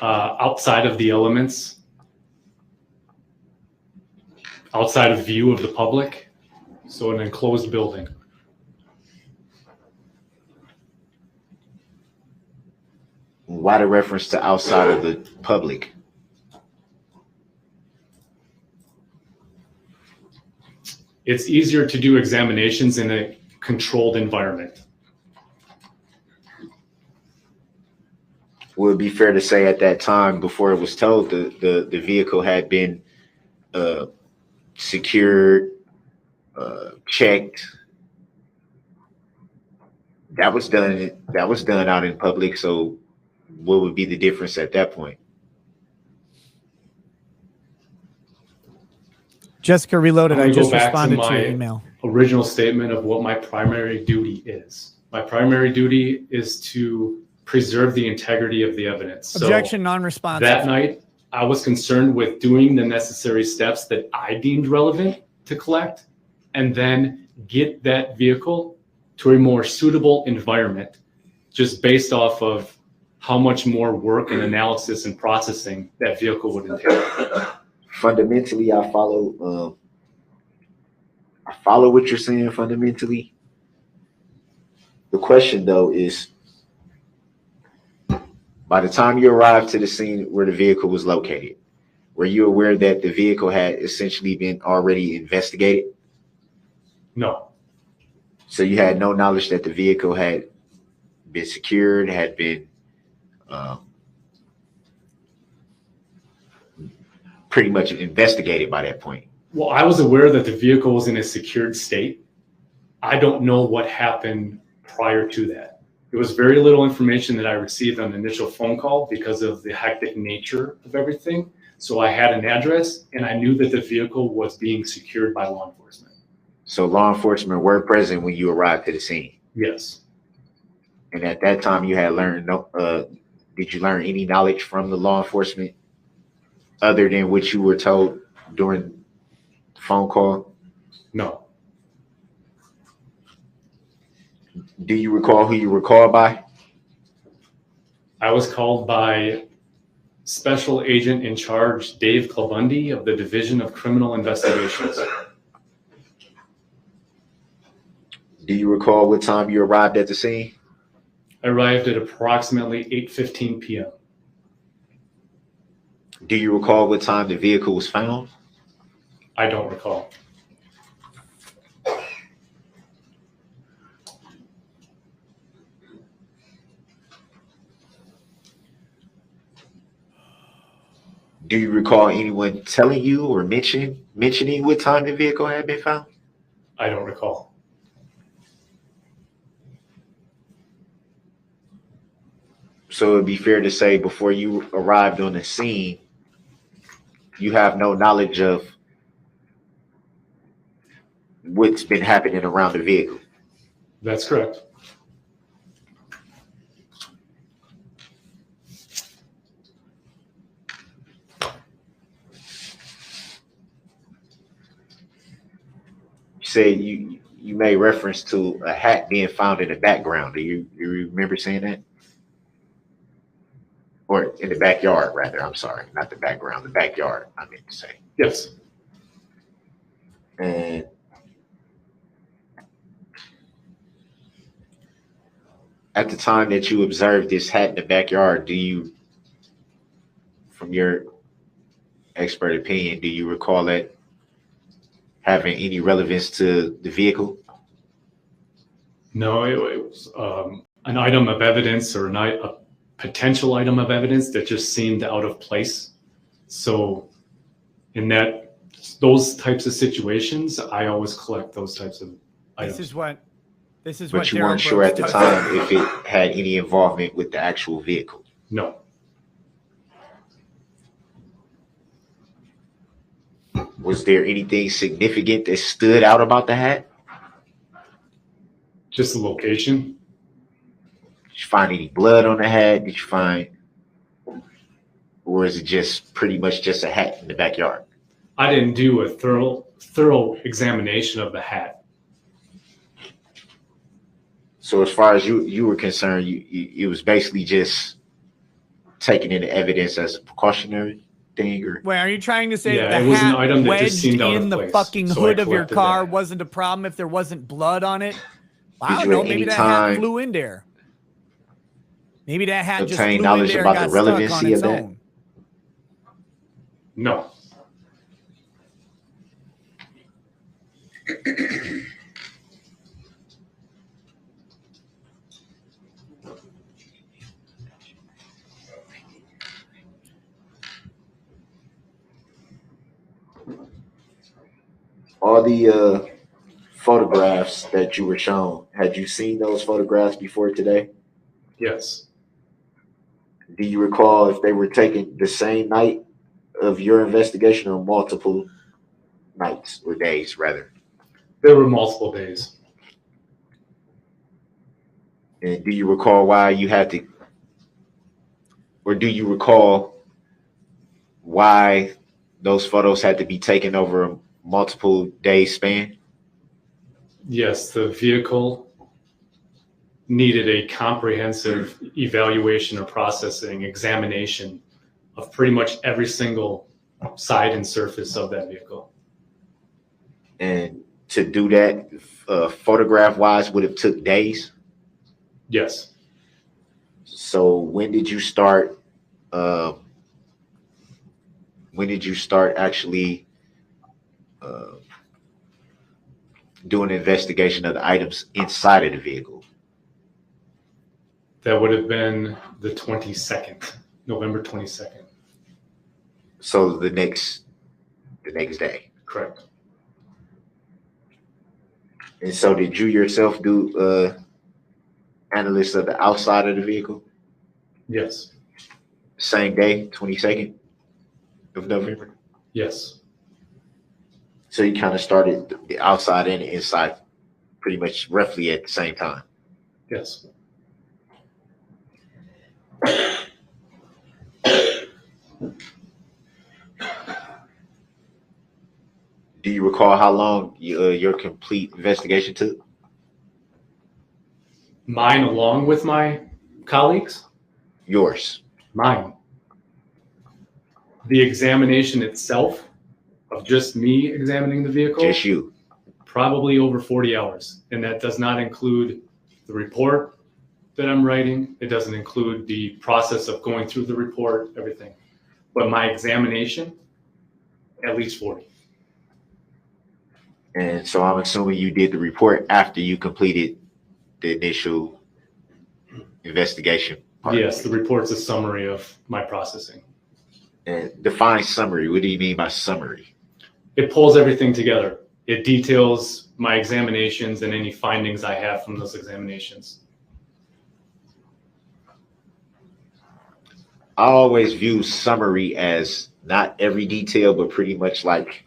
outside of the elements, outside of view of the public, so an enclosed building. Why the reference to outside of the public? It's easier to do examinations in a controlled environment. Would it be fair to say at that time, before it was told, the vehicle had been secured, checked? That was done out in public. So what would be the difference at that point? Jessica Reloaded, I just responded to my your email. Original statement of what my primary duty is. My primary duty is to preserve the integrity of the evidence. Objection, non-responsive. That night, I was concerned with doing the necessary steps that I deemed relevant to collect, and then get that vehicle to a more suitable environment, just based off of how much more work and analysis and processing that vehicle would entail. Fundamentally, I follow what you're saying fundamentally. The question though is, by the time you arrived to the scene where the vehicle was located, were you aware that the vehicle had essentially been already investigated? No. So you had no knowledge that the vehicle had been secured, had been pretty much investigated by that point? Well, I was aware that the vehicle was in a secured state. I don't know what happened prior to that. There was very little information that I received on the initial phone call because of the hectic nature of everything. So I had an address and I knew that the vehicle was being secured by law enforcement. So law enforcement were present when you arrived to the scene. Yes. And at that time, you had learned did you learn any knowledge from the law enforcement other than what you were told during the phone call? No. Do you recall who you were called by? I was called by Special Agent in Charge Dave Kalbundi of the Division of Criminal Investigations. Do you recall what time you arrived at the scene? I arrived at approximately 8:15 p.m. Do you recall what time the vehicle was found? I don't recall. Do you recall anyone telling you or mentioning what time the vehicle had been found? I don't recall. So it'd be fair to say before you arrived on the scene, you have no knowledge of what's been happening around the vehicle. That's correct. You said you made reference to a hat being found in the background. Do you remember saying that? Or in the backyard, rather. I'm sorry, not the background, the backyard, I meant to say. Yes. And at the time that you observed this hat in the backyard, do you, from your expert opinion, do you recall it having any relevance to the vehicle? No, it was an item of evidence or a potential item of evidence that just seemed out of place. So in those types of situations, I always collect those types of items. This is But what you Darrell weren't sure Brooks at the does. time if it had any involvement with the actual vehicle. No. Was there anything significant that stood out about the hat? Just the location. Did you find any blood on the hat? Did you find, or is it just pretty much just a hat in the backyard? I didn't do a thorough examination of the hat. So as far as you were concerned, it was basically just taking into evidence as a precautionary thing, or Wait, are you trying to say Yeah, that it the was an hat item that just wedged seemed out of in the place, fucking so I hood of your collected car that. wasn't a problem if there wasn't blood on it? I Did don't you know. at Maybe any that hat time flew in there. Maybe that hat just obtain flew in knowledge there and about got the stuck on relevancy its of that? own. No. All the photographs that you were shown, had you seen those photographs before today? Yes. Do you recall if they were taken the same night of your investigation or multiple nights or days, rather? There were multiple days. And do you recall why you had to, or do you recall why those photos had to be taken over a multiple day span? Yes, the vehicle needed a comprehensive evaluation or processing examination of pretty much every single side and surface of that vehicle. And to do that, photograph wise, would have took days? Yes. So when did you start actually doing an investigation of the items inside of the vehicle? That would have been the 22nd, November 22nd. So the next day. Correct. And so did you yourself do analysis of the outside of the vehicle? Yes. Same day, 22nd of November? Yes. So you kind of started the outside and the inside pretty much roughly at the same time. Yes. Do you recall how long your complete investigation took? Mine along with my colleagues? Yours. Mine. The examination itself of just me examining the vehicle? Just you. Probably over 40 hours. And that does not include the report that I'm writing. It doesn't include the process of going through the report, everything. But my examination, at least 40. And so I'm assuming you did the report after you completed the initial investigation part. Yes, the report's a summary of my processing. And define summary. What do you mean by summary? It pulls everything together. It details my examinations and any findings I have from those examinations. I always view summary as not every detail, but pretty much like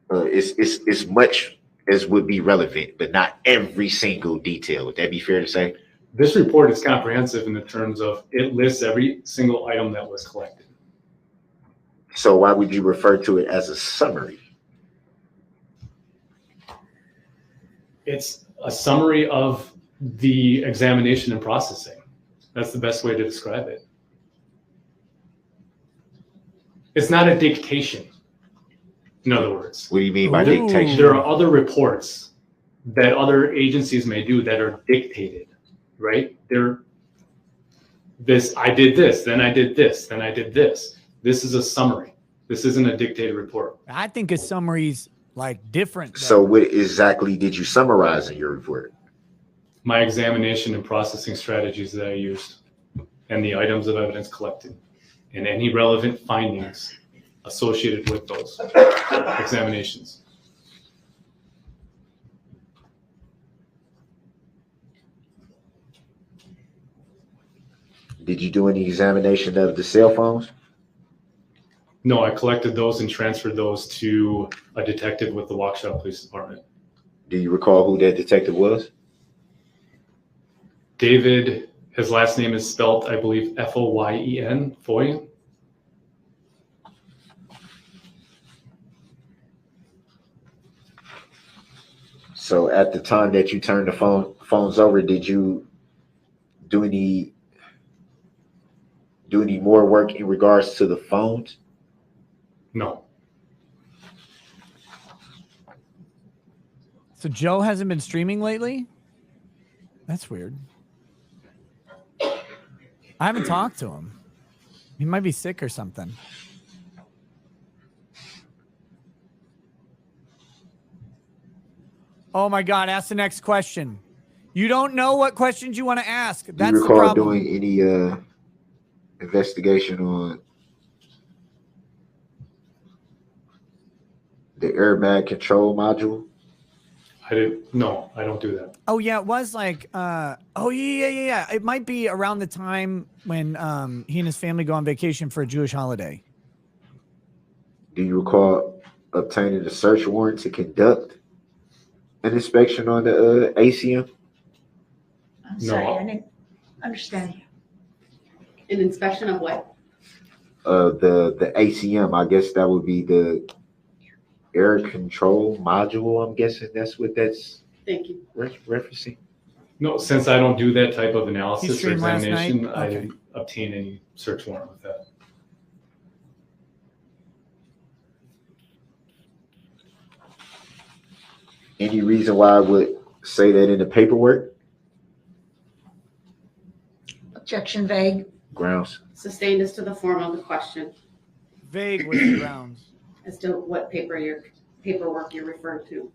it's much as would be relevant, but not every single detail. Would that be fair to say? This report is comprehensive in the terms of it lists every single item that was collected. So why would you refer to it as a summary? It's a summary of the examination and processing. That's the best way to describe it. It's not a dictation, in other words. What do you mean by dictation? There are other reports that other agencies may do that are dictated, right? I did this, then I did this, then I did this. This is a summary. This isn't a dictated report. I think a summary's like different. Though. So what exactly did you summarize in your report? My examination and processing strategies that I used and the items of evidence collected and any relevant findings associated with those examinations. Did you do any examination of the cell phones? No, I collected those and transferred those to a detective with the Waukesha Police Department. Do you recall who that detective was? David, his last name is spelled, I believe, Foyen, Foyen. So at the time that you turned the phones over, did you do any more work in regards to the phones? No. So Joe hasn't been streaming lately? That's weird. I haven't talked to him. He might be sick or something. Oh my God, ask the next question. You don't know what questions you want to ask. That's Do you the recall problem. doing any investigation on the airbag control module? No, I don't do that. Oh yeah, it was like yeah. It might be around the time when he and his family go on vacation for a Jewish holiday. Do you recall obtaining a search warrant to conduct an inspection on the ACM? I'm sorry, I didn't understand you. An inspection of what? The ACM, I guess that would be the air control module. I'm guessing that's what that's Thank you. referencing. No, since I don't do that type of He analysis or streamed last night? examination, I Okay. didn't obtain any search warrant with that. Any reason why I would say that in the paperwork? Objection vague. Grounds. Sustained as to the form of the question, Vague with the grounds. as to what paperwork you're referring to.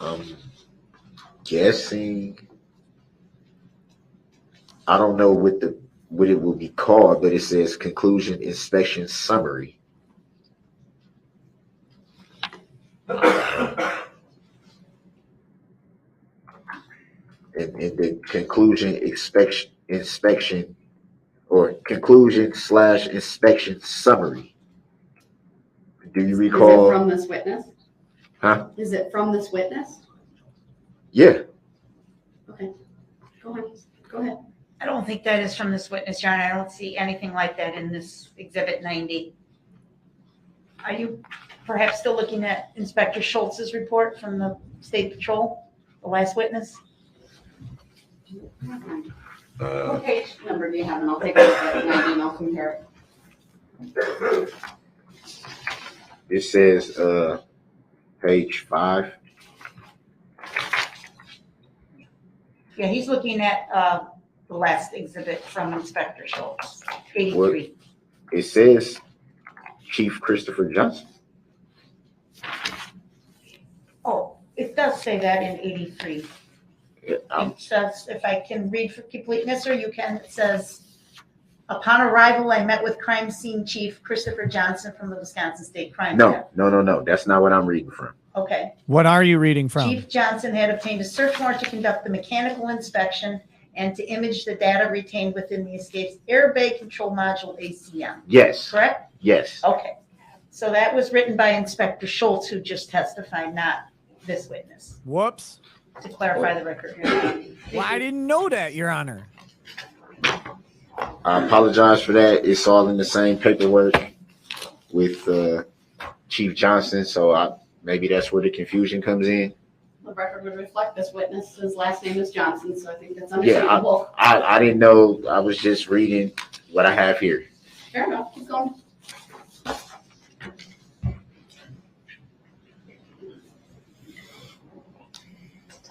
I'm guessing. I don't know what it will be called, but it says conclusion inspection summary. And the conclusion inspection or conclusion / inspection summary. Do you Is it recall? from this witness? Huh? Is it from this witness? Yeah. Okay, go ahead, go ahead. I don't think that is from this witness, John. I don't see anything like that in this Exhibit 90. Are you perhaps still looking at Inspector Schultz's report from the State Patrol, the last witness? What page number do you have? And I'll take a look at it and I'll compare it. It says page 5. Yeah, he's looking at the last exhibit from Inspector Schultz, 83. What? It says Chief Christopher Johnson. Oh, it does say that in 83. It says, if I can read for completeness, or you can, it says, upon arrival, I met with crime scene chief Christopher Johnson from the Wisconsin State Crime Lab. No. That's not what I'm reading from. Okay. What are you reading from? Chief Johnson had obtained a search warrant to conduct the mechanical inspection and to image the data retained within the escape's airbag control module ACM. Yes. Correct? Yes. Okay. So that was written by Inspector Schultz, who just testified, not this witness, Whoops. to clarify the record. Well, I didn't know that, Your Honor. I apologize for that. It's all in the same paperwork with Chief Johnson, so maybe that's where the confusion comes in. The record would reflect this witness. His last name is Johnson, so I think that's understandable. Yeah, I didn't know. I was just reading what I have here. Fair enough. Keep going.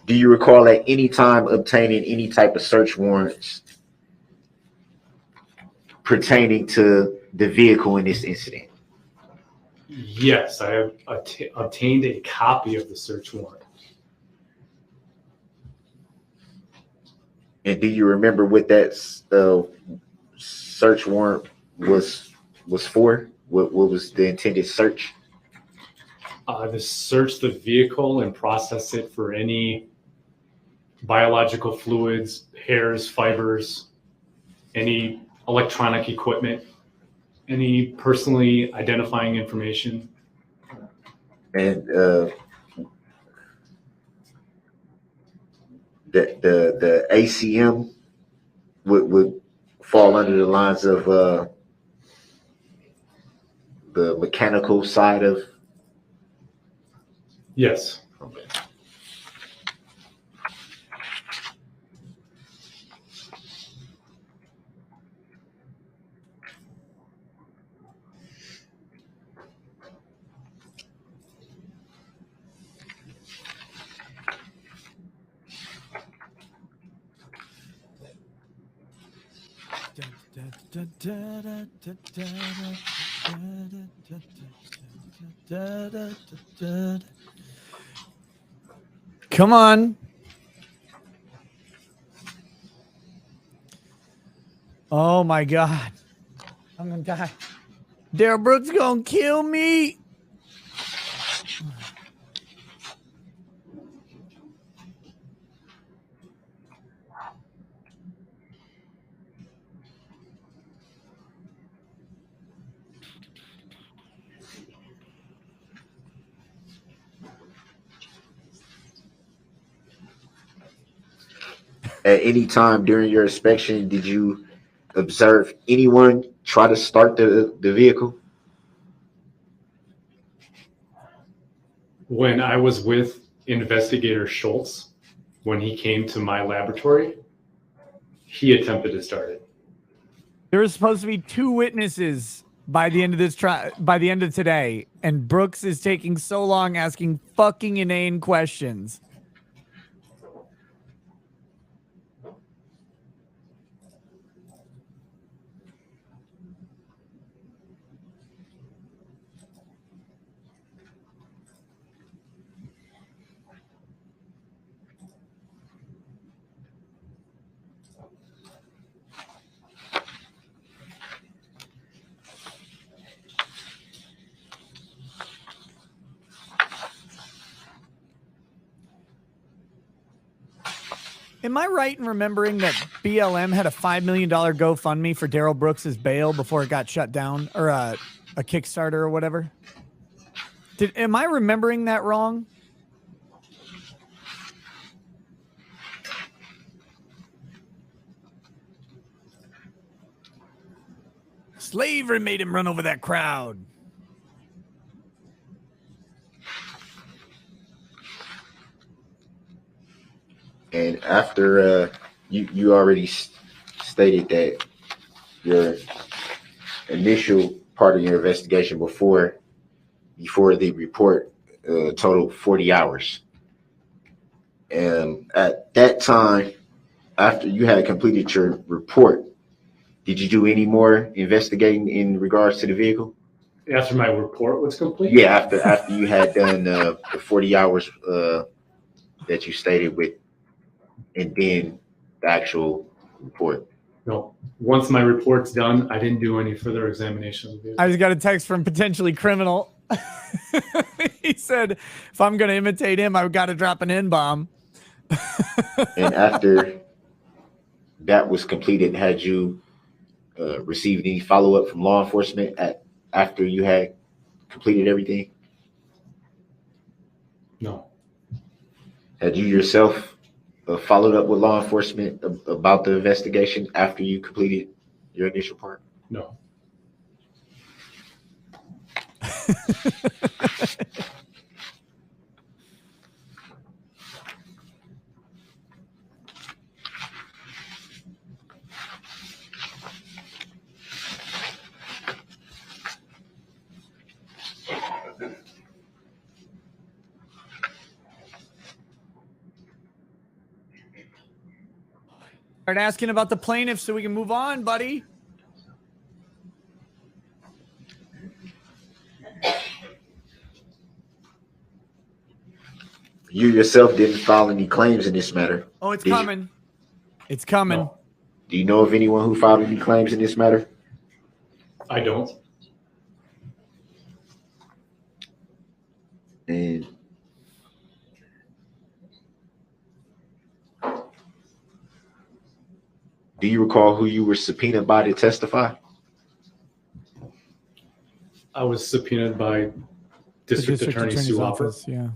Do you recall at any time obtaining any type of search warrants pertaining to the vehicle in this incident? Yes, I have obtained a copy of the search warrant. And do you remember what that search warrant was for? What was the intended search? To search the vehicle and process it for any biological fluids, hairs, fibers, any electronic equipment, any personally identifying information. And the ACM would fall under the lines of the mechanical side of. Yes. Okay. Come on. Oh my God. I'm gonna die. Darrell Brooks gonna kill me. At any time during your inspection, did you observe anyone try to start the vehicle? When I was with Investigator Schultz, when he came to my laboratory, he attempted to start it. There was supposed to be 2 witnesses by the end of this by the end of today, and Brooks is taking so long asking fucking inane questions. Am I right in remembering that BLM had a $5 million GoFundMe for Darrell Brooks's bail before it got shut down, or a Kickstarter or whatever? Am I remembering that wrong? Slavery made him run over that crowd. And after you already stated that your initial part of your investigation before the report totaled 40 hours. And at that time, after you had completed your report, did you do any more investigating in regards to the vehicle? After my report was complete? Yeah, after you had done the 40 hours that you stated with, and then the actual report. No. Once my report's done, I didn't do any further examination of the vehicle. I just got a text from potentially criminal. He said, if I'm going to imitate him, I've got to drop an N-bomb. And after that was completed, had you received any follow-up from law enforcement after you had completed everything? No. Had you yourself followed up with law enforcement about the investigation after you completed your initial part? No. Start asking about the plaintiff so we can move on, buddy. You yourself didn't file any claims in this matter. Oh, it's coming. It's coming. No. Do you know of anyone who filed any claims in this matter? I don't. And do you recall who you were subpoenaed by to testify? I was subpoenaed by District Attorney Sue Hopper. Yeah.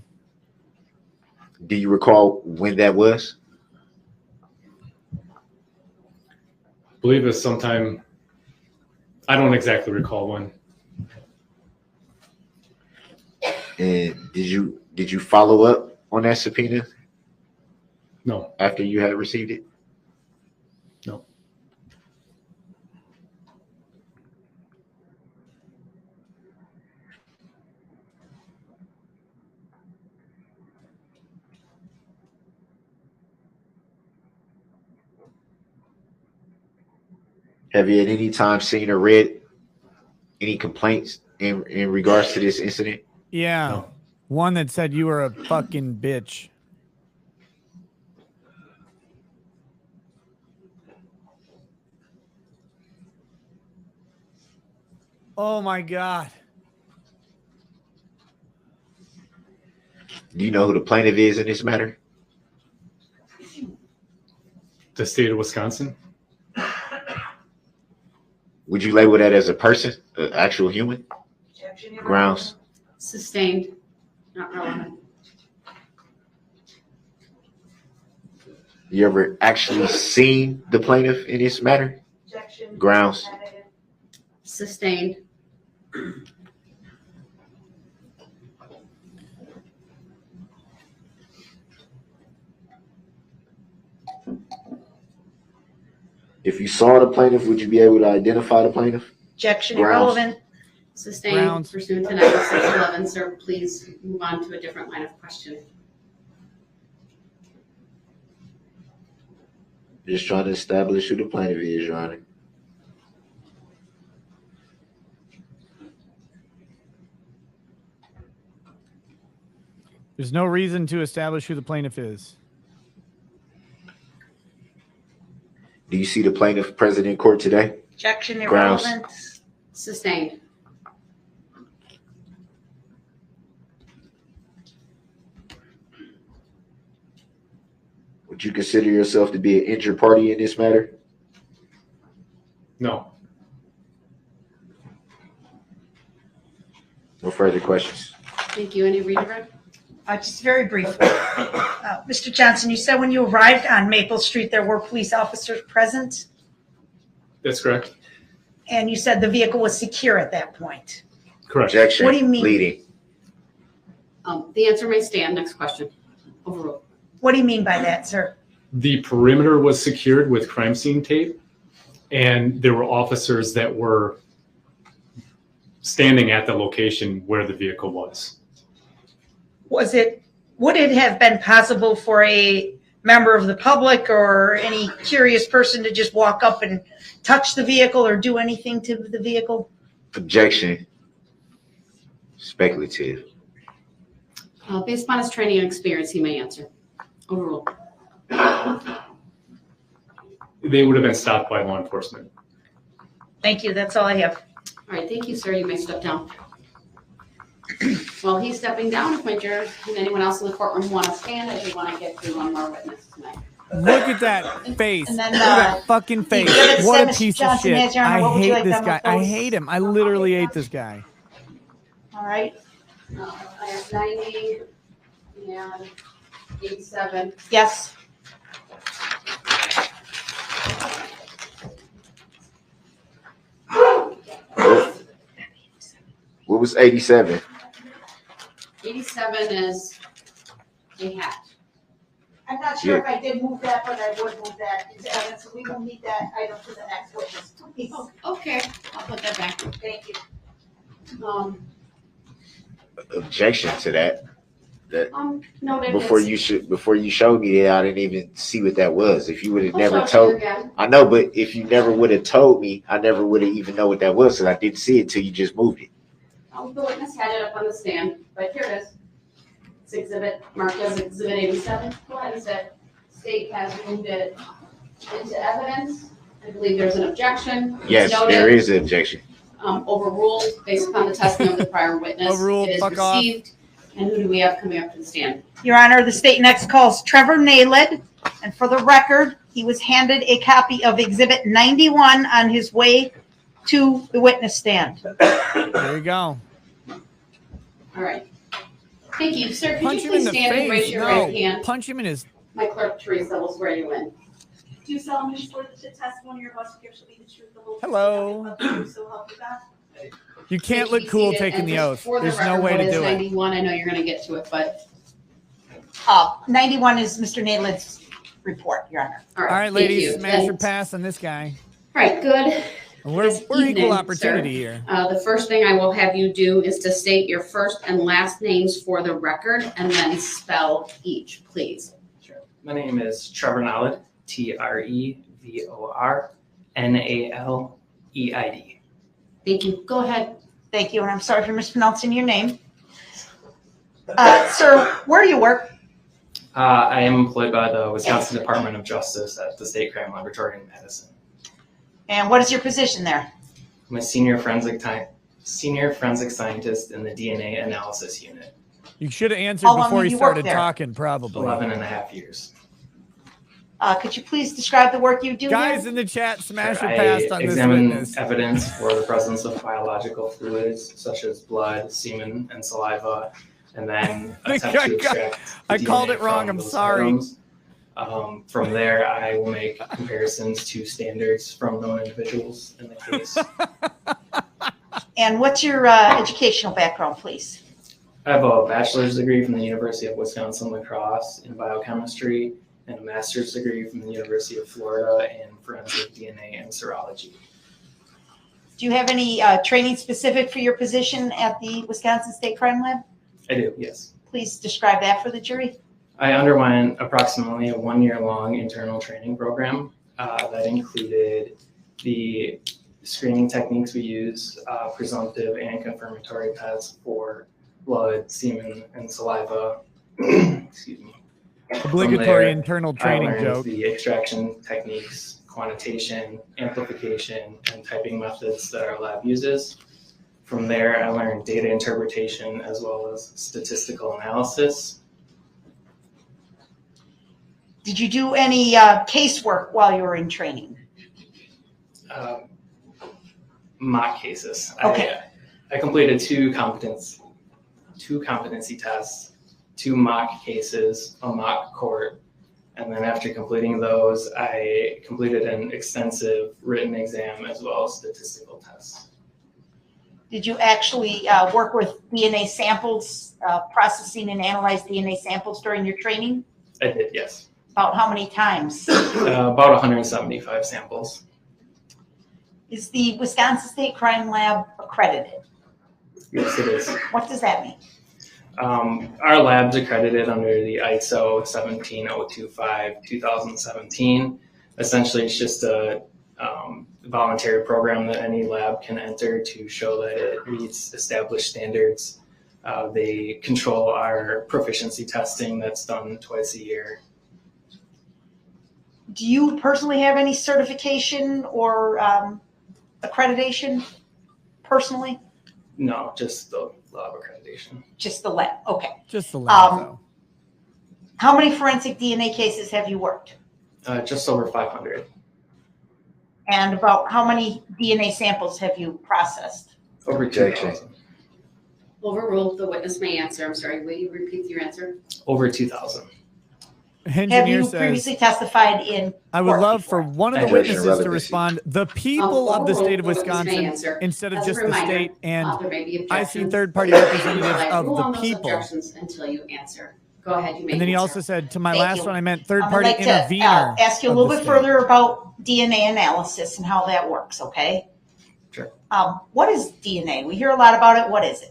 Do you recall when that was? I believe it was sometime, I don't exactly recall when. And did you follow up on that subpoena? No. After you had received it? No. Have you at any time seen or read any complaints in regards to this incident? Yeah. No. One that said you were a fucking bitch. Oh my God. Do you know who the plaintiff is in this matter? The state of Wisconsin? Would you label that as a person, an actual human? Grounds. Sustained, not relevant. You ever actually seen the plaintiff in this matter? Grounds. Sustained. If you saw the plaintiff, would you be able to identify the plaintiff? Objection, Grounds. irrelevant. Sustained Grounds. pursuant to 9611, sir. Please move on to a different line of question. Just trying to establish who the plaintiff is, Your Honor. There's no reason to establish who the plaintiff is. Do you see the plaintiff present in court today? Objection, Grounds. irrelevant. Sustained. Would you consider yourself to be an injured party in this matter? No. No further questions. Thank you. Any redirect? Just very briefly. Mr. Johnson, you said when you arrived on Maple Street, there were police officers present, That's correct. and you said the vehicle was secure at that point. Correct. Objection. What do you mean? Leading. The answer may stand. Next question. Overruled. What do you mean by that, sir? The perimeter was secured with crime scene tape, and there were officers that were standing at the location where the vehicle was. Would it have been possible for a member of the public or any curious person to just walk up and touch the vehicle or do anything to the vehicle? Objection. Speculative. Based upon his training and experience, he may answer. Overruled. They would have been stopped by law enforcement. Thank you. That's all I have. All right, thank you, sir. You may step down. While he's stepping down, if my jurors and anyone else in the courtroom want to stand, I do want to get through one more witness tonight. Look at that face. And then, Look at that fucking face. What a piece of shit. I hate this guy. I hate him. I literally hate this guy. All right. I have 90 and 87. Yes. What was 87? 87 is a hat. I'm not sure if I did move that, but I would move that into evidence, so we will need that item for the next witness, please. Okay, I'll put that back. Thank you. Objection to that. No, Before you showed me that, I didn't even see what that was. If you would have I'll never show it to you told, again. I know, but if you never would have told me, I never would have even know what that was, because I didn't see it till you just moved it. The witness had it up on the stand, but here it is. It's exhibit marked as exhibit 87. Go ahead and say, state has moved it into evidence. I believe there's an objection. It's Yes, noted, there is an objection. overruled based upon the testimony of the prior witness. Overruled, It is fuck off. received. And who do we have coming up to the stand? Your Honor, the state next calls Trevor Naled, and for the record, he was handed a copy of Exhibit 91 on his way to the witness stand. There you go. All right. Thank you, sir. Could Punch you him in please the stand and raise face. your No. right hand? Punch him in his. My clerk, Teresa, will swear you in. Do you solemnly swear that the testimony you're about to give shall be the truth, the whole truth, Hello. and nothing but the truth, so help you God? You can't Please look be cool seated. taking And the just oath. for the There's no record, way what to is do it. 91? I know you're going to get to it, but 91 is Mr. Naled's report, Your Honor. all right. All right, thank ladies, you. smash or And- pass on this guy. All right, good. We're This equal evening, opportunity sir. here. The first thing I will have you do is to state your first and last names for the record and then spell each, please. Sure. My name is Trevor Naled, TREVORNALEID. Thank you. Go ahead. Thank you, and I'm sorry for mispronouncing your name. Sir, where do you work? I am employed by the Wisconsin Department of Justice at the State Crime Laboratory in Madison. And what is your position there? I'm a senior forensic scientist in the DNA analysis unit. You should have answered How long before have you you worked started there? talking, probably. 11 and a half years. Could you please describe the work you do Guys here? in the chat, smash or I pass on this examine witness. evidence for the presence of biological fluids such as blood, semen, and saliva, and then attempt to extract I the called DNA it wrong. from I'm those sorry. items. From there, I will make comparisons to standards from known individuals in the case. And what's your educational background, please? I have a bachelor's degree from the University of Wisconsin-La Crosse in biochemistry and a master's degree from the University of Florida in forensic DNA and serology. Do you have any training specific for your position at the Wisconsin State Crime Lab? I do, yes. Please describe that for the jury. I underwent approximately a 1-year-long internal training program that included the screening techniques we use, presumptive and confirmatory tests for blood, semen, and saliva. Excuse me. Obligatory internal training I learned joke. the extraction techniques, quantitation, amplification, and typing methods that our lab uses. From there, I learned data interpretation as well as statistical analysis. Did you do any casework while you were in training? Mock cases. Okay. I completed two competency tests, 2 mock cases, a mock court, and then after completing those, I completed an extensive written exam as well as statistical tests. Did you actually work with DNA samples, processing and analyze DNA samples during your training? I did, yes. About how many times? About 175 samples. Is the Wisconsin State Crime Lab accredited? Yes, it is. What does that mean? Our lab's accredited under the ISO 17025 2017. Essentially, it's just a voluntary program that any lab can enter to show that it meets established standards. They control our proficiency testing that's done twice a year. Do you personally have any certification or accreditation personally? No, just the lab accreditation. Just the lab, okay. Just the lab, though. How many forensic DNA cases have you worked? Just over 500. And about how many DNA samples have you processed? Over 2,000. Overruled. The witness may answer. I'm sorry. Will you repeat your answer? Over 2,000. Have you previously testified in I would court love before? for one of the witnesses to respond. The people of the state of Wisconsin, instead of just the state, and I see third-party representatives of the people. Until you answer. Go ahead. You may And then he answer. also said, to my Thank last you. one, I meant I'd third-party like to intervener. ask you a of little the bit state. further about DNA analysis and how that works, okay? Sure. What is DNA? We hear a lot about it. What is it?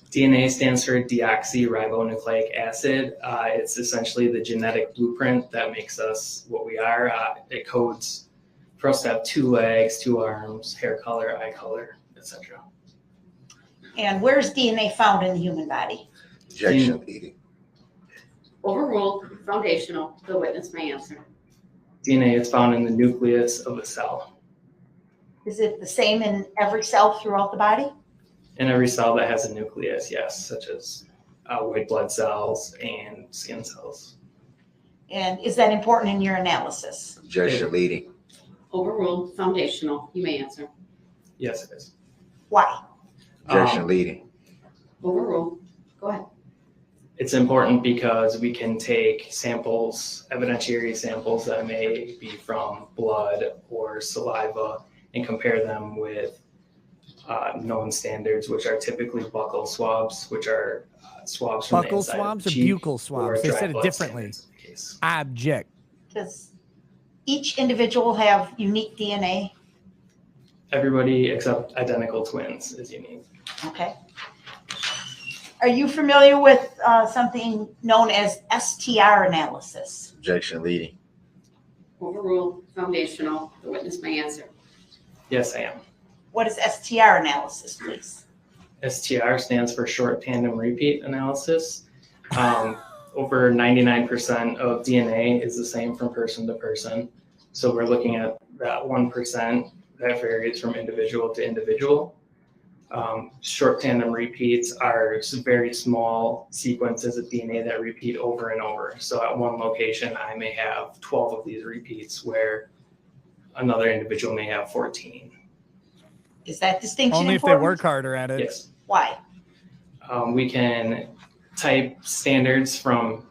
DNA stands for deoxyribonucleic acid. It's essentially the genetic blueprint that makes us what we are. It codes for us to have 2 legs, 2 arms, hair color, eye color, etc. And where's DNA found in the human body? Objection leading. Overruled. Foundational. The witness may answer. DNA is found in the nucleus of a cell. Is it the same in every cell throughout the body? In every cell that has a nucleus, yes, such as white blood cells and skin cells. And is that important in your analysis? Objection leading. Overruled. Foundational. You may answer. Yes, it is. Why? Objection leading. Overruled. Go ahead. It's important because we can take samples, evidentiary samples that may be from blood or saliva, and compare them with known standards, which are typically buccal swabs, which are swabs from the Buccal inside of swabs the or cheek, buccal swabs? or They dry said it blood differently. standards in the case. Object. Does each individual have unique DNA? Everybody except identical twins is unique. Okay. Are you familiar with something known as STR analysis? Objection leading. Overruled. Foundational. The witness may answer. Yes, I am. What is STR analysis, please? STR stands for short tandem repeat analysis. Over 99% of DNA is the same from person to person. So we're looking at that 1% that varies from individual to individual. Short tandem repeats are very small sequences of DNA that repeat over and over. So at one location, I may have 12 of these repeats, where another individual may have 14. Is that distinction Only if they important? work harder at it. Yes. Why? We can type standards from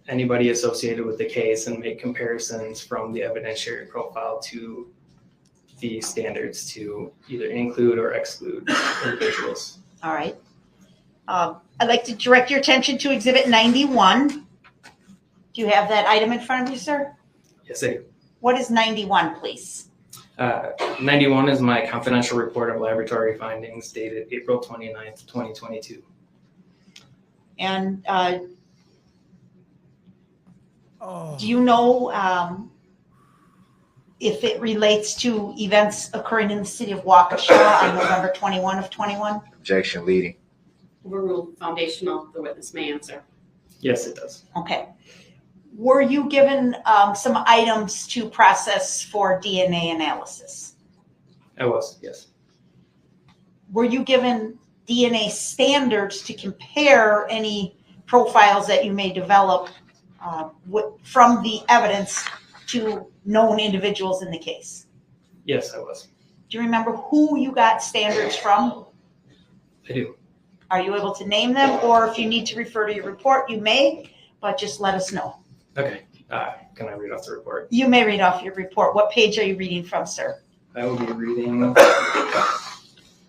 anybody associated with the case and make comparisons from the evidentiary profile to the standards to either include or exclude individuals. All right. I'd like to direct your attention to Exhibit 91. Do you have that item in front of you, sir? Yes, I do. What is 91, please? 91 is my confidential report of laboratory findings dated April 29th, 2022. And do you know if it relates to events occurring in the city of Waukesha on November 21 of 21? Objection leading. Overruled. Foundational. The witness may answer. Yes, it does. Okay. Were you given some items to process for DNA analysis? I was, yes. Were you given DNA standards to compare any profiles that you may develop from the evidence to known individuals in the case? Yes, I was. Do you remember who you got standards from? I do. Are you able to name them, or if you need to refer to your report, you may, but just let us know. Okay. Can I read off the report? You may read off your report. What page are you reading from, sir? I will be reading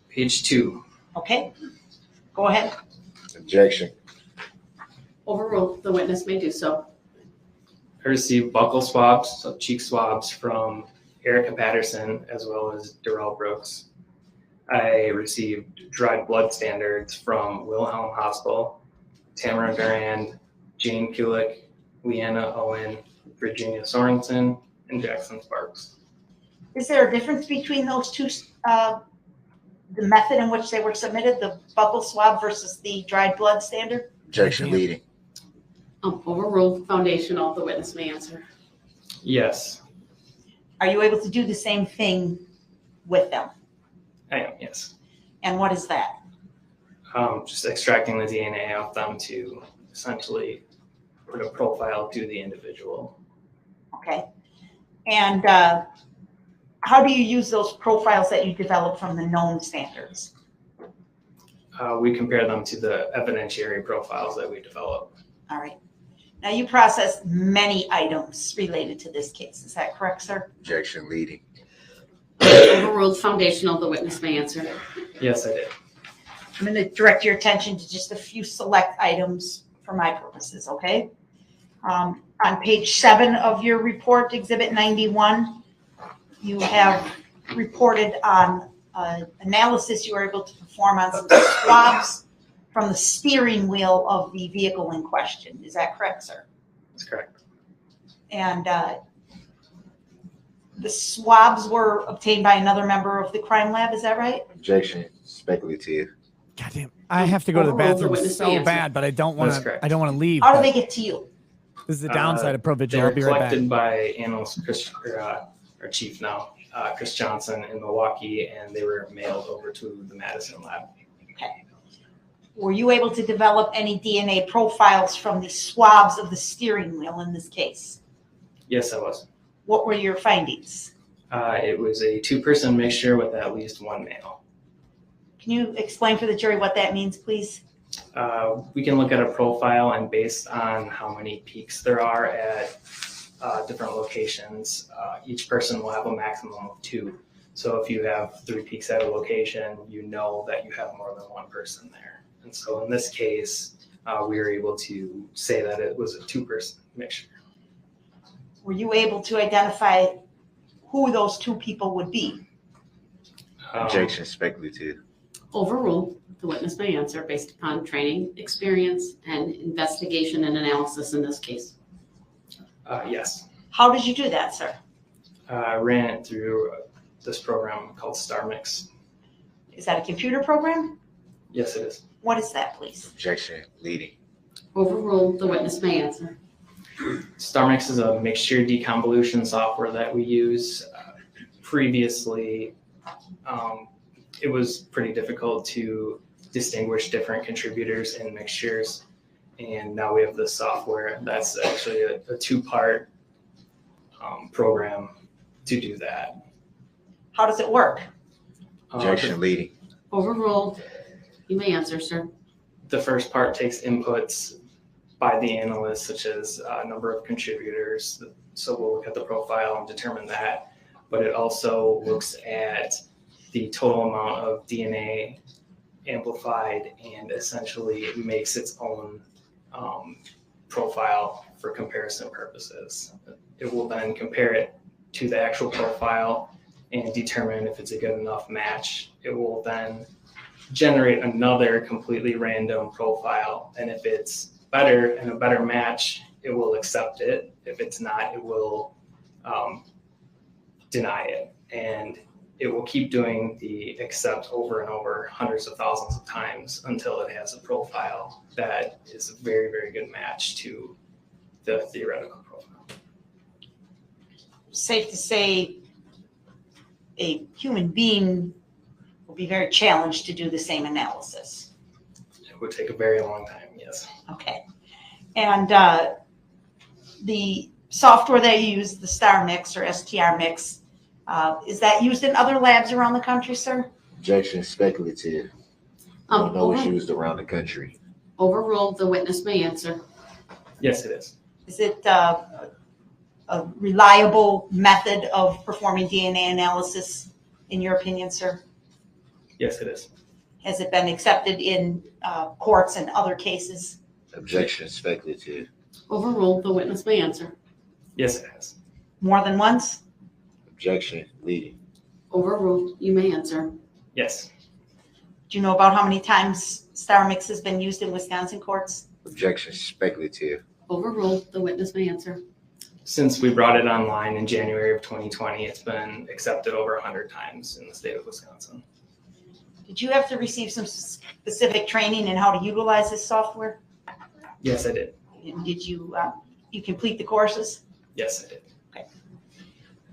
page 2. Okay, go ahead. Objection. Overruled. The witness may do so. I received buccal swabs, so cheek swabs from Erica Patterson as well as Darrell Brooks. I received dried blood standards from Wilhelm Hospital, Tamara Durand, Jane Kulik, Leanna Owen, Virginia Sorensen, and Jackson Sparks. Is there a difference between those two, the method in which they were submitted, the buccal swab versus the dried blood standard? Objection leading. Overruled. Foundational. The witness may answer. Yes, Are you able to do the same thing with them? I am, yes. And what is that? Just extracting the DNA off them to essentially put a profile to the individual. Okay. And how do you use those profiles that you develop from the known standards? We compare them to the evidentiary profiles that we develop. All right. Now, you processed many items related to this case. Is that correct, sir? Objection leading. Overruled. Foundational. The witness may answer. Yes, I did. I'm going to direct your attention to just a few select items for my purposes, okay? On page 7 of your report, Exhibit 91, you have reported on analysis you were able to perform on some swabs from the steering wheel of the vehicle in question. Is that correct, sir? That's correct. And the swabs were obtained by another member of the crime lab, is that right? Objection speculative. Goddamn, I have to go to the Overruled. The bathroom witness may so answer. bad, but I don't want That's to. correct. I don't want to leave. How do but they get to you? This is the downside of Provigil. They're I'll be right back. collected by analyst Chris, our chief now, Chris Johnson in Milwaukee, and they were mailed over to the Madison lab. Okay. Were you able to develop any DNA profiles from the swabs of the steering wheel in this case? Yes, I was. What were your findings? It was a 2-person mixture with at least 1 male. Can you explain for the jury what that means, please? We can look at a profile, and based on how many peaks there are at different locations, each person will have a maximum of 2. So if you have 3 peaks at a location, you know that you have more than 1 person there. And so in this case, we were able to say that it was a 2-person mixture. Were you able to identify who those 2 people would be? Objection speculative. Overruled. The witness may answer based upon training, experience, and investigation and analysis in this case. Yes. How did you do that, sir? I ran it through this program called StarMix. Is that a computer program? Yes, it is. What is that, please? Objection leading. Overruled. The witness may answer. StarMix is a mixture deconvolution software that we use. Previously, it was pretty difficult to distinguish different contributors in mixtures. And now we have this software that's actually a 2-part program to do that. How does it work? Objection leading. Overruled. You may answer, sir. The first part takes inputs by the analyst, such as number of contributors. So we'll look at the profile and determine that. But it also looks at the total amount of DNA amplified and essentially makes its own profile for comparison purposes. It will then compare it to the actual profile and determine if it's a good enough match. It will then generate another completely random profile, and if it's better and a better match, it will accept it. If it's not, it will deny it, and it will keep doing the accept over and over hundreds of thousands of times until it has a profile that is a very, very good match to the theoretical profile. Safe to say a human being will be very challenged to do the same analysis. It would take a very long time, yes. Okay. And the software that you use, the Star Mix or STR Mix, is that used in other labs around the country, sir? Objection, speculative. Don't know it's used around the country. Overruled. The witness may answer. Yes, it is. Is it a reliable method of performing DNA analysis, in your opinion, sir? Yes, it is. Has it been accepted in courts and other cases? Objection, speculative. Overruled. The witness may answer. Yes, it has. More than once? Objection, leading. Overruled. You may answer. Yes. Do you know about how many times Star Mix has been used in Wisconsin courts? Objection, speculative. Overruled. The witness may answer. Since we brought it online in January of 2020, it's been accepted over 100 times in the state of Wisconsin. Did you have to receive some specific training in how to utilize this software? Yes, I did. Did you complete the courses? Yes, I did. Okay.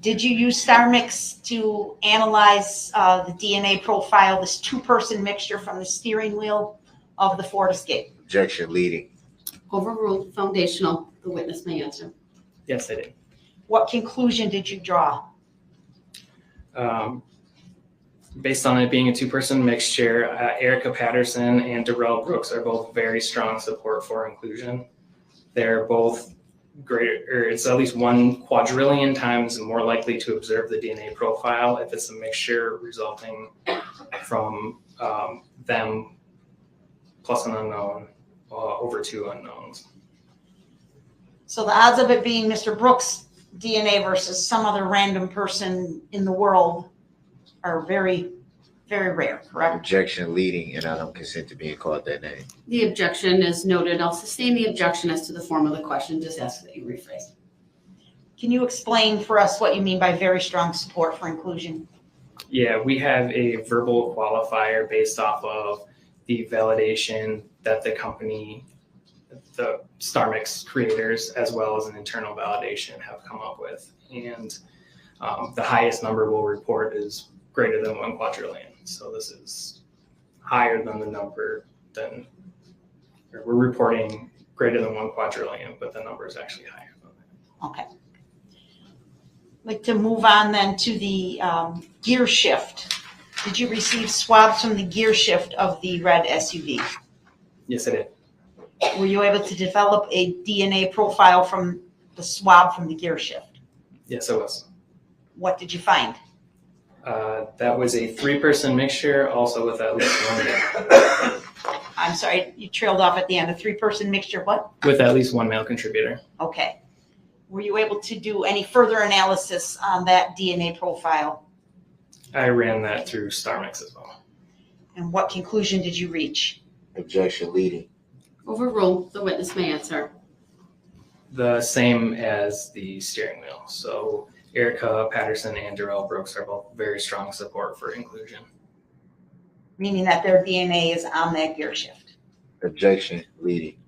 Did you use Star Mix to analyze the DNA profile, this two-person mixture from the steering wheel of the Ford Escape? Objection, leading. Overruled. Foundational. The witness may answer. Yes, I did. What conclusion did you draw? Based on it being a two-person mixture, Erica Patterson and Darrell Brooks are both very strong support for inclusion. They're both greater, or it's at least 1 quadrillion times more likely to observe the DNA profile if it's a mixture resulting from them plus an unknown over 2 unknowns. So the odds of it being Mr. Brooks' DNA versus some other random person in the world are very, very rare, correct? Objection, leading, and I don't consent to being called that name. The objection is noted. I'll sustain the objection as to the form of the question. Just ask that you rephrase. Can you explain for us what you mean by very strong support for inclusion? Yeah, we have a verbal qualifier based off of the validation that the company, the StarMix creators, as well as an internal validation have come up with. And the highest number we'll report is greater than 1 quadrillion. So this is higher than the number than, or we're reporting greater than 1 quadrillion, but the number is actually higher than that. Okay. I'd like to move on then to the gear shift. Did you receive swabs from the gear shift of the red SUV? Yes, I did. Were you able to develop a DNA profile from the swab from the gear shift? Yes, I was. What did you find? That was a 3-person mixture, also with at least 1 male. I'm sorry, you trailed off at the end. A 3-person mixture, what? With at least 1 male contributor. Okay. Were you able to do any further analysis on that DNA profile? I ran that through StarMix as well. And what conclusion did you reach? Objection, leading. Overruled. The witness may answer. The same as the steering wheel. So Erica Patterson and Darrell Brooks are both very strong support for inclusion. Meaning that their DNA is on that gear shift. Objection, leading.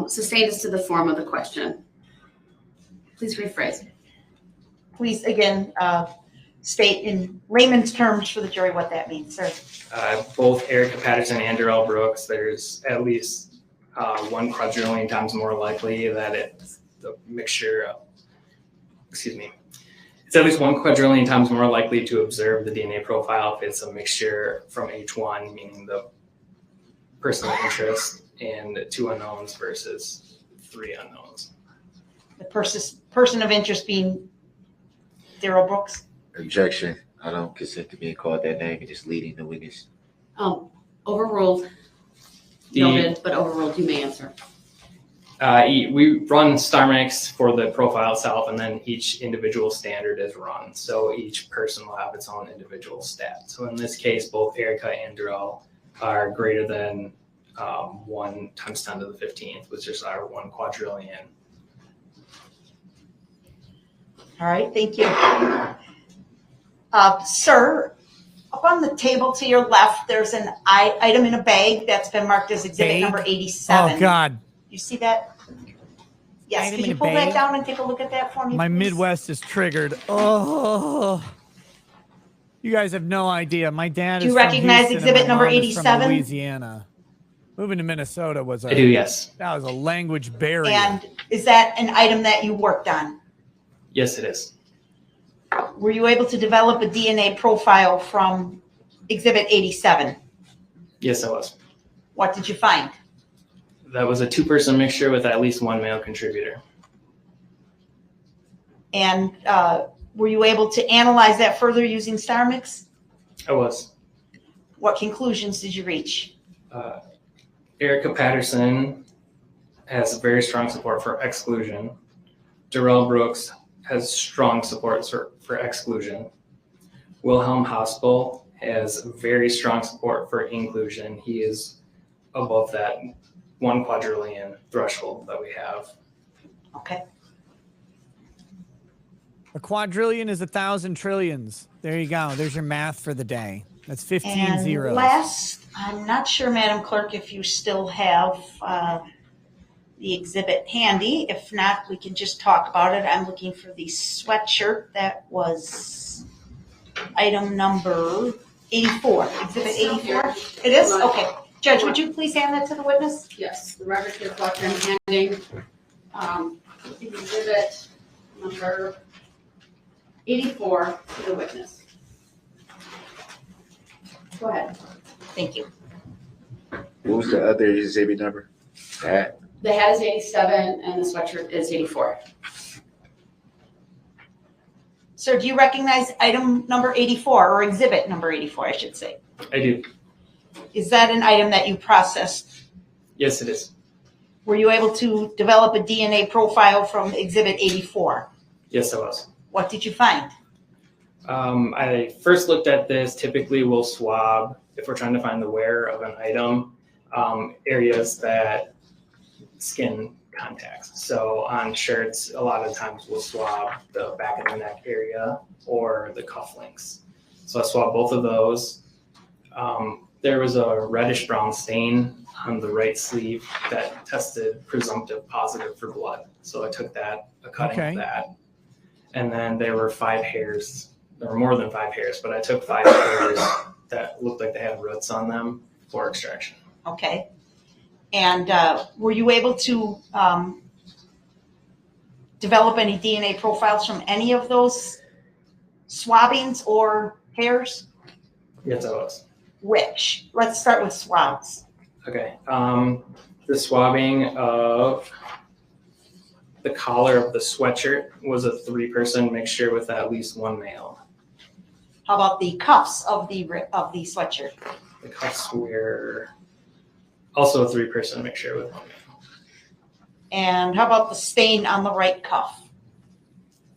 Sustained as to the form of the question. Please rephrase. Please, again, state in layman's terms for the jury what that means, sir. Both Erica Patterson and Darrell Brooks, there's at least 1 quadrillion times more likely that it's the mixture of, it's at least 1 quadrillion times more likely to observe the DNA profile if it's a mixture from H1, meaning the person of interest, and 2 unknowns versus 3 unknowns. The person of interest being Darrell Brooks? Objection. I don't consent to being called that name and just leading the witness. Overruled. Noted, but overruled. You may answer. We run StarMix for the profile itself, and then each individual standard is run. So each person will have its own individual stat. So in this case, both Erica and Darrell are greater than 1 times 10 to the 15th, which is our 1 quadrillion. All right, thank you. Sir, up on the table to your left, there's an item in a bag that's been marked as exhibit number 87. Oh, God. You see that? Yes, Item can in you a pull that bag? down and take a look at that for me, My please? Midwest is triggered. Oh, you guys have no idea. My dad Do is you from recognize Houston and exhibit my number mom is from 87? Louisiana. Moving to Minnesota was I do, yes. That was a language barrier. And is that an item that you worked on? Yes, it is. Were you able to develop a DNA profile from Exhibit 87? Yes, I was. What did you find? That was a 2-person mixture with at least 1 male contributor. And were you able to analyze that further using StarMix? I was. What conclusions did you reach? Erica Patterson has very strong support for exclusion. Darrell Brooks has strong support for exclusion. Wilhelm Hospital has very strong support for inclusion. He is above that 1 quadrillion threshold that we have. Okay. A quadrillion is 1,000 trillions. There you go. There's your math for the day. That's 15 zeros. Last, I'm not sure, Madam Clerk, if you still have the exhibit handy. If not, we can just talk about it. I'm looking for the sweatshirt that was item number 84. Exhibit 84? It is? Okay. Judge, would you please hand that to the witness? Yes, the record reflects I'm handing exhibit number 84 to the witness. Go ahead. Thank you. What was the other exhibit number? That? The hat is 87 and the sweatshirt is 84. Sir, do you recognize item number 84 or exhibit number 84, I should say? I do. Is that an item that you processed? Yes, it is. Were you able to develop a DNA profile from exhibit 84? Yes, I was. What did you find? I first looked at this. Typically, we'll swab, if we're trying to find the wear of an item, areas that skin contacts. So on shirts, a lot of times we'll swab the back of the neck area or the cufflinks. So I swabbed both of those. There was a reddish brown stain on the right sleeve that tested presumptive positive for blood. So I took that, a cutting of that. And then there were 5 hairs. There were more than 5 hairs, but I took 5 hairs that looked like they had roots on them for extraction. Okay. And were you able to develop any DNA profiles from any of those swabbings or hairs? Yes, I was. Which? Let's start with swabs. Okay. The swabbing of the collar of the sweatshirt was a 3-person mixture with at least 1 male. How about the cuffs of the sweatshirt? The cuffs were also a 3-person mixture with 1 male. And how about the stain on the right cuff?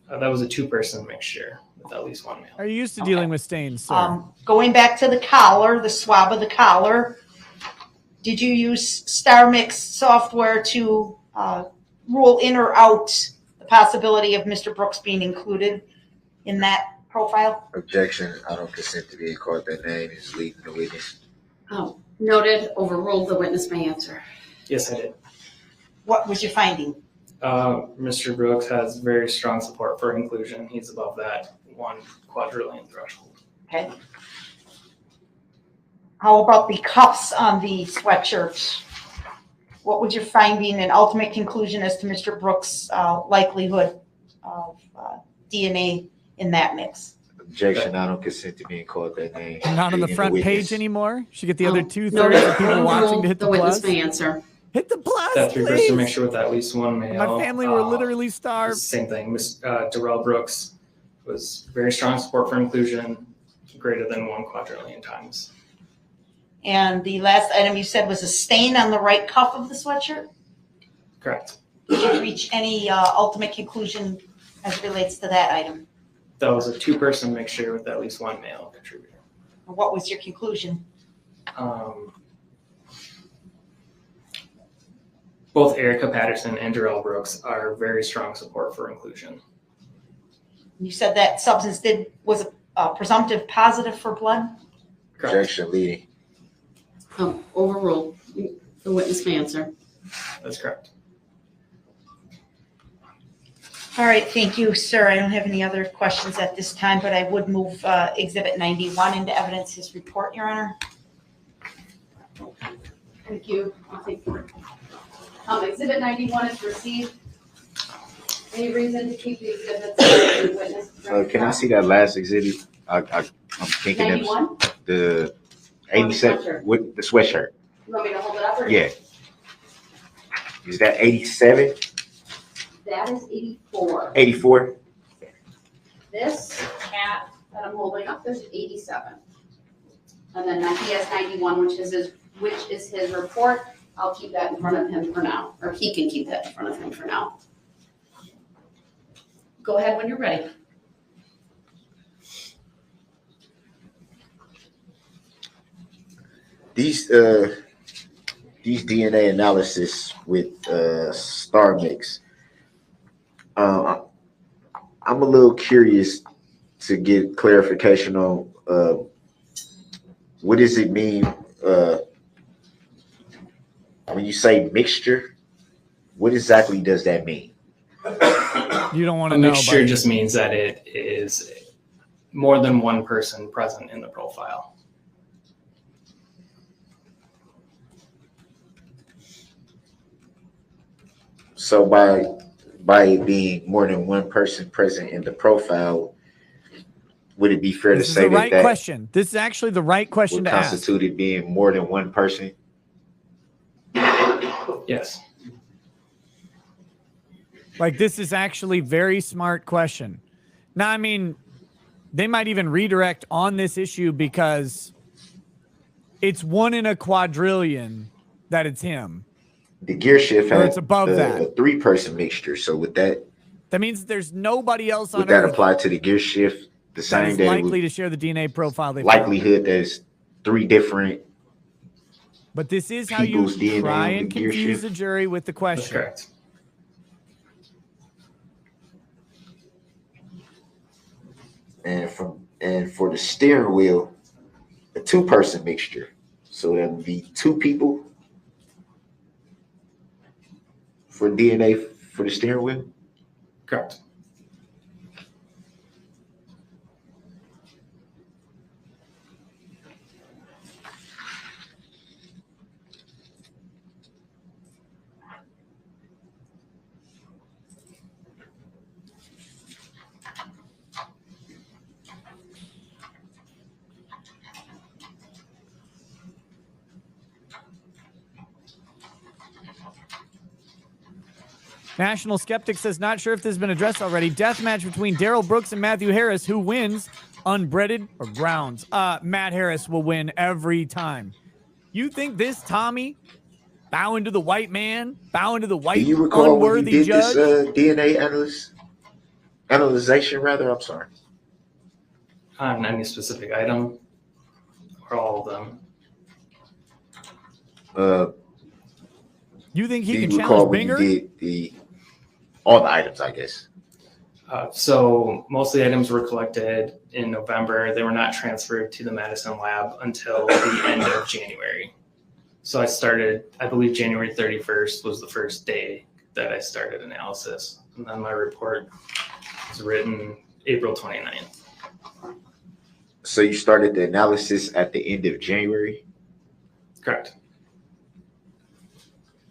That was a 2-person mixture with at least 1 male. Are you used to dealing with stains, sir? Going back to the collar, the swab of the collar, did you use StarMix software to rule in or out the possibility of Mr. Brooks being included in that profile? Objection. I don't consent to being called that name. Is leading the witness. Oh, noted, overruled, the witness may answer. Yes, I did. What was your finding? Mr. Brooks has very strong support for inclusion. He's above that 1 quadrillion threshold. Okay. How about the cuffs on the sweatshirt? What was your finding and ultimate conclusion as to Mr. Brooks' likelihood of DNA in that mix? Objection. I don't consent to being called that name. Not on the Leading front witness. page anymore? Should get the other 2/3 noted, of people watching overruled, to hit the witness plus? may answer. Hit the plus, That 3-person please. mixture with at least 1 male. My family were literally starved. Same thing. Darrell Brooks was very strong support for inclusion, greater than 1 quadrillion times. And the last item you said was a stain on the right cuff of the sweatshirt? Correct. Did you reach any ultimate conclusion as it relates to that item? That was a 2-person mixture with at least 1 male contributor. What was your conclusion? Both Erica Patterson and Darrell Brooks are very strong support for inclusion. You said that substance was a presumptive positive for blood? Correct. Objection. Leading. Overruled, the witness may answer. That's correct. All right, thank you, sir. I don't have any other questions at this time, but I would move Exhibit 91 into evidence, his report, Your Honor. Thank you. I'll take it. Exhibit 91 is received. Any reason to keep the exhibits as a witness? Can I see that last exhibit? I'm thinking 91? the 87 with the sweatshirt. You want me to hold it up? Or Yeah. Is that 87? That is 84. 84? This cat that I'm holding up is 87. And then he has 91, which is his report. I'll keep that in front of him for now, or he can keep that in front of him for now. Go ahead when you're ready. These DNA analysis with star mix. I'm a little curious to get clarification on what does it mean when you say mixture? What exactly does that mean? You don't want to A know. mixture just means that it is more than one person present in the profile. So by it being more than one person present in the profile, would it be fair This to is say the right that question. This is actually the right question would to ask. constitute it being more than one person? Yes. Like, this is actually very smart question. Now, I mean, they might even redirect on this issue because it's 1 in a quadrillion that it's him. The gear shift Or had it's above that. a 3-person mixture. So would that means there's nobody else on would that Earth apply to the gear shift the that same is that it likely would, to share the DNA profile. likelihood there's 3 different But this is how you people's DNA try on the and gear confuse shift? the jury with the question. That's correct. And for the steering wheel, a 2-person mixture. So that would be 2 people for DNA for the steering wheel? Correct. National Skeptic says, not sure if this has been addressed already. Death match between Darrell Brooks and Matthew Harris. Who wins, unbreaded or grounds? Matt Harris will win every time. You think this Tommy bowing to the white man, bowing to the white Do you recall when you unworthy did judge? this DNA analyzation? Rather, I'm sorry. On any specific item or all of them? You think he do can you recall challenge when you Binger? did all the items, I guess? So most of the items were collected in November. They were not transferred to the Madison lab until the end of January. So I started, I believe January 31st was the first day that I started analysis. And then my report was written April 29th. So you started the analysis at the end of January? Correct.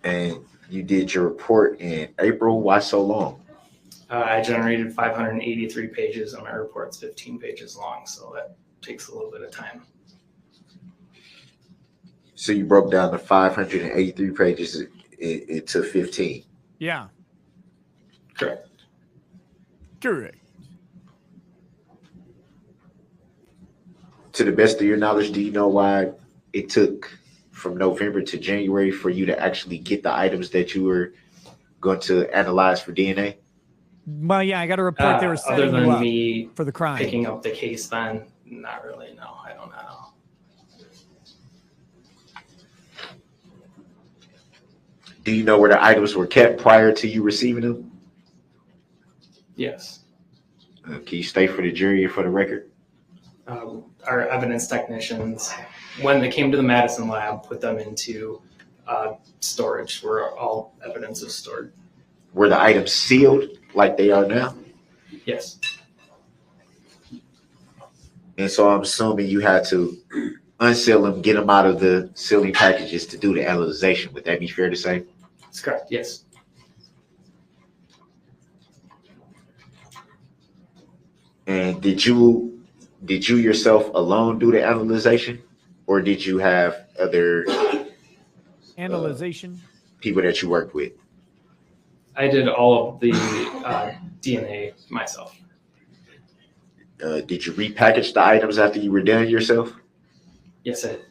And you did your report in April. Why so long? I generated 583 pages and my report's 15 pages long. So that takes a little bit of time. So you broke down the 583 pages into 15. Yeah. Correct. Correct. To the best of your knowledge, do you know why it took from November to January for you to actually get the items that you were going to analyze for DNA? Well, yeah, I got a report they were setting Other than you up me for the crime. picking up the case then, not really, no, I don't know. Do you know where the items were kept prior to you receiving them? Yes. Can you state for the jury and for the record? Our evidence technicians, when they came to the Madison lab, put them into storage where all evidence is stored. Were the items sealed like they are now? Yes. And so I'm assuming you had to unseal them, get them out of the sealing packages to do the analyzation. Would that be fair to say? That's correct, yes. And did you yourself alone do the analyzation, or did you have other analyzation people that you worked with? I did all of the DNA myself. Did you repackage the items after you were done yourself? Yes, I did.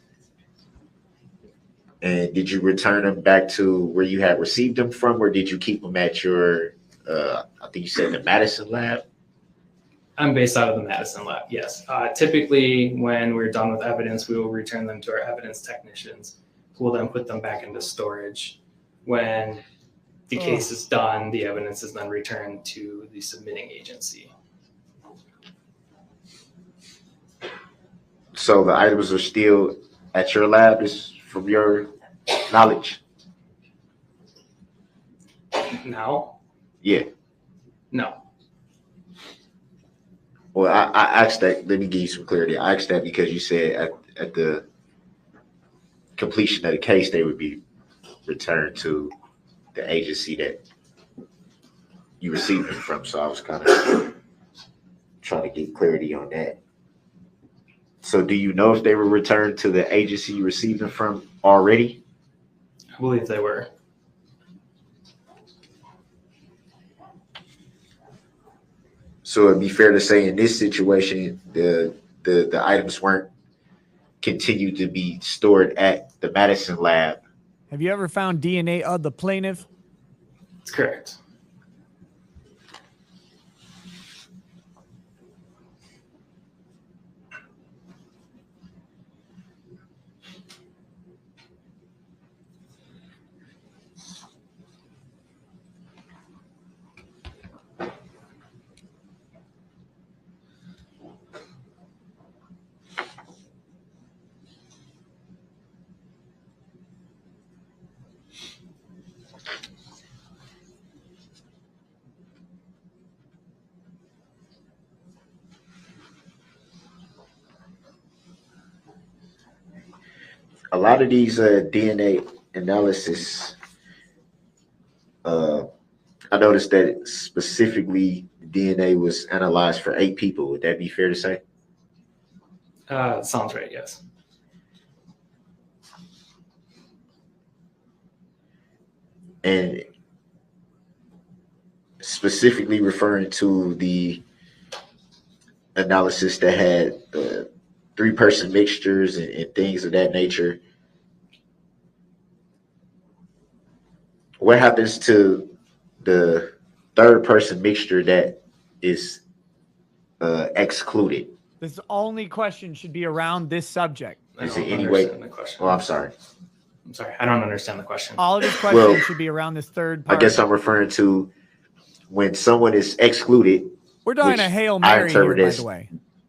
And did you return them back to where you had received them from, or did you keep them at your, I think you said the Madison lab? I'm based out of the Madison lab, yes. Typically, when we're done with evidence, we will return them to our evidence technicians, who will then put them back into storage. When the case is done, the evidence is then returned to the submitting agency. So the items are still at your lab, is from your knowledge? Now? Yeah. No. Well, I asked that. Let me give you some clarity. I asked that because you said at the completion of the case, they would be returned to the agency that you received them from. So I was kind of trying to get clarity on that. So do you know if they were returned to the agency you received them from already? I believe they were. So it'd be fair to say in this situation, the items weren't continued to be stored at the Madison lab. Have you ever found DNA of the plaintiff? That's correct. A lot of these DNA analysis, I noticed that specifically DNA was analyzed for 8 people. Would that be fair to say? Sounds right, yes. And specifically referring to the analysis that had 3-person mixtures and things of that nature, what happens to the 3rd-person mixture that is excluded? This only question should be around this subject. Is it any way? Oh, I'm sorry. I'm sorry. I don't understand the question. All of his questions should be around this third part. I guess I'm referring to when someone is excluded. We're doing a Hail Mary here, by the way.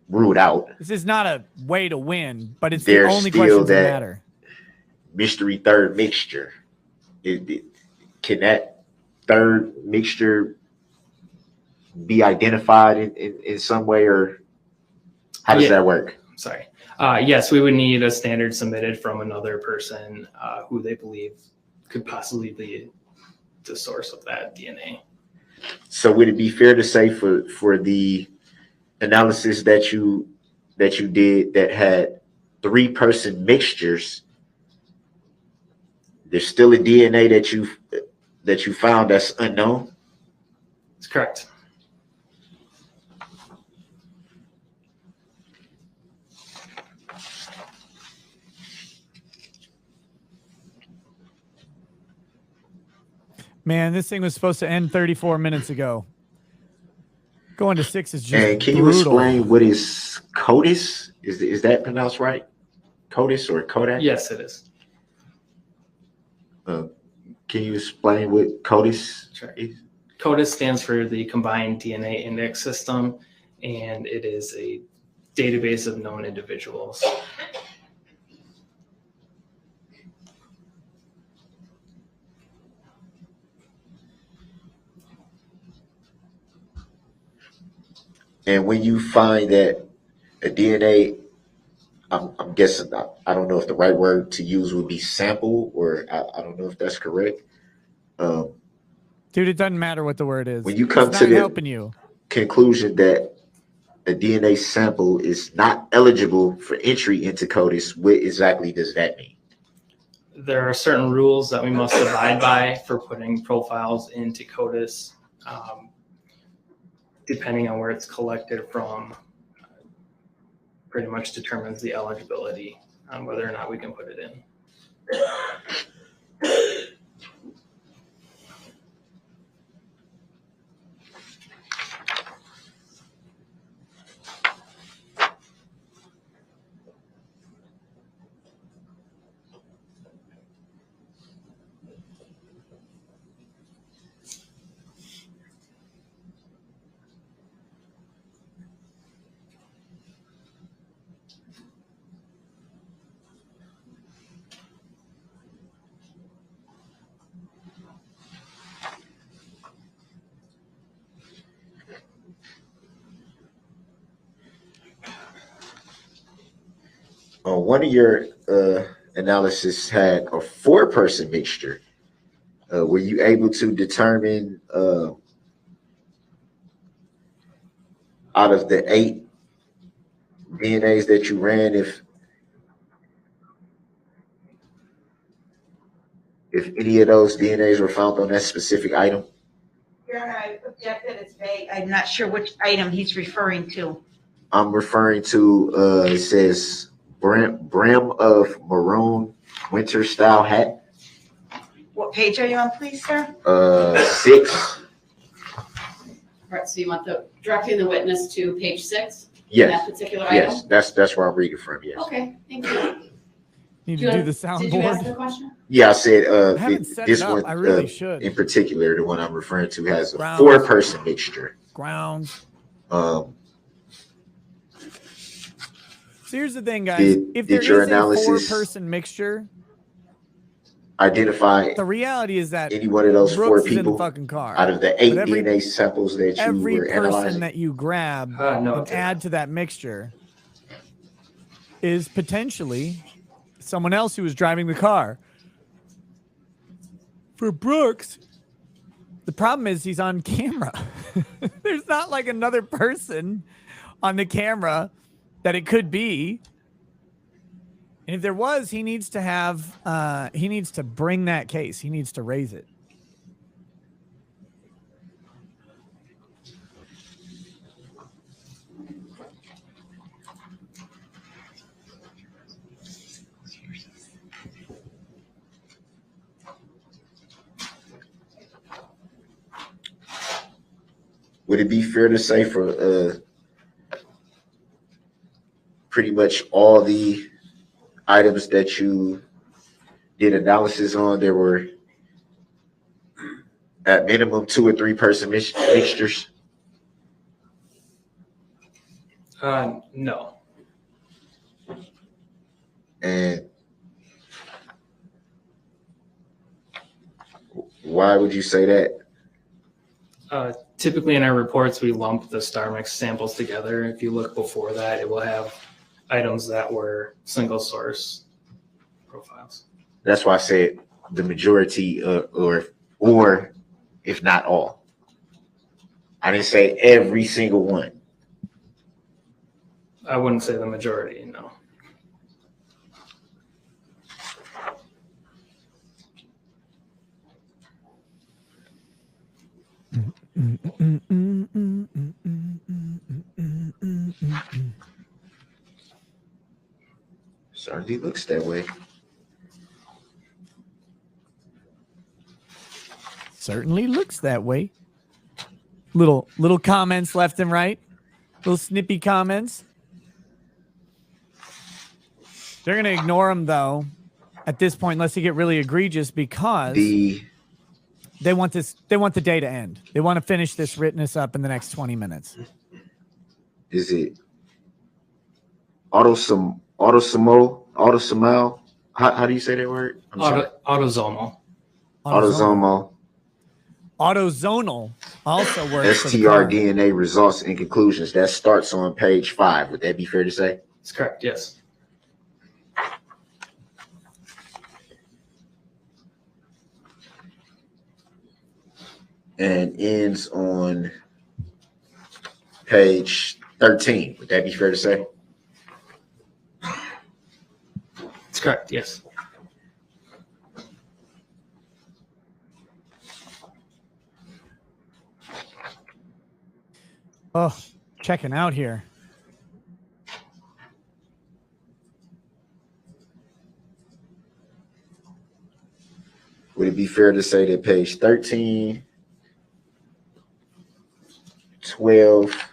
Ruled out. This is not a way to win, but it's There's the only still questions that that matter. Mystery 3rd mixture. Can that 3rd mixture be identified in some way, or how does that work? Sorry. Yes, we would need a standard submitted from another person who they believe could possibly be the source of that DNA. So would it be fair to say for the analysis that you did that had 3-person mixtures, there's still a DNA that you found that's unknown? That's correct. Man, this thing was supposed to end 34 minutes ago. Going to 6 is just And can brutal. you explain what is CODIS? Is that pronounced right? CODIS or Kodak? Yes, it is. Can you explain what CODIS is? CODIS stands for the Combined DNA Index System, and it is a database of known individuals. And when you find that a DNA I'm guessing, I don't know if the right word to use would be sample, or I don't know if that's correct. Dude, it doesn't matter what the word is. When you come it's to not the helping you. conclusion that a DNA sample is not eligible for entry into CODIS, what exactly does that mean? There are certain rules that we must abide by for putting profiles into CODIS, depending on where it's collected from. Pretty much determines the eligibility on whether or not we can put it in. One of your analysis had a 4-person mixture. Were you able to determine out of the 8 DNAs that you ran if any of those DNAs were found on that specific item? Your Honor, I object that it's vague. I'm not sure which item he's referring to. I'm referring to it says brim of maroon winter style hat. What page are you on, please, sir? 6. All right, so you want directing the witness to page 6? Yes. That particular Yes, item? that's where I'm reading from. Yes. Okay, thank you. Need Do to you do the Did you ask soundboard. the question? Yeah, I said I haven't set this it up. one I really should. in particular, the one I'm referring to, has a Grounds. 4-person mixture. Grounds. Um, So here's the thing, guys. If there did your is a analysis 4-person mixture, identify the reality is that any one of those Brooks 4 is in the people fucking car. out of the 8 But DNA samples that you every were person analyzing? that you grab No, and add to that mixture is potentially someone else who was driving the car. For Brooks, the problem is he's on camera. There's not like another person on the camera that it could be. And if there was, he needs to bring that case. He needs to raise it. Would it be fair to say for pretty much all the items that you did analysis on, there were at minimum 2 or 3-person mixtures? No. And why would you say that? Typically in our reports, we lump the star mix samples together. If you look before that, it will have items that were single source profiles. That's why I said the majority, or if not all. I didn't say every single one. I wouldn't say the majority, no. Certainly looks that way. Certainly looks that way. Little comments left and right. Little snippy comments. They're going to ignore them, though, at this point, unless they get really egregious, because they want the day to end. They want to finish this witness up in the next 20 minutes. Is it autosomal? How do you say that word? Autosomal. Autosomal. Autozonal also works. STR-DNA results and conclusions. That starts on page 5. Would that be fair to say? That's correct, yes. and ends on page 13. Would that be fair to say? That's correct, yes. Oh, checking out here. Would it be fair to say that page 13, 12,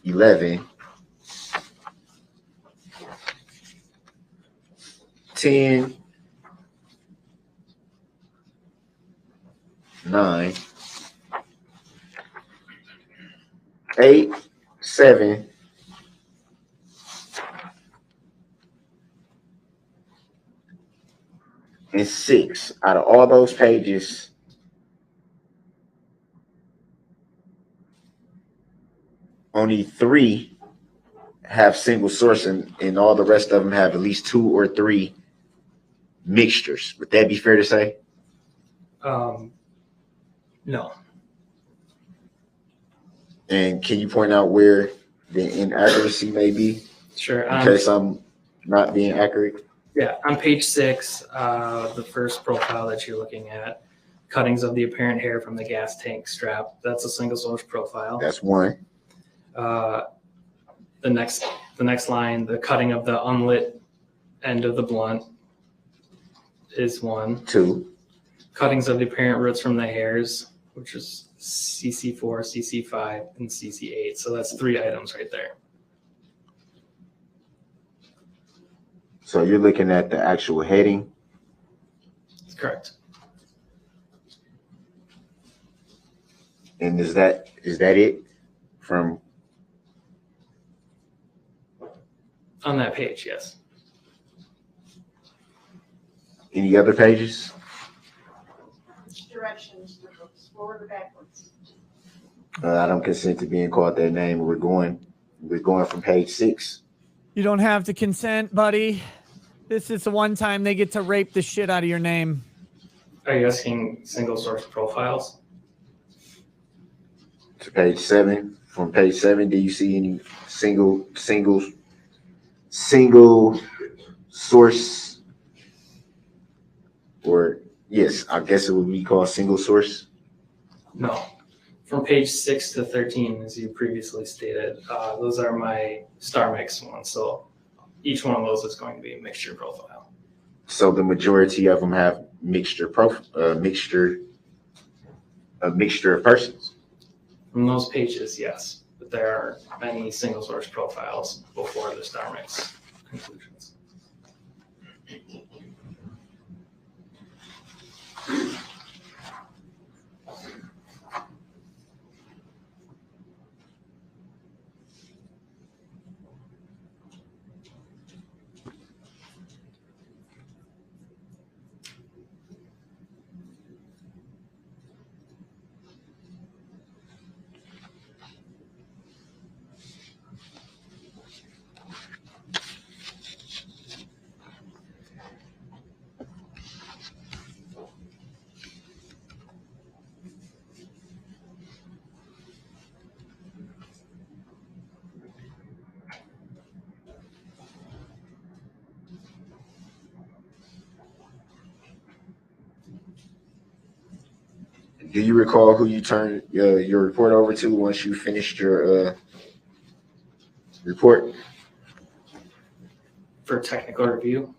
11, 10, 9, 8, 7, and 6, out of all those pages, only 3 have single source, and all the rest of them have at least 2 or 3 mixtures. Would that be fair to say? No. And can you point out where the inaccuracy may be? Sure. In case I'm not being accurate. Yeah, on page 6, the first profile that you're looking at, cuttings of the apparent hair from the gas tank strap. That's a single source profile. That's one. The next line, the cutting of the unlit end of the blunt is 1. 2. Cuttings of the apparent roots from the hairs, which is CC4, CC5, and CC8. So that's 3 items right there. So you're looking at the actual heading? That's correct. And is that it from? On that page, yes. Any other pages? Directions, forward or backwards? I don't consent to being called that name. We're going from page 6. You don't have to consent, buddy. This is the one time they get to rape the shit out of your name. Are you asking single source profiles? To page 7. From page 7, do you see any single source? Or yes, I guess it would be called single source. No. From page 6 to 13, as you previously stated, those are my star mix ones. So each one of those is going to be a mixture profile. So the majority of them have mixture of persons. From those pages, yes, but there are many single source profiles before the star mix conclusions. Do you recall who you turned your report over to once you finished your report? For technical review?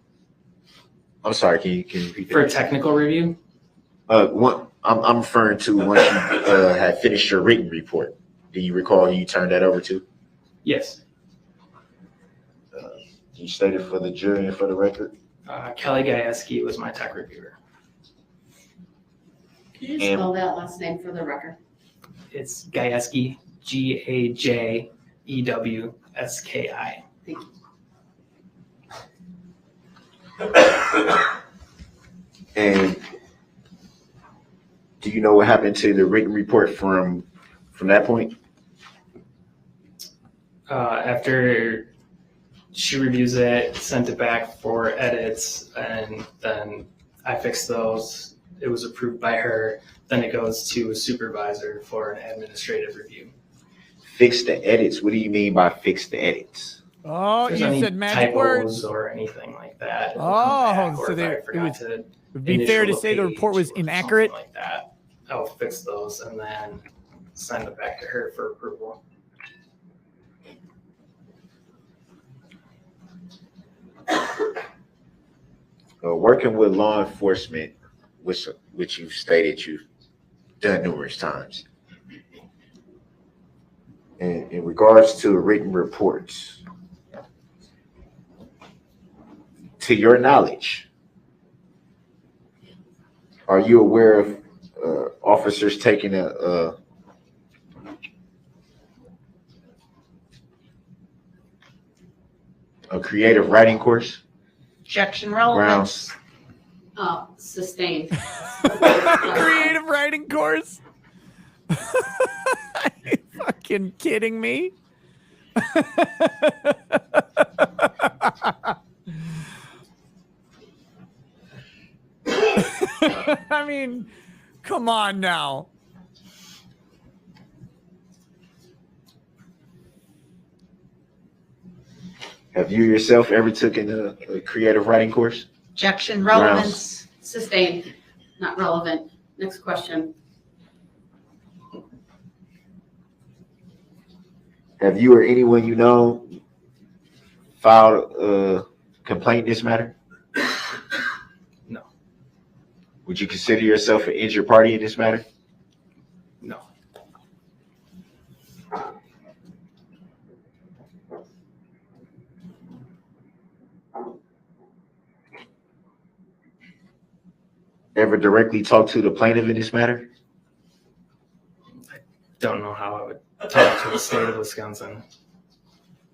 I'm sorry, can you repeat that? For technical review? I'm referring to once you had finished your written report. Do you recall who you turned that over to? Yes. You stated for the jury and for the record? Kelly Gajewski was my tech reviewer. Can you spell that last name for the record? It's Gajewski, Gajewski. Thank you. And do you know what happened to the written report from that point? After she reviews it, sent it back for edits, and then I fixed those, it was approved by her, then it goes to a supervisor for an administrative review. Fix the edits. What do you mean by fix the edits? Oh, If you there's said any magic typos words. or anything like that. It'll come back, Oh, or so if I there it forgot to would be fair to initial say the page report was or inaccurate. something like that. I'll fix those and then send it back to her for approval. Working with law enforcement, which you've stated you've done numerous times. And in regards to written reports, to your knowledge, are you aware of officers taking a creative writing course? Objection, relevance. Sustained. Creative writing course. Are you fucking kidding me? I mean, come on now. Have you yourself ever taken a creative writing course? Objection, relevance. Sustained. Not relevant. Next question. Have you or anyone you know filed a complaint in this matter? No. Would you consider yourself an injured party in this matter? No. Ever directly talk to the plaintiff in this matter? Don't know how I would talk to the state of Wisconsin.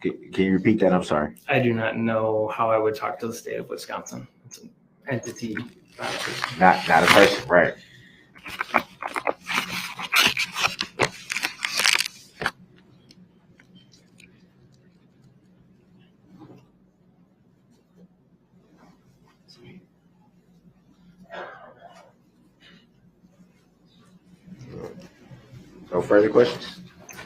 Can you repeat that? I'm sorry. I do not know how I would talk to the state of Wisconsin. It's an entity, not a person. Not a person, right? No further questions?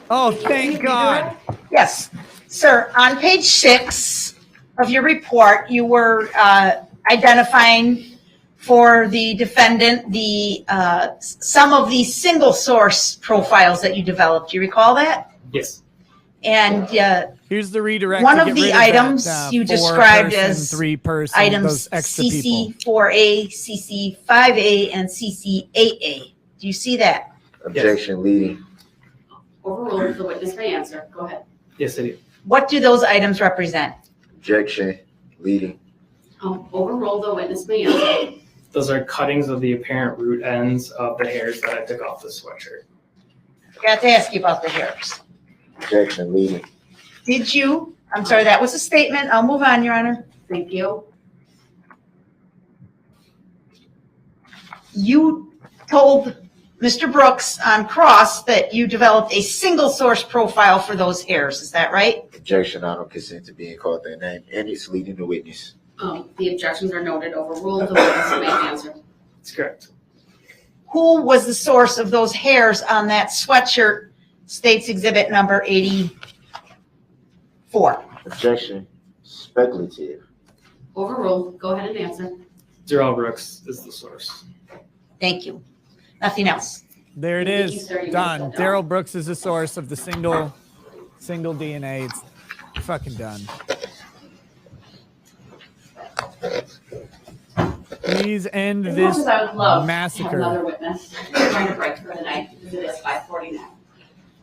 Oh, thank God. Yes, sir. On page 6 of your report, you were identifying for the defendant the some of the single source profiles that you developed. Do you recall that? Yes. And here's the redirect. one to of get the rid items that, you 4 described person, as 3 person, items those extra people. CC4A, CC5A, and CC8A. Do you see that? Objection, leading. Overruled. The witness may answer. Go ahead. Yes, I do. What do those items represent? Objection, leading. Overruled. The witness may answer. Those are cuttings of the apparent root ends of the hairs that I took off the sweatshirt. Got to ask you about the hairs. Objection, leading. Did you? I'm sorry, that was a statement. I'll move on, Your Honor. Thank you. You told Mr. Brooks on cross that you developed a single source profile for those hairs. Is that right? Objection, I don't consent to being called that name, and it's leading the witness. The objections are noted. Overruled. The witness may answer. That's correct. Who was the source of those hairs on that sweatshirt? States exhibit number 84. Objection, speculative. Overruled. Go ahead and answer. Darrell Brooks is the source. Thank you. Nothing else. There it Thank you, is. sir. You Done. may sit down. Darrell Brooks is the source of the single DNA. It's fucking done. Please end As much this as I would love to have massacre. another witness, we're trying to break for the night because it is 5:49.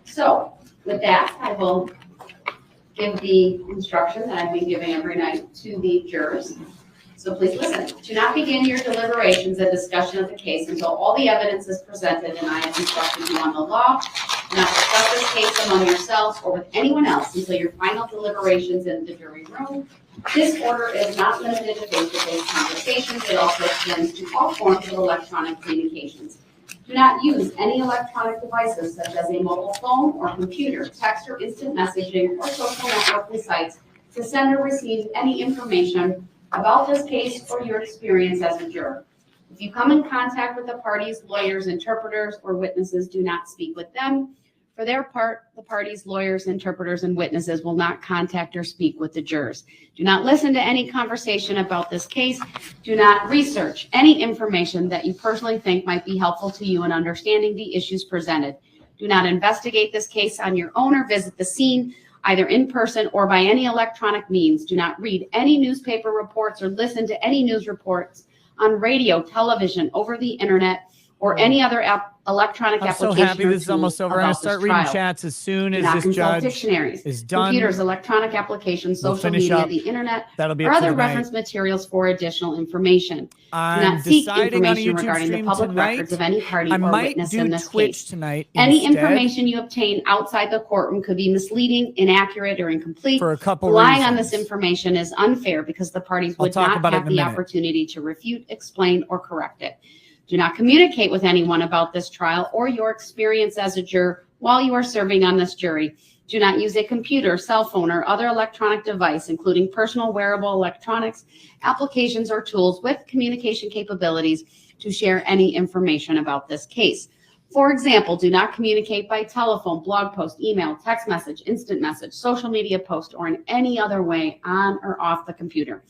So with that, I will give the instruction that I've been giving every night to the jurors. So please listen. Do not begin your deliberations and discussion of the case until all the evidence is presented and I have instructed you on the law. Do not discuss this case among yourselves or with anyone else until your final deliberations in the jury room. This order is not limited to face-to-face conversations. It also extends to all forms of electronic communications. Do not use any electronic devices such as a mobile phone or computer, text or instant messaging, or social networking sites to send or receive any information about this case or your experience as a juror. If you come in contact with the parties, lawyers, interpreters, or witnesses, do not speak with them. For their part, the parties, lawyers, interpreters, and witnesses will not contact or speak with the jurors. Do not listen to any conversation about this case. Do not research any information that you personally think might be helpful to you in understanding the issues presented. Do not investigate this case on your own or visit the scene, either in person or by any electronic means. Do not read any newspaper reports or listen to any news reports on radio, television, over the internet, or any other electronic I'm so application happy or this is almost tool over. I'm gonna about this start reading trial. chats as soon Do as not this consult judge dictionaries, is done. computers, electronic applications, We'll social finish media, up. the internet, That'll be or it for other tonight. reference materials for additional information. Do I'm not seek deciding on a information YouTube regarding the stream public tonight. records of any party I or might witness do in this Twitch case. tonight Any instead. information you obtain outside the courtroom could be misleading, inaccurate, or incomplete. For a couple Relying on reasons. this information is unfair because the parties I'll would talk not about it have in a the minute. opportunity to refute, explain, or correct it. Do not communicate with anyone about this trial or your experience as a juror while you are serving on this jury. Do not use a computer, cell phone, or other electronic device, including personal wearable electronics, applications, or tools with communication capabilities to share any information about this case. For example, do not communicate by telephone, blog post, email, text message, instant message, social media post, or in any other way on or off the computer.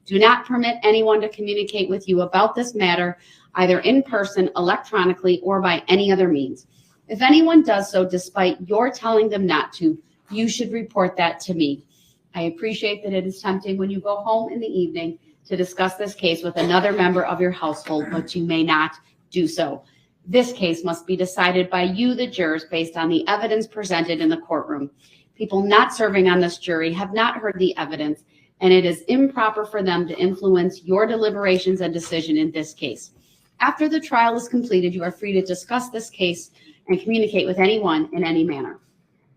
Do not permit anyone to communicate with you about this matter, either in person, electronically, or by any other means. If anyone does so despite your telling them not to, you should report that to me. I appreciate that it is tempting when you go home in the evening to discuss this case with another member of your household, but you may not do so. This case must be decided by you, the jurors, based on the evidence presented in the courtroom. People not serving on this jury have not heard the evidence, and it is improper for them to influence your deliberations and decision in this case. After the trial is completed, you are free to discuss this case and communicate with anyone in any manner.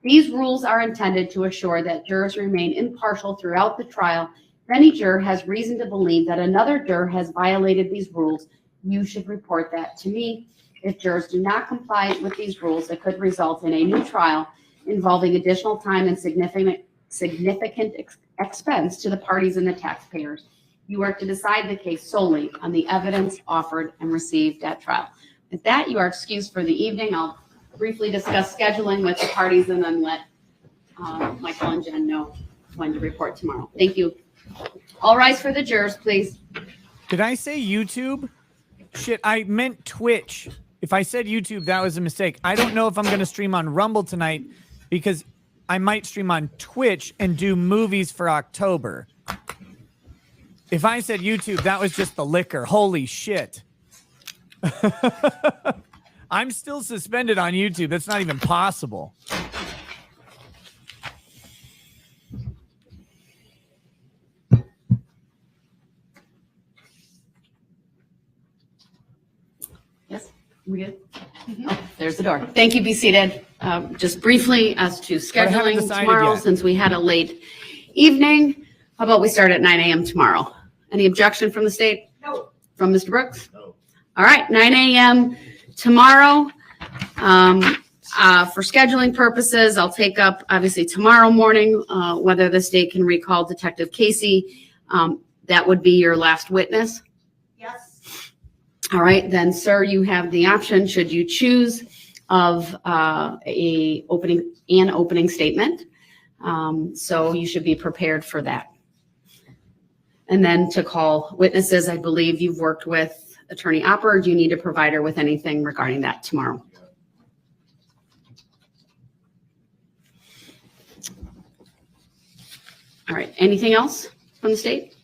These rules are intended to assure that jurors remain impartial throughout the trial. If any juror has reason to believe that another juror has violated these rules, you should report that to me. If jurors do not comply with these rules, it could result in a new trial involving additional time and significant expense to the parties and the taxpayers. You are to decide the case solely on the evidence offered and received at trial. With that, you are excused for the evening. I'll briefly discuss scheduling with the parties and then let Michael and Jen know when to report tomorrow. Thank you. All rise for the jurors, please. Did I say YouTube? Shit, I meant Twitch. If I said YouTube, that was a mistake. I don't know if I'm going to stream on Rumble tonight because I might stream on Twitch and do movies for October. If I said YouTube, that was just the liquor. Holy shit. I'm still suspended on YouTube. That's not even possible. Yes, we good? Oh, there's the door. Thank you. Be seated. Just briefly as to scheduling tomorrow, since we had a late evening, how about we start at 9 a.m. tomorrow? Any objection from the state? No. From Mr. Brooks? No. All right, 9 a.m. tomorrow. For scheduling purposes, I'll take up obviously tomorrow morning, whether the state can recall Detective Casey. That would be your last witness. Yes. All right, then, sir, you have the option, should you choose, of an opening statement. So you should be prepared for that. And then to call witnesses, I believe you've worked with Attorney Opper. Or do you need to provide her with anything regarding that tomorrow? All right, anything else from the state?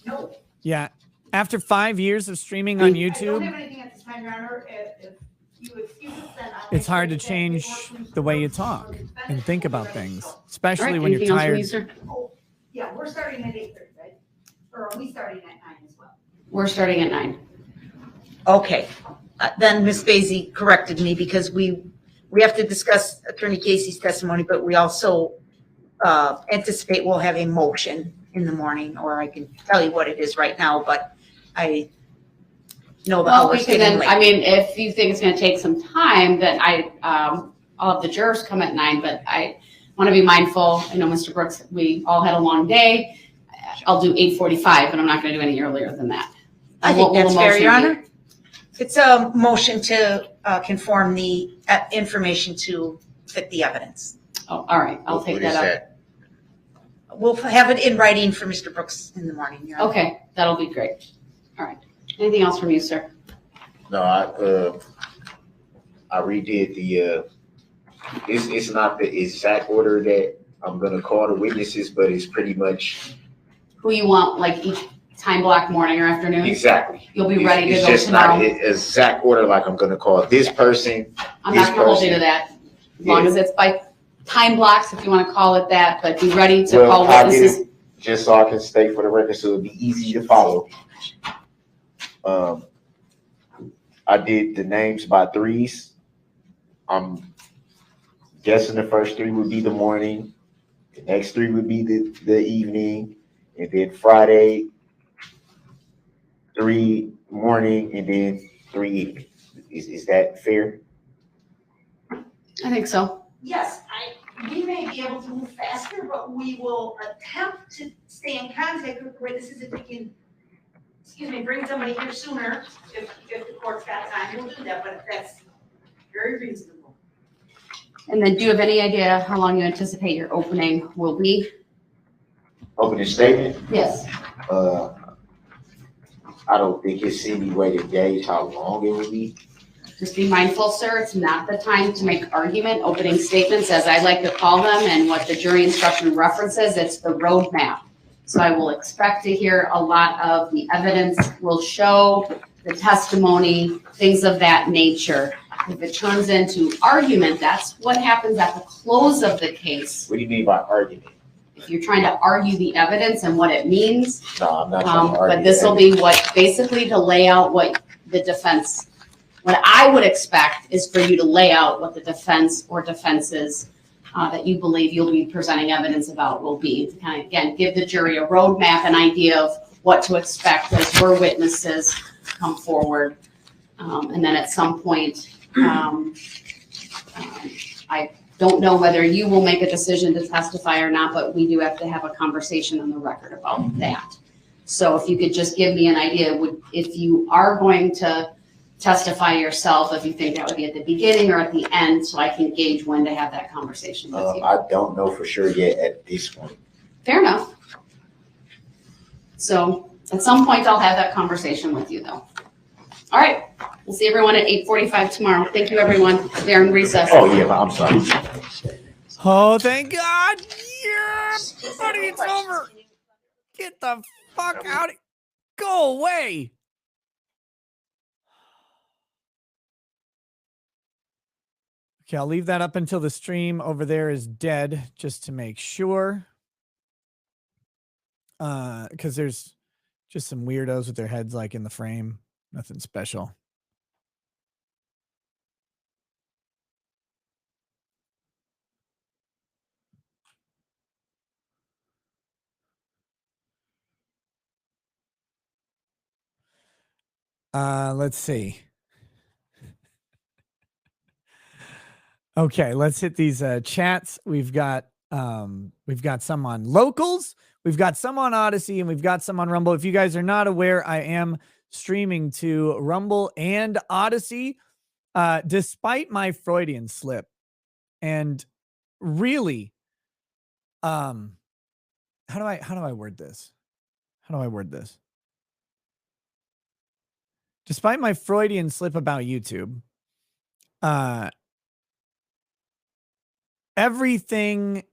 No. Yeah. After 5 years of streaming on I don't YouTube, have anything at this time, Your Honor. If you excuse us, then I'll it's hard to change the way you talk and think about things, especially All right, when you're anything else from tired. you, sir? Oh, yeah, we're starting at 8:30, right? Or are we starting at 9 as well? We're starting at 9. Okay, then Ms. Basie corrected me because we have to discuss Attorney Casey's testimony, but we also anticipate we'll have a motion in the morning, or I can tell you what it is right now, but I know the Well, we hours can getting then, late. I mean, if you think it's going to take some time, then I'll have the jurors come at 9, but I want to be mindful. I know, Mr. Brooks, we all had a long day. I'll do 8:45, but I'm not going to do any earlier than that. I think that's fair, Your Honor. It's a motion to conform the information to fit the evidence. Oh, all right. I'll take that up. We'll have it in writing for Mr. Brooks in the morning, Your Honor. Okay, that'll be great. All right. Anything else from you, sir? No, I redid the, it's not the exact order that I'm gonna call the witnesses, but it's pretty much. Who you want, like each time block, morning or afternoon? Exactly. You'll be ready to It's go just tomorrow? not an exact order, like I'm gonna call this person. I'm not gonna hold you to that, as long as it's by time blocks, if you wanna call it that, but be ready to call I'll get witnesses. it just so I can state for the record, so it'll be easy to follow. I did the names by threes. I'm guessing the first three would be the morning, the next three would be the evening, and then Friday, 3 morning, and then 3 evening. Is that fair? I think so. Yes, we may be able to move faster, but we will attempt to stay in contact with witnesses if we can, bring somebody here sooner. If the court's got time, we'll do that, but that's very reasonable. And then do you have any idea how long you anticipate your opening will be? Opening statement? Yes. I don't think it's any way to gauge how long it will be. Just be mindful, sir, it's not the time to make argument. Opening statements, as I like to call them, and what the jury instruction references, it's the roadmap. So I will expect to hear a lot of the evidence will show, the testimony, things of that nature. If it turns into argument, that's what happens at the close of the case. What do you mean by argument? If you're trying to argue the evidence and what it means. No, I'm not trying to argue. But this will be what, basically to lay out what the defense, what I would expect is for you to lay out what the defense or defenses that you believe you'll be presenting evidence about will be. To kind of, again, give the jury a roadmap, an idea of what to expect as your witnesses come forward. And then at some point, I don't know whether you will make a decision to testify or not, but we do have to have a conversation on the record about that. So if you could just give me an idea, if you are going to testify yourself, if you think that would be at the beginning or at the end, so I can gauge when to have that conversation with you. I don't know for sure yet at this point. Fair enough. So at some point, I'll have that conversation with you, though. All right. We'll see everyone at 8:45 tomorrow. Thank you, everyone. They're in recess. Oh, yeah, I'm sorry. Oh, thank God. Yeah, buddy, it's over. Get the fuck out of Go away. Okay, I'll leave that up until the stream over there is dead, just to make sure. Because there's just some weirdos with their heads like in the frame. Nothing special. Let's see. Okay, let's hit these chats. We've got some on Locals, we've got some on Odyssey, and we've got some on Rumble. If you guys are not aware, I am streaming to Rumble and Odyssey, despite my Freudian slip. And really, how do I word this? How do I word this? Despite my Freudian slip about YouTube, everything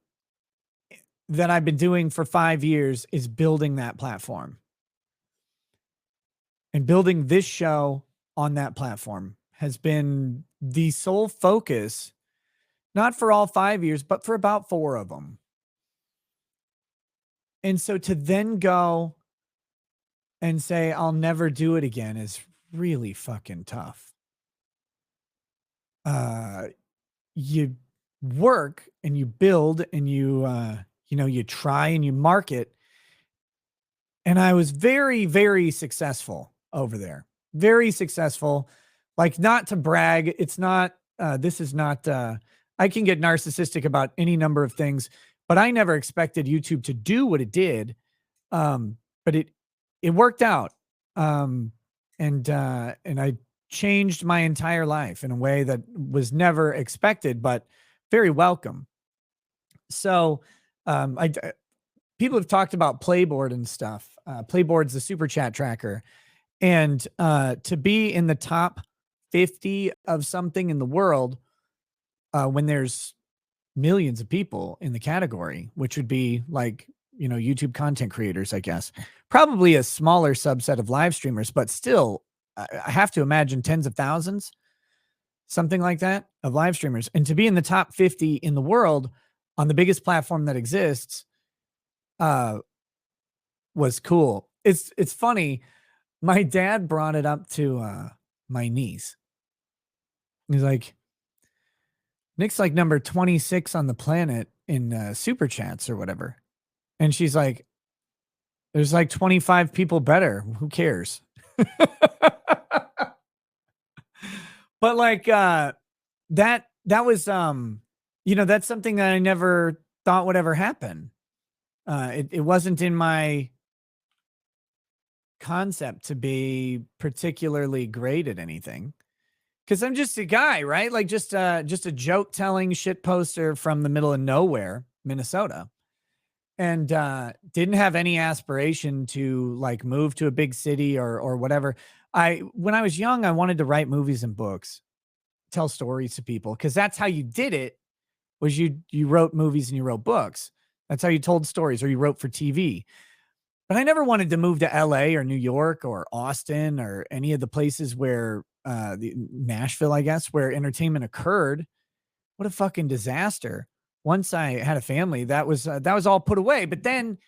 that I've been doing for 5 years is building that platform. And building this show on that platform has been the sole focus, not for all 5 years, but for about 4 of them. And so to then go and say, I'll never do it again is really fucking tough. You work and you build and you try and you market. And I was very, very successful over there. Very successful. Like, not to brag. It's not, this is not, I can get narcissistic about any number of things, but I never expected YouTube to do what it did. But it worked out. and I changed my entire life in a way that was never expected, but very welcome. So, people have talked about Playboard and stuff. Playboard's the super chat tracker, and to be in the top 50 of something in the world, when there's millions of people in the category, which would be like, YouTube content creators, I guess, probably a smaller subset of live streamers, but still, I have to imagine tens of thousands, something like that, of live streamers. And to be in the top 50 in the world on the biggest platform that exists, was cool. It's funny. My dad brought it up to my niece. He's like, Nick's like number 26 on the planet in super chats or whatever. And she's like, there's like 25 people better. Who cares? But like that was that's something that I never thought would ever happen. It wasn't in my concept to be particularly great at anything, because I'm just a guy, right? Like just a joke telling shit poster from the middle of nowhere, Minnesota, and didn't have any aspiration to like move to a big city or whatever. When I was young, I wanted to write movies and books, tell stories to people, because that's how you did it. Was you wrote movies and you wrote books. That's how you told stories, or you wrote for TV. But I never wanted to move to LA or New York or Austin or any of the places where Nashville, I guess, where entertainment occurred. What a fucking disaster. Once I had a family, that was all put away. But then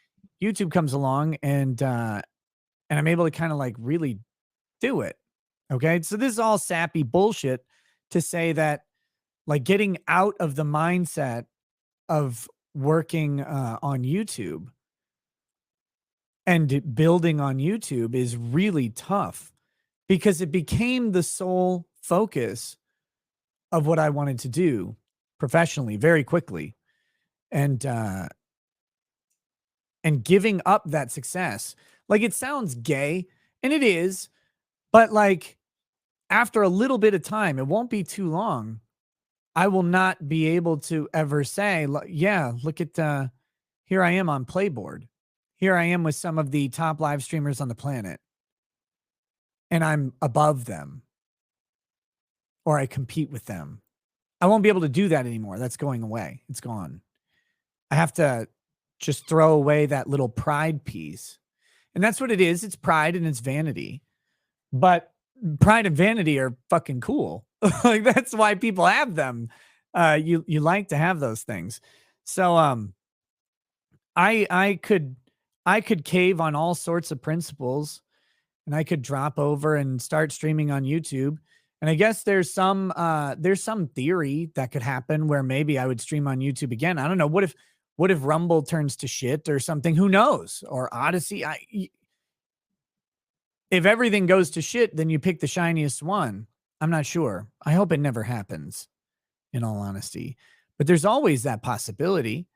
YouTube comes along, and I'm able to kind of like really do it. Okay. So this is all sappy bullshit to say that like getting out of the mindset of working on YouTube and building on YouTube is really tough, because it became the sole focus of what I wanted to do professionally very quickly. And giving up that success, like, it sounds gay, and it is, but like after a little bit of time, it won't be too long, I will not be able to ever say, yeah, look at here I am on Playboard. Here I am with some of the top live streamers on the planet, and I'm above them, or I compete with them. I won't be able to do that anymore. That's going away. It's gone. I have to just throw away that little pride piece. And that's what it is. It's pride and it's vanity. But pride and vanity are fucking cool. Like, that's why people have them. You like to have those things. So I could cave on all sorts of principles, and I could drop over and start streaming on YouTube. And I guess there's some theory that could happen where maybe I would stream on YouTube again. I don't know. What if Rumble turns to shit or something? Who knows? Or Odyssey. If everything goes to shit, then you pick the shiniest one. I'm not sure. I hope it never happens, in all honesty. But there's always that possibility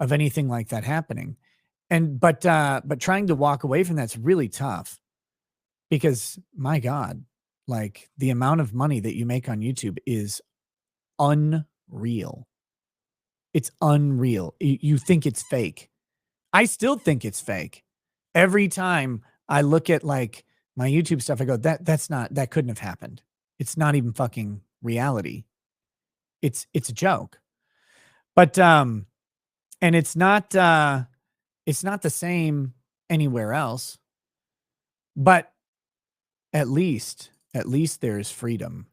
of anything like that happening. But trying to walk away from that's really tough, because my God, like, the amount of money that you make on YouTube is unreal. It's unreal. You think it's fake. I still think it's fake. Every time I look at like my YouTube stuff, I go, that couldn't have happened. It's not even fucking reality. It's a joke. But and it's not the same anywhere else. But at least there is freedom.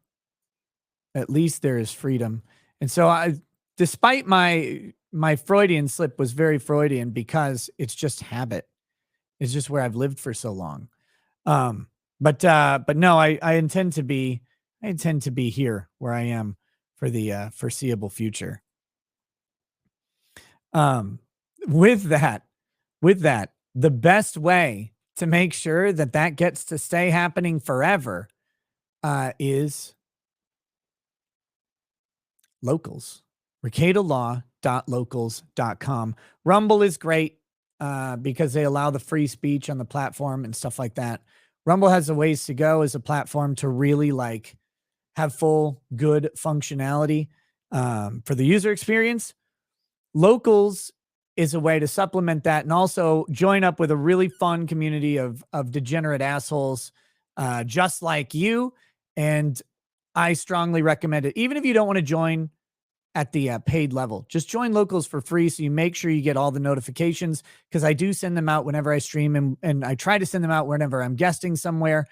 At least there is freedom. And so despite my Freudian slip was very Freudian, because it's just habit. It's just where I've lived for so long. But no, I intend to be here where I am for the foreseeable future. With that, the best way to make sure that gets to stay happening forever is locals. RekietaLaw.locals.com. Rumble is great because they allow the free speech on the platform and stuff like that. Rumble has a ways to go as a platform to really like have full good functionality for the user experience. Locals is a way to supplement that and also join up with a really fun community of degenerate assholes just like you. And I strongly recommend it. Even if you don't want to join at the paid level, just join Locals for free so you make sure you get all the notifications, because I do send them out whenever I stream, and I try to send them out whenever I'm guesting somewhere.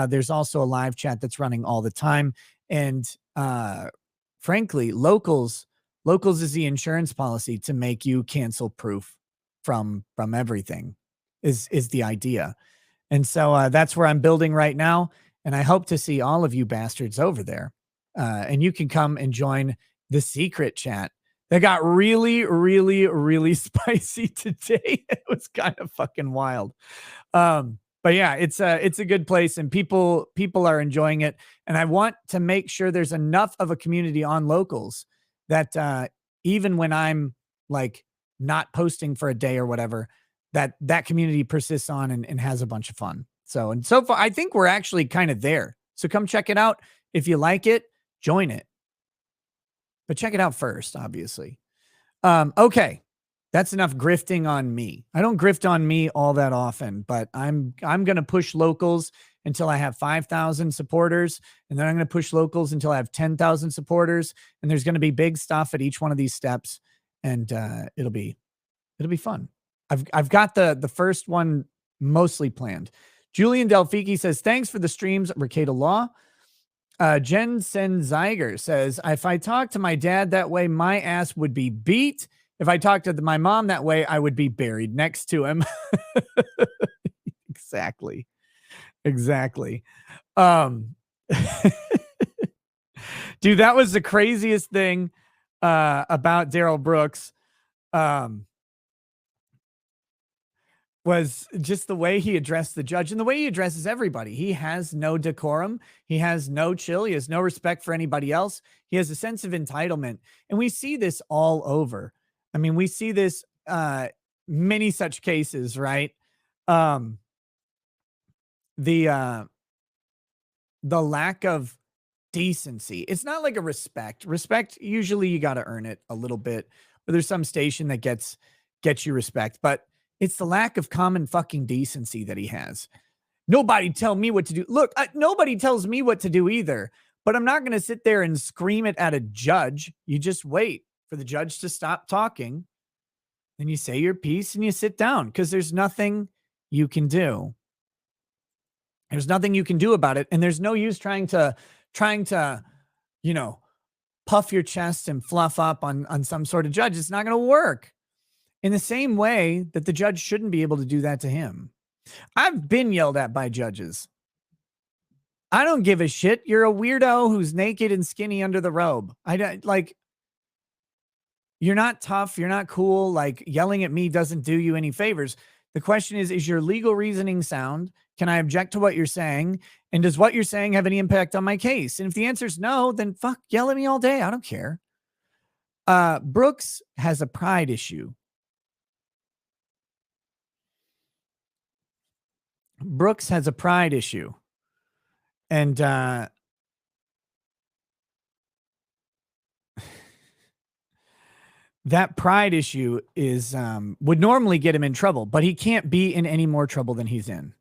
There's also a live chat that's running all the time. And frankly, Locals is the insurance policy to make you cancel proof from everything is the idea. And so that's where I'm building right now. And I hope to see all of you bastards over there. And you can come and join the secret chat. They got really, really, really spicy today. It was kind of fucking wild. But yeah, it's a good place, and people are enjoying it. And I want to make sure there's enough of a community on Locals that even when I'm like not posting for a day or whatever, that community persists on and has a bunch of fun. So far, I think we're actually kind of there. So come check it out. If you like it, join it. But check it out first, obviously. Okay. That's enough grifting on me. I don't grift on me all that often, but I'm going to push Locals until I have 5,000 supporters, and then I'm going to push Locals until I have 10,000 supporters, and there's going to be big stuff at each one of these steps, and it'll be fun. I've got the first one mostly planned. Julian Delfiki says, thanks for the streams, Rekieta Law. Jen Senzeiger says, if I talked to my dad that way, my ass would be beat. If I talked to my mom that way, I would be buried next to him. Exactly. Dude, that was the craziest thing about Darrell Brooks. Was just the way he addressed the judge and the way he addresses everybody. He has no decorum. He has no chill. He has no respect for anybody else. He has a sense of entitlement. And we see this all over. I mean, we see this many such cases, right? The lack of decency. It's not like a respect. Respect, usually you got to earn it a little bit. But there's some station that gets you respect. But it's the lack of common fucking decency that he has. Nobody tell me what to do. Look, nobody tells me what to do either, but I'm not going to sit there and scream it at a judge. You just wait for the judge to stop talking. Then you say your piece and you sit down, because there's nothing you can do. There's nothing you can do about it. And there's no use trying to, puff your chest and fluff up on some sort of judge. It's not going to work. In the same way that the judge shouldn't be able to do that to him. I've been yelled at by judges. I don't give a shit. You're a weirdo who's naked and skinny under the robe. You're not tough. You're not cool. Like, yelling at me doesn't do you any favors. The question is your legal reasoning sound? Can I object to what you're saying? And does what you're saying have any impact on my case? And if the answer is no, then fuck, yell at me all day. I don't care. Brooks has a pride issue. Brooks has a pride issue. And that pride issue is would normally get him in trouble, but he can't be in any more trouble than he's in.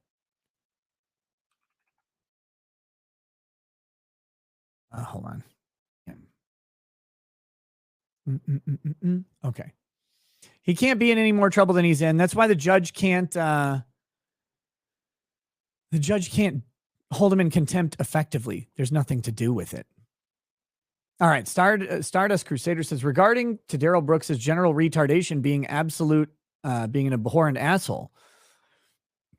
Hold on. Okay. He can't be in any more trouble than he's in. That's why the judge can't hold him in contempt effectively. There's nothing to do with it. All right. Stardust Crusader says, regarding to Darrell Brooks' general retardation being being an abhorrent asshole,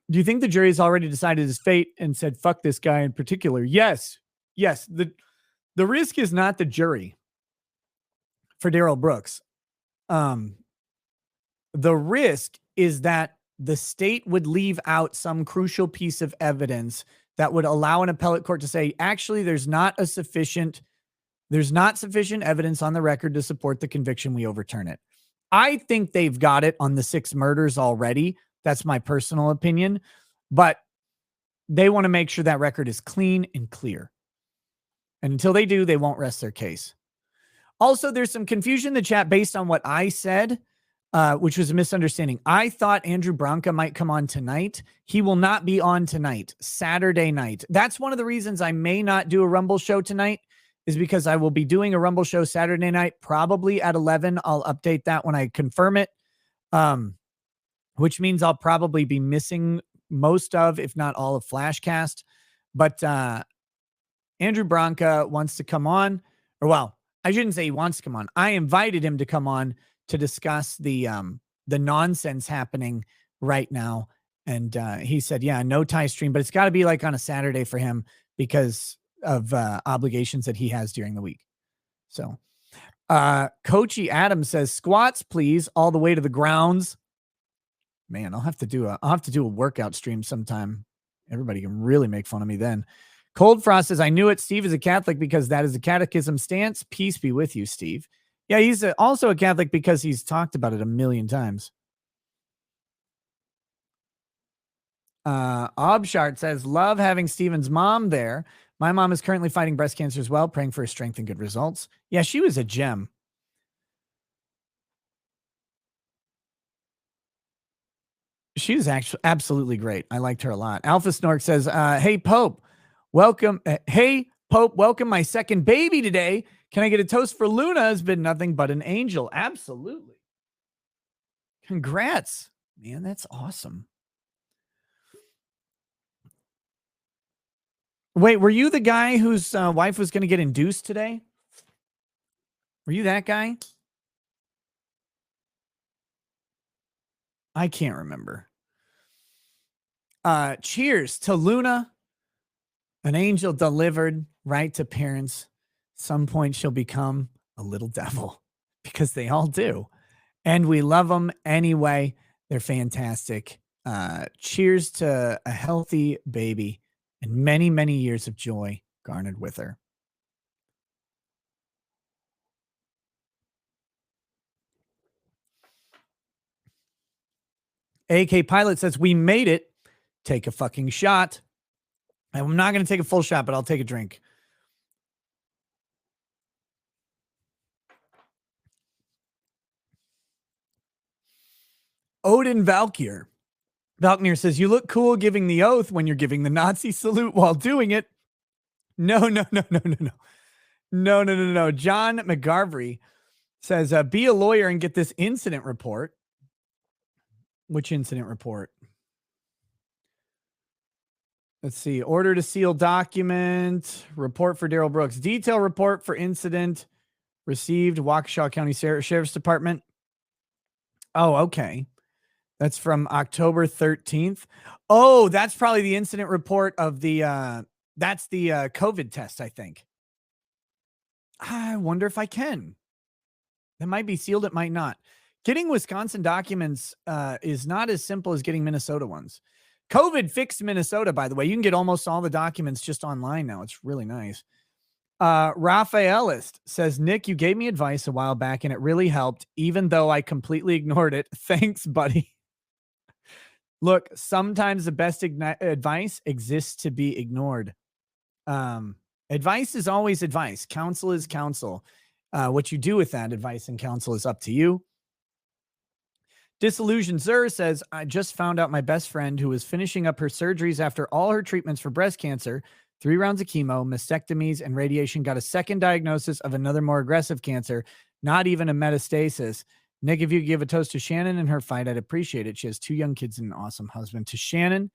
do you think the jury has already decided his fate and said, fuck this guy in particular? Yes. The risk is not the jury for Darrell Brooks. The risk is that the state would leave out some crucial piece of evidence that would allow an appellate court to say, actually, there's not sufficient evidence on the record to support the conviction. We overturn it. I think they've got it on the 6 murders already. That's my personal opinion. But they want to make sure that record is clean and clear. And until they do, they won't rest their case. Also, there's some confusion in the chat based on what I said, which was a misunderstanding. I thought Andrew Branca might come on tonight. He will not be on tonight, Saturday night. That's one of the reasons I may not do a Rumble show tonight, is because I will be doing a Rumble show Saturday night, probably at 11. I'll update that when I confirm it, which means I'll probably be missing most of, if not all of Flashcast. But Andrew Branca wants to come on, or well, I shouldn't say he wants to come on. I invited him to come on to discuss the nonsense happening right now. And he said, yeah, no tie stream, but it's got to be like on a Saturday for him because of obligations that he has during the week. So Coachy Adam says, squats, please, all the way to the grounds. Man, I'll have to do a workout stream sometime. Everybody can really make fun of me then. Cold Frost says, I knew it. Steve is a Catholic because that is a catechism stance. Peace be with you, Steve. Yeah, he's also a Catholic because he's talked about it a million times. Obshart says, love having Steven's mom there. My mom is currently fighting breast cancer as well, praying for her strength and good results. Yeah, she was a gem. She was actually absolutely great. I liked her a lot. Alpha Snork says, hey, Pope, welcome. Hey, Pope, welcome my second baby today. Can I get a toast for Luna? Has been nothing but an angel. Absolutely. Congrats, man. That's awesome. Wait, were you the guy whose wife was going to get induced today? Were you that guy? I can't remember. Cheers to Luna, an angel delivered right to parents. Some point she'll become a little devil because they all do. And we love them anyway. They're fantastic. Cheers to a healthy baby and many, many years of joy garnered with her. AK Pilot says, we made it. Take a fucking shot. I'm not going to take a full shot, but I'll take a drink. Odin Valkyr. Valkyr says, you look cool giving the oath when you're giving the Nazi salute while doing it. No. John McGarvery says, be a lawyer and get this incident report. Which incident report? Let's see. Order to seal document. Report for Darrell Brooks. Detail report for incident received. Waukesha County Sheriff's Department. Oh, okay. That's from October 13th. Oh, that's probably the incident report of the, that's the COVID test, I think. I wonder if I can. It might be sealed. It might not. Getting Wisconsin documents is not as simple as getting Minnesota ones. COVID fixed Minnesota, by the way. You can get almost all the documents just online now. It's really nice. Raphaelist says, Nick, you gave me advice a while back and it really helped, even though I completely ignored it. Thanks, buddy. Look, sometimes the best advice exists to be ignored. Advice is always advice. Counsel is counsel. What you do with that advice and counsel is up to you. Disillusioned Zer says, I just found out my best friend who was finishing up her surgeries after all her treatments for breast cancer, 3 rounds of chemo, mastectomies, and radiation, got a second diagnosis of another more aggressive cancer, not even a metastasis. Nick, if you could give a toast to Shannon and her fight, I'd appreciate it. She has 2 young kids and an awesome husband. To Shannon,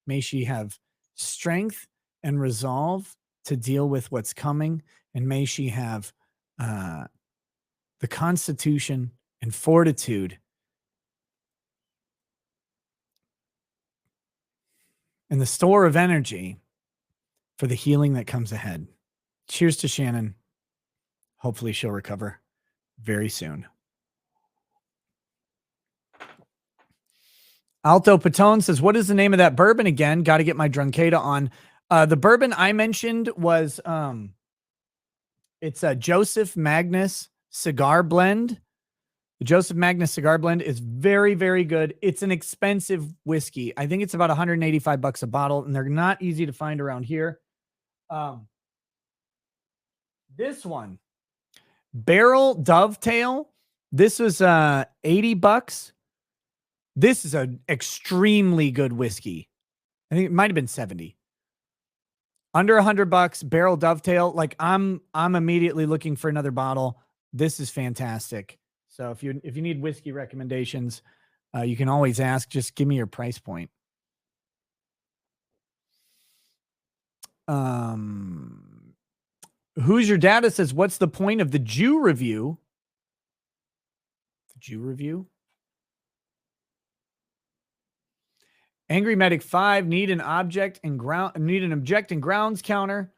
may she have strength and resolve to deal with what's coming, and may she have the constitution and fortitude and the store of energy for the healing that comes ahead. Cheers to Shannon. Hopefully she'll recover very soon. Alto Patone says, what is the name of that bourbon again? Got to get my Drunkata on. The bourbon I mentioned was, it's a Joseph Magnus cigar blend. The Joseph Magnus Cigar Blend is very, very good. It's an expensive whiskey. I think it's about $185 a bottle, and they're not easy to find around here. This one, Barrel Dovetail. This was $80. This is an extremely good whiskey. I think it might have been 70. Under $100, Barrel Dovetail. Like I'm immediately looking for another bottle. This is fantastic. So if you need whiskey recommendations, you can always ask. Just give me your price point. Who's Your Data says, what's the point of the Jew review? The Jew review? Angry Medic 5, need an object and grounds counter.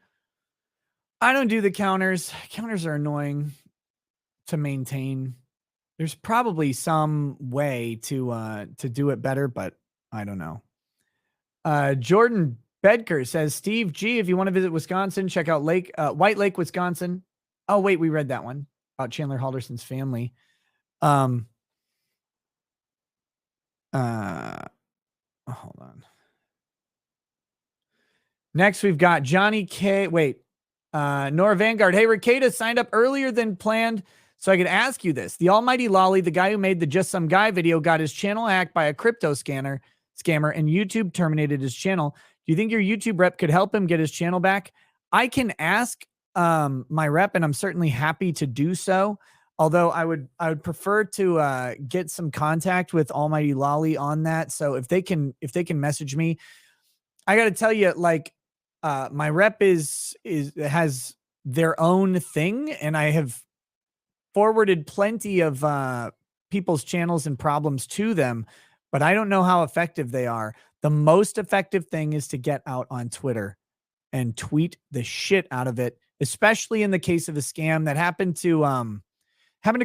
I don't do the counters. Counters are annoying to maintain. There's probably some way to do it better, but I don't know. Jordan Bedker says, Steve G, if you want to visit Wisconsin, check out White Lake, Wisconsin. Oh, wait, we read that one about Chandler Halderson's family. Hold on. Next, we've got Johnny K. Nora Vanguard. Hey, Rekieta signed up earlier than planned, so I could ask you this. The almighty Lolly, the guy who made the Just Some Guy video, got his channel hacked by a crypto scammer, and YouTube terminated his channel. Do you think your YouTube rep could help him get his channel back? I can ask my rep, and I'm certainly happy to do so. Although I would prefer to get some contact with Almighty Lolly on that. So if they can message me, I got to tell you, like my rep has their own thing, and I have forwarded plenty of people's channels and problems to them, but I don't know how effective they are. The most effective thing is to get out on Twitter and tweet the shit out of it, especially in the case of a scam that happened to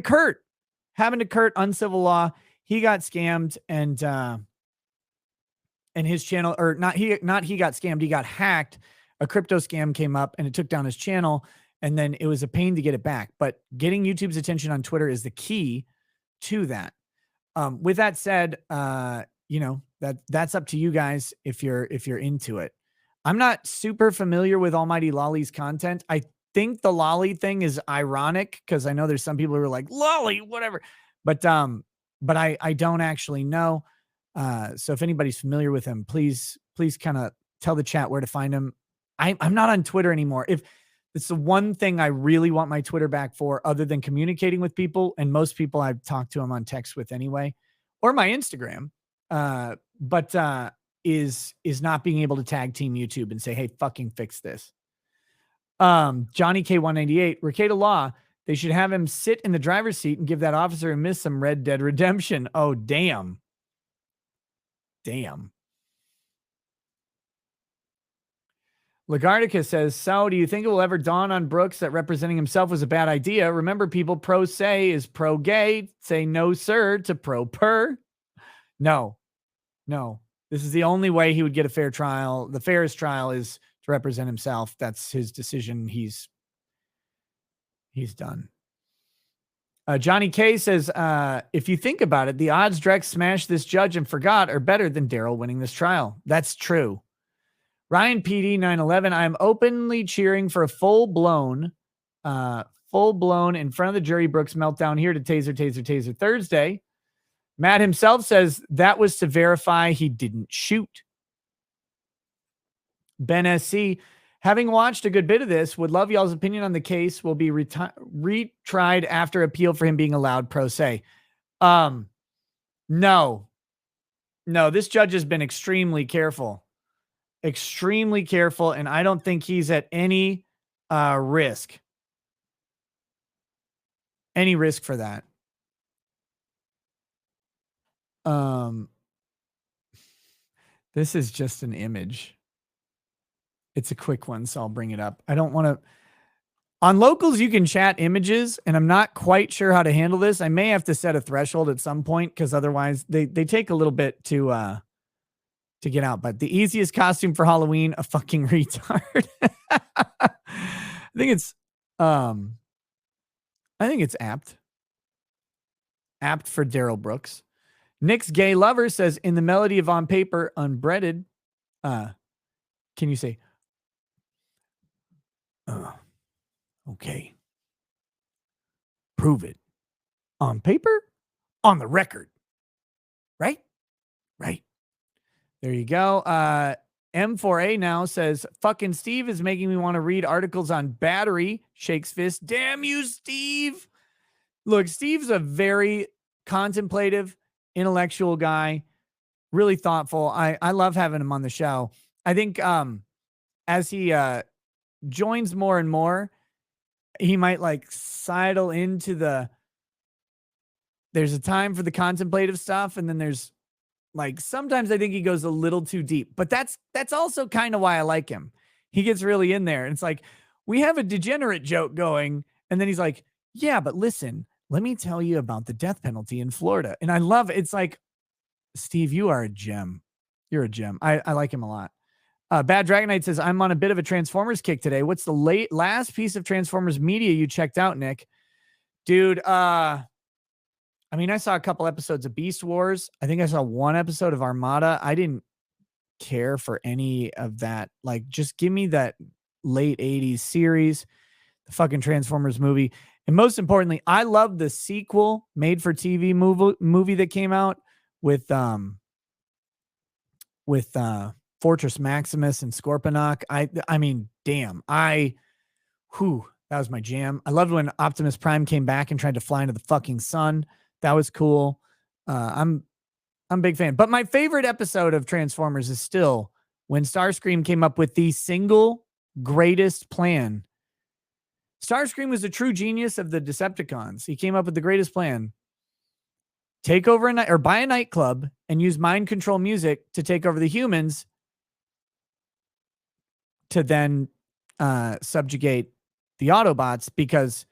Kurt, Uncivil Law. He got scammed and his channel, or he got scammed. He got hacked. A crypto scam came up and it took down his channel, and then it was a pain to get it back. But getting YouTube's attention on Twitter is the key to that. With that said, that's up to you guys if you're into it. I'm not super familiar with Almighty Lolly's content. I think the Lolly thing is ironic because I know there's some people who are like, Lolly, whatever. But I don't actually know. So if anybody's familiar with him, please kind of tell the chat where to find him. I'm not on Twitter anymore. If it's the one thing I really want my Twitter back for, other than communicating with people, and most people I've talked to them on text with anyway, or my Instagram, but is not being able to tag team YouTube and say, hey, fucking fix this. Johnny K198, Rekieta Law, they should have him sit in the driver's seat and give that officer who missed some Red Dead Redemption. Oh, damn. Lagardica says, so do you think it will ever dawn on Brooks that representing himself was a bad idea? Remember, people pro se is pro gay. Say no, sir, to pro per. No. This is the only way he would get a fair trial. The fairest trial is to represent himself. That's his decision. He's done. Johnny K says, if you think about it, the odds Drex smashed this judge and forgot are better than Darrell winning this trial. That's true. Ryan PD 911, I'm openly cheering for a full-blown in front of the jury Brooks meltdown here to taser Thursday. Matt himself says that was to verify he didn't shoot. Ben SC, having watched a good bit of this, would love y'all's opinion on the case. Will be retried after appeal for him being allowed pro se. No, this judge has been extremely careful, and I don't think he's at any risk for that. This is just an image. It's a quick one, so I'll bring it up. I don't want to. On Locals, you can chat images, and I'm not quite sure how to handle this. I may have to set a threshold at some point because otherwise they take a little bit to get out. But the easiest costume for Halloween, a fucking retard. I think it's apt. apt for Darrell Brooks. Nick's gay lover says, in the melody of On Paper, Unbreaded, can you say, okay, prove it. On paper, on the record. Right? Right. There you go. M4A now says, fucking Steve is making me want to read articles on battery. Shakes fist. Damn you, Steve. Look, Steve's a very contemplative, intellectual guy, really thoughtful. I love having him on the show. I think as he joins more and more, he might like sidle into there's a time for the contemplative stuff, and then there's like sometimes I think he goes a little too deep, but that's also kind of why I like him. He gets really in there, and it's like we have a degenerate joke going, and then he's like, yeah, but listen, let me tell you about the death penalty in Florida. And I love it. It's like, Steve, you are a gem. You're a gem. I like him a lot. Bad Dragonite says, I'm on a bit of a Transformers kick today. What's the last piece of Transformers media you checked out, Nick? Dude, I mean, I saw a couple episodes of Beast Wars. I think I saw one episode of Armada. I didn't care for any of that. Like, just give me that late 80s series, the fucking Transformers movie. And most importantly, I love the sequel made for TV movie that came out with Fortress Maximus and Scorponok. I mean, damn, that was my jam. I loved when Optimus Prime came back and tried to fly into the fucking sun. That was cool. I'm a big fan. But my favorite episode of Transformers is still when Starscream came up with the single greatest plan. Starscream was a true genius of the Decepticons. He came up with the greatest plan. Take over buy a nightclub and use mind control music to take over the humans to then subjugate the Autobots, because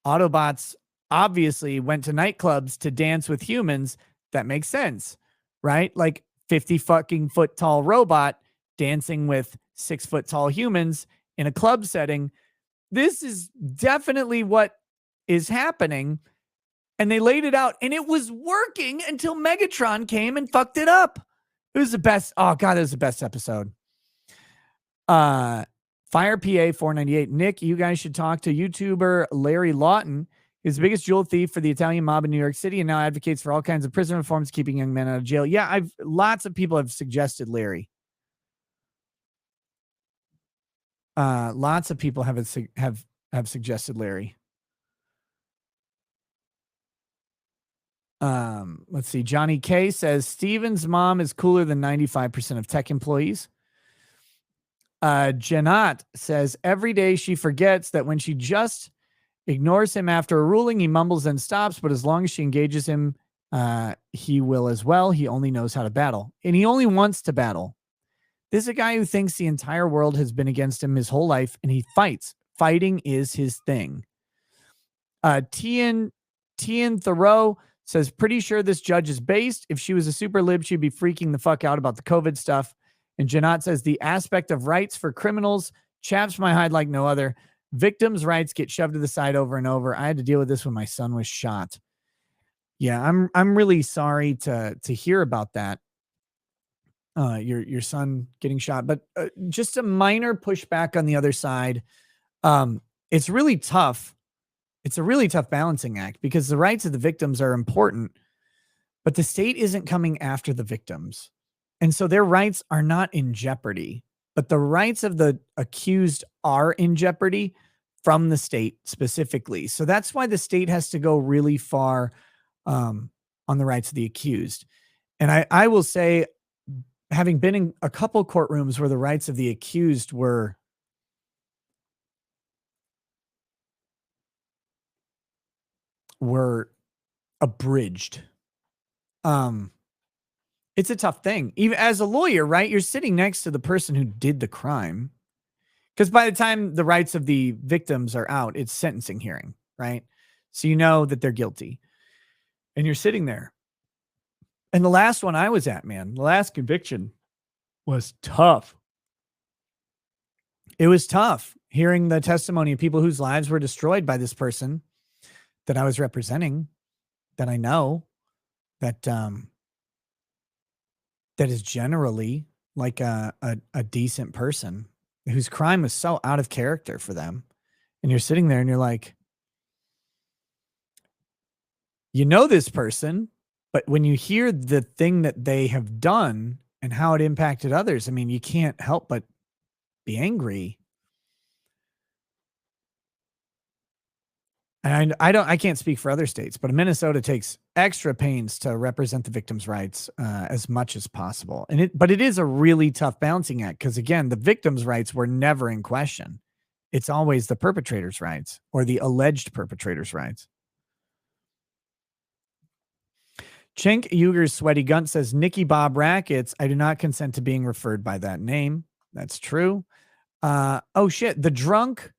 Autobots obviously went to nightclubs to dance with humans. That makes sense, right? Like 50 fucking foot tall robot dancing with 6 foot tall humans in a club setting. This is definitely what is happening. And they laid it out, and it was working until Megatron came and fucked it up. It was the best. Oh God, it was the best episode. Fire PA 498. Nick, you guys should talk to YouTuber Larry Lawton. He's the biggest jewel thief for the Italian mob in New York City, and now advocates for all kinds of prison reforms, keeping young men out of jail. Yeah, lots of people have suggested Larry. Lots of people have suggested Larry. Let's see. Johnny K says Steven's mom is cooler than 95% of tech employees. Janat says every day she forgets that when she just ignores him after a ruling, he mumbles and stops, but as long as she engages him, he will as well. He only knows how to battle, and he only wants to battle. This is a guy who thinks the entire world has been against him his whole life, and he fights. Fighting is his thing. Tian Thoreau says, pretty sure this judge is based. If she was a super lib, she'd be freaking the fuck out about the COVID stuff. And Janat says, the aspect of rights for criminals chaps my hide like no other. Victims' rights get shoved to the side over and over. I had to deal with this when my son was shot. Yeah, I'm really sorry to hear about that. Your son getting shot, but just a minor pushback on the other side. It's really tough. It's a really tough balancing act because the rights of the victims are important, but the state isn't coming after the victims. And so their rights are not in jeopardy, but the rights of the accused are in jeopardy from the state specifically. So that's why the state has to go really far on the rights of the accused. And I will say, having been in a couple courtrooms where the rights of the accused were abridged. It's a tough thing. Even as a lawyer, right? You're sitting next to the person who did the crime. Because by the time the rights of the victims are out, it's sentencing hearing, right? So you know that they're guilty. And you're sitting there. And the last one I was at, man, the last conviction was tough. It was tough hearing the testimony of people whose lives were destroyed by this person that I was representing. that I know that that is generally like a decent person whose crime was so out of character for them. And you're sitting there and you're like, you know this person, but when you hear the thing that they have done and how it impacted others, I mean, you can't help but be angry. And I can't speak for other states, but Minnesota takes extra pains to represent the victims' rights as much as possible. But it is a really tough balancing act because, again, the victims' rights were never in question. It's always the perpetrator's rights or the alleged perpetrator's rights. Chink Uger's Sweaty Gunt says, Nicky Bob Rackets, I do not consent to being referred by that name. That's true. Oh, shit. The Drunk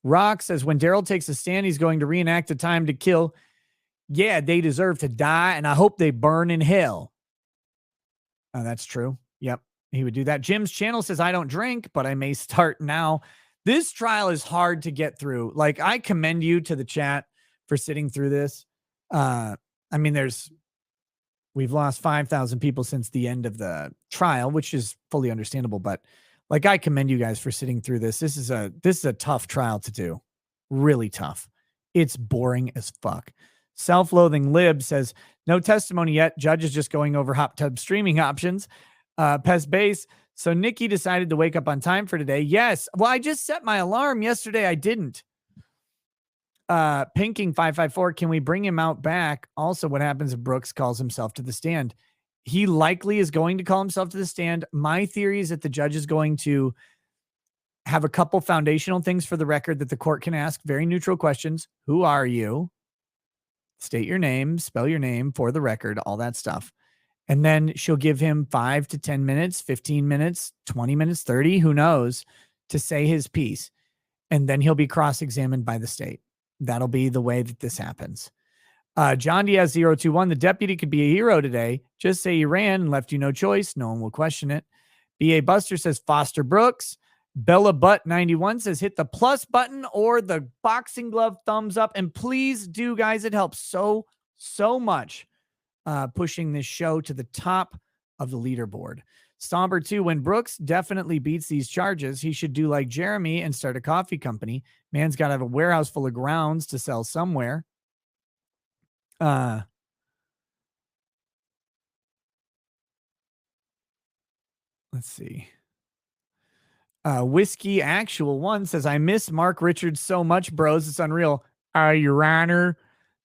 Rock says, when Darrell takes a stand, he's going to reenact a time to kill. Yeah, they deserve to die, and I hope they burn in hell. That's true. Yep, he would do that. Jim's channel says, I don't drink, but I may start now. This trial is hard to get through. Like, I commend you to the chat for sitting through this. I mean, we've lost 5,000 people since the end of the trial, which is fully understandable, but like, I commend you guys for sitting through this. This is a tough trial to do. Really tough. It's boring as fuck. Self-loathing Lib says, no testimony yet. Judge is just going over hot tub streaming options. Pest Base. So Nikki decided to wake up on time for today. Yes. Well, I just set my alarm yesterday. I didn't. Pinking 554. Can we bring him out back? Also, what happens if Brooks calls himself to the stand? He likely is going to call himself to the stand. My theory is that the judge is going to have a couple foundational things for the record that the court can ask. Very neutral questions. Who are you? State your name, spell your name for the record, all that stuff. And then she'll give him 5 to 10 minutes, 15 minutes, 20 minutes, 30, who knows, to say his piece. And then he'll be cross-examined by the state. That'll be the way that this happens. John Diaz 021, the deputy could be a hero today. Just say he ran and left you no choice. No one will question it. B.A. Buster says Foster Brooks. Bella Butt 91 says hit the plus button or the boxing glove thumbs up. And please do, guys. It helps so much pushing this show to the top of the leaderboard. Stomper 2, when Brooks definitely beats these charges, he should do like Jeremy and start a coffee company. Man's got to have a warehouse full of grounds to sell somewhere. Let's see. Whiskey Actual 1 says, I miss Mark Richards so much, bros. It's unreal. Your Honor.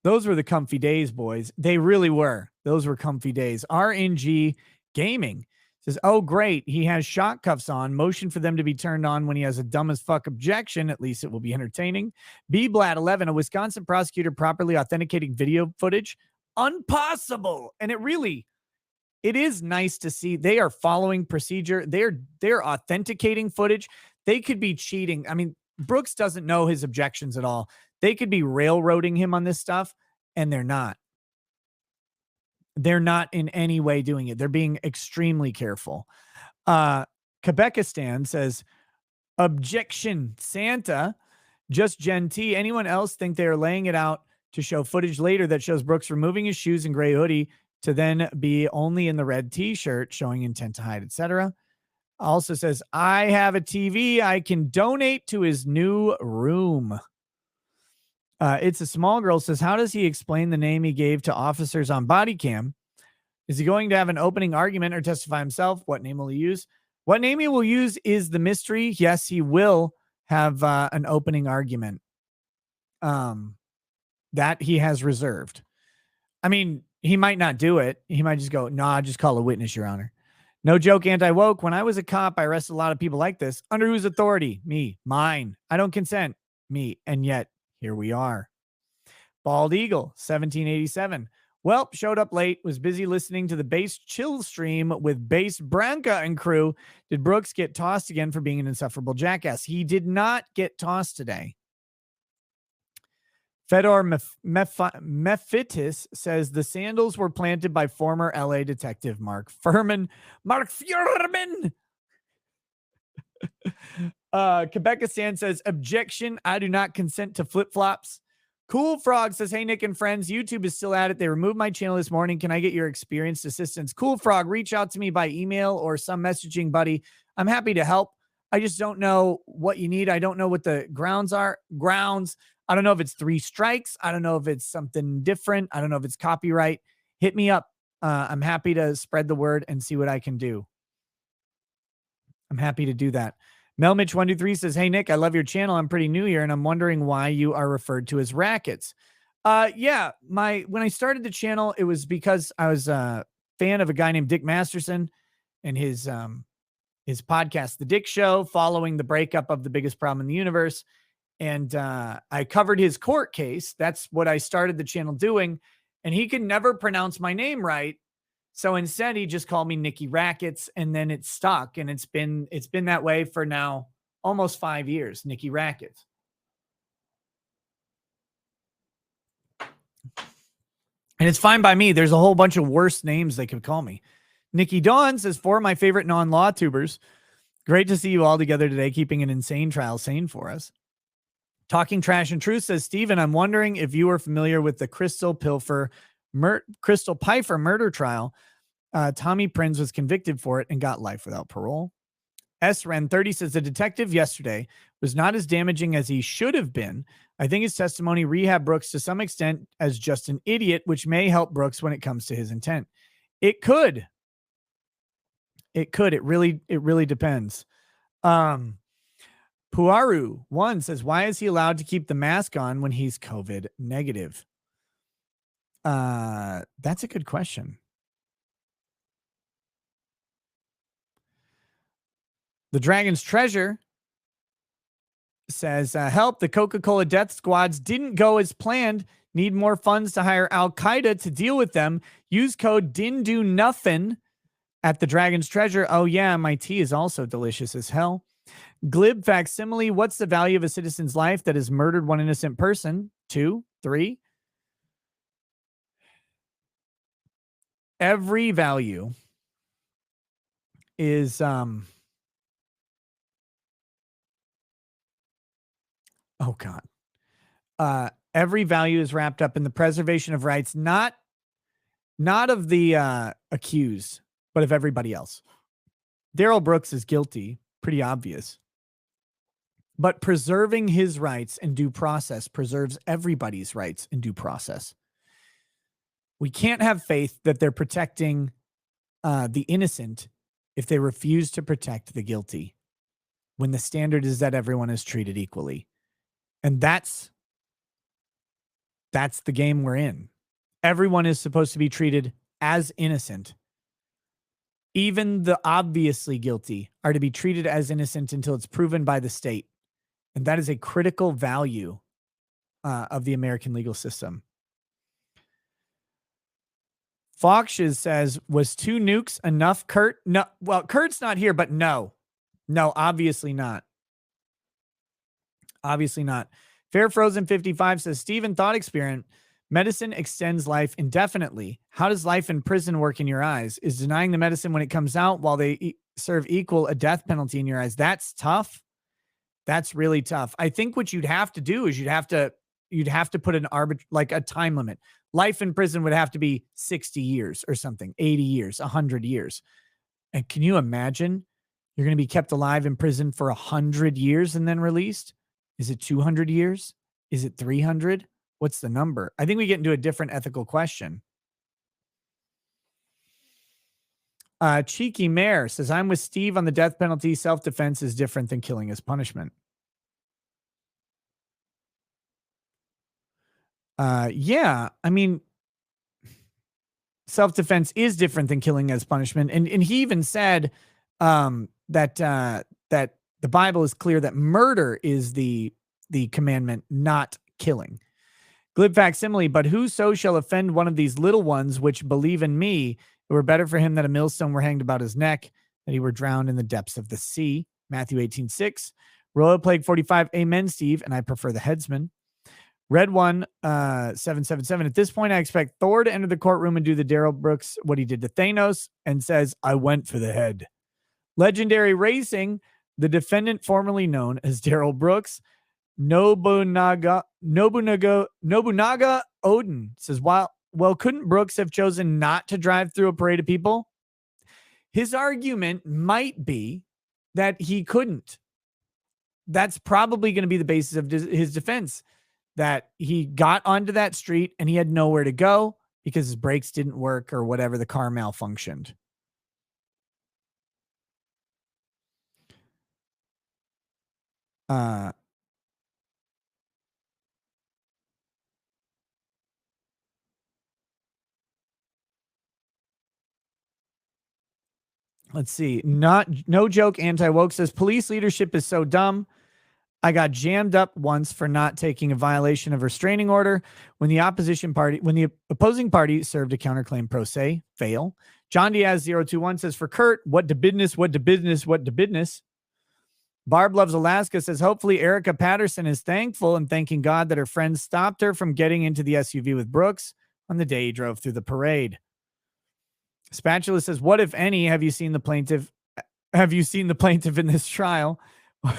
Those were the comfy days, boys. They really were. Those were comfy days. RNG Gaming says, oh, great. He has shock cuffs on. Motion for them to be turned on when he has a dumb as fuck objection. At least it will be entertaining. B-Blad 11, a Wisconsin prosecutor properly authenticating video footage. Impossible. And it is nice to see they are following procedure. They're authenticating footage. They could be cheating. I mean, Brooks doesn't know his objections at all. They could be railroading him on this stuff, and they're not. They're not in any way doing it. They're being extremely careful. Quebecistan says, objection, Santa, just Gen T. Anyone else think they are laying it out to show footage later that shows Brooks removing his shoes and gray hoodie to then be only in the red t-shirt showing intent to hide, etc. Also says, I have a TV I can donate to his new room. It's a small girl says, how does he explain the name he gave to officers on body cam? Is he going to have an opening argument or testify himself? What name will he use? What name he will use is the mystery. Yes, he will have an opening argument that he has reserved. I mean, he might not do it. He might just go, nah, just call a witness, Your Honor. No joke, anti-woke. When I was a cop, I arrested a lot of people like this. Under whose authority? Me. Mine. I don't consent. Me. And yet, here we are. Bald Eagle, 1787. Well, showed up late, was busy listening to the Base Chill stream with Base Branca and crew. Did Brooks get tossed again for being an insufferable jackass? He did not get tossed today. Fedor Mephitis says the sandals were planted by former LA detective Mark Furman. Mark Furman! Quebecistan says, objection, I do not consent to flip-flops. Cool Frog says, hey, Nick and friends, YouTube is still at it. They removed my channel this morning. Can I get your experienced assistance? Cool Frog, reach out to me by email or some messaging buddy. I'm happy to help. I just don't know what you need. I don't know what the grounds are. I don't know if it's 3 strikes. I don't know if it's something different. I don't know if it's copyright. Hit me up. I'm happy to spread the word and see what I can do. I'm happy to do that. Melmitch123 says, hey, Nick, I love your channel. I'm pretty new here, and I'm wondering why you are referred to as Rackets. Yeah, when I started the channel, it was because I was a fan of a guy named Dick Masterson and his podcast, The Dick Show, following the breakup of the biggest problem in the universe. And I covered his court case. That's what I started the channel doing. And he could never pronounce my name right. So instead, he just called me Nicky Rackets, and then it stuck. And it's been that way for now almost 5 years, Nicky Rackets. And it's fine by me. There's a whole bunch of worse names they could call me. Nikki Dawn says, 4 of my favorite non-law tubers. Great to see you all together today, keeping an insane trial sane for us. Talking Trash and Truth says, Steven, I'm wondering if you are familiar with the Crystal Pfeiffer murder trial. Tommy Prinz was convicted for it and got life without parole. SRen30 says, the detective yesterday was not as damaging as he should have been. I think his testimony rehabbed Brooks to some extent as just an idiot, which may help Brooks when it comes to his intent. It could. It really depends. Puaru1 says, why is he allowed to keep the mask on when he's COVID negative? That's a good question. The Dragon's Treasure says, help, the Coca-Cola death squads didn't go as planned. Need more funds to hire Al-Qaeda to deal with them. Use code DINDONOTHIN at the Dragon's Treasure. Oh yeah, my tea is also delicious as hell. Glib facsimile, what's the value of a citizen's life that has murdered one innocent person? 2, 3. Every value is oh God. Every value is wrapped up in the preservation of rights, not of the accused, but of everybody else. Darrell Brooks is guilty, pretty obvious. But preserving his rights and due process preserves everybody's rights and due process. We can't have faith that they're protecting the innocent if they refuse to protect the guilty, when the standard is that everyone is treated equally. And that's the game we're in. Everyone is supposed to be treated as innocent. Even the obviously guilty are to be treated as innocent until it's proven by the state. And that is a critical value of the American legal system. Foxes says, was 2 nukes enough, Kurt? No, well, Kurt's not here, but no. No, obviously not. Obviously not. Fair Frozen 55 says, Steven, thought experiment. Medicine extends life indefinitely. How does life in prison work in your eyes? Is denying the medicine when it comes out while they serve equal a death penalty in your eyes? That's tough. That's really tough. I think what you'd have to do is you'd have to put an like a time limit. Life in prison would have to be 60 years or something, 80 years, 100 years. And can you imagine you're going to be kept alive in prison for 100 years and then released? Is it 200 years? Is it 300? What's the number? I think we get into a different ethical question. Cheeky Mare says, I'm with Steve on the death penalty. Self-defense is different than killing as punishment. Yeah, I mean, self-defense is different than killing as punishment. And he even said that the Bible is clear that murder is the commandment, not killing. Glib facsimile, but whoso shall offend one of these little ones which believe in me, it were better for him that a millstone were hanged about his neck, that he were drowned in the depths of the sea. Matthew 18:6. Royal Plague 45. Amen, Steve. And I prefer the headsman. Red one 777. At this point, I expect Thor to enter the courtroom and do the Darrell Brooks what he did to Thanos and says, I went for the head. Legendary Racing, the defendant formerly known as Darrell Brooks, Nobunaga Odin says, well, couldn't Brooks have chosen not to drive through a parade of people? His argument might be that he couldn't. That's probably going to be the basis of his defense, that he got onto that street and he had nowhere to go because his brakes didn't work or whatever, the car malfunctioned. Let's see. No joke. Anti-woke says police leadership is so dumb. I got jammed up once for not taking a violation of restraining order when the opposing party served a counterclaim pro se. Fail. John Diaz 021 says, for Kurt, what to business, what to business, what to business. Barb Loves Alaska says, hopefully Erica Patterson is thankful and thanking God that her friends stopped her from getting into the SUV with Brooks on the day he drove through the parade. Spatula says, what, if any, have you seen the plaintiff in this trial?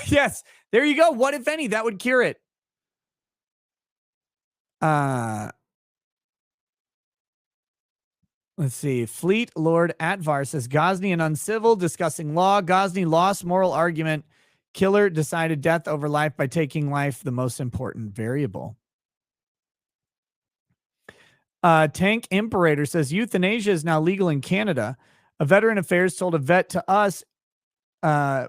Yes, there you go. What, if any? That would cure it. Let's see. Fleet Lord Atvar says, Ghazni and uncivil, discussing law. Ghazni lost moral argument. Killer decided death over life by taking life, the most important variable. Tank Imperator says, euthanasia is now legal in Canada. A veteran affairs told a vet to us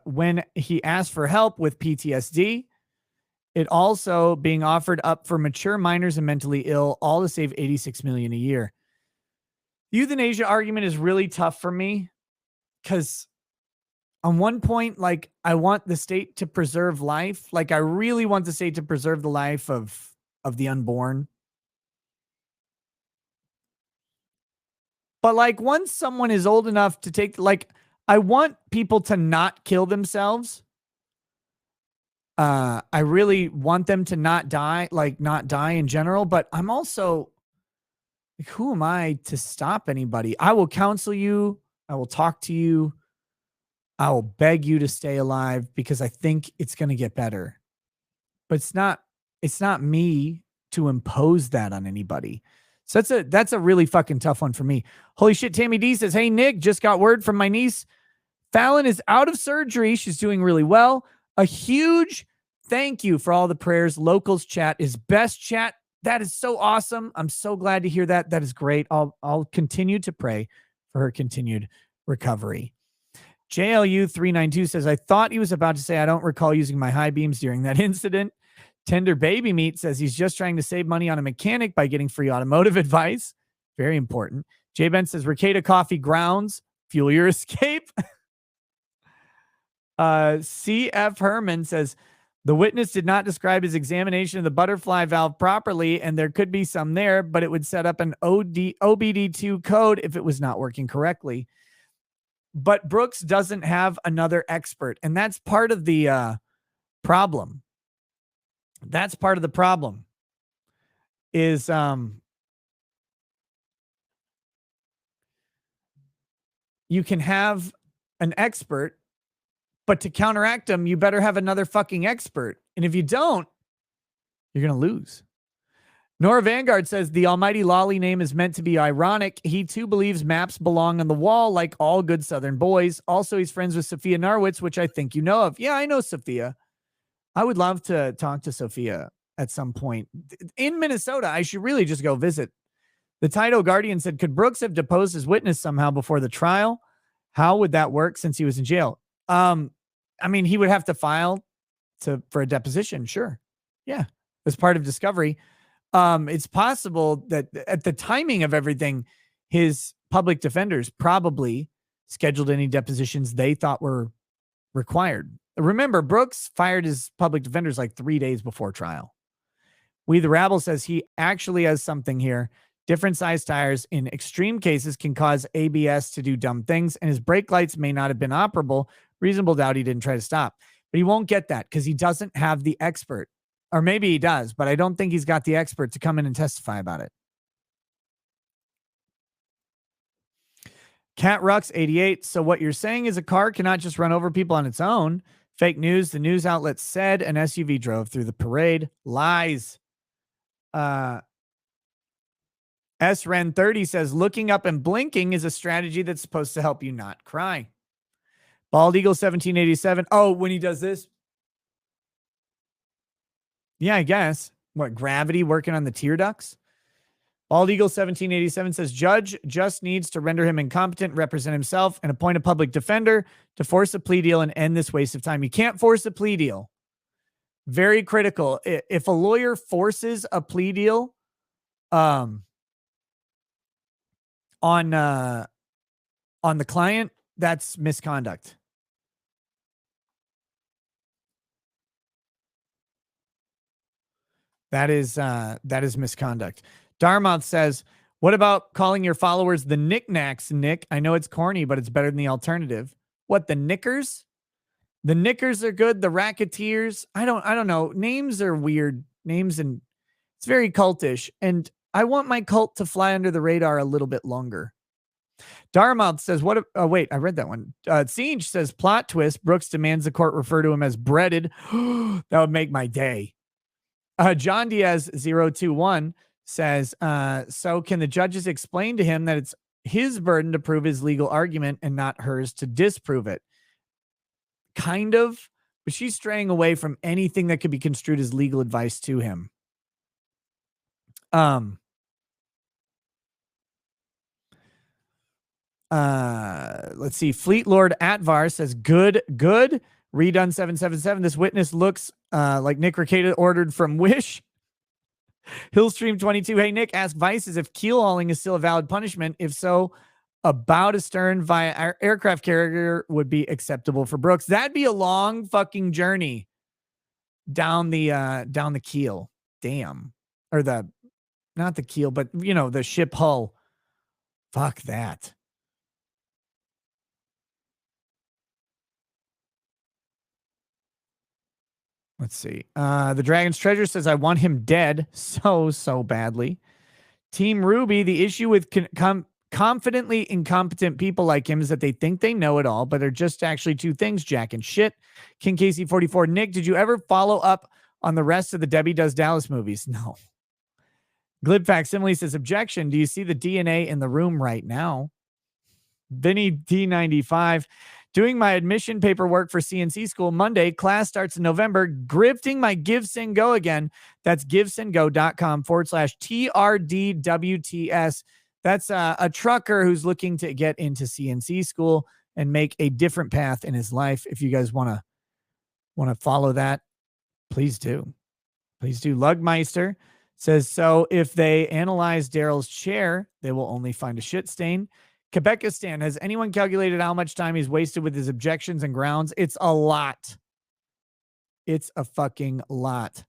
when he asked for help with PTSD. It also being offered up for mature minors and mentally ill, all to save $86 million a year. The euthanasia argument is really tough for me because on one point, like, I want the state to preserve life. Like, I really want the state to preserve the life of the unborn. But like, once someone is old enough to take, like, I want people to not kill themselves. I really want them to not die in general, but I'm also like, who am I to stop anybody? I will counsel you. I will talk to you. I will beg you to stay alive because I think it's going to get better. But it's not me to impose that on anybody. So that's a really fucking tough one for me. Holy shit, Tammy D says, hey, Nick, just got word from my niece. Fallon is out of surgery. She's doing really well. A huge thank you for all the prayers. Locals chat is best chat. That is so awesome. I'm so glad to hear that. That is great. I'll continue to pray for her continued recovery. JLU 392 says, I thought he was about to say, I don't recall using my high beams during that incident. Tender Baby Meat says he's just trying to save money on a mechanic by getting free automotive advice. Very important. J Ben says, Rekieta coffee grounds, fuel your escape. CF Herman says, the witness did not describe his examination of the butterfly valve properly, and there could be some there, but it would set up an OBD2 code if it was not working correctly. But Brooks doesn't have another expert, and that's part of the problem. That's part of the problem is you can have an expert, but to counteract them, you better have another fucking expert. And if you don't, you're going to lose. Nora Vanguard says the almighty Lolly name is meant to be ironic. He too believes maps belong on the wall like all good Southern boys. Also, he's friends with Sophia Narwitz, which I think you know of. Yeah, I know Sophia. I would love to talk to Sophia at some point. In Minnesota, I should really just go visit. The Title Guardian said, could Brooks have deposed his witness somehow before the trial? How would that work since he was in jail? I mean, he would have to file for a deposition. Sure. Yeah. As part of discovery. It's possible that at the timing of everything, his public defenders probably scheduled any depositions they thought were required. Remember, Brooks fired his public defenders like 3 days before trial. We the Rabble says he actually has something here. Different size tires in extreme cases can cause ABS to do dumb things, and his brake lights may not have been operable. Reasonable doubt he didn't try to stop. But he won't get that because he doesn't have the expert. Or maybe he does, but I don't think he's got the expert to come in and testify about it. Cat Rux 88. So what you're saying is a car cannot just run over people on its own. Fake news. The news outlet said an SUV drove through the parade. Lies. SRen30 says looking up and blinking is a strategy that's supposed to help you not cry. Bald Eagle 1787. Oh, when he does this. Yeah, I guess. What, gravity working on the tear ducts? Bald Eagle 1787 says judge just needs to render him incompetent, represent himself, and appoint a public defender to force a plea deal and end this waste of time. You can't force a plea deal. Very critical. If a lawyer forces a plea deal on the client, that's misconduct. That is misconduct. Darmouth says, what about calling your followers the knickknacks, Nick? I know it's corny, but it's better than the alternative. What, the knickers? The knickers are good. The racketeers. I don't know. Names are weird names, and it's very cultish. And I want my cult to fly under the radar a little bit longer. Darmouth says, what? Oh, wait, I read that one. Siege says, plot twist. Brooks demands the court refer to him as breaded. That would make my day. John Diaz 021 says, so can the judges explain to him that it's his burden to prove his legal argument and not hers to disprove it? Kind of, but she's straying away from anything that could be construed as legal advice to him. Let's see. Fleet Lord Atvar says, good. Redone 777. This witness looks like Nick Rekieta ordered from Wish. Hillstream 22. Hey, Nick, ask Vices if keel hauling is still a valid punishment. If so, about astern via aircraft carrier would be acceptable for Brooks. That'd be a long fucking journey down the keel. Damn. Or not the keel, but the ship hull. Fuck that. Let's see. The Dragon's Treasure says, I want him dead so badly. Team Ruby, the issue with confidently incompetent people like him is that they think they know it all, but they're just actually two things, Jack and shit. King Casey 44. Nick, did you ever follow up on the rest of the Debbie Does Dallas movies? No. Glib Facsimile says, objection. Do you see the DNA in the room right now? Vinny D95. Doing my admission paperwork for CNC school Monday. Class starts in November. Grifting my GiveSendGo again. That's givesendgo.com/TRDWTS. That's a trucker who's looking to get into CNC school and make a different path in his life. If you guys want to follow that, please do. Please do. Lugmeister says, so if they analyze Darrell's chair, they will only find a shit stain. Quebecistan, has anyone calculated how much time he's wasted with his objections and grounds? It's a lot. It's a fucking lot.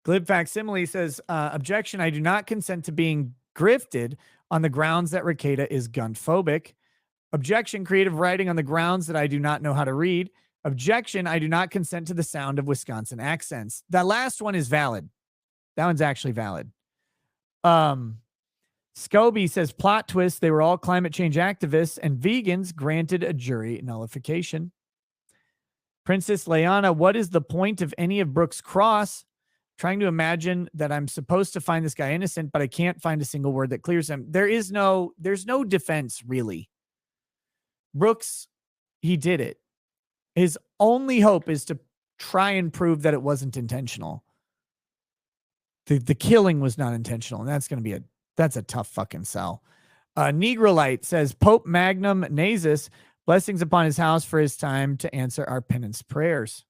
Glib Facsimile says, objection, I do not consent to being grifted on the grounds that Rekieta is gun-phobic. Objection, creative writing on the grounds that I do not know how to read. Objection, I do not consent to the sound of Wisconsin accents. That last one is valid. That one's actually valid. Scobie says, plot twist, they were all climate change activists and vegans, granted a jury nullification. Princess Leanna, what is the point of any of Brooks' cross? Trying to imagine that I'm supposed to find this guy innocent, but I can't find a single word that clears him. There's no defense, really. Brooks, he did it. His only hope is to try and prove that it wasn't intentional. The killing was not intentional, and that's going to be that's a tough fucking sell. Negrolite says, Pope Magnum Nasus, blessings upon his house for his time to answer our penance prayers.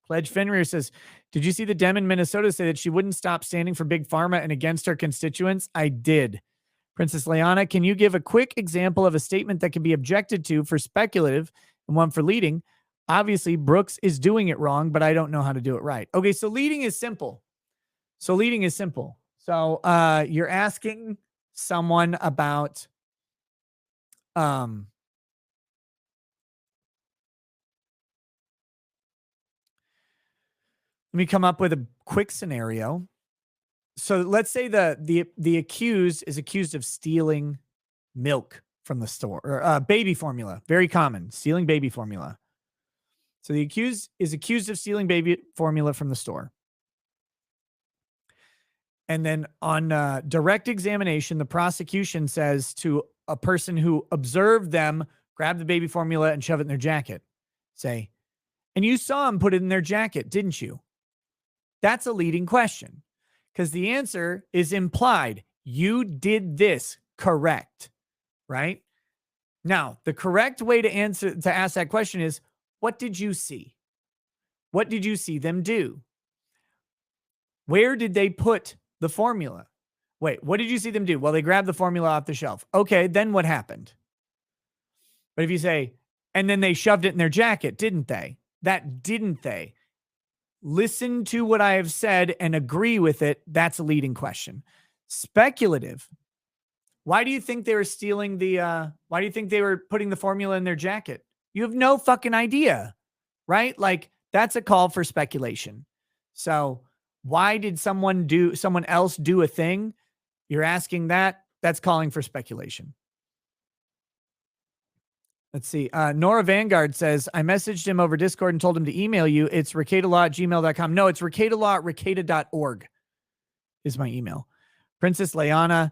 Pledge Fenrir says, did you see the Dem in Minnesota say that she wouldn't stop standing for Big Pharma and against her constituents? I did. Princess Leanna, can you give a quick example of a statement that can be objected to for speculative and one for leading? Obviously, Brooks is doing it wrong, but I don't know how to do it right. Okay, so leading is simple. So you're asking someone about let me come up with a quick scenario. So let's say the accused is accused of stealing milk from the store, or baby formula. Very common, stealing baby formula. So the accused is accused of stealing baby formula from the store. And then on direct examination, the prosecution says to a person who observed them grab the baby formula and shove it in their jacket, say, and you saw them put it in their jacket, didn't you? That's a leading question because the answer is implied. You did this, correct, right? Now, the correct way to ask that question is, what did you see? What did you see them do? Where did they put the formula? Wait, what did you see them do? Well, they grabbed the formula off the shelf. Okay, then what happened? But if you say, and then they shoved it in their jacket, didn't they? That didn't they? Listen to what I have said and agree with it. That's a leading question. Speculative. Why do you think they were stealing why do you think they were putting the formula in their jacket? You have no fucking idea, right? Like, that's a call for speculation. So why did someone else do a thing? You're asking that. That's calling for speculation. Let's see. Nora Vanguard says, I messaged him over Discord and told him to email you. It's rekietalaw@gmail.com. No, it's rekietalaw@rekieta.org is my email. Princess Leana,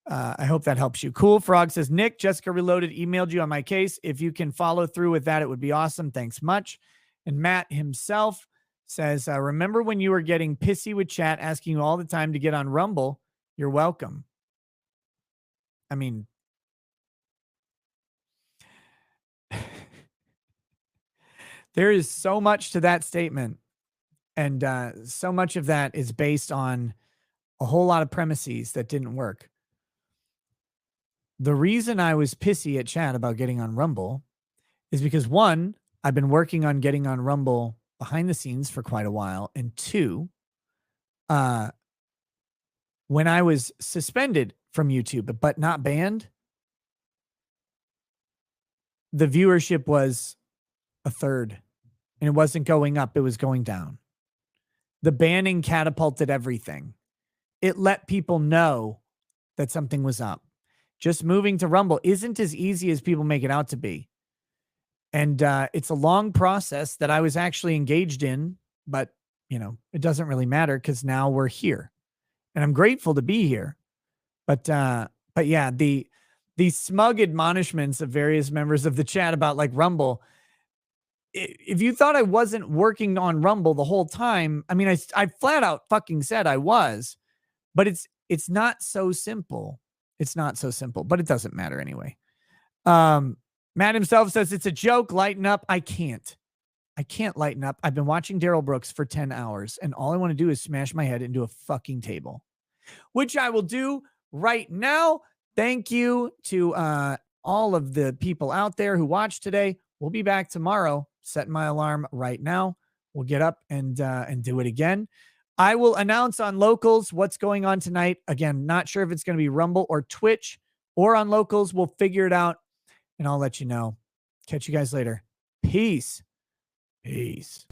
I hope that helps you. Cool Frog says, Nick, Jessica Reloaded emailed you on my case. If you can follow through with that, it would be awesome. Thanks much. And Matt himself says, remember when you were getting pissy with chat, asking you all the time to get on Rumble? You're welcome. I mean, there is so much to that statement. And so much of that is based on a whole lot of premises that didn't work. The reason I was pissy at chat about getting on Rumble is because, one, I've been working on getting on Rumble behind the scenes for quite a while. And two, when I was suspended from YouTube, but not banned, the viewership was a third. And it wasn't going up, it was going down. The banning catapulted everything. It let people know that something was up. Just moving to Rumble isn't as easy as people make it out to be. And it's a long process that I was actually engaged in, but, you know, it doesn't really matter because now we're here. And I'm grateful to be here. But yeah, the smug admonishments of various members of the chat about like Rumble, if you thought I wasn't working on Rumble the whole time, I mean, I flat out fucking said I was, but it's not so simple. It's not so simple, but it doesn't matter anyway. Matt himself says it's a joke. Lighten up. I can't lighten up. I've been watching Darrell Brooks for 10 hours and all I want to do is smash my head into a fucking table, which I will do right now. Thank you to all of the people out there who watched today. We'll be back tomorrow. Setting my alarm right now. We'll get up and do it again. I will announce on Locals what's going on tonight. Again, not sure if it's going to be Rumble or Twitch or on Locals. We'll figure it out and I'll let you know. Catch you guys later. Peace. Peace.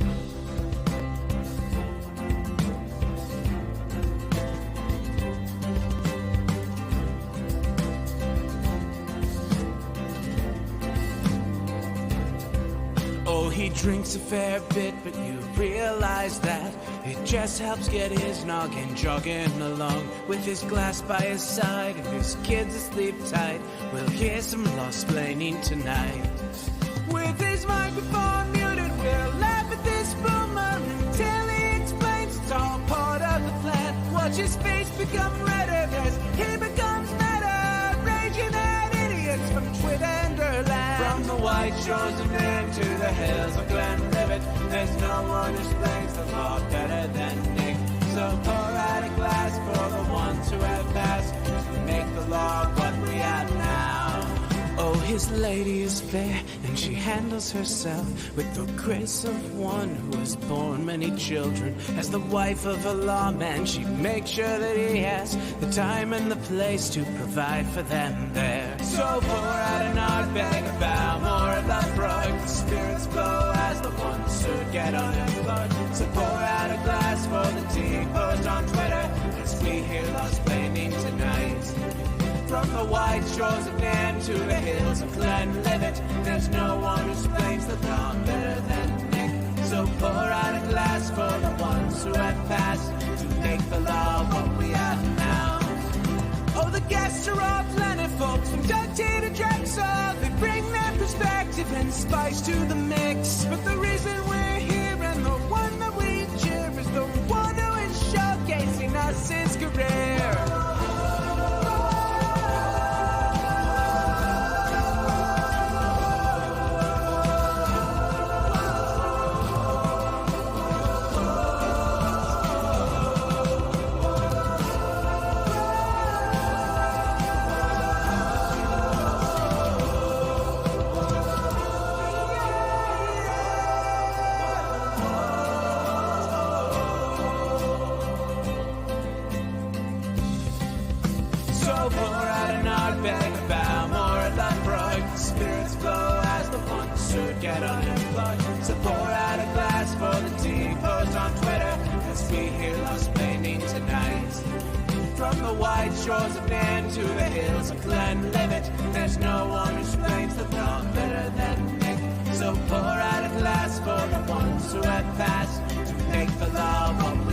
Oh, he drinks a fair bit, but you realize that it just helps get his noggin jogging along. With his glass by his side and his kids asleep tight, we'll hear some lost-plaining tonight. With his microphone muted, we'll laugh at this boomer until he explains it's all part of the plan. Watch his face become redder as he becomes meta, raging at idiots from Twitterland. From the white shores of Maine to the hills of Glenlivet, there's no one who explains the law better than Nick. So pour out a glass for the ones who have passed, to make the law what we have now. Oh, his lady is fair, and she handles herself with the grace of one who has borne many children. As the wife of a lawman, she makes sure that he has the time and the place to provide for them there. So pour out an odd bag of Balmore of the Brook. The spirits blow as the ones who get unemployed. So pour out a glass for the tea post on Twitter, as we hear lost blaming tonight. From the white shores of Nan to the hills of Glenlivet, there's no one who explains the prom better than Nick. So pour out a glass for the ones who have passed to make the law what we are now. Oh, the guests are all plenty folks, from Dundee to Drexel. They bring their perspective and spice to the mix. But the reason we're here and the one that we cheer is the one who is showcasing us his career. Get unemployed. So pour out a glass for the T-Post on Twitter as we hear Lost Painting tonight. From the white shores of Nan to the hills of Glenlivet, there's no one who explains the prom better than Nick. So pour out a glass for the ones who have passed to make the law what